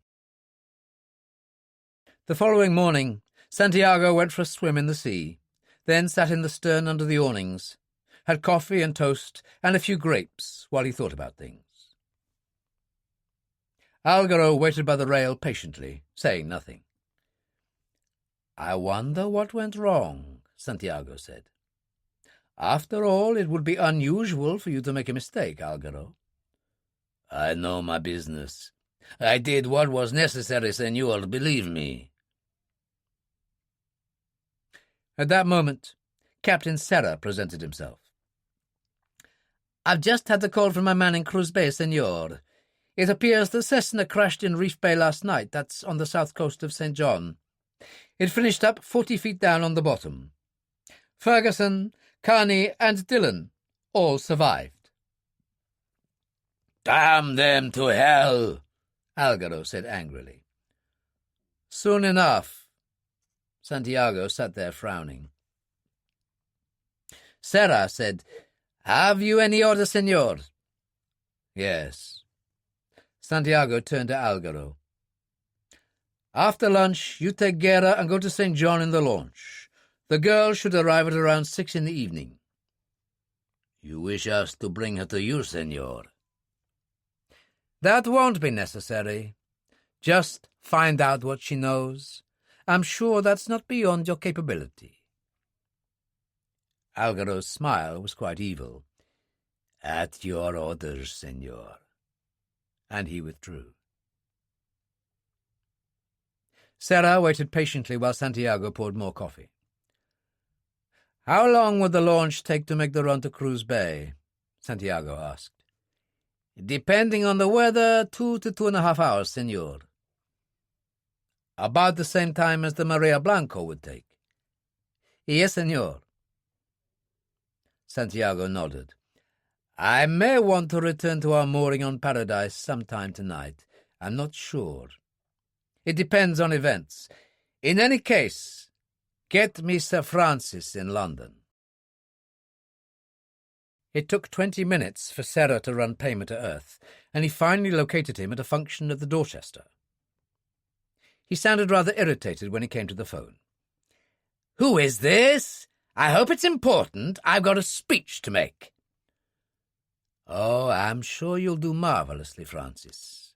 The following morning, Santiago went for a swim in the sea, then sat in the stern under the awnings, had coffee and toast and a few grapes while he thought about things. Algaro waited by the rail patiently, saying nothing. I wonder what went wrong, Santiago said. After all, it would be unusual for you to make a mistake, Algaro. I know my business. I did what was necessary, senor, believe me. At that moment, Captain Serra presented himself. I've just had a call from my man in Cruz Bay, senor. It appears the Cessna crashed in Reef Bay last night. That's on the south coast of St. John. It finished up 40 feet down on the bottom. Ferguson, Carney, and Dillon all survived. "Damn them to hell," Algaro said angrily. Soon enough. Santiago sat there frowning. Sarah said, "Have you any order, senor?" "Yes." Santiago turned to Algaro. "After lunch, you take Guerra and go to St. John in the launch. The girl should arrive at around 6 in the evening." "You wish us to bring her to you, senor?" "That won't be necessary. Just find out what she knows. I'm sure that's not beyond your capability." Algaro's smile was quite evil. "At your orders, senor." And he withdrew. Sarah waited patiently while Santiago poured more coffee. "How long would the launch take to make the run to Cruz Bay?" Santiago asked. "Depending on the weather, 2 to 2.5 hours, senor." "About the same time as the Maria Blanco would take?" "Yes, senor." Santiago nodded. "I may want to return to our mooring on Paradise sometime tonight. I'm not sure. It depends on events. In any case, get me Sir Francis in London." It took 20 minutes for Sarah to run Paymer to earth, and he finally located him at a function of the Dorchester. He sounded rather irritated when he came to the phone. "Who is this? I hope it's important. I've got a speech to make." "Oh, I'm sure you'll do marvellously, Francis."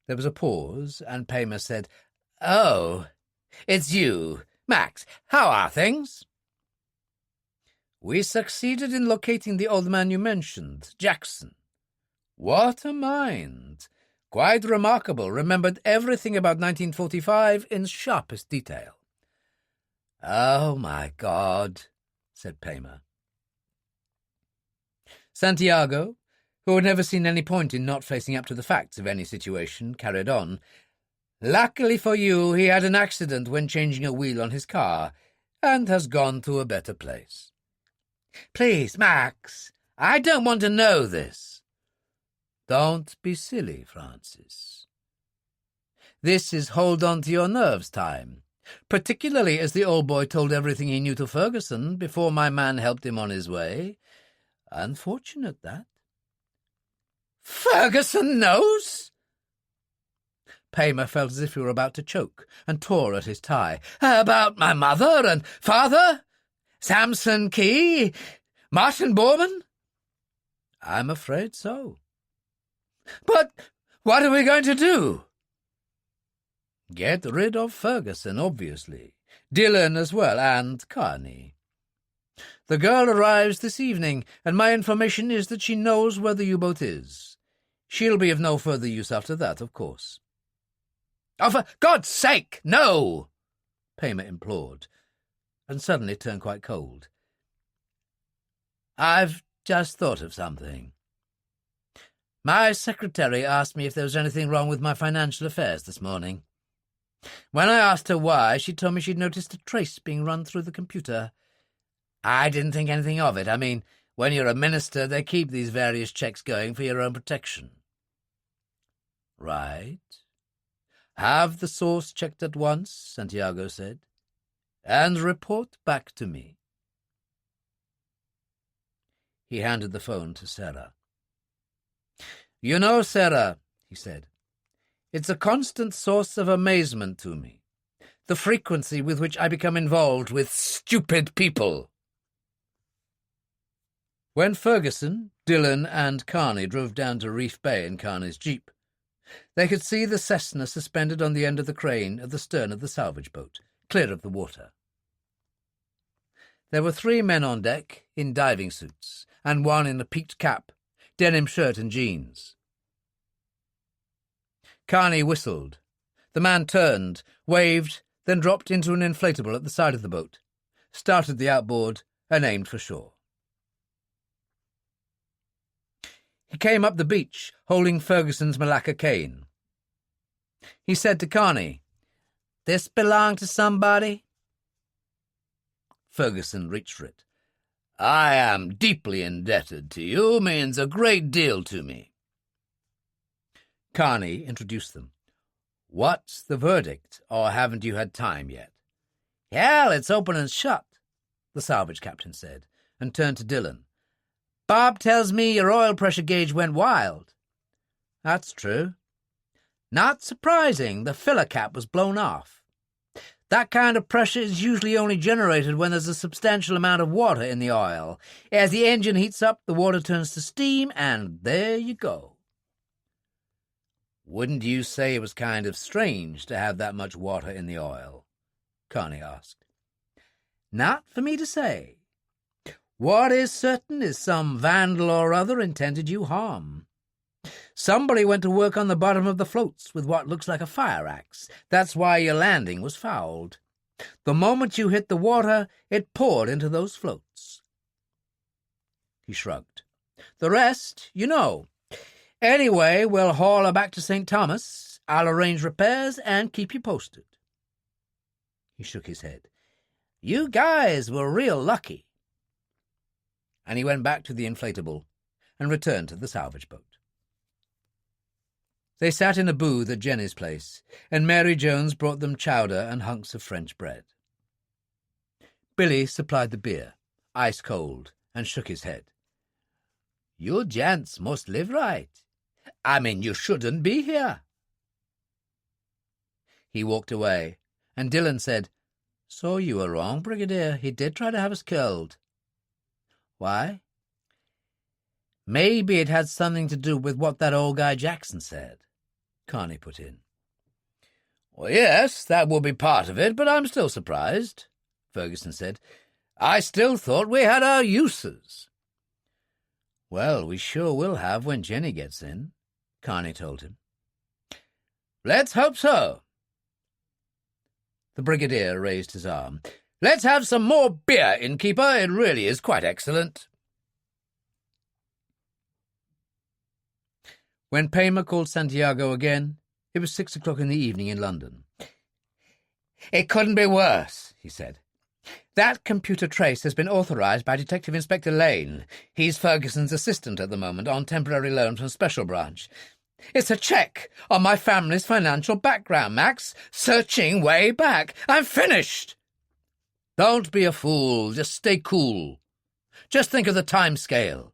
There was a pause, and Paymer said, "Oh, it's you. Max, how are things?" "We succeeded in locating the old man you mentioned, Jackson. What a mind! Quite remarkable. Remembered everything about 1945 in sharpest detail." "Oh, my God," said Paymer. Santiago, who had never seen any point in not facing up to the facts of any situation, carried on. "Luckily for you, he had an accident when changing a wheel on his car, and has gone to a better place." "Please, Max, I don't want to know this." "Don't be silly, Francis. This is hold-on-to-your-nerves time, particularly as the old boy told everything he knew to Ferguson before my man helped him on his way. Unfortunate, that." "Ferguson knows?" Paymer felt as if he were about to choke, and tore at his tie. "About my mother and father? Samson Key? Martin Borman?" "I'm afraid so." "But what are we going to do?" "Get rid of Ferguson, obviously. Dillon as well, and Carney. The girl arrives this evening, and my information is that she knows where the U-boat is. She'll be of no further use after that, of course." "Oh, for God's sake, no!" Paymer implored, and suddenly turned quite cold. "I've just thought of something. My secretary asked me if there was anything wrong with my financial affairs this morning. When I asked her why, she told me she'd noticed a trace being run through the computer. I didn't think anything of it. I mean, when you're a minister, they keep these various checks going for your own protection." "Right. Have the source checked at once," Santiago said, "and report back to me." He handed the phone to Sarah. "You know, Sarah," he said, "it's a constant source of amazement to me, the frequency with which I become involved with stupid people." When Ferguson, Dillon, and Carney drove down to Reef Bay in Carney's jeep, they could see the Cessna suspended on the end of the crane at the stern of the salvage boat, clear of the water. There were 3 men on deck in diving suits, and one in a peaked cap, denim shirt and jeans. Carney whistled. The man turned, waved, then dropped into an inflatable at the side of the boat, started the outboard, and aimed for shore. He came up the beach, holding Ferguson's Malacca cane. He said to Carney, "This belong to somebody?" Ferguson reached for it. "I am deeply indebted to you. Means a great deal to me." Carney introduced them. "What's the verdict, or haven't you had time yet?" "Hell, it's open and shut," the salvage captain said, and turned to Dillon. "Bob tells me your oil pressure gauge went wild." "That's true." "Not surprising. The filler cap was blown off. That kind of pressure is usually only generated when there's a substantial amount of water in the oil. As the engine heats up, the water turns to steam, and there you go." "Wouldn't you say it was kind of strange to have that much water in the oil?" Carney asked. "Not for me to say. What is certain is some vandal or other intended you harm. Somebody went to work on the bottom of the floats with what looks like a fire axe. That's why your landing was fouled. The moment you hit the water, it poured into those floats." He shrugged. "The rest, you know. Anyway, we'll haul her back to St. Thomas. I'll arrange repairs and keep you posted." He shook his head. "You guys were real lucky." And he went back to the inflatable and returned to the salvage boat. They sat in a booth at Jenny's place, and Mary Jones brought them chowder and hunks of French bread. Billy supplied the beer, ice-cold, and shook his head. "You gents must live right. I mean, you shouldn't be here." He walked away, and Dillon said, "So you were wrong, Brigadier. He did try to have us killed." "Why?" "Maybe it had something to do with what that old guy Jackson said," Carney put in. "Well, yes, that would be part of it, but I'm still surprised," Ferguson said. "I still thought we had our uses." "Well, we sure will have when Jenny gets in," Carney told him. "Let's hope so." The Brigadier raised his arm. "Let's have some more beer, innkeeper. It really is quite excellent." When Paymer called Santiago again, it was 6 o'clock in the evening in London. "It couldn't be worse," he said. "That computer trace has been authorized by Detective Inspector Lane. He's Ferguson's assistant at the moment, on temporary loan from Special Branch. It's a check on my family's financial background, Max. Searching way back. I'm finished." "Don't be a fool. Just stay cool. Just think of the time scale.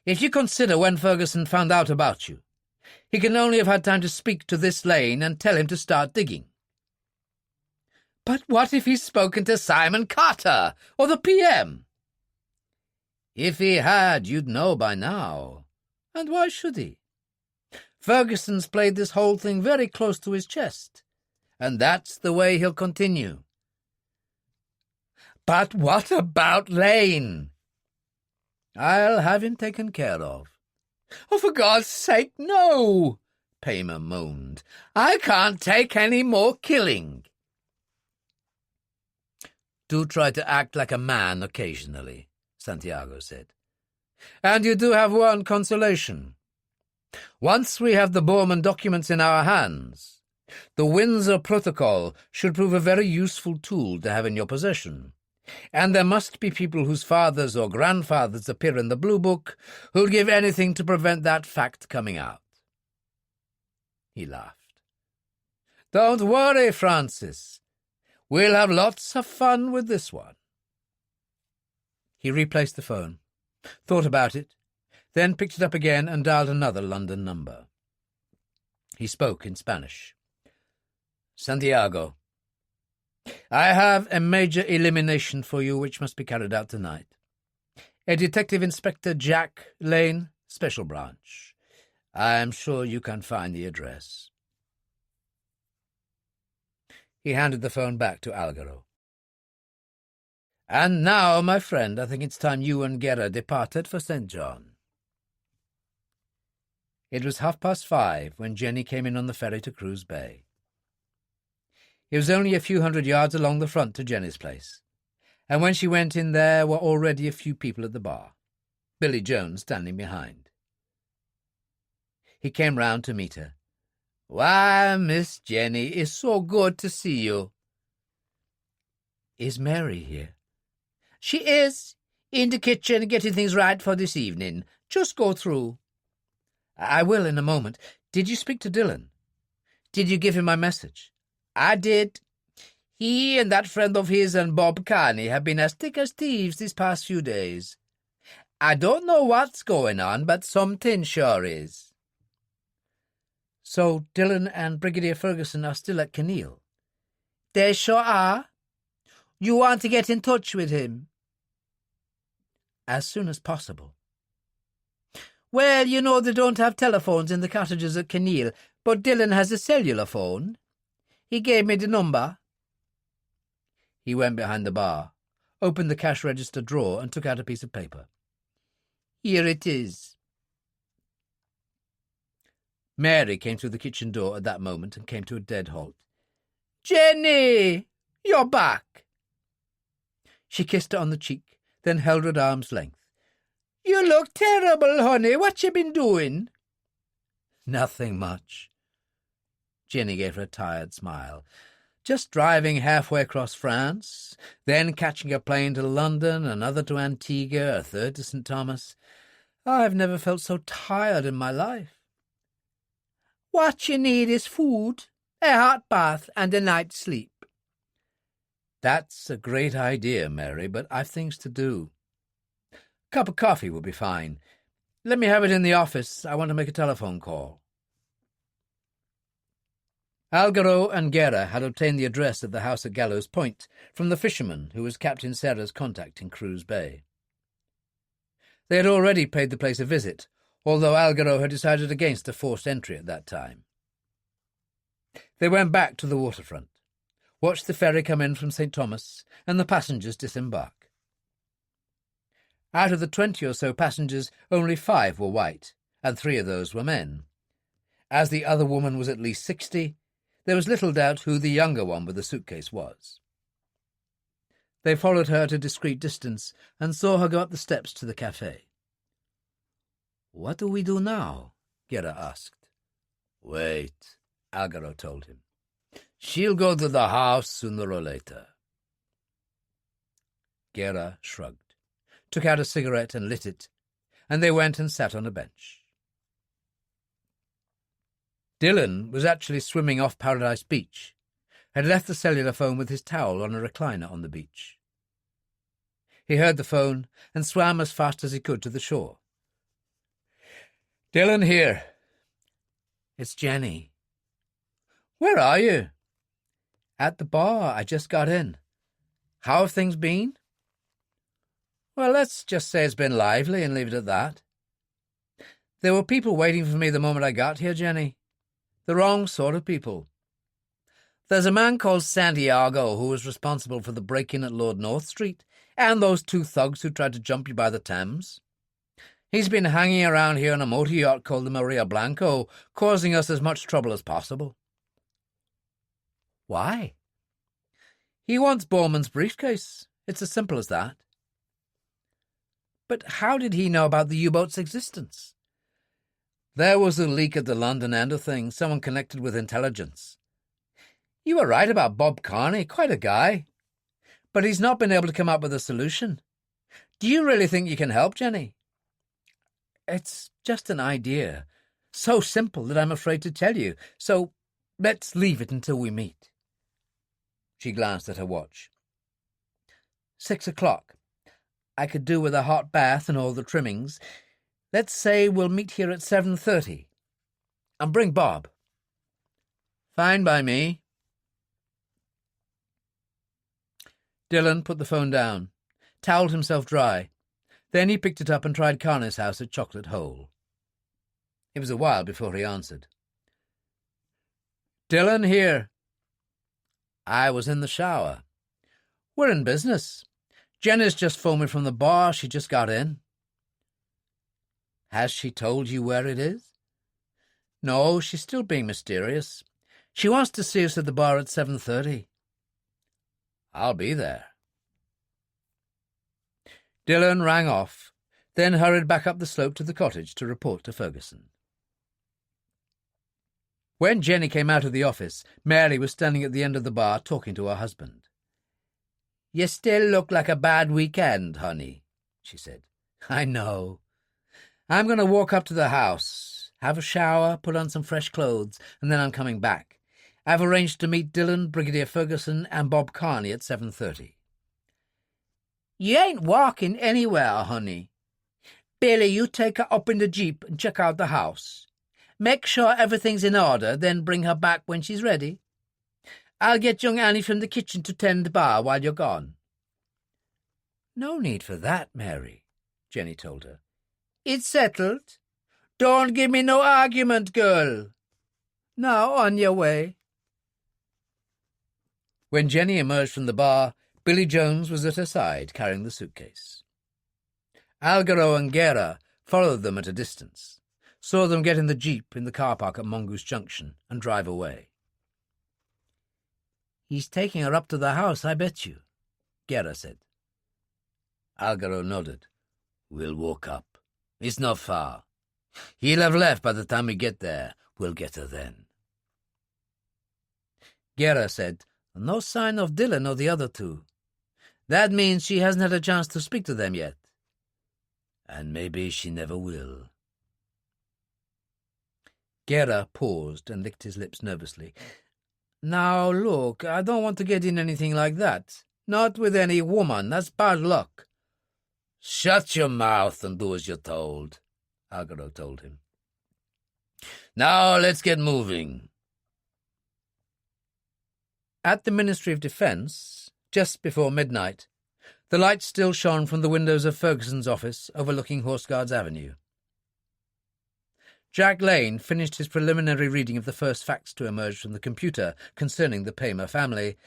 If you consider when Ferguson found out about you, he can only have had time to speak to this Lane and tell him to start digging." "But what if he's spoken to Simon Carter or the PM?" "If he had, you'd know by now. And why should he? Ferguson's played this whole thing very close to his chest, and that's the way he'll continue." "But what about Lane?" "I'll have him taken care of." "Oh, for God's sake, no!" Paymer moaned. "I can't take any more killing." "Do try to act like a man occasionally," Santiago said. "And you do have one consolation. Once we have the Borman documents in our hands, the Windsor Protocol should prove a very useful tool to have in your possession. And there must be people whose fathers or grandfathers appear in the Blue Book who'd give anything to prevent that fact coming out." He laughed. "Don't worry, Francis. We'll have lots of fun with this one." He replaced the phone, thought about it, then picked it up again and dialed another London number. He spoke in Spanish. "Santiago, I have a major elimination for you which must be carried out tonight. A Detective Inspector Jack Lane, Special Branch. I am sure you can find the address." He handed the phone back to Algaro. "And now, my friend, I think it's time you and Guerra departed for St. John." It was 5:30 when Jenny came in on the ferry to Cruz Bay. It was only a few hundred yards along the front to Jenny's place, and when she went in there were already a few people at the bar, Billy Jones standing behind. He came round to meet her. "Why, Miss Jenny, it's so good to see you." "Is Mary here?" "She is. In the kitchen, getting things right for this evening. Just go through." "I will in a moment. Did you speak to Dillon? Did you give him my message?" "I did. He and that friend of his and Bob Carney have been as thick as thieves these past few days. I don't know what's going on, but something sure is." "So Dillon and Brigadier Ferguson are still at Kinneil?" "They sure are. You want to get in touch with him?" "As soon as possible." "Well, you know they don't have telephones in the cottages at Kinneil, but Dillon has a cellular phone. He gave me the number." He went behind the bar, opened the cash register drawer and took out a piece of paper. "Here it is." Mary came through the kitchen door at that moment and came to a dead halt. "Jenny, you're back." She kissed her on the cheek, then held her at arm's length. "You look terrible, honey. What you been doing?" "Nothing much." Jenny gave her a tired smile. "Just driving halfway across France, then catching a plane to London, another to Antigua, a third to St. Thomas. I've never felt so tired in my life." "What you need is food, a hot bath, and a night's sleep." "That's a great idea, Mary, but I've things to do. A cup of coffee will be fine. Let me have it in the office. I want to make a telephone call." Algaro and Guerra had obtained the address of the house at Gallows Point from the fisherman who was Captain Serra's contact in Cruz Bay. They had already paid the place a visit, although Algaro had decided against a forced entry at that time. They went back to the waterfront, watched the ferry come in from St. Thomas, and the passengers disembark. Out of the 20 or so passengers, only 5 were white, and 3 of those were men. As the other woman was at least 60, there was little doubt who the younger one with the suitcase was. They followed her at a discreet distance and saw her go up the steps to the cafe. "What do we do now?" Guerra asked. "Wait," Algaro told him. "She'll go to the house sooner or later." Guerra shrugged, took out a cigarette and lit it, and they went and sat on a bench. Dillon was actually swimming off Paradise Beach, had left the cellular phone with his towel on a recliner on the beach. He heard the phone and swam as fast as he could to the shore. "Dillon here." "It's Jenny." "Where are you?" "At the bar. I just got in. How have things been?" "Well, let's just say it's been lively and leave it at that. There were people waiting for me the moment I got here, Jenny. The wrong sort of people. There's a man called Santiago who was responsible for the break-in at Lord North Street, and those 2 thugs who tried to jump you by the Thames. He's been hanging around here on a motor yacht called the Maria Blanco, causing us as much trouble as possible." "Why?" "He wants Borman's briefcase. It's as simple as that." "But how did he know about the U-boat's existence?" "There was a leak at the London end of things, someone connected with intelligence. You were right about Bob Carney, quite a guy. But he's not been able to come up with a solution. Do you really think you can help, Jenny?" "It's just an idea. So simple that I'm afraid to tell you. So let's leave it until we meet." She glanced at her watch. 6 o'clock. I could do with a hot bath and all the trimmings. Let's say we'll meet here at 7:30. And bring Bob." "Fine by me." Dillon put the phone down, towelled himself dry. Then he picked it up and tried Carney's house at Chocolate Hole. It was a while before he answered. "Dillon here." "I was in the shower." "We're in business. Jenny's just phoned me from the bar. She just got in." "Has she told you where it is?" "No, she's still being mysterious. She wants to see us at the bar at 7:30. "I'll be there." Dillon rang off, then hurried back up the slope to the cottage to report to Ferguson. When Jenny came out of the office, Mary was standing at the end of the bar talking to her husband. "You still look like a bad weekend, honey," she said. "I know. I'm going to walk up to the house, have a shower, put on some fresh clothes, and then I'm coming back. I've arranged to meet Dillon, Brigadier Ferguson, and Bob Carney at 7:30. "You ain't walking anywhere, honey. Billy, you take her up in the jeep and check out the house. Make sure everything's in order, then bring her back when she's ready. I'll get young Annie from the kitchen to tend the bar while you're gone." "No need for that, Mary," Jenny told her. "It's settled. Don't give me no argument, girl. Now on your way." When Jenny emerged from the bar, Billy Jones was at her side, carrying the suitcase. Algaro and Guerra followed them at a distance, saw them get in the jeep in the car park at Mongoose Junction and drive away. "He's taking her up to the house, I bet you," Guerra said. Algaro nodded. "We'll walk up. It's not far. He'll have left by the time we get there. We'll get her then." Guerra said, "No sign of Dillon or the other two. That means she hasn't had a chance to speak to them yet. And maybe she never will." Guerra paused and licked his lips nervously. "Now, look, I don't want to get in anything like that. Not with any woman. That's bad luck." "Shut your mouth and do as you're told," Algaro told him. "Now let's get moving." At the Ministry of Defence, just before midnight, the lights still shone from the windows of Ferguson's office overlooking Horse Guards Avenue. Jack Lane finished his preliminary reading of the first facts to emerge from the computer concerning the Paymer family,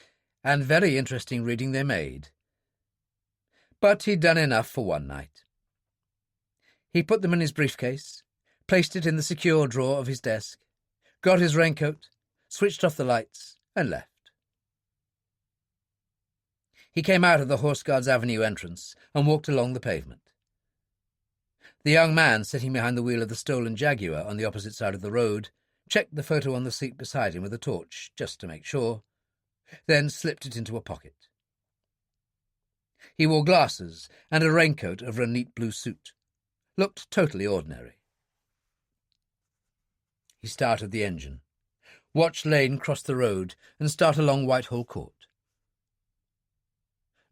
and very interesting reading they made. But he'd done enough for one night. He put them in his briefcase, placed it in the secure drawer of his desk, got his raincoat, switched off the lights, and left. He came out of the Horse Guards Avenue entrance and walked along the pavement. The young man sitting behind the wheel of the stolen Jaguar on the opposite side of the road checked the photo on the seat beside him with a torch, just to make sure, then slipped it into a pocket. He wore glasses and a raincoat over a neat blue suit. Looked totally ordinary. He started the engine, watched Lane cross the road and start along Whitehall Court.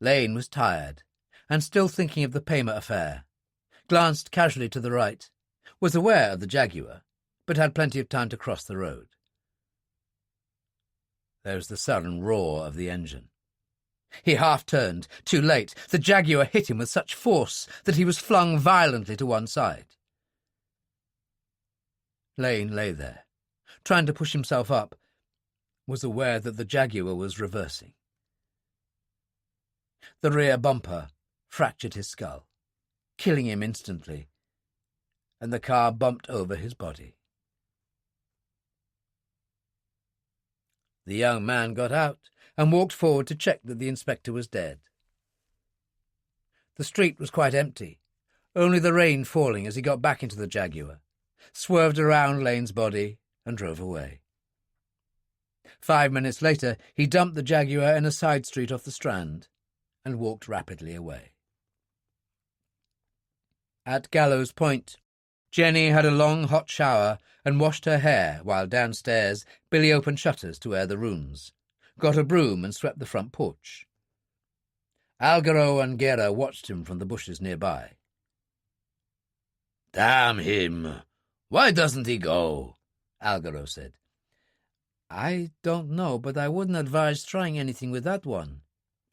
Lane was tired and still thinking of the Paymer affair, glanced casually to the right, was aware of the Jaguar, but had plenty of time to cross the road. There was the sudden roar of the engine. He half-turned. Too late. The Jaguar hit him with such force that he was flung violently to one side. Lane lay there, trying to push himself up, was aware that the Jaguar was reversing. The rear bumper fractured his skull, killing him instantly, and the car bumped over his body. The young man got out and walked forward to check that the inspector was dead. The street was quite empty, only the rain falling as he got back into the Jaguar, swerved around Lane's body and drove away. 5 minutes later, he dumped the Jaguar in a side street off the Strand and walked rapidly away. At Gallows Point, Jenny had a long hot shower and washed her hair while downstairs Billy opened shutters to air the rooms, got a broom and swept the front porch. Algaro and Guerra watched him from the bushes nearby. "Damn him! Why doesn't he go?" Algaro said. "I don't know, but I wouldn't advise trying anything with that one,"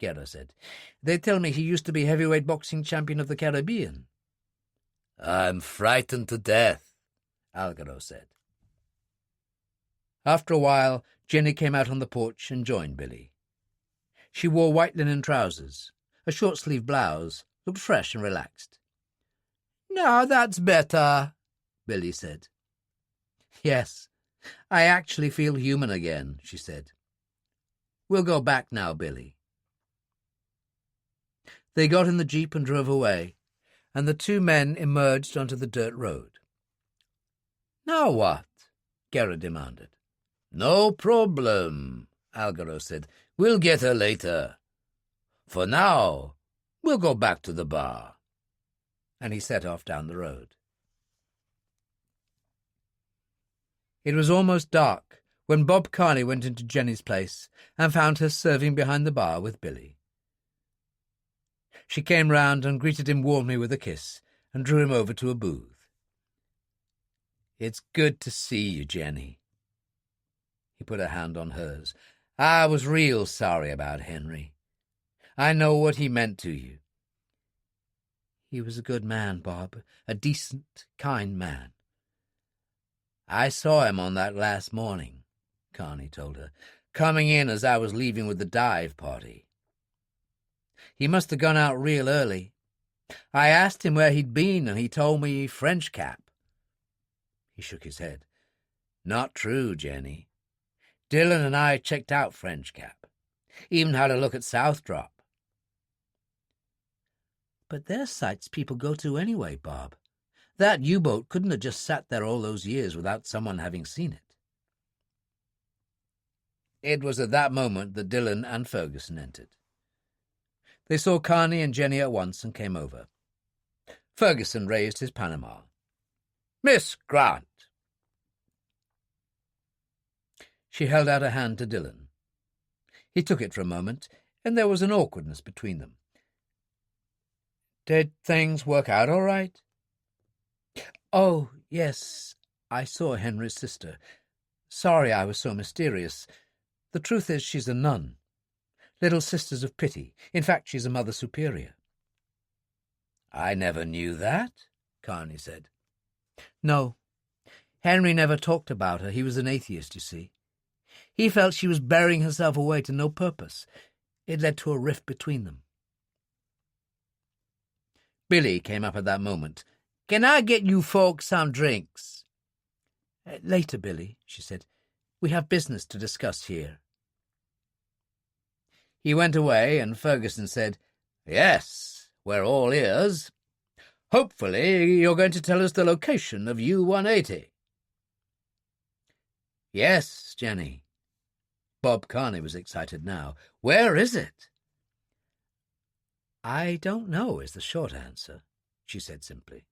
Guerra said. "They tell me he used to be heavyweight boxing champion of the Caribbean." "I'm frightened to death," Algaro said. After a while, Jenny came out on the porch and joined Billy. She wore white linen trousers, a short-sleeved blouse, looked fresh and relaxed. "Now that's better," Billy said. "Yes, I actually feel human again," she said. "We'll go back now, Billy." They got in the jeep and drove away, and the two men emerged onto the dirt road. "Now what?" Guerra demanded. "No problem," Algaro said. "We'll get her later. For now, we'll go back to the bar." And he set off down the road. It was almost dark when Bob Carney went into Jenny's place and found her serving behind the bar with Billy. She came round and greeted him warmly with a kiss and drew him over to a booth. "It's good to see you, Jenny." He put a hand on hers. "I was real sorry about Henry. I know what he meant to you." "He was a good man, Bob, a decent, kind man." "I saw him on that last morning," Carney told her, "coming in as I was leaving with the dive party. He must have gone out real early. I asked him where he'd been, and he told me French Cap." He shook his head. "Not true, Jenny. Dillon and I checked out French Cap. Even had a look at South Drop." "But they're sites people go to anyway, Bob. That U-boat couldn't have just sat there all those years without someone having seen it." It was at that moment that Dillon and Ferguson entered. They saw Carney and Jenny at once and came over. Ferguson raised his Panama. "Miss Grant." She held out a hand to Dillon. He took it for a moment, and there was an awkwardness between them. "Did things work out all right?" "Oh, yes, I saw Henry's sister. Sorry I was so mysterious. The truth is she's a nun. Little Sisters of Pity. In fact, she's a Mother Superior." "I never knew that," Carney said. "No. Henry never talked about her. He was an atheist, you see. He felt she was burying herself away to no purpose. It led to a rift between them." Billy came up at that moment. "Can I get you folks some drinks?" "Later, Billy," she said. "We have business to discuss here." He went away, and Ferguson said, "Yes, we're all ears. Hopefully you're going to tell us the location of U-180. "Yes, Jenny." Bob Carney was excited now. "Where is it?" "I don't know," is the short answer, she said simply.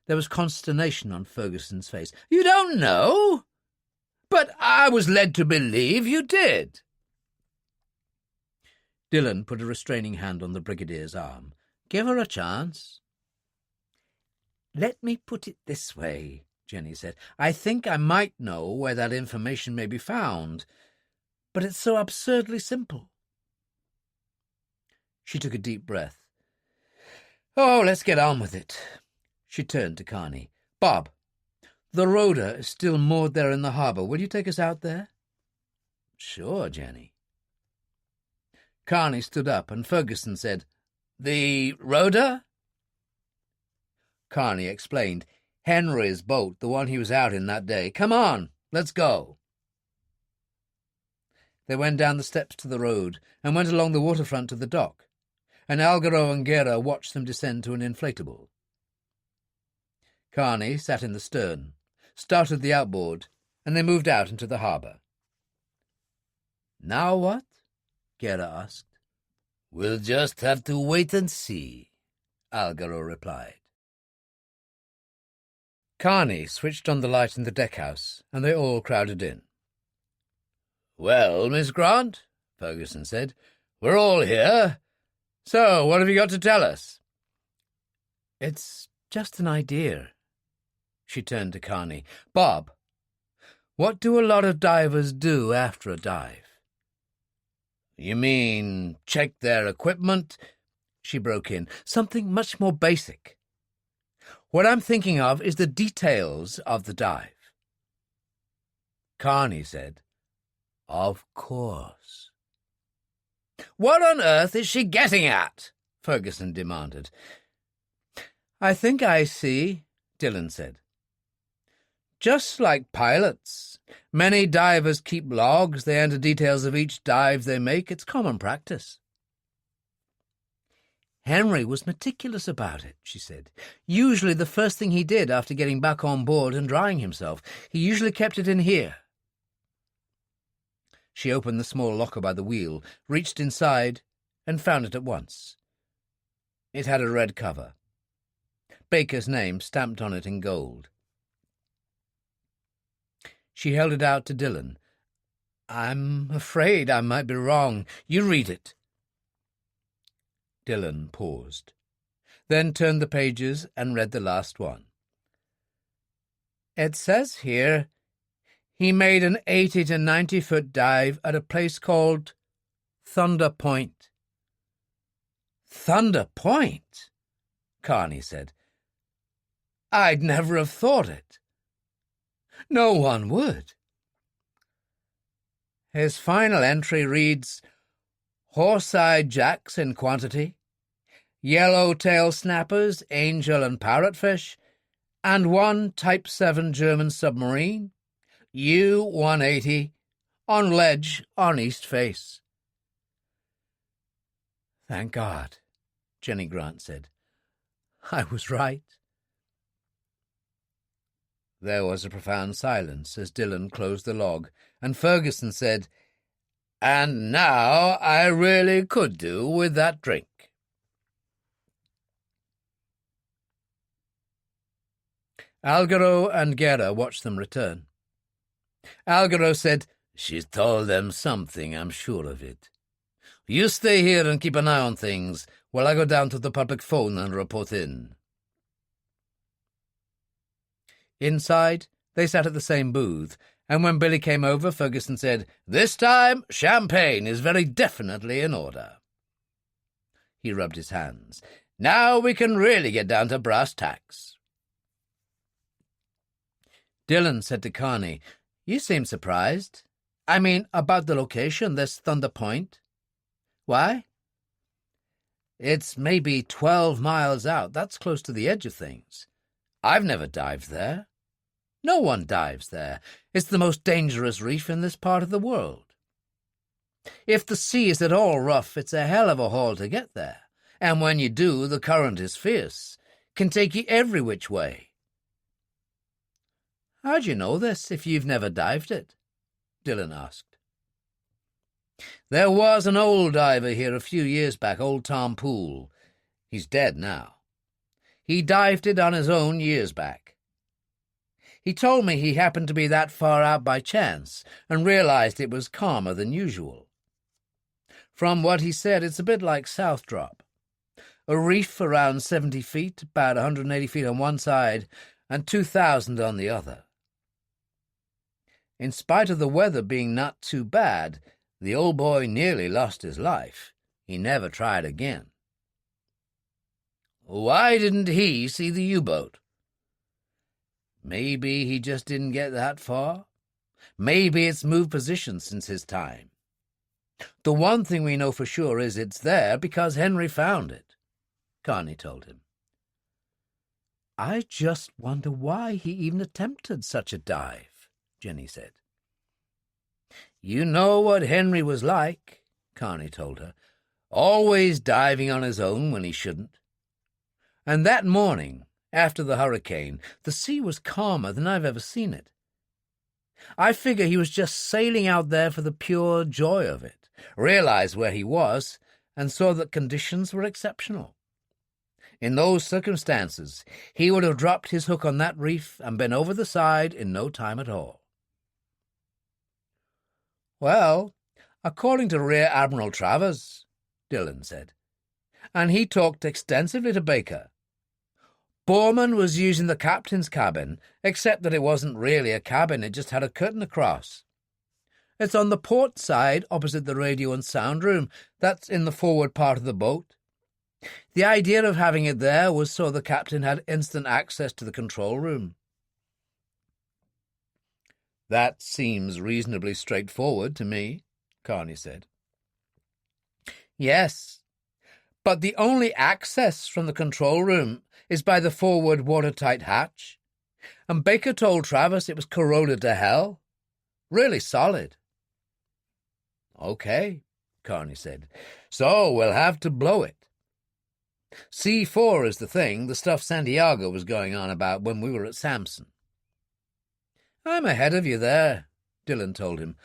There was consternation on Ferguson's face. "You don't know? But I was led to believe you did." Dillon put a restraining hand on the Brigadier's arm. "Give her a chance." "Let me put it this way," Jenny said. "I think I might know where that information may be found, but it's so absurdly simple." She took a deep breath. "Oh, let's get on with it." She turned to Carney. "Bob, the Rhoda is still moored there in the harbour. Will you take us out there?" "Sure, Jenny." Carney stood up, and Ferguson said, "The Rhoda?" Carney explained. "Henry's boat, the one he was out in that day. Come on, let's go." They went down the steps to the road and went along the waterfront to the dock, and Algaro and Guerra watched them descend to an inflatable. Carney sat in the stern, started the outboard, and they moved out into the harbour. "Now what?" Guerra asked. "We'll just have to wait and see," Algaro replied. Carney switched on the light in the deckhouse, and they all crowded in. "Well, Miss Grant," Ferguson said, "we're all here. So what have you got to tell us?" "It's just an idea." She turned to Carney. "Bob, what do a lot of divers do after a dive?" "You mean check their equipment?" She broke in. "Something much more basic. What I'm thinking of is the details of the dive." Carney said, "Of course." "What on earth is she getting at?" Ferguson demanded. "I think I see," Dillon said. "Just like pilots. Many divers keep logs. They enter details of each dive they make. It's common practice." Henry was meticulous about it, she said. Usually the first thing he did after getting back on board and drying himself, he usually kept it in here. She opened the small locker by the wheel, reached inside, and found it at once. It had a red cover. Baker's name stamped on it in gold. She held it out to Dillon. "I'm afraid I might be wrong. You read it." Dillon paused, then turned the pages and read the last one. "It says here, he made an 80 to 90-foot dive at a place called Thunder Point." "Thunder Point?" Carney said. "I'd never have thought it. No one would." His final entry reads, "Horse-eyed jacks in quantity, yellow-tail snappers, angel and parrotfish, and one Type 7 German submarine, U-180, on ledge on east face." "Thank God," Jenny Grant said. "I was right." There was a profound silence as Dillon closed the log, and Ferguson said, "And now I really could do with that drink." Algero and Guerra watched them return. Algero said, "She's told them something, I'm sure of it. You stay here and keep an eye on things while I go down to the public phone and report in." Inside, they sat at the same booth, and when Billy came over, Ferguson said, "This time, champagne is very definitely in order." He rubbed his hands. "Now we can really get down to brass tacks." Dillon said to Carney, "You seem surprised. I mean, about the location, this Thunder Point. Why?" "It's maybe 12 miles out. That's close to the edge of things. I've never dived there. No one dives there. It's the most dangerous reef in this part of the world. If the sea is at all rough, it's a hell of a haul to get there. And when you do, the current is fierce. Can take you every which way." "How'd you know this, if you've never dived it?" Dillon asked. "There was an old diver here a few years back, old Tom Poole. He's dead now. He dived it on his own years back. He told me he happened to be that far out by chance and realized it was calmer than usual. From what he said, it's a bit like South Drop. A reef around 70 feet, about 180 feet on one side, and 2,000 on the other. In spite of the weather being not too bad, the old boy nearly lost his life. He never tried again." "Why didn't he see the U-boat?" "Maybe he just didn't get that far. Maybe it's moved position since his time. The one thing we know for sure is it's there because Henry found it," Carney told him. "I just wonder why he even attempted such a dive," Jenny said. "You know what Henry was like," Carney told her. "Always diving on his own when he shouldn't. And that morning, after the hurricane, the sea was calmer than I've ever seen it. I figure he was just sailing out there for the pure joy of it, realized where he was, and saw that conditions were exceptional. In those circumstances, he would have dropped his hook on that reef and been over the side in no time at all." "Well, according to Rear Admiral Travers," Dillon said, "and he talked extensively to Baker. Borman was using the captain's cabin, except that it wasn't really a cabin, it just had a curtain across. It's on the port side, opposite the radio and sound room. That's in the forward part of the boat. The idea of having it there was so the captain had instant access to the control room." "That seems reasonably straightforward to me," Carney said. "Yes, but the only access from the control room is by the forward watertight hatch, and Baker told Travers it was corroded to hell. Really solid." "Okay," Carney said, "so we'll have to blow it." C4 is the thing, the stuff Santiago was going on about when we were at Samson. I'm ahead of you there, Dillon told him.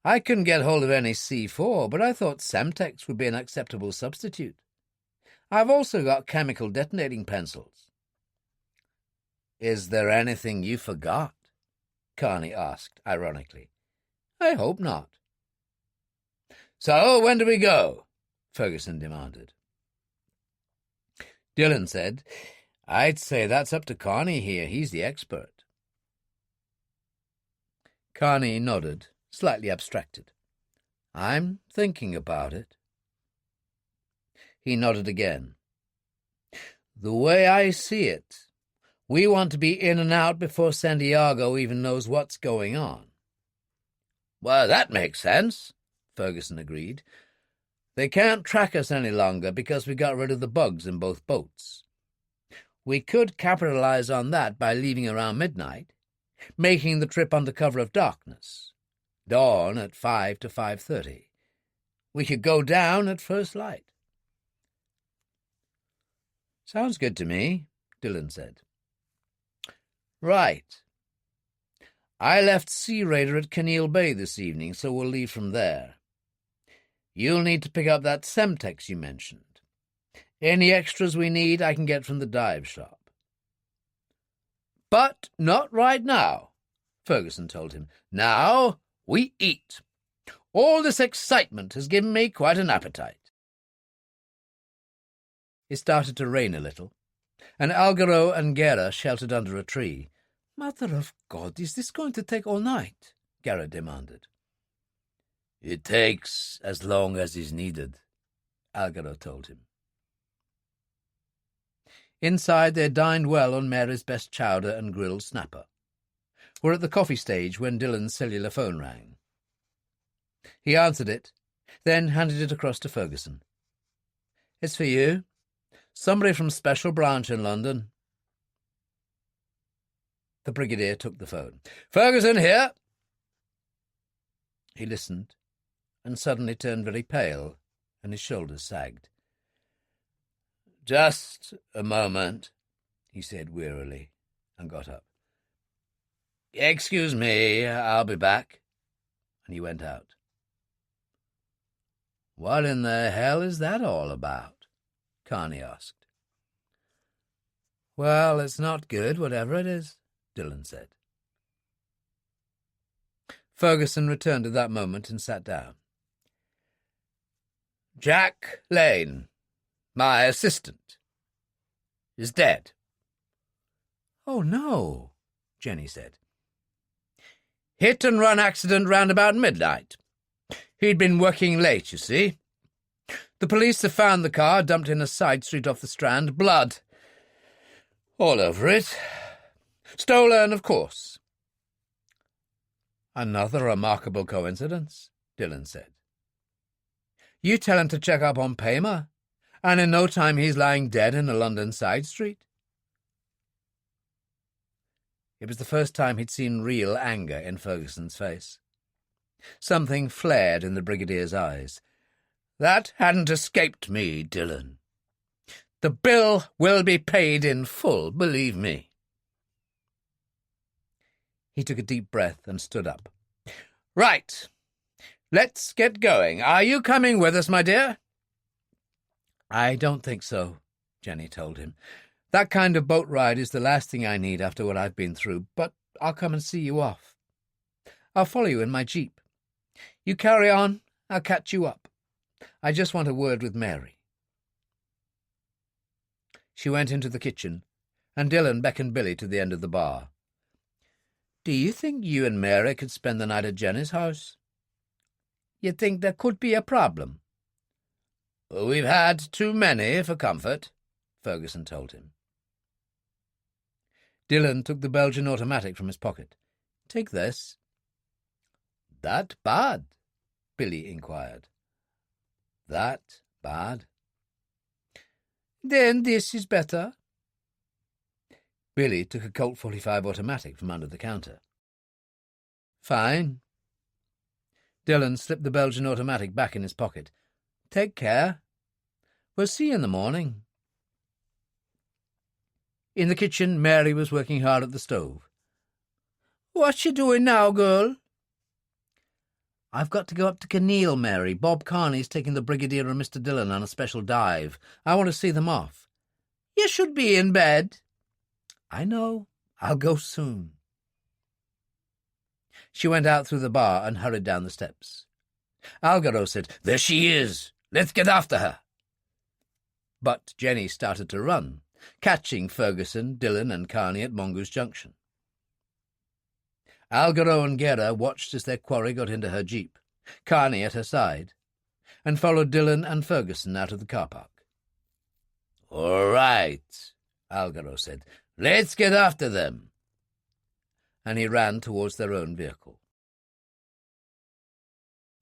I couldn't get hold of any C4, but I thought Semtex would be an acceptable substitute. I've also got chemical detonating pencils. Is there anything you forgot? Carney asked, ironically. I hope not. So, when do we go? Ferguson demanded. Dillon said, I'd say that's up to Carney here. He's the expert. Carney nodded, slightly abstracted. I'm thinking about it. He nodded again. The way I see it, we want to be in and out before Santiago even knows what's going on. Well, that makes sense, Ferguson agreed. They can't track us any longer because we got rid of the bugs in both boats. We could capitalize on that by leaving around midnight, making the trip under cover of darkness. Dawn at 5 to 5:30. We could go down at first light. Sounds good to me, Dillon said. Right. I left Sea Raider at Kinneil Bay this evening, so we'll leave from there. You'll need to pick up that Semtex you mentioned. Any extras we need I can get from the dive shop. But not right now, Ferguson told him. Now we eat. All this excitement has given me quite an appetite. It started to rain a little, and Algaro and Guerra sheltered under a tree. Mother of God, is this going to take all night? Guerra demanded. It takes as long as is needed, Algaro told him. Inside they dined well on Mary's best chowder and grilled snapper. Were at the coffee stage when Dillon's cellular phone rang. He answered it, then handed it across to Ferguson. It's for you. Somebody from Special Branch in London. The Brigadier took the phone. Ferguson here. He listened, and suddenly turned very pale, and his shoulders sagged. Just a moment, he said wearily, and got up. Excuse me, I'll be back. And he went out. What in the hell is that all about? Carney asked. Well, it's not good, whatever it is, Dillon said. Ferguson returned at that moment and sat down. Jack Lane, my assistant, is dead. Oh, no, Jenny said. Hit-and-run accident round about midnight. He'd been working late, you see. The police have found the car dumped in a side street off the Strand. Blood all over it. Stolen, of course. Another remarkable coincidence, Dillon said. You tell him to check up on Paymer, and in no time he's lying dead in a London side street. It was the first time he'd seen real anger in Ferguson's face. Something flared in the Brigadier's eyes. That hadn't escaped me, Dillon. The bill will be paid in full, believe me. He took a deep breath and stood up. Right. Let's get going. Are you coming with us, my dear? I don't think so, Jenny told him. That kind of boat ride is the last thing I need after what I've been through, but I'll come and see you off. I'll follow you in my jeep. You carry on, I'll catch you up. I just want a word with Mary. She went into the kitchen, and Dillon beckoned Billy to the end of the bar. Do you think you and Mary could spend the night at Jenny's house? You think there could be a problem? We've had too many for comfort, Ferguson told him. Dillon took the Belgian automatic from his pocket. Take this. That bad? Billy inquired. That bad? Then this is better. Billy took a Colt 45 automatic from under the counter. Fine. Dillon slipped the Belgian automatic back in his pocket. Take care. We'll see you in the morning. In the kitchen, Mary was working hard at the stove. "What's you doing now, girl?" "I've got to go up to Kinneil, Mary. Bob Carney's taking the Brigadier and Mr. Dillon on a special dive. I want to see them off." "You should be in bed." "I know. I'll go soon." She went out through the bar and hurried down the steps. Algaro said, "There she is. Let's get after her." But Jenny started to run, catching Ferguson, Dillon and Carney at Mongoose Junction. Algaro and Guerra watched as their quarry got into her jeep, Carney at her side, and followed Dillon and Ferguson out of the car park. "All right," Algaro said. "Let's get after them." And he ran towards their own vehicle.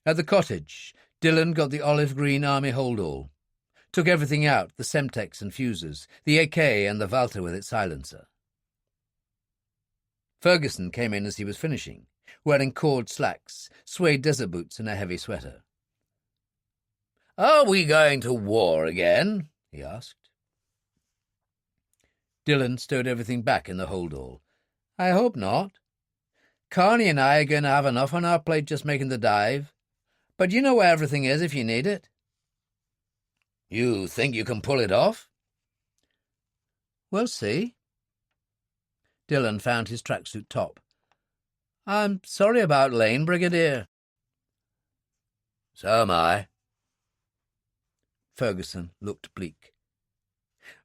At the cottage, Dillon got the olive-green army holdall, took everything out, the Semtex and fuses, the AK and the Walter with its silencer. Ferguson came in as he was finishing, wearing cord slacks, suede desert boots and a heavy sweater. "Are we going to war again?" he asked. Dillon stowed everything back in the holdall. "I hope not. Carney and I are going to have enough on our plate just making the dive. But you know where everything is if you need it." "You think you can pull it off?" "We'll see." Dillon found his tracksuit top. "I'm sorry about Lane, Brigadier." "So am I." Ferguson looked bleak.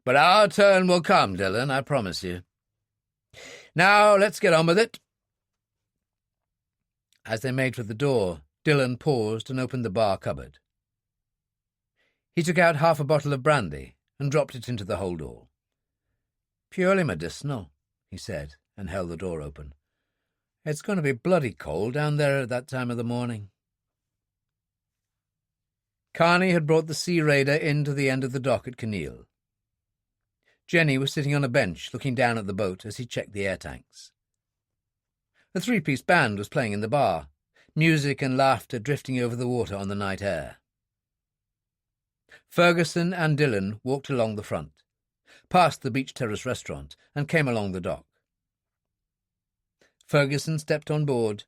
"But our turn will come, Dillon, I promise you. Now let's get on with it." As they made for the door, Dillon paused and opened the bar cupboard. He took out half a bottle of brandy and dropped it into the holdall. "Purely medicinal," he said, and held the door open. "It's going to be bloody cold down there at that time of the morning." Carney had brought the Sea Raider into the end of the dock at Kinneil. Jenny was sitting on a bench looking down at the boat as he checked the air tanks. A three-piece band was playing in the bar, music and laughter drifting over the water on the night air. Ferguson and Dillon walked along the front, past the Beach Terrace restaurant, and came along the dock. Ferguson stepped on board,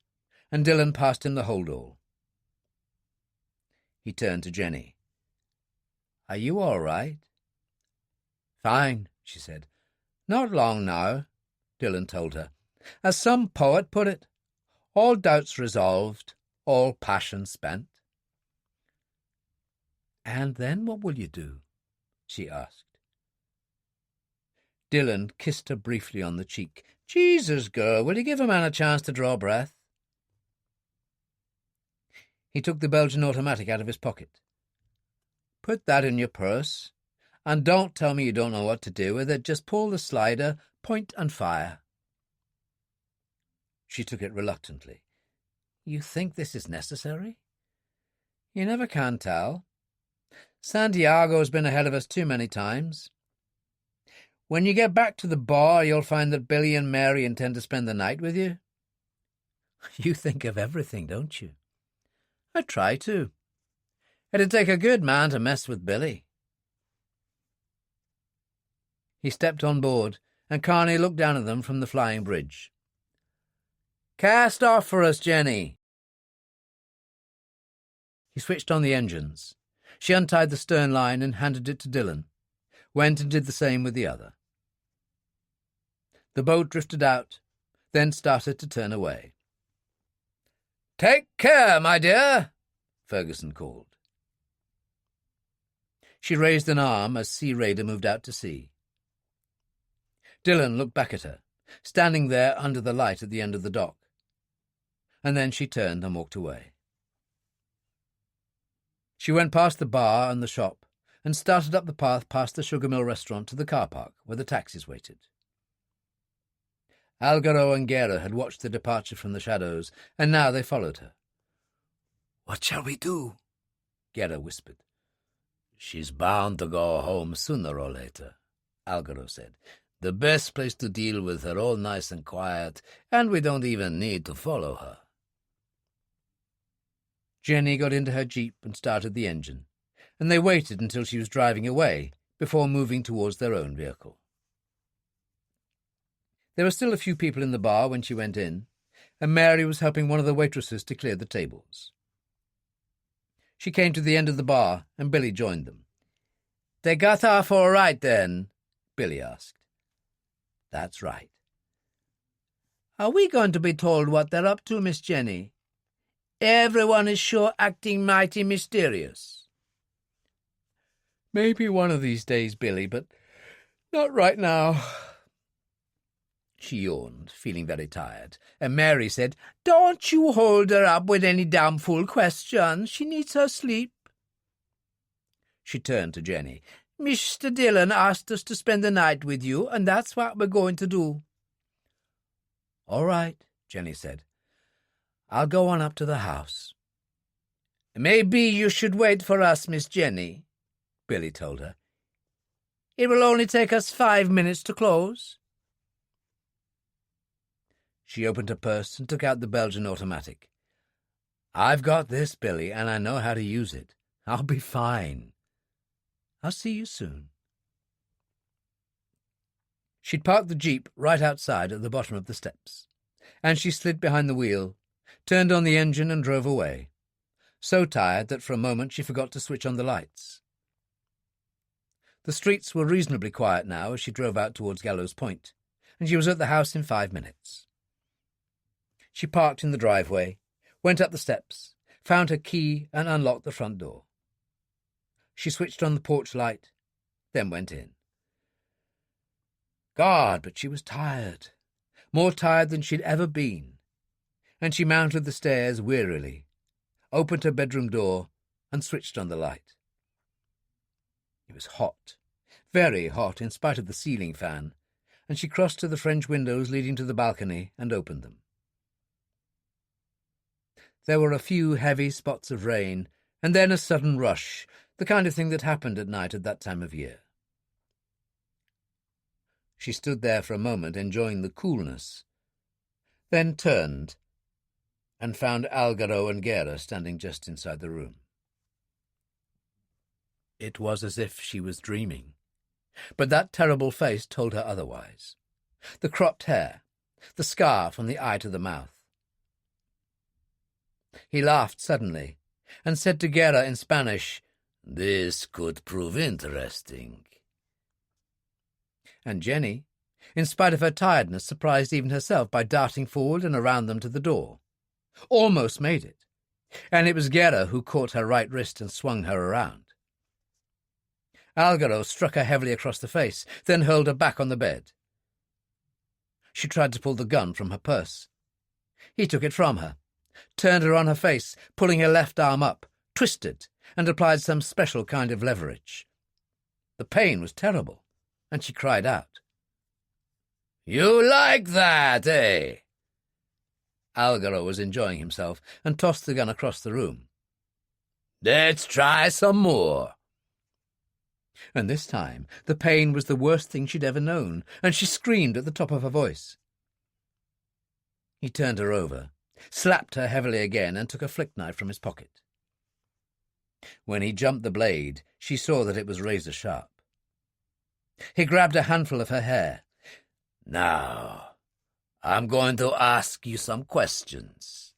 and Dillon passed him the holdall. He turned to Jenny. "Are you all right?" "Fine," she said. "Not long now," Dillon told her. "As some poet put it, all doubts resolved, all passion spent." "And then what will you do?" she asked. Dillon kissed her briefly on the cheek. "Jesus, girl, will you give a man a chance to draw breath?" He took the Belgian automatic out of his pocket. "Put that in your purse, and don't tell me you don't know what to do with it. Just pull the slider, point and fire." She took it reluctantly. "You think this is necessary?" "You never can tell. Santiago's been ahead of us too many times. When you get back to the bar, you'll find that Billy and Mary intend to spend the night with you." "You think of everything, don't you?" "I try to. It'd take a good man to mess with Billy." He stepped on board, and Carney looked down at them from the flying bridge. "Cast off for us, Jenny." He switched on the engines. She untied the stern line and handed it to Dillon, went and did the same with the other. The boat drifted out, then started to turn away. "Take care, my dear," Ferguson called. She raised an arm as Sea Raider moved out to sea. Dillon looked back at her, standing there under the light at the end of the dock, and then she turned and walked away. She went past the bar and the shop and started up the path past the Sugar Mill restaurant to the car park where the taxis waited. Algaro and Guerra had watched the departure from the shadows, and now they followed her. "What shall we do?" Guerra whispered. "She's bound to go home sooner or later," Algaro said. "The best place to deal with her, all nice and quiet, and we don't even need to follow her." Jenny got into her jeep and started the engine, and they waited until she was driving away before moving towards their own vehicle. There were still a few people in the bar when she went in, and Mary was helping one of the waitresses to clear the tables. She came to the end of the bar, and Billy joined them. "They got off all right, then?" Billy asked. "That's right." "Are we going to be told what they're up to, Miss Jenny? Everyone is sure acting mighty mysterious." "Maybe one of these days, Billy, but not right now." She yawned, feeling very tired, and Mary said, "Don't you hold her up with any damn fool questions. She needs her sleep." She turned to Jenny. "Mr. Dillon asked us to spend the night with you, and that's what we're going to do." "All right," Jenny said. "I'll go on up to the house." "Maybe you should wait for us, Miss Jenny," Billy told her. "It will only take us 5 minutes to close." She opened her purse and took out the Belgian automatic. "I've got this, Billy, and I know how to use it. I'll be fine. I'll see you soon." She'd parked the jeep right outside at the bottom of the steps, and she slid behind the wheel, turned on the engine and drove away, so tired that for a moment she forgot to switch on the lights. The streets were reasonably quiet now as she drove out towards Gallows Point, and she was at the house in 5 minutes. She parked in the driveway, went up the steps, found her key and unlocked the front door. She switched on the porch light, then went in. God, but she was tired, more tired than she'd ever been, and she mounted the stairs wearily, opened her bedroom door and switched on the light. It was hot, very hot in spite of the ceiling fan, and she crossed to the French windows leading to the balcony and opened them. There were a few heavy spots of rain, and then a sudden rush, the kind of thing that happened at night at that time of year. She stood there for a moment, enjoying the coolness, then turned and found Algaro and Guerra standing just inside the room. It was as if she was dreaming, but that terrible face told her otherwise. The cropped hair, the scar from the eye to the mouth. He laughed suddenly and said to Guerra in Spanish, "This could prove interesting." And Jenny, in spite of her tiredness, surprised even herself by darting forward and around them to the door. Almost made it, and it was Guerra who caught her right wrist and swung her around. Algaro struck her heavily across the face, then hurled her back on the bed. She tried to pull the gun from her purse. He took it from her, turned her on her face, pulling her left arm up, twisted, and applied some special kind of leverage. The pain was terrible, and she cried out. "You like that, eh?" Algaro was enjoying himself and tossed the gun across the room. "Let's try some more." And this time the pain was the worst thing she'd ever known, and she screamed at the top of her voice. He turned her over, slapped her heavily again, and took a flick knife from his pocket. When he jumped the blade, she saw that it was razor-sharp. He grabbed a handful of her hair. "Now, I'm going to ask you some questions."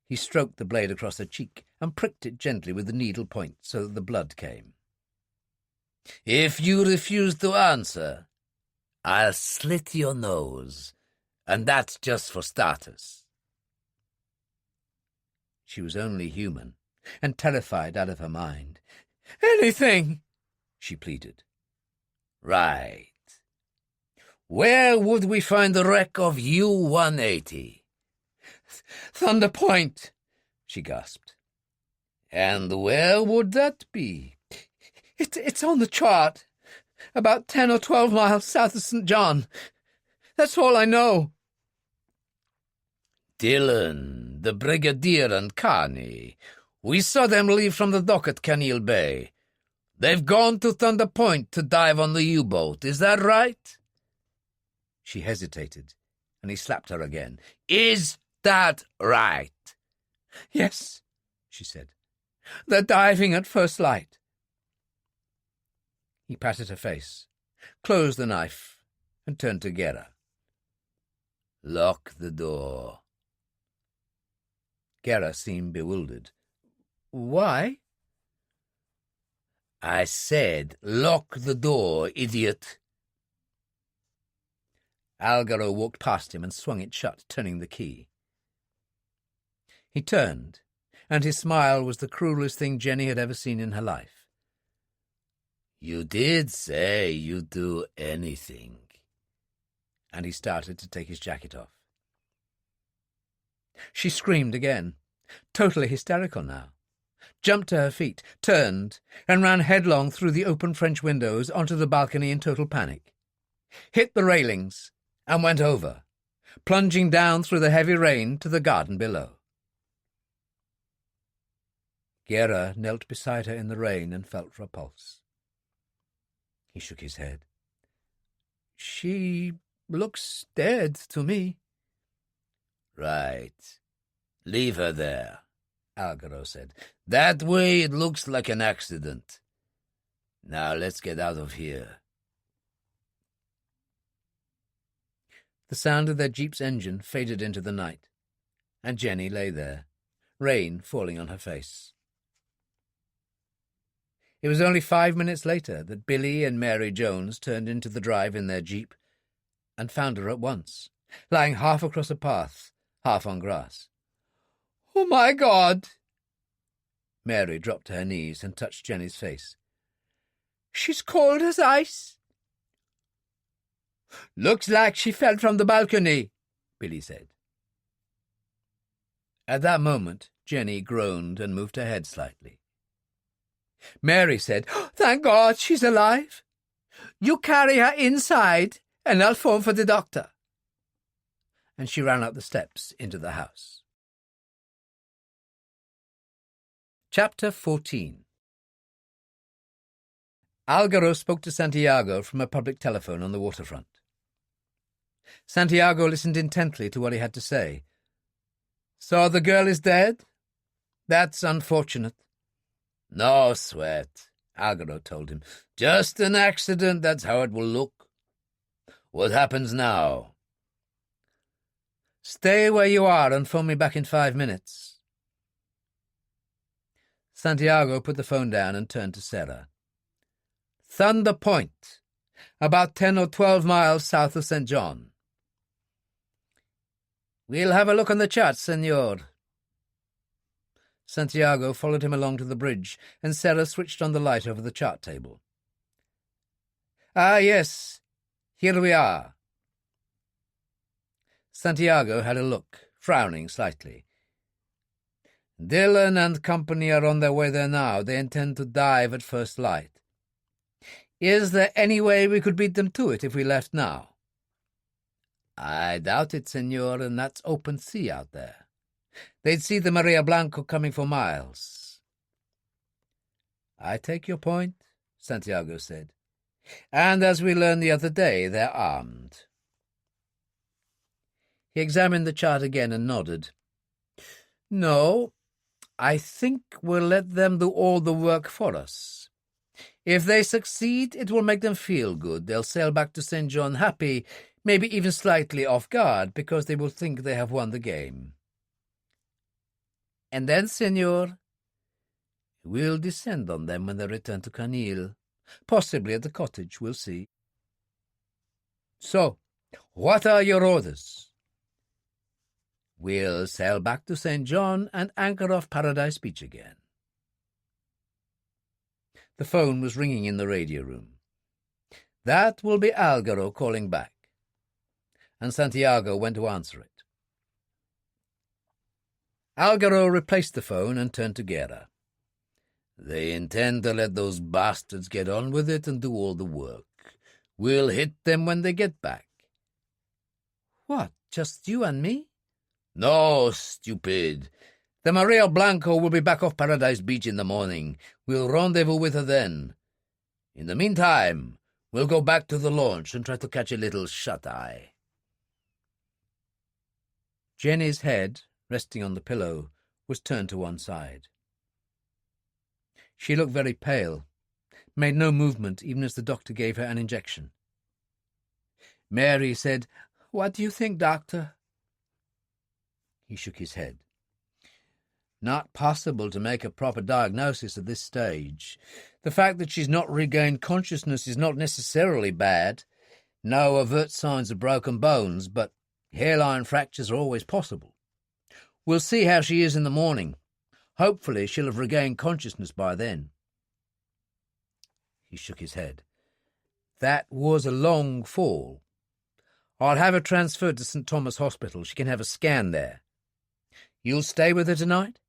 He stroked the blade across her cheek and pricked it gently with the needle point so that the blood came. "If you refuse to answer, I'll slit your nose, and that's just for starters." She was only human, and terrified out of her mind. "Anything," she pleaded. "Right. Where would we find the wreck of U-180? "Thunder Point," she gasped. "And where would that be?" It's on the chart. About 10 or 12 miles south of St. John. That's all I know." "Dillon, the Brigadier and Carney. We saw them leave from the dock at Canil Bay. They've gone to Thunder Point to dive on the U-boat. Is that right?" She hesitated, and he slapped her again. "Is that right?" "Yes," she said. "They're diving at first light." He patted her face, closed the knife, and turned to Gera. "Lock the door." Gera seemed bewildered. "Why?" "I said, lock the door, idiot." Algaro walked past him and swung it shut, turning the key. He turned, and his smile was the cruelest thing Jenny had ever seen in her life. "You did say you'd do anything." And he started to take his jacket off. She screamed again, totally hysterical now, jumped to her feet, turned, and ran headlong through the open French windows onto the balcony in total panic, hit the railings, and went over, plunging down through the heavy rain to the garden below. Gera knelt beside her in the rain and felt for a pulse. He shook his head. "She looks dead to me." "Right. Leave her there," Algaro said. "That way it looks like an accident. Now let's get out of here." The sound of their jeep's engine faded into the night, and Jenny lay there, rain falling on her face. It was only 5 minutes later that Billy and Mary Jones turned into the drive in their jeep and found her at once, lying half across a path, half on grass. "Oh, my God!" Mary dropped to her knees and touched Jenny's face. "She's cold as ice." "Looks like she fell from the balcony," Billy said. At that moment, Jenny groaned and moved her head slightly. Mary said, "Thank God she's alive. You carry her inside, and I'll phone for the doctor." And she ran up the steps into the house. Chapter 14. Algaro spoke to Santiago from a public telephone on the waterfront. Santiago listened intently to what he had to say. "So the girl is dead? That's unfortunate." "No sweat," Algaro told him. "Just an accident, that's how it will look. What happens now?" "Stay where you are and phone me back in 5 minutes." Santiago put the phone down and turned to Sarah. "Thunder Point, about 10 or 12 miles south of St. John." "We'll have a look on the chart, senor." Santiago followed him along to the bridge, and Sarah switched on the light over the chart table. "Ah, yes, here we are." Santiago had a look, frowning slightly. "Dillon and company are on their way there now. They intend to dive at first light. Is there any way we could beat them to it if we left now?" "I doubt it, senor, and that's open sea out there. They'd see the Maria Blanco coming for miles." "I take your point," Santiago said. "And as we learned the other day, they're armed." He examined the chart again and nodded. "No, I think we'll let them do all the work for us. If they succeed, it will make them feel good. They'll sail back to St. John happy, maybe even slightly off guard, because they will think they have won the game. And then, senor, we'll descend on them when they return to Canil, possibly at the cottage, we'll see." "So, what are your orders?" "We'll sail back to St. John and anchor off Paradise Beach again." The phone was ringing in the radio room. That will be Algaro calling back, and Santiago went to answer it. Algaro replaced the phone and turned to Gera. "They intend to let those bastards get on with it and do all the work. We'll hit them when they get back." "What, just you and me?" "No, stupid. The Maria Blanco will be back off Paradise Beach in the morning. We'll rendezvous with her then. In the meantime, we'll go back to the launch and try to catch a little shut-eye." Jenny's head, resting on the pillow, was turned to one side. She looked very pale, made no movement even as the doctor gave her an injection. Mary said, "What do you think, Doctor?" He shook his head. "Not possible to make a proper diagnosis at this stage. The fact that she's not regained consciousness is not necessarily bad. No overt signs of broken bones, but hairline fractures are always possible. We'll see how she is in the morning. Hopefully she'll have regained consciousness by then." He shook his head. "That was a long fall. I'll have her transferred to St. Thomas Hospital. She can have a scan there. You'll stay with her tonight?"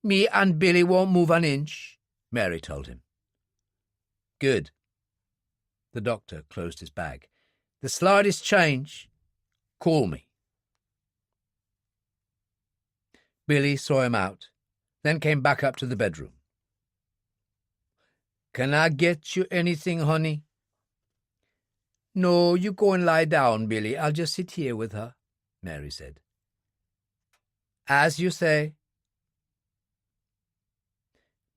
"Me and Billy won't move an inch," Mary told him. "Good." The doctor closed his bag. "The slightest change, call me." Billy saw him out, then came back up to the bedroom. "Can I get you anything, honey?" "No, you go and lie down, Billy. I'll just sit here with her," Mary said. "As you say."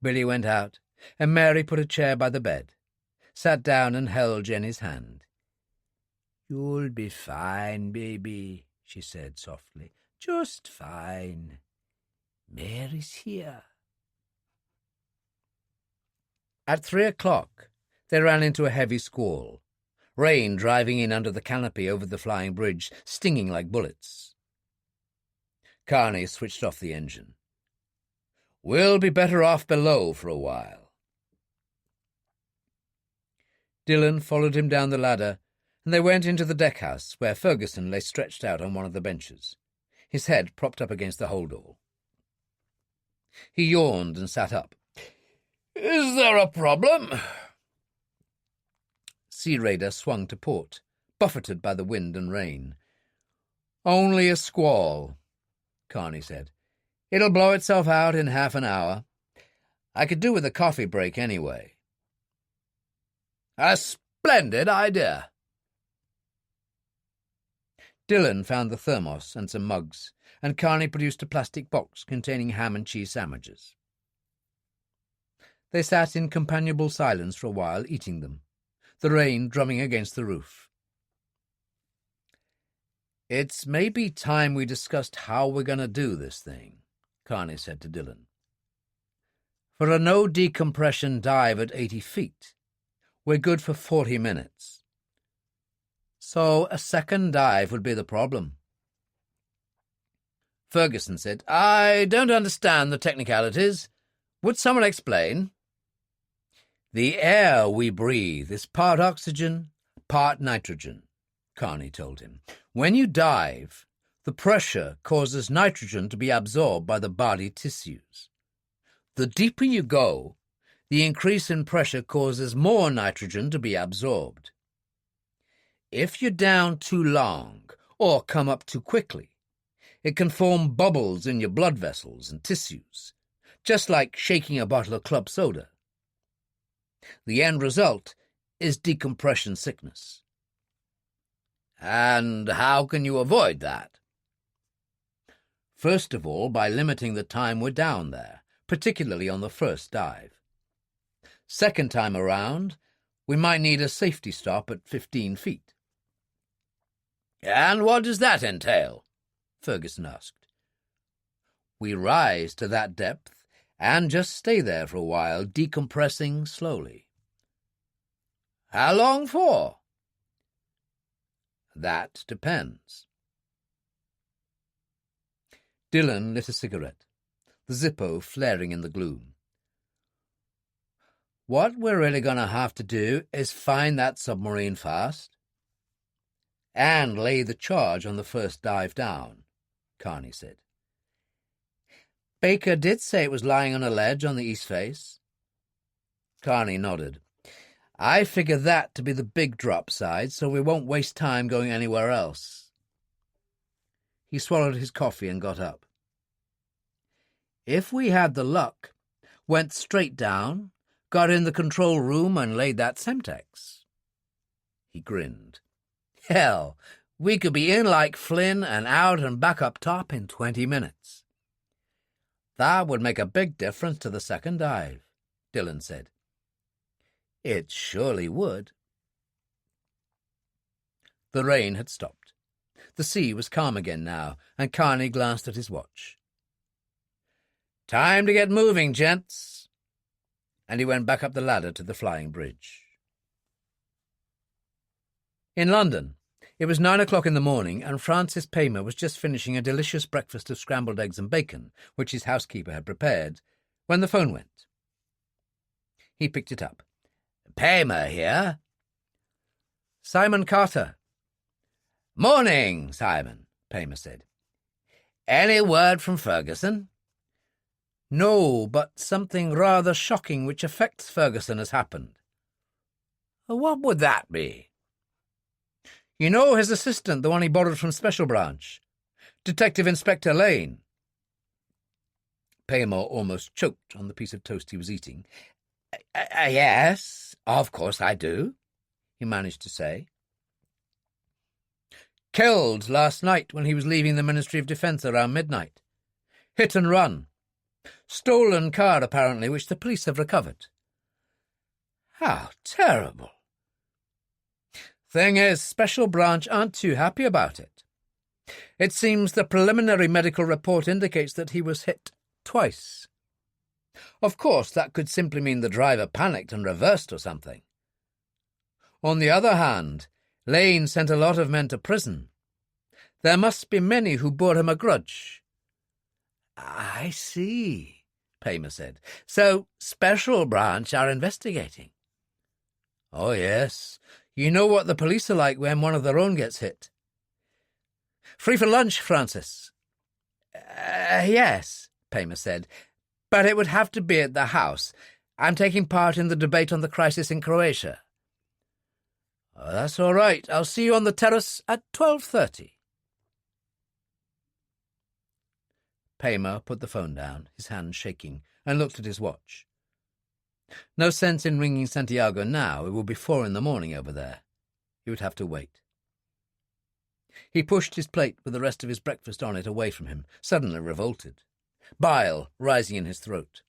Billy went out, and Mary put a chair by the bed, sat down and held Jenny's hand. "You'll be fine, baby," she said softly. "Just fine. Mary's here." At 3:00, they ran into a heavy squall, rain driving in under the canopy over the flying bridge, stinging like bullets. Carney switched off the engine. "We'll be better off below for a while." Dillon followed him down the ladder, and they went into the deckhouse, where Ferguson lay stretched out on one of the benches, his head propped up against the hold-all. He yawned and sat up. "Is there a problem?" Sea Raider swung to port, buffeted by the wind and rain. "Only a squall," Carney said. "It'll blow itself out in half an hour. I could do with a coffee break anyway." "A splendid idea." Dillon found the thermos and some mugs, and Carney produced a plastic box containing ham and cheese sandwiches. They sat in companionable silence for a while, eating them, the rain drumming against the roof. "It's maybe time we discussed how we're going to do this thing," Carney said to Dillon. "For a no-decompression dive at 80 feet, we're good for 40 minutes. So a second dive would be the problem." Ferguson said, "I don't understand the technicalities. Would someone explain?" "The air we breathe is part oxygen, part nitrogen," Carney told him. "When you dive, the pressure causes nitrogen to be absorbed by the body tissues. The deeper you go, the increase in pressure causes more nitrogen to be absorbed. If you're down too long or come up too quickly, it can form bubbles in your blood vessels and tissues, just like shaking a bottle of club soda. The end result is decompression sickness." "And how can you avoid that?" "First of all, by limiting the time we're down there, particularly on the first dive. Second time around, we might need a safety stop at 15 feet. "And what does that entail?" Ferguson asked. "We rise to that depth and just stay there for a while, decompressing slowly." "How long for?" "That depends." Dillon lit a cigarette, the Zippo flaring in the gloom. "What we're really going to have to do is find that submarine fast. And lay the charge on the first dive down," Carney said. "Baker did say it was lying on a ledge on the east face." Carney nodded. "I figure that to be the big drop side, so we won't waste time going anywhere else." He swallowed his coffee and got up. "If we had the luck, went straight down, got in the control room and laid that Semtex." He grinned. "Hell, we could be in like Flynn and out and back up top in 20 minutes. "That would make a big difference to the second dive," Dillon said. "It surely would." The rain had stopped. The sea was calm again now, and Carney glanced at his watch. "Time to get moving, gents." And he went back up the ladder to the flying bridge. In London, it was 9 o'clock in the morning, and Francis Paymer was just finishing a delicious breakfast of scrambled eggs and bacon, which his housekeeper had prepared, when the phone went. He picked it up. "Paymer here?" "Simon Carter." "Morning, Simon," Paymer said. "Any word from Ferguson?" "No, but something rather shocking which affects Ferguson has happened." "What would that be?" "You know his assistant, the one he borrowed from Special Branch, Detective Inspector Lane." Paymer almost choked on the piece of toast he was eating. Yes, of course I do," he managed to say. "Killed last night when he was leaving the Ministry of Defence around midnight. Hit and run. Stolen car, apparently, which the police have recovered." "How terrible." "Thing is, Special Branch aren't too happy about it. It seems the preliminary medical report indicates that he was hit twice. Of course, that could simply mean the driver panicked and reversed or something. On the other hand, Lane sent a lot of men to prison. There must be many who bore him a grudge." "I see," Paymer said. "So Special Branch are investigating?" "Oh, yes. You know what the police are like when one of their own gets hit." "Free for lunch, Francis?" Yes," Paymer said, "but it would have to be at the house. I'm taking part in the debate on the crisis in Croatia." "Oh, that's all right. I'll see you on the terrace at 12:30. Paymer put the phone down, his hand shaking, and looked at his watch. No sense in ringing Santiago now. It would be 4 in the morning over there. He would have to wait. He pushed his plate with the rest of his breakfast on it away from him, suddenly revolted, bile rising in his throat.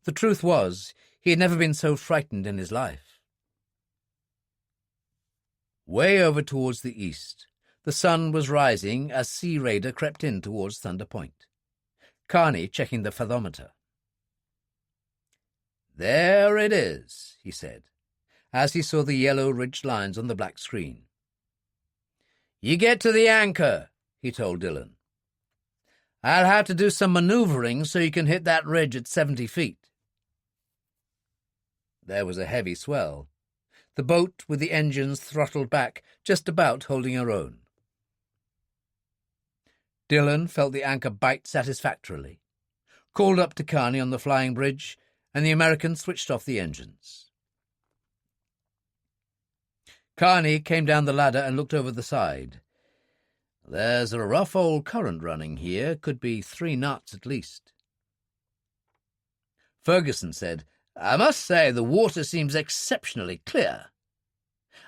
The truth was, he had never been so frightened in his life. Way over towards the east, the sun was rising as Sea Raider crept in towards Thunder Point. Carney checking the fathometer. "There it is," he said, as he saw the yellow ridged lines on the black screen. "You get to the anchor," he told Dillon. "I'll have to do some manoeuvring so you can hit that ridge at 70 feet. There was a heavy swell, the boat with the engines throttled back, just about holding her own. Dillon felt the anchor bite satisfactorily, called up to Carney on the flying bridge, and the American switched off the engines. Carney came down the ladder and looked over the side. "There's a rough old current running here, could be 3 knots at least." Ferguson said, "I must say the water seems exceptionally clear.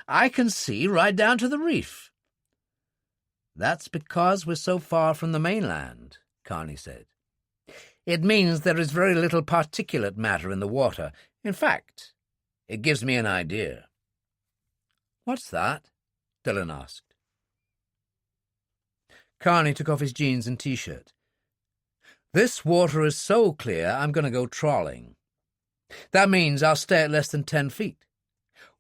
I can see right down to the reef." "That's because we're so far from the mainland," Carney said. "It means there is very little particulate matter in the water. In fact, it gives me an idea." "What's that?" Dillon asked. Carney took off his jeans and T-shirt. "This water is so clear I'm going to go trawling. That means I'll stay at less than 10 feet,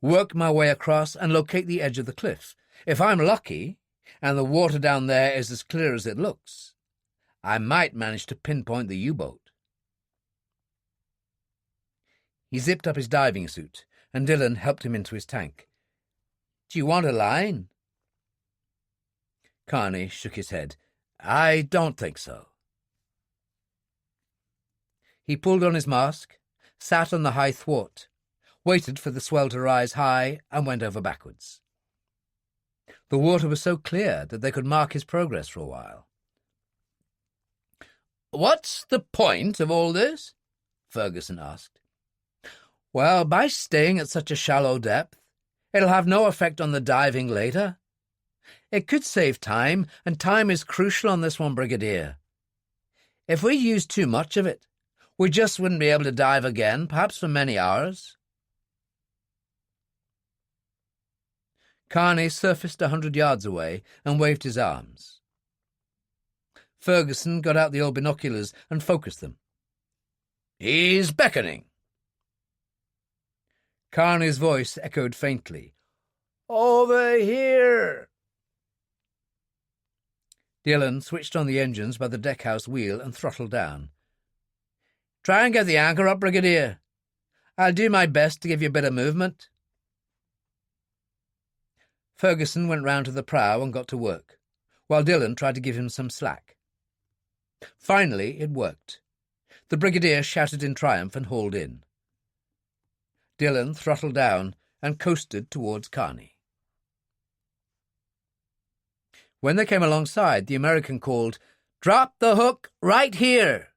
work my way across and locate the edge of the cliff. If I'm lucky, and the water down there is as clear as it looks, I might manage to pinpoint the U-boat." He zipped up his diving suit, and Dillon helped him into his tank. "Do you want a line?" Carney shook his head. "I don't think so." He pulled on his mask, sat on the high thwart, waited for the swell to rise high, and went over backwards. The water was so clear that they could mark his progress for a while. "What's the point of all this?" Ferguson asked. "Well, by staying at such a shallow depth, it'll have no effect on the diving later. It could save time, and time is crucial on this one, Brigadier. If we use too much of it, we just wouldn't be able to dive again, perhaps for many hours." Carney surfaced 100 yards away and waved his arms. Ferguson got out the old binoculars and focused them. "He's beckoning." Carney's voice echoed faintly. "Over here!" Dillon switched on the engines by the deckhouse wheel and throttled down. "Try and get the anchor up, Brigadier. I'll do my best to give you a bit of movement." Ferguson went round to the prow and got to work, while Dillon tried to give him some slack. Finally, it worked. The Brigadier shouted in triumph and hauled in. Dillon throttled down and coasted towards Carney. When they came alongside, the American called, "Drop the hook right here!"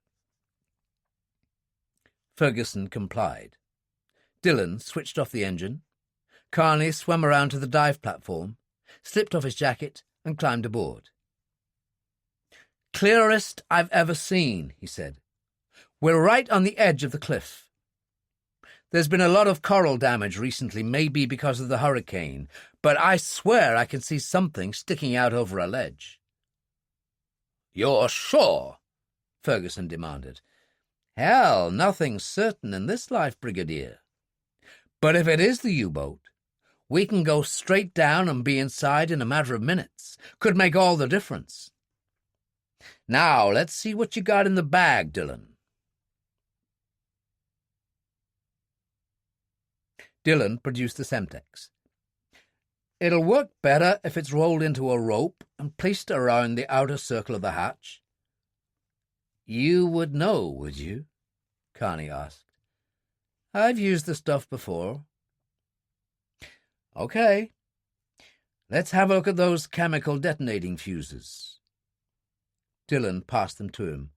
Ferguson complied. Dillon switched off the engine. Carney swam around to the dive platform, slipped off his jacket, and climbed aboard. "Clearest I've ever seen," he said. "We're right on the edge of the cliff. There's been a lot of coral damage recently, maybe because of the hurricane, but I swear I can see something sticking out over a ledge." "You're sure?" Ferguson demanded. "Hell, nothing's certain in this life, Brigadier. But if it is the U-boat, we can go straight down and be inside in a matter of minutes. Could make all the difference. Now, let's see what you got in the bag, Dillon." Dillon produced the Semtex. "It'll work better if it's rolled into a rope and placed around the outer circle of the hatch." "You would know, would you?" Carney asked. "I've used the stuff before." "Okay. Let's have a look at those chemical detonating fuses." Dillon passed them to him,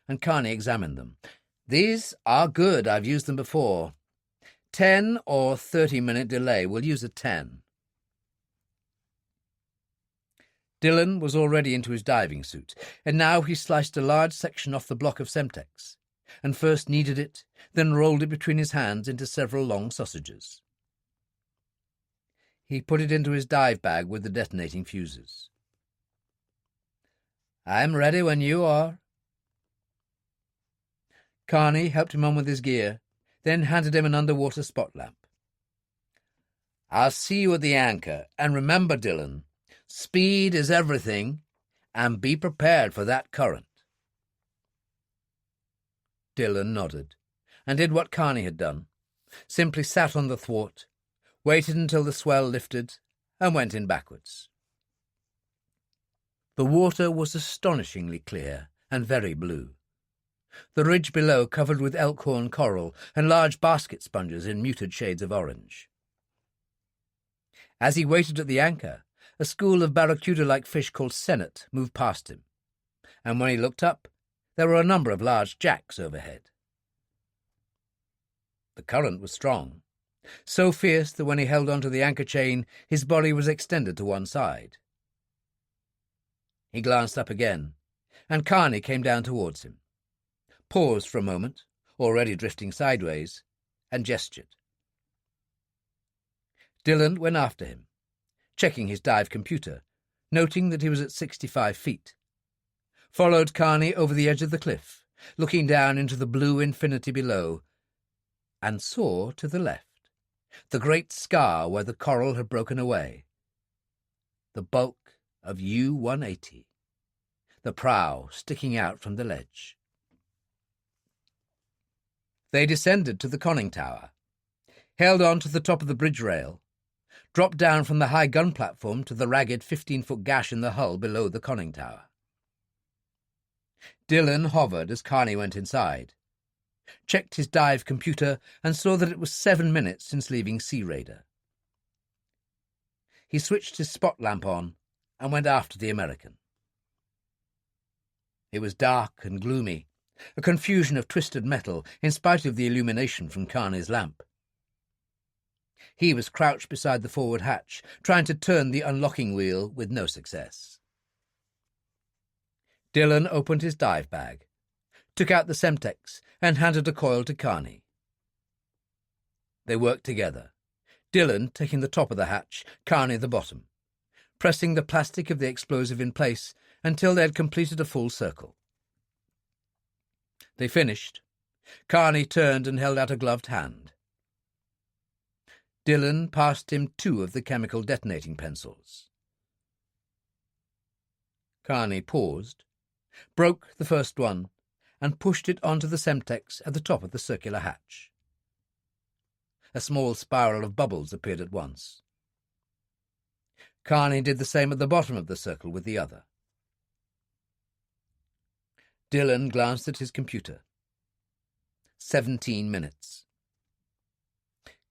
and Carney examined them. "These are good. I've used them before. 10 or 30-minute delay. We'll use a 10. Dillon was already into his diving suit, and now he sliced a large section off the block of Semtex, and first kneaded it, then rolled it between his hands into several long sausages. He put it into his dive bag with the detonating fuses. "I'm ready when you are." Carney helped him on with his gear, then handed him an underwater spot lamp. "I'll see you at the anchor, and remember, Dillon, speed is everything, and be prepared for that current." Dillon nodded, and did what Carney had done, simply sat on the thwart, waited until the swell lifted, and went in backwards. The water was astonishingly clear and very blue. The ridge below covered with elkhorn coral and large basket sponges in muted shades of orange. As he waited at the anchor, a school of barracuda-like fish called sennet moved past him, and when he looked up, there were a number of large jacks overhead. The current was strong, so fierce that when he held onto the anchor chain, his body was extended to one side. He glanced up again, and Carney came down towards him, paused for a moment, already drifting sideways, and gestured. Dillon went after him, checking his dive computer, noting that he was at 65 feet, followed Carney over the edge of the cliff, looking down into the blue infinity below, and saw to the left the great scar where the coral had broken away, the bulk of U-180, the prow sticking out from the ledge. They descended to the conning tower, held on to the top of the bridge rail, dropped down from the high gun platform to the ragged 15-foot gash in the hull below the conning tower. Dillon hovered as Carney went inside, checked his dive computer, and saw that it was 7 minutes since leaving Sea Raider. He switched his spot lamp on and went after the American. It was dark and gloomy, a confusion of twisted metal in spite of the illumination from Carney's lamp. He was crouched beside the forward hatch, trying to turn the unlocking wheel with no success. Dillon opened his dive bag, took out the Semtex, and handed a coil to Carney. They worked together, Dillon taking the top of the hatch, Carney the bottom, pressing the plastic of the explosive in place until they had completed a full circle. They finished. Carney turned and held out a gloved hand. Dillon passed him 2 of the chemical detonating pencils. Carney paused, broke the first one, and pushed it onto the Semtex at the top of the circular hatch. A small spiral of bubbles appeared at once. Carney did the same at the bottom of the circle with the other. Dillon glanced at his computer. 17 minutes.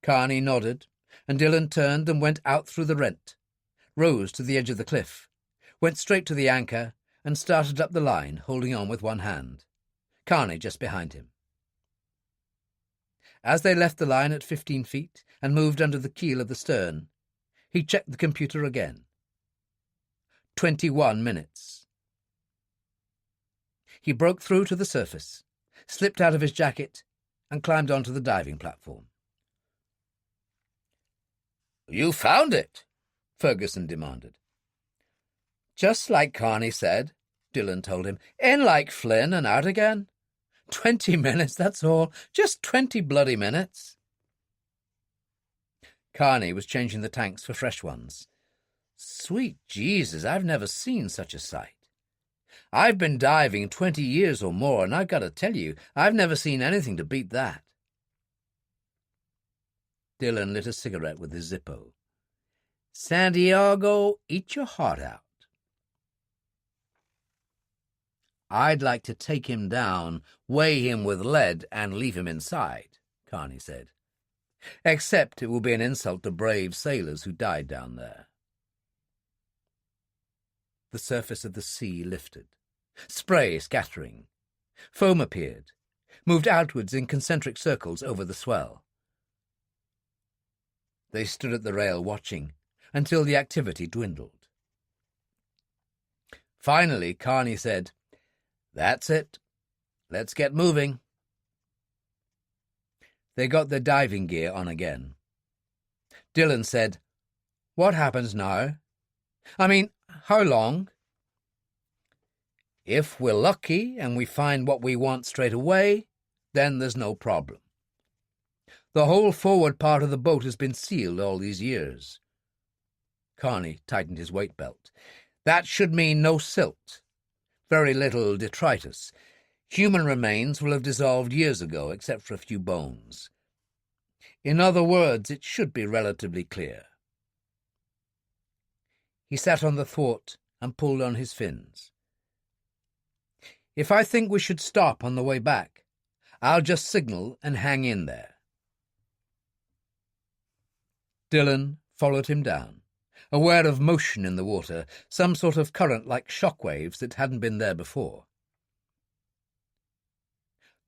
Carney nodded, and Dillon turned and went out through the rent, rose to the edge of the cliff, went straight to the anchor, and started up the line, holding on with one hand. Carney just behind him. As they left the line at 15 feet and moved under the keel of the stern, he checked the computer again. 21 minutes. He broke through to the surface, slipped out of his jacket, and climbed onto the diving platform. "You found it?" Ferguson demanded. "Just like Carney said," Dillon told him. "In like Flynn and out again. 20 minutes, that's all. Just 20 bloody minutes." Carney was changing the tanks for fresh ones. "Sweet Jesus, I've never seen such a sight. I've been diving 20 years or more, and I've got to tell you, I've never seen anything to beat that." Dillon lit a cigarette with his Zippo. "Santiago, eat your heart out." "I'd like to take him down, weigh him with lead, and leave him inside," Carney said. "Except it will be an insult to brave sailors who died down there." The surface of the sea lifted, spray scattering. Foam appeared, moved outwards in concentric circles over the swell. They stood at the rail watching until the activity dwindled. Finally, Carney said, "That's it. Let's get moving." They got their diving gear on again. Dillon said, "What happens now? I mean, how long?" "If we're lucky and we find what we want straight away, then there's no problem. The whole forward part of the boat has been sealed all these years." Carney tightened his weight belt. "That should mean no silt. Very little detritus. Human remains will have dissolved years ago, except for a few bones. In other words, it should be relatively clear." He sat on the thwart and pulled on his fins. "If I think we should stop on the way back, I'll just signal and hang in there." Dillon followed him down, aware of motion in the water, some sort of current like shock waves that hadn't been there before.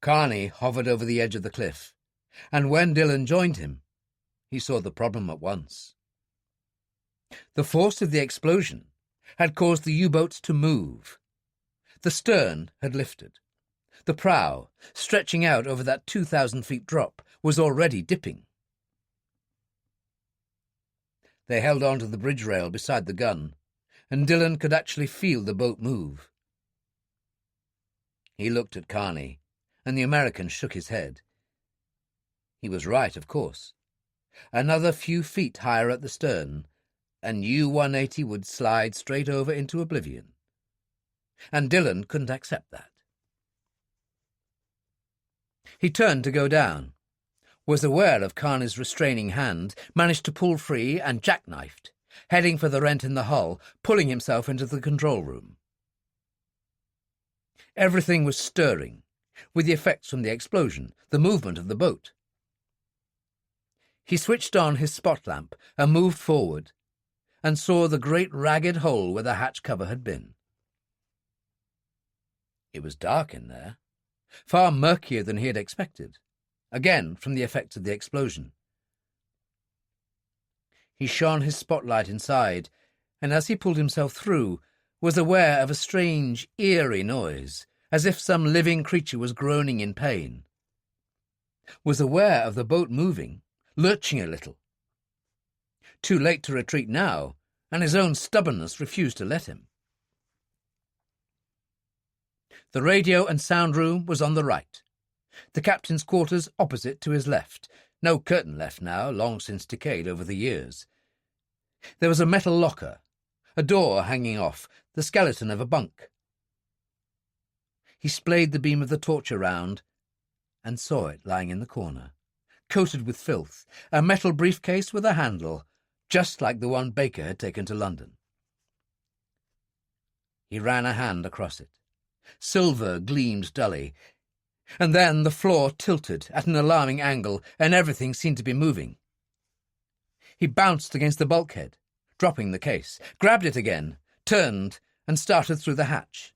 Carney hovered over the edge of the cliff, and when Dillon joined him, he saw the problem at once. The force of the explosion had caused the U-boats to move. The stern had lifted. The prow, stretching out over that 2,000 feet drop, was already dipping. They held on to the bridge rail beside the gun, and Dillon could actually feel the boat move. He looked at Carney, and the American shook his head. He was right, of course. Another few feet higher at the stern, and U-180 would slide straight over into oblivion. And Dillon couldn't accept that. He turned to go down, was aware of Carney's restraining hand, managed to pull free and jackknifed, heading for the rent in the hull, pulling himself into the control room. Everything was stirring, with the effects from the explosion, the movement of the boat. He switched on his spot lamp and moved forward, and saw the great ragged hole where the hatch cover had been. It was dark in there, far murkier than he had expected, again from the effects of the explosion. He shone his spotlight inside, and as he pulled himself through, was aware of a strange, eerie noise, as if some living creature was groaning in pain. Was aware of the boat moving, lurching a little. Too late to retreat now, and his own stubbornness refused to let him. The radio and sound room was on the right, the captain's quarters opposite to his left. No curtain left now, long since decayed over the years. There was a metal locker, a door hanging off, the skeleton of a bunk. He splayed the beam of the torch around and saw it lying in the corner, coated with filth, a metal briefcase with a handle, just like the one Baker had taken to London. He ran a hand across it. Silver gleamed dully, and then the floor tilted at an alarming angle, and everything seemed to be moving. He bounced against the bulkhead, dropping the case, grabbed it again, turned, and started through the hatch.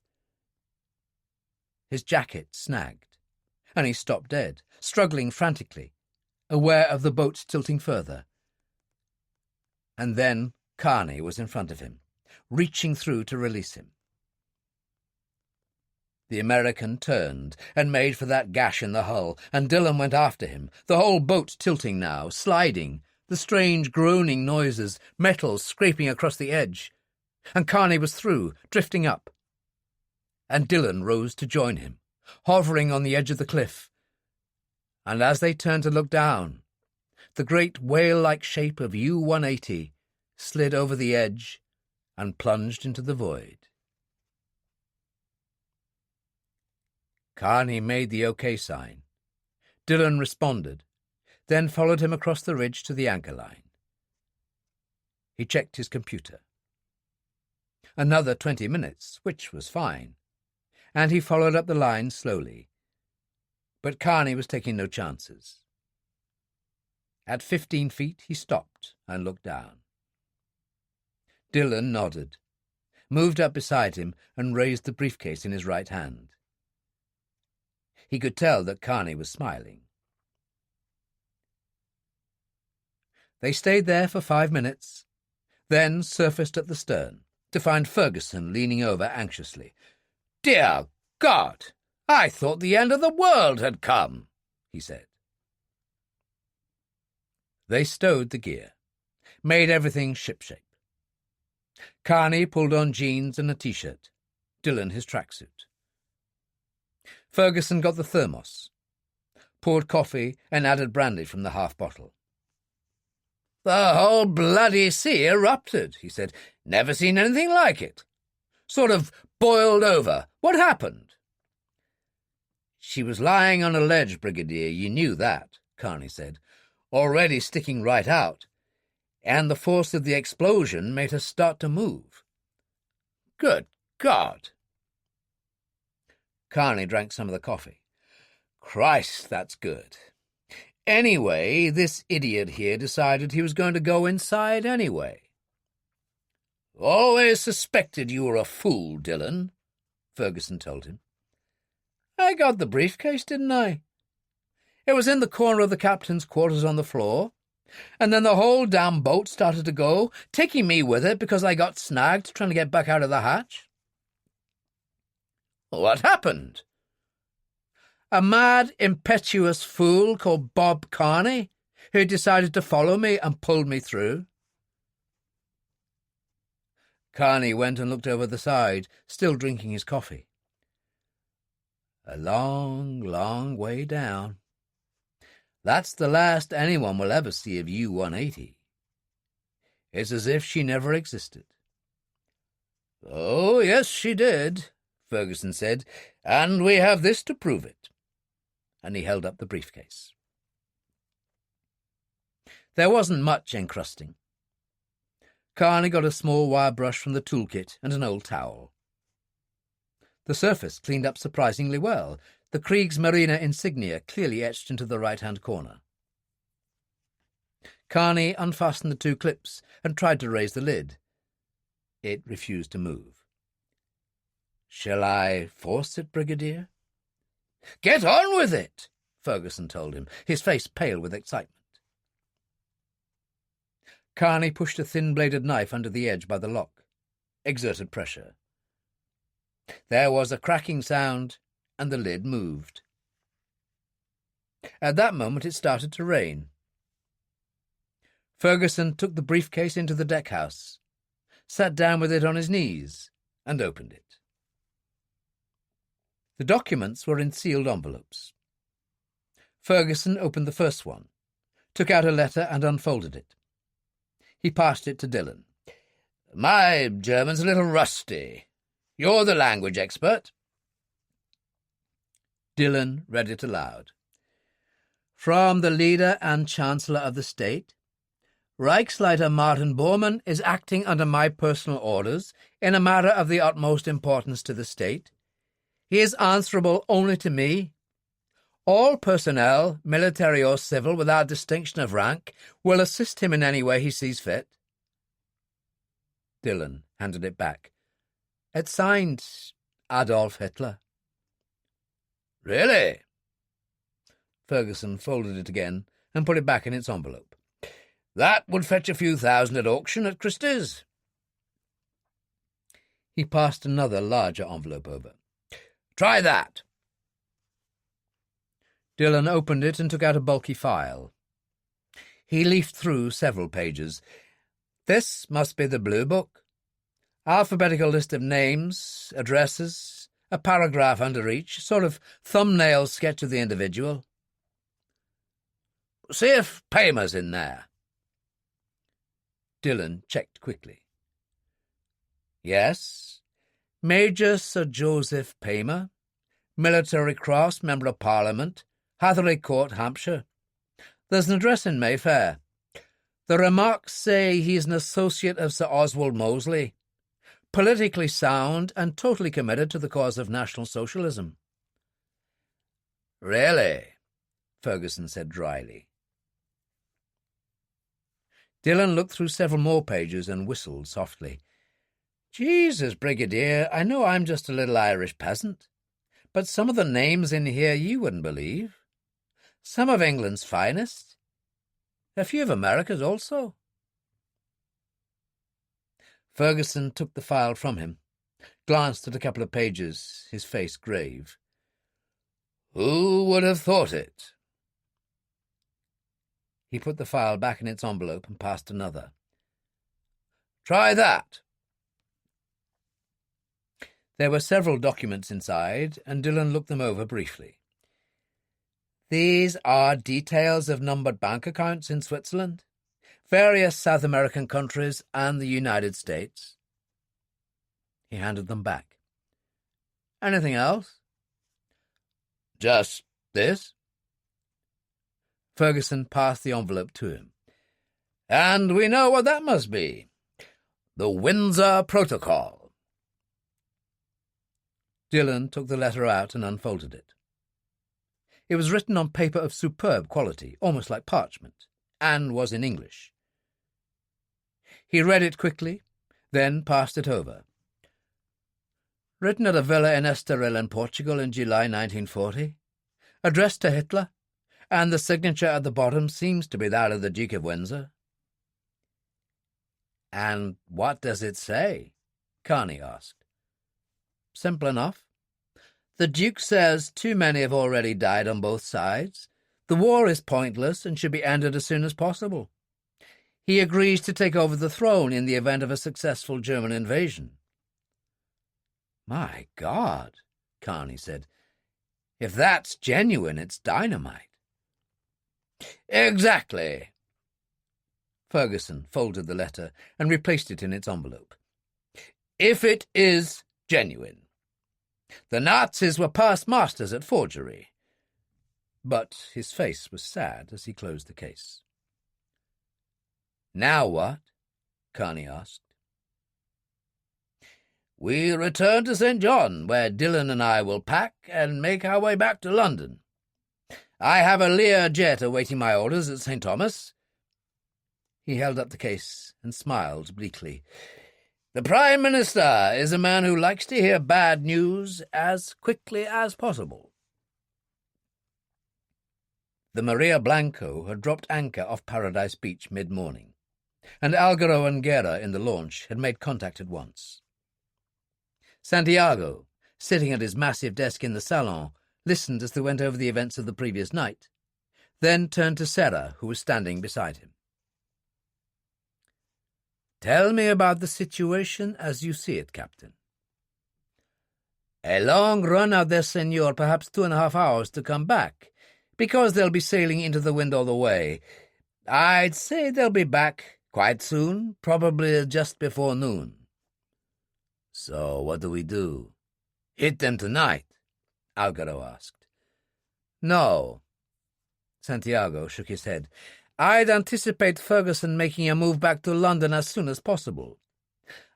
His jacket snagged, and he stopped dead, struggling frantically, aware of the boat tilting further. And then Kearney was in front of him, reaching through to release him. The American turned and made for that gash in the hull, and Dillon went after him, the whole boat tilting now, sliding, the strange groaning noises, metal scraping across the edge. And Kearney was through, drifting up. And Dillon rose to join him, hovering on the edge of the cliff. And as they turned to look down, the great whale-like shape of U-180 slid over the edge and plunged into the void. Kearney made the OK sign. Dillon responded, then followed him across the ridge to the anchor line. He checked his computer. Another 20 minutes, which was fine, and he followed up the line slowly. But Kearney was taking no chances. At 15 feet he stopped and looked down. Dillon nodded, moved up beside him and raised the briefcase in his right hand. He could tell that Kearney was smiling. They stayed there for 5 minutes, then surfaced at the stern, to find Ferguson leaning over anxiously. "Dear God, I thought the end of the world had come," he said. They stowed the gear, made everything shipshape. Kearney pulled on jeans and a T-shirt, Dillon his tracksuit. Ferguson got the thermos, poured coffee and added brandy from the half-bottle. "The whole bloody sea erupted," he said. "Never seen anything like it. Sort of boiled over. What happened?" "She was lying on a ledge, Brigadier. You knew that," Kearney said, "already sticking right out, and the force of the explosion made her start to move." "Good God!" Kearney drank some of the coffee. "Christ, that's good. Anyway, this idiot here decided he was going to go inside anyway." "Always suspected you were a fool, Dillon," Ferguson told him. "I got the briefcase, didn't I? It was in the corner of the captain's quarters on the floor, and then the whole damn boat started to go, taking me with it because I got snagged trying to get back out of the hatch." "What happened?" "A mad, impetuous fool called Bob Kearney, who decided to follow me and pulled me through." Kearney went and looked over the side, still drinking his coffee. "A long, long way down. That's the last anyone will ever see of U-180. It's as if she never existed." "Oh, yes, she did," Ferguson said, "and we have this to prove it." And he held up the briefcase. There wasn't much encrusting. Kearney got a small wire brush from the toolkit and an old towel. The surface cleaned up surprisingly well, the Kriegsmarine insignia clearly etched into the right-hand corner. Kearney unfastened the 2 clips and tried to raise the lid. It refused to move. "Shall I force it, Brigadier?" "Get on with it," Ferguson told him, his face pale with excitement. Kearney pushed a thin-bladed knife under the edge by the lock, exerted pressure. There was a cracking sound, and the lid moved. At that moment it started to rain. Ferguson took the briefcase into the deck-house, sat down with it on his knees, and opened it. The documents were in sealed envelopes. Ferguson opened the first one, took out a letter and unfolded it. He passed it to Dillon. "My German's a little rusty. You're the language expert." Dillon read it aloud. "From the leader and Chancellor of the State, Reichsleiter Martin Borman is acting under my personal orders in a matter of the utmost importance to the State. He is answerable only to me. All personnel, military or civil, without distinction of rank, will assist him in any way he sees fit." Dillon handed it back. "It's signed Adolf Hitler." "Really?" Ferguson folded it again and put it back in its envelope. "That would fetch a few thousand at auction at Christie's." He passed another larger envelope over. "Try that." Dillon opened it and took out a bulky file. He leafed through several pages. "This must be the Blue Book. Alphabetical list of names, addresses, a paragraph under each, sort of thumbnail sketch of the individual. See if Paymer's in there." Dillon checked quickly. "Yes, Major Sir Joseph Paymer, Military Cross, Member of Parliament, Hatherley Court, Hampshire. There's an address in Mayfair. The remarks say he's an associate of Sir Oswald Mosley, politically sound and totally committed to the cause of National Socialism." "Really?" Ferguson said dryly. Dillon looked through several more pages and whistled softly. "Jesus, Brigadier, I know I'm just a little Irish peasant, but some of the names in here you wouldn't believe. Some of England's finest. A few of America's also." Ferguson took the file from him, glanced at a couple of pages, his face grave. "Who would have thought it?" He put the file back in its envelope and passed another. "Try that." There were several documents inside, and Dillon looked them over briefly. "These are details of numbered bank accounts in Switzerland, various South American countries, and the United States." He handed them back. "Anything else?" "Just this." Ferguson passed the envelope to him. "And we know what that must be. The Windsor Protocol." Dillon took the letter out and unfolded it. It was written on paper of superb quality, almost like parchment, and was in English. He read it quickly, then passed it over. "Written at a villa in Estoril in Portugal in July 1940. Addressed to Hitler, and the signature at the bottom seems to be that of the Duke of Windsor." "And what does it say?" Carney asked. "Simple enough. The Duke says too many have already died on both sides. The war is pointless and should be ended as soon as possible. He agrees to take over the throne in the event of a successful German invasion." "My God," Carney said. "If that's genuine, it's dynamite." "Exactly." Ferguson folded the letter and replaced it in its envelope. "If it is genuine. The Nazis were past masters at forgery." But his face was sad as he closed the case. "Now what?" Carney asked. "We return to St. John, where Dillon and I will pack and make our way back to London. I have a Lear jet awaiting my orders at St. Thomas." He held up the case and smiled bleakly. "The Prime Minister is a man who likes to hear bad news as quickly as possible." The Maria Blanco had dropped anchor off Paradise Beach mid-morning, and Algaro and Guerra in the launch had made contact at once. Santiago, sitting at his massive desk in the salon, listened as they went over the events of the previous night, then turned to Sarah, who was standing beside him. Tell me about the situation as you see it, Captain. A long run out there, senor, perhaps 2.5 hours to come back, because they'll be sailing into the wind all the way. I'd say they'll be back quite soon, probably just before noon. So what do we do? Hit them tonight? Algaro asked. No. Santiago shook his head. I'd anticipate Ferguson making a move back to London as soon as possible.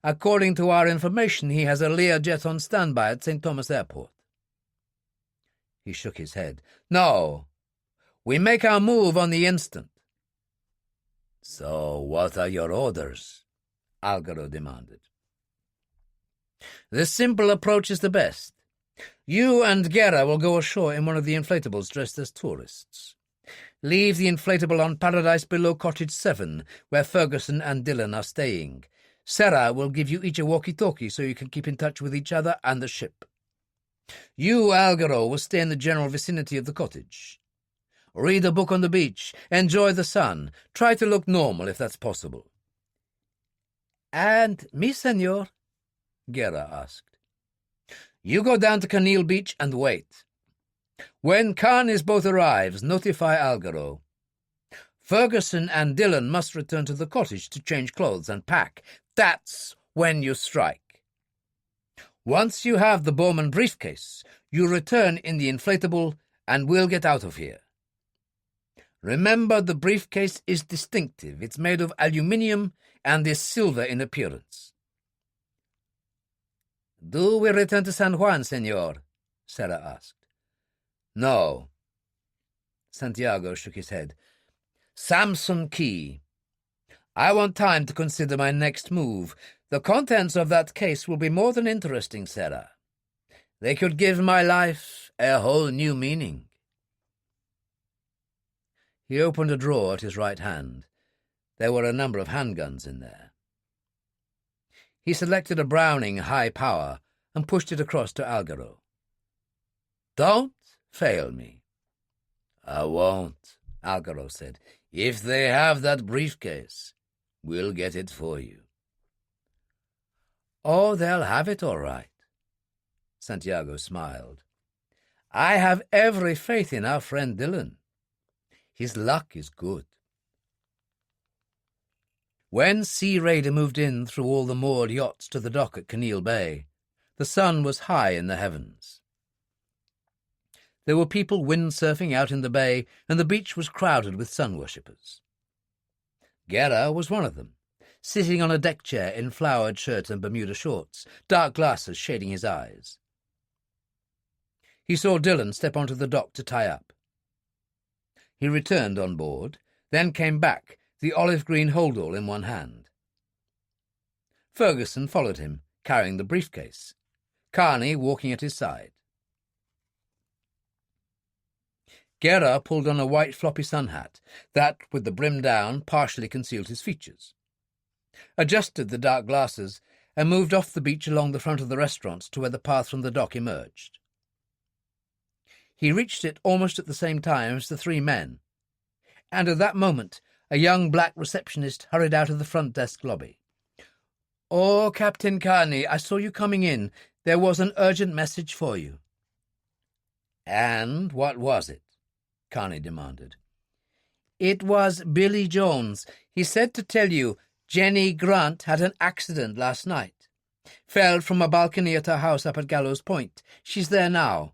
According to our information, he has a Learjet on standby at St. Thomas Airport. He shook his head. No. We make our move on the instant. So what are your orders? Algaro demanded. The simple approach is the best. You and Guerra will go ashore in one of the inflatables dressed as tourists. Leave the inflatable on Paradise below Cottage 7, where Ferguson and Dillon are staying. Sarah will give you each a walkie-talkie so you can keep in touch with each other and the ship. You, Algaro, will stay in the general vicinity of the cottage. Read a book on the beach. Enjoy the sun. Try to look normal if that's possible. And me, senor? Guerra asked. You go down to Canil Beach and wait. When Carney's boat arrives, notify Algaro. Ferguson and Dillon must return to the cottage to change clothes and pack. That's when you strike. Once you have the Borman briefcase, you return in the inflatable and we'll get out of here. Remember, the briefcase is distinctive. It's made of aluminium and is silver in appearance. Do we return to San Juan, senor? Sarah asked. No. Santiago shook his head. Samson Key. I want time to consider my next move. The contents of that case will be more than interesting, Sarah. They could give my life a whole new meaning. He opened a drawer at his right hand. There were a number of handguns in there. He selected a Browning high power and pushed it across to Algaro. Don't fail me. I won't, Algaro said. If they have that briefcase, we'll get it for you. Oh, they'll have it all right. Santiago smiled. I have every faith in our friend Dillon. His luck is good. When Sea Raider moved in through all the moored yachts to the dock at Canil Bay, the sun was high in the heavens. There were people windsurfing out in the bay, and the beach was crowded with sun-worshippers. Guerra was one of them, sitting on a deck chair in flowered shirt and Bermuda shorts, dark glasses shading his eyes. He saw Dillon step onto the dock to tie up. He returned on board, then came back, the olive-green holdall in one hand. Ferguson followed him, carrying the briefcase, Carney walking at his side. Guerra pulled on a white floppy sun hat that, with the brim down, partially concealed his features, adjusted the dark glasses, and moved off the beach along the front of the restaurant to where the path from the dock emerged. He reached it almost at the same time as the three men, and at that moment a young black receptionist hurried out of the front desk lobby. "Oh, Captain Carney, I saw you coming in. There was an urgent message for you." "And what was it?" Carney demanded. "It was Billy Jones. He said to tell you Jenny Grant had an accident last night. Fell from a balcony at her house up at Gallows Point. She's there now.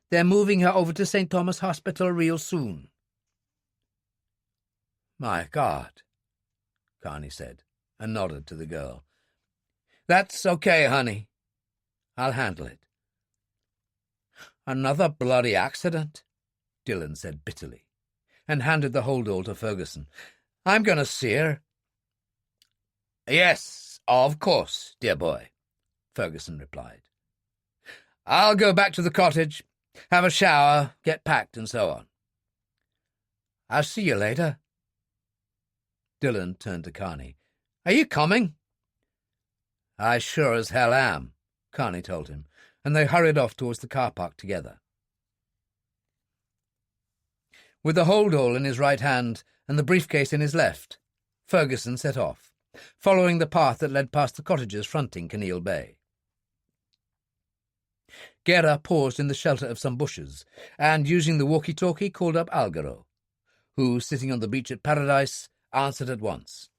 They're moving her over to St. Thomas Hospital real soon." "My God," Carney said, and nodded to the girl. "That's okay, honey. I'll handle it." "Another bloody accident," Dillon said bitterly, and handed the holdall to Ferguson. "I'm going to see her." "Yes, of course, dear boy," Ferguson replied. "I'll go back to the cottage, have a shower, get packed, and so on. I'll see you later." Dillon turned to Carney. "Are you coming?" "I sure as hell am," Carney told him, and they hurried off towards the car park together. With the holdall in his right hand and the briefcase in his left, Ferguson set off, following the path that led past the cottages fronting Kinneil Bay. Gera paused in the shelter of some bushes, and, using the walkie-talkie, called up Algaro, who, sitting on the beach at Paradise, answered at once.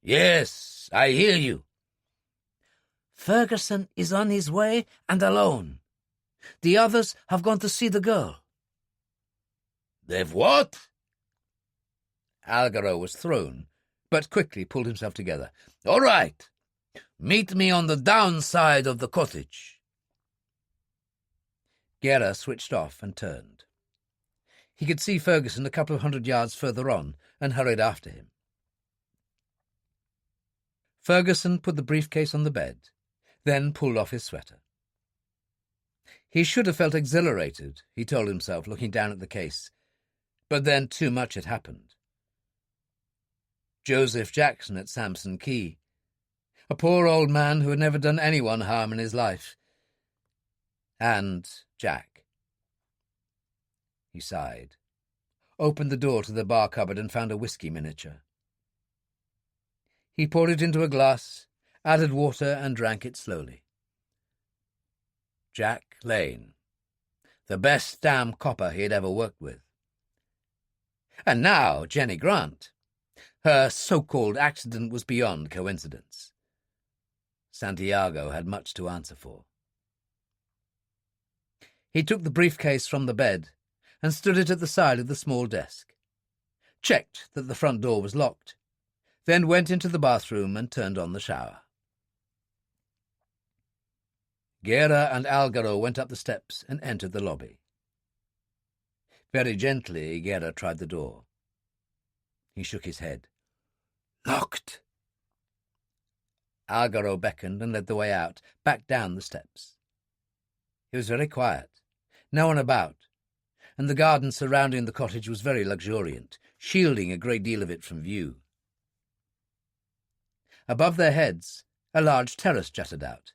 "Yes, I hear you." "Ferguson is on his way and alone. The others have gone to see the girl." "They've what?" Algaro was thrown, but quickly pulled himself together. "All right. Meet me on the downside of the cottage." Gera switched off and turned. He could see Ferguson a couple of 100 yards further on and hurried after him. Ferguson put the briefcase on the bed, then pulled off his sweater. He should have felt exhilarated, he told himself, looking down at the case, but then too much had happened. Joseph Jackson at Samson Key, a poor old man who had never done anyone harm in his life, and Jack. He sighed, opened the door to the bar cupboard and found a whiskey miniature. He poured it into a glass, added water and drank it slowly. Jack Lane, the best damn copper he had ever worked with. And now Jenny Grant. Her so-called accident was beyond coincidence. Santiago had much to answer for. He took the briefcase from the bed and stood it at the side of the small desk, checked that the front door was locked, then went into the bathroom and turned on the shower. Gera and Algaro went up the steps and entered the lobby. Very gently, Gera tried the door. He shook his head. "Locked." Algaro beckoned and led the way out, back down the steps. It was very quiet, no one about, and the garden surrounding the cottage was very luxuriant, shielding a great deal of it from view. Above their heads, a large terrace jutted out.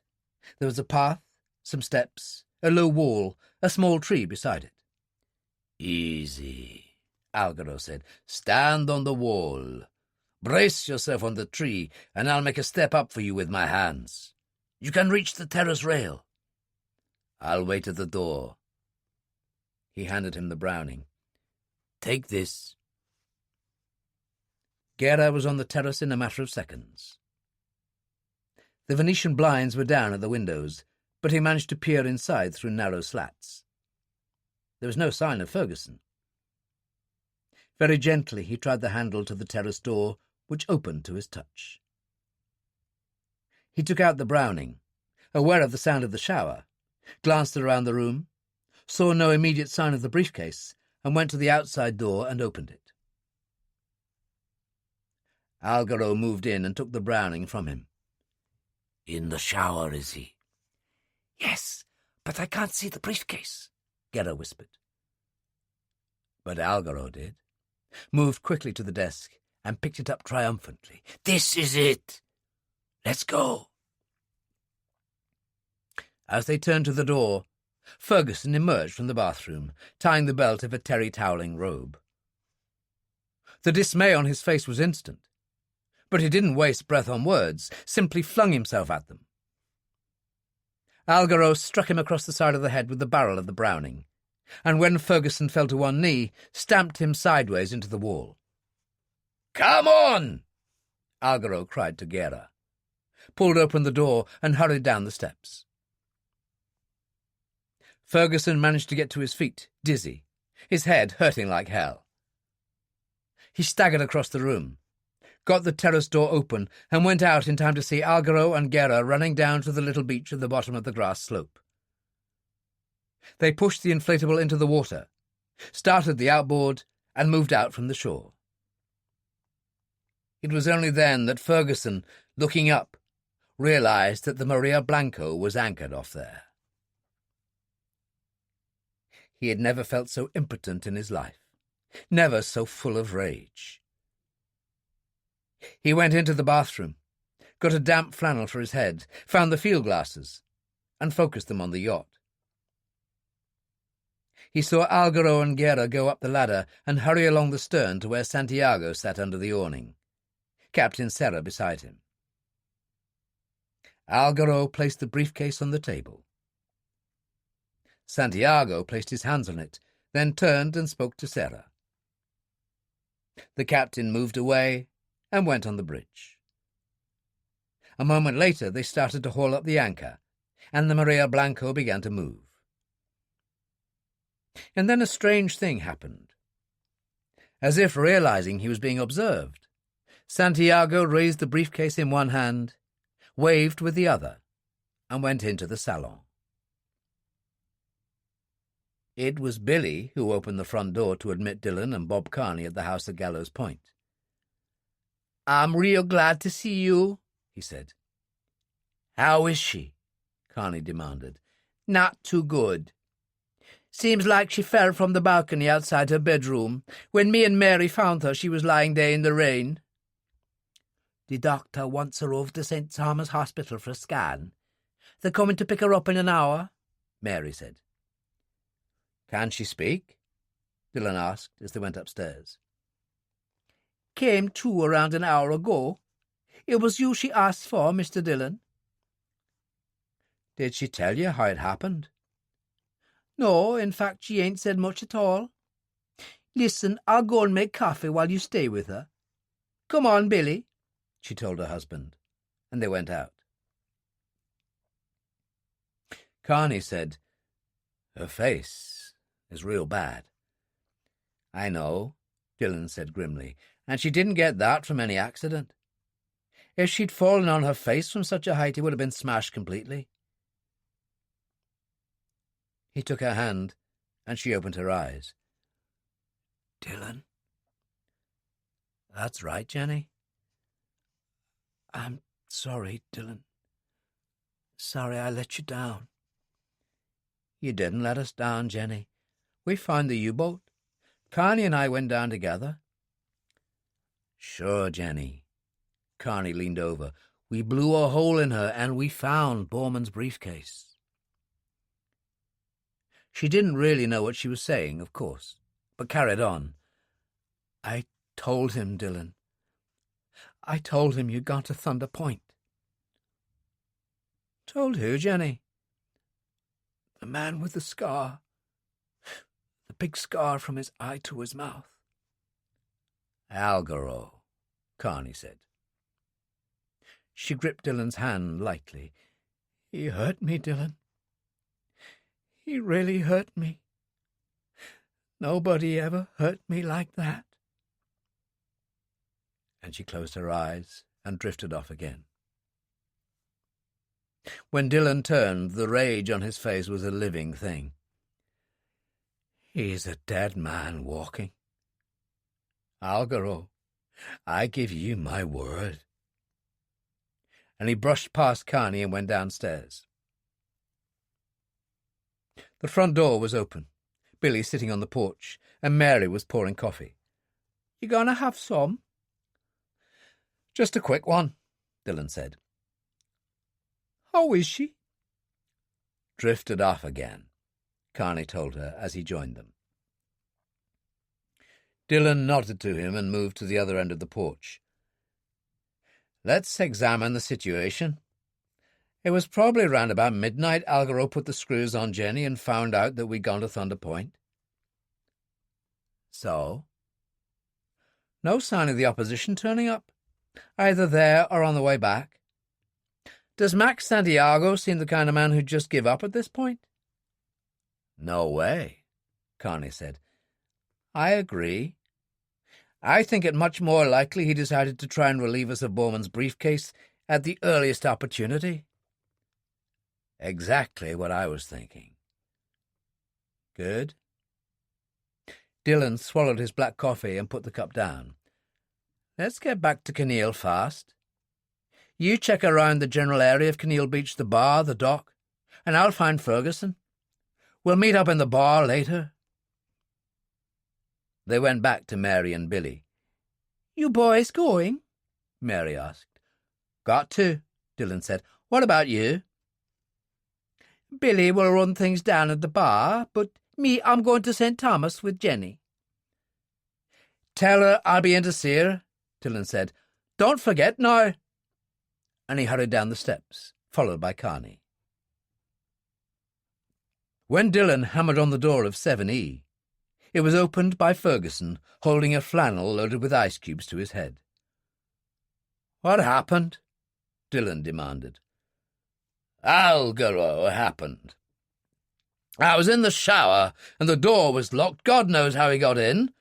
There was a path, some steps, a low wall, a small tree beside it. "Easy," Algaro said. "Stand on the wall. Brace yourself on the tree, and I'll make a step up for you with my hands. You can reach the terrace rail. I'll wait at the door." He handed him the Browning. "Take this." Gera was on the terrace in a matter of seconds. The Venetian blinds were down at the windows, but he managed to peer inside through narrow slats. There was no sign of Ferguson. Very gently he tried the handle to the terrace door, which opened to his touch. He took out the Browning, aware of the sound of the shower, glanced around the room, saw no immediate sign of the briefcase, and went to the outside door and opened it. Algaro moved in and took the Browning from him. "In the shower, is he?" "Yes, but I can't see the briefcase," Gera whispered. But Algaro did, moved quickly to the desk, and picked it up triumphantly. "This is it. Let's go." As they turned to the door, Ferguson emerged from the bathroom, tying the belt of a terry toweling robe. The dismay on his face was instant, but he didn't waste breath on words, simply flung himself at them. Algaro struck him across the side of the head with the barrel of the Browning, and when Ferguson fell to one knee, stamped him sideways into the wall. "Come on!" Algaro cried to Gera, pulled open the door and hurried down the steps. Ferguson managed to get to his feet, dizzy, his head hurting like hell. He staggered across the room, got the terrace door open, and went out in time to see Algaro and Gera running down to the little beach at the bottom of the grass slope. They pushed the inflatable into the water, started the outboard, and moved out from the shore. It was only then that Ferguson, looking up, realized that the Maria Blanco was anchored off there. He had never felt so impotent in his life, never so full of rage. He went into the bathroom, got a damp flannel for his head, found the field glasses, and focused them on the yacht. He saw Algaro and Gera go up the ladder and hurry along the stern to where Santiago sat under the awning. Captain Serra beside him. Algaro placed the briefcase on the table. Santiago placed his hands on it, then turned and spoke to Serra. The captain moved away and went on the bridge. A moment later they started to haul up the anchor, and the Maria Blanco began to move. And then a strange thing happened. As if realizing he was being observed, Santiago raised the briefcase in one hand, waved with the other, and went into the salon. It was Billy who opened the front door to admit Dillon and Bob Kearney at the house at Gallows Point. "I'm real glad to see you," he said. "How is she?" Kearney demanded. "Not too good. Seems like she fell from the balcony outside her bedroom. When me and Mary found her, she was lying there in the rain. The doctor wants her over to St. Thomas Hospital for a scan. They're coming to pick her up in an hour," Mary said. "Can she speak?" Dillon asked as they went upstairs. "Came to around an hour ago. It was you she asked for, Mr. Dillon." "Did she tell you how it happened?" "No, in fact, she ain't said much at all. Listen, I'll go and make coffee while you stay with her. Come on, Billy," she told her husband, and they went out. Kearney said, "Her face is real bad." "I know," Dillon said grimly, "and she didn't get that from any accident. If she'd fallen on her face from such a height, it would have been smashed completely." He took her hand, and she opened her eyes. "Dillon?" "That's right, Jenny." "I'm sorry, Dillon. Sorry I let you down." "You didn't let us down, Jenny. We found the U-boat. Kearney and I went down together." "Sure, Jenny." Kearney leaned over. "We blew a hole in her, and we found Borman's briefcase." She didn't really know what she was saying, of course, but carried on. "I told him, Dillon. I told him you'd gone to Thunder Point." "Told who, Jenny?" "The man with the scar. The big scar from his eye to his mouth." "Algaro," Kearney said. She gripped Dillon's hand lightly. "He hurt me, Dillon. He really hurt me. Nobody ever hurt me like that." And she closed her eyes and drifted off again. When Dillon turned, the rage on his face was a living thing. "He's a dead man walking. Algaro, I give you my word." And he brushed past Kearney and went downstairs. The front door was open, Billy sitting on the porch, and Mary was pouring coffee. "You gonna have some?" "Just a quick one," Dillon said. "How is she?" "Drifted off again," Kearney told her as he joined them. Dillon nodded to him and moved to the other end of the porch. "Let's examine the situation. It was probably round about midnight Algaro put the screws on Jenny and found out that we'd gone to Thunder Point." "So?" "No sign of the opposition turning up, either there or on the way back. Does Max Santiago seem the kind of man who'd just give up at this point?" "No way," Kearney said. "I agree. I think it much more likely he decided to try and relieve us of Borman's briefcase at the earliest opportunity." "Exactly what I was thinking." "Good." Dillon swallowed his black coffee and put the cup down. "Let's get back to Kinneil fast. You check around the general area of Kinneil Beach, the bar, the dock, and I'll find Ferguson. We'll meet up in the bar later." They went back to Mary and Billy. "You boys going?" Mary asked. "Got to," Dillon said. "What about you?" "Billy will run things down at the bar, but me, I'm going to St. Thomas with Jenny." "Tell her I'll be in to see her," Dillon said. Don't forget now." And he hurried down the steps, followed by Carney. When Dillon hammered on the door of 7E, it was opened by Ferguson, holding a flannel loaded with ice cubes to his head. "What happened?" Dillon demanded. "Algaro happened. I was in the shower, and the door was locked. God knows how he got in.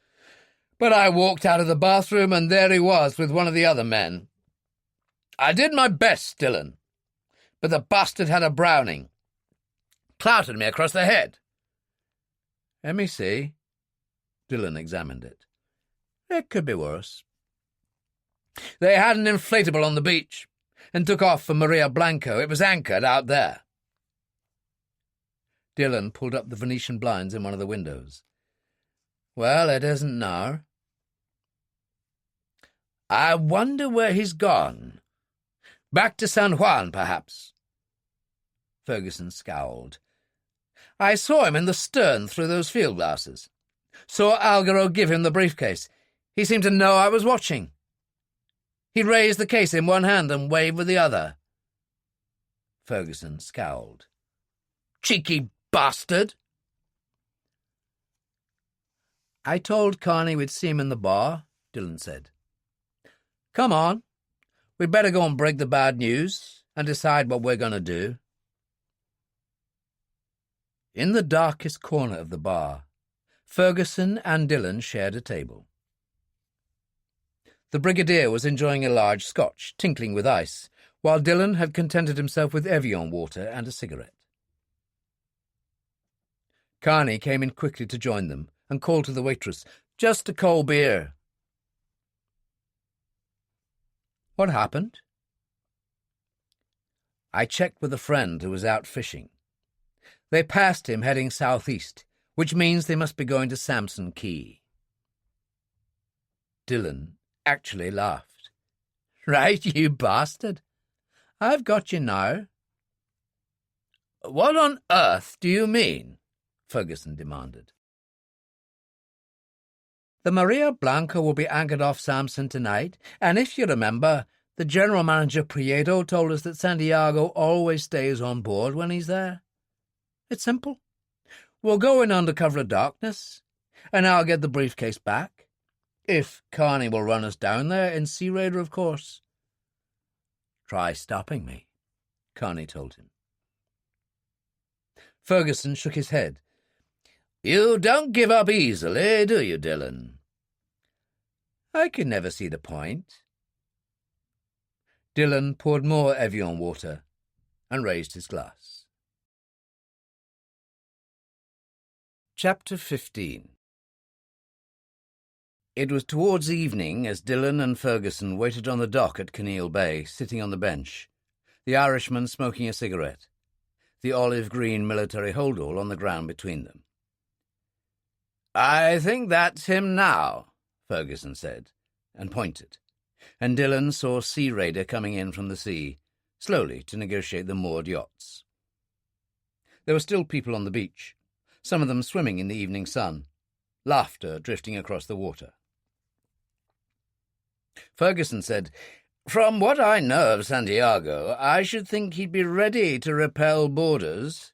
But I walked out of the bathroom, and there he was with one of the other men. I did my best, Dillon, but the bastard had a Browning. Clouted me across the head." "Let me see." Dillon examined it. "It could be worse." "They had an inflatable on the beach and took off for Maria Blanco. It was anchored out there." Dillon pulled up the Venetian blinds in one of the windows. "Well, it isn't now." "I wonder where he's gone. Back to San Juan, perhaps." Ferguson scowled. "I saw him in the stern through those field glasses. Saw Algaro give him the briefcase. He seemed to know I was watching. He raised the case in one hand and waved with the other." Ferguson scowled. "Cheeky bastard." "I told Carney we'd see him in the bar," Dillon said. "Come on. We'd better go and break the bad news and decide what we're going to do." In the darkest corner of the bar, Ferguson and Dillon shared a table. The Brigadier was enjoying a large scotch, tinkling with ice, while Dillon had contented himself with Evian water and a cigarette. Carney came in quickly to join them and called to the waitress, "Just a cold beer." "What happened?" "I checked with a friend who was out fishing. They passed him heading southeast, which means they must be going to Samson Key." Dillon actually laughed. "Right, you bastard. I've got you now." "What on earth do you mean?" Ferguson demanded. "The Maria Blanca will be anchored off Samson tonight, and if you remember, the general manager Prieto told us that Santiago always stays on board when he's there. It's simple. We'll go in under cover of darkness, and I'll get the briefcase back. If Carney will run us down there in Sea Raider, of course." "Try stopping me," Carney told him. Ferguson shook his head. "You don't give up easily, do you, Dillon?" "I can never see the point." Dillon poured more Evian water and raised his glass. Chapter 15. It was towards evening as Dillon and Ferguson waited on the dock at Kinneil Bay, sitting on the bench, the Irishman smoking a cigarette, the olive-green military holdall on the ground between them. "I think that's him now," Ferguson said, and pointed, and Dillon saw Sea Raider coming in from the sea, slowly to negotiate the moored yachts. There were still people on the beach, some of them swimming in the evening sun, laughter drifting across the water. Ferguson said, "From what I know of Santiago, I should think he'd be ready to repel boarders.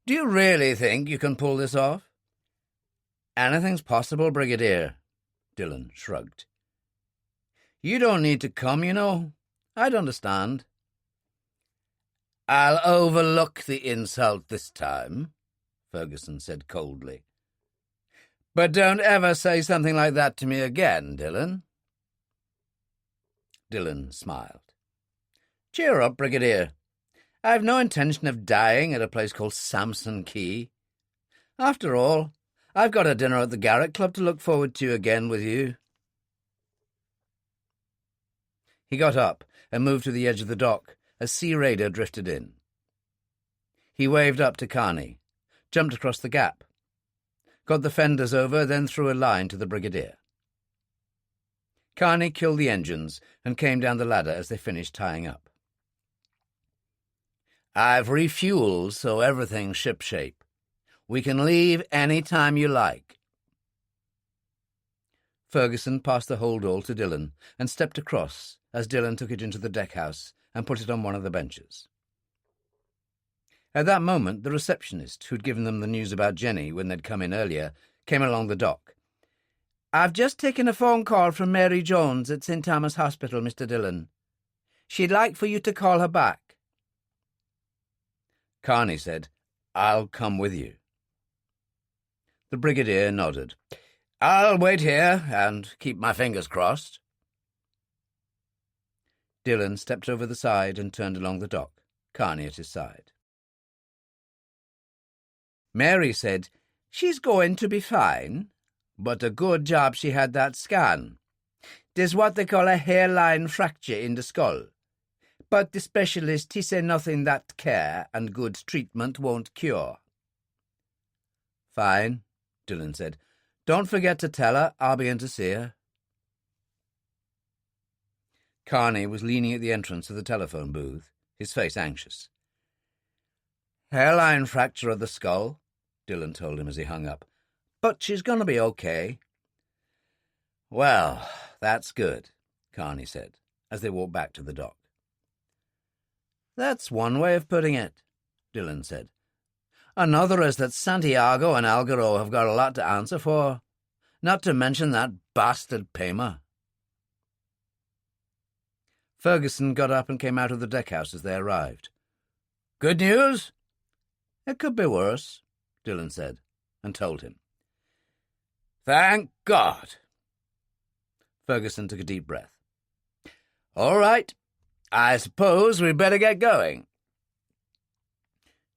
Do you really think you can pull this off?" "Anything's possible, Brigadier," Dillon shrugged. "You don't need to come, you know. I'd understand." "I'll overlook the insult this time," Ferguson said coldly. "But don't ever say something like that to me again, Dillon." Dillon smiled. "Cheer up, Brigadier. I've no intention of dying at a place called Samson Key. After all, I've got a dinner at the Garrick Club to look forward to again with you." He got up and moved to the edge of the dock as Sea Raider drifted in. He waved up to Carney, jumped across the gap, got the fenders over, then threw a line to the Brigadier. Carney killed the engines and came down the ladder as they finished tying up. "I've refueled, so everything's shipshape. We can leave any time you like." Ferguson passed the hold-all to Dillon and stepped across as Dillon took it into the deck-house and put it on one of the benches. At that moment, the receptionist, who'd given them the news about Jenny when they'd come in earlier, came along the dock. "I've just taken a phone call from Mary Jones at St. Thomas Hospital, Mr. Dillon. She'd like for you to call her back." Carney said, "I'll come with you." The brigadier nodded. "I'll wait here and keep my fingers crossed." Dillon stepped over the side and turned along the dock, Carney at his side. Mary said, "She's going to be fine, but a good job she had that scan. There's what they call a hairline fracture in the skull. But the specialist, he said nothing that care and good treatment won't cure." "Fine," Dillon said. "Don't forget to tell her I'll be in to see her." Carney was leaning at the entrance of the telephone booth, his face anxious. "Hairline fracture of the skull," Dillon told him as he hung up. "But she's going to be okay." "Well, that's good," Carney said, as they walked back to the dock. "That's one way of putting it," Dillon said. "Another is that Santiago and Algaro have got a lot to answer for, not to mention that bastard Pema." Ferguson got up and came out of the deck-house as they arrived. "Good news?" "It could be worse," Dillon said, and told him. "Thank God." Ferguson took a deep breath. "All right, I suppose we'd better get going."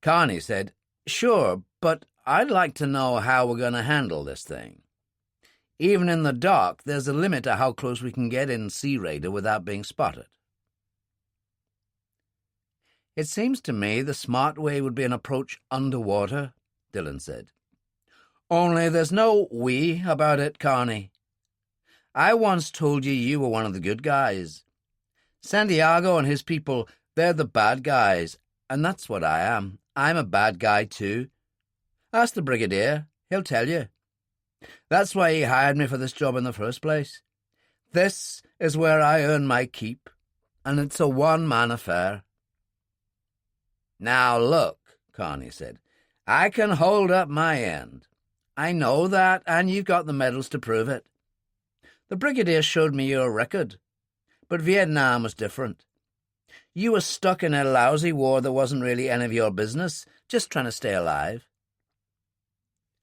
Carney said, "Sure, but I'd like to know how we're going to handle this thing. Even in the dark, there's a limit to how close we can get in Sea Raider without being spotted." "It seems to me the smart way would be an approach underwater," Dillon said. "Only there's no we about it, Carney. I once told you were one of the good guys. Santiago and his people, they're the bad guys, and that's what I am. I'm a bad guy too. Ask the brigadier, he'll tell you. That's why he hired me for this job in the first place. This is where I earn my keep, and it's a one-man affair." "Now look," Carney said, "I can hold up my end. I know that, and you've got the medals to prove it. The brigadier showed me your record, but Vietnam was different. You were stuck in a lousy war that wasn't really any of your business, just trying to stay alive.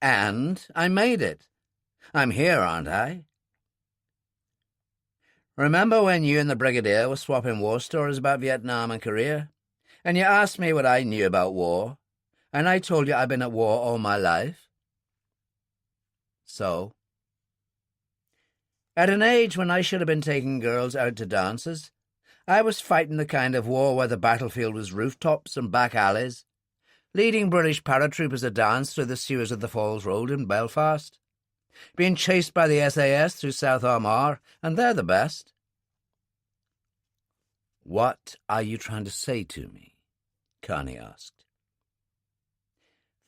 And I made it. I'm here, aren't I? Remember when you and the brigadier were swapping war stories about Vietnam and Korea? And you asked me what I knew about war, and I told you I've been at war all my life? So, at an age when I should have been taking girls out to dances, I was fighting the kind of war where the battlefield was rooftops and back alleys, leading British paratroopers a dance through the sewers of the Falls Road in Belfast, being chased by the SAS through South Armagh, and they're the best. "What are you trying to say to me?" Carney asked.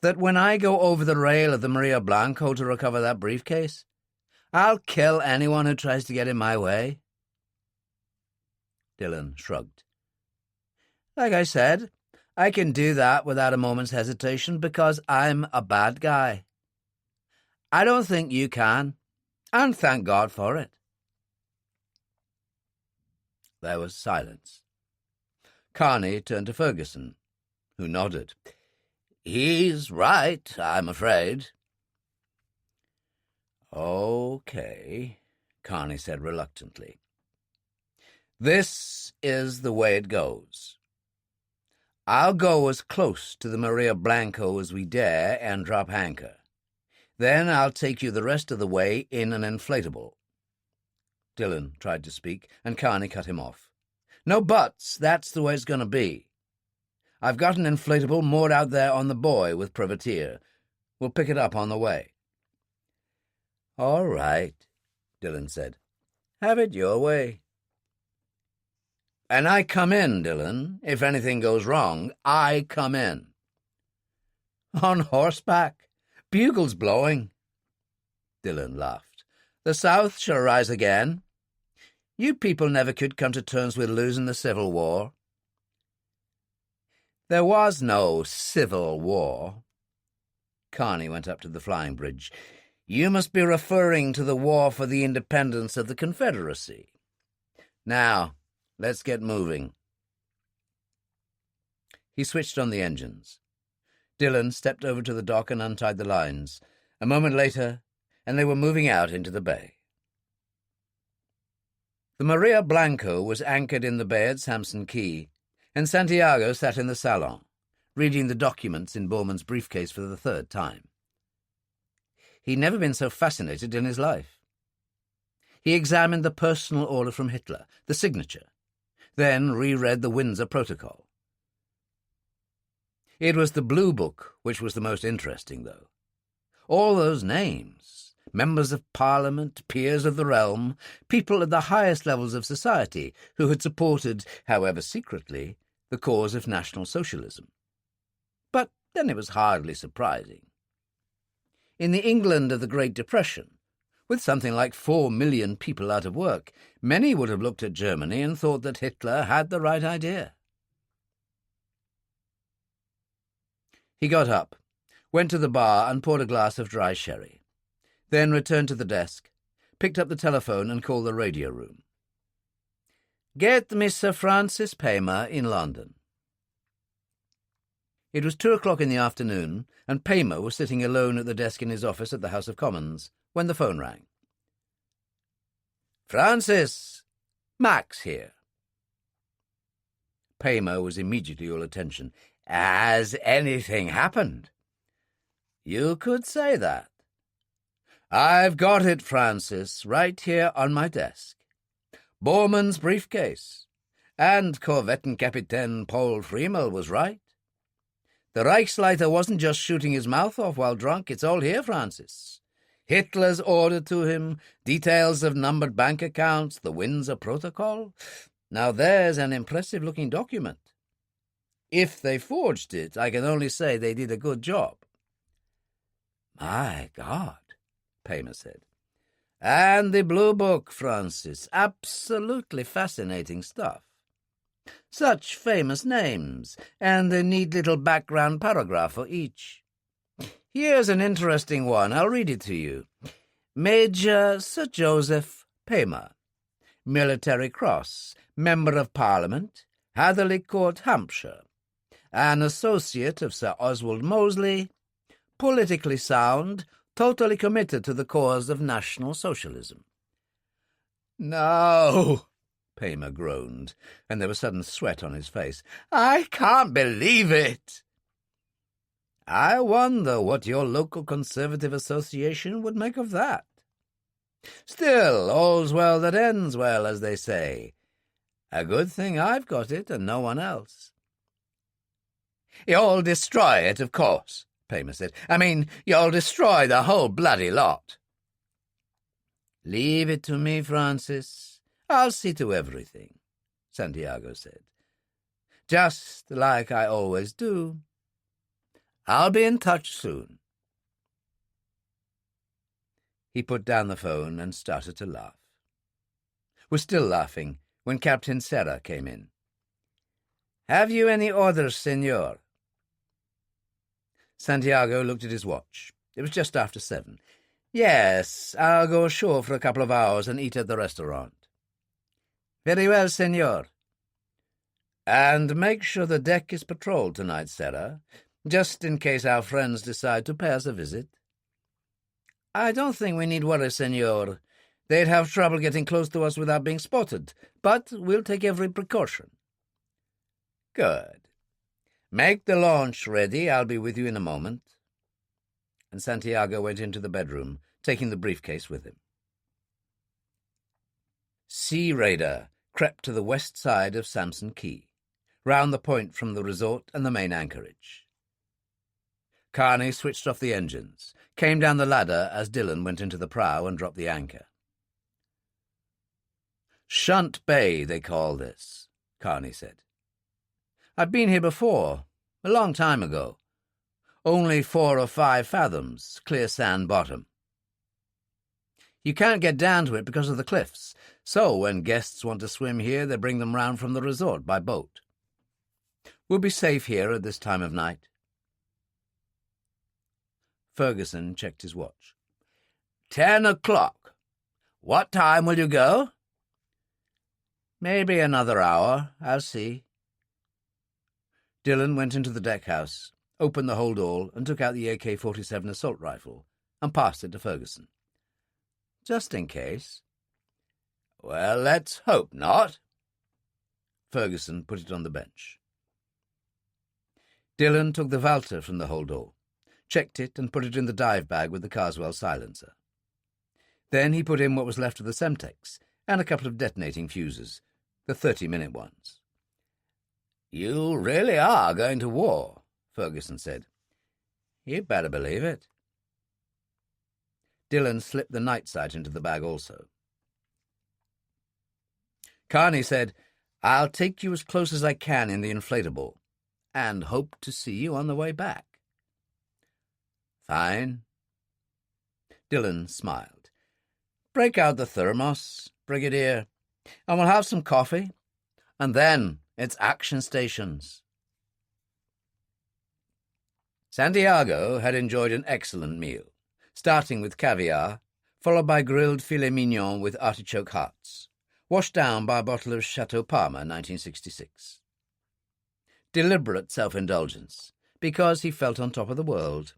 "That when I go over the rail of the Maria Blanco to recover that briefcase, I'll kill anyone who tries to get in my way?" Dillon shrugged. "Like I said, I can do that without a moment's hesitation because I'm a bad guy. I don't think you can, and thank God for it." There was silence. Carney turned to Ferguson, who nodded. "He's right, I'm afraid." "Okay," Carney said reluctantly. "This is the way it goes. I'll go as close to the Maria Blanco as we dare and drop anchor. Then I'll take you the rest of the way in an inflatable." Dillon tried to speak, and Carney cut him off. "No buts, that's the way it's going to be. I've got an inflatable moored out there on the buoy with privateer. We'll pick it up on the way." "All right," Dillon said. "Have it your way." "And I come in, Dillon. If anything goes wrong, I come in." "On horseback? Bugles blowing?" Dillon laughed. The South shall rise again. You people never could come to terms with losing the Civil War. There was no Civil War. Carney went up to the flying bridge. You must be referring to the war for the independence of the Confederacy. Now, let's get moving. He switched on the engines. Dillon stepped over to the dock and untied the lines. A moment later, and they were moving out into the bay. The Maria Blanco was anchored in the bay at Samson Key, and Santiago sat in the salon, reading the documents in Borman's briefcase for the third time. He'd never been so fascinated in his life. He examined the personal order from Hitler, the signature, then reread the Windsor Protocol. It was the Blue Book which was the most interesting, though. All those names, members of Parliament, peers of the realm, people at the highest levels of society who had supported, however secretly, the cause of National Socialism. But then it was hardly surprising. In the England of the Great Depression, with something like 4 million people out of work, many would have looked at Germany and thought that Hitler had the right idea. He got up, went to the bar and poured a glass of dry sherry, then returned to the desk, picked up the telephone and called the radio room. "Get Mr. Francis Paymer in London." It was 2:00 in the afternoon, and Paymer was sitting alone at the desk in his office at the House of Commons when the phone rang. "Francis, Max here." Paymer was immediately all attention. "Has anything happened?" "You could say that." "I've got it, Francis, right here on my desk. Borman's briefcase. And Korvettenkapitän Paul Friemel was right. The Reichsleiter wasn't just shooting his mouth off while drunk. It's all here, Francis. Hitler's order to him, details of numbered bank accounts, the Windsor Protocol. Now there's an impressive-looking document. If they forged it, I can only say they did a good job." "My God," Paymer said. "And the Blue Book, Francis. Absolutely fascinating stuff. Such famous names, and a neat little background paragraph for each. Here's an interesting one. I'll read it to you. Major Sir Joseph Paymer, Military Cross, Member of Parliament, Hatherley Court, Hampshire, an associate of Sir Oswald Mosley, politically sound, totally committed to the cause of National Socialism." "No," Paymer groaned, and there was sudden sweat on his face. "I can't believe it." "I wonder what your local Conservative association would make of that. Still, all's well that ends well, as they say. A good thing I've got it and no one else." "You'll destroy it, of course," Paymer said. "I mean, you'll destroy the whole bloody lot." "Leave it to me, Francis. I'll see to everything," Santiago said. "Just like I always do. I'll be in touch soon." He put down the phone and started to laugh. Was still laughing when Captain Serra came in. "Have you any orders, senor?" Santiago looked at his watch. It was just after 7. "Yes, I'll go ashore for a couple of hours and eat at the restaurant." "Very well, senor." "And make sure the deck is patrolled tonight, Serra, just in case our friends decide to pay us a visit." "I don't think we need worry, senor. They'd have trouble getting close to us without being spotted, but we'll take every precaution." "Good. Make the launch ready. I'll be with you in a moment." And Santiago went into the bedroom, taking the briefcase with him. Sea Raider crept to the west side of Samson Key, round the point from the resort and the main anchorage. Carney switched off the engines, came down the ladder as Dillon went into the prow and dropped the anchor. "Shunt Bay, they call this," Carney said. "I've been here before, a long time ago. Only 4 or 5 fathoms, clear sand bottom." You can't get down to it because of the cliffs, so when guests want to swim here, they bring them round from the resort by boat. We'll be safe here at this time of night." Ferguson checked his watch. 10 o'clock. What time will you go?" "Maybe another hour. I'll see." Dillon went into the deck-house, opened the hold-all, and took out the AK-47 assault rifle, and passed it to Ferguson. "Just in case." "Well, let's hope not." Ferguson put it on the bench. Dillon took the Walter from the hold-all, checked it, and put it in the dive bag with the Carswell silencer. Then he put in what was left of the Semtex and a couple of detonating fuses, the 30-minute ones. "You really are going to war," Ferguson said. "You better believe it." Dillon slipped the night sight into the bag also. Carney said, "I'll take you as close as I can in the inflatable, and hope to see you on the way back." "Fine." Dillon smiled. "Break out the thermos, Brigadier, and we'll have some coffee, and then it's action stations." Santiago had enjoyed an excellent meal, starting with caviar, followed by grilled filet mignon with artichoke hearts, washed down by a bottle of Chateau Parma 1966. Deliberate self-indulgence, because he felt on top of the world.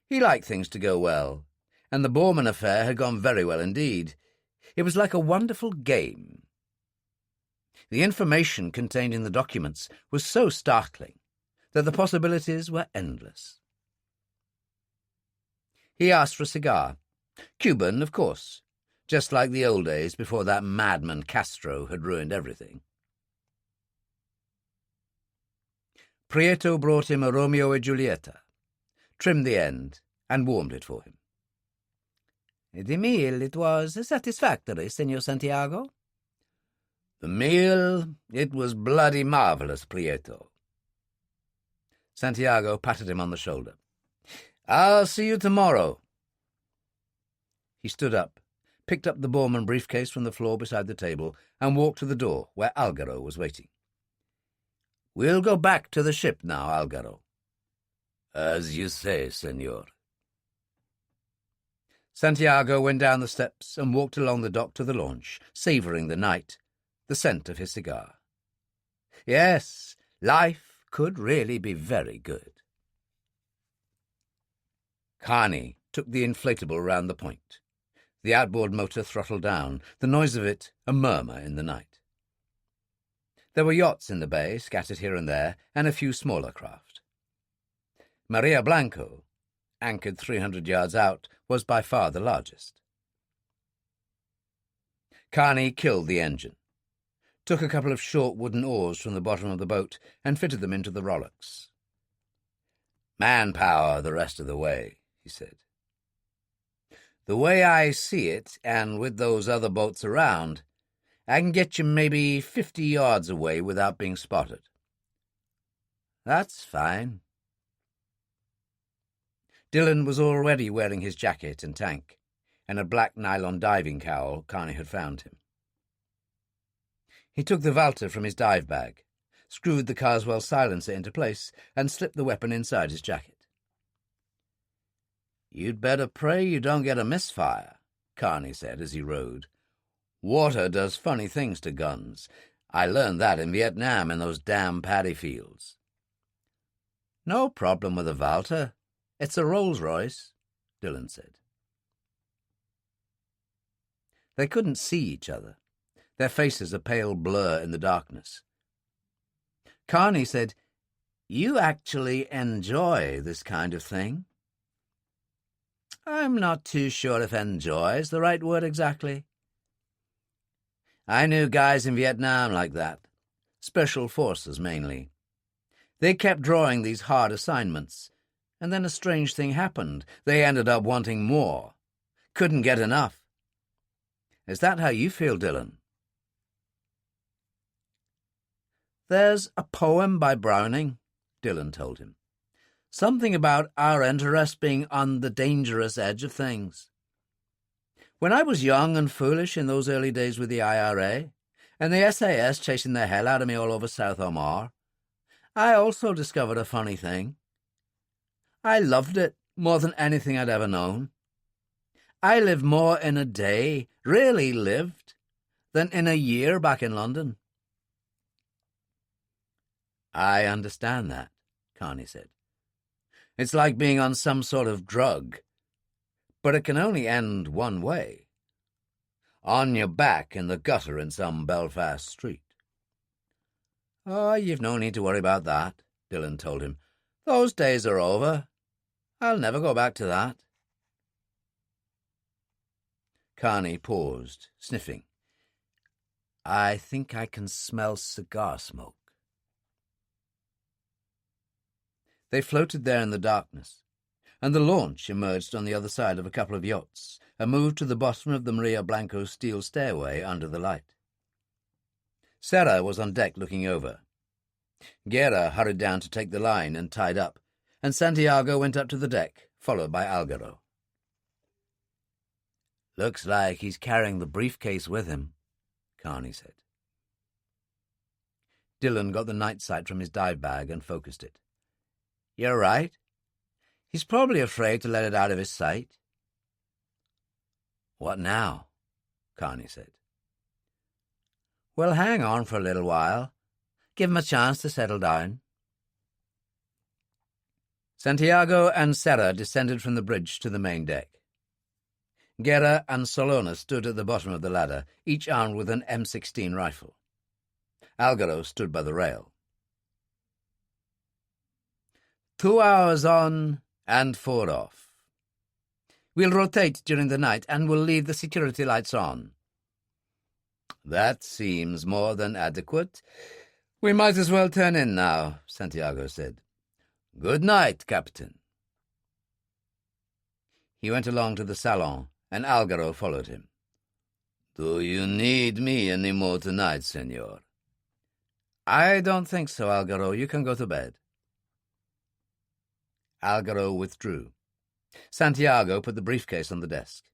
He liked things to go well, and the Borman affair had gone very well indeed. It was like a wonderful game. The information contained in the documents was so startling that the possibilities were endless. He asked for a cigar. Cuban, of course, just like the old days before that madman Castro had ruined everything. Prieto brought him a Romeo e Giulietta, trimmed the end, and warmed it for him. "The meal, it was satisfactory, Senor Santiago?" "The meal, it was bloody marvellous, Prieto." Santiago patted him on the shoulder. "I'll see you tomorrow." He stood up, picked up the Borman briefcase from the floor beside the table, and walked to the door where Algaro was waiting. "We'll go back to the ship now, Algaro." "As you say, senor." Santiago went down the steps and walked along the dock to the launch, savouring the night, the scent of his cigar. Yes, life could really be very good. Carney took the inflatable round the point. The outboard motor throttled down, the noise of it a murmur in the night. There were yachts in the bay, scattered here and there, and a few smaller craft. Maria Blanco, anchored 300 yards out, was by far the largest. Carney killed the engine, took a couple of short wooden oars from the bottom of the boat, and fitted them into the rowlocks. "Manpower the rest of the way," he said. "The way I see it, and with those other boats around, I can get you maybe 50 yards away without being spotted." "That's fine." Dillon was already wearing his jacket and tank, and a black nylon diving cowl Carney had found him. He took the Walter from his dive bag, screwed the Carswell silencer into place, and slipped the weapon inside his jacket. "You'd better pray you don't get a misfire," Carney said as he rowed. "Water does funny things to guns. I learned that in Vietnam in those damn paddy fields." "No problem with a Walter. It's a Rolls-Royce," Dillon said. They couldn't see each other, their faces a pale blur in the darkness. Carney said, "You actually enjoy this kind of thing?" "I'm not too sure if enjoy is the right word exactly. I knew guys in Vietnam like that, special forces mainly. They kept drawing these hard assignments, and then a strange thing happened. They ended up wanting more. Couldn't get enough. Is that how you feel, Dillon?" "There's a poem by Browning," Dillon told him. "Something about our interest being on the dangerous edge of things. When I was young and foolish in those early days with the IRA, and the SAS chasing the hell out of me all over South Omar, I also discovered a funny thing. I loved it more than anything I'd ever known. I lived more in a day, really lived, than in a year back in London. I understand that, Carney said. It's like being on some sort of drug, but it can only end one way. On your back in the gutter in some Belfast street. Oh, you've no need to worry about that, Dillon told him. Those days are over. I'll never go back to that. Carney paused, sniffing. I think I can smell cigar smoke. They floated there in the darkness, and the launch emerged on the other side of a couple of yachts and moved to the bottom of the Maria Blanco steel stairway under the light. Sarah was on deck looking over. Guerra hurried down to take the line and tied up, and Santiago went up to the deck, followed by Algaro. Looks like he's carrying the briefcase with him, Carney said. Dillon got the night sight from his dive bag and focused it. You're right. He's probably afraid to let it out of his sight. What now? Carney said. Well, hang on for a little while. Give him a chance to settle down. Santiago and Sarah descended from the bridge to the main deck. Guerra and Solona stood at the bottom of the ladder, each armed with an M16 rifle. Algaro stood by the rail. 2 hours on and 4 off. We'll rotate during the night and we'll leave the security lights on. That seems more than adequate. We might as well turn in now, Santiago said. Good night, Captain. He went along to the salon, and Algaro followed him. Do you need me any more tonight, senor? I don't think so, Algaro. You can go to bed. Algaro withdrew. Santiago put the briefcase on the desk.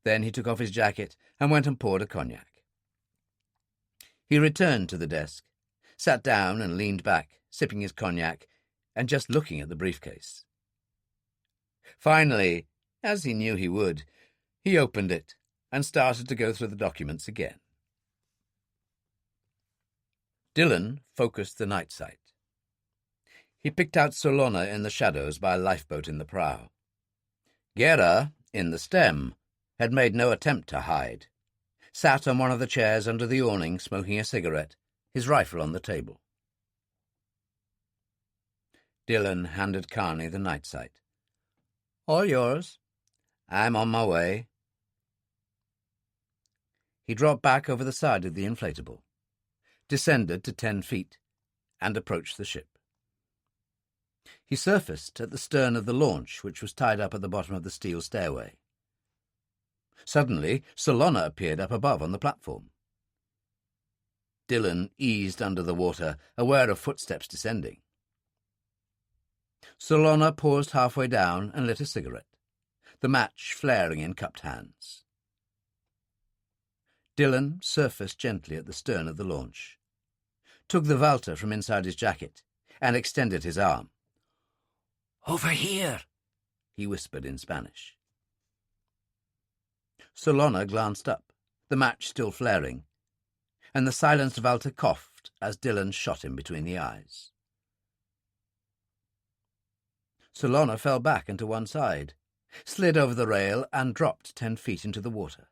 Then he took off his jacket and went and poured a cognac. He returned to the desk, sat down and leaned back, sipping his cognac and just looking at the briefcase. Finally, as he knew he would, he opened it and started to go through the documents again. Dillon focused the night sight. He picked out Solona in the shadows by a lifeboat in the prow. Guerra, in the stem, had made no attempt to hide, sat on one of the chairs under the awning smoking a cigarette, his rifle on the table. Dillon handed Carney the night sight. All yours. I'm on my way. He dropped back over the side of the inflatable, descended to 10 feet, and approached the ship. He surfaced at the stern of the launch, which was tied up at the bottom of the steel stairway. Suddenly, Solona appeared up above on the platform. Dillon eased under the water, aware of footsteps descending. Solona paused halfway down and lit a cigarette, the match flaring in cupped hands. Dillon surfaced gently at the stern of the launch, took the Walter from inside his jacket, and extended his arm. "Over here," he whispered in Spanish. Solona glanced up, the match still flaring, and the silenced Walter coughed as Dillon shot him between the eyes. Solona fell back and to one side, slid over the rail, and dropped 10 feet into the water.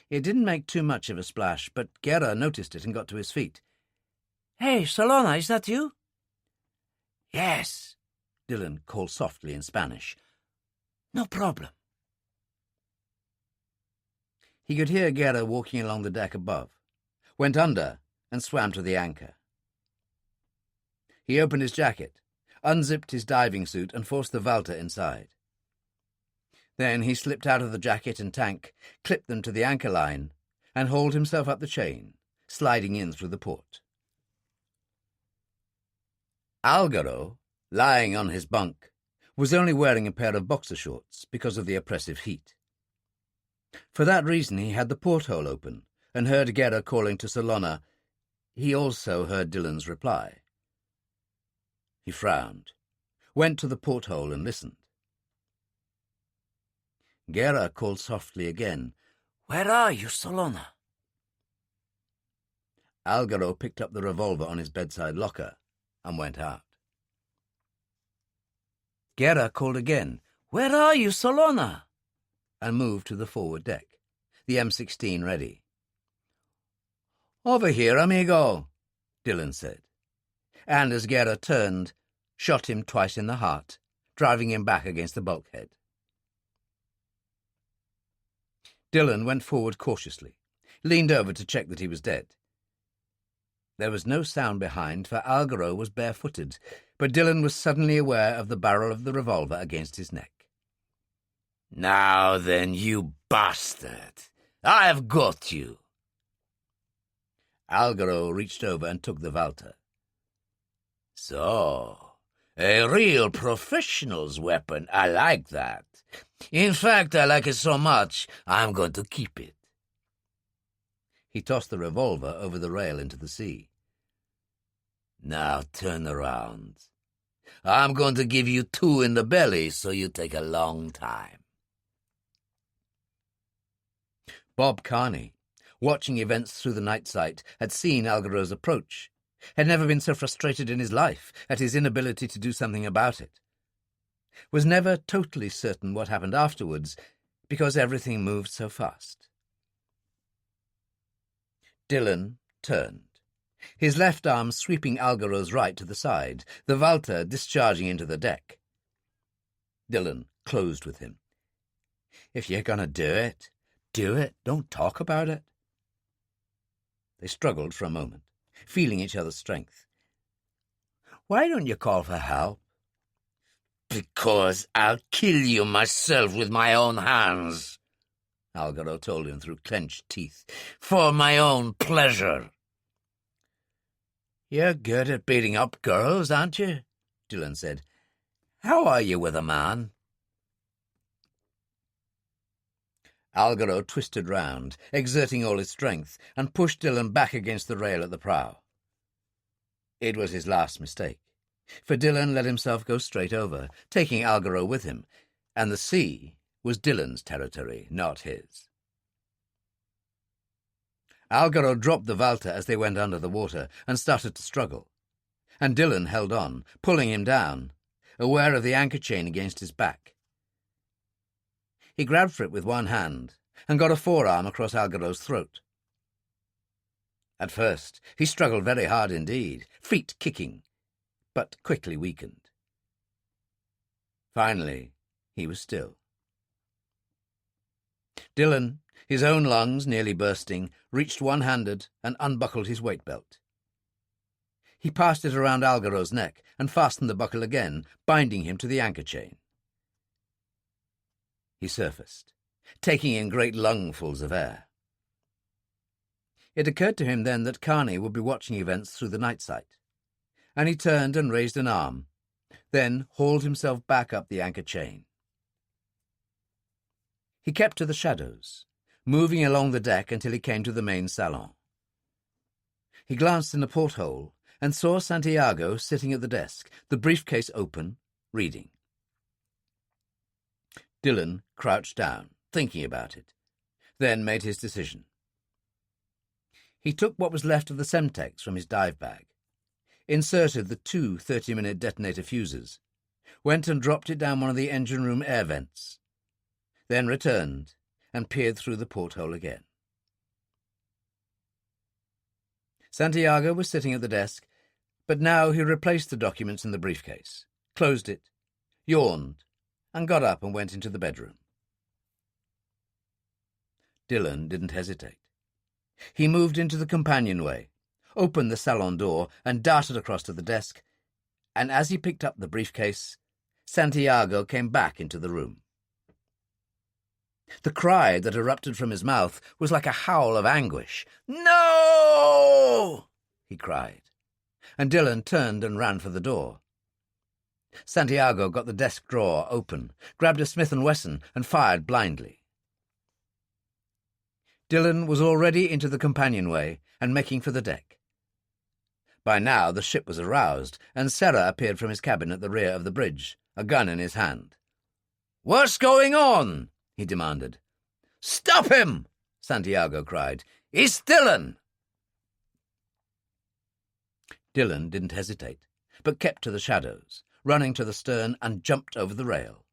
It didn't make too much of a splash, but Guerra noticed it and got to his feet. "Hey, Solona, is that you?" "Yes," Dillon called softly in Spanish. "No problem." He could hear Guerra walking along the deck above, went under and swam to the anchor. He opened his jacket, unzipped his diving suit and forced the Walter inside. Then he slipped out of the jacket and tank, clipped them to the anchor line, and hauled himself up the chain, sliding in through the port. Algaro, lying on his bunk, was only wearing a pair of boxer shorts because of the oppressive heat. For that reason he had the porthole open and heard Gera calling to Solona. He also heard Dillon's reply. He frowned, went to the porthole and listened. Gera called softly again. "Where are you, Solona?" Algaro picked up the revolver on his bedside locker and went out. Gera called again. "Where are you, Solona?" And moved to the forward deck, the M16 ready. "Over here, amigo," Dillon said, and as Gera turned, shot him twice in the heart, driving him back against the bulkhead. Dillon went forward cautiously, leaned over to check that he was dead. There was no sound behind, for Algaro was barefooted, but Dillon was suddenly aware of the barrel of the revolver against his neck. "Now then, you bastard! I've got you!" Algaro reached over and took the Walter. "So, a real professional's weapon. I like that. In fact, I like it so much, I'm going to keep it." He tossed the revolver over the rail into the sea. "Now turn around. I'm going to give you 2 in the belly, so you take a long time." Bob Carney, watching events through the night sight, had seen Algaro's approach, had never been so frustrated in his life at his inability to do something about it, was never totally certain what happened afterwards, because everything moved so fast. Dillon turned, his left arm sweeping Algaro's right to the side, the Walter discharging into the deck. Dillon closed with him. "If you're going to do it, do it. Don't talk about it." They struggled for a moment, feeling each other's strength. "Why don't you call for help?" "Because I'll kill you myself with my own hands," Algaro told him through clenched teeth. "For my own pleasure." "You're good at beating up girls, aren't you?" Dillon said. "How are you with a man?" Algaro twisted round, exerting all his strength, and pushed Dillon back against the rail at the prow. It was his last mistake, for Dillon let himself go straight over, taking Algaro with him, and the sea was Dillon's territory, not his. Algaro dropped the Walter as they went under the water and started to struggle, and Dillon held on, pulling him down, aware of the anchor chain against his back. He grabbed for it with one hand and got a forearm across Algaro's throat. At first, he struggled very hard indeed, feet kicking, but quickly weakened. Finally, he was still. Dillon, his own lungs nearly bursting, reached one-handed and unbuckled his weight belt. He passed it around Algaro's neck and fastened the buckle again, binding him to the anchor chain. He surfaced, taking in great lungfuls of air. It occurred to him then that Carney would be watching events through the night sight, and he turned and raised an arm, then hauled himself back up the anchor chain. He kept to the shadows, moving along the deck until he came to the main salon. He glanced in the porthole and saw Santiago sitting at the desk, the briefcase open, reading. Dillon crouched down, thinking about it, then made his decision. He took what was left of the Semtex from his dive bag, inserted the 2 30-minute detonator fuses, went and dropped it down one of the engine room air vents, then returned and peered through the porthole again. Santiago was sitting at the desk, but now he replaced the documents in the briefcase, closed it, yawned, and got up and went into the bedroom. Dillon didn't hesitate. He moved into the companionway, opened the salon door, and darted across to the desk, and as he picked up the briefcase, Santiago came back into the room. The cry that erupted from his mouth was like a howl of anguish. "No!" he cried, and Dillon turned and ran for the door. Santiago got the desk drawer open, grabbed a Smith & Wesson and fired blindly. Dillon was already into the companionway and making for the deck. By now the ship was aroused, and Serra appeared from his cabin at the rear of the bridge, a gun in his hand. "What's going on?" he demanded. "Stop him!" Santiago cried. "It's Dillon!" Dillon didn't hesitate, but kept to the shadows, running to the stern and jumped over the rail.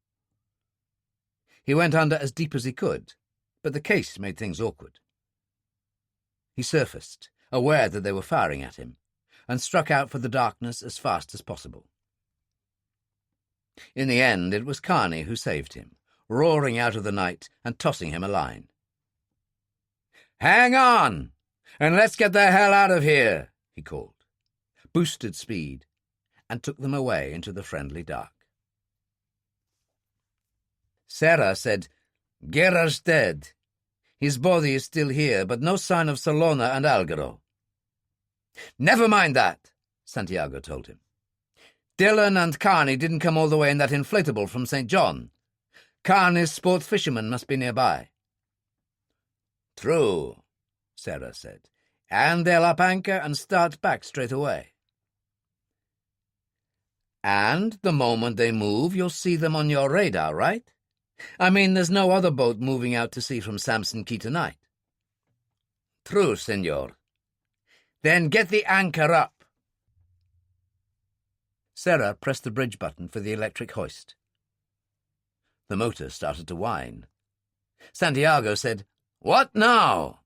He went under as deep as he could, but the case made things awkward. He surfaced, aware that they were firing at him, and struck out for the darkness as fast as possible. In the end, it was Carney who saved him, roaring out of the night and tossing him a line. "Hang on, and let's get the hell out of here," he called, boosted speed, and took them away into the friendly dark. Serra said, "Guerra's dead. His body is still here, but no sign of Salona and Algaro." "Never mind that," Santiago told him. "Dillon and Carney didn't come all the way in that inflatable from St. John. Carney's sport fishermen must be nearby." "True," Serra said, "and they'll up anchor and start back straight away." "And the moment they move, you'll see them on your radar, right? I mean, there's no other boat moving out to sea from Samson Key tonight." "True, senor." "Then get the anchor up." Serra pressed the bridge button for the electric hoist. The motor started to whine. Santiago said, "What now?"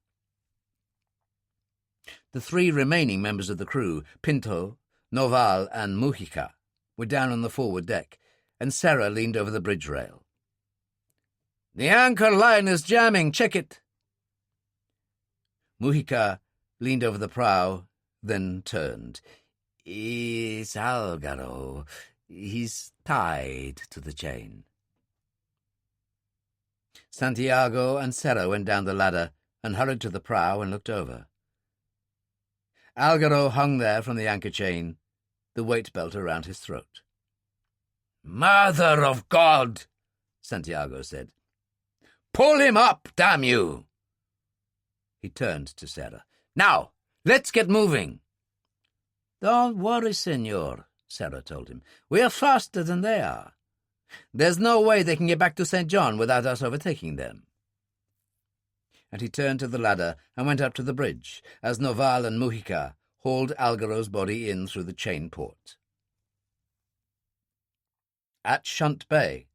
The three remaining members of the crew, Pinto, Noval, and Mujica, were down on the forward deck, and Serra leaned over the bridge rail. "The anchor line is jamming, check it." Mujica leaned over the prow, then turned. "It's Algaro. He's tied to the chain." Santiago and Serra went down the ladder and hurried to the prow and looked over. Algaro hung there from the anchor chain, the weight belt around his throat. "Mother of God!" Santiago said. "Pull him up, damn you!" He turned to Serra. "Now, let's get moving." "Don't worry, senor," Serra told him. "We are faster than they are. There's no way they can get back to St. John without us overtaking them." And he turned to the ladder and went up to the bridge, as Noval and Mujica hauled Algaro's body in through the chain port. At Shunt Bay,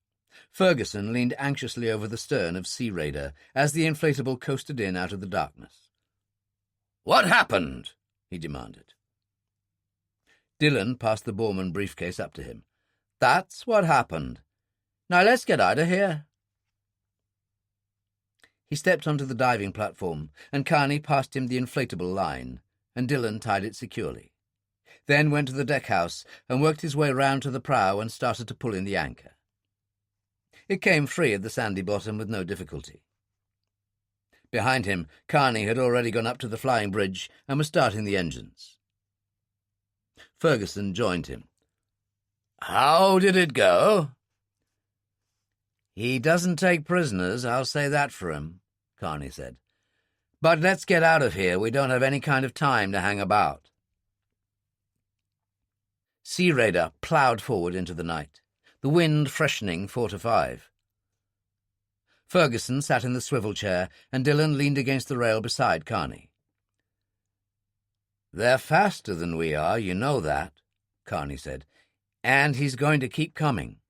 Ferguson leaned anxiously over the stern of Sea Raider as the inflatable coasted in out of the darkness. "What happened?" he demanded. Dillon passed the Borman briefcase up to him. "That's what happened. Now let's get out of here." He stepped onto the diving platform, and Carney passed him the inflatable line, and Dillon tied it securely, then went to the deckhouse and worked his way round to the prow and started to pull in the anchor. It came free at the sandy bottom with no difficulty. Behind him, Carney had already gone up to the flying bridge and was starting the engines. Ferguson joined him. "How did it go?" "He doesn't take prisoners, I'll say that for him," Carney said. "But let's get out of here. We don't have any kind of time to hang about." Sea Raider ploughed forward into the night, the wind freshening 4 to 5. Ferguson sat in the swivel chair, and Dillon leaned against the rail beside Carney. "They're faster than we are, you know that," Carney said. "And he's going to keep coming."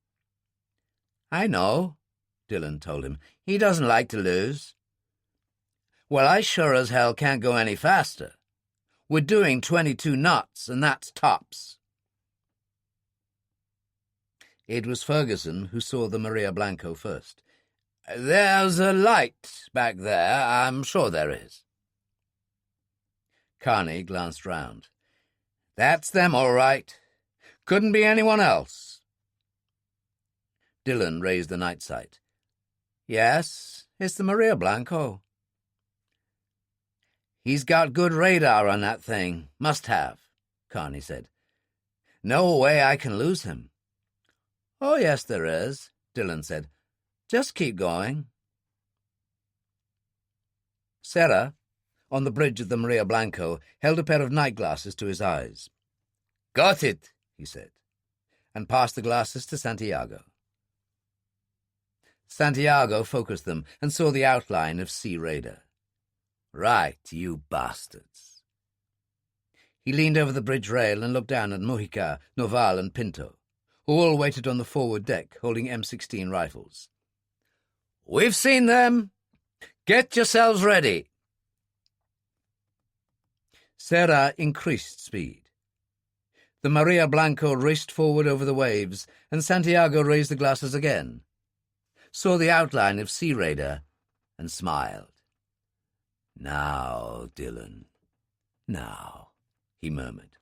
"I know," Dillon told him. "He doesn't like to lose." "Well, I sure as hell can't go any faster. We're doing 22 knots, and that's tops." It was Ferguson who saw the Maria Blanco first. "There's a light back there, I'm sure there is." Carney glanced round. "That's them, all right. Couldn't be anyone else." Dillon raised the night sight. "Yes, it's the Maria Blanco." "He's got good radar on that thing. Must have," Carney said. "No way I can lose him. "Oh, yes, there is," Dillon said. "Just keep going." Sarah, on the bridge of the Maria Blanco, held a pair of night glasses to his eyes. "Got it," he said, and passed the glasses to Santiago. Santiago focused them and saw the outline of Sea Raider. "Right, you bastards." He leaned over the bridge rail and looked down at Mujica, Noval, and Pinto, who all waited on the forward deck holding M16 rifles. "We've seen them. Get yourselves ready." Sarah increased speed. The Maria Blanco raced forward over the waves, and Santiago raised the glasses again, saw the outline of Sea Raider, and smiled. "Now, Dillon, now," he murmured.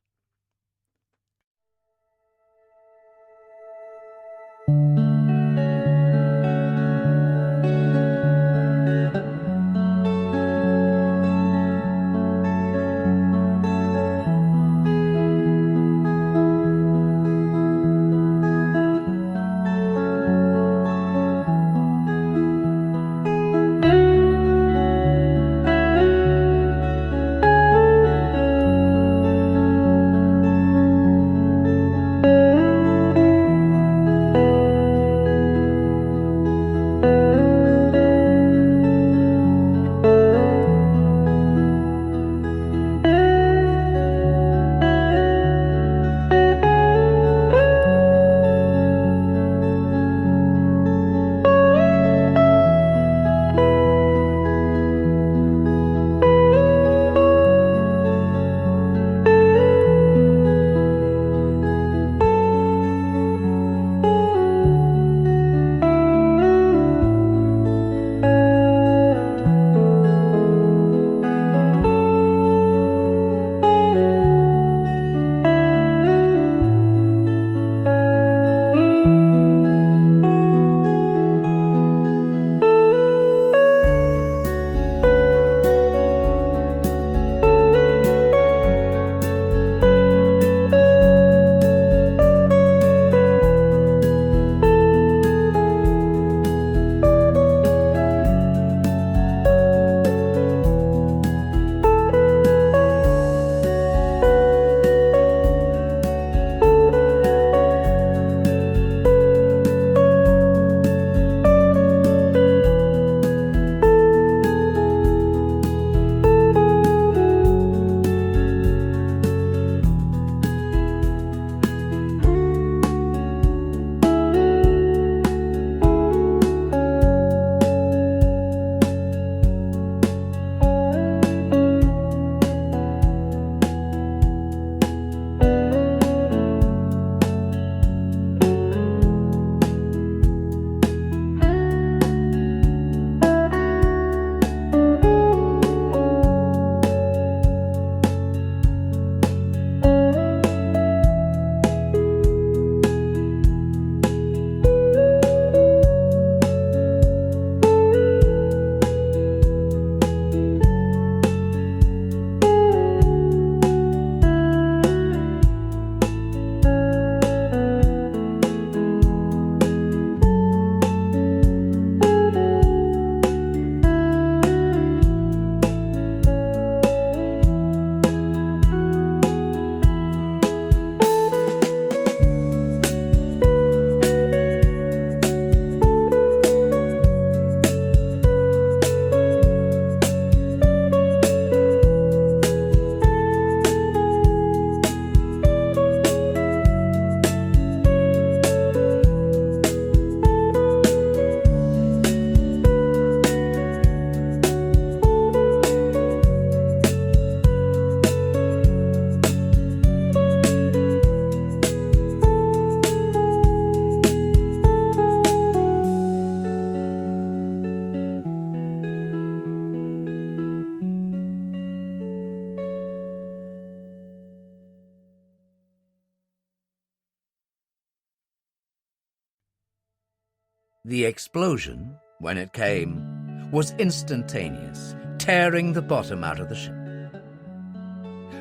The explosion, when it came, was instantaneous, tearing the bottom out of the ship.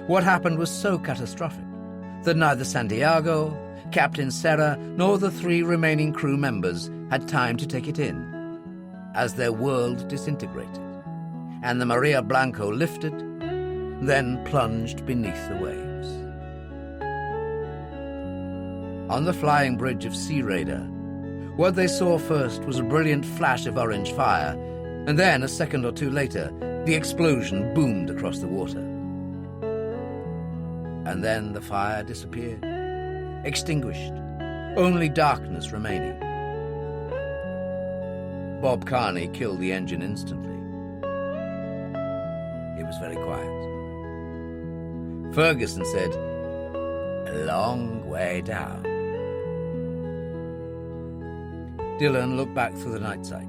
What happened was so catastrophic that neither Santiago, Captain Serra nor the 3 remaining crew members had time to take it in, as their world disintegrated, and the Maria Blanco lifted, then plunged beneath the waves. On the flying bridge of Sea Raider, what they saw first was a brilliant flash of orange fire, and then, a second or two later, the explosion boomed across the water. And then the fire disappeared, extinguished, only darkness remaining. Bob Carney killed the engine instantly. It was very quiet. Ferguson said, "A long way down." Dillon looked back through the night sight.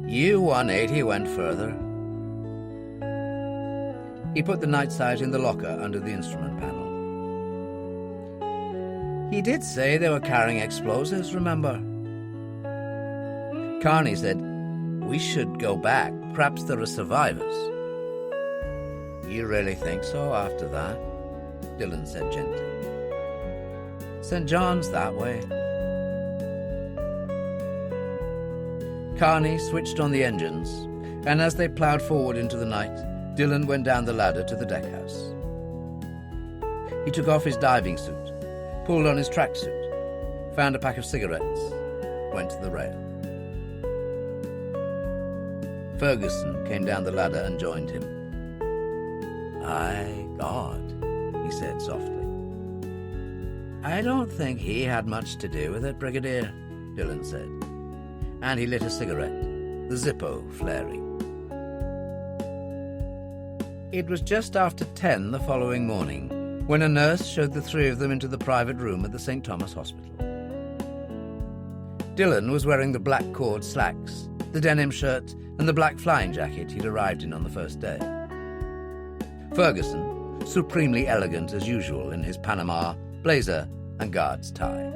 U-180 went further. He put the night sight in the locker under the instrument panel. "He did say they were carrying explosives, remember?" Carney said, "We should go back. Perhaps there are survivors." "You really think so after that?" Dillon said gently. "St. John's that way." Carney switched on the engines, and as they ploughed forward into the night, Dillon went down the ladder to the deckhouse. He took off his diving suit, pulled on his tracksuit, found a pack of cigarettes, went to the rail. Ferguson came down the ladder and joined him. "My God," he said softly. "I don't think he had much to do with it, Brigadier," Dillon said, and he lit a cigarette, the Zippo flaring. It was just after 10 the following morning when a nurse showed the 3 of them into the private room at the St. Thomas Hospital. Dillon was wearing the black cord slacks, the denim shirt, and the black flying jacket he'd arrived in on the first day. Ferguson, supremely elegant as usual in his Panama, blazer, and guard's tie.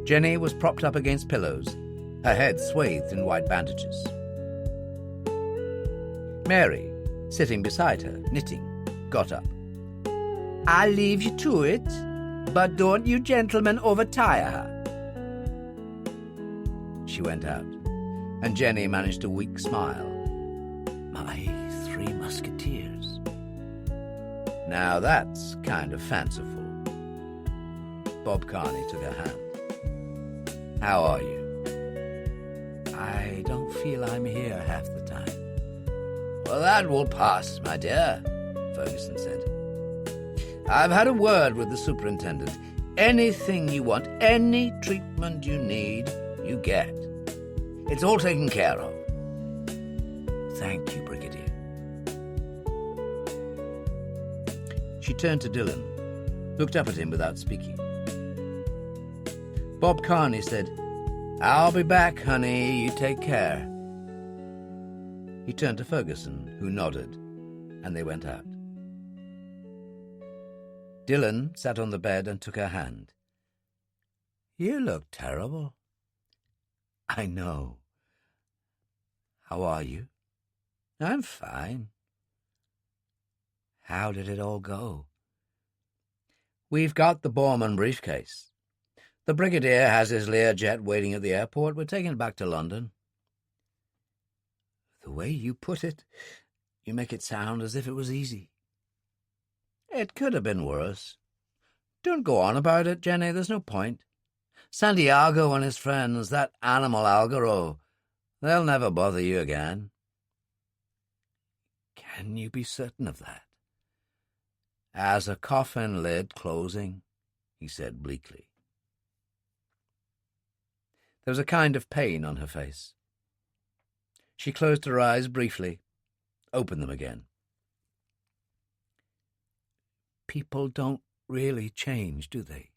Jenny was propped up against pillows, her head swathed in white bandages. Mary, sitting beside her, knitting, got up. "I'll leave you to it, but don't you gentlemen overtire her." She went out, and Jenny managed a weak smile. "My 3 musketeers. Now that's kind of fanciful." Bob Carney took her hand. "How are you?" "I don't feel I'm here half the time." "Well, that will pass, my dear," Ferguson said. "I've had a word with the superintendent. Anything you want, any treatment you need, you get. It's all taken care of." "Thank you, Brigadier." She turned to Dillon, looked up at him without speaking. Bob Carney said, "I'll be back, honey. You take care." He turned to Ferguson, who nodded, and they went out. Dillon sat on the bed and took her hand. "You look terrible." "I know. How are you?" "I'm fine." "How did it all go?" "We've got the Borman briefcase. The Brigadier has his Learjet waiting at the airport. We're taking it back to London." "The way you put it, you make it sound as if it was easy." "It could have been worse. Don't go on about it, Jenny. There's no point. Santiago and his friends, that animal Algaro, they'll never bother you again." "Can you be certain of that?" "As a coffin lid closing," he said bleakly. There was a kind of pain on her face. She closed her eyes briefly, opened them again. "People don't really change, do they?"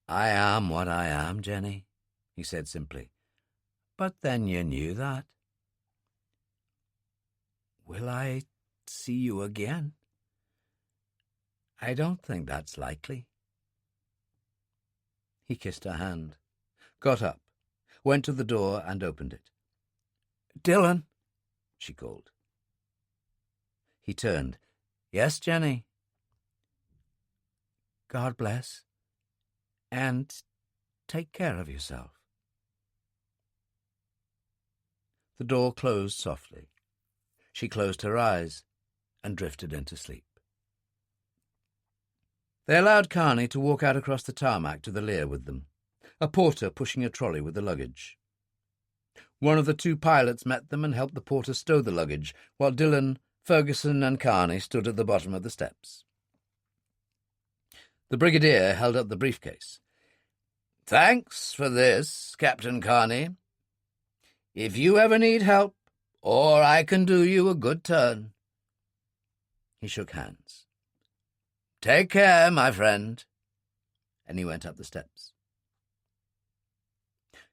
"I am what I am, Jenny," he said simply. "But then you knew that." "Will I see you again?" "I don't think that's likely." He kissed her hand, got up, went to the door and opened it. "Dillon," she called. He turned. "Yes, Jenny?" God bless. And take care of yourself. The door closed softly. She closed her eyes and drifted into sleep. They allowed Carney to walk out across the tarmac to the Lear with them, a porter pushing a trolley with the luggage. One of the two pilots met them and helped the porter stow the luggage, while Dillon, Ferguson and Carney stood at the bottom of the steps. The brigadier held up the briefcase. "Thanks for this, Captain Carney. If you ever need help, or I can do you a good turn." He shook hands. "Take care, my friend," and he went up the steps.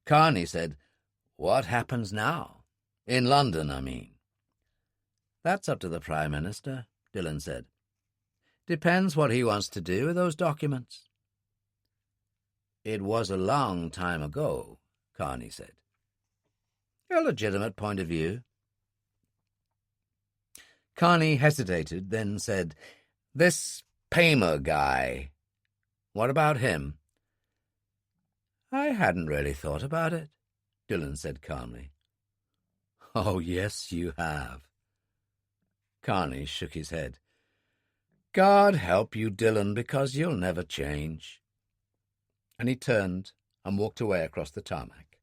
Carney said, "What happens now? In London, I mean." "That's up to the Prime Minister," Dillon said. "Depends what he wants to do with those documents." "It was a long time ago," Carney said. "A legitimate point of view." Carney hesitated, then said, "This Paymer guy, what about him?" "I hadn't really thought about it," Dillon said calmly. "Oh, yes, you have." Carney shook his head. "God help you, Dillon, because you'll never change." And he turned and walked away across the tarmac.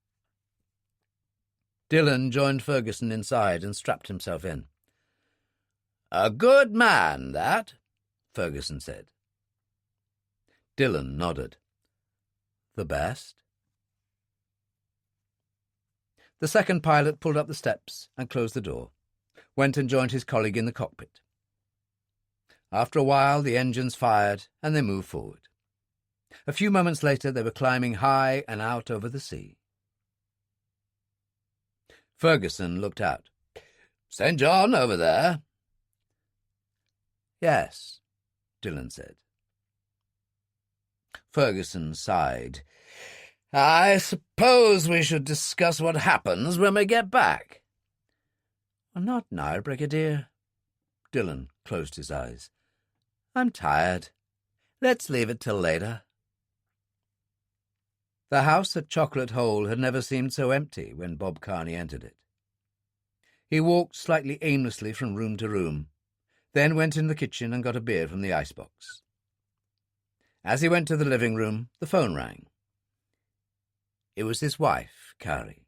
Dillon joined Ferguson inside and strapped himself in. "A good man, that," Ferguson said. Dillon nodded. "The best?" The second pilot pulled up the steps and closed the door, went and joined his colleague in the cockpit. After a while the engines fired and they moved forward. A few moments later they were climbing high and out over the sea. Ferguson looked out. "St. John over there?" "Yes," Dillon said. Ferguson sighed. "I suppose we should discuss what happens when we get back." "Well, not now, Brigadier." Dillon closed his eyes. "I'm tired. Let's leave it till later." The house at Chocolate Hole had never seemed so empty when Bob Carney entered it. He walked slightly aimlessly from room to room, then went in the kitchen and got a beer from the icebox. As he went to the living room, the phone rang. It was his wife, Carrie.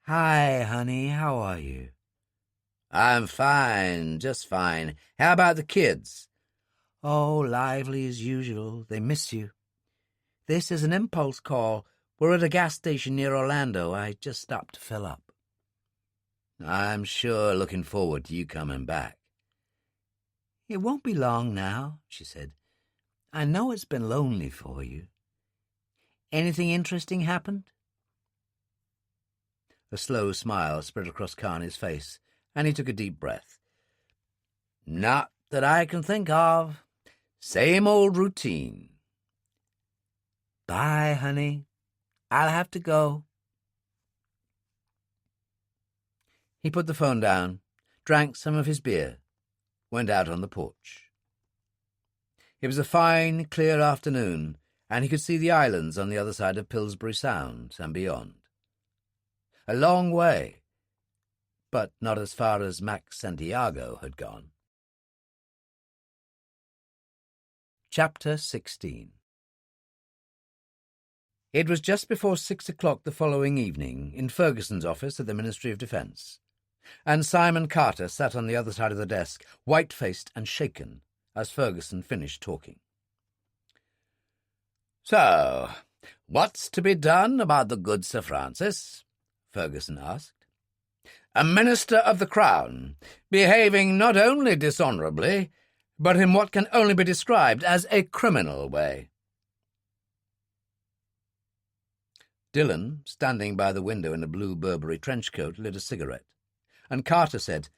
"Hi, honey, how are you?" "I'm fine, just fine. How about the kids?" "Oh, lively as usual. They miss you. This is an impulse call. We're at a gas station near Orlando. I just stopped to fill up." "I'm sure looking forward to you coming back." "It won't be long now," she said. "I know it's been lonely for you. Anything interesting happened?" A slow smile spread across Carney's face, and he took a deep breath. "Not that I can think of. Same old routine." "Bye, honey. I'll have to go." He put the phone down, drank some of his beer, went out on the porch. It was a fine, clear afternoon, and he could see the islands on the other side of Pillsbury Sound and beyond. A long way, but not as far as Max Santiago had gone. Chapter 16. It was just before 6 o'clock the following evening in Ferguson's office at the Ministry of Defence, and Simon Carter sat on the other side of the desk, white-faced and shaken, as Ferguson finished talking. "So, what's to be done about the good Sir Francis?" Ferguson asked. "A minister of the Crown, behaving not only dishonourably, but in what can only be described as a criminal way." Dillon, standing by the window in a blue Burberry trench coat, lit a cigarette, and Carter said,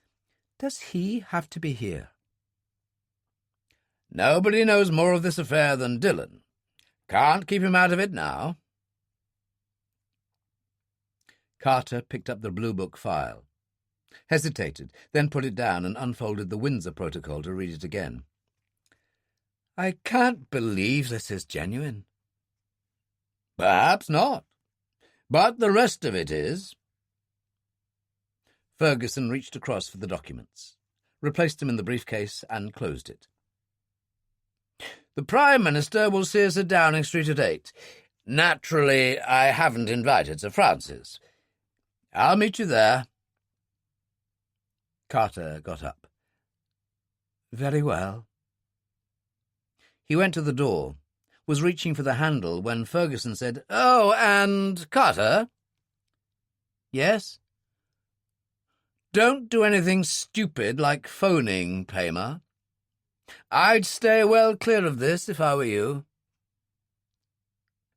"Does he have to be here?" "Nobody knows more of this affair than Dillon. Can't keep him out of it now." Carter picked up the Blue Book file, hesitated, then put it down and unfolded the Windsor Protocol to read it again. I can't believe this is genuine. Perhaps not, but the rest of it is. Ferguson reached across for the documents, replaced them in the briefcase, and closed it. The Prime Minister will see us at Downing Street at 8. Naturally, I haven't invited Sir Francis. I'll meet you there. Carter got up. Very well. He went to the door, was reaching for the handle when Ferguson said, "Oh, and Carter?" "Yes?" "Don't do anything stupid like phoning, Paymer. I'd stay well clear of this if I were you."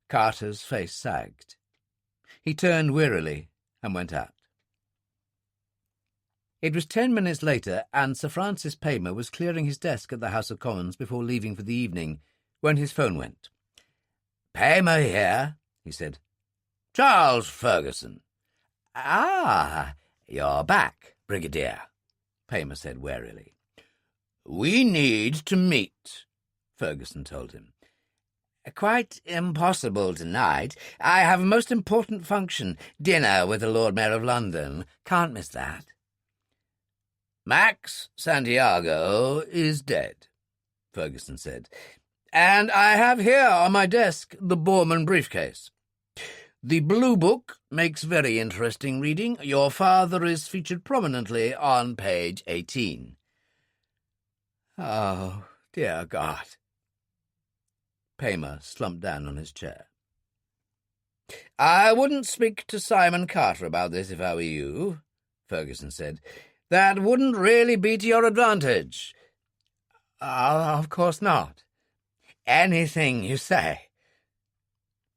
Carter's face sagged. He turned wearily and went out. It was 10 minutes later, and Sir Francis Paymer was clearing his desk at the House of Commons before leaving for the evening, when his phone went. "Paymer here," he said. "Charles Ferguson." "Ah, you're back, Brigadier," Paymer said warily. "We need to meet," Ferguson told him. "Quite impossible tonight. I have a most important function, dinner with the Lord Mayor of London. Can't miss that." "Max Santiago is dead," Ferguson said, "and I have here on my desk the Borman briefcase. The Blue Book makes very interesting reading. Your father is featured prominently on page 18. "Oh, dear God." Paymer slumped down on his chair. "I wouldn't speak to Simon Carter about this if I were you," Ferguson said. "That wouldn't really be to your advantage." "Of course not. Anything you say."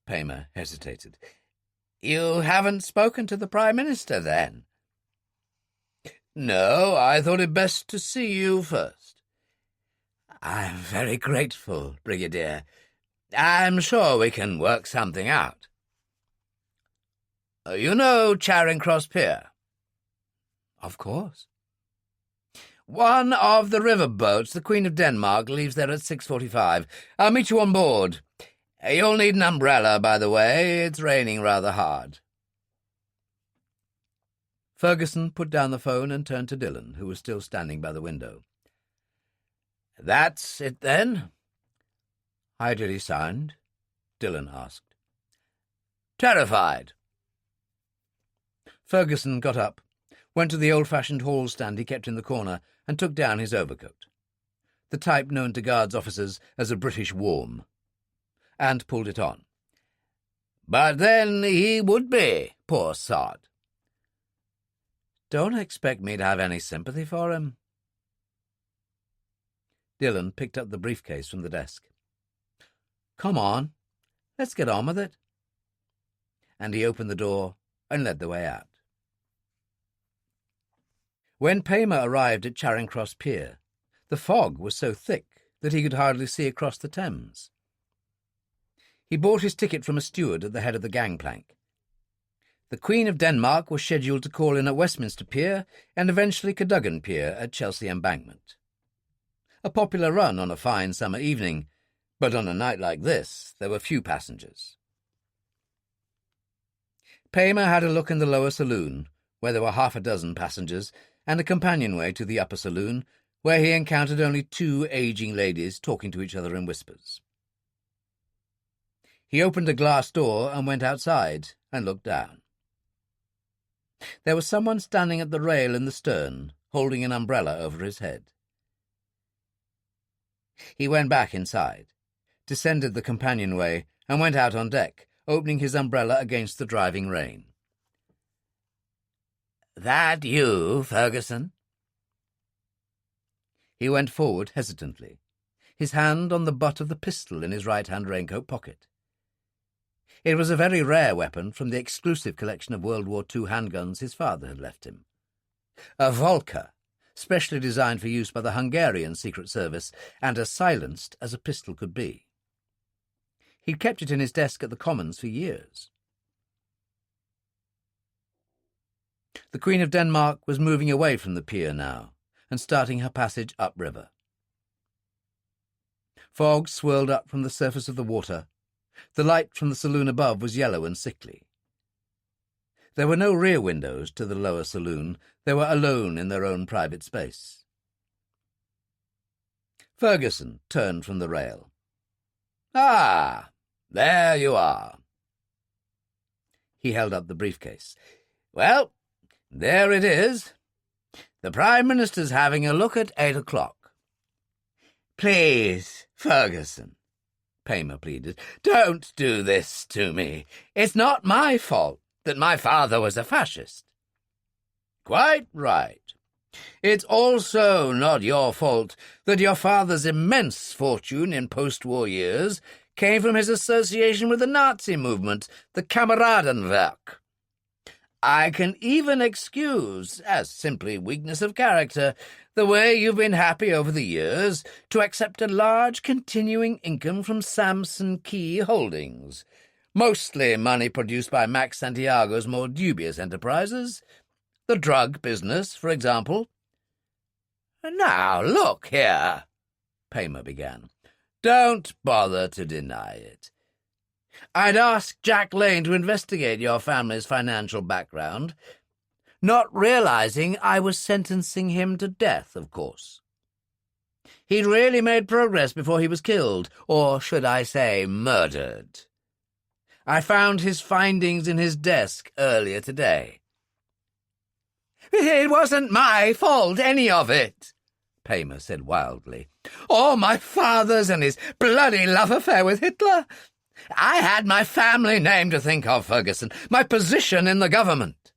Paymer hesitated. "You haven't spoken to the Prime Minister, then?" "No, I thought it best to see you first." "I'm very grateful, Brigadier. I'm sure we can work something out." "You know Charing Cross Pier?" "Of course." "One of the river boats, the Queen of Denmark, leaves there at 6:45. I'll meet you on board. You'll need an umbrella, by the way. It's raining rather hard." Ferguson put down the phone and turned to Dillon, who was still standing by the window. "That's it, then?" "How did he sound?" Dillon asked. "Terrified." Ferguson got up, went to the old-fashioned hall stand he kept in the corner, and took down his overcoat, the type known to guards officers as a British warm, and pulled it on. "But then he would be, poor sod." "Don't expect me to have any sympathy for him." Dillon picked up the briefcase from the desk. "Come on, let's get on with it." And he opened the door and led the way out. When Paymer arrived at Charing Cross Pier, the fog was so thick that he could hardly see across the Thames. He bought his ticket from a steward at the head of the gangplank. The Queen of Denmark was scheduled to call in at Westminster Pier and eventually Cadogan Pier at Chelsea Embankment. A popular run on a fine summer evening, but on a night like this there were few passengers. Paymer had a look in the lower saloon, where there were half a dozen passengers, and a companionway to the upper saloon, where he encountered only 2 ageing ladies talking to each other in whispers. He opened a glass door and went outside and looked down. There was someone standing at the rail in the stern, holding an umbrella over his head. He went back inside, descended the companionway, and went out on deck, opening his umbrella against the driving rain. "That you, Ferguson?" He went forward hesitantly, his hand on the butt of the pistol in his right-hand raincoat pocket. It was a very rare weapon from the exclusive collection of World War II handguns his father had left him. A Volker, specially designed for use by the Hungarian Secret Service, and as silenced as a pistol could be. He'd kept it in his desk at the Commons for years. The Queen of Denmark was moving away from the pier now, and starting her passage upriver. Fog swirled up from the surface of the water. The light from the saloon above was yellow and sickly. There were no rear windows to the lower saloon. They were alone in their own private space. Ferguson turned from the rail. "Ah, there you are." He held up the briefcase. "Well, there it is. The Prime Minister's having a look at 8 o'clock. Please, Ferguson," Paymer pleaded, "don't do this to me. It's not my fault that my father was a fascist." "Quite right. It's also not your fault that your father's immense fortune in post-war years came from his association with the Nazi movement, the Kameradenwerk. I can even excuse, as simply weakness of character, the way you've been happy over the years to accept a large continuing income from Samson Key Holdings, mostly money produced by Max Santiago's more dubious enterprises, the drug business, for example." "Now, look here," Paymer began. "Don't bother to deny it. I'd asked Jack Lane to investigate your family's financial background, not realizing I was sentencing him to death, of course. He'd really made progress before he was killed, or should I say murdered. I found his findings in his desk earlier today." "It wasn't my fault, any of it," Paymer said wildly. "Or my father's and his bloody love affair with Hitler. I had my family name to think of, Ferguson, my position in the government."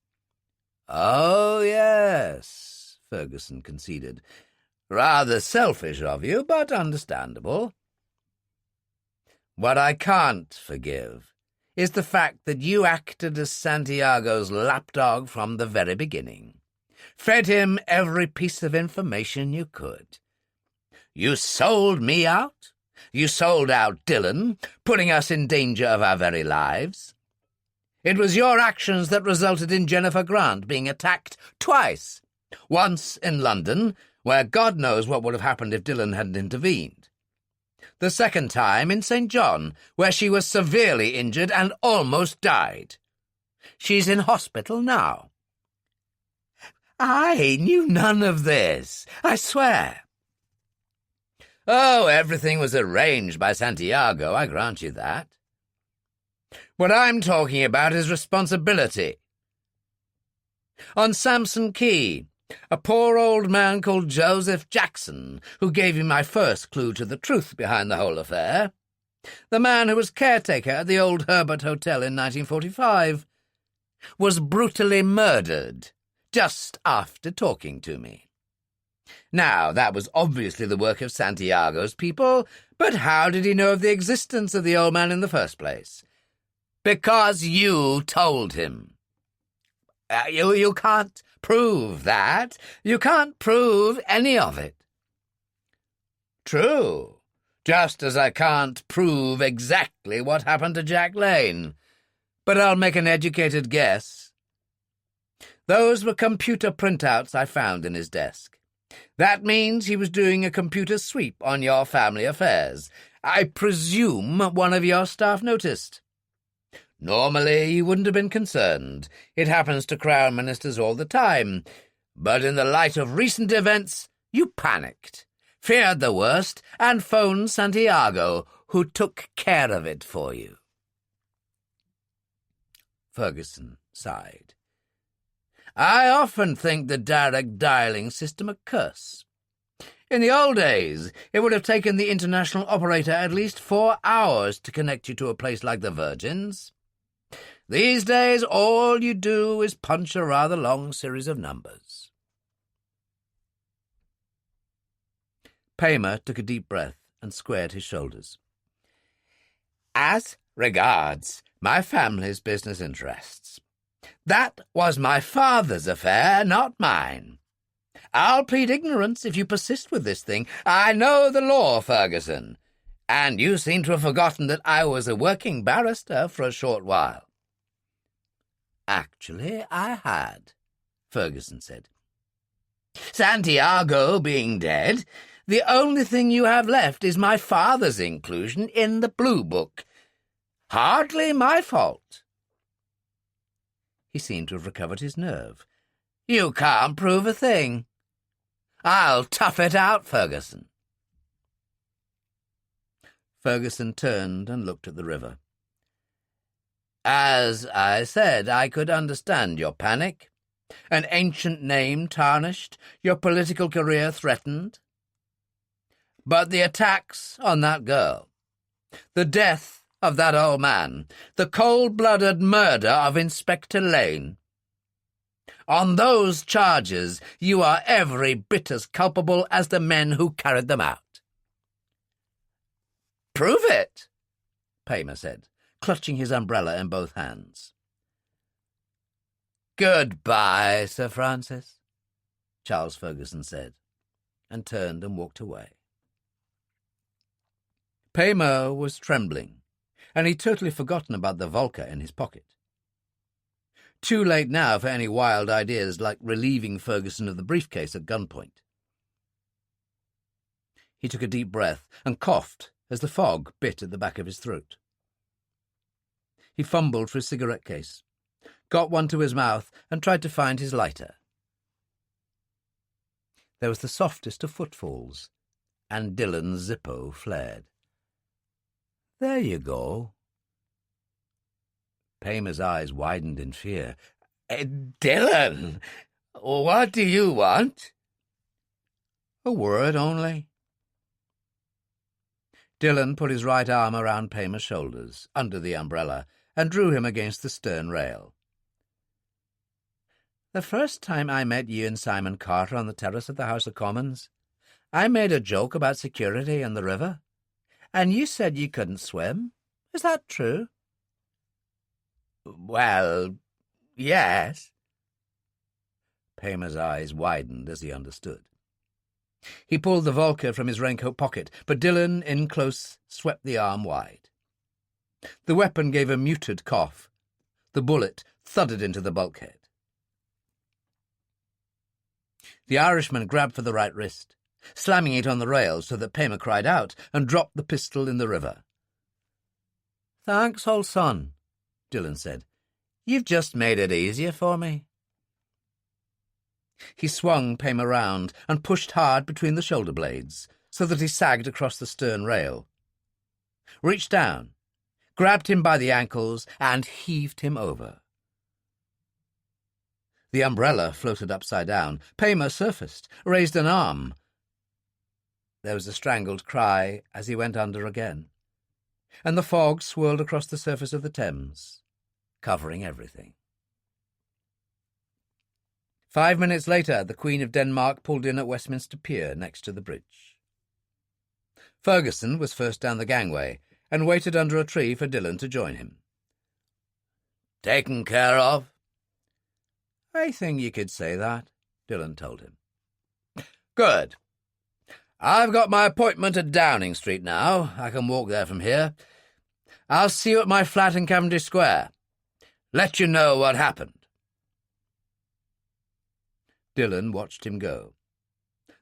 "Oh, yes," Ferguson conceded. "Rather selfish of you, but understandable. What I can't forgive is the fact that you acted as Santiago's lapdog from the very beginning. Fed him every piece of information you could. You sold me out. You sold out Dillon, putting us in danger of our very lives. It was your actions that resulted in Jennifer Grant being attacked twice, once in London, where God knows what would have happened if Dillon hadn't intervened. The second time in St. John, where she was severely injured and almost died. She's in hospital now. I knew none of this, I swear. Oh, everything was arranged by Santiago, I grant you that. What I'm talking about is responsibility. On Samson Key, a poor old man called Joseph Jackson, who gave me my first clue to the truth behind the whole affair, the man who was caretaker at the old Herbert Hotel in 1945, was brutally murdered just after talking to me. Now, that was obviously the work of Santiago's people, but how did he know of the existence of the old man in the first place? Because you told him. You can't prove that. You can't prove any of it. True, just as I can't prove exactly what happened to Jack Lane. But I'll make an educated guess. Those were computer printouts I found in his desk. That means he was doing a computer sweep on your family affairs. I presume one of your staff noticed. Normally, you wouldn't have been concerned. It happens to Crown Ministers all the time. But in the light of recent events, you panicked, feared the worst, and phoned Santiago, who took care of it for you. Ferguson sighed. I often think the direct dialing system a curse. In the old days, it would have taken the international operator at least 4 hours to connect you to a place like the Virgins. These days, all you do is punch a rather long series of numbers. Paymer took a deep breath and squared his shoulders. As regards my family's business interests, that was my father's affair, not mine. I'll plead ignorance if you persist with this thing. I know the law, Ferguson, and you seem to have forgotten that I was a working barrister for a short while. Actually, I had, Ferguson said. Santiago being dead, The only thing you have left is my father's inclusion in the Blue Book. Hardly my fault." He seemed to have recovered his nerve. "You can't prove a thing. I'll tough it out, Ferguson." Ferguson turned and looked at the river. "As I said, I could understand your panic. An ancient name tarnished, your political career threatened. But the attacks on that girl, the death of that old man, the cold-blooded murder of Inspector Lane, on those charges you are every bit as culpable as the men who carried them out." "Prove it," Paymer said, clutching his umbrella in both hands. "Goodbye, Sir Francis," Charles Ferguson said, and turned and walked away. Paymer was trembling, and he'd totally forgotten about the Volca in his pocket. Too late now for any wild ideas like relieving Ferguson of the briefcase at gunpoint. He took a deep breath and coughed as the fog bit at the back of his throat. He fumbled for his cigarette case, got one to his mouth, and tried to find his lighter. There was the softest of footfalls, and Dillon's Zippo flared. "There you go." Paymer's eyes widened in fear. "Dillon, what do you want?" "A word only." Dillon put his right arm around Paymer's shoulders, under the umbrella, and drew him against the stern rail. "The first time I met you and Simon Carter on the terrace of the House of Commons, I made a joke about security in the river, and you said you couldn't swim. Is that true?" "Well, yes." Paymer's eyes widened as he understood. He pulled the Volca from his raincoat pocket, but Dillon, in close, swept the arm wide. The weapon gave a muted cough. The bullet thudded into the bulkhead. The Irishman grabbed for the right wrist, slamming it on the rail so that Paymer cried out and dropped the pistol in the river. "Thanks, old son," Dillon said. "You've just made it easier for me." He swung Paymer round and pushed hard between the shoulder blades so that he sagged across the stern rail, reached down, grabbed him by the ankles, and heaved him over. The umbrella floated upside down. Paymer surfaced, raised an arm. There was a strangled cry as he went under again, and the fog swirled across the surface of the Thames, covering everything. 5 minutes later, the Queen of Denmark pulled in at Westminster Pier next to the bridge. Ferguson was first down the gangway and waited under a tree for Dillon to join him. "Taken care of?" "I think you could say that," Dillon told him. "Good. I've got my appointment at Downing Street now. I can walk there from here. I'll see you at my flat in Cavendish Square. Let you know what happened." Dillon watched him go,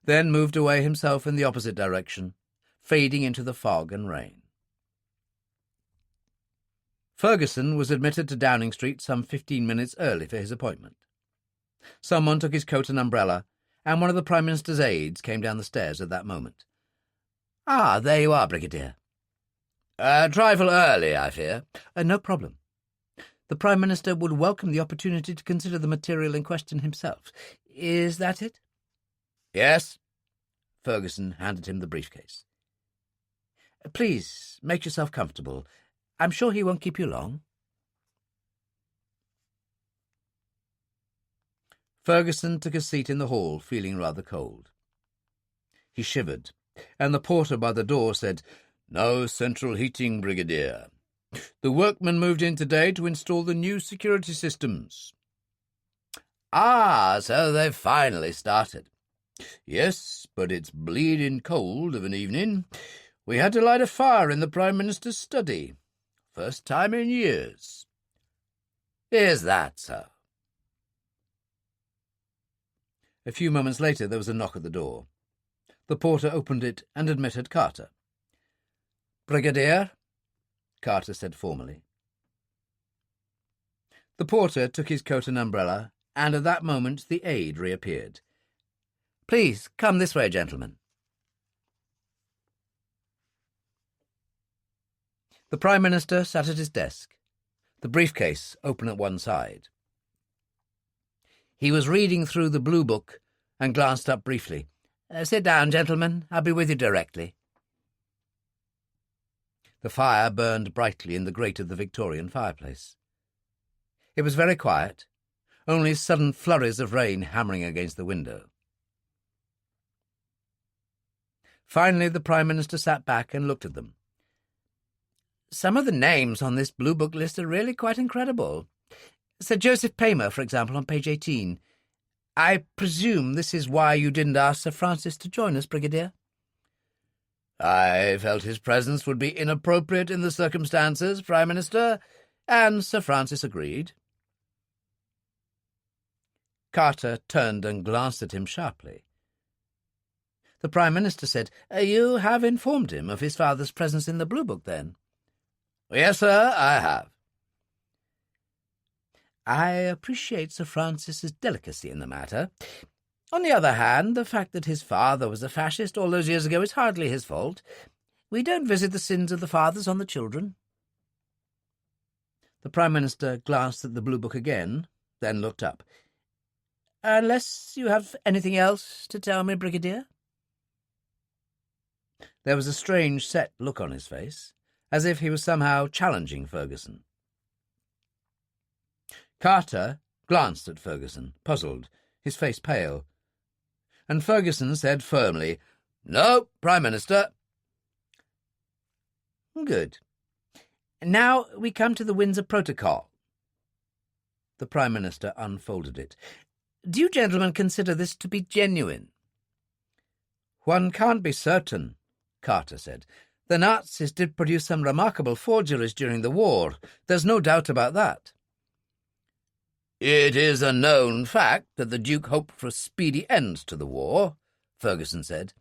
then moved away himself in the opposite direction, fading into the fog and rain. Ferguson was admitted to Downing Street some 15 minutes early for his appointment. Someone took his coat and umbrella, and one of the Prime Minister's aides came down the stairs at that moment. "Ah, there you are, Brigadier." "A trifle early, I fear." No problem. The Prime Minister would welcome the opportunity to consider the material in question himself. Is that it?" "Yes." Ferguson handed him the briefcase. "Please, make yourself comfortable. I'm sure he won't keep you long." Ferguson took a seat in the hall, feeling rather cold. He shivered, and the porter by the door said, "No central heating, Brigadier. The workmen moved in today to install the new security systems." "Ah, so they've finally started." "Yes, but it's bleeding cold of an evening. We had to light a fire in the Prime Minister's study. First time in years." "Is that so?" A few moments later there was a knock at the door. The porter opened it and admitted Carter. "Brigadier," Carter said formally. The porter took his coat and umbrella, and at that moment the aide reappeared. "Please, come this way, gentlemen." The Prime Minister sat at his desk, the briefcase open at one side. He was reading through the blue book and glanced up briefly. "Sit down, gentlemen. I'll be with you directly." The fire burned brightly in the grate of the Victorian fireplace. It was very quiet, only sudden flurries of rain hammering against the window. Finally, the Prime Minister sat back and looked at them. "Some of the names on this Blue Book list are really quite incredible. Sir Joseph Paymer, for example, on page 18. I presume this is why you didn't ask Sir Francis to join us, Brigadier?" "I felt his presence would be inappropriate in the circumstances, Prime Minister, and Sir Francis agreed." Carter turned and glanced at him sharply. The Prime Minister said, "You have informed him of his father's presence in the Blue Book, then?" "Yes, sir, I have." "I appreciate Sir Francis's delicacy in the matter. On the other hand, the fact that his father was a fascist all those years ago is hardly his fault. We don't visit the sins of the fathers on the children." The Prime Minister glanced at the Blue Book again, then looked up. "Unless you have anything else to tell me, Brigadier?" There was a strange set look on his face, as if he was somehow challenging Ferguson. Carter glanced at Ferguson, puzzled, his face pale, and Ferguson said firmly, "No, Prime Minister." "Good. Now we come to the Windsor Protocol." The Prime Minister unfolded it. "Do you gentlemen consider this to be genuine?" "One can't be certain," Carter said. "The Nazis did produce some remarkable forgeries during the war. There's no doubt about that." "It is a known fact that the Duke hoped for a speedy end to the war," Ferguson said.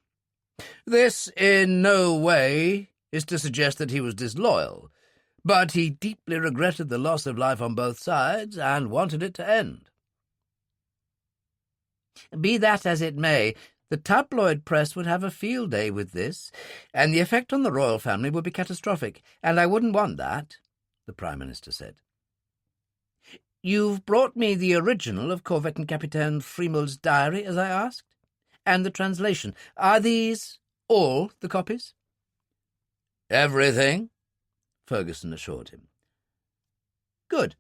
"This in no way is to suggest that he was disloyal, but he deeply regretted the loss of life on both sides and wanted it to end." "Be that as it may, the tabloid press would have a field day with this, and the effect on the royal family would be catastrophic, and I wouldn't want that," the Prime Minister said. "You've brought me the original of Corvette and Capitaine Frimel's diary, as I asked, and the translation. Are these all the copies?" "Everything," Ferguson assured him. "Good."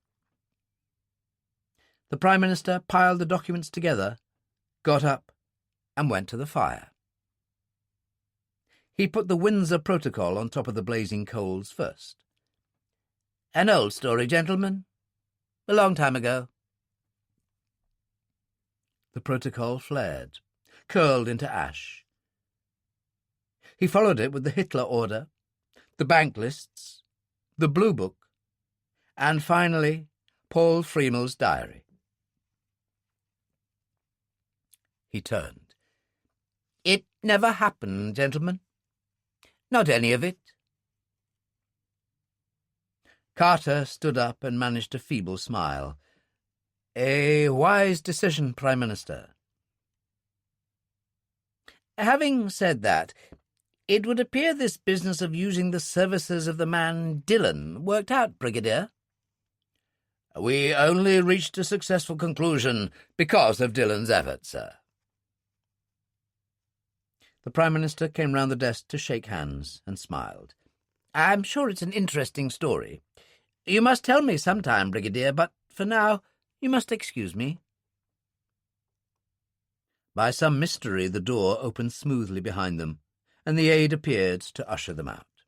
The Prime Minister piled the documents together, got up, and went to the fire. He put the Windsor Protocol on top of the blazing coals first. "An old story, gentlemen. A long time ago." The protocol flared, curled into ash. He followed it with the Hitler order, the bank lists, the Blue Book, and finally Paul Frimel's diary. He turned. "It never happened, gentlemen. Not any of it." Carter stood up and managed a feeble smile. "A wise decision, Prime Minister." "Having said that, it would appear this business of using the services of the man Dillon worked out, Brigadier." "We only reached a successful conclusion because of Dillon's efforts, sir." The Prime Minister came round the desk to shake hands and smiled. "I'm sure it's an interesting story. You must tell me sometime, Brigadier, but for now you must excuse me." By some mystery the door opened smoothly behind them, and the aide appeared to usher them out.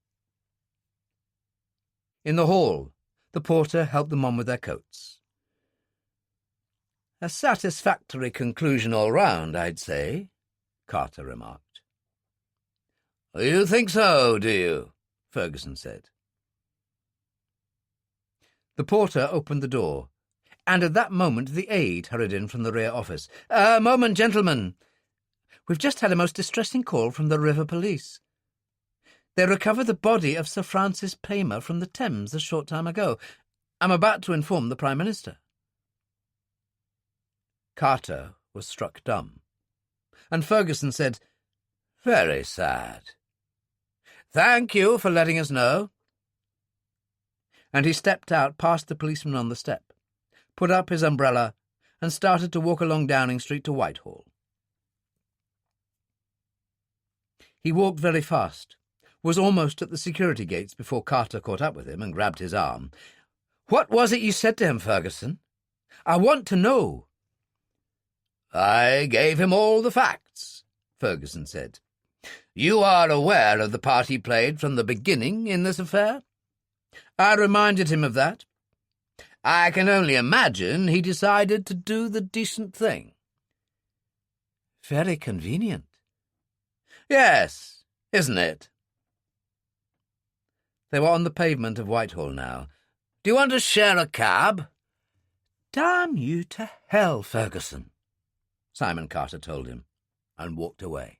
In the hall, the porter helped them on with their coats. "A satisfactory conclusion all round, I'd say," Carter remarked. "You think so, do you?" Ferguson said. The porter opened the door, and at that moment the aide hurried in from the rear office. "A moment, gentlemen. We've just had a most distressing call from the river police. They recovered the body of Sir Francis Paymer from the Thames a short time ago. I'm about to inform the Prime Minister." Carter was struck dumb, and Ferguson said, "Very sad. Thank you for letting us know." And he stepped out past the policeman on the step, put up his umbrella, and started to walk along Downing Street to Whitehall. He walked very fast, was almost at the security gates before Carter caught up with him and grabbed his arm. "What was it you said to him, Ferguson? I want to know." "I gave him all the facts," Ferguson said. "You are aware of the part he played from the beginning in this affair?" I reminded him of that. I can only imagine he decided to do the decent thing. "Very convenient." "Yes, isn't it?" They were on the pavement of Whitehall now. "Do you want to share a cab?" "Damn you to hell, Ferguson," Simon Carter told him, and walked away.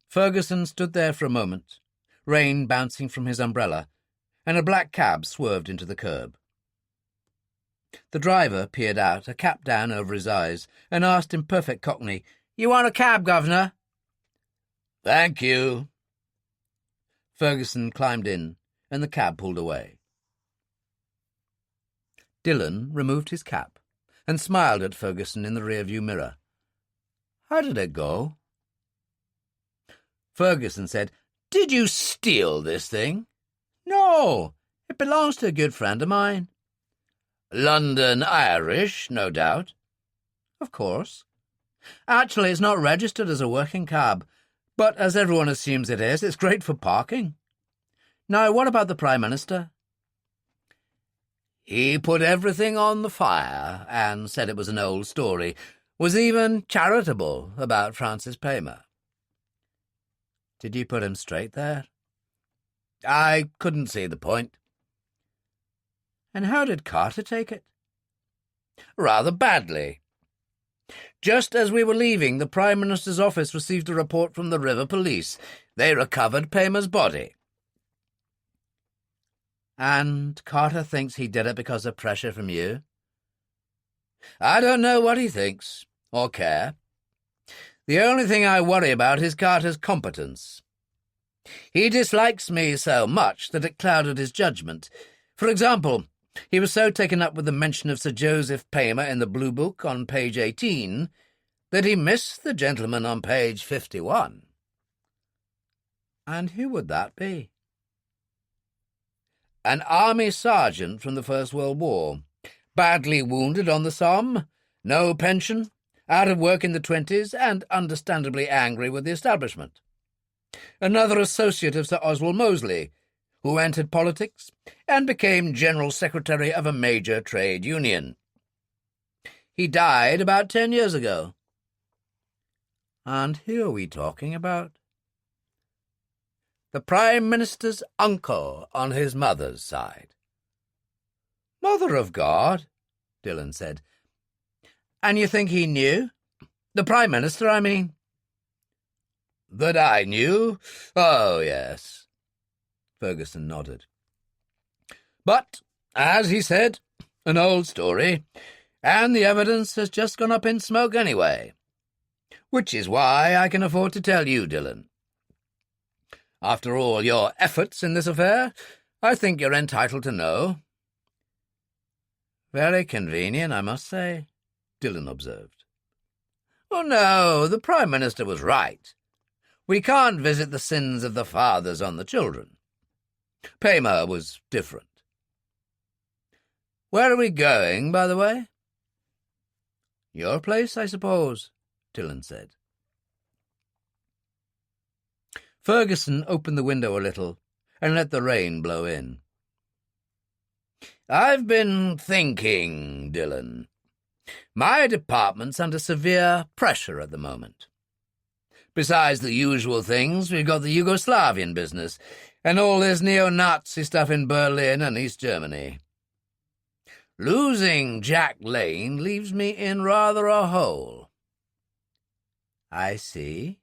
Ferguson stood there for a moment, rain bouncing from his umbrella, and a black cab swerved into the curb. The driver peered out, a cap down over his eyes, and asked in perfect Cockney, "You want a cab, governor?" "Thank you." Ferguson climbed in, and the cab pulled away. Dillon removed his cap and smiled at Ferguson in the rear-view mirror. "How did it go?" Ferguson said, "Did you steal this thing?" "No, it belongs to a good friend of mine." "London Irish, no doubt?" "Of course. Actually, it's not registered as a working cab, but as everyone assumes it is, it's great for parking. Now, what about the Prime Minister?" "He put everything on the fire and said it was an old story, was even charitable about Francis Paymer." "Did you put him straight there?" "I couldn't see the point." "And how did Carter take it?" "Rather badly. Just as we were leaving, the Prime Minister's office received a report from the river police. They recovered Paymer's body." "And Carter thinks he did it because of pressure from you?" "I don't know what he thinks, or care. The only thing I worry about is Carter's competence. He dislikes me so much that it clouded his judgment. For example, he was so taken up with the mention of Sir Joseph Paymer in the Blue Book on page 18 that he missed the gentleman on page 51. "And who would that be?" "An army sergeant from the First World War, badly wounded on the Somme, no pension, out of work in the 20s, and understandably angry with the establishment. Another associate of Sir Oswald Mosley, who entered politics and became General Secretary of a major trade union. He died about 10 years ago." "And who are we talking about?" "The Prime Minister's uncle on his mother's side." "Mother of God," Dillon said. "And you think he knew? The Prime Minister, I mean." "That I knew? Oh, yes." Ferguson nodded. "But, as he said, an old story, and the evidence has just gone up in smoke anyway. Which is why I can afford to tell you, Dillon. After all your efforts in this affair, I think you're entitled to know." "Very convenient, I must say," Dillon observed. "Oh, no, the Prime Minister was right. We can't visit the sins of the fathers on the children. Paymer was different. Where are we going, by the way?" "Your place, I suppose," Dillon said. Ferguson opened the window a little and let the rain blow in. "I've been thinking, Dillon. My department's under severe pressure at the moment. Besides the usual things, we've got the Yugoslavian business and all this neo-Nazi stuff in Berlin and East Germany. Losing Jack Lane leaves me in rather a hole." "I see,"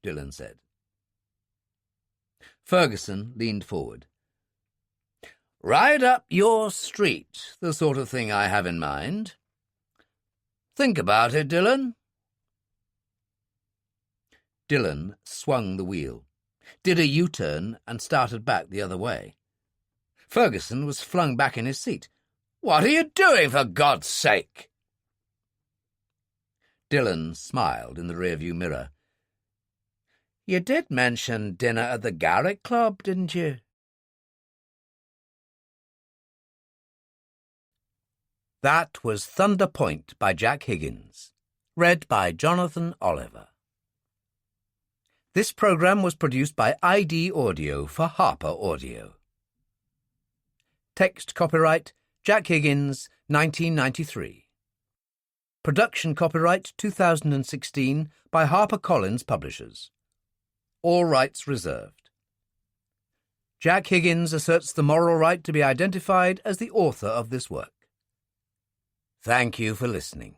Dillon said. Ferguson leaned forward. "Right up your street, the sort of thing I have in mind. Think about it, Dillon." Dillon swung the wheel, did a U-turn and started back the other way. Ferguson was flung back in his seat. "What are you doing, for God's sake?" Dillon smiled in the rearview mirror. "You did mention dinner at the Garrick Club, didn't you?" That was Thunder Point by Jack Higgins, read by Jonathan Oliver. This program was produced by ID Audio for Harper Audio. Text copyright Jack Higgins, 1993. Production copyright 2016 by HarperCollins Publishers. All rights reserved. Jack Higgins asserts the moral right to be identified as the author of this work. Thank you for listening.